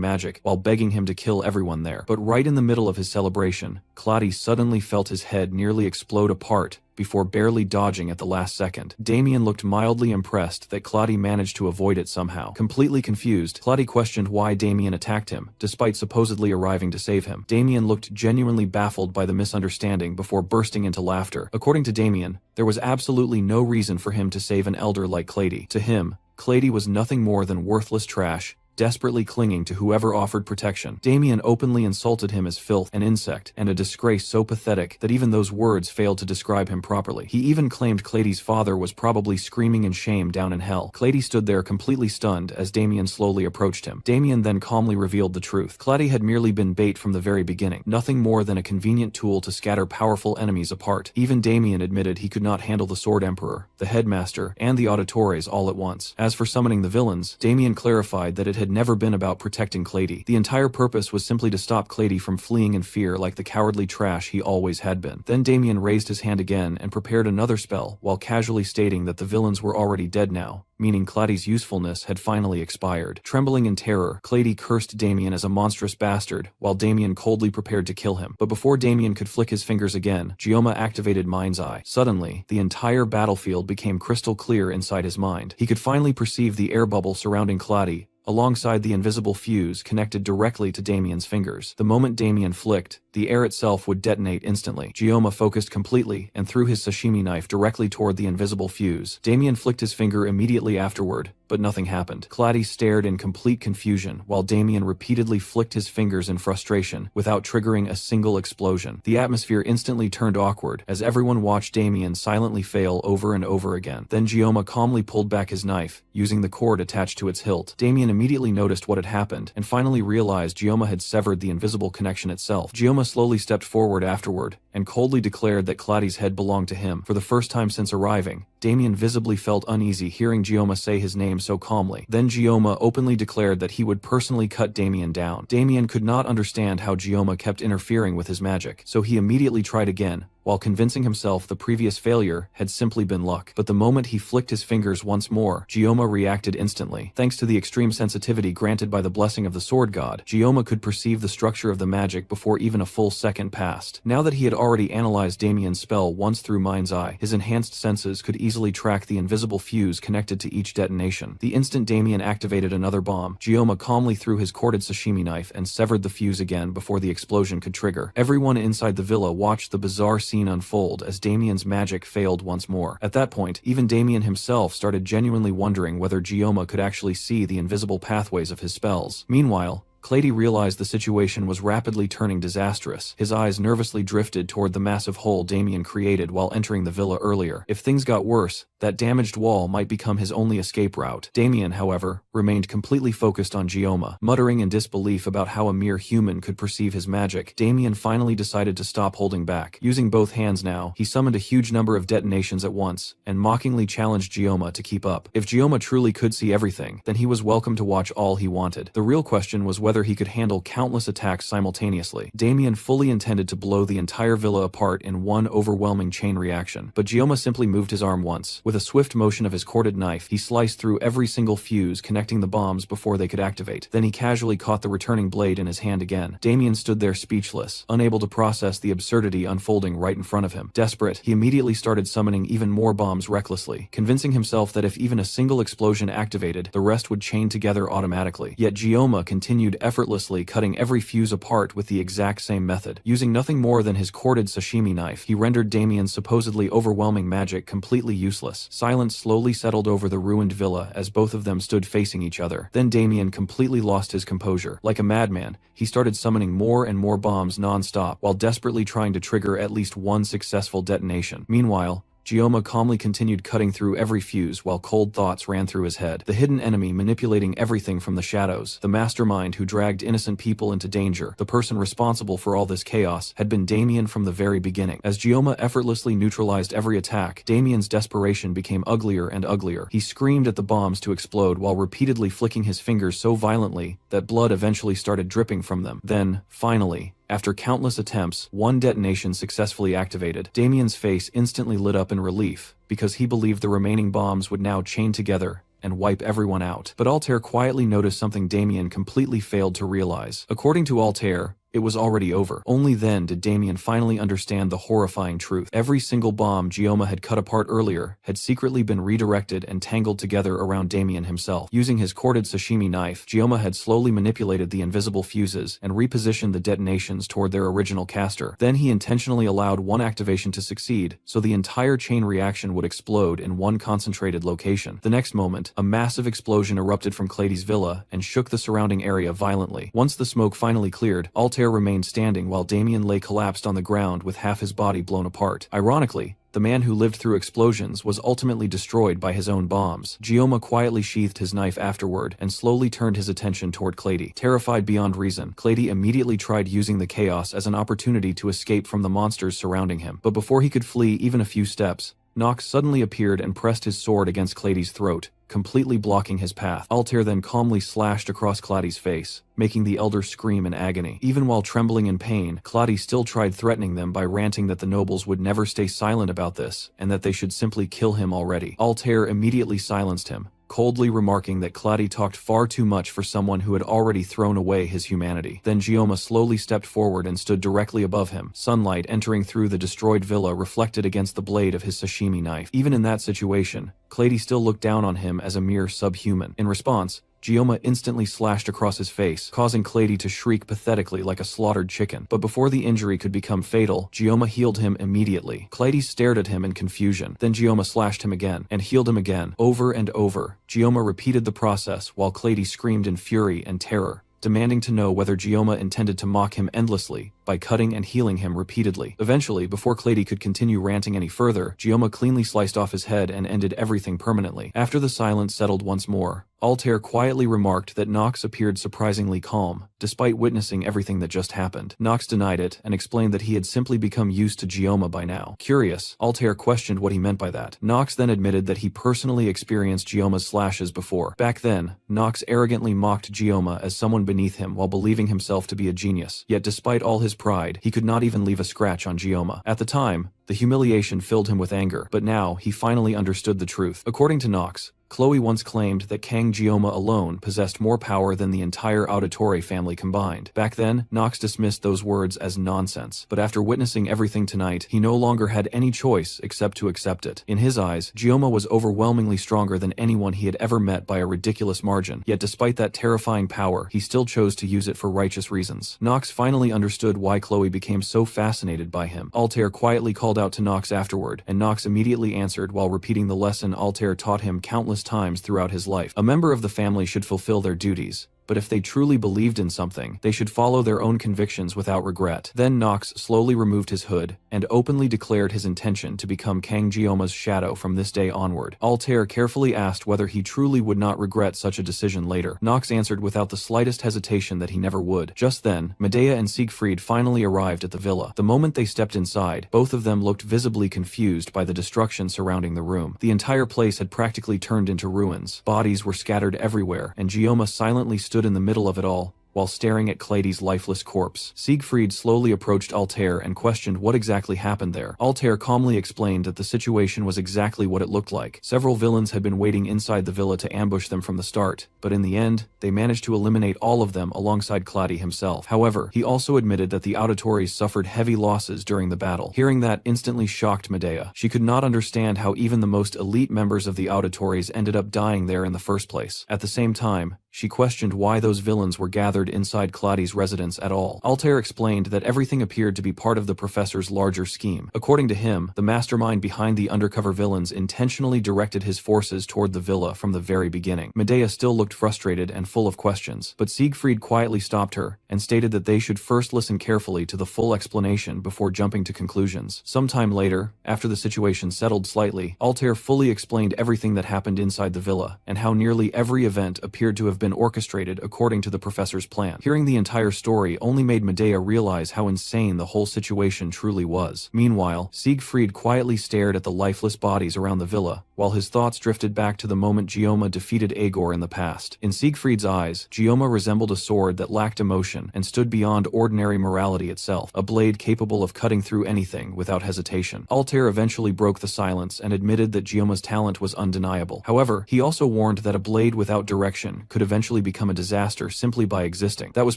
magic while begging him to kill everyone there. But right in the middle of his celebration, Claddy suddenly felt his head nearly explode apart before barely dodging at the last second. Damien looked mildly impressed that Claudia managed to avoid it somehow. Completely confused, Claudia questioned why Damien attacked him, despite supposedly arriving to save him. Damien looked genuinely baffled by the misunderstanding before bursting into laughter. According to Damien, there was absolutely no reason for him to save an elder like Claudia. To him, Claudia was nothing more than worthless trash, desperately clinging to whoever offered protection. Damien openly insulted him as filth, an insect, and a disgrace so pathetic that even those words failed to describe him properly. He even claimed Claudia's father was probably screaming in shame down in hell. Claudia stood there completely stunned as Damien slowly approached him. Damien then calmly revealed the truth. Claudia had merely been bait from the very beginning, nothing more than a convenient tool to scatter powerful enemies apart. Even Damien admitted he could not handle the Sword Emperor, the Headmaster, and the Auditores all at once. As for summoning the villains, Damien clarified that it had never been about protecting Claudia. The entire purpose was simply to stop Claudia from fleeing in fear like the cowardly trash he always had been. Then Damien raised his hand again and prepared another spell, while casually stating that the villains were already dead now, meaning Claudia's usefulness had finally expired. Trembling in terror, Claudia cursed Damien as a monstrous bastard, while Damien coldly prepared to kill him. But before Damien could flick his fingers again, Gioma activated Mind's Eye. Suddenly, the entire battlefield became crystal clear inside his mind. He could finally perceive the air bubble surrounding Claudia, alongside the invisible fuse connected directly to Damien's fingers. The moment Damien flicked, the air itself would detonate instantly. Gioma focused completely and threw his sashimi knife directly toward the invisible fuse. Damien flicked his finger immediately afterward, but nothing happened. Claudia stared in complete confusion, while Damien repeatedly flicked his fingers in frustration, without triggering a single explosion. The atmosphere instantly turned awkward, as everyone watched Damien silently fail over and over again. Then Gioma calmly pulled back his knife, using the cord attached to its hilt. Damien immediately noticed what had happened, and finally realized Gioma had severed the invisible connection itself. Gioma slowly stepped forward afterward, and coldly declared that Claudia's head belonged to him. For the first time since arriving, Damien visibly felt uneasy hearing Gioma say his name so calmly. Then Gioma openly declared that he would personally cut Damien down. Damien could not understand how Gioma kept interfering with his magic, so he immediately tried again, while convincing himself the previous failure had simply been luck. But the moment he flicked his fingers once more, Gioma reacted instantly. Thanks to the extreme sensitivity granted by the blessing of the sword god, Gioma could perceive the structure of the magic before even a full second passed. Now that he had already analyzed Damien's spell once through Mind's Eye, his enhanced senses could easily track the invisible fuse connected to each detonation. The instant Damien activated another bomb, Gioma calmly threw his corded sashimi knife and severed the fuse again before the explosion could trigger. Everyone inside the villa watched the bizarre scene unfold as Damien's magic failed once more. At that point, even Damien himself started genuinely wondering whether Gioma could actually see the invisible pathways of his spells. Meanwhile, Claudia realized the situation was rapidly turning disastrous. His eyes nervously drifted toward the massive hole Damien created while entering the villa earlier. If things got worse, that damaged wall might become his only escape route. Damien, however, remained completely focused on Gioma. Muttering in disbelief about how a mere human could perceive his magic, Damien finally decided to stop holding back. Using both hands now, he summoned a huge number of detonations at once, and mockingly challenged Gioma to keep up. If Gioma truly could see everything, then he was welcome to watch all he wanted. The real question was whether he could handle countless attacks simultaneously. Damien fully intended to blow the entire villa apart in one overwhelming chain reaction, but Gioma simply moved his arm once. With a swift motion of his corded knife, he sliced through every single fuse connecting the bombs before they could activate. Then he casually caught the returning blade in his hand again. Damien stood there speechless, unable to process the absurdity unfolding right in front of him. Desperate, he immediately started summoning even more bombs recklessly, convincing himself that if even a single explosion activated, the rest would chain together automatically. Yet Gioma continued effortlessly cutting every fuse apart with the exact same method. Using nothing more than his corded sashimi knife, he rendered Damien's supposedly overwhelming magic completely useless. Silence slowly settled over the ruined villa as both of them stood facing each other. Then Damien completely lost his composure. Like a madman, he started summoning more and more bombs non-stop, while desperately trying to trigger at least one successful detonation. Meanwhile, Gioma calmly continued cutting through every fuse while cold thoughts ran through his head. The hidden enemy manipulating everything from the shadows, the mastermind who dragged innocent people into danger, the person responsible for all this chaos, had been Damien from the very beginning. As Gioma effortlessly neutralized every attack, Damien's desperation became uglier and uglier. He screamed at the bombs to explode while repeatedly flicking his fingers so violently that blood eventually started dripping from them. Then, finally, after countless attempts, one detonation successfully activated. Damien's face instantly lit up in relief, because he believed the remaining bombs would now chain together and wipe everyone out. But Altair quietly noticed something Damien completely failed to realize. According to Altair, it was already over. Only then did Damien finally understand the horrifying truth. Every single bomb Gioma had cut apart earlier had secretly been redirected and tangled together around Damien himself. Using his corded sashimi knife, Gioma had slowly manipulated the invisible fuses and repositioned the detonations toward their original caster. Then he intentionally allowed one activation to succeed, so the entire chain reaction would explode in one concentrated location. The next moment, a massive explosion erupted from Clady's villa and shook the surrounding area violently. Once the smoke finally cleared, Altair remained standing while Damien lay collapsed on the ground with half his body blown apart. Ironically, the man who lived through explosions was ultimately destroyed by his own bombs. Gioma quietly sheathed his knife afterward and slowly turned his attention toward Clady. Terrified beyond reason, Clady immediately tried using the chaos as an opportunity to escape from the monsters surrounding him. But before he could flee even a few steps, Nox suddenly appeared and pressed his sword against Clady's throat, completely blocking his path. Altair then calmly slashed across Clady's face, making the elder scream in agony. Even while trembling in pain, Clady still tried threatening them by ranting that the nobles would never stay silent about this, and that they should simply kill him already. Altair immediately silenced him, coldly remarking that Clady talked far too much for someone who had already thrown away his humanity. Then Gioma slowly stepped forward and stood directly above him, sunlight entering through the destroyed villa reflected against the blade of his sashimi knife. Even in that situation, Clady still looked down on him as a mere subhuman. In response, Gioma instantly slashed across his face, causing Clady to shriek pathetically like a slaughtered chicken. But before the injury could become fatal, Gioma healed him immediately. Clady stared at him in confusion. Then Gioma slashed him again, and healed him again. Over and over, Gioma repeated the process while Clady screamed in fury and terror, demanding to know whether Gioma intended to mock him endlessly by cutting and healing him repeatedly. Eventually, before Clady could continue ranting any further, Gioma cleanly sliced off his head and ended everything permanently. After the silence settled once more, Altair quietly remarked that Nox appeared surprisingly calm, despite witnessing everything that just happened. Nox denied it and explained that he had simply become used to Gioma by now. Curious, Altair questioned what he meant by that. Nox then admitted that he personally experienced Gioma's slashes before. Back then, Nox arrogantly mocked Gioma as someone beneath him while believing himself to be a genius. Yet despite all his pride, he could not even leave a scratch on Gioma. At the time, the humiliation filled him with anger, but now he finally understood the truth. According to Nox, Chloe once claimed that Kang Gioma alone possessed more power than the entire Auditore family combined. Back then, Nox dismissed those words as nonsense, but after witnessing everything tonight, he no longer had any choice except to accept it. In his eyes, Gioma was overwhelmingly stronger than anyone he had ever met by a ridiculous margin, yet despite that terrifying power, he still chose to use it for righteous reasons. Nox finally understood why Chloe became so fascinated by him. Altair quietly called out to Nox afterward, and Nox immediately answered while repeating the lesson Altair taught him countless times throughout his life. A member of the family should fulfill their duties, but if they truly believed in something, they should follow their own convictions without regret. Then Nox slowly removed his hood and openly declared his intention to become Kang Gioma's shadow from this day onward. Altair carefully asked whether he truly would not regret such a decision later. Nox answered without the slightest hesitation that he never would. Just then, Medea and Siegfried finally arrived at the villa. The moment they stepped inside, both of them looked visibly confused by the destruction surrounding the room. The entire place had practically turned into ruins. Bodies were scattered everywhere, and Gioma silently stood in the middle of it all, while staring at Clady's lifeless corpse. Siegfried slowly approached Altair and questioned what exactly happened there. Altair calmly explained that the situation was exactly what it looked like. Several villains had been waiting inside the villa to ambush them from the start, but in the end, they managed to eliminate all of them alongside Clady himself. However, he also admitted that the Auditores suffered heavy losses during the battle. Hearing that instantly shocked Medea. She could not understand how even the most elite members of the Auditores ended up dying there in the first place. At the same time, she questioned why those villains were gathered inside Clady's residence at all. Altair explained that everything appeared to be part of the professor's larger scheme. According to him, the mastermind behind the undercover villains intentionally directed his forces toward the villa from the very beginning. Medea still looked frustrated and full of questions, but Siegfried quietly stopped her and stated that they should first listen carefully to the full explanation before jumping to conclusions. Sometime later, after the situation settled slightly, Altair fully explained everything that happened inside the villa and how nearly every event appeared to have been orchestrated according to the professor's plan. Hearing the entire story only made Medea realize how insane the whole situation truly was. Meanwhile, Siegfried quietly stared at the lifeless bodies around the villa, while his thoughts drifted back to the moment Gioma defeated Agor in the past. In Siegfried's eyes, Gioma resembled a sword that lacked emotion and stood beyond ordinary morality itself, a blade capable of cutting through anything without hesitation. Altair eventually broke the silence and admitted that Gioma's talent was undeniable. However, he also warned that a blade without direction could eventually eventually become a disaster simply by existing. That was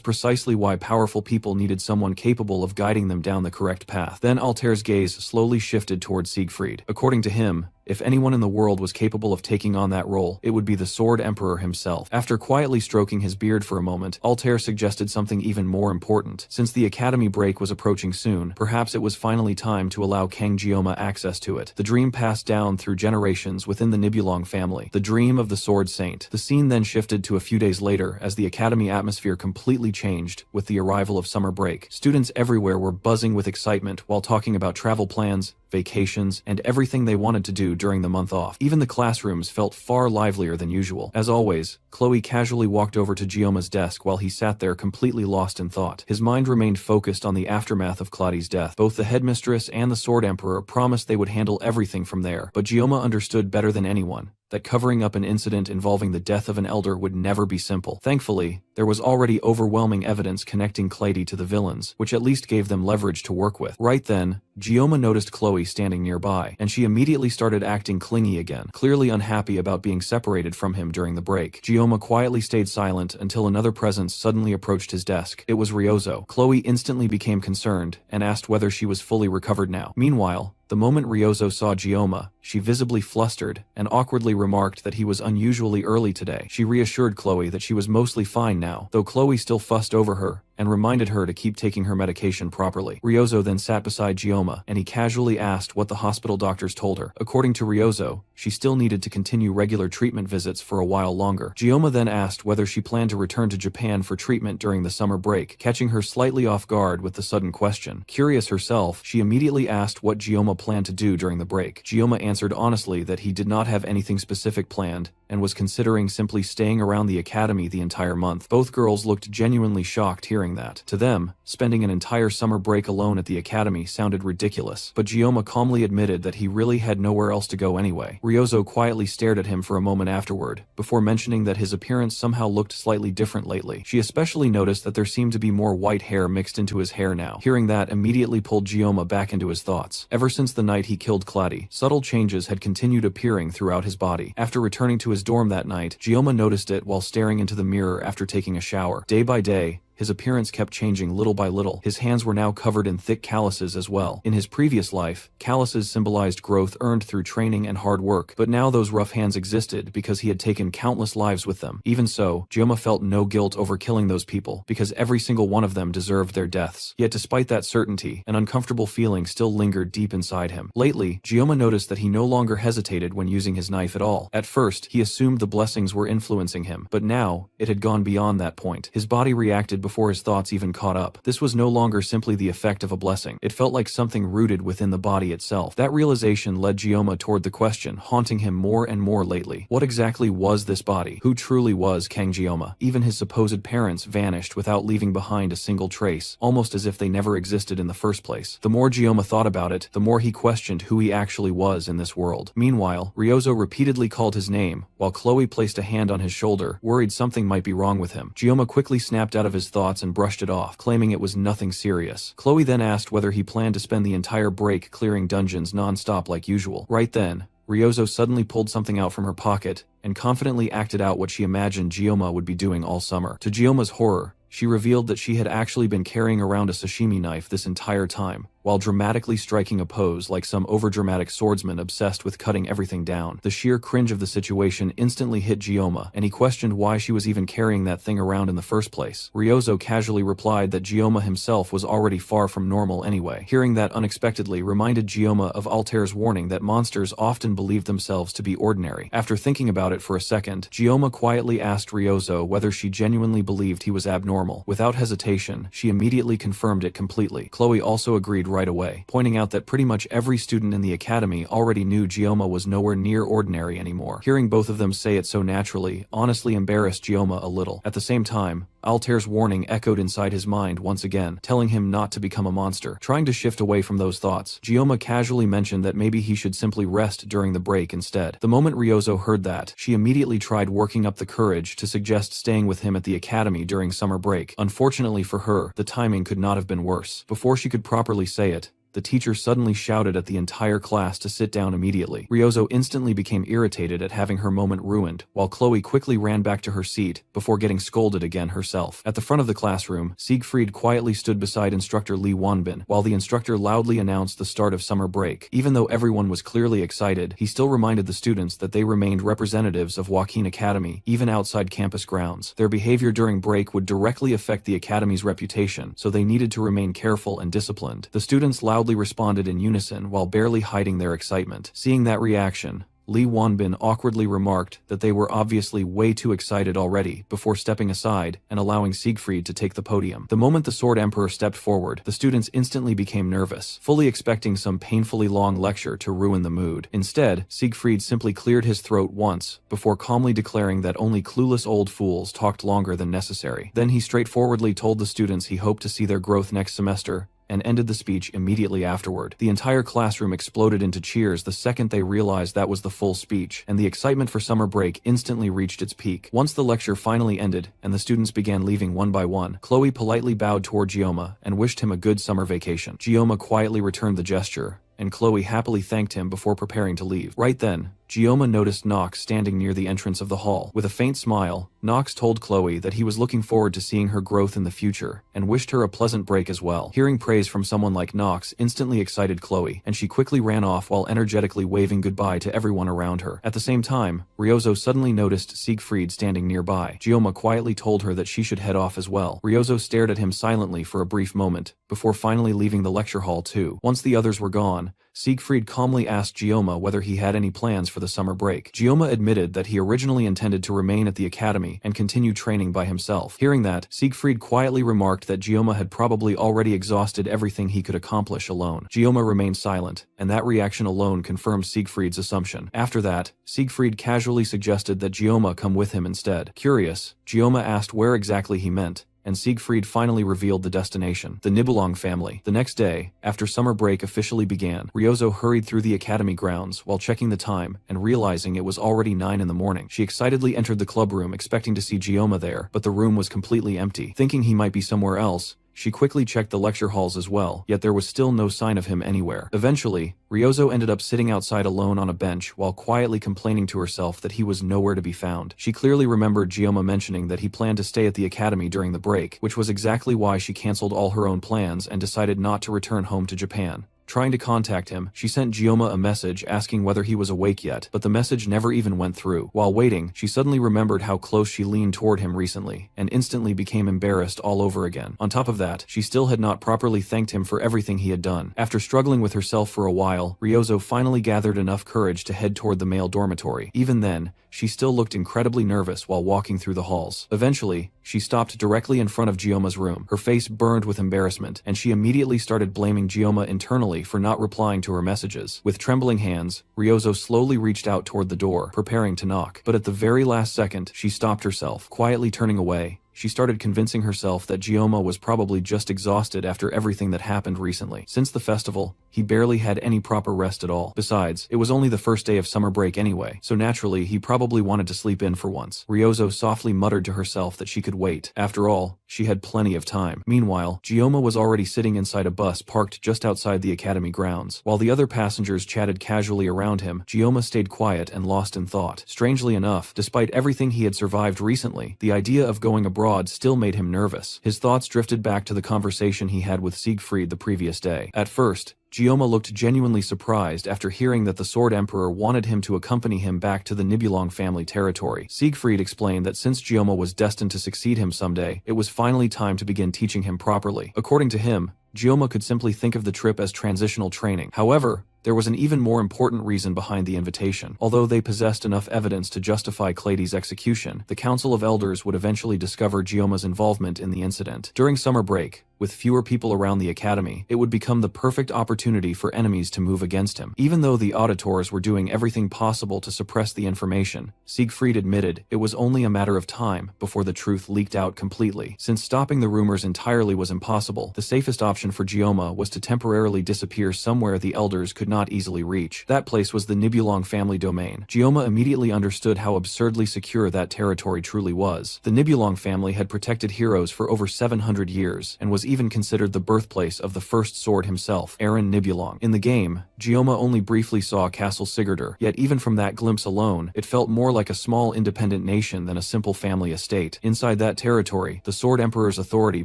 precisely why powerful people needed someone capable of guiding them down the correct path. Then Altair's gaze slowly shifted towards Siegfried. According to him, if anyone in the world was capable of taking on that role, it would be the Sword Emperor himself. After quietly stroking his beard for a moment, Altair suggested something even more important. Since the academy break was approaching soon, perhaps it was finally time to allow Kang Jioma access to it. The dream passed down through generations within the Nibulong family, the dream of the Sword Saint. The scene then shifted to a few days later as the academy atmosphere completely changed with the arrival of summer break. Students everywhere were buzzing with excitement while talking about travel plans, vacations, and everything they wanted to do during the month off. Even the classrooms felt far livelier than usual. As always, Chloe casually walked over to Gioma's desk while he sat there completely lost in thought. His mind remained focused on the aftermath of Claudi's death. Both the headmistress and the Sword Emperor promised they would handle everything from there, but Gioma understood better than anyone that covering up an incident involving the death of an elder would never be simple. Thankfully, there was already overwhelming evidence connecting Clady to the villains, which at least gave them leverage to work with. Right then, Gioma noticed Chloe standing nearby, and she immediately started acting clingy again, clearly unhappy about being separated from him during the break. Gioma quietly stayed silent until another presence suddenly approached his desk. It was Ryozo. Chloe instantly became concerned and asked whether she was fully recovered now. Meanwhile, the moment Ryozo saw Gioma, she visibly flustered and awkwardly remarked that he was unusually early today. She reassured Chloe that she was mostly fine now, though Chloe still fussed over her and reminded her to keep taking her medication properly. Ryozo then sat beside Gioma, and he casually asked what the hospital doctors told her. According to Ryozo, she still needed to continue regular treatment visits for a while longer. Gioma then asked whether she planned to return to Japan for treatment during the summer break, catching her slightly off guard with the sudden question. Curious herself, she immediately asked what Gioma planned to do during the break. Gioma answered honestly that he did not have anything specific planned and was considering simply staying around the academy the entire month. Both girls looked genuinely shocked hearing that. To them, spending an entire summer break alone at the academy sounded ridiculous, but Gioma calmly admitted that he really had nowhere else to go anyway. Ryozo quietly stared at him for a moment afterward, before mentioning that his appearance somehow looked slightly different lately. She especially noticed that there seemed to be more white hair mixed into his hair now. Hearing that immediately pulled Gioma back into his thoughts. Ever since the night he killed Clady, subtle changes had continued appearing throughout his body. After returning to his dorm that night, Gioma noticed it while staring into the mirror after taking a shower. Day by day, his appearance kept changing little by little. His hands were now covered in thick calluses as well. In his previous life, calluses symbolized growth earned through training and hard work, but now those rough hands existed because he had taken countless lives with them. Even so, Gioma felt no guilt over killing those people, because every single one of them deserved their deaths. Yet despite that certainty, an uncomfortable feeling still lingered deep inside him. Lately, Gioma noticed that he no longer hesitated when using his knife at all. At first, he assumed the blessings were influencing him, but now, it had gone beyond that point. His body reacted before his thoughts even caught up. This was no longer simply the effect of a blessing. It felt like something rooted within the body itself. That realization led Gioma toward the question haunting him more and more lately. What exactly was this body? Who truly was Kang Gioma? Even his supposed parents vanished without leaving behind a single trace, almost as if they never existed in the first place. The more Gioma thought about it, the more he questioned who he actually was in this world. Meanwhile, Ryozo repeatedly called his name, while Chloe placed a hand on his shoulder, worried something might be wrong with him. Gioma quickly snapped out of his thoughts and brushed it off, claiming it was nothing serious. Chloe then asked whether he planned to spend the entire break clearing dungeons non-stop like usual. Right then, Ryozo suddenly pulled something out from her pocket and confidently acted out what she imagined Gioma would be doing all summer. To Gioma's horror, she revealed that she had actually been carrying around a sashimi knife this entire time, while dramatically striking a pose like some overdramatic swordsman obsessed with cutting everything down. The sheer cringe of the situation instantly hit Gioma, and he questioned why she was even carrying that thing around in the first place. Ryozo casually replied that Gioma himself was already far from normal anyway. Hearing that unexpectedly reminded Gioma of Altair's warning that monsters often believe themselves to be ordinary. After thinking about it for a second, Gioma quietly asked Ryozo whether she genuinely believed he was abnormal. Without hesitation, she immediately confirmed it completely. Chloe also agreed right away, pointing out that pretty much every student in the academy already knew Gioma was nowhere near ordinary anymore. Hearing both of them say it so naturally honestly embarrassed Gioma a little. At the same time, Altair's warning echoed inside his mind once again, telling him not to become a monster. Trying to shift away from those thoughts, Gioma casually mentioned that maybe he should simply rest during the break instead. The moment Ryozo heard that, she immediately tried working up the courage to suggest staying with him at the academy during summer break. Unfortunately for her, the timing could not have been worse. Before she could properly say it, the teacher suddenly shouted at the entire class to sit down immediately. Ryozo instantly became irritated at having her moment ruined, while Chloe quickly ran back to her seat, before getting scolded again herself. At the front of the classroom, Siegfried quietly stood beside instructor Lee Wonbin, while the instructor loudly announced the start of summer break. Even though everyone was clearly excited, he still reminded the students that they remained representatives of Joaquin Academy, even outside campus grounds. Their behavior during break would directly affect the academy's reputation, so they needed to remain careful and disciplined. The students loudly responded in unison while barely hiding their excitement. Seeing that reaction, Lee Wonbin awkwardly remarked that they were obviously way too excited already, before stepping aside and allowing Siegfried to take the podium. The moment the Sword Emperor stepped forward, the students instantly became nervous, fully expecting some painfully long lecture to ruin the mood. Instead, Siegfried simply cleared his throat once, before calmly declaring that only clueless old fools talked longer than necessary. Then he straightforwardly told the students he hoped to see their growth next semester, and ended the speech immediately afterward. The entire classroom exploded into cheers the second they realized that was the full speech, and the excitement for summer break instantly reached its peak. Once the lecture finally ended, and the students began leaving one by one, Chloe politely bowed toward Gioma and wished him a good summer vacation. Gioma quietly returned the gesture, and Chloe happily thanked him before preparing to leave. Right then, Gioma noticed Nox standing near the entrance of the hall. With a faint smile, Nox told Chloe that he was looking forward to seeing her growth in the future, and wished her a pleasant break as well. Hearing praise from someone like Nox instantly excited Chloe, and she quickly ran off while energetically waving goodbye to everyone around her. At the same time, Ryozo suddenly noticed Siegfried standing nearby. Gioma quietly told her that she should head off as well. Ryozo stared at him silently for a brief moment, before finally leaving the lecture hall too. Once the others were gone, Siegfried calmly asked Gioma whether he had any plans for the summer break. Gioma admitted that he originally intended to remain at the academy and continue training by himself. Hearing that, Siegfried quietly remarked that Gioma had probably already exhausted everything he could accomplish alone. Gioma remained silent, and that reaction alone confirmed Siegfried's assumption. After that, Siegfried casually suggested that Gioma come with him instead. Curious, Gioma asked where exactly he meant, and Siegfried finally revealed the destination: the Nibelung family. The next day, after summer break officially began, Ryozo hurried through the academy grounds while checking the time and realizing it was already 9 in the morning. She excitedly entered the club room expecting to see Gioma there, but the room was completely empty. Thinking he might be somewhere else, she quickly checked the lecture halls as well, yet there was still no sign of him anywhere. Eventually, Ryozo ended up sitting outside alone on a bench while quietly complaining to herself that he was nowhere to be found. She clearly remembered Gioma mentioning that he planned to stay at the academy during the break, which was exactly why she cancelled all her own plans and decided not to return home to Japan. Trying to contact him, she sent Gioma a message asking whether he was awake yet, but the message never even went through. While waiting, she suddenly remembered how close she leaned toward him recently, and instantly became embarrassed all over again. On top of that, she still had not properly thanked him for everything he had done. After struggling with herself for a while, Ryozo finally gathered enough courage to head toward the male dormitory. Even then, she still looked incredibly nervous while walking through the halls. Eventually, she stopped directly in front of Gioma's room. Her face burned with embarrassment, and she immediately started blaming Gioma internally for not replying to her messages. With trembling hands, Ryozo slowly reached out toward the door, preparing to knock. But at the very last second, she stopped herself, quietly turning away. She started convincing herself that Gioma was probably just exhausted after everything that happened recently. Since the festival, he barely had any proper rest at all. Besides, it was only the first day of summer break anyway, so naturally he probably wanted to sleep in for once. Ryozo softly muttered to herself that she could wait. After all, she had plenty of time. Meanwhile, Gioma was already sitting inside a bus parked just outside the academy grounds. While the other passengers chatted casually around him, Gioma stayed quiet and lost in thought. Strangely enough, despite everything he had survived recently, the idea of going abroad still made him nervous. His thoughts drifted back to the conversation he had with Siegfried the previous day. At first, Gioma looked genuinely surprised after hearing that the Sword Emperor wanted him to accompany him back to the Nibelung family territory. Siegfried explained that since Gioma was destined to succeed him someday, it was finally time to begin teaching him properly. According to him, Gioma could simply think of the trip as transitional training. However, there was an even more important reason behind the invitation. Although they possessed enough evidence to justify Clady's execution, the Council of Elders would eventually discover Gioma's involvement in the incident. During summer break, with fewer people around the academy, it would become the perfect opportunity for enemies to move against him. Even though the auditors were doing everything possible to suppress the information, Siegfried admitted it was only a matter of time before the truth leaked out completely. Since stopping the rumors entirely was impossible, the safest option for Gioma was to temporarily disappear somewhere the elders could not easily reach. That place was the Nibelung family domain. Gioma immediately understood how absurdly secure that territory truly was. The Nibelung family had protected heroes for over 700 years, and was even considered the birthplace of the first sword himself, Aaron Nibelung. In the game, Gioma only briefly saw Castle Sigurdur, yet even from that glimpse alone, it felt more like a small independent nation than a simple family estate. Inside that territory, the Sword Emperor's authority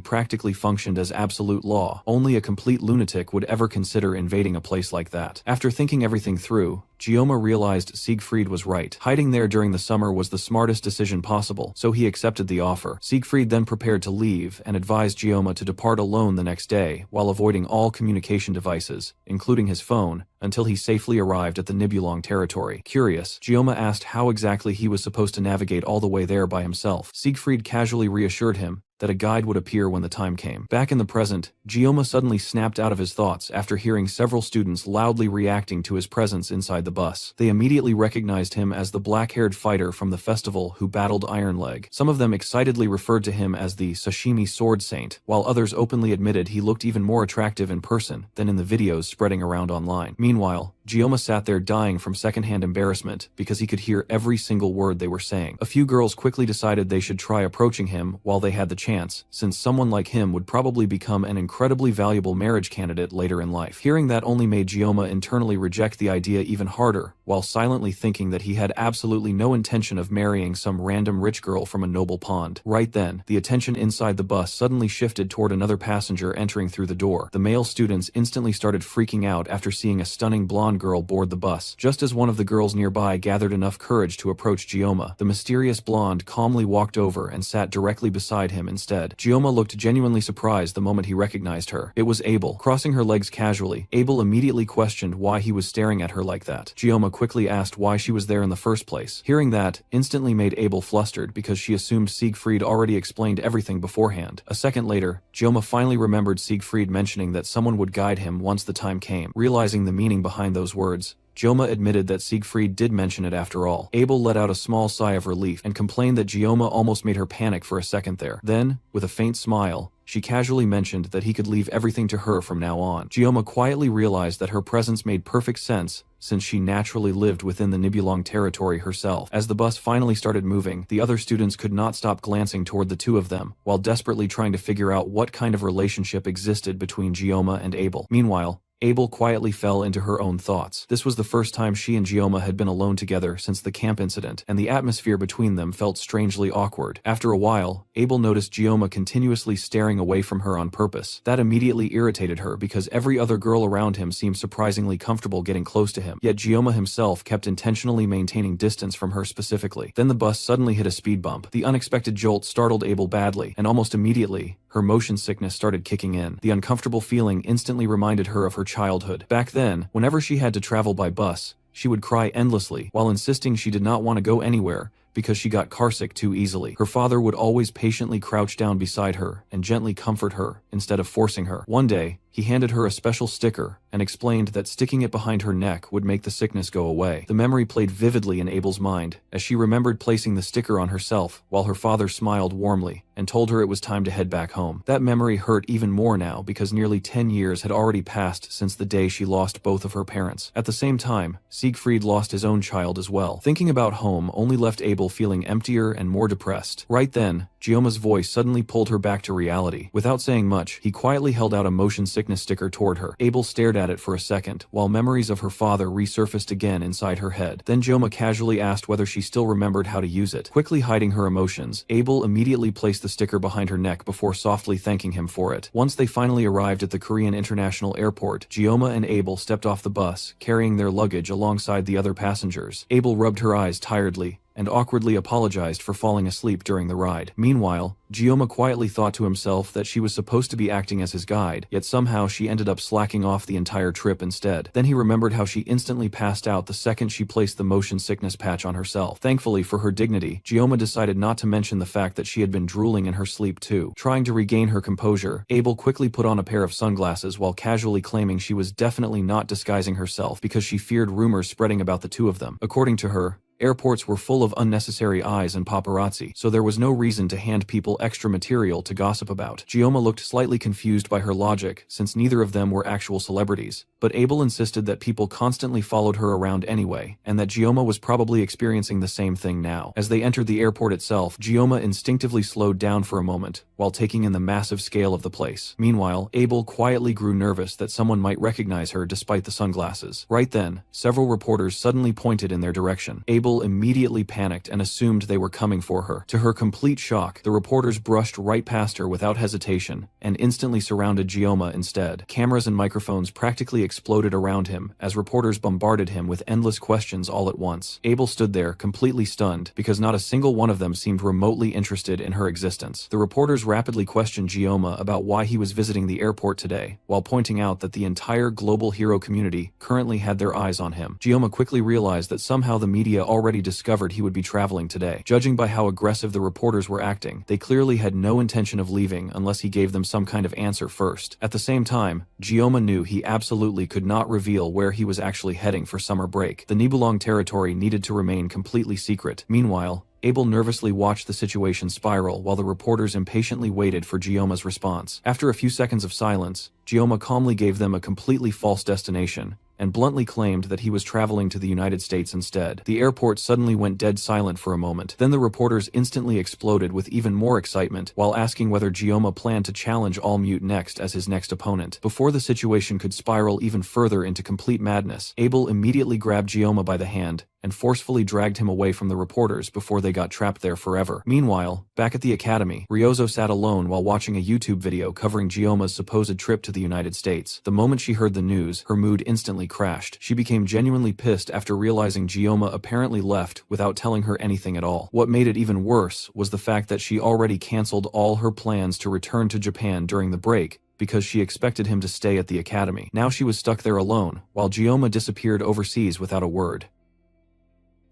practically functioned as absolute law. Only a complete lunatic would ever consider invading a place like that. After thinking everything through, Gioma realized Siegfried was right. Hiding there during the summer was the smartest decision possible, so he accepted the offer. Siegfried then prepared to leave and advised Gioma to depart alone the next day, while avoiding all communication devices, including his phone, until he safely arrived at the Nibelung territory. Curious, Gioma asked how exactly he was supposed to navigate all the way there by himself. Siegfried casually reassured him that a guide would appear when the time came. Back in the present, Gioma suddenly snapped out of his thoughts after hearing several students loudly reacting to his presence inside the bus. They immediately recognized him as the black-haired fighter from the festival who battled Ironleg. Some of them excitedly referred to him as the Sashimi Sword Saint, while others openly admitted he looked even more attractive in person than in the videos spreading around online. Meanwhile, Gioma sat there dying from secondhand embarrassment because he could hear every single word they were saying. A few girls quickly decided they should try approaching him while they had the chance, since someone like him would probably become an incredibly valuable marriage candidate later in life. Hearing that only made Gioma internally reject the idea even harder, while silently thinking that he had absolutely no intention of marrying some random rich girl from a noble pond. Right then, the attention inside the bus suddenly shifted toward another passenger entering through the door. The male students instantly started freaking out after seeing a stunning blonde girl board the bus. Just as one of the girls nearby gathered enough courage to approach Gioma, the mysterious blonde calmly walked over and sat directly beside him instead. Gioma looked genuinely surprised the moment he recognized her. It was Abel. Crossing her legs casually, Abel immediately questioned why he was staring at her like that. Gioma quickly asked why she was there in the first place. Hearing that instantly made Abel flustered because she assumed Siegfried already explained everything beforehand. A second later, Gioma finally remembered Siegfried mentioning that someone would guide him once the time came. Realizing the meaning behind those words, Gioma admitted that Siegfried did mention it after all. Abel let out a small sigh of relief and complained that Gioma almost made her panic for a second there. Then, with a faint smile, she casually mentioned that he could leave everything to her from now on. Gioma quietly realized that her presence made perfect sense since she naturally lived within the Nibelung territory herself. As the bus finally started moving, the other students could not stop glancing toward the two of them, while desperately trying to figure out what kind of relationship existed between Gioma and Abel. Meanwhile, Abel quietly fell into her own thoughts. This was the first time she and Gioma had been alone together since the camp incident, and the atmosphere between them felt strangely awkward. After a while, Abel noticed Gioma continuously staring away from her on purpose. That immediately irritated her because every other girl around him seemed surprisingly comfortable getting close to him, yet Gioma himself kept intentionally maintaining distance from her specifically. Then the bus suddenly hit a speed bump. The unexpected jolt startled Abel badly, and almost immediately, her motion sickness started kicking in. The uncomfortable feeling instantly reminded her of her childhood. Back then, whenever she had to travel by bus, she would cry endlessly while insisting she did not want to go anywhere because she got carsick too easily. Her father would always patiently crouch down beside her and gently comfort her instead of forcing her. One day, he handed her a special sticker and explained that sticking it behind her neck would make the sickness go away. The memory played vividly in Abel's mind as she remembered placing the sticker on herself while her father smiled warmly and told her it was time to head back home. That memory hurt even more now because nearly 10 years had already passed since the day she lost both of her parents. At the same time, Siegfried lost his own child as well. Thinking about home only left Abel feeling emptier and more depressed. Right then, Gioma's voice suddenly pulled her back to reality. Without saying much, he quietly held out a motion sickness sticker toward her. Abel stared at it for a second, while memories of her father resurfaced again inside her head. Then Gioma casually asked whether she still remembered how to use it. Quickly hiding her emotions, Abel immediately placed the sticker behind her neck before softly thanking him for it. Once they finally arrived at the Korean International Airport, Gioma and Abel stepped off the bus, carrying their luggage alongside the other passengers. Abel rubbed her eyes tiredly and awkwardly apologized for falling asleep during the ride. Meanwhile, Gioma quietly thought to himself that she was supposed to be acting as his guide, yet somehow she ended up slacking off the entire trip instead. Then he remembered how she instantly passed out the second she placed the motion sickness patch on herself. Thankfully for her dignity, Gioma decided not to mention the fact that she had been drooling in her sleep too. Trying to regain her composure, Abel quickly put on a pair of sunglasses while casually claiming she was definitely not disguising herself because she feared rumors spreading about the two of them. According to her, Airports were full of unnecessary eyes and paparazzi, so there was no reason to hand people extra material to gossip about. Gioma looked slightly confused by her logic, since neither of them were actual celebrities, but Abel insisted that people constantly followed her around anyway, and that Gioma was probably experiencing the same thing now. As they entered the airport itself, Gioma instinctively slowed down for a moment, while taking in the massive scale of the place. Meanwhile, Abel quietly grew nervous that someone might recognize her despite the sunglasses. Right then, several reporters suddenly pointed in their direction. Abel immediately panicked and assumed they were coming for her. To her complete shock, the reporters brushed right past her without hesitation and instantly surrounded Gioma instead. Cameras and microphones practically exploded around him as reporters bombarded him with endless questions all at once. Abel stood there completely stunned because not a single one of them seemed remotely interested in her existence. The reporters rapidly questioned Gioma about why he was visiting the airport today, while pointing out that the entire global hero community currently had their eyes on him. Gioma quickly realized that somehow the media already discovered he would be traveling today. Judging by how aggressive the reporters were acting, they clearly had no intention of leaving unless he gave them some kind of answer first. At the same time, Gioma knew he absolutely could not reveal where he was actually heading for summer break. The Nibelung territory needed to remain completely secret. Meanwhile, Abel nervously watched the situation spiral while the reporters impatiently waited for Gioma's response. After a few seconds of silence, Gioma calmly gave them a completely false destination, and bluntly claimed that he was traveling to the United States instead. The airport suddenly went dead silent for a moment. Then the reporters instantly exploded with even more excitement while asking whether Gioma planned to challenge All Mute next as his next opponent. Before the situation could spiral even further into complete madness, Abel immediately grabbed Gioma by the hand and forcefully dragged him away from the reporters before they got trapped there forever. Meanwhile, back at the academy, Ryozo sat alone while watching a YouTube video covering Gioma's supposed trip to the United States. The moment she heard the news, her mood instantly crashed. She became genuinely pissed after realizing Gioma apparently left without telling her anything at all. What made it even worse was the fact that she already canceled all her plans to return to Japan during the break, because she expected him to stay at the academy. Now she was stuck there alone, while Gioma disappeared overseas without a word.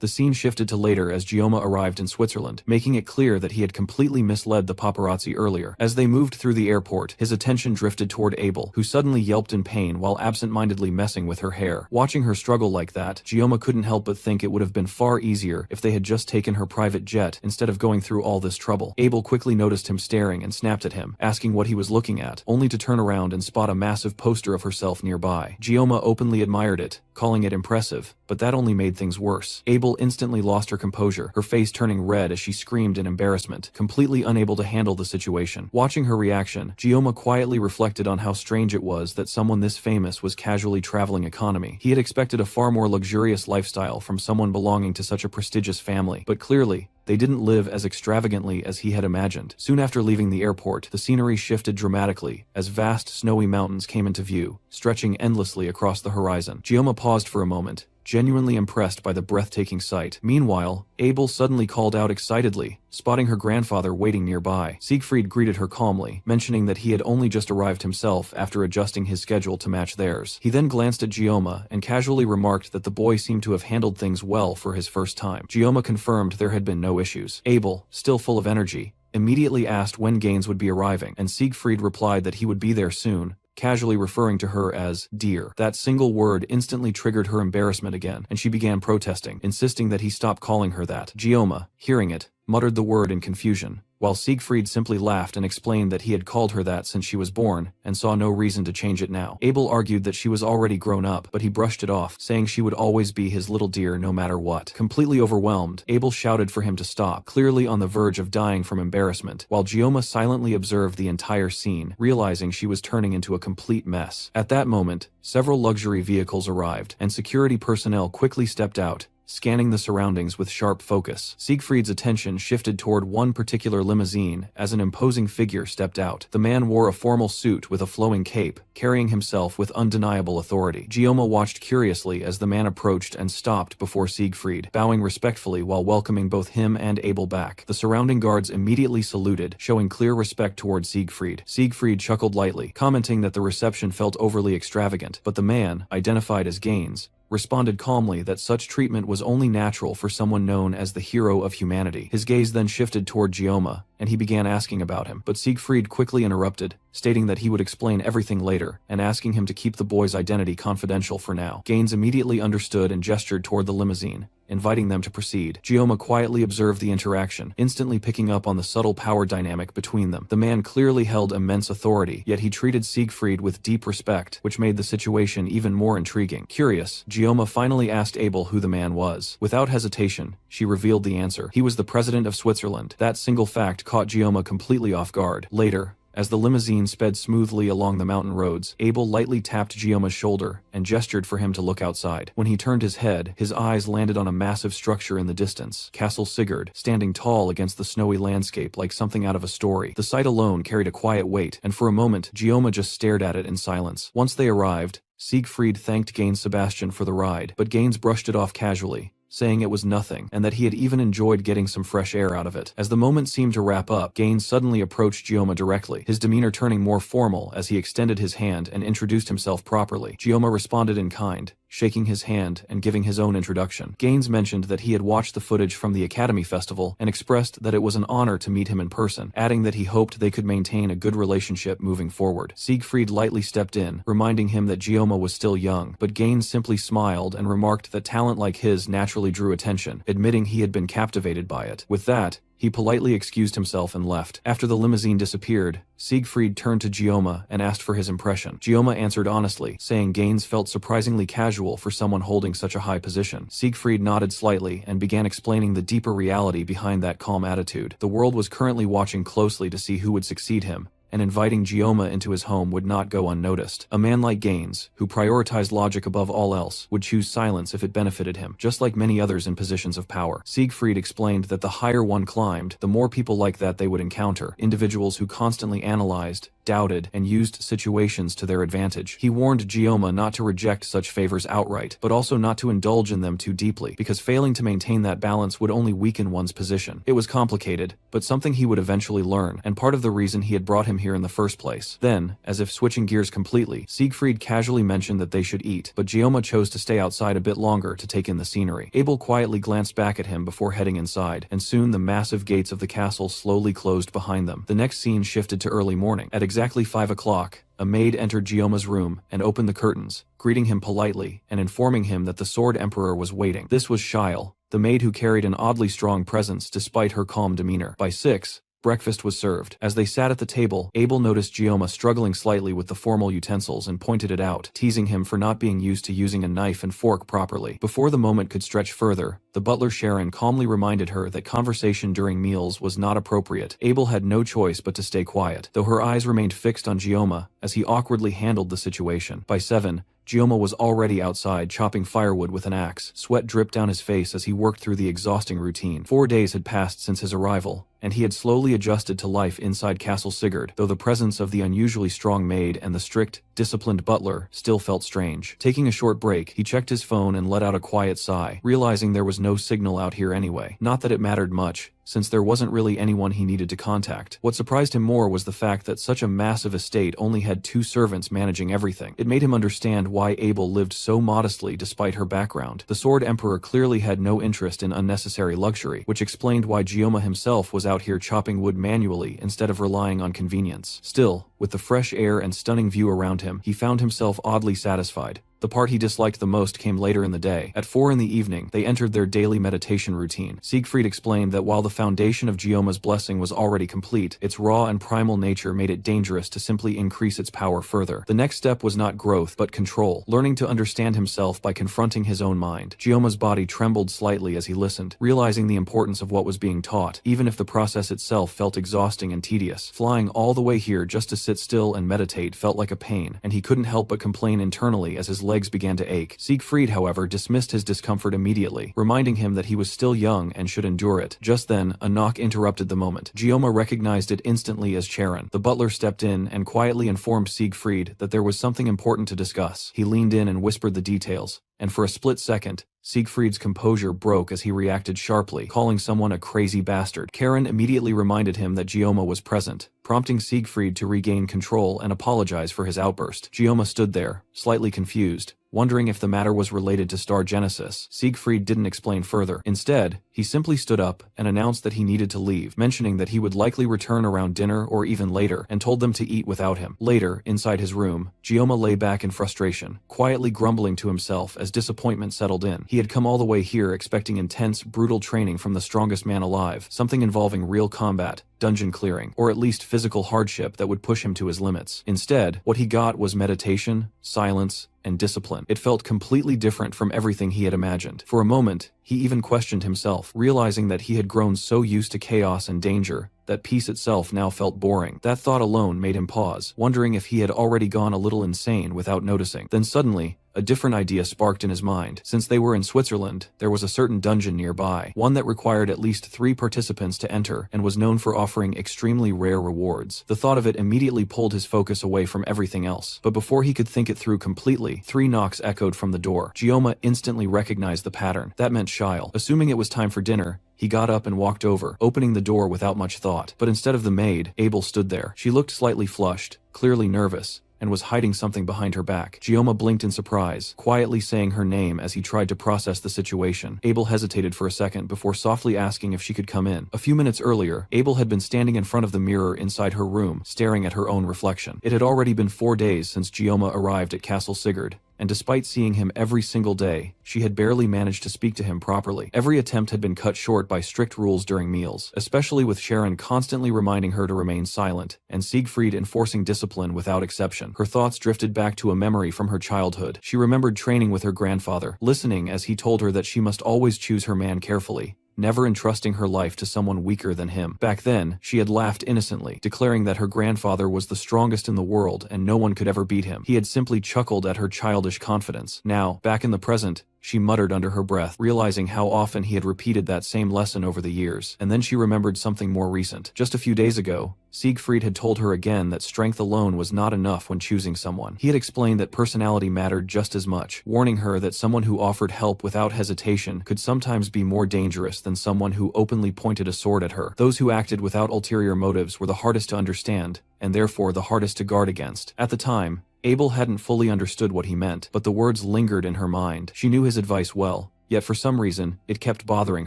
The scene shifted to later as Gioma arrived in Switzerland, making it clear that he had completely misled the paparazzi earlier. As they moved through the airport, his attention drifted toward Abel, who suddenly yelped in pain while absent-mindedly messing with her hair. Watching her struggle like that, Gioma couldn't help but think it would have been far easier if they had just taken her private jet instead of going through all this trouble. Abel quickly noticed him staring and snapped at him, asking what he was looking at, only to turn around and spot a massive poster of herself nearby. Gioma openly admired it, calling it impressive, but that only made things worse. Abel instantly lost her composure, her face turning red as she screamed in embarrassment, completely unable to handle the situation. Watching her reaction, Gioma quietly reflected on how strange it was that someone this famous was casually traveling economy. He had expected a far more luxurious lifestyle from someone belonging to such a prestigious family, but clearly, they didn't live as extravagantly as he had imagined. Soon after leaving the airport, the scenery shifted dramatically as vast snowy mountains came into view, stretching endlessly across the horizon. Gioma paused for a moment, genuinely impressed by the breathtaking sight. Meanwhile, Abel suddenly called out excitedly, spotting her grandfather waiting nearby. Siegfried greeted her calmly, mentioning that he had only just arrived himself after adjusting his schedule to match theirs. He then glanced at Gioma and casually remarked that the boy seemed to have handled things well for his first time. Gioma confirmed there had been no issues. Abel, still full of energy, immediately asked when Gaines would be arriving, and Siegfried replied that he would be there soon, casually referring to her as dear. That single word instantly triggered her embarrassment again, and she began protesting, insisting that he stop calling her that. Gioma, hearing it, muttered the word in confusion, while Siegfried simply laughed and explained that he had called her that since she was born, and saw no reason to change it now. Abel argued that she was already grown up, but he brushed it off, saying she would always be his little dear no matter what. Completely overwhelmed, Abel shouted for him to stop, clearly on the verge of dying from embarrassment, while Gioma silently observed the entire scene, realizing she was turning into a complete mess. At that moment, several luxury vehicles arrived, and security personnel quickly stepped out, scanning the surroundings with sharp focus. Siegfried's attention shifted toward one particular limousine as an imposing figure stepped out. The man wore a formal suit with a flowing cape, carrying himself with undeniable authority. Gioma watched curiously as the man approached and stopped before Siegfried, bowing respectfully while welcoming both him and Abel back. The surrounding guards immediately saluted, showing clear respect toward Siegfried. Siegfried chuckled lightly, commenting that the reception felt overly extravagant, but the man, identified as Gaines, responded calmly that such treatment was only natural for someone known as the hero of humanity. His gaze then shifted toward Gioma, and he began asking about him. But Siegfried quickly interrupted, stating that he would explain everything later, and asking him to keep the boy's identity confidential for now. Gaines immediately understood and gestured toward the limousine, inviting them to proceed. Gioma quietly observed the interaction, instantly picking up on the subtle power dynamic between them. The man clearly held immense authority, yet he treated Siegfried with deep respect, which made the situation even more intriguing. Curious, Gioma finally asked Abel who the man was. Without hesitation, she revealed the answer. He was the president of Switzerland. That single fact caught Gioma completely off guard. Later, as the limousine sped smoothly along the mountain roads, Abel lightly tapped Gioma's shoulder and gestured for him to look outside. When he turned his head, his eyes landed on a massive structure in the distance, Castle Sigurd, standing tall against the snowy landscape like something out of a story. The sight alone carried a quiet weight, and for a moment, Gioma just stared at it in silence. Once they arrived, Siegfried thanked Gaines Sebastian for the ride, but Gaines brushed it off casually, saying it was nothing, and that he had even enjoyed getting some fresh air out of it. As the moment seemed to wrap up, Gaines suddenly approached Gioma directly, his demeanor turning more formal as he extended his hand and introduced himself properly. Gioma responded in kind, shaking his hand and giving his own introduction. Gaines mentioned that he had watched the footage from the Academy Festival and expressed that it was an honor to meet him in person, adding that he hoped they could maintain a good relationship moving forward. Siegfried lightly stepped in, reminding him that Gioma was still young, but Gaines simply smiled and remarked that talent like his naturally drew attention, admitting he had been captivated by it. With that, he politely excused himself and left. After the limousine disappeared, Siegfried turned to Gioma and asked for his impression. Gioma answered honestly, saying Gaines felt surprisingly casual for someone holding such a high position. Siegfried nodded slightly and began explaining the deeper reality behind that calm attitude. The world was currently watching closely to see who would succeed him, and inviting Gioma into his home would not go unnoticed. A man like Gaines, who prioritized logic above all else, would choose silence if it benefited him, just like many others in positions of power. Siegfried explained that the higher one climbed, the more people like that they would encounter, individuals who constantly analyzed, doubted, and used situations to their advantage. He warned Gioma not to reject such favors outright, but also not to indulge in them too deeply, because failing to maintain that balance would only weaken one's position. It was complicated, but something he would eventually learn, and part of the reason he had brought him here in the first place. Then, as if switching gears completely, Siegfried casually mentioned that they should eat, but Gioma chose to stay outside a bit longer to take in the scenery. Abel quietly glanced back at him before heading inside, and soon the massive gates of the castle slowly closed behind them. The next scene shifted to early morning. At exactly 5 o'clock, a maid entered Gioma's room and opened the curtains, greeting him politely and informing him that the Sword Emperor was waiting. This was Shiel, the maid who carried an oddly strong presence despite her calm demeanor. By 6, breakfast was served. As they sat at the table, Abel noticed Gioma struggling slightly with the formal utensils and pointed it out, teasing him for not being used to using a knife and fork properly. Before the moment could stretch further, the butler Sharon calmly reminded her that conversation during meals was not appropriate. Abel had no choice but to stay quiet, though her eyes remained fixed on Gioma as he awkwardly handled the situation. By 7, Gioma was already outside chopping firewood with an axe. Sweat dripped down his face as he worked through the exhausting routine. 4 days had passed since his arrival, and he had slowly adjusted to life inside Castle Sigurd, though the presence of the unusually strong maid and the strict, disciplined butler still felt strange. Taking a short break, he checked his phone and let out a quiet sigh, realizing there was no signal out here anyway. Not that it mattered much, since there wasn't really anyone he needed to contact. What surprised him more was the fact that such a massive estate only had 2 servants managing everything. It made him understand why Abel lived so modestly despite her background. The Sword Emperor clearly had no interest in unnecessary luxury, which explained why Gioma himself was out here chopping wood manually instead of relying on convenience. Still, with the fresh air and stunning view around him, he found himself oddly satisfied. The part he disliked the most came later in the day. At 4 in the evening, they entered their daily meditation routine. Siegfried explained that while the foundation of Gioma's blessing was already complete, its raw and primal nature made it dangerous to simply increase its power further. The next step was not growth, but control, learning to understand himself by confronting his own mind. Gioma's body trembled slightly as he listened, realizing the importance of what was being taught, even if the process itself felt exhausting and tedious. Flying all the way here just to sit still and meditate felt like a pain, and he couldn't help but complain internally as his legs began to ache. Siegfried, however, dismissed his discomfort immediately, reminding him that he was still young and should endure it. Just then, a knock interrupted the moment. Gioma recognized it instantly as Charon. The butler stepped in and quietly informed Siegfried that there was something important to discuss. He leaned in and whispered the details, and for a split second, Siegfried's composure broke as he reacted sharply, calling someone a crazy bastard. Karen immediately reminded him that Gioma was present, prompting Siegfried to regain control and apologize for his outburst. Gioma stood there, slightly confused, wondering if the matter was related to star genesis. Siegfried didn't explain further. Instead, he simply stood up and announced that he needed to leave, mentioning that he would likely return around dinner or even later, and told them to eat without him. Later, inside his room, Gioma lay back in frustration, quietly grumbling to himself as disappointment settled in. He had come all the way here expecting intense, brutal training from the strongest man alive, something involving real combat, dungeon clearing, or at least physical hardship that would push him to his limits. Instead, what he got was meditation, silence, and discipline. It felt completely different from everything he had imagined. For a moment, he even questioned himself, realizing that he had grown so used to chaos and danger that peace itself now felt boring. That thought alone made him pause, wondering if he had already gone a little insane without noticing. Then suddenly, a different idea sparked in his mind. Since they were in Switzerland, there was a certain dungeon nearby, one that required at least 3 participants to enter and was known for offering extremely rare rewards. The thought of it immediately pulled his focus away from everything else. But before he could think it through completely, 3 knocks echoed from the door. Gioma instantly recognized the pattern. That meant Shyle. Assuming it was time for dinner, he got up and walked over, opening the door without much thought. But instead of the maid, Abel stood there. She looked slightly flushed, clearly nervous, and was hiding something behind her back. Gioma blinked in surprise, quietly saying her name as he tried to process the situation. Abel hesitated for a second before softly asking if she could come in. A few minutes earlier, Abel had been standing in front of the mirror inside her room, staring at her own reflection. It had already been 4 days since Gioma arrived at Castle Sigurd, and despite seeing him every single day, she had barely managed to speak to him properly. Every attempt had been cut short by strict rules during meals, especially with Sharon constantly reminding her to remain silent, and Siegfried enforcing discipline without exception. Her thoughts drifted back to a memory from her childhood. She remembered training with her grandfather, listening as he told her that she must always choose her man carefully, never entrusting her life to someone weaker than him. Back then, she had laughed innocently, declaring that her grandfather was the strongest in the world and no one could ever beat him. He had simply chuckled at her childish confidence. Now, back in the present, she muttered under her breath, realizing how often he had repeated that same lesson over the years. And then she remembered something more recent. Just a few days ago, Siegfried had told her again that strength alone was not enough when choosing someone. He had explained that personality mattered just as much, warning her that someone who offered help without hesitation could sometimes be more dangerous than someone who openly pointed a sword at her. Those who acted without ulterior motives were the hardest to understand, and therefore the hardest to guard against. At the time, Abel hadn't fully understood what he meant, but the words lingered in her mind. She knew his advice well, yet for some reason, it kept bothering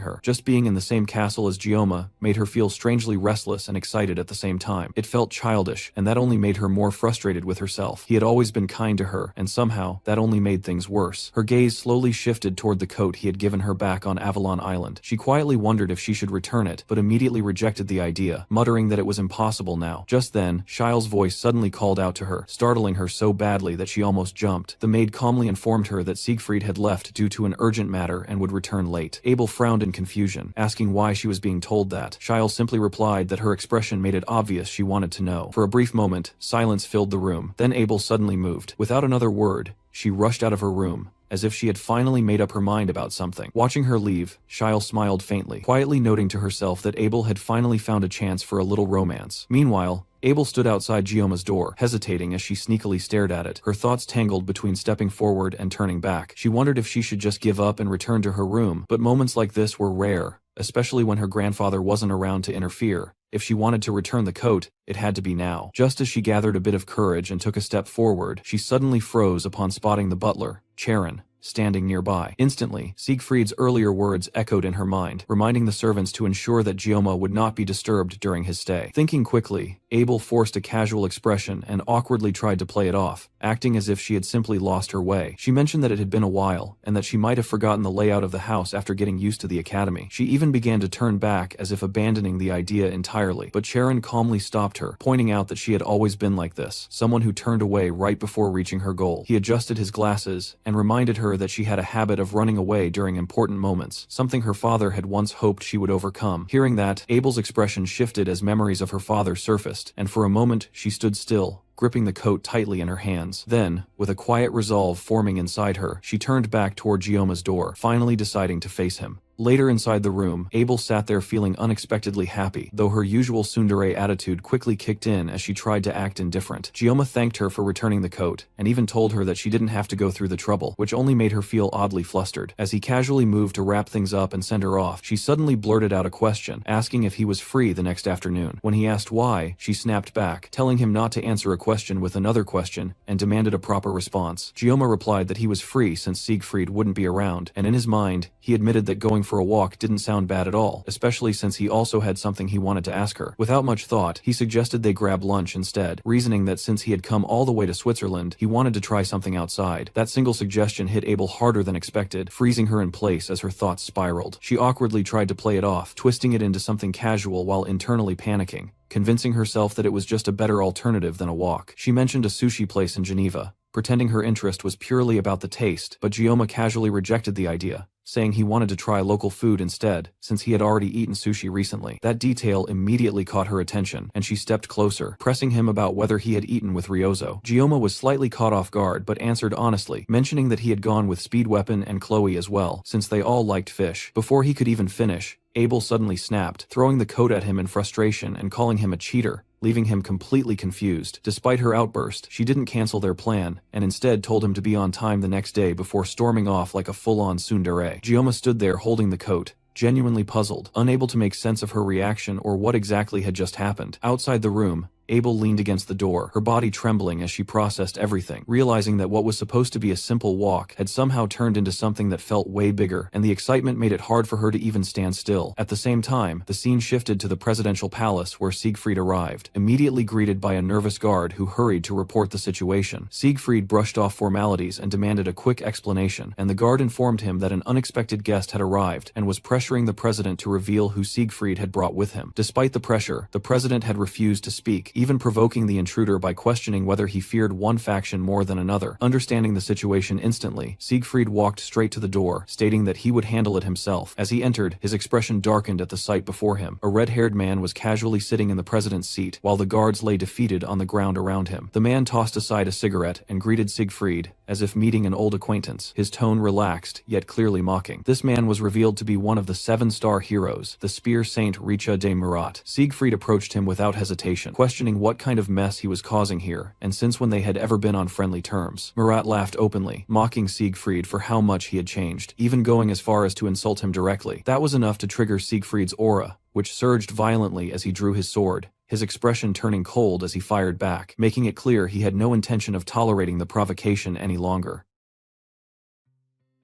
her. Just being in the same castle as Gioma made her feel strangely restless and excited at the same time. It felt childish, and that only made her more frustrated with herself. He had always been kind to her, and somehow, that only made things worse. Her gaze slowly shifted toward the coat he had given her back on Avalon Island. She quietly wondered if she should return it, but immediately rejected the idea, muttering that it was impossible now. Just then, Shile's voice suddenly called out to her, startling her so badly that she almost jumped. The maid calmly informed her that Siegfried had left due to an urgent matter and would return late. Abel frowned in confusion, asking why she was being told that. Shyle simply replied that her expression made it obvious she wanted to know. For a brief moment, silence filled the room. Then Abel suddenly moved. Without another word, she rushed out of her room, as if she had finally made up her mind about something. Watching her leave, Shyle smiled faintly, quietly noting to herself that Abel had finally found a chance for a little romance. Meanwhile, Abel stood outside Gioma's door, hesitating as she sneakily stared at it. Her thoughts tangled between stepping forward and turning back. She wondered if she should just give up and return to her room, but moments like this were rare, especially when her grandfather wasn't around to interfere. If she wanted to return the coat, it had to be now. Just as she gathered a bit of courage and took a step forward, she suddenly froze upon spotting the butler, Charon, standing nearby. Instantly, Siegfried's earlier words echoed in her mind, reminding the servants to ensure that Gioma would not be disturbed during his stay. Thinking quickly, Abel forced a casual expression and awkwardly tried to play it off, acting as if she had simply lost her way. She mentioned that it had been a while, and that she might have forgotten the layout of the house after getting used to the academy. She even began to turn back as if abandoning the idea entirely, but Charon calmly stopped her, pointing out that she had always been like this, someone who turned away right before reaching her goal. He adjusted his glasses and reminded her that she had a habit of running away during important moments, something her father had once hoped she would overcome. Hearing that, Abel's expression shifted as memories of her father surfaced, and for a moment she stood still, gripping the coat tightly in her hands. Then, with a quiet resolve forming inside her, she turned back toward Gioma's door, finally deciding to face him. Later inside the room, Abel sat there feeling unexpectedly happy, though her usual tsundere attitude quickly kicked in as she tried to act indifferent. Gioma thanked her for returning the coat, and even told her that she didn't have to go through the trouble, which only made her feel oddly flustered. As he casually moved to wrap things up and send her off, she suddenly blurted out a question, asking if he was free the next afternoon. When he asked why, she snapped back, telling him not to answer a question with another question, and demanded a proper response. Gioma replied that he was free since Siegfried wouldn't be around, and in his mind, he admitted that going for a walk didn't sound bad at all, especially since he also had something he wanted to ask her. Without much thought, he suggested they grab lunch instead, reasoning that since he had come all the way to Switzerland, he wanted to try something outside. That single suggestion hit Abel harder than expected, freezing her in place as her thoughts spiraled. She awkwardly tried to play it off, twisting it into something casual while internally panicking, convincing herself that it was just a better alternative than a walk. She mentioned a sushi place in Geneva, pretending her interest was purely about the taste, but Gioma casually rejected the idea, saying he wanted to try local food instead, since he had already eaten sushi recently. That detail immediately caught her attention, and she stepped closer, pressing him about whether he had eaten with Ryozo. Gioma was slightly caught off guard but answered honestly, mentioning that he had gone with Speed Weapon and Chloe as well, since they all liked fish. Before he could even finish, Abel suddenly snapped, throwing the coat at him in frustration and calling him a cheater, leaving him completely confused. Despite her outburst, she didn't cancel their plan, and instead told him to be on time the next day before storming off like a full-on tsundere. Gioma stood there holding the coat, genuinely puzzled, unable to make sense of her reaction or what exactly had just happened. Outside the room, Abel leaned against the door, her body trembling as she processed everything, realizing that what was supposed to be a simple walk had somehow turned into something that felt way bigger, and the excitement made it hard for her to even stand still. At the same time, the scene shifted to the presidential palace where Siegfried arrived, immediately greeted by a nervous guard who hurried to report the situation. Siegfried brushed off formalities and demanded a quick explanation, and the guard informed him that an unexpected guest had arrived and was pressuring the president to reveal who Siegfried had brought with him. Despite the pressure, the president had refused to speak, even provoking the intruder by questioning whether he feared one faction more than another. Understanding the situation instantly, Siegfried walked straight to the door, stating that he would handle it himself. As he entered, his expression darkened at the sight before him. A red-haired man was casually sitting in the president's seat, while the guards lay defeated on the ground around him. The man tossed aside a cigarette and greeted Siegfried, as if meeting an old acquaintance, his tone relaxed, yet clearly mocking. This man was revealed to be one of the 7-star heroes, the spear saint Richa de Murat. Siegfried approached him without hesitation, questioning what kind of mess he was causing here, and since when they had ever been on friendly terms. Murat laughed openly, mocking Siegfried for how much he had changed, even going as far as to insult him directly. That was enough to trigger Siegfried's aura, which surged violently as he drew his sword, his expression turning cold as he fired back, making it clear he had no intention of tolerating the provocation any longer.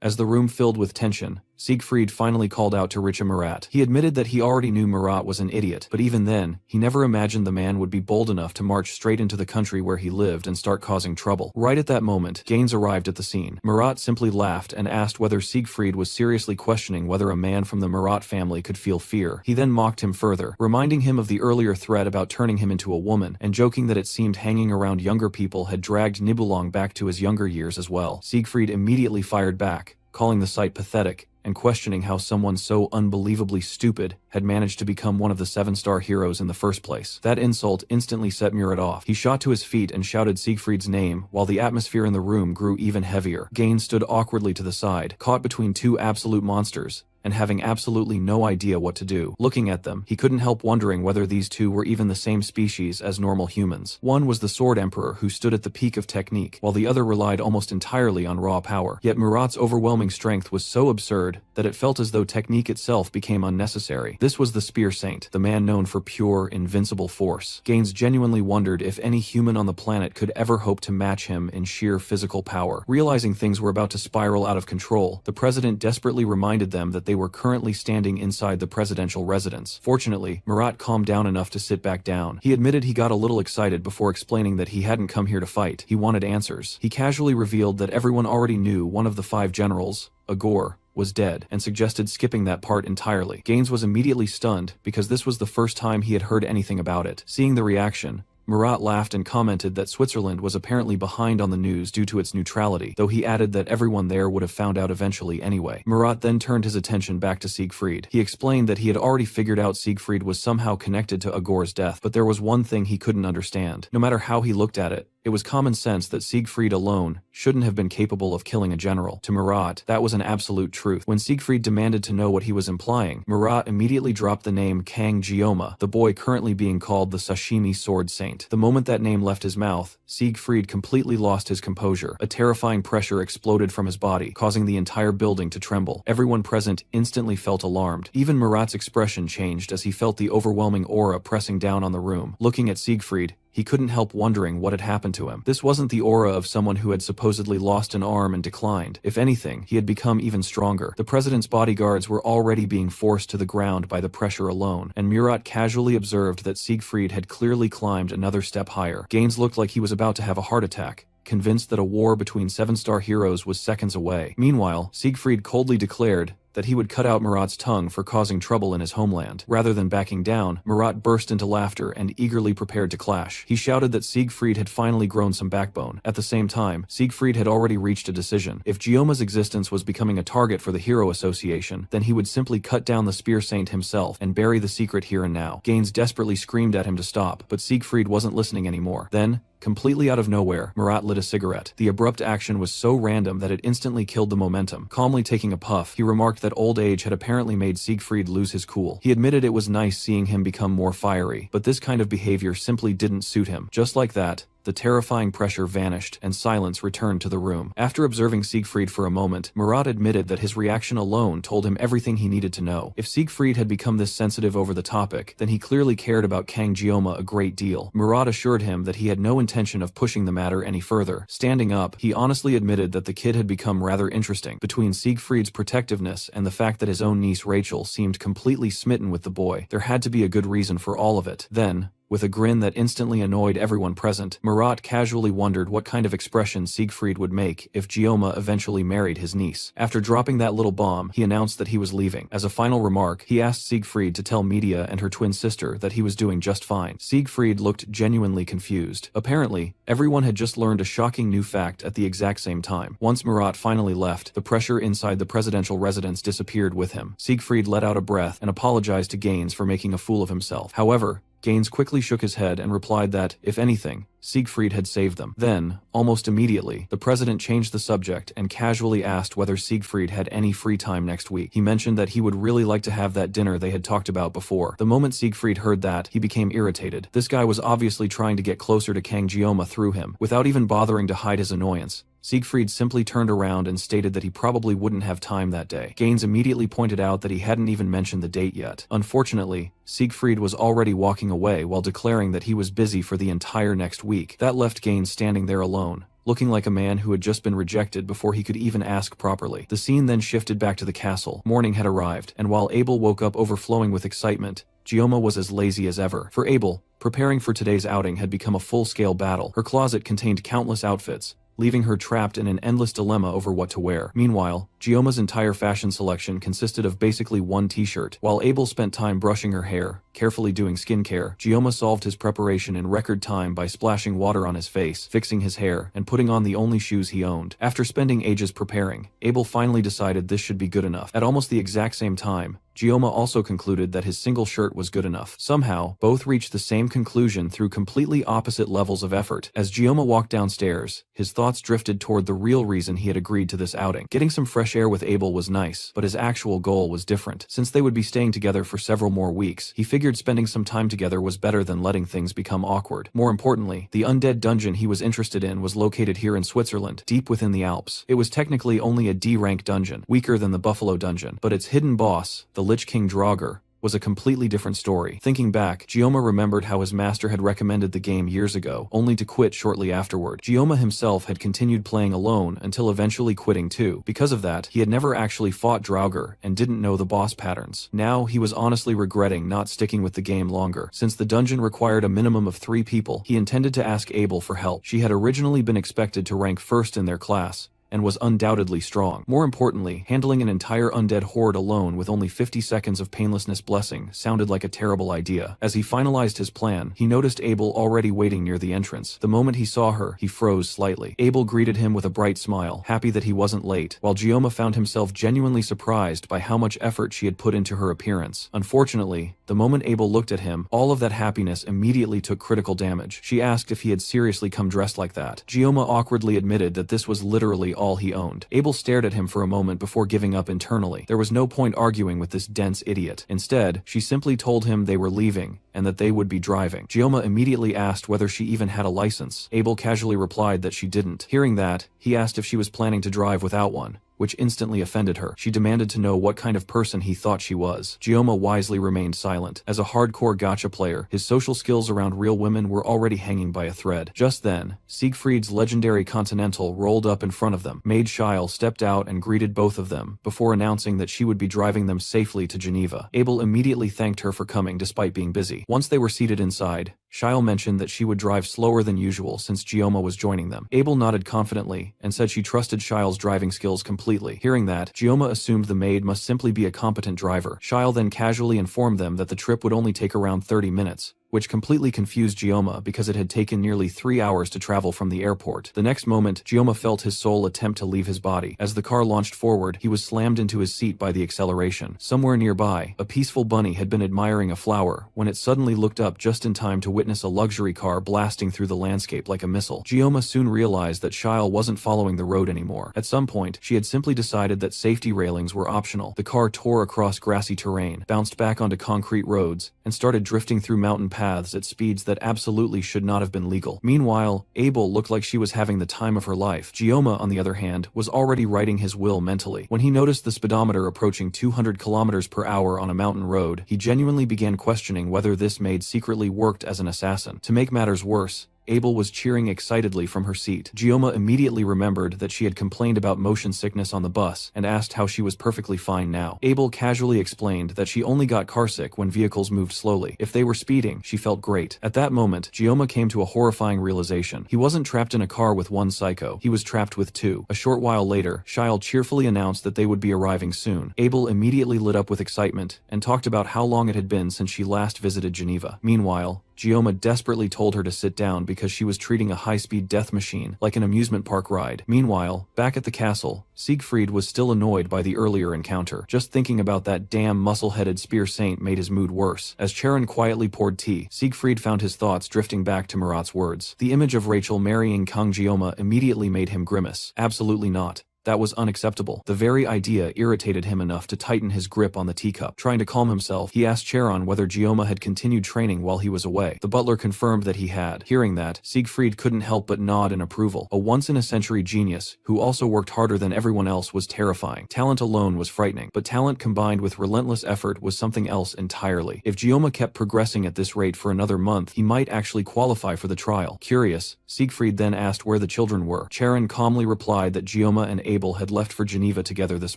As the room filled with tension, Siegfried finally called out to Richa Murat. He admitted that he already knew Murat was an idiot, but even then, he never imagined the man would be bold enough to march straight into the country where he lived and start causing trouble. Right at that moment, Gaines arrived at the scene. Murat simply laughed and asked whether Siegfried was seriously questioning whether a man from the Murat family could feel fear. He then mocked him further, reminding him of the earlier threat about turning him into a woman, and joking that it seemed hanging around younger people had dragged Nibelung back to his younger years as well. Siegfried immediately fired back, calling the sight pathetic, and questioning how someone so unbelievably stupid had managed to become one of the 7-star heroes in the first place. That insult instantly set Murat off. He shot to his feet and shouted Siegfried's name, while the atmosphere in the room grew even heavier. Gaines stood awkwardly to the side, caught between two absolute monsters, and having absolutely no idea what to do. Looking at them, he couldn't help wondering whether these two were even the same species as normal humans. One was the Sword Emperor who stood at the peak of technique, while the other relied almost entirely on raw power. Yet Murat's overwhelming strength was so absurd that it felt as though technique itself became unnecessary. This was the Spear Saint, the man known for pure, invincible force. Gaines genuinely wondered if any human on the planet could ever hope to match him in sheer physical power. Realizing things were about to spiral out of control, the president desperately reminded them that they were currently standing inside the presidential residence. Fortunately, Murat calmed down enough to sit back down. He admitted he got a little excited before explaining that he hadn't come here to fight. He wanted answers. He casually revealed that everyone already knew one of the 5 generals, Agor, was dead, and suggested skipping that part entirely. Gaines was immediately stunned, because this was the first time he had heard anything about it. Seeing the reaction, Murat laughed and commented that Switzerland was apparently behind on the news due to its neutrality, though he added that everyone there would have found out eventually anyway. Murat then turned his attention back to Siegfried. He explained that he had already figured out Siegfried was somehow connected to Agor's death, but there was one thing he couldn't understand. No matter how he looked at it, It was common sense that Siegfried alone shouldn't have been capable of killing a general. To Murat, that was an absolute truth. When Siegfried demanded to know what he was implying, Murat immediately dropped the name Kang Jioma, the boy currently being called the Sashimi Sword Saint. The moment that name left his mouth, Siegfried completely lost his composure. A terrifying pressure exploded from his body, causing the entire building to tremble. Everyone present instantly felt alarmed. Even Murat's expression changed as he felt the overwhelming aura pressing down on the room. Looking at Siegfried, he couldn't help wondering what had happened to him. This wasn't the aura of someone who had supposedly lost an arm and declined. If anything, he had become even stronger. The president's bodyguards were already being forced to the ground by the pressure alone, and Murat casually observed that Siegfried had clearly climbed another step higher. Gaines looked like he was about to have a heart attack, convinced that a war between 7-star heroes was seconds away. Meanwhile, Siegfried coldly declared that he would cut out Murat's tongue for causing trouble in his homeland. Rather than backing down, Murat burst into laughter and eagerly prepared to clash. He shouted that Siegfried had finally grown some backbone. At the same time, Siegfried had already reached a decision. If Jioma's existence was becoming a target for the Hero Association, then he would simply cut down the Spear Saint himself and bury the secret here and now. Gaines desperately screamed at him to stop, but Siegfried wasn't listening anymore. Then, completely out of nowhere, Murat lit a cigarette. The abrupt action was so random that it instantly killed the momentum. Calmly taking a puff, he remarked that old age had apparently made Siegfried lose his cool. He admitted it was nice seeing him become more fiery, but this kind of behavior simply didn't suit him. Just like that, the terrifying pressure vanished and silence returned to the room. After observing Siegfried for a moment, Murat admitted that his reaction alone told him everything he needed to know. If Siegfried had become this sensitive over the topic, then he clearly cared about Kang Jioma a great deal. Murat assured him that he had no intention of pushing the matter any further. Standing up, he honestly admitted that the kid had become rather interesting. Between Siegfried's protectiveness and the fact that his own niece Rachel seemed completely smitten with the boy, there had to be a good reason for all of it. Then, with a grin that instantly annoyed everyone present, Murat casually wondered what kind of expression Siegfried would make if Jioma eventually married his niece. After dropping that little bomb, he announced that he was leaving. As a final remark, he asked Siegfried to tell Media and her twin sister that he was doing just fine. Siegfried looked genuinely confused. Apparently, everyone had just learned a shocking new fact at the exact same time. Once Murat finally left, the pressure inside the presidential residence disappeared with him. Siegfried let out a breath and apologized to Gaines for making a fool of himself. However, Gaines quickly shook his head and replied that, if anything, Siegfried had saved them. Then, almost immediately, the president changed the subject and casually asked whether Siegfried had any free time next week. He mentioned that he would really like to have that dinner they had talked about before. The moment Siegfried heard that, he became irritated. This guy was obviously trying to get closer to Kang Jioma through him. Without even bothering to hide his annoyance, Siegfried simply turned around and stated that he probably wouldn't have time that day. Gaines immediately pointed out that he hadn't even mentioned the date yet. Unfortunately, Siegfried was already walking away while declaring that he was busy for the entire next week. That left Gaines standing there alone, looking like a man who had just been rejected before he could even ask properly. The scene then shifted back to the castle. Morning had arrived, and while Abel woke up overflowing with excitement, Jioma was as lazy as ever. For Abel, preparing for today's outing had become a full-scale battle. Her closet contained countless outfits, leaving her trapped in an endless dilemma over what to wear. Meanwhile, Jioma's entire fashion selection consisted of basically one t-shirt. While Abel spent time brushing her hair, carefully doing skincare, Jioma solved his preparation in record time by splashing water on his face, fixing his hair, and putting on the only shoes he owned. After spending ages preparing, Abel finally decided this should be good enough. At almost the exact same time, Jioma also concluded that his single shirt was good enough. Somehow, both reached the same conclusion through completely opposite levels of effort. As Jioma walked downstairs, his thoughts drifted toward the real reason he had agreed to this outing. Getting some fresh air with Abel was nice, but his actual goal was different. Since they would be staying together for several more weeks, he figured spending some time together was better than letting things become awkward. More importantly, the undead dungeon he was interested in was located here in Switzerland, deep within the Alps. It was technically only a D-rank dungeon, weaker than the Buffalo dungeon, but its hidden boss, the Lich King Dronzer, was a completely different story. Thinking back, Jioma remembered how his master had recommended the game years ago, only to quit shortly afterward. Jioma himself had continued playing alone until eventually quitting too. Because of that, he had never actually fought Dronzer and didn't know the boss patterns. Now, he was honestly regretting not sticking with the game longer. Since the dungeon required a minimum of 3 people, he intended to ask Abel for help. She had originally been expected to rank first in their class, and was undoubtedly strong. More importantly, handling an entire undead horde alone with only 50 seconds of painlessness blessing sounded like a terrible idea. As he finalized his plan, he noticed Abel already waiting near the entrance. The moment he saw her, he froze slightly. Abel greeted him with a bright smile, happy that he wasn't late, while Gioma found himself genuinely surprised by how much effort she had put into her appearance. Unfortunately, the moment Abel looked at him, all of that happiness immediately took critical damage. She asked if he had seriously come dressed like that. Gioma awkwardly admitted that this was literally all he owned. Abel stared at him for a moment before giving up internally. There was no point arguing with this dense idiot. Instead, she simply told him they were leaving, and that they would be driving. Gioma immediately asked whether she even had a license. Abel casually replied that she didn't. Hearing that, he asked if she was planning to drive without one, which instantly offended her. She demanded to know what kind of person he thought she was. Gioma wisely remained silent. As a hardcore gacha player, his social skills around real women were already hanging by a thread. Just then, Siegfried's legendary Continental rolled up in front of them. Maid Shile stepped out and greeted both of them, before announcing that she would be driving them safely to Geneva. Abel immediately thanked her for coming despite being busy. Once they were seated inside, Shile mentioned that she would drive slower than usual since Gioma was joining them. Abel nodded confidently and said she trusted Shile's driving skills completely. Hearing that, Gioma assumed the maid must simply be a competent driver. Shile then casually informed them that the trip would only take around 30 minutes, which completely confused Gioma because it had taken nearly 3 hours to travel from the airport. The next moment, Gioma felt his soul attempt to leave his body. As the car launched forward, he was slammed into his seat by the acceleration. Somewhere nearby, a peaceful bunny had been admiring a flower when it suddenly looked up just in time to witness a luxury car blasting through the landscape like a missile. Gioma soon realized that Shile wasn't following the road anymore. At some point, she had simply decided that safety railings were optional. The car tore across grassy terrain, bounced back onto concrete roads, and started drifting through mountain paths at speeds that absolutely should not have been legal. Meanwhile, Abel looked like she was having the time of her life. Gioma, on the other hand, was already writing his will mentally. When he noticed the speedometer approaching 200 kilometers per hour on a mountain road, he genuinely began questioning whether this maid secretly worked as an assassin. To make matters worse, Abel was cheering excitedly from her seat. Gioma immediately remembered that she had complained about motion sickness on the bus and asked how she was perfectly fine now. Abel casually explained that she only got carsick when vehicles moved slowly. If they were speeding, she felt great. At that moment, Gioma came to a horrifying realization. He wasn't trapped in a car with one psycho, he was trapped with two. A short while later, Shile cheerfully announced that they would be arriving soon. Abel immediately lit up with excitement and talked about how long it had been since she last visited Geneva. Meanwhile, Gioma desperately told her to sit down because she was treating a high-speed death machine like an amusement park ride. Meanwhile, back at the castle, Siegfried was still annoyed by the earlier encounter. Just thinking about that damn muscle-headed spear saint made his mood worse. As Charon quietly poured tea, Siegfried found his thoughts drifting back to Murat's words. The image of Rachel marrying Kang Gioma immediately made him grimace. Absolutely not. That was unacceptable. The very idea irritated him enough to tighten his grip on the teacup. Trying to calm himself, he asked Charon whether Gioma had continued training while he was away. The butler confirmed that he had. Hearing that, Siegfried couldn't help but nod in approval. A once-in-a-century genius, who also worked harder than everyone else, was terrifying. Talent alone was frightening, but talent combined with relentless effort was something else entirely. If Gioma kept progressing at this rate for another month, he might actually qualify for the trial. Curious, Siegfried then asked where the children were. Charon calmly replied that Gioma and Abel had left for Geneva together this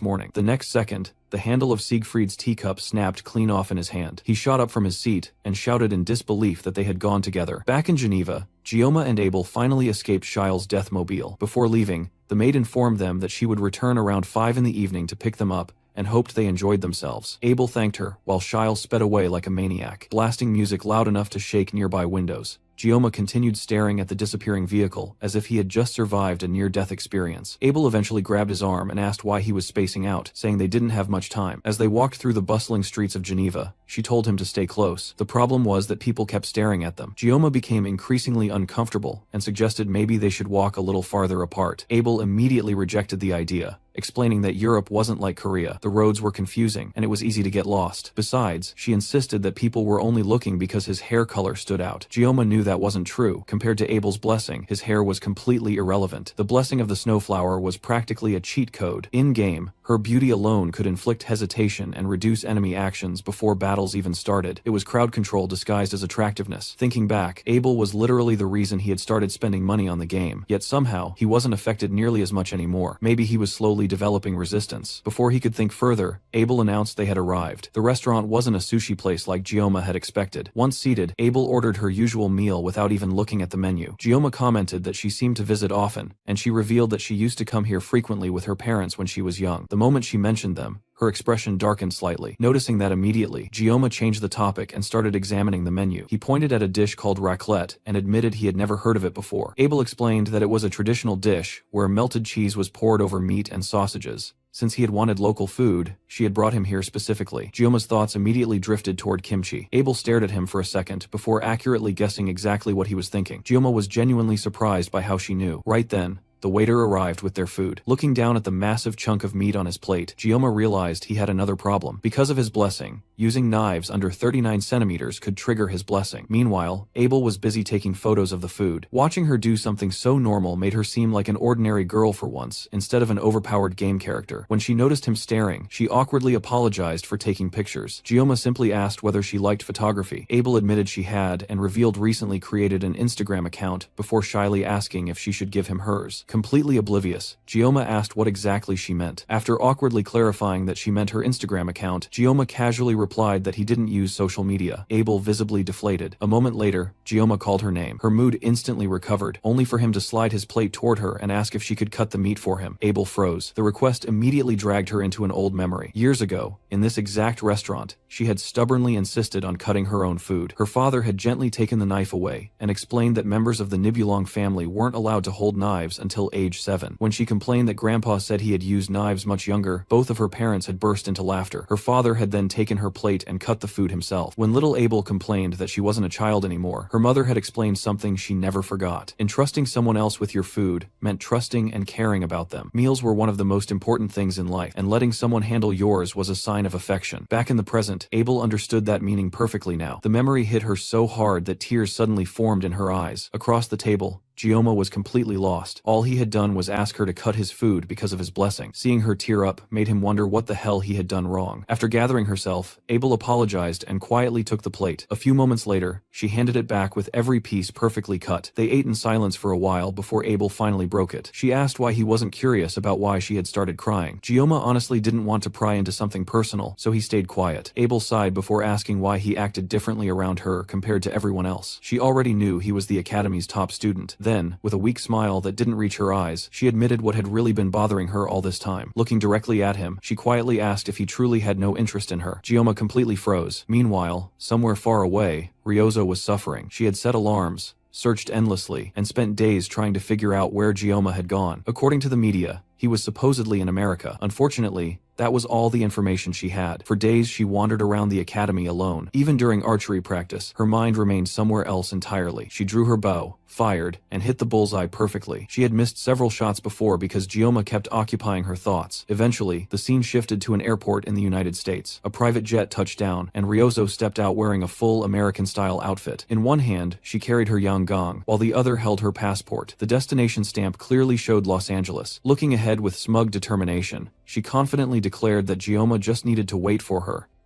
morning. The next second, the handle of Siegfried's teacup snapped clean off in his hand. He shot up from his seat and shouted in disbelief that they had gone together. Back in Geneva, Gioma and Abel finally escaped Shile's deathmobile. Before leaving, the maid informed them that she would return around 5 in the evening to pick them up and hoped they enjoyed themselves. Abel thanked her, while Shile sped away like a maniac, blasting music loud enough to shake nearby windows. Gioma continued staring at the disappearing vehicle as if he had just survived a near-death experience. Abel eventually grabbed his arm and asked why he was spacing out, saying they didn't have much time. As they walked through the bustling streets of Geneva, she told him to stay close. The problem was that people kept staring at them. Gioma became increasingly uncomfortable and suggested maybe they should walk a little farther apart. Abel immediately rejected the idea, explaining that Europe wasn't like Korea. The roads were confusing, and it was easy to get lost. Besides, she insisted that people were only looking because his hair color stood out. Gioma knew that wasn't true. Compared to Abel's blessing, his hair was completely irrelevant. The blessing of the snowflower was practically a cheat code. In-game, Her beauty alone could inflict hesitation and reduce enemy actions before battles even started. It was crowd control disguised as attractiveness. Thinking back, Abel was literally the reason he had started spending money on the game, yet somehow, he wasn't affected nearly as much anymore. Maybe he was slowly developing resistance. Before he could think further, Abel announced they had arrived. The restaurant wasn't a sushi place like Gioma had expected. Once seated, Abel ordered her usual meal without even looking at the menu. Gioma commented that she seemed to visit often, and she revealed that she used to come here frequently with her parents when she was young. The moment she mentioned them, her expression darkened slightly. Noticing that immediately, Gioma changed the topic and started examining the menu. He pointed at a dish called raclette and admitted he had never heard of it before. Abel explained that it was a traditional dish where melted cheese was poured over meat and sausages. Since he had wanted local food, she had brought him here specifically. Gioma's thoughts immediately drifted toward kimchi. Abel stared at him for a second before accurately guessing exactly what he was thinking. Gioma was genuinely surprised by how she knew. Right then, the waiter arrived with their food. Looking down at the massive chunk of meat on his plate, Gioma realized he had another problem. Because of his blessing, using knives under 39 centimeters could trigger his blessing. Meanwhile, Abel was busy taking photos of the food. Watching her do something so normal made her seem like an ordinary girl for once, instead of an overpowered game character. When she noticed him staring, she awkwardly apologized for taking pictures. Gioma simply asked whether she liked photography. Abel admitted she had and revealed recently created an Instagram account before shyly asking if she should give him hers. Completely oblivious, Gioma asked what exactly she meant. After awkwardly clarifying that she meant her Instagram account, Gioma casually replied that he didn't use social media. Abel visibly deflated. A moment later, Gioma called her name. Her mood instantly recovered, only for him to slide his plate toward her and ask if she could cut the meat for him. Abel froze. The request immediately dragged her into an old memory. Years ago, in this exact restaurant, she had stubbornly insisted on cutting her own food. Her father had gently taken the knife away and explained that members of the Nibulong family weren't allowed to hold knives until age 7. When she complained that Grandpa said he had used knives much younger, both of her parents had burst into laughter. Her father had then taken her plate and cut the food himself. When little Abel complained that she wasn't a child anymore, her mother had explained something she never forgot. Entrusting someone else with your food meant trusting and caring about them. Meals were one of the most important things in life, and letting someone handle yours was a sign of affection. Back in the present, Abel understood that meaning perfectly now. The memory hit her so hard that tears suddenly formed in her eyes. Across the table, Gioma was completely lost. All he had done was ask her to cut his food because of his blessing. Seeing her tear up made him wonder what the hell he had done wrong. After gathering herself, Abel apologized and quietly took the plate. A few moments later, she handed it back with every piece perfectly cut. They ate in silence for a while before Abel finally broke it. She asked why he wasn't curious about why she had started crying. Gioma honestly didn't want to pry into something personal, so he stayed quiet. Abel sighed before asking why he acted differently around her compared to everyone else. She already knew he was the academy's top student. Then, with a weak smile that didn't reach her eyes, she admitted what had really been bothering her all this time. Looking directly at him, she quietly asked if he truly had no interest in her. Gioma completely froze. Meanwhile, somewhere far away, Ryozo was suffering. She had set alarms, searched endlessly, and spent days trying to figure out where Gioma had gone. According to the media, he was supposedly in America. Unfortunately, that was all the information she had. For days she wandered around the academy alone. Even during archery practice, her mind remained somewhere else entirely. She drew her bow, fired, and hit the bullseye perfectly. She had missed several shots before because Gioma kept occupying her thoughts. Eventually, the scene shifted to an airport in the United States. A private jet touched down, and Ryozo stepped out wearing a full American-style outfit. In one hand, she carried her yanggong, while the other held her passport. The destination stamp clearly showed Los Angeles. Looking ahead with smug determination, she confidently declared that Gioma just needed to wait for her,